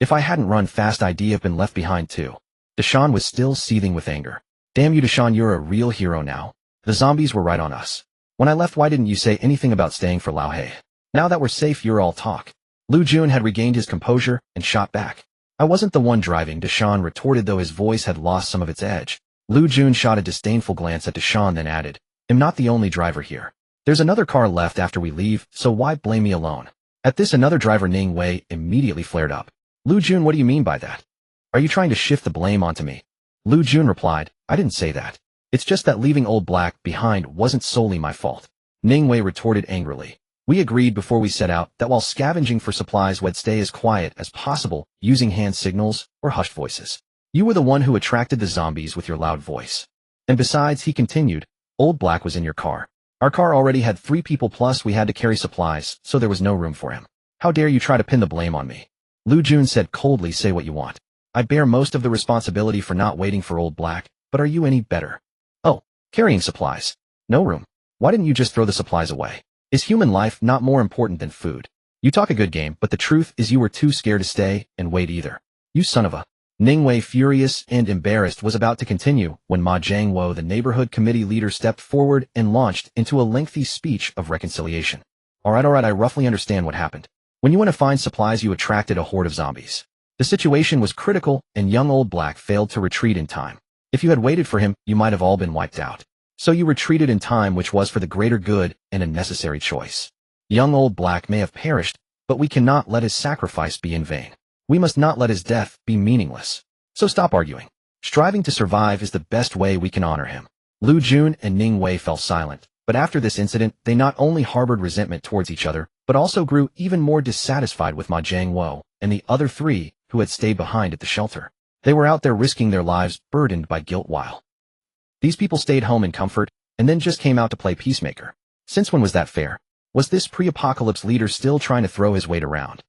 If I hadn't run fast, I'd have been left behind too. Deshawn was still seething with anger. Damn you, Deshawn, you're a real hero now. The zombies were right on us. When I left, why didn't you say anything about staying for Lao Hei? Now that we're safe, you're all talk. Lu Jun had regained his composure and shot back. I wasn't the one driving, Deshawn retorted, though his voice had lost some of its edge. Lu Jun shot a disdainful glance at Deshawn, then added, I'm not the only driver here. There's another car left after we leave, so why blame me alone? At this, another driver, Ning Wei, immediately flared up. Lu Jun, what do you mean by that? Are you trying to shift the blame onto me? Lu Jun replied, I didn't say that. It's just that leaving Old Black behind wasn't solely my fault. Ning Wei retorted angrily. We agreed before we set out that while scavenging for supplies we'd stay as quiet as possible, using hand signals or hushed voices. You were the one who attracted the zombies with your loud voice. And besides, he continued, Old Black was in your car. Our car already had 3 people, plus we had to carry supplies, so there was no room for him. How dare you try to pin the blame on me? Lu Jun said coldly, say what you want. I bear most of the responsibility for not waiting for Old Black, but are you any better? Oh, carrying supplies. No room. Why didn't you just throw the supplies away? Is human life not more important than food? You talk a good game, but the truth is you were too scared to stay and wait either. You son of a... Ning Wei, furious and embarrassed, was about to continue when Ma Jiangwo, the neighborhood committee leader, stepped forward and launched into a lengthy speech of reconciliation. Alright, I roughly understand what happened. When you went to find supplies, you attracted a horde of zombies. The situation was critical, and young Old Black failed to retreat in time. If you had waited for him, you might have all been wiped out. So you retreated in time, which was for the greater good and a necessary choice. Young Old Black may have perished, but we cannot let his sacrifice be in vain. We must not let his death be meaningless. So stop arguing. Striving to survive is the best way we can honor him. Lu Jun and Ning Wei fell silent, but after this incident, they not only harbored resentment towards each other, but also grew even more dissatisfied with Ma Jiangwo and the other 3 who had stayed behind at the shelter. They were out there risking their lives, burdened by guilt, while these people stayed home in comfort and then just came out to play peacemaker. Since when was that fair? Was this pre-apocalypse leader still trying to throw his weight around?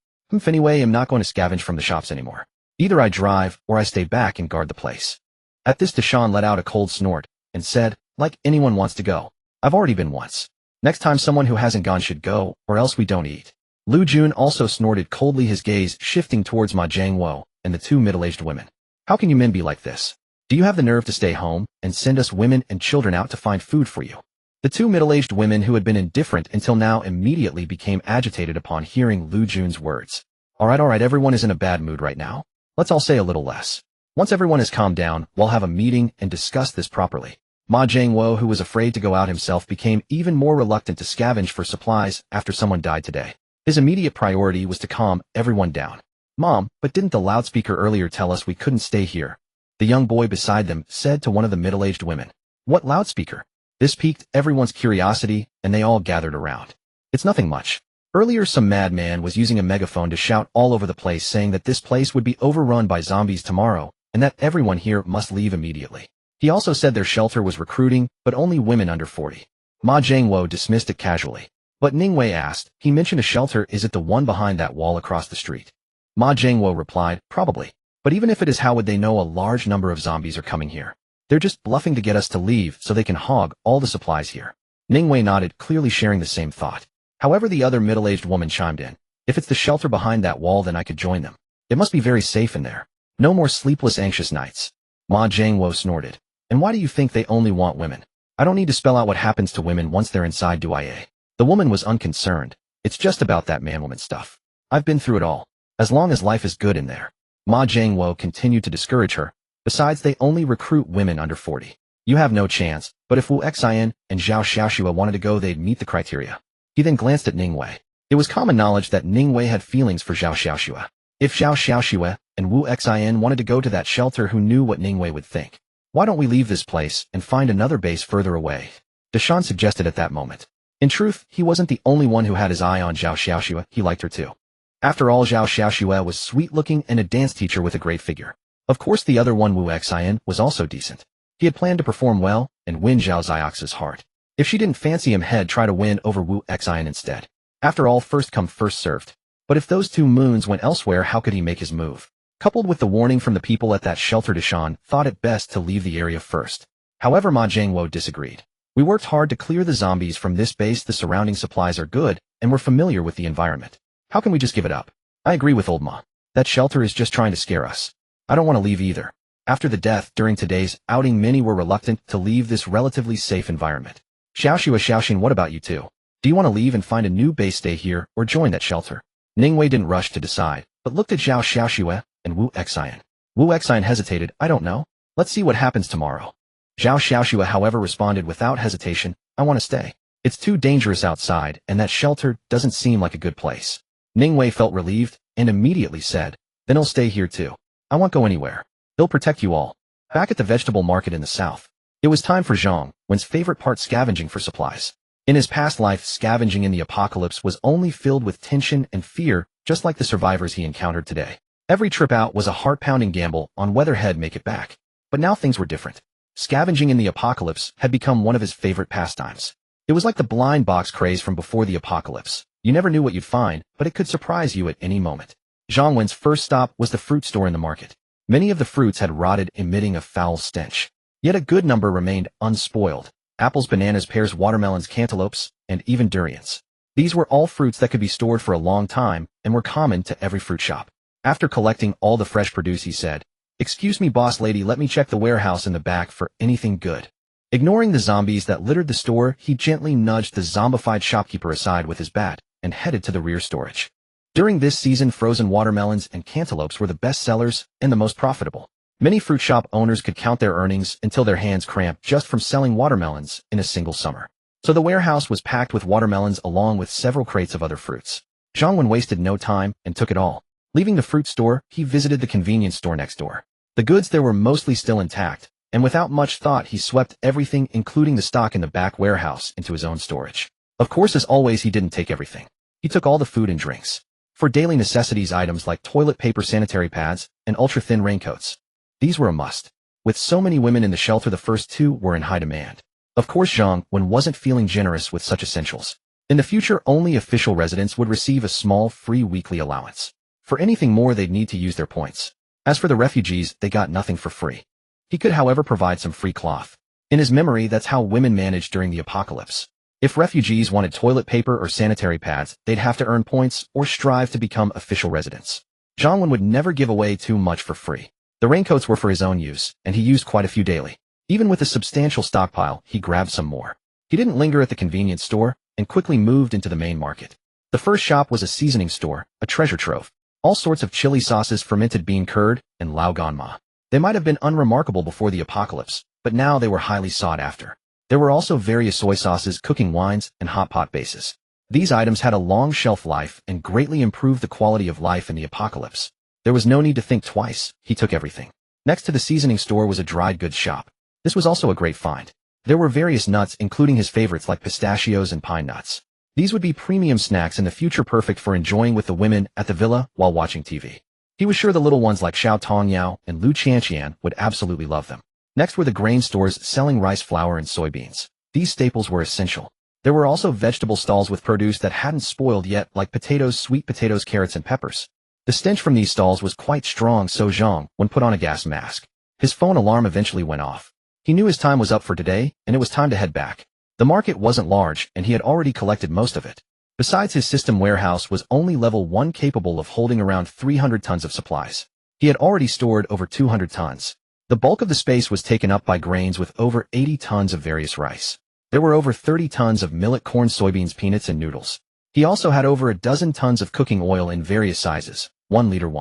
Anyway, I'm not going to scavenge from the shops anymore. Either I drive or I stay back and guard the place. At this, Deshawn let out a cold snort and said, like anyone wants to go. I've already been once. Next time someone who hasn't gone should go, or else we don't eat. Lu Jun also snorted coldly, his gaze shifting towards Ma Jiangwo and the 2 middle-aged women. How can you men be like this? Do you have the nerve to stay home and send us women and children out to find food for you? The 2 middle-aged women, who had been indifferent until now, immediately became agitated upon hearing Lu Jun's words. Alright, everyone is in a bad mood right now. Let's all say a little less. Once everyone has calmed down, we'll have a meeting and discuss this properly. Ma Jiangwo, who was afraid to go out himself, became even more reluctant to scavenge for supplies after someone died today. His immediate priority was to calm everyone down. Mom, but didn't the loudspeaker earlier tell us we couldn't stay here? The young boy beside them said to one of the middle-aged women. What loudspeaker? This piqued everyone's curiosity, and they all gathered around. It's nothing much. Earlier, some madman was using a megaphone to shout all over the place, saying that this place would be overrun by zombies tomorrow, and that everyone here must leave immediately. He also said their shelter was recruiting, but only women under 40. Ma Jiangwo dismissed it casually. But Ning Wei asked, he mentioned a shelter, is it the one behind that wall across the street? Ma Jiangwo replied, probably. But even if it is, how would they know a large number of zombies are coming here? They're just bluffing to get us to leave so they can hog all the supplies here. Ning Wei nodded, clearly sharing the same thought. However, the other middle-aged woman chimed in. If it's the shelter behind that wall, then I could join them. It must be very safe in there. No more sleepless, anxious nights. Ma Jiangwo snorted. And why do you think they only want women? I don't need to spell out what happens to women once they're inside, do I? The woman was unconcerned. It's just about that man-woman stuff. I've been through it all. As long as life is good in there. Ma Jiangwo continued to discourage her. Besides, they only recruit women under 40. You have no chance, but if Wu Xian and Zhao Xiaoxua wanted to go, they'd meet the criteria. He then glanced at Ning Wei. It was common knowledge that Ning Wei had feelings for Zhao Xiaoxua. If Zhao Xiaoxua and Wu Xian wanted to go to that shelter, who knew what Ning Wei would think? Why don't we leave this place and find another base further away? Deshawn suggested at that moment. In truth, he wasn't the only one who had his eye on Zhao Xiaoxua. He liked her too. After all, Zhao Xiaoxua was sweet-looking and a dance teacher with a great figure. Of course, the other one, Wu Xian, was also decent. He had planned to perform well and win Zhao Ziox's heart. If she didn't fancy him, he'd try to win over Wu Xian instead. After all, first come, first served. But if those 2 moons went elsewhere, how could he make his move? Coupled with the warning from the people at that shelter, Deshawn thought it best to leave the area first. However, Ma Jiangwo disagreed. We worked hard to clear the zombies from this base. The surrounding supplies are good, and we're familiar with the environment. How can we just give it up? I agree with old Ma. That shelter is just trying to scare us. I don't want to leave either. After the death during today's outing, many were reluctant to leave this relatively safe environment. Xiaoxin, what about you two? Do you want to leave and find a new base, stay here, or join that shelter? Ningwei didn't rush to decide, but looked at Zhao Xiaoxue and Wu Xian. Wu Xian hesitated. I don't know. Let's see what happens tomorrow. Zhao Xiaoxue, however, responded without hesitation. I want to stay. It's too dangerous outside, and that shelter doesn't seem like a good place. Ningwei felt relieved and immediately said, then I'll stay here too. I won't go anywhere. They'll protect you all. Back at the vegetable market in the south, it was time for Zhang Wen's favorite part, scavenging for supplies. In his past life, scavenging in the apocalypse was only filled with tension and fear, just like the survivors he encountered today. Every trip out was a heart-pounding gamble on whether he'd make it back. But now things were different. Scavenging in the apocalypse had become one of his favorite pastimes. It was like the blind box craze from before the apocalypse. You never knew what you'd find, but it could surprise you at any moment. Zhang Wen's first stop was the fruit store in the market. Many of the fruits had rotted, emitting a foul stench. Yet a good number remained unspoiled. Apples, bananas, pears, watermelons, cantaloupes, and even durians. These were all fruits that could be stored for a long time and were common to every fruit shop. After collecting all the fresh produce, he said, "Excuse me, boss lady, let me check the warehouse in the back for anything good." Ignoring the zombies that littered the store, he gently nudged the zombified shopkeeper aside with his bat and headed to the rear storage. During this season, frozen watermelons and cantaloupes were the best sellers and the most profitable. Many fruit shop owners could count their earnings until their hands cramped just from selling watermelons in a single summer. So the warehouse was packed with watermelons along with several crates of other fruits. Zhang Wen wasted no time and took it all. Leaving the fruit store, he visited the convenience store next door. The goods there were mostly still intact, and without much thought he swept everything, including the stock in the back warehouse, into his own storage. Of course, as always, he didn't take everything. He took all the food and drinks. For daily necessities, items like toilet paper, sanitary pads, and ultra-thin raincoats. These were a must. With so many women in the shelter, the first two were in high demand. Of course, Zhang Wen wasn't feeling generous with such essentials. In the future, only official residents would receive a small, free weekly allowance. For anything more, they'd need to use their points. As for the refugees, they got nothing for free. He could, however, provide some free cloth. In his memory, that's how women managed during the apocalypse. If refugees wanted toilet paper or sanitary pads, they'd have to earn points or strive to become official residents. Zhang Wen would never give away too much for free. The raincoats were for his own use, and he used quite a few daily. Even with a substantial stockpile, he grabbed some more. He didn't linger at the convenience store and quickly moved into the main market. The first shop was a seasoning store, a treasure trove. All sorts of chili sauces, fermented bean curd, and lao gan ma. They might have been unremarkable before the apocalypse, but now they were highly sought after. There were also various soy sauces, cooking wines, and hot pot bases. These items had a long shelf life and greatly improved the quality of life in the apocalypse. There was no need to think twice. He took everything. Next to the seasoning store was a dried goods shop. This was also a great find. There were various nuts, including his favorites like pistachios and pine nuts. These would be premium snacks in the future, perfect for enjoying with the women at the villa while watching TV. He was sure the little ones like Xiao Tongyao and Lu Qianqian would absolutely love them. Next were the grain stores selling rice flour and soybeans. These staples were essential. There were also vegetable stalls with produce that hadn't spoiled yet, like potatoes, sweet potatoes, carrots, and peppers. The stench from these stalls was quite strong, so Zhang Wen put on a gas mask. His phone alarm eventually went off. He knew his time was up for today, and it was time to head back. The market wasn't large, and he had already collected most of it. Besides, his system warehouse was only level 1, capable of holding around 300 tons of supplies. He had already stored over 200 tons. The bulk of the space was taken up by grains, with over 80 tons of various rice. There were over 30 tons of millet, corn, soybeans, peanuts, and noodles. He also had over a dozen tons of cooking oil in various sizes, 1 liter,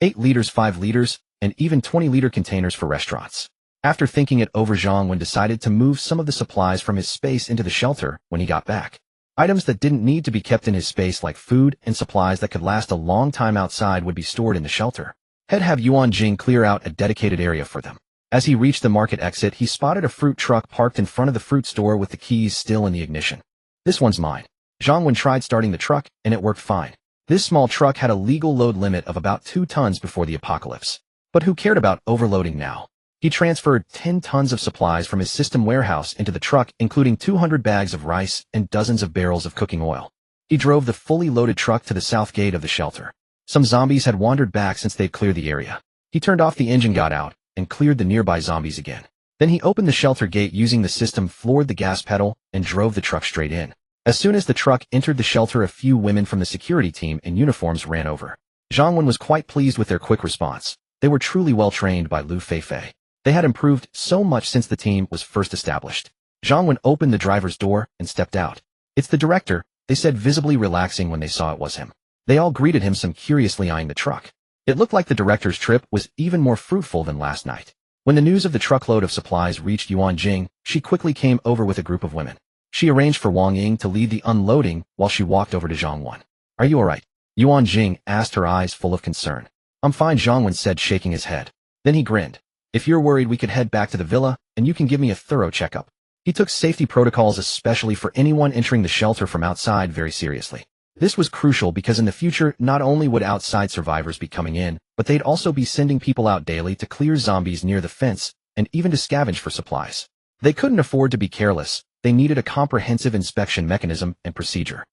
8 liters, 5 liters, and even 20-liter containers for restaurants. After thinking it over, Zhang Wen decided to move some of the supplies from his space into the shelter when he got back. Items that didn't need to be kept in his space, like food and supplies that could last a long time outside, would be stored in the shelter. He'd have Yuan Jing clear out a dedicated area for them. As he reached the market exit, he spotted a fruit truck parked in front of the fruit store with the keys still in the ignition. "This one's mine." Zhang Wen tried starting the truck, and it worked fine. This small truck had a legal load limit of about 2 tons before the apocalypse. But who cared about overloading now? He transferred 10 tons of supplies from his system warehouse into the truck, including 200 bags of rice and dozens of barrels of cooking oil. He drove the fully loaded truck to the south gate of the shelter. Some zombies had wandered back since they'd cleared the area. He turned off the engine, got out, and cleared the nearby zombies again. Then he opened the shelter gate using the system, floored the gas pedal, and drove the truck straight in. As soon as the truck entered the shelter, a few women from the security team in uniforms ran over. Zhang Wen was quite pleased with their quick response. They were truly well trained by Lu Feifei. They had improved so much since the team was first established. Zhang Wen opened the driver's door and stepped out. "It's the director," they said, visibly relaxing when they saw it was him. They all greeted him, some curiously eyeing the truck. It looked like the director's trip was even more fruitful than last night. When the news of the truckload of supplies reached Yuan Jing, she quickly came over with a group of women. She arranged for Wang Ying to lead the unloading while she walked over to Zhang Wen. "Are you alright?" Yuan Jing asked, her eyes full of concern. "I'm fine," Zhang Wen said, shaking his head. Then he grinned. "If you're worried, we could head back to the villa, and you can give me a thorough checkup." He took safety protocols, especially for anyone entering the shelter from outside, very seriously. This was crucial because in the future, not only would outside survivors be coming in, but they'd also be sending people out daily to clear zombies near the fence and even to scavenge for supplies. They couldn't afford to be careless. They needed a comprehensive inspection mechanism and procedure.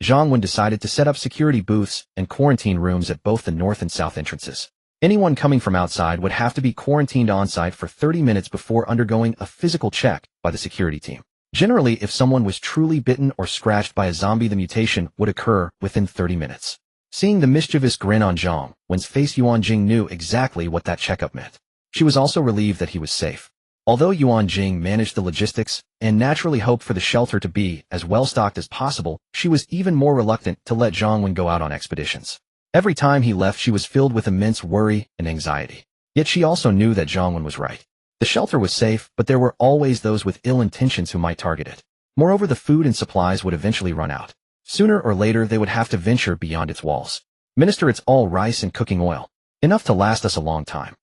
Zhang Wen decided to set up security booths and quarantine rooms at both the north and south entrances. Anyone coming from outside would have to be quarantined on-site for 30 minutes before undergoing a physical check by the security team. Generally, if someone was truly bitten or scratched by a zombie, the mutation would occur within 30 minutes. Seeing the mischievous grin on Zhang Wen's face, Yuan Jing knew exactly what that checkup meant. She was also relieved that he was safe. Although Yuan Jing managed the logistics and naturally hoped for the shelter to be as well stocked as possible, she was even more reluctant to let Zhang Wen go out on expeditions. Every time he left, she was filled with immense worry and anxiety. Yet she also knew that Zhang Wen was right. The shelter was safe, but there were always those with ill intentions who might target it. Moreover, the food and supplies would eventually run out. Sooner or later, they would have to venture beyond its walls. "Minister, it's all rice and cooking oil. Enough to last us a long time."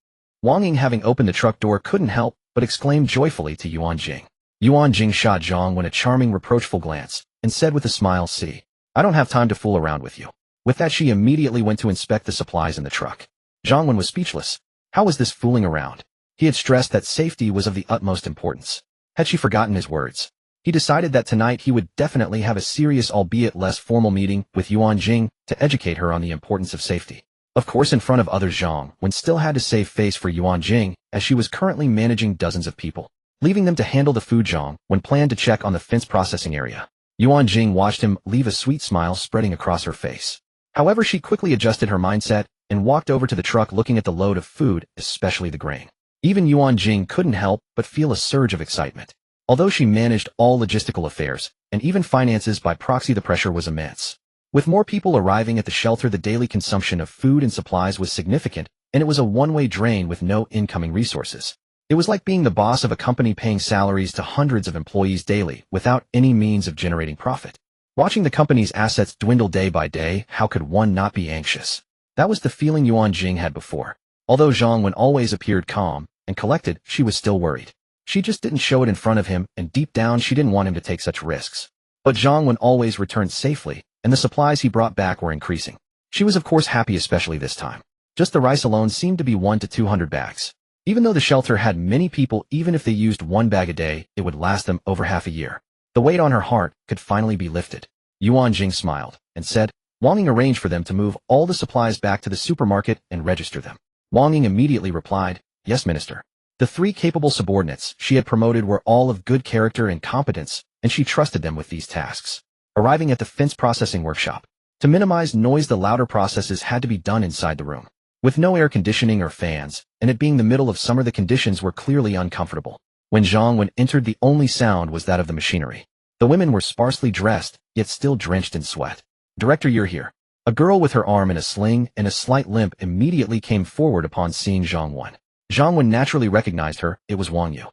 Wang Ying, having opened the truck door, couldn't help but exclaimed joyfully to Yuan Jing. Yuan Jing shot Zhang Wen a charming, reproachful glance and said with a smile, "See, I don't have time to fool around with you." With that, she immediately went to inspect the supplies in the truck. Zhang Wen was speechless. How was this fooling around? He had stressed that safety was of the utmost importance. Had she forgotten his words? He decided that tonight he would definitely have a serious, albeit less formal, meeting with Yuan Jing to educate her on the importance of safety. Of course, in front of others, Zhang Wen still had to save face for Yuan Jing, as she was currently managing dozens of people. Leaving them to handle the food, Zhang Wen planned to check on the fence processing area. Yuan Jing watched him leave, a sweet smile spreading across her face. However, she quickly adjusted her mindset and walked over to the truck, looking at the load of food, especially the grain. Even Yuan Jing couldn't help but feel a surge of excitement. Although she managed all logistical affairs, and even finances by proxy, the pressure was immense. With more people arriving at the shelter, the daily consumption of food and supplies was significant, and it was a one-way drain with no incoming resources. It was like being the boss of a company paying salaries to hundreds of employees daily without any means of generating profit. Watching the company's assets dwindle day by day, how could one not be anxious? That was the feeling Yuan Jing had before. Although Zhang Wen always appeared calm and collected, she was still worried. She just didn't show it in front of him, and deep down she didn't want him to take such risks. But Zhang Wen always returned safely, and the supplies he brought back were increasing. She was of course happy, especially this time. Just the rice alone seemed to be 100 to 200 bags. Even though the shelter had many people, even if they used one bag a day, it would last them over half a year. The weight on her heart could finally be lifted. Yuan Jing smiled and said, "Wang Ying arranged for them to move all the supplies back to the supermarket and register them." Wang Ying immediately replied, "Yes, Minister." The 3 capable subordinates she had promoted were all of good character and competence, and she trusted them with these tasks. Arriving at the fence processing workshop. To minimize noise, the louder processes had to be done inside the room. With no air conditioning or fans, and it being the middle of summer, the conditions were clearly uncomfortable. When Zhang Wen entered, the only sound was that of the machinery. The women were sparsely dressed, yet still drenched in sweat. "Director, you're here." A girl with her arm in a sling and a slight limp immediately came forward upon seeing Zhang Wen. Zhang Wen naturally recognized her. It was Wang Yu.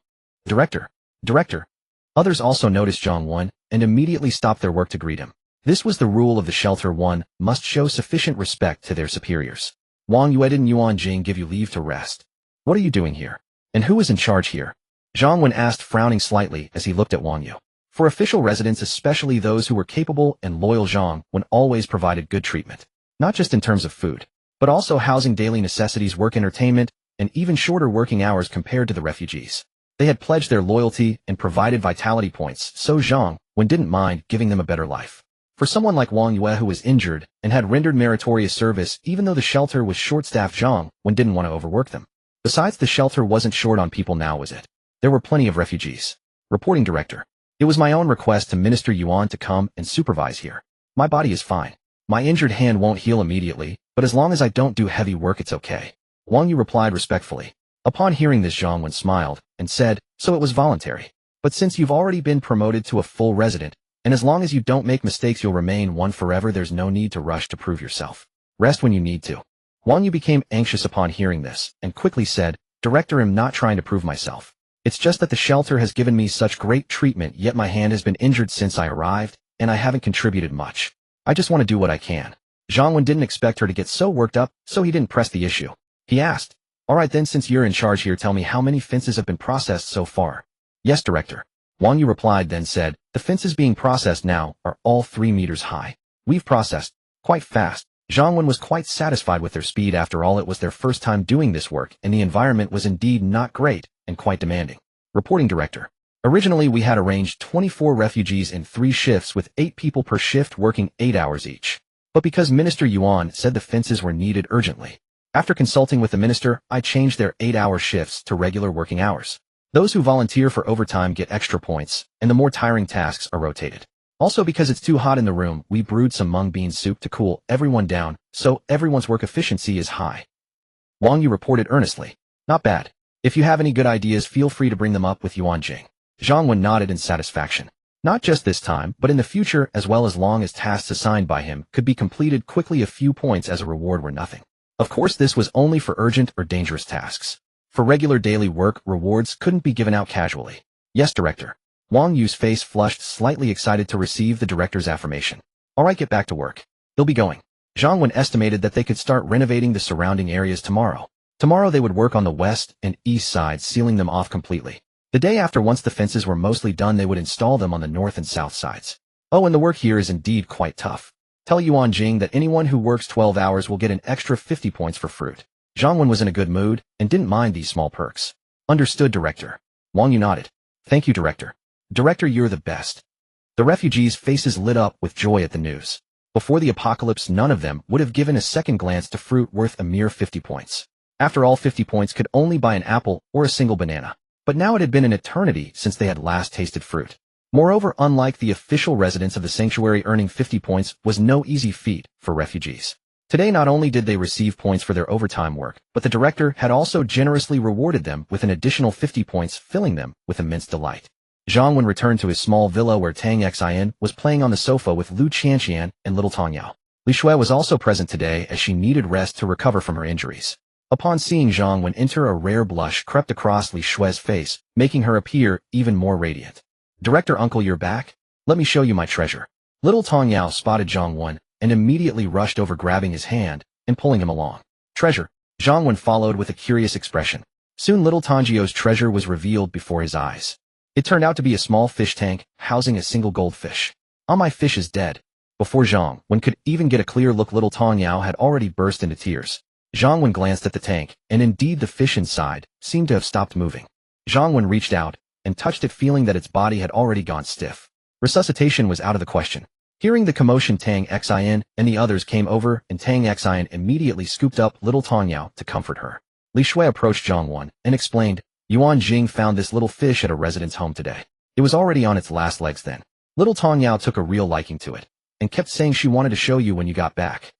"Director! Director!" Others also noticed Zhang Wen and immediately stopped their work to greet him. This was the rule of the shelter: one must show sufficient respect to their superiors. "Wang Yu, didn't Yuan Jing give you leave to rest? What are you doing here? And who is in charge here?" Zhang Wen asked, frowning slightly as he looked at Wang Yu. For official residents, especially those who were capable and loyal, Zhang Wen always provided good treatment. Not just in terms of food, but also housing, daily necessities, work, entertainment, and even shorter working hours compared to the refugees. They had pledged their loyalty and provided vitality points, so Zhang Wen didn't mind giving them a better life. For someone like Wang Yue, who was injured and had rendered meritorious service even though the shelter was short-staffed, Zhang Wen didn't want to overwork them. Besides, the shelter wasn't short on people now, was it? There were plenty of refugees. Reporting Director. It was my own request to Minister Yuan to come and supervise here. My body is fine. My injured hand won't heal immediately, but as long as I don't do heavy work it's okay. Wang Yu replied respectfully. Upon hearing this, Zhang Wen smiled and said, so it was voluntary. But since you've already been promoted to a full resident, and as long as you don't make mistakes you'll remain one forever, there's no need to rush to prove yourself. Rest when you need to. Wang Yu became anxious upon hearing this, and quickly said, Director, I'm not trying to prove myself. It's just that the shelter has given me such great treatment, yet my hand has been injured since I arrived, and I haven't contributed much. I just want to do what I can. Zhang Wen didn't expect her to get so worked up, so he didn't press the issue. He asked, Alright then, since you're in charge here, tell me how many fences have been processed so far. Yes, Director. Wang Yu replied, then said, the fences being processed now are all 3 meters high. We've processed quite fast. Zhang Wen was quite satisfied with their speed. After all, it was their first time doing this work, and the environment was indeed not great and quite demanding. Reporting Director. Originally, we had arranged 24 refugees in 3 shifts with 8 people per shift working 8 hours each. But because Minister Yuan said the fences were needed urgently, after consulting with the minister, I changed their 8-hour shifts to regular working hours. Those who volunteer for overtime get extra points, and the more tiring tasks are rotated. Also, because it's too hot in the room, we brewed some mung bean soup to cool everyone down, so everyone's work efficiency is high. Wang Yu reported earnestly. Not bad. If you have any good ideas, feel free to bring them up with Yuan Jing. Zhang Wen nodded in satisfaction. Not just this time, but in the future as well, as long as tasks assigned by him could be completed quickly, a few points as a reward were nothing. Of course, this was only for urgent or dangerous tasks. For regular daily work, rewards couldn't be given out casually. Yes, Director. Wang Yu's face flushed, slightly excited to receive the director's affirmation. Alright, get back to work. They'll be going. Zhang Wen estimated that they could start renovating the surrounding areas tomorrow. Tomorrow they would work on the west and east sides, sealing them off completely. The day after, once the fences were mostly done, they would install them on the north and south sides. Oh, and the work here is indeed quite tough. Tell Yuan Jing that anyone who works 12 hours will get an extra 50 points for fruit. Zhang Wen was in a good mood and didn't mind these small perks. Understood, Director. Wang Yu nodded. Thank you, Director. Director, you're the best. The refugees' faces lit up with joy at the news. Before the apocalypse, none of them would have given a second glance to fruit worth a mere 50 points. After all, 50 points could only buy an apple or a single banana. But now it had been an eternity since they had last tasted fruit. Moreover, unlike the official residents of the sanctuary, earning 50 points was no easy feat for refugees. Today, not only did they receive points for their overtime work, but the director had also generously rewarded them with an additional 50 points, filling them with immense delight. Zhang Wen returned to his small villa where Tang Xian was playing on the sofa with Lu Qianqian and little Tong Yao. Li Shui was also present today as she needed rest to recover from her injuries. Upon seeing Zhang Wen enter, a rare blush crept across Li Shui's face, making her appear even more radiant. Director Uncle, you're back? Let me show you my treasure. Little Tong Yao spotted Zhang Wen and immediately rushed over, grabbing his hand and pulling him along. Treasure? Zhang Wen followed with a curious expression. Soon little Tongjiu's treasure was revealed before his eyes. It turned out to be a small fish tank housing a single goldfish. Ah, my fish is dead. Before Zhang Wen could even get a clear look, little Tong Yao had already burst into tears. Zhang Wen glanced at the tank, and indeed the fish inside seemed to have stopped moving. Zhang Wen reached out and touched it, feeling that its body had already gone stiff. Resuscitation was out of the question. Hearing the commotion, Tang Xian and the others came over, and Tang Xian immediately scooped up little Tong Yao to comfort her. Li Shui approached Zhang Wen and explained, Yuan Jing found this little fish at a resident's home today. It was already on its last legs then. Little Tong Yao took a real liking to it, and kept saying she wanted to show you when you got back.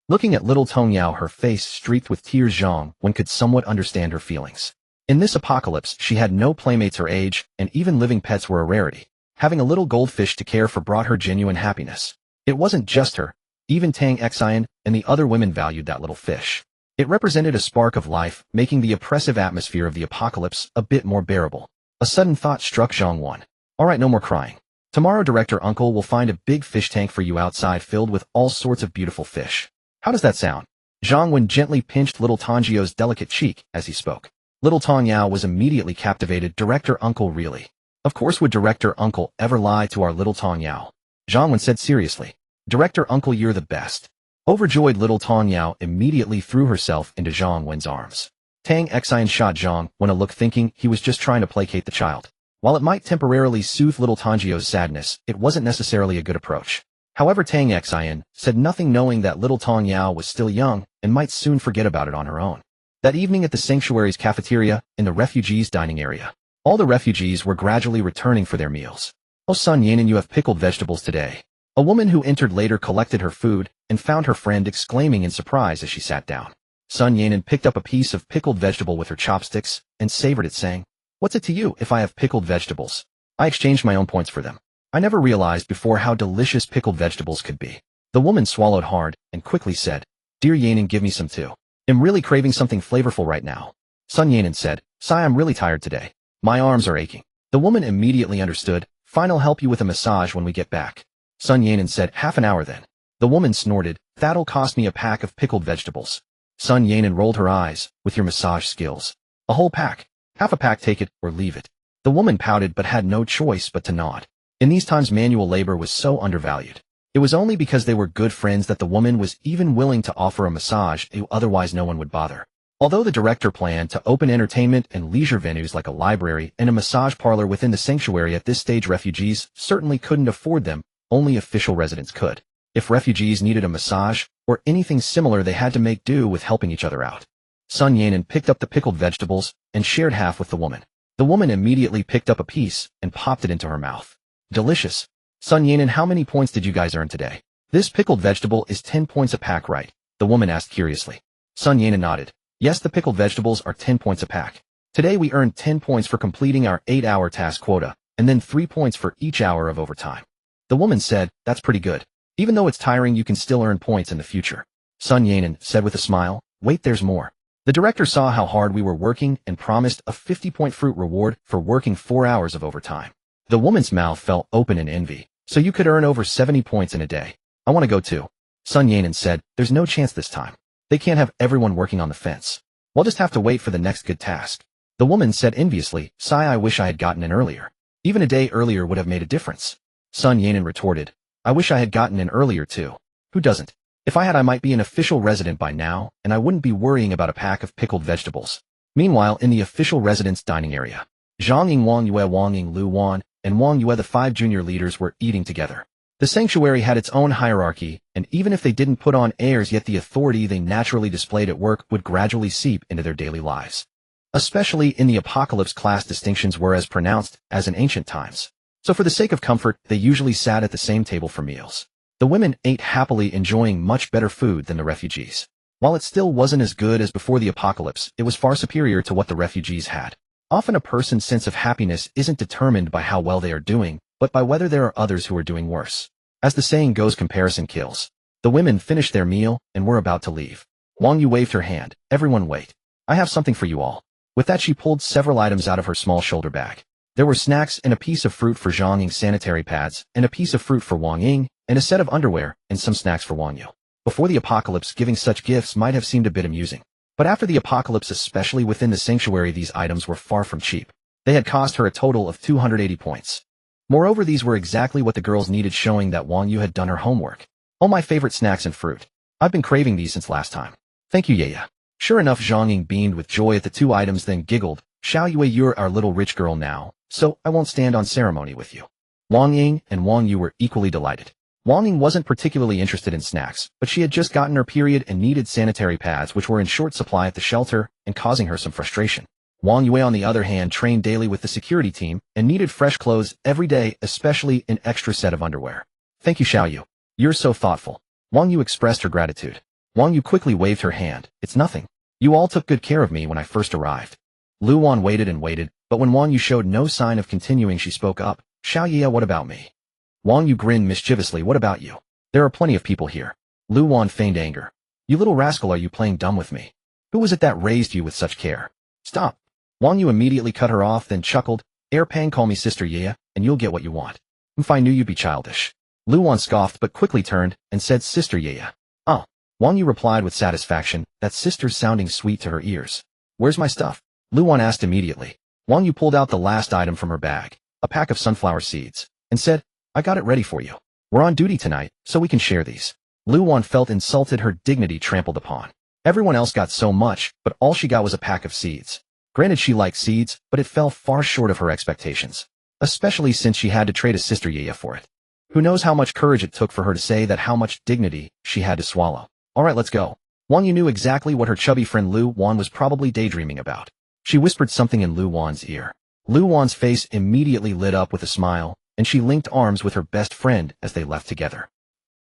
Looking at little Tong Yao, her face streaked with tears, Zhang Wen could somewhat understand her feelings. In this apocalypse, she had no playmates her age, and even living pets were a rarity. Having a little goldfish to care for brought her genuine happiness. It wasn't just her. Even Tang Xian and the other women valued that little fish. It represented a spark of life, making the oppressive atmosphere of the apocalypse a bit more bearable. A sudden thought struck Zhang Wen. Alright, no more crying. Tomorrow Director Uncle will find a big fish tank for you outside filled with all sorts of beautiful fish. How does that sound? Zhang Wen gently pinched little Tongjiu's delicate cheek as he spoke. Little Tong Yao was immediately captivated. Director Uncle, really? Of course, would Director Uncle ever lie to our little Tong Yao? Zhang Wen said seriously. Director Uncle, you're the best. Overjoyed, little Tong Yao immediately threw herself into Zhang Wen's arms. Tang Xian shot Zhang Wen a look, thinking he was just trying to placate the child. While it might temporarily soothe little Tongjiu's sadness, it wasn't necessarily a good approach. However, Tang Xian said nothing, knowing that little Tong Yao was still young and might soon forget about it on her own. That evening at the sanctuary's cafeteria, in the refugees' dining area, all the refugees were gradually returning for their meals. Oh, Sun Yanan, you have pickled vegetables today. A woman who entered later collected her food and found her friend exclaiming in surprise as she sat down. Sun Yanan picked up a piece of pickled vegetable with her chopsticks and savored it, saying, "What's it to you if I have pickled vegetables? I exchanged my own points for them. I never realized before how delicious pickled vegetables could be." The woman swallowed hard and quickly said, "Dear Yanan, give me some too. I'm really craving something flavorful right now." Sun Yanan said, "Sai, I'm really tired today. My arms are aching." The woman immediately understood. "Fine, I'll help you with a massage when we get back." Sun Yanan said, "Half an hour then." The woman snorted, "That'll cost me a pack of pickled vegetables." Sun Yanan rolled her eyes. "With your massage skills. A whole pack. Half a pack, take it or leave it." The woman pouted but had no choice but to nod. In these times manual labor was so undervalued. It was only because they were good friends that the woman was even willing to offer a massage otherwise no one would bother. Although the director planned to open entertainment and leisure venues like a library and a massage parlor within the sanctuary, at this stage refugees certainly couldn't afford them, only official residents could. If refugees needed a massage or anything similar, they had to make do with helping each other out. Sun Yanan picked up the pickled vegetables and shared half with the woman. The woman immediately picked up a piece and popped it into her mouth. "Delicious. Sun Yanan, how many points did you guys earn today?" "This pickled vegetable is 10 points a pack, right?" the woman asked curiously. Sun Yanan nodded. "Yes, the pickled vegetables are 10 points a pack. Today we earned 10 points for completing our 8-hour task quota, and then 3 points for each hour of overtime." The woman said, "That's pretty good. Even though it's tiring, you can still earn points in the future." Sun Yanan said with a smile, "Wait, there's more. The director saw how hard we were working and promised a 50-point fruit reward for working 4 hours of overtime." The woman's mouth fell open in envy. "So you could earn over 70 points in a day. I want to go too." Sun Yanan said, "There's no chance this time. They can't have everyone working on the fence. We'll just have to wait for the next good task." The woman said enviously, "Sai, I wish I had gotten in earlier. Even a day earlier would have made a difference." Sun Yanan retorted, "I wish I had gotten in earlier too. Who doesn't? If I had, I might be an official resident by now, and I wouldn't be worrying about a pack of pickled vegetables." Meanwhile, in the official residence dining area, Zhang Ying, Wang Yue, Wang Ying, Lu Wan, and Wang Yue, the 5 junior leaders, were eating together. The sanctuary had its own hierarchy, and even if they didn't put on airs, yet the authority they naturally displayed at work would gradually seep into their daily lives. Especially in the apocalypse, class distinctions were as pronounced as in ancient times. So for the sake of comfort, they usually sat at the same table for meals. The women ate happily, enjoying much better food than the refugees. While it still wasn't as good as before the apocalypse, it was far superior to what the refugees had. Often a person's sense of happiness isn't determined by how well they are doing, but by whether there are others who are doing worse. As the saying goes, comparison kills. The women finished their meal and were about to leave. Wang Yu waved her hand. "Everyone wait. I have something for you all." With that, she pulled several items out of her small shoulder bag. There were snacks and a piece of fruit for Zhang Ying, sanitary pads, and a piece of fruit for Wang Ying, and a set of underwear and some snacks for Wang Yu. Before the apocalypse, giving such gifts might have seemed a bit amusing. But after the apocalypse, especially within the sanctuary, these items were far from cheap. They had cost her a total of 280 points. Moreover, these were exactly what the girls needed, showing that Wang Yu had done her homework. "Oh, my favorite snacks and fruit. I've been craving these since last time. Thank you, Yaya." Sure enough, Zhang Ying beamed with joy at the 2 items, then giggled. "Xiao Yue, you're our little rich girl now, so I won't stand on ceremony with you." Wang Ying and Wang Yu were equally delighted. Wang Ying wasn't particularly interested in snacks, but she had just gotten her period and needed sanitary pads, which were in short supply at the shelter and causing her some frustration. Wang Yue, on the other hand, trained daily with the security team and needed fresh clothes every day, especially an extra set of underwear. "Thank you, Xiao Yu. You're so thoughtful." Wang Yu expressed her gratitude. Wang Yu quickly waved her hand. "It's nothing. You all took good care of me when I first arrived." Lu Wan waited and waited, but when Wang Yu showed no sign of continuing, she spoke up. "Xiao Yia, what about me?" Wang Yu grinned mischievously. "What about you? There are plenty of people here." Lu Wan feigned anger. "You little rascal, are you playing dumb with me? Who was it that raised you with such care?" "Stop." Wang Yu immediately cut her off, then chuckled. "Air Pang, call me Sister Yia, and you'll get what you want." "If I knew you'd be childish." Lu Wan scoffed but quickly turned and said, "Sister Yia." "Oh." Wang Yu replied with satisfaction, that sister's sounding sweet to her ears. "Where's my stuff?" Lu Wan asked immediately. Wang Yu pulled out the last item from her bag, a pack of sunflower seeds, and said, "I got it ready for you. We're on duty tonight, so we can share these." Lu Wan felt insulted, her dignity trampled upon. Everyone else got so much, but all she got was a pack of seeds. Granted, she liked seeds, but it fell far short of her expectations, especially since she had to trade a Sister Yaya for it. Who knows how much courage it took for her to say that, how much dignity she had to swallow. "All right, let's go." Wang Yu knew exactly what her chubby friend Lu Wan was probably daydreaming about. She whispered something in Lu Wan's ear. Lu Wan's face immediately lit up with a smile, and she linked arms with her best friend as they left together.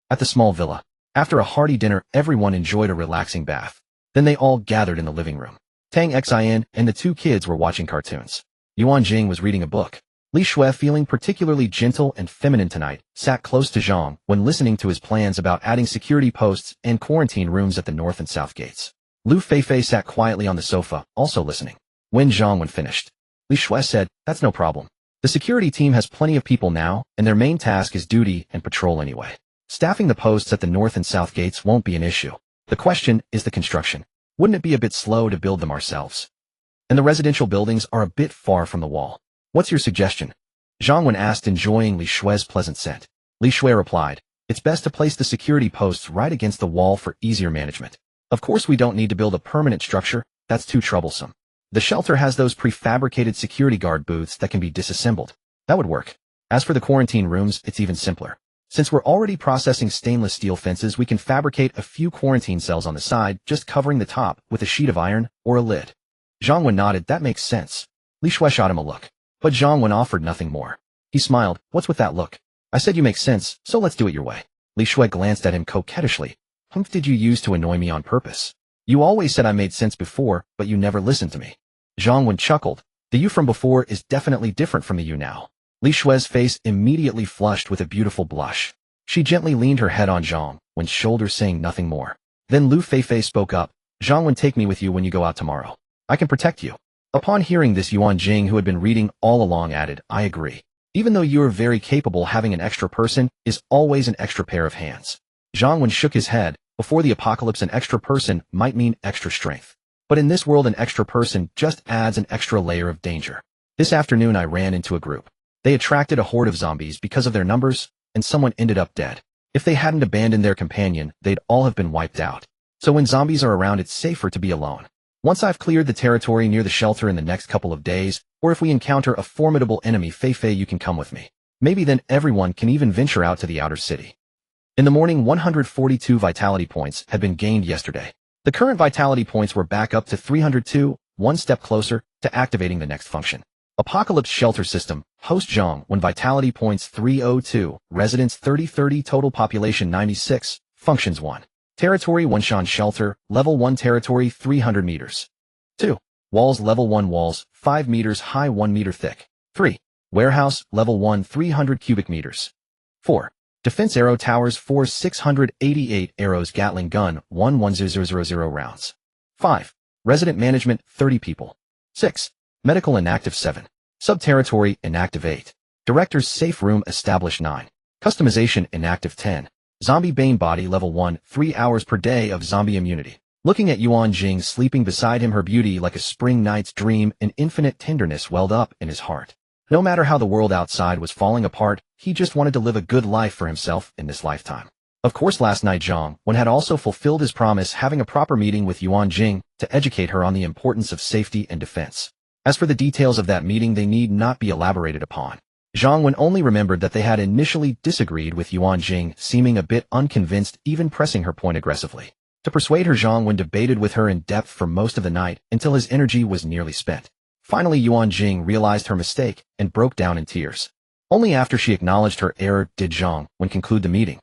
At the small villa, After a hearty dinner, everyone enjoyed a relaxing bath. Then they all gathered in the living room. Tang Xin and the two kids were watching cartoons. Yuan Jing was reading a book. Li Shui, feeling particularly gentle and feminine tonight, sat close to Zhang when listening to his plans about adding security posts and quarantine rooms at the north and south gates. Lu Feifei sat quietly on the sofa, also listening. When Zhang Wen finished, Li Shui said, "That's no problem. The security team has plenty of people now, and their main task is duty and patrol anyway. Staffing the posts at the north and south gates won't be an issue. The question is the construction. Wouldn't it be a bit slow to build them ourselves? And the residential buildings are a bit far from the wall. What's your suggestion?" Zhang Wen asked, enjoying Li Shui's pleasant scent. Li Shui replied, "It's best to place the security posts right against the wall for easier management. Of course we don't need to build a permanent structure, that's too troublesome. The shelter has those prefabricated security guard booths that can be disassembled. That would work. As for the quarantine rooms, it's even simpler. Since we're already processing stainless steel fences, we can fabricate a few quarantine cells on the side, just covering the top with a sheet of iron or a lid." Zhang Wen nodded. "That makes sense." Li Shui shot him a look. But Zhang Wen offered nothing more. He smiled. "What's with that look? I said you make sense, so let's do it your way." Li Shui glanced at him coquettishly. "Humph did you use to annoy me on purpose? You always said I made sense before, but you never listened to me." Zhang Wen chuckled. "The you from before is definitely different from the you now." Li Shui's face immediately flushed with a beautiful blush. She gently leaned her head on Zhang Wen's shoulder, saying nothing more. Then Lu Feifei spoke up. "Zhang Wen, take me with you when you go out tomorrow. I can protect you." Upon hearing this, Yuan Jing, who had been reading all along, added, "I agree. Even though you are very capable, having an extra person is always an extra pair of hands." Zhang Wen shook his head. Before the apocalypse, an extra person might mean extra strength. But in this world, an extra person just adds an extra layer of danger. This afternoon I ran into a group. They attracted a horde of zombies because of their numbers, and someone ended up dead. If they hadn't abandoned their companion, they'd all have been wiped out. So when zombies are around, it's safer to be alone. Once I've cleared the territory near the shelter in the next couple of days, or if we encounter a formidable enemy, Feifei, you can come with me. Maybe then everyone can even venture out to the outer city. In the morning, 142 vitality points had been gained yesterday. The current vitality points were back up to 302, one step closer to activating the next function. Apocalypse Shelter System, Host Zhang Wen, vitality points 302, residents 3030, total population 96, functions 1. Territory 1 Shan Shelter, level 1 territory 300 meters. 2. Walls level 1 walls, 5 meters high 1 meter thick. 3. Warehouse level 1 300 cubic meters. 4. Defense arrow towers 4 688 arrows Gatling gun 11000 rounds. 5. Resident management 30 people. 6. Medical inactive 7. Sub-territory inactive 8. Director's safe room established 9. Customization inactive 10. Zombie Bane body level 1, 3 hours per day of zombie immunity. Looking at Yuan Jing sleeping beside him, her beauty like a spring night's dream, an infinite tenderness welled up in his heart. No matter how the world outside was falling apart, he just wanted to live a good life for himself in this lifetime. Of course, last night Zhang Wen had also fulfilled his promise, having a proper meeting with Yuan Jing to educate her on the importance of safety and defense. As for the details of that meeting, they need not be elaborated upon. Zhang Wen only remembered that they had initially disagreed with Yuan Jing, seeming a bit unconvinced, even pressing her point aggressively. To persuade her, Zhang Wen debated with her in depth for most of the night until his energy was nearly spent. Finally, Yuan Jing realized her mistake and broke down in tears. Only after she acknowledged her error did Zhang Wen conclude the meeting.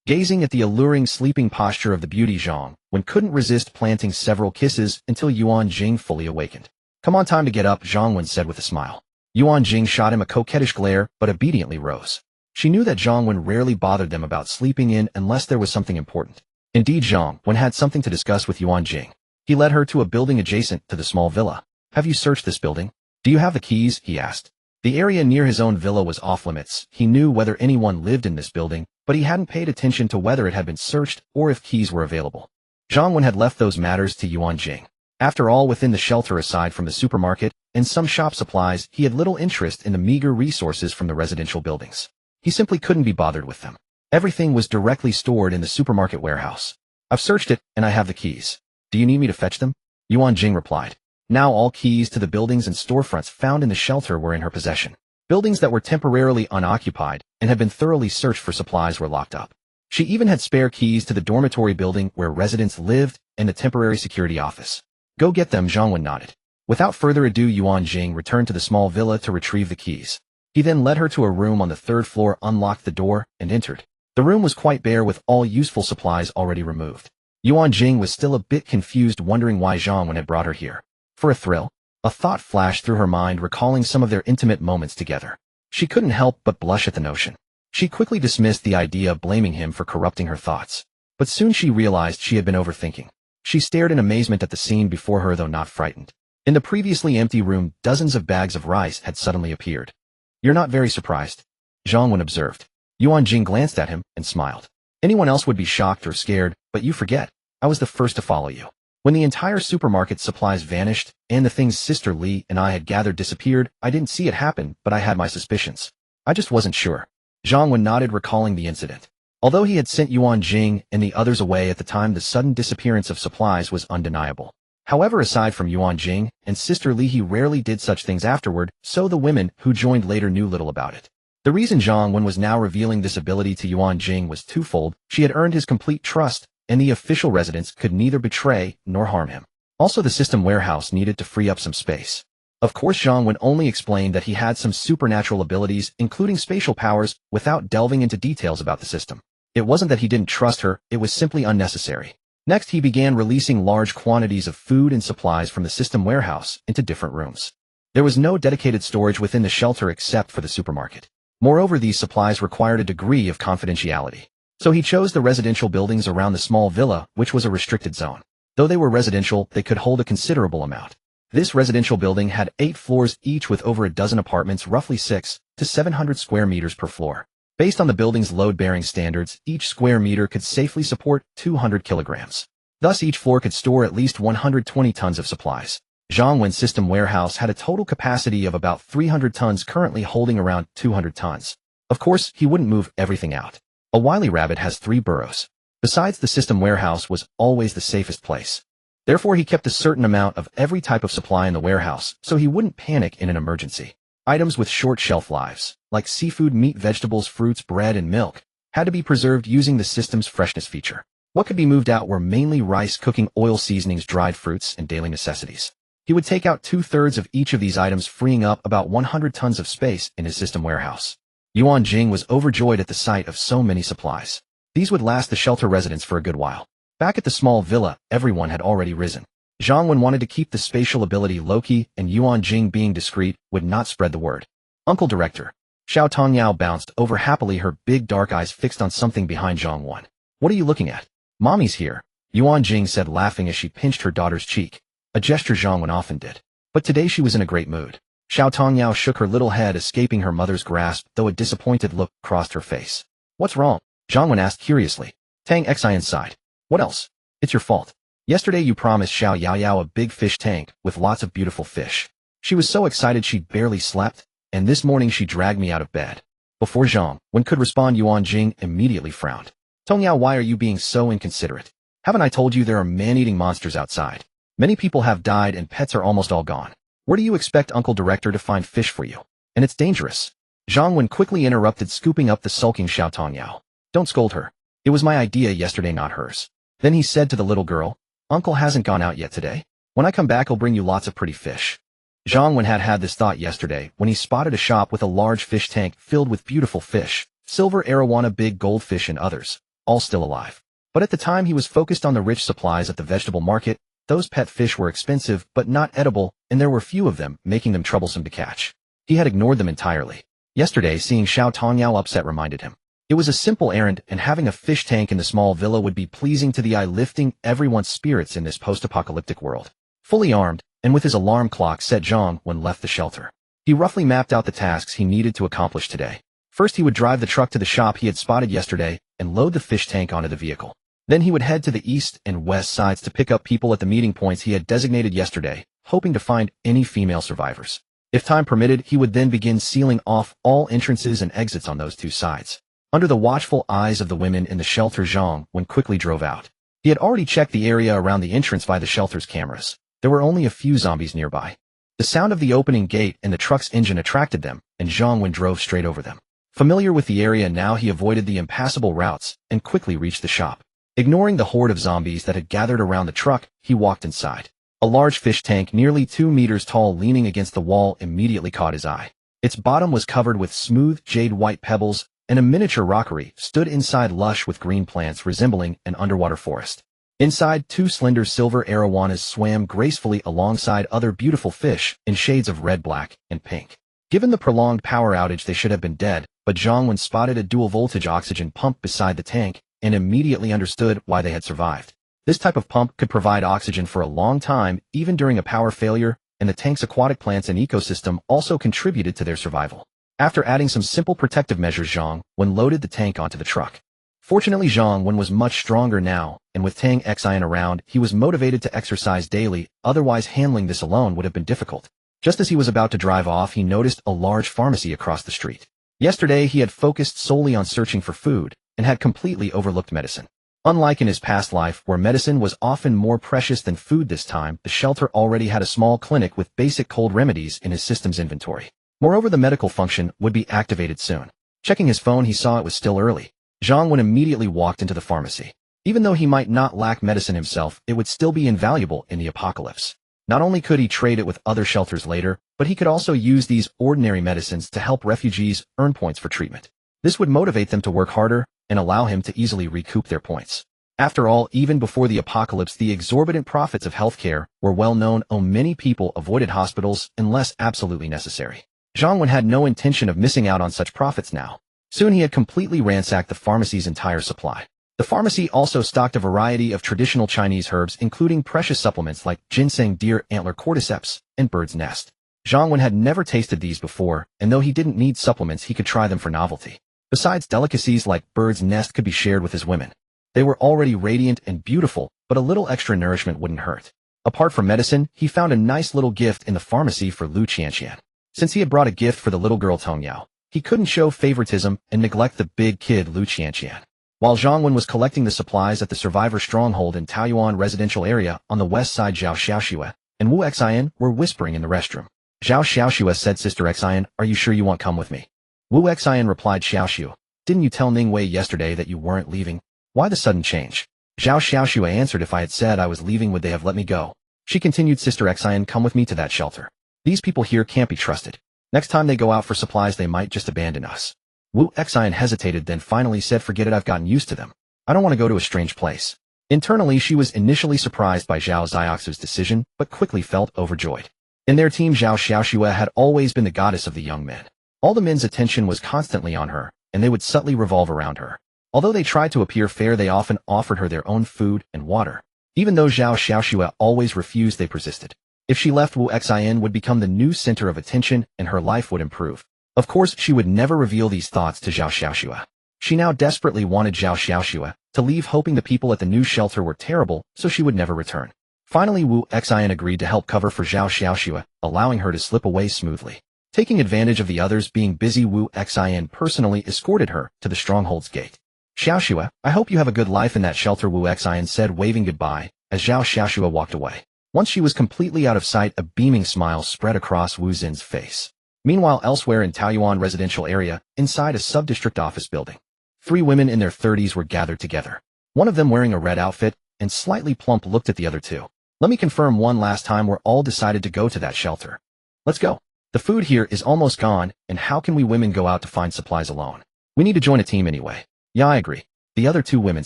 Gazing at the alluring sleeping posture of the beauty, Zhang Wen couldn't resist planting several kisses until Yuan Jing fully awakened. "Come on, time to get up," Zhang Wen said with a smile. Yuan Jing shot him a coquettish glare, but obediently rose. She knew that Zhang Wen rarely bothered them about sleeping in unless there was something important. Indeed, Zhang Wen had something to discuss with Yuan Jing. He led her to a building adjacent to the small villa. "Have you searched this building? Do you have the keys?" he asked. The area near his own villa was off limits. He knew whether anyone lived in this building, but he hadn't paid attention to whether it had been searched or if keys were available. Zhang Wen had left those matters to Yuan Jing. After all, within the shelter, aside from the supermarket and some shop supplies, he had little interest in the meager resources from the residential buildings. He simply couldn't be bothered with them. Everything was directly stored in the supermarket warehouse. "I've searched it, and I have the keys. Do you need me to fetch them?" Yuan Jing replied. Now all keys to the buildings and storefronts found in the shelter were in her possession. Buildings that were temporarily unoccupied and had been thoroughly searched for supplies were locked up. She even had spare keys to the dormitory building where residents lived and the temporary security office. "Go get them," Zhang Wen nodded. Without further ado, Yuan Jing returned to the small villa to retrieve the keys. He then led her to a room on the 3rd floor, unlocked the door, and entered. The room was quite bare with all useful supplies already removed. Yuan Jing was still a bit confused, wondering why Zhang Wen had brought her here. For a thrill, a thought flashed through her mind, recalling some of their intimate moments together. She couldn't help but blush at the notion. She quickly dismissed the idea of blaming him for corrupting her thoughts. But soon she realized she had been overthinking. She stared in amazement at the scene before her, though not frightened. In the previously empty room, dozens of bags of rice had suddenly appeared. "You're not very surprised," Zhang Wen observed. Yuan Jing glanced at him and smiled. "Anyone else would be shocked or scared, but you forget. I was the first to follow you. When the entire supermarket supplies vanished, and the things Sister Li and I had gathered disappeared, I didn't see it happen, but I had my suspicions. I just wasn't sure." Zhang Wen nodded, recalling the incident. Although he had sent Yuan Jing and the others away at the time, the sudden disappearance of supplies was undeniable. However, aside from Yuan Jing and Sister Li, he rarely did such things afterward, so the women who joined later knew little about it. The reason Zhang Wen was now revealing this ability to Yuan Jing was twofold. She had earned his complete trust, and the official residents could neither betray nor harm him. Also, the system warehouse needed to free up some space. Of course, Zhang Wen only explained that he had some supernatural abilities, including spatial powers, without delving into details about the system. It wasn't that he didn't trust her, it was simply unnecessary. Next, he began releasing large quantities of food and supplies from the system warehouse into different rooms. There was no dedicated storage within the shelter except for the supermarket. Moreover, these supplies required a degree of confidentiality. So he chose the residential buildings around the small villa, which was a restricted zone. Though they were residential, they could hold a considerable amount. This residential building had 8 floors each with over a dozen apartments, roughly 6 to 700 square meters per floor. Based on the building's load-bearing standards, each square meter could safely support 200 kilograms. Thus, each floor could store at least 120 tons of supplies. Zhang Wen's system warehouse had a total capacity of about 300 tons, currently holding around 200 tons. Of course, he wouldn't move everything out. A wily rabbit has 3 burrows. Besides, the system warehouse was always the safest place. Therefore, he kept a certain amount of every type of supply in the warehouse, so he wouldn't panic in an emergency. Items with short shelf lives, like seafood, meat, vegetables, fruits, bread, and milk, had to be preserved using the system's freshness feature. What could be moved out were mainly rice, cooking oil, seasonings, dried fruits, and daily necessities. He would take out 2/3 of each of these items, freeing up about 100 tons of space in his system warehouse. Yuan Jing was overjoyed at the sight of so many supplies. These would last the shelter residents for a good while. Back at the small villa, everyone had already risen. Zhang Wen wanted to keep the spatial ability low-key, and Yuan Jing, being discreet, would not spread the word. "Uncle Director." Xiao Tongyao bounced over happily, her big dark eyes fixed on something behind Zhang Wen. "What are you looking at?" "Mommy's here," Yuan Jing said, laughing as she pinched her daughter's cheek, a gesture Zhang Wen often did. But today she was in a great mood. Xiao Tongyao shook her little head, escaping her mother's grasp, though a disappointed look crossed her face. "What's wrong?" Zhang Wen asked curiously. Tang Xi sighed. "What else? It's your fault. Yesterday you promised Xiao Yaoyao a big fish tank with lots of beautiful fish. She was so excited she barely slept, and this morning she dragged me out of bed." Before Zhang Wen could respond, Yuan Jing immediately frowned. "Tongyao, why are you being so inconsiderate? Haven't I told you there are man-eating monsters outside? Many people have died and pets are almost all gone. Where do you expect Uncle Director to find fish for you? And it's dangerous." Zhang Wen quickly interrupted, scooping up the sulking Xiao Tongyao. "Don't scold her. It was my idea yesterday, not hers." Then he said to the little girl, "Uncle hasn't gone out yet today. When I come back, I'll bring you lots of pretty fish." Zhang Wen had this thought yesterday when he spotted a shop with a large fish tank filled with beautiful fish, silver arowana, big goldfish, and others, all still alive. But at the time he was focused on the rich supplies at the vegetable market. Those pet fish were expensive but not edible, and there were few of them, making them troublesome to catch. He had ignored them entirely. Yesterday, seeing Xiao Tongyao upset reminded him. It was a simple errand, and having a fish tank in the small villa would be pleasing to the eye, lifting everyone's spirits in this post-apocalyptic world. Fully armed, and with his alarm clock set, Zhang Wen left the shelter. He roughly mapped out the tasks he needed to accomplish today. First, he would drive the truck to the shop he had spotted yesterday and load the fish tank onto the vehicle. Then he would head to the east and west sides to pick up people at the meeting points he had designated yesterday, hoping to find any female survivors. If time permitted, he would then begin sealing off all entrances and exits on those 2 sides. Under the watchful eyes of the women in the shelter, Zhang Wen quickly drove out. He had already checked the area around the entrance by the shelter's cameras. There were only a few zombies nearby. The sound of the opening gate and the truck's engine attracted them, and Zhang Wen drove straight over them. Familiar with the area now, he avoided the impassable routes and quickly reached the shop. Ignoring the horde of zombies that had gathered around the truck, he walked inside. A large fish tank nearly 2 meters tall leaning against the wall immediately caught his eye. Its bottom was covered with smooth jade white pebbles, and a miniature rockery stood inside lush with green plants resembling an underwater forest. Inside, two slender silver arowanas swam gracefully alongside other beautiful fish in shades of red, black, and pink. Given the prolonged power outage, they should have been dead, but Zhang Wen spotted a dual-voltage oxygen pump beside the tank and immediately understood why they had survived. This type of pump could provide oxygen for a long time, even during a power failure, and the tank's aquatic plants and ecosystem also contributed to their survival. After adding some simple protective measures, Zhang Wen loaded the tank onto the truck. Fortunately, Zhang Wen was much stronger now, and with Tang Xian around, he was motivated to exercise daily, otherwise handling this alone would have been difficult. Just as he was about to drive off, he noticed a large pharmacy across the street. Yesterday, he had focused solely on searching for food, and had completely overlooked medicine. Unlike in his past life, where medicine was often more precious than food, this time, the shelter already had a small clinic with basic cold remedies in his system's inventory. Moreover, the medical function would be activated soon. Checking his phone, he saw it was still early. Zhang Wen immediately walked into the pharmacy. Even though he might not lack medicine himself, it would still be invaluable in the apocalypse. Not only could he trade it with other shelters later, but he could also use these ordinary medicines to help refugees earn points for treatment. This would motivate them to work harder and allow him to easily recoup their points. After all, even before the apocalypse, the exorbitant profits of healthcare were well known, and many people avoided hospitals unless absolutely necessary. Zhang Wen had no intention of missing out on such profits now. Soon he had completely ransacked the pharmacy's entire supply. The pharmacy also stocked a variety of traditional Chinese herbs, including precious supplements like ginseng, deer antler, cordyceps, and bird's nest. Zhang Wen had never tasted these before, and though he didn't need supplements, he could try them for novelty. Besides, delicacies like bird's nest could be shared with his women. They were already radiant and beautiful, but a little extra nourishment wouldn't hurt. Apart from medicine, he found a nice little gift in the pharmacy for Lu Qianqian. Since he had brought a gift for the little girl Tong Yao, he couldn't show favoritism and neglect the big kid Lu Qianqian. While Zhang Wen was collecting the supplies at the survivor stronghold in Taoyuan residential area on the west side, Zhao Xiaoxue and Wu Xian were whispering in the restroom. Zhao Xiaoxue said, "Sister Xian, are you sure you won't come with me?" Wu Xian replied, "Xiaoxue, didn't you tell Ning Wei yesterday that you weren't leaving? Why the sudden change?" Zhao Xiaoxue answered, "If I had said I was leaving, would they have let me go?" She continued, "Sister Xian, come with me to that shelter. These people here can't be trusted. Next time they go out for supplies, they might just abandon us." Wu Xian hesitated, then finally said, "Forget it, I've gotten used to them. I don't want to go to a strange place." Internally, she was initially surprised by Zhao Xiaoxue's decision, but quickly felt overjoyed. In their team, Zhao Xiaoxue had always been the goddess of the young men. All the men's attention was constantly on her, and they would subtly revolve around her. Although they tried to appear fair, they often offered her their own food and water. Even though Zhao Xiaoxue always refused, they persisted. If she left, Wu Xian would become the new center of attention, and her life would improve. Of course, she would never reveal these thoughts to Zhao Xiaoxue. She now desperately wanted Zhao Xiaoxue to leave, hoping the people at the new shelter were terrible, so she would never return. Finally, Wu Xian agreed to help cover for Zhao Xiaoxue, allowing her to slip away smoothly. Taking advantage of the others being busy, Wu Xian personally escorted her to the stronghold's gate. "Xiaoxue, I hope you have a good life in that shelter," Wu Xian said, waving goodbye as Zhao Xiaoxue walked away. Once she was completely out of sight, a beaming smile spread across Wu Xin's face. Meanwhile, elsewhere in Taoyuan residential area, inside a sub-district office building, 3 women in their 30s were gathered together. One of them wearing a red outfit and slightly plump looked at the other two. "Let me confirm one last time, we're all decided to go to that shelter. Let's go. The food here is almost gone, and how can we women go out to find supplies alone? We need to join a team anyway." "Yeah, I agree," the other 2 women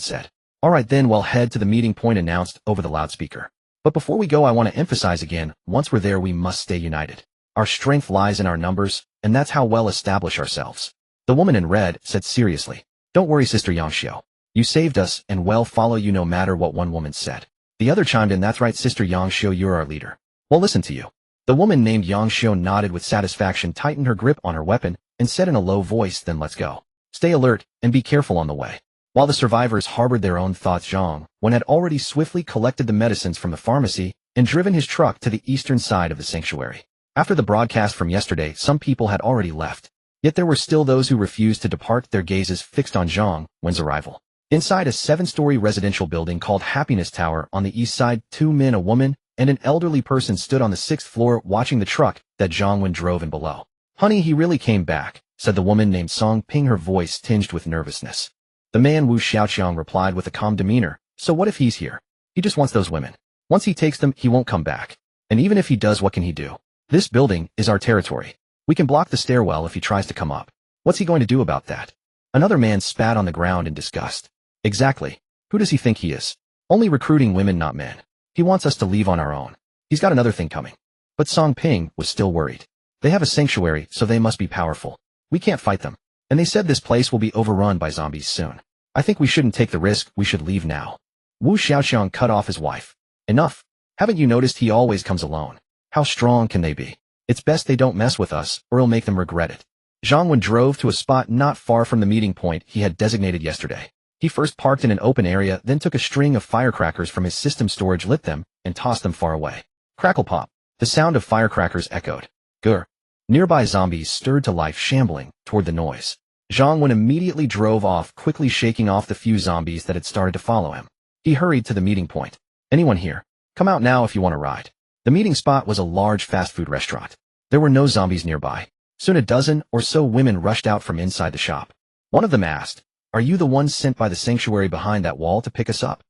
said. "All right then, we'll head to the meeting point," announced over the loudspeaker. "But before we go, I want to emphasize again, once we're there, we must stay united. Our strength lies in our numbers, and that's how we'll establish ourselves." The woman in red said seriously, "Don't worry, Sister Yangxiu. You saved us, and we'll follow you no matter what," one woman said. The other chimed in, "That's right, Sister Yangxiu, you're our leader. We'll listen to you." The woman named Yangxiu nodded with satisfaction, tightened her grip on her weapon, and said in a low voice, "Then let's go. Stay alert, and be careful on the way." While the survivors harbored their own thoughts, Zhang Wen had already swiftly collected the medicines from the pharmacy and driven his truck to the eastern side of the sanctuary. After the broadcast from yesterday, some people had already left. Yet there were still those who refused to depart, their gazes fixed on Zhang Wen's arrival. Inside a 7-story residential building called Happiness Tower on the east side, 2 men, a woman, and an elderly person stood on the 6th floor watching the truck that Zhang Wen drove in below. "Honey, he really came back," said the woman named Song Ping, her voice tinged with nervousness. The man Wu Xiaoqiang replied with a calm demeanor, "So what if he's here? He just wants those women. Once he takes them, he won't come back. And even if he does, what can he do? This building is our territory. We can block the stairwell if he tries to come up. What's he going to do about that?" Another man spat on the ground in disgust. Exactly. Who does he think he is? Only recruiting women, not men. He wants us to leave on our own. He's got another thing coming. But Song Ping was still worried. They have a sanctuary, so they must be powerful. We can't fight them. And they said this place will be overrun by zombies soon. I think we shouldn't take the risk, we should leave now. Wu Xiaoxiang cut off his wife. Enough. Haven't you noticed he always comes alone? How strong can they be? It's best they don't mess with us, or it'll make them regret it. Zhang Wen drove to a spot not far from the meeting point he had designated yesterday. He first parked in an open area, then took a string of firecrackers from his system storage, lit them, and tossed them far away. Crackle pop. The sound of firecrackers echoed. Grr. Nearby zombies stirred to life, shambling toward the noise. Zhang Wen immediately drove off, quickly shaking off the few zombies that had started to follow him. He hurried to the meeting point. Anyone here? Come out now if you want to ride. The meeting spot was a large fast food restaurant. There were no zombies nearby. Soon a dozen or so women rushed out from inside the shop. One of them asked, "Are you the ones sent by the sanctuary behind that wall to pick us up?"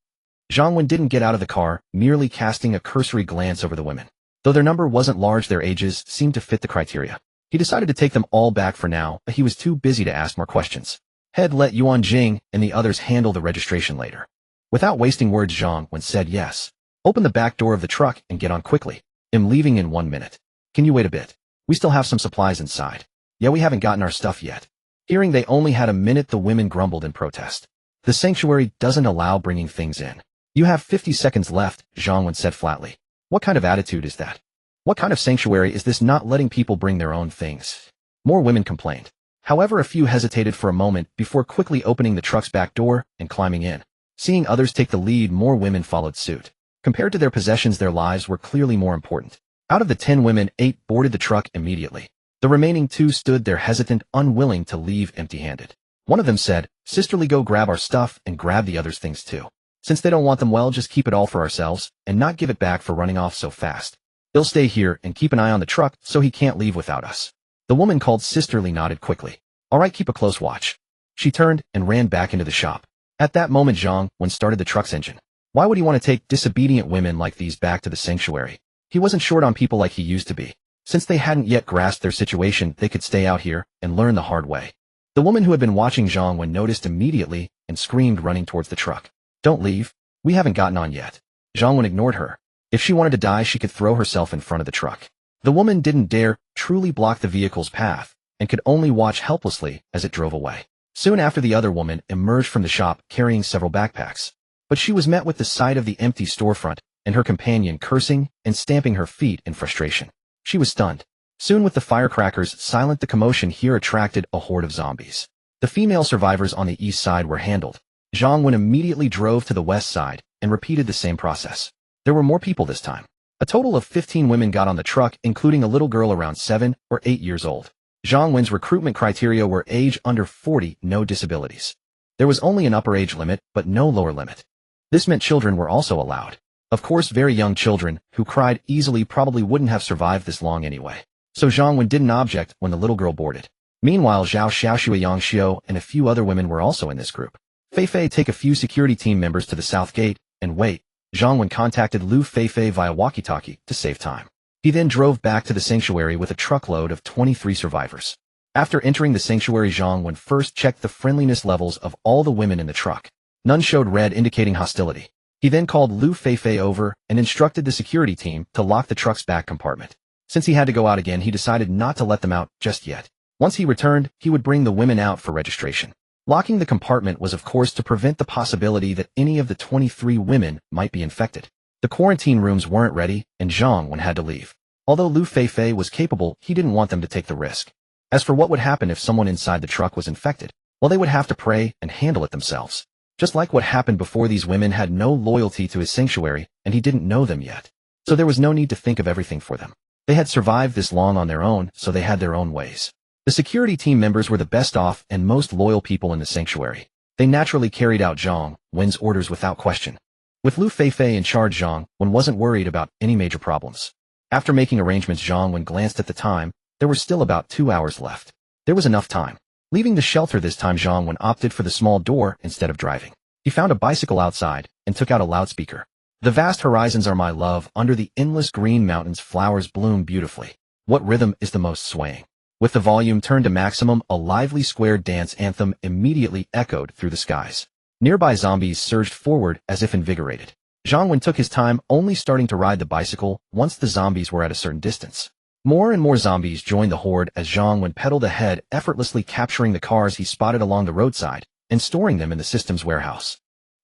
Zhang Wen didn't get out of the car, merely casting a cursory glance over the women. Though their number wasn't large, their ages seemed to fit the criteria. He decided to take them all back for now, but he was too busy to ask more questions. Head let Yuan Jing and the others handle the registration later. Without wasting words, Zhang Wen said yes. Open the back door of the truck and get on quickly. I'm leaving in 1 minute. Can you wait a bit? We still have some supplies inside. Yeah, we haven't gotten our stuff yet. Hearing they only had a minute, the women grumbled in protest. The sanctuary doesn't allow bringing things in. You have 50 seconds left, Zhang Wen said flatly. What kind of attitude is that? What kind of sanctuary is this, not letting people bring their own things? More women complained. However, a few hesitated for a moment before quickly opening the truck's back door and climbing in. Seeing others take the lead, more women followed suit. Compared to their possessions, their lives were clearly more important. Out of the 10 women, 8 boarded the truck immediately. The remaining 2 stood there hesitant, unwilling to leave empty-handed. One of them said, "Sisterly, go grab our stuff and grab the others' things too. Since they don't want them, well, just keep it all for ourselves and not give it back for running off so fast. He'll stay here and keep an eye on the truck so he can't leave without us." The woman called Sisterly nodded quickly. "All right, keep a close watch." She turned and ran back into the shop. At that moment, Zhang Wen started the truck's engine. Why would he want to take disobedient women like these back to the sanctuary? He wasn't short on people like he used to be. Since they hadn't yet grasped their situation, they could stay out here and learn the hard way. The woman who had been watching Zhang Wen noticed immediately and screamed, running towards the truck. "Don't leave. We haven't gotten on yet." Zhang Wen ignored her. If she wanted to die, she could throw herself in front of the truck. The woman didn't dare truly block the vehicle's path and could only watch helplessly as it drove away. Soon after, the other woman emerged from the shop carrying several backpacks. But she was met with the sight of the empty storefront and her companion cursing and stamping her feet in frustration. She was stunned. Soon, with the firecrackers silent, the commotion here attracted a horde of zombies. The female survivors on the east side were handled. Zhang Wen immediately drove to the west side and repeated the same process. There were more people this time. A total of 15 women got on the truck, including a little girl around 7 or 8 years old. Zhang Wen's recruitment criteria were age under 40, no disabilities. There was only an upper age limit, but no lower limit. This meant children were also allowed. Of course, very young children, who cried easily, probably wouldn't have survived this long anyway. So Zhang Wen didn't object when the little girl boarded. Meanwhile, Zhao Xiaoxue, Yang Xiao, and a few other women were also in this group. Fei Fei, take a few security team members to the south gate, and wait. Zhang Wen contacted Lu Fei Fei via walkie-talkie to save time. He then drove back to the sanctuary with a truckload of 23 survivors. After entering the sanctuary, Zhang Wen first checked the friendliness levels of all the women in the truck. None showed red, indicating hostility. He then called Lu Fei Fei over and instructed the security team to lock the truck's back compartment. Since he had to go out again, he decided not to let them out just yet. Once he returned, he would bring the women out for registration. Locking the compartment was, of course, to prevent the possibility that any of the 23 women might be infected. The quarantine rooms weren't ready, and Zhang Wen had to leave. Although Lu Fei Fei was capable, he didn't want them to take the risk. As for what would happen if someone inside the truck was infected, well, they would have to pray and handle it themselves. Just like what happened before, these women had no loyalty to his sanctuary, and he didn't know them yet. So there was no need to think of everything for them. They had survived this long on their own, so they had their own ways. The security team members were the best off and most loyal people in the sanctuary. They naturally carried out Zhang Wen's orders without question. With Lu Fei Fei in charge, Zhang Wen wasn't worried about any major problems. After making arrangements, Zhang Wen glanced at the time. There were still about 2 hours left. There was enough time. Leaving the shelter this time, Zhang Wen opted for the small door instead of driving. He found a bicycle outside and took out a loudspeaker. The vast horizons are my love. Under the endless green mountains, flowers bloom beautifully. What rhythm is the most swaying? With the volume turned to maximum, a lively square dance anthem immediately echoed through the skies. Nearby zombies surged forward as if invigorated. Zhang Wen took his time, only starting to ride the bicycle once the zombies were at a certain distance. More and more zombies joined the horde as Zhang Wen pedaled ahead, effortlessly capturing the cars he spotted along the roadside and storing them in the system's warehouse.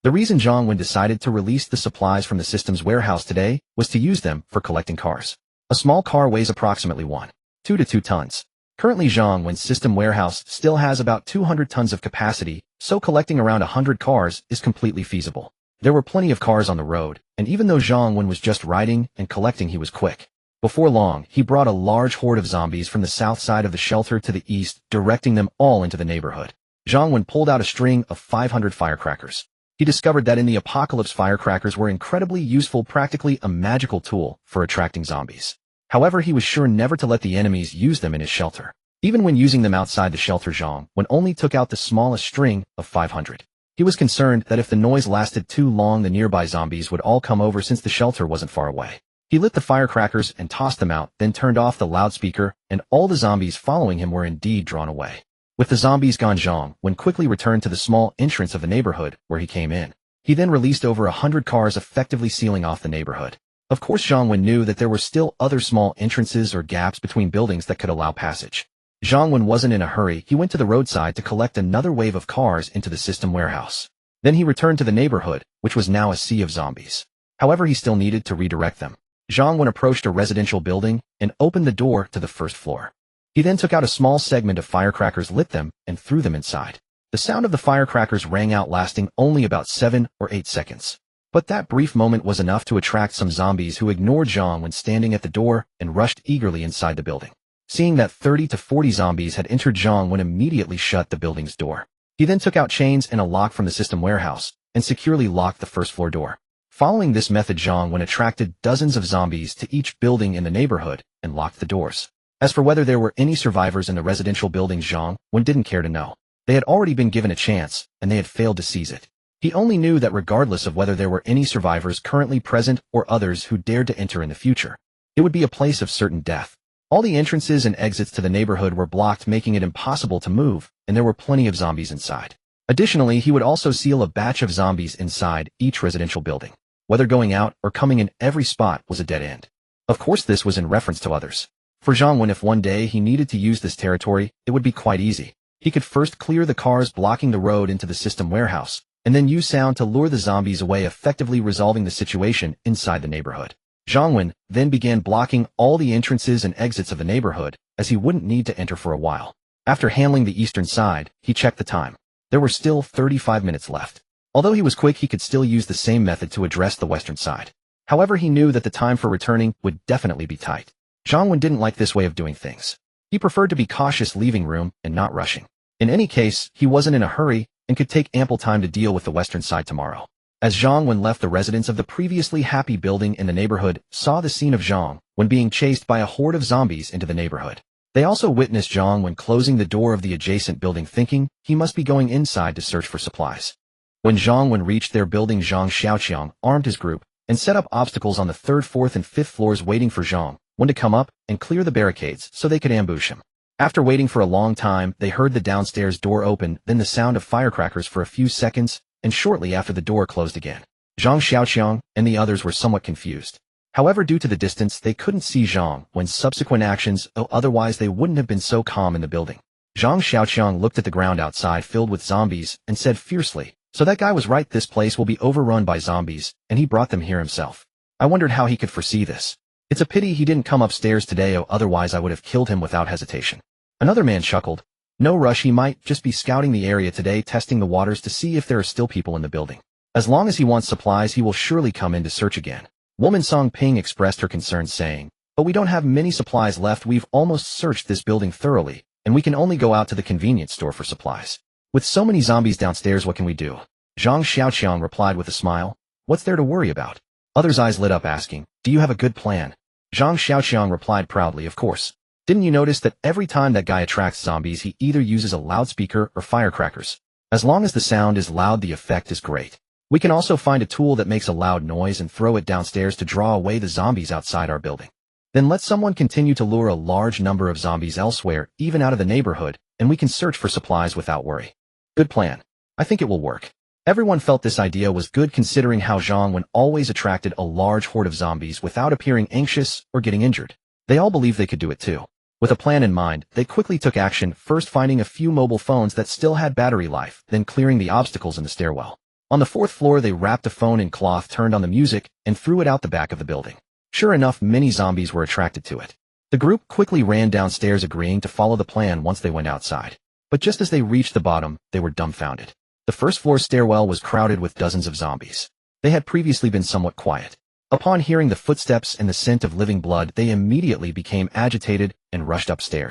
The reason Zhang Wen decided to release the supplies from the system's warehouse today was to use them for collecting cars. A small car weighs approximately 1.2 to 2 tons. Currently, Zhang Wen's system warehouse still has about 200 tons of capacity, so collecting around 100 cars is completely feasible. There were plenty of cars on the road, and even though Zhang Wen was just riding and collecting, he was quick. Before long, he brought a large horde of zombies from the south side of the shelter to the east, directing them all into the neighborhood. Zhang Wen pulled out a string of 500 firecrackers. He discovered that in the apocalypse, firecrackers were incredibly useful, practically a magical tool for attracting zombies. However, he was sure never to let the enemies use them in his shelter. Even when using them outside the shelter, Zhang Wen only took out the smallest string of 500. He was concerned that if the noise lasted too long, the nearby zombies would all come over since the shelter wasn't far away. He lit the firecrackers and tossed them out, then turned off the loudspeaker, and all the zombies following him were indeed drawn away. With the zombies gone, Zhang Wen quickly returned to the small entrance of the neighborhood where he came in. He then released over 100 cars, effectively sealing off the neighborhood. Of course, Zhang Wen knew that there were still other small entrances or gaps between buildings that could allow passage. Zhang Wen wasn't in a hurry. He went to the roadside to collect another wave of cars into the system warehouse. Then he returned to the neighborhood, which was now a sea of zombies. However, he still needed to redirect them. Zhang Wen approached a residential building and opened the door to the first floor. He then took out a small segment of firecrackers, lit them, and threw them inside. The sound of the firecrackers rang out, lasting only about 7 or 8 seconds. But that brief moment was enough to attract some zombies who ignored Zhang Wen standing at the door and rushed eagerly inside the building. Seeing that 30 to 40 zombies had entered, Zhang Wen immediately shut the building's door. He then took out chains and a lock from the system warehouse and securely locked the first floor door. Following this method, Zhang Wen attracted dozens of zombies to each building in the neighborhood and locked the doors. As for whether there were any survivors in the residential buildings, Zhang Wen didn't care to know. They had already been given a chance, and they had failed to seize it. He only knew that regardless of whether there were any survivors currently present or others who dared to enter in the future, it would be a place of certain death. All the entrances and exits to the neighborhood were blocked, making it impossible to move, and there were plenty of zombies inside. Additionally, he would also seal a batch of zombies inside each residential building. Whether going out or coming in, every spot was a dead end. Of course, this was in reference to others. For Zhang Wen, if one day he needed to use this territory, it would be quite easy. He could first clear the cars blocking the road into the system warehouse, and then use sound to lure the zombies away, effectively resolving the situation inside the neighborhood. Zhang Wen then began blocking all the entrances and exits of the neighborhood, as he wouldn't need to enter for a while. After handling the eastern side, he checked the time. There were still 35 minutes left. Although he was quick, he could still use the same method to address the western side. However, he knew that the time for returning would definitely be tight. Zhang Wen didn't like this way of doing things. He preferred to be cautious, leaving room and not rushing. In any case, he wasn't in a hurry and could take ample time to deal with the western side tomorrow. As Zhang Wen left, the residents of the previously happy building in the neighborhood saw the scene of Zhang Wen being chased by a horde of zombies into the neighborhood. They also witnessed Zhang Wen closing the door of the adjacent building, thinking he must be going inside to search for supplies. When Zhang Wen reached their building, Zhang Xiaoqiang armed his group and set up obstacles on the 3rd, 4th, and 5th floors, waiting for Zhang Wen to come up and clear the barricades so they could ambush him. After waiting for a long time, they heard the downstairs door open, then the sound of firecrackers for a few seconds, and shortly after the door closed again. Zhang Xiaoqiang and the others were somewhat confused. However, due to the distance, they couldn't see Zhang Wen's subsequent actions, otherwise they wouldn't have been so calm in the building. Zhang Xiaoqiang looked at the ground outside filled with zombies and said fiercely, "So that guy was right, this place will be overrun by zombies, and he brought them here himself." I wondered how he could foresee this. It's a pity he didn't come upstairs today, otherwise I would have killed him without hesitation. Another man chuckled. No rush, he might just be scouting the area today, testing the waters to see if there are still people in the building. As long as he wants supplies, he will surely come in to search again. Woman Song Ping expressed her concerns, saying, "But we don't have many supplies left. We've almost searched this building thoroughly, and we can only go out to the convenience store for supplies. With so many zombies downstairs, what can we do?" Zhang Xiaoqiang replied with a smile. "What's there to worry about?" Others' eyes lit up, asking, "Do you have a good plan?" Zhang Xiaoqiang replied proudly, "Of course. Didn't you notice that every time that guy attracts zombies, he either uses a loudspeaker or firecrackers? As long as the sound is loud, the effect is great. We can also find a tool that makes a loud noise and throw it downstairs to draw away the zombies outside our building." Then let someone continue to lure a large number of zombies elsewhere, even out of the neighborhood, and we can search for supplies without worry. Good plan. I think it will work. Everyone felt this idea was good considering how Zhang Wen always attracted a large horde of zombies without appearing anxious or getting injured. They all believed they could do it too. With a plan in mind, they quickly took action, first finding a few mobile phones that still had battery life, then clearing the obstacles in the stairwell. On the 4th floor, they wrapped a phone in cloth, turned on the music, and threw it out the back of the building. Sure enough, many zombies were attracted to it. The group quickly ran downstairs, agreeing to follow the plan once they went outside. But just as they reached the bottom, they were dumbfounded. The 1st floor stairwell was crowded with dozens of zombies. They had previously been somewhat quiet. Upon hearing the footsteps and the scent of living blood, they immediately became agitated and rushed upstairs.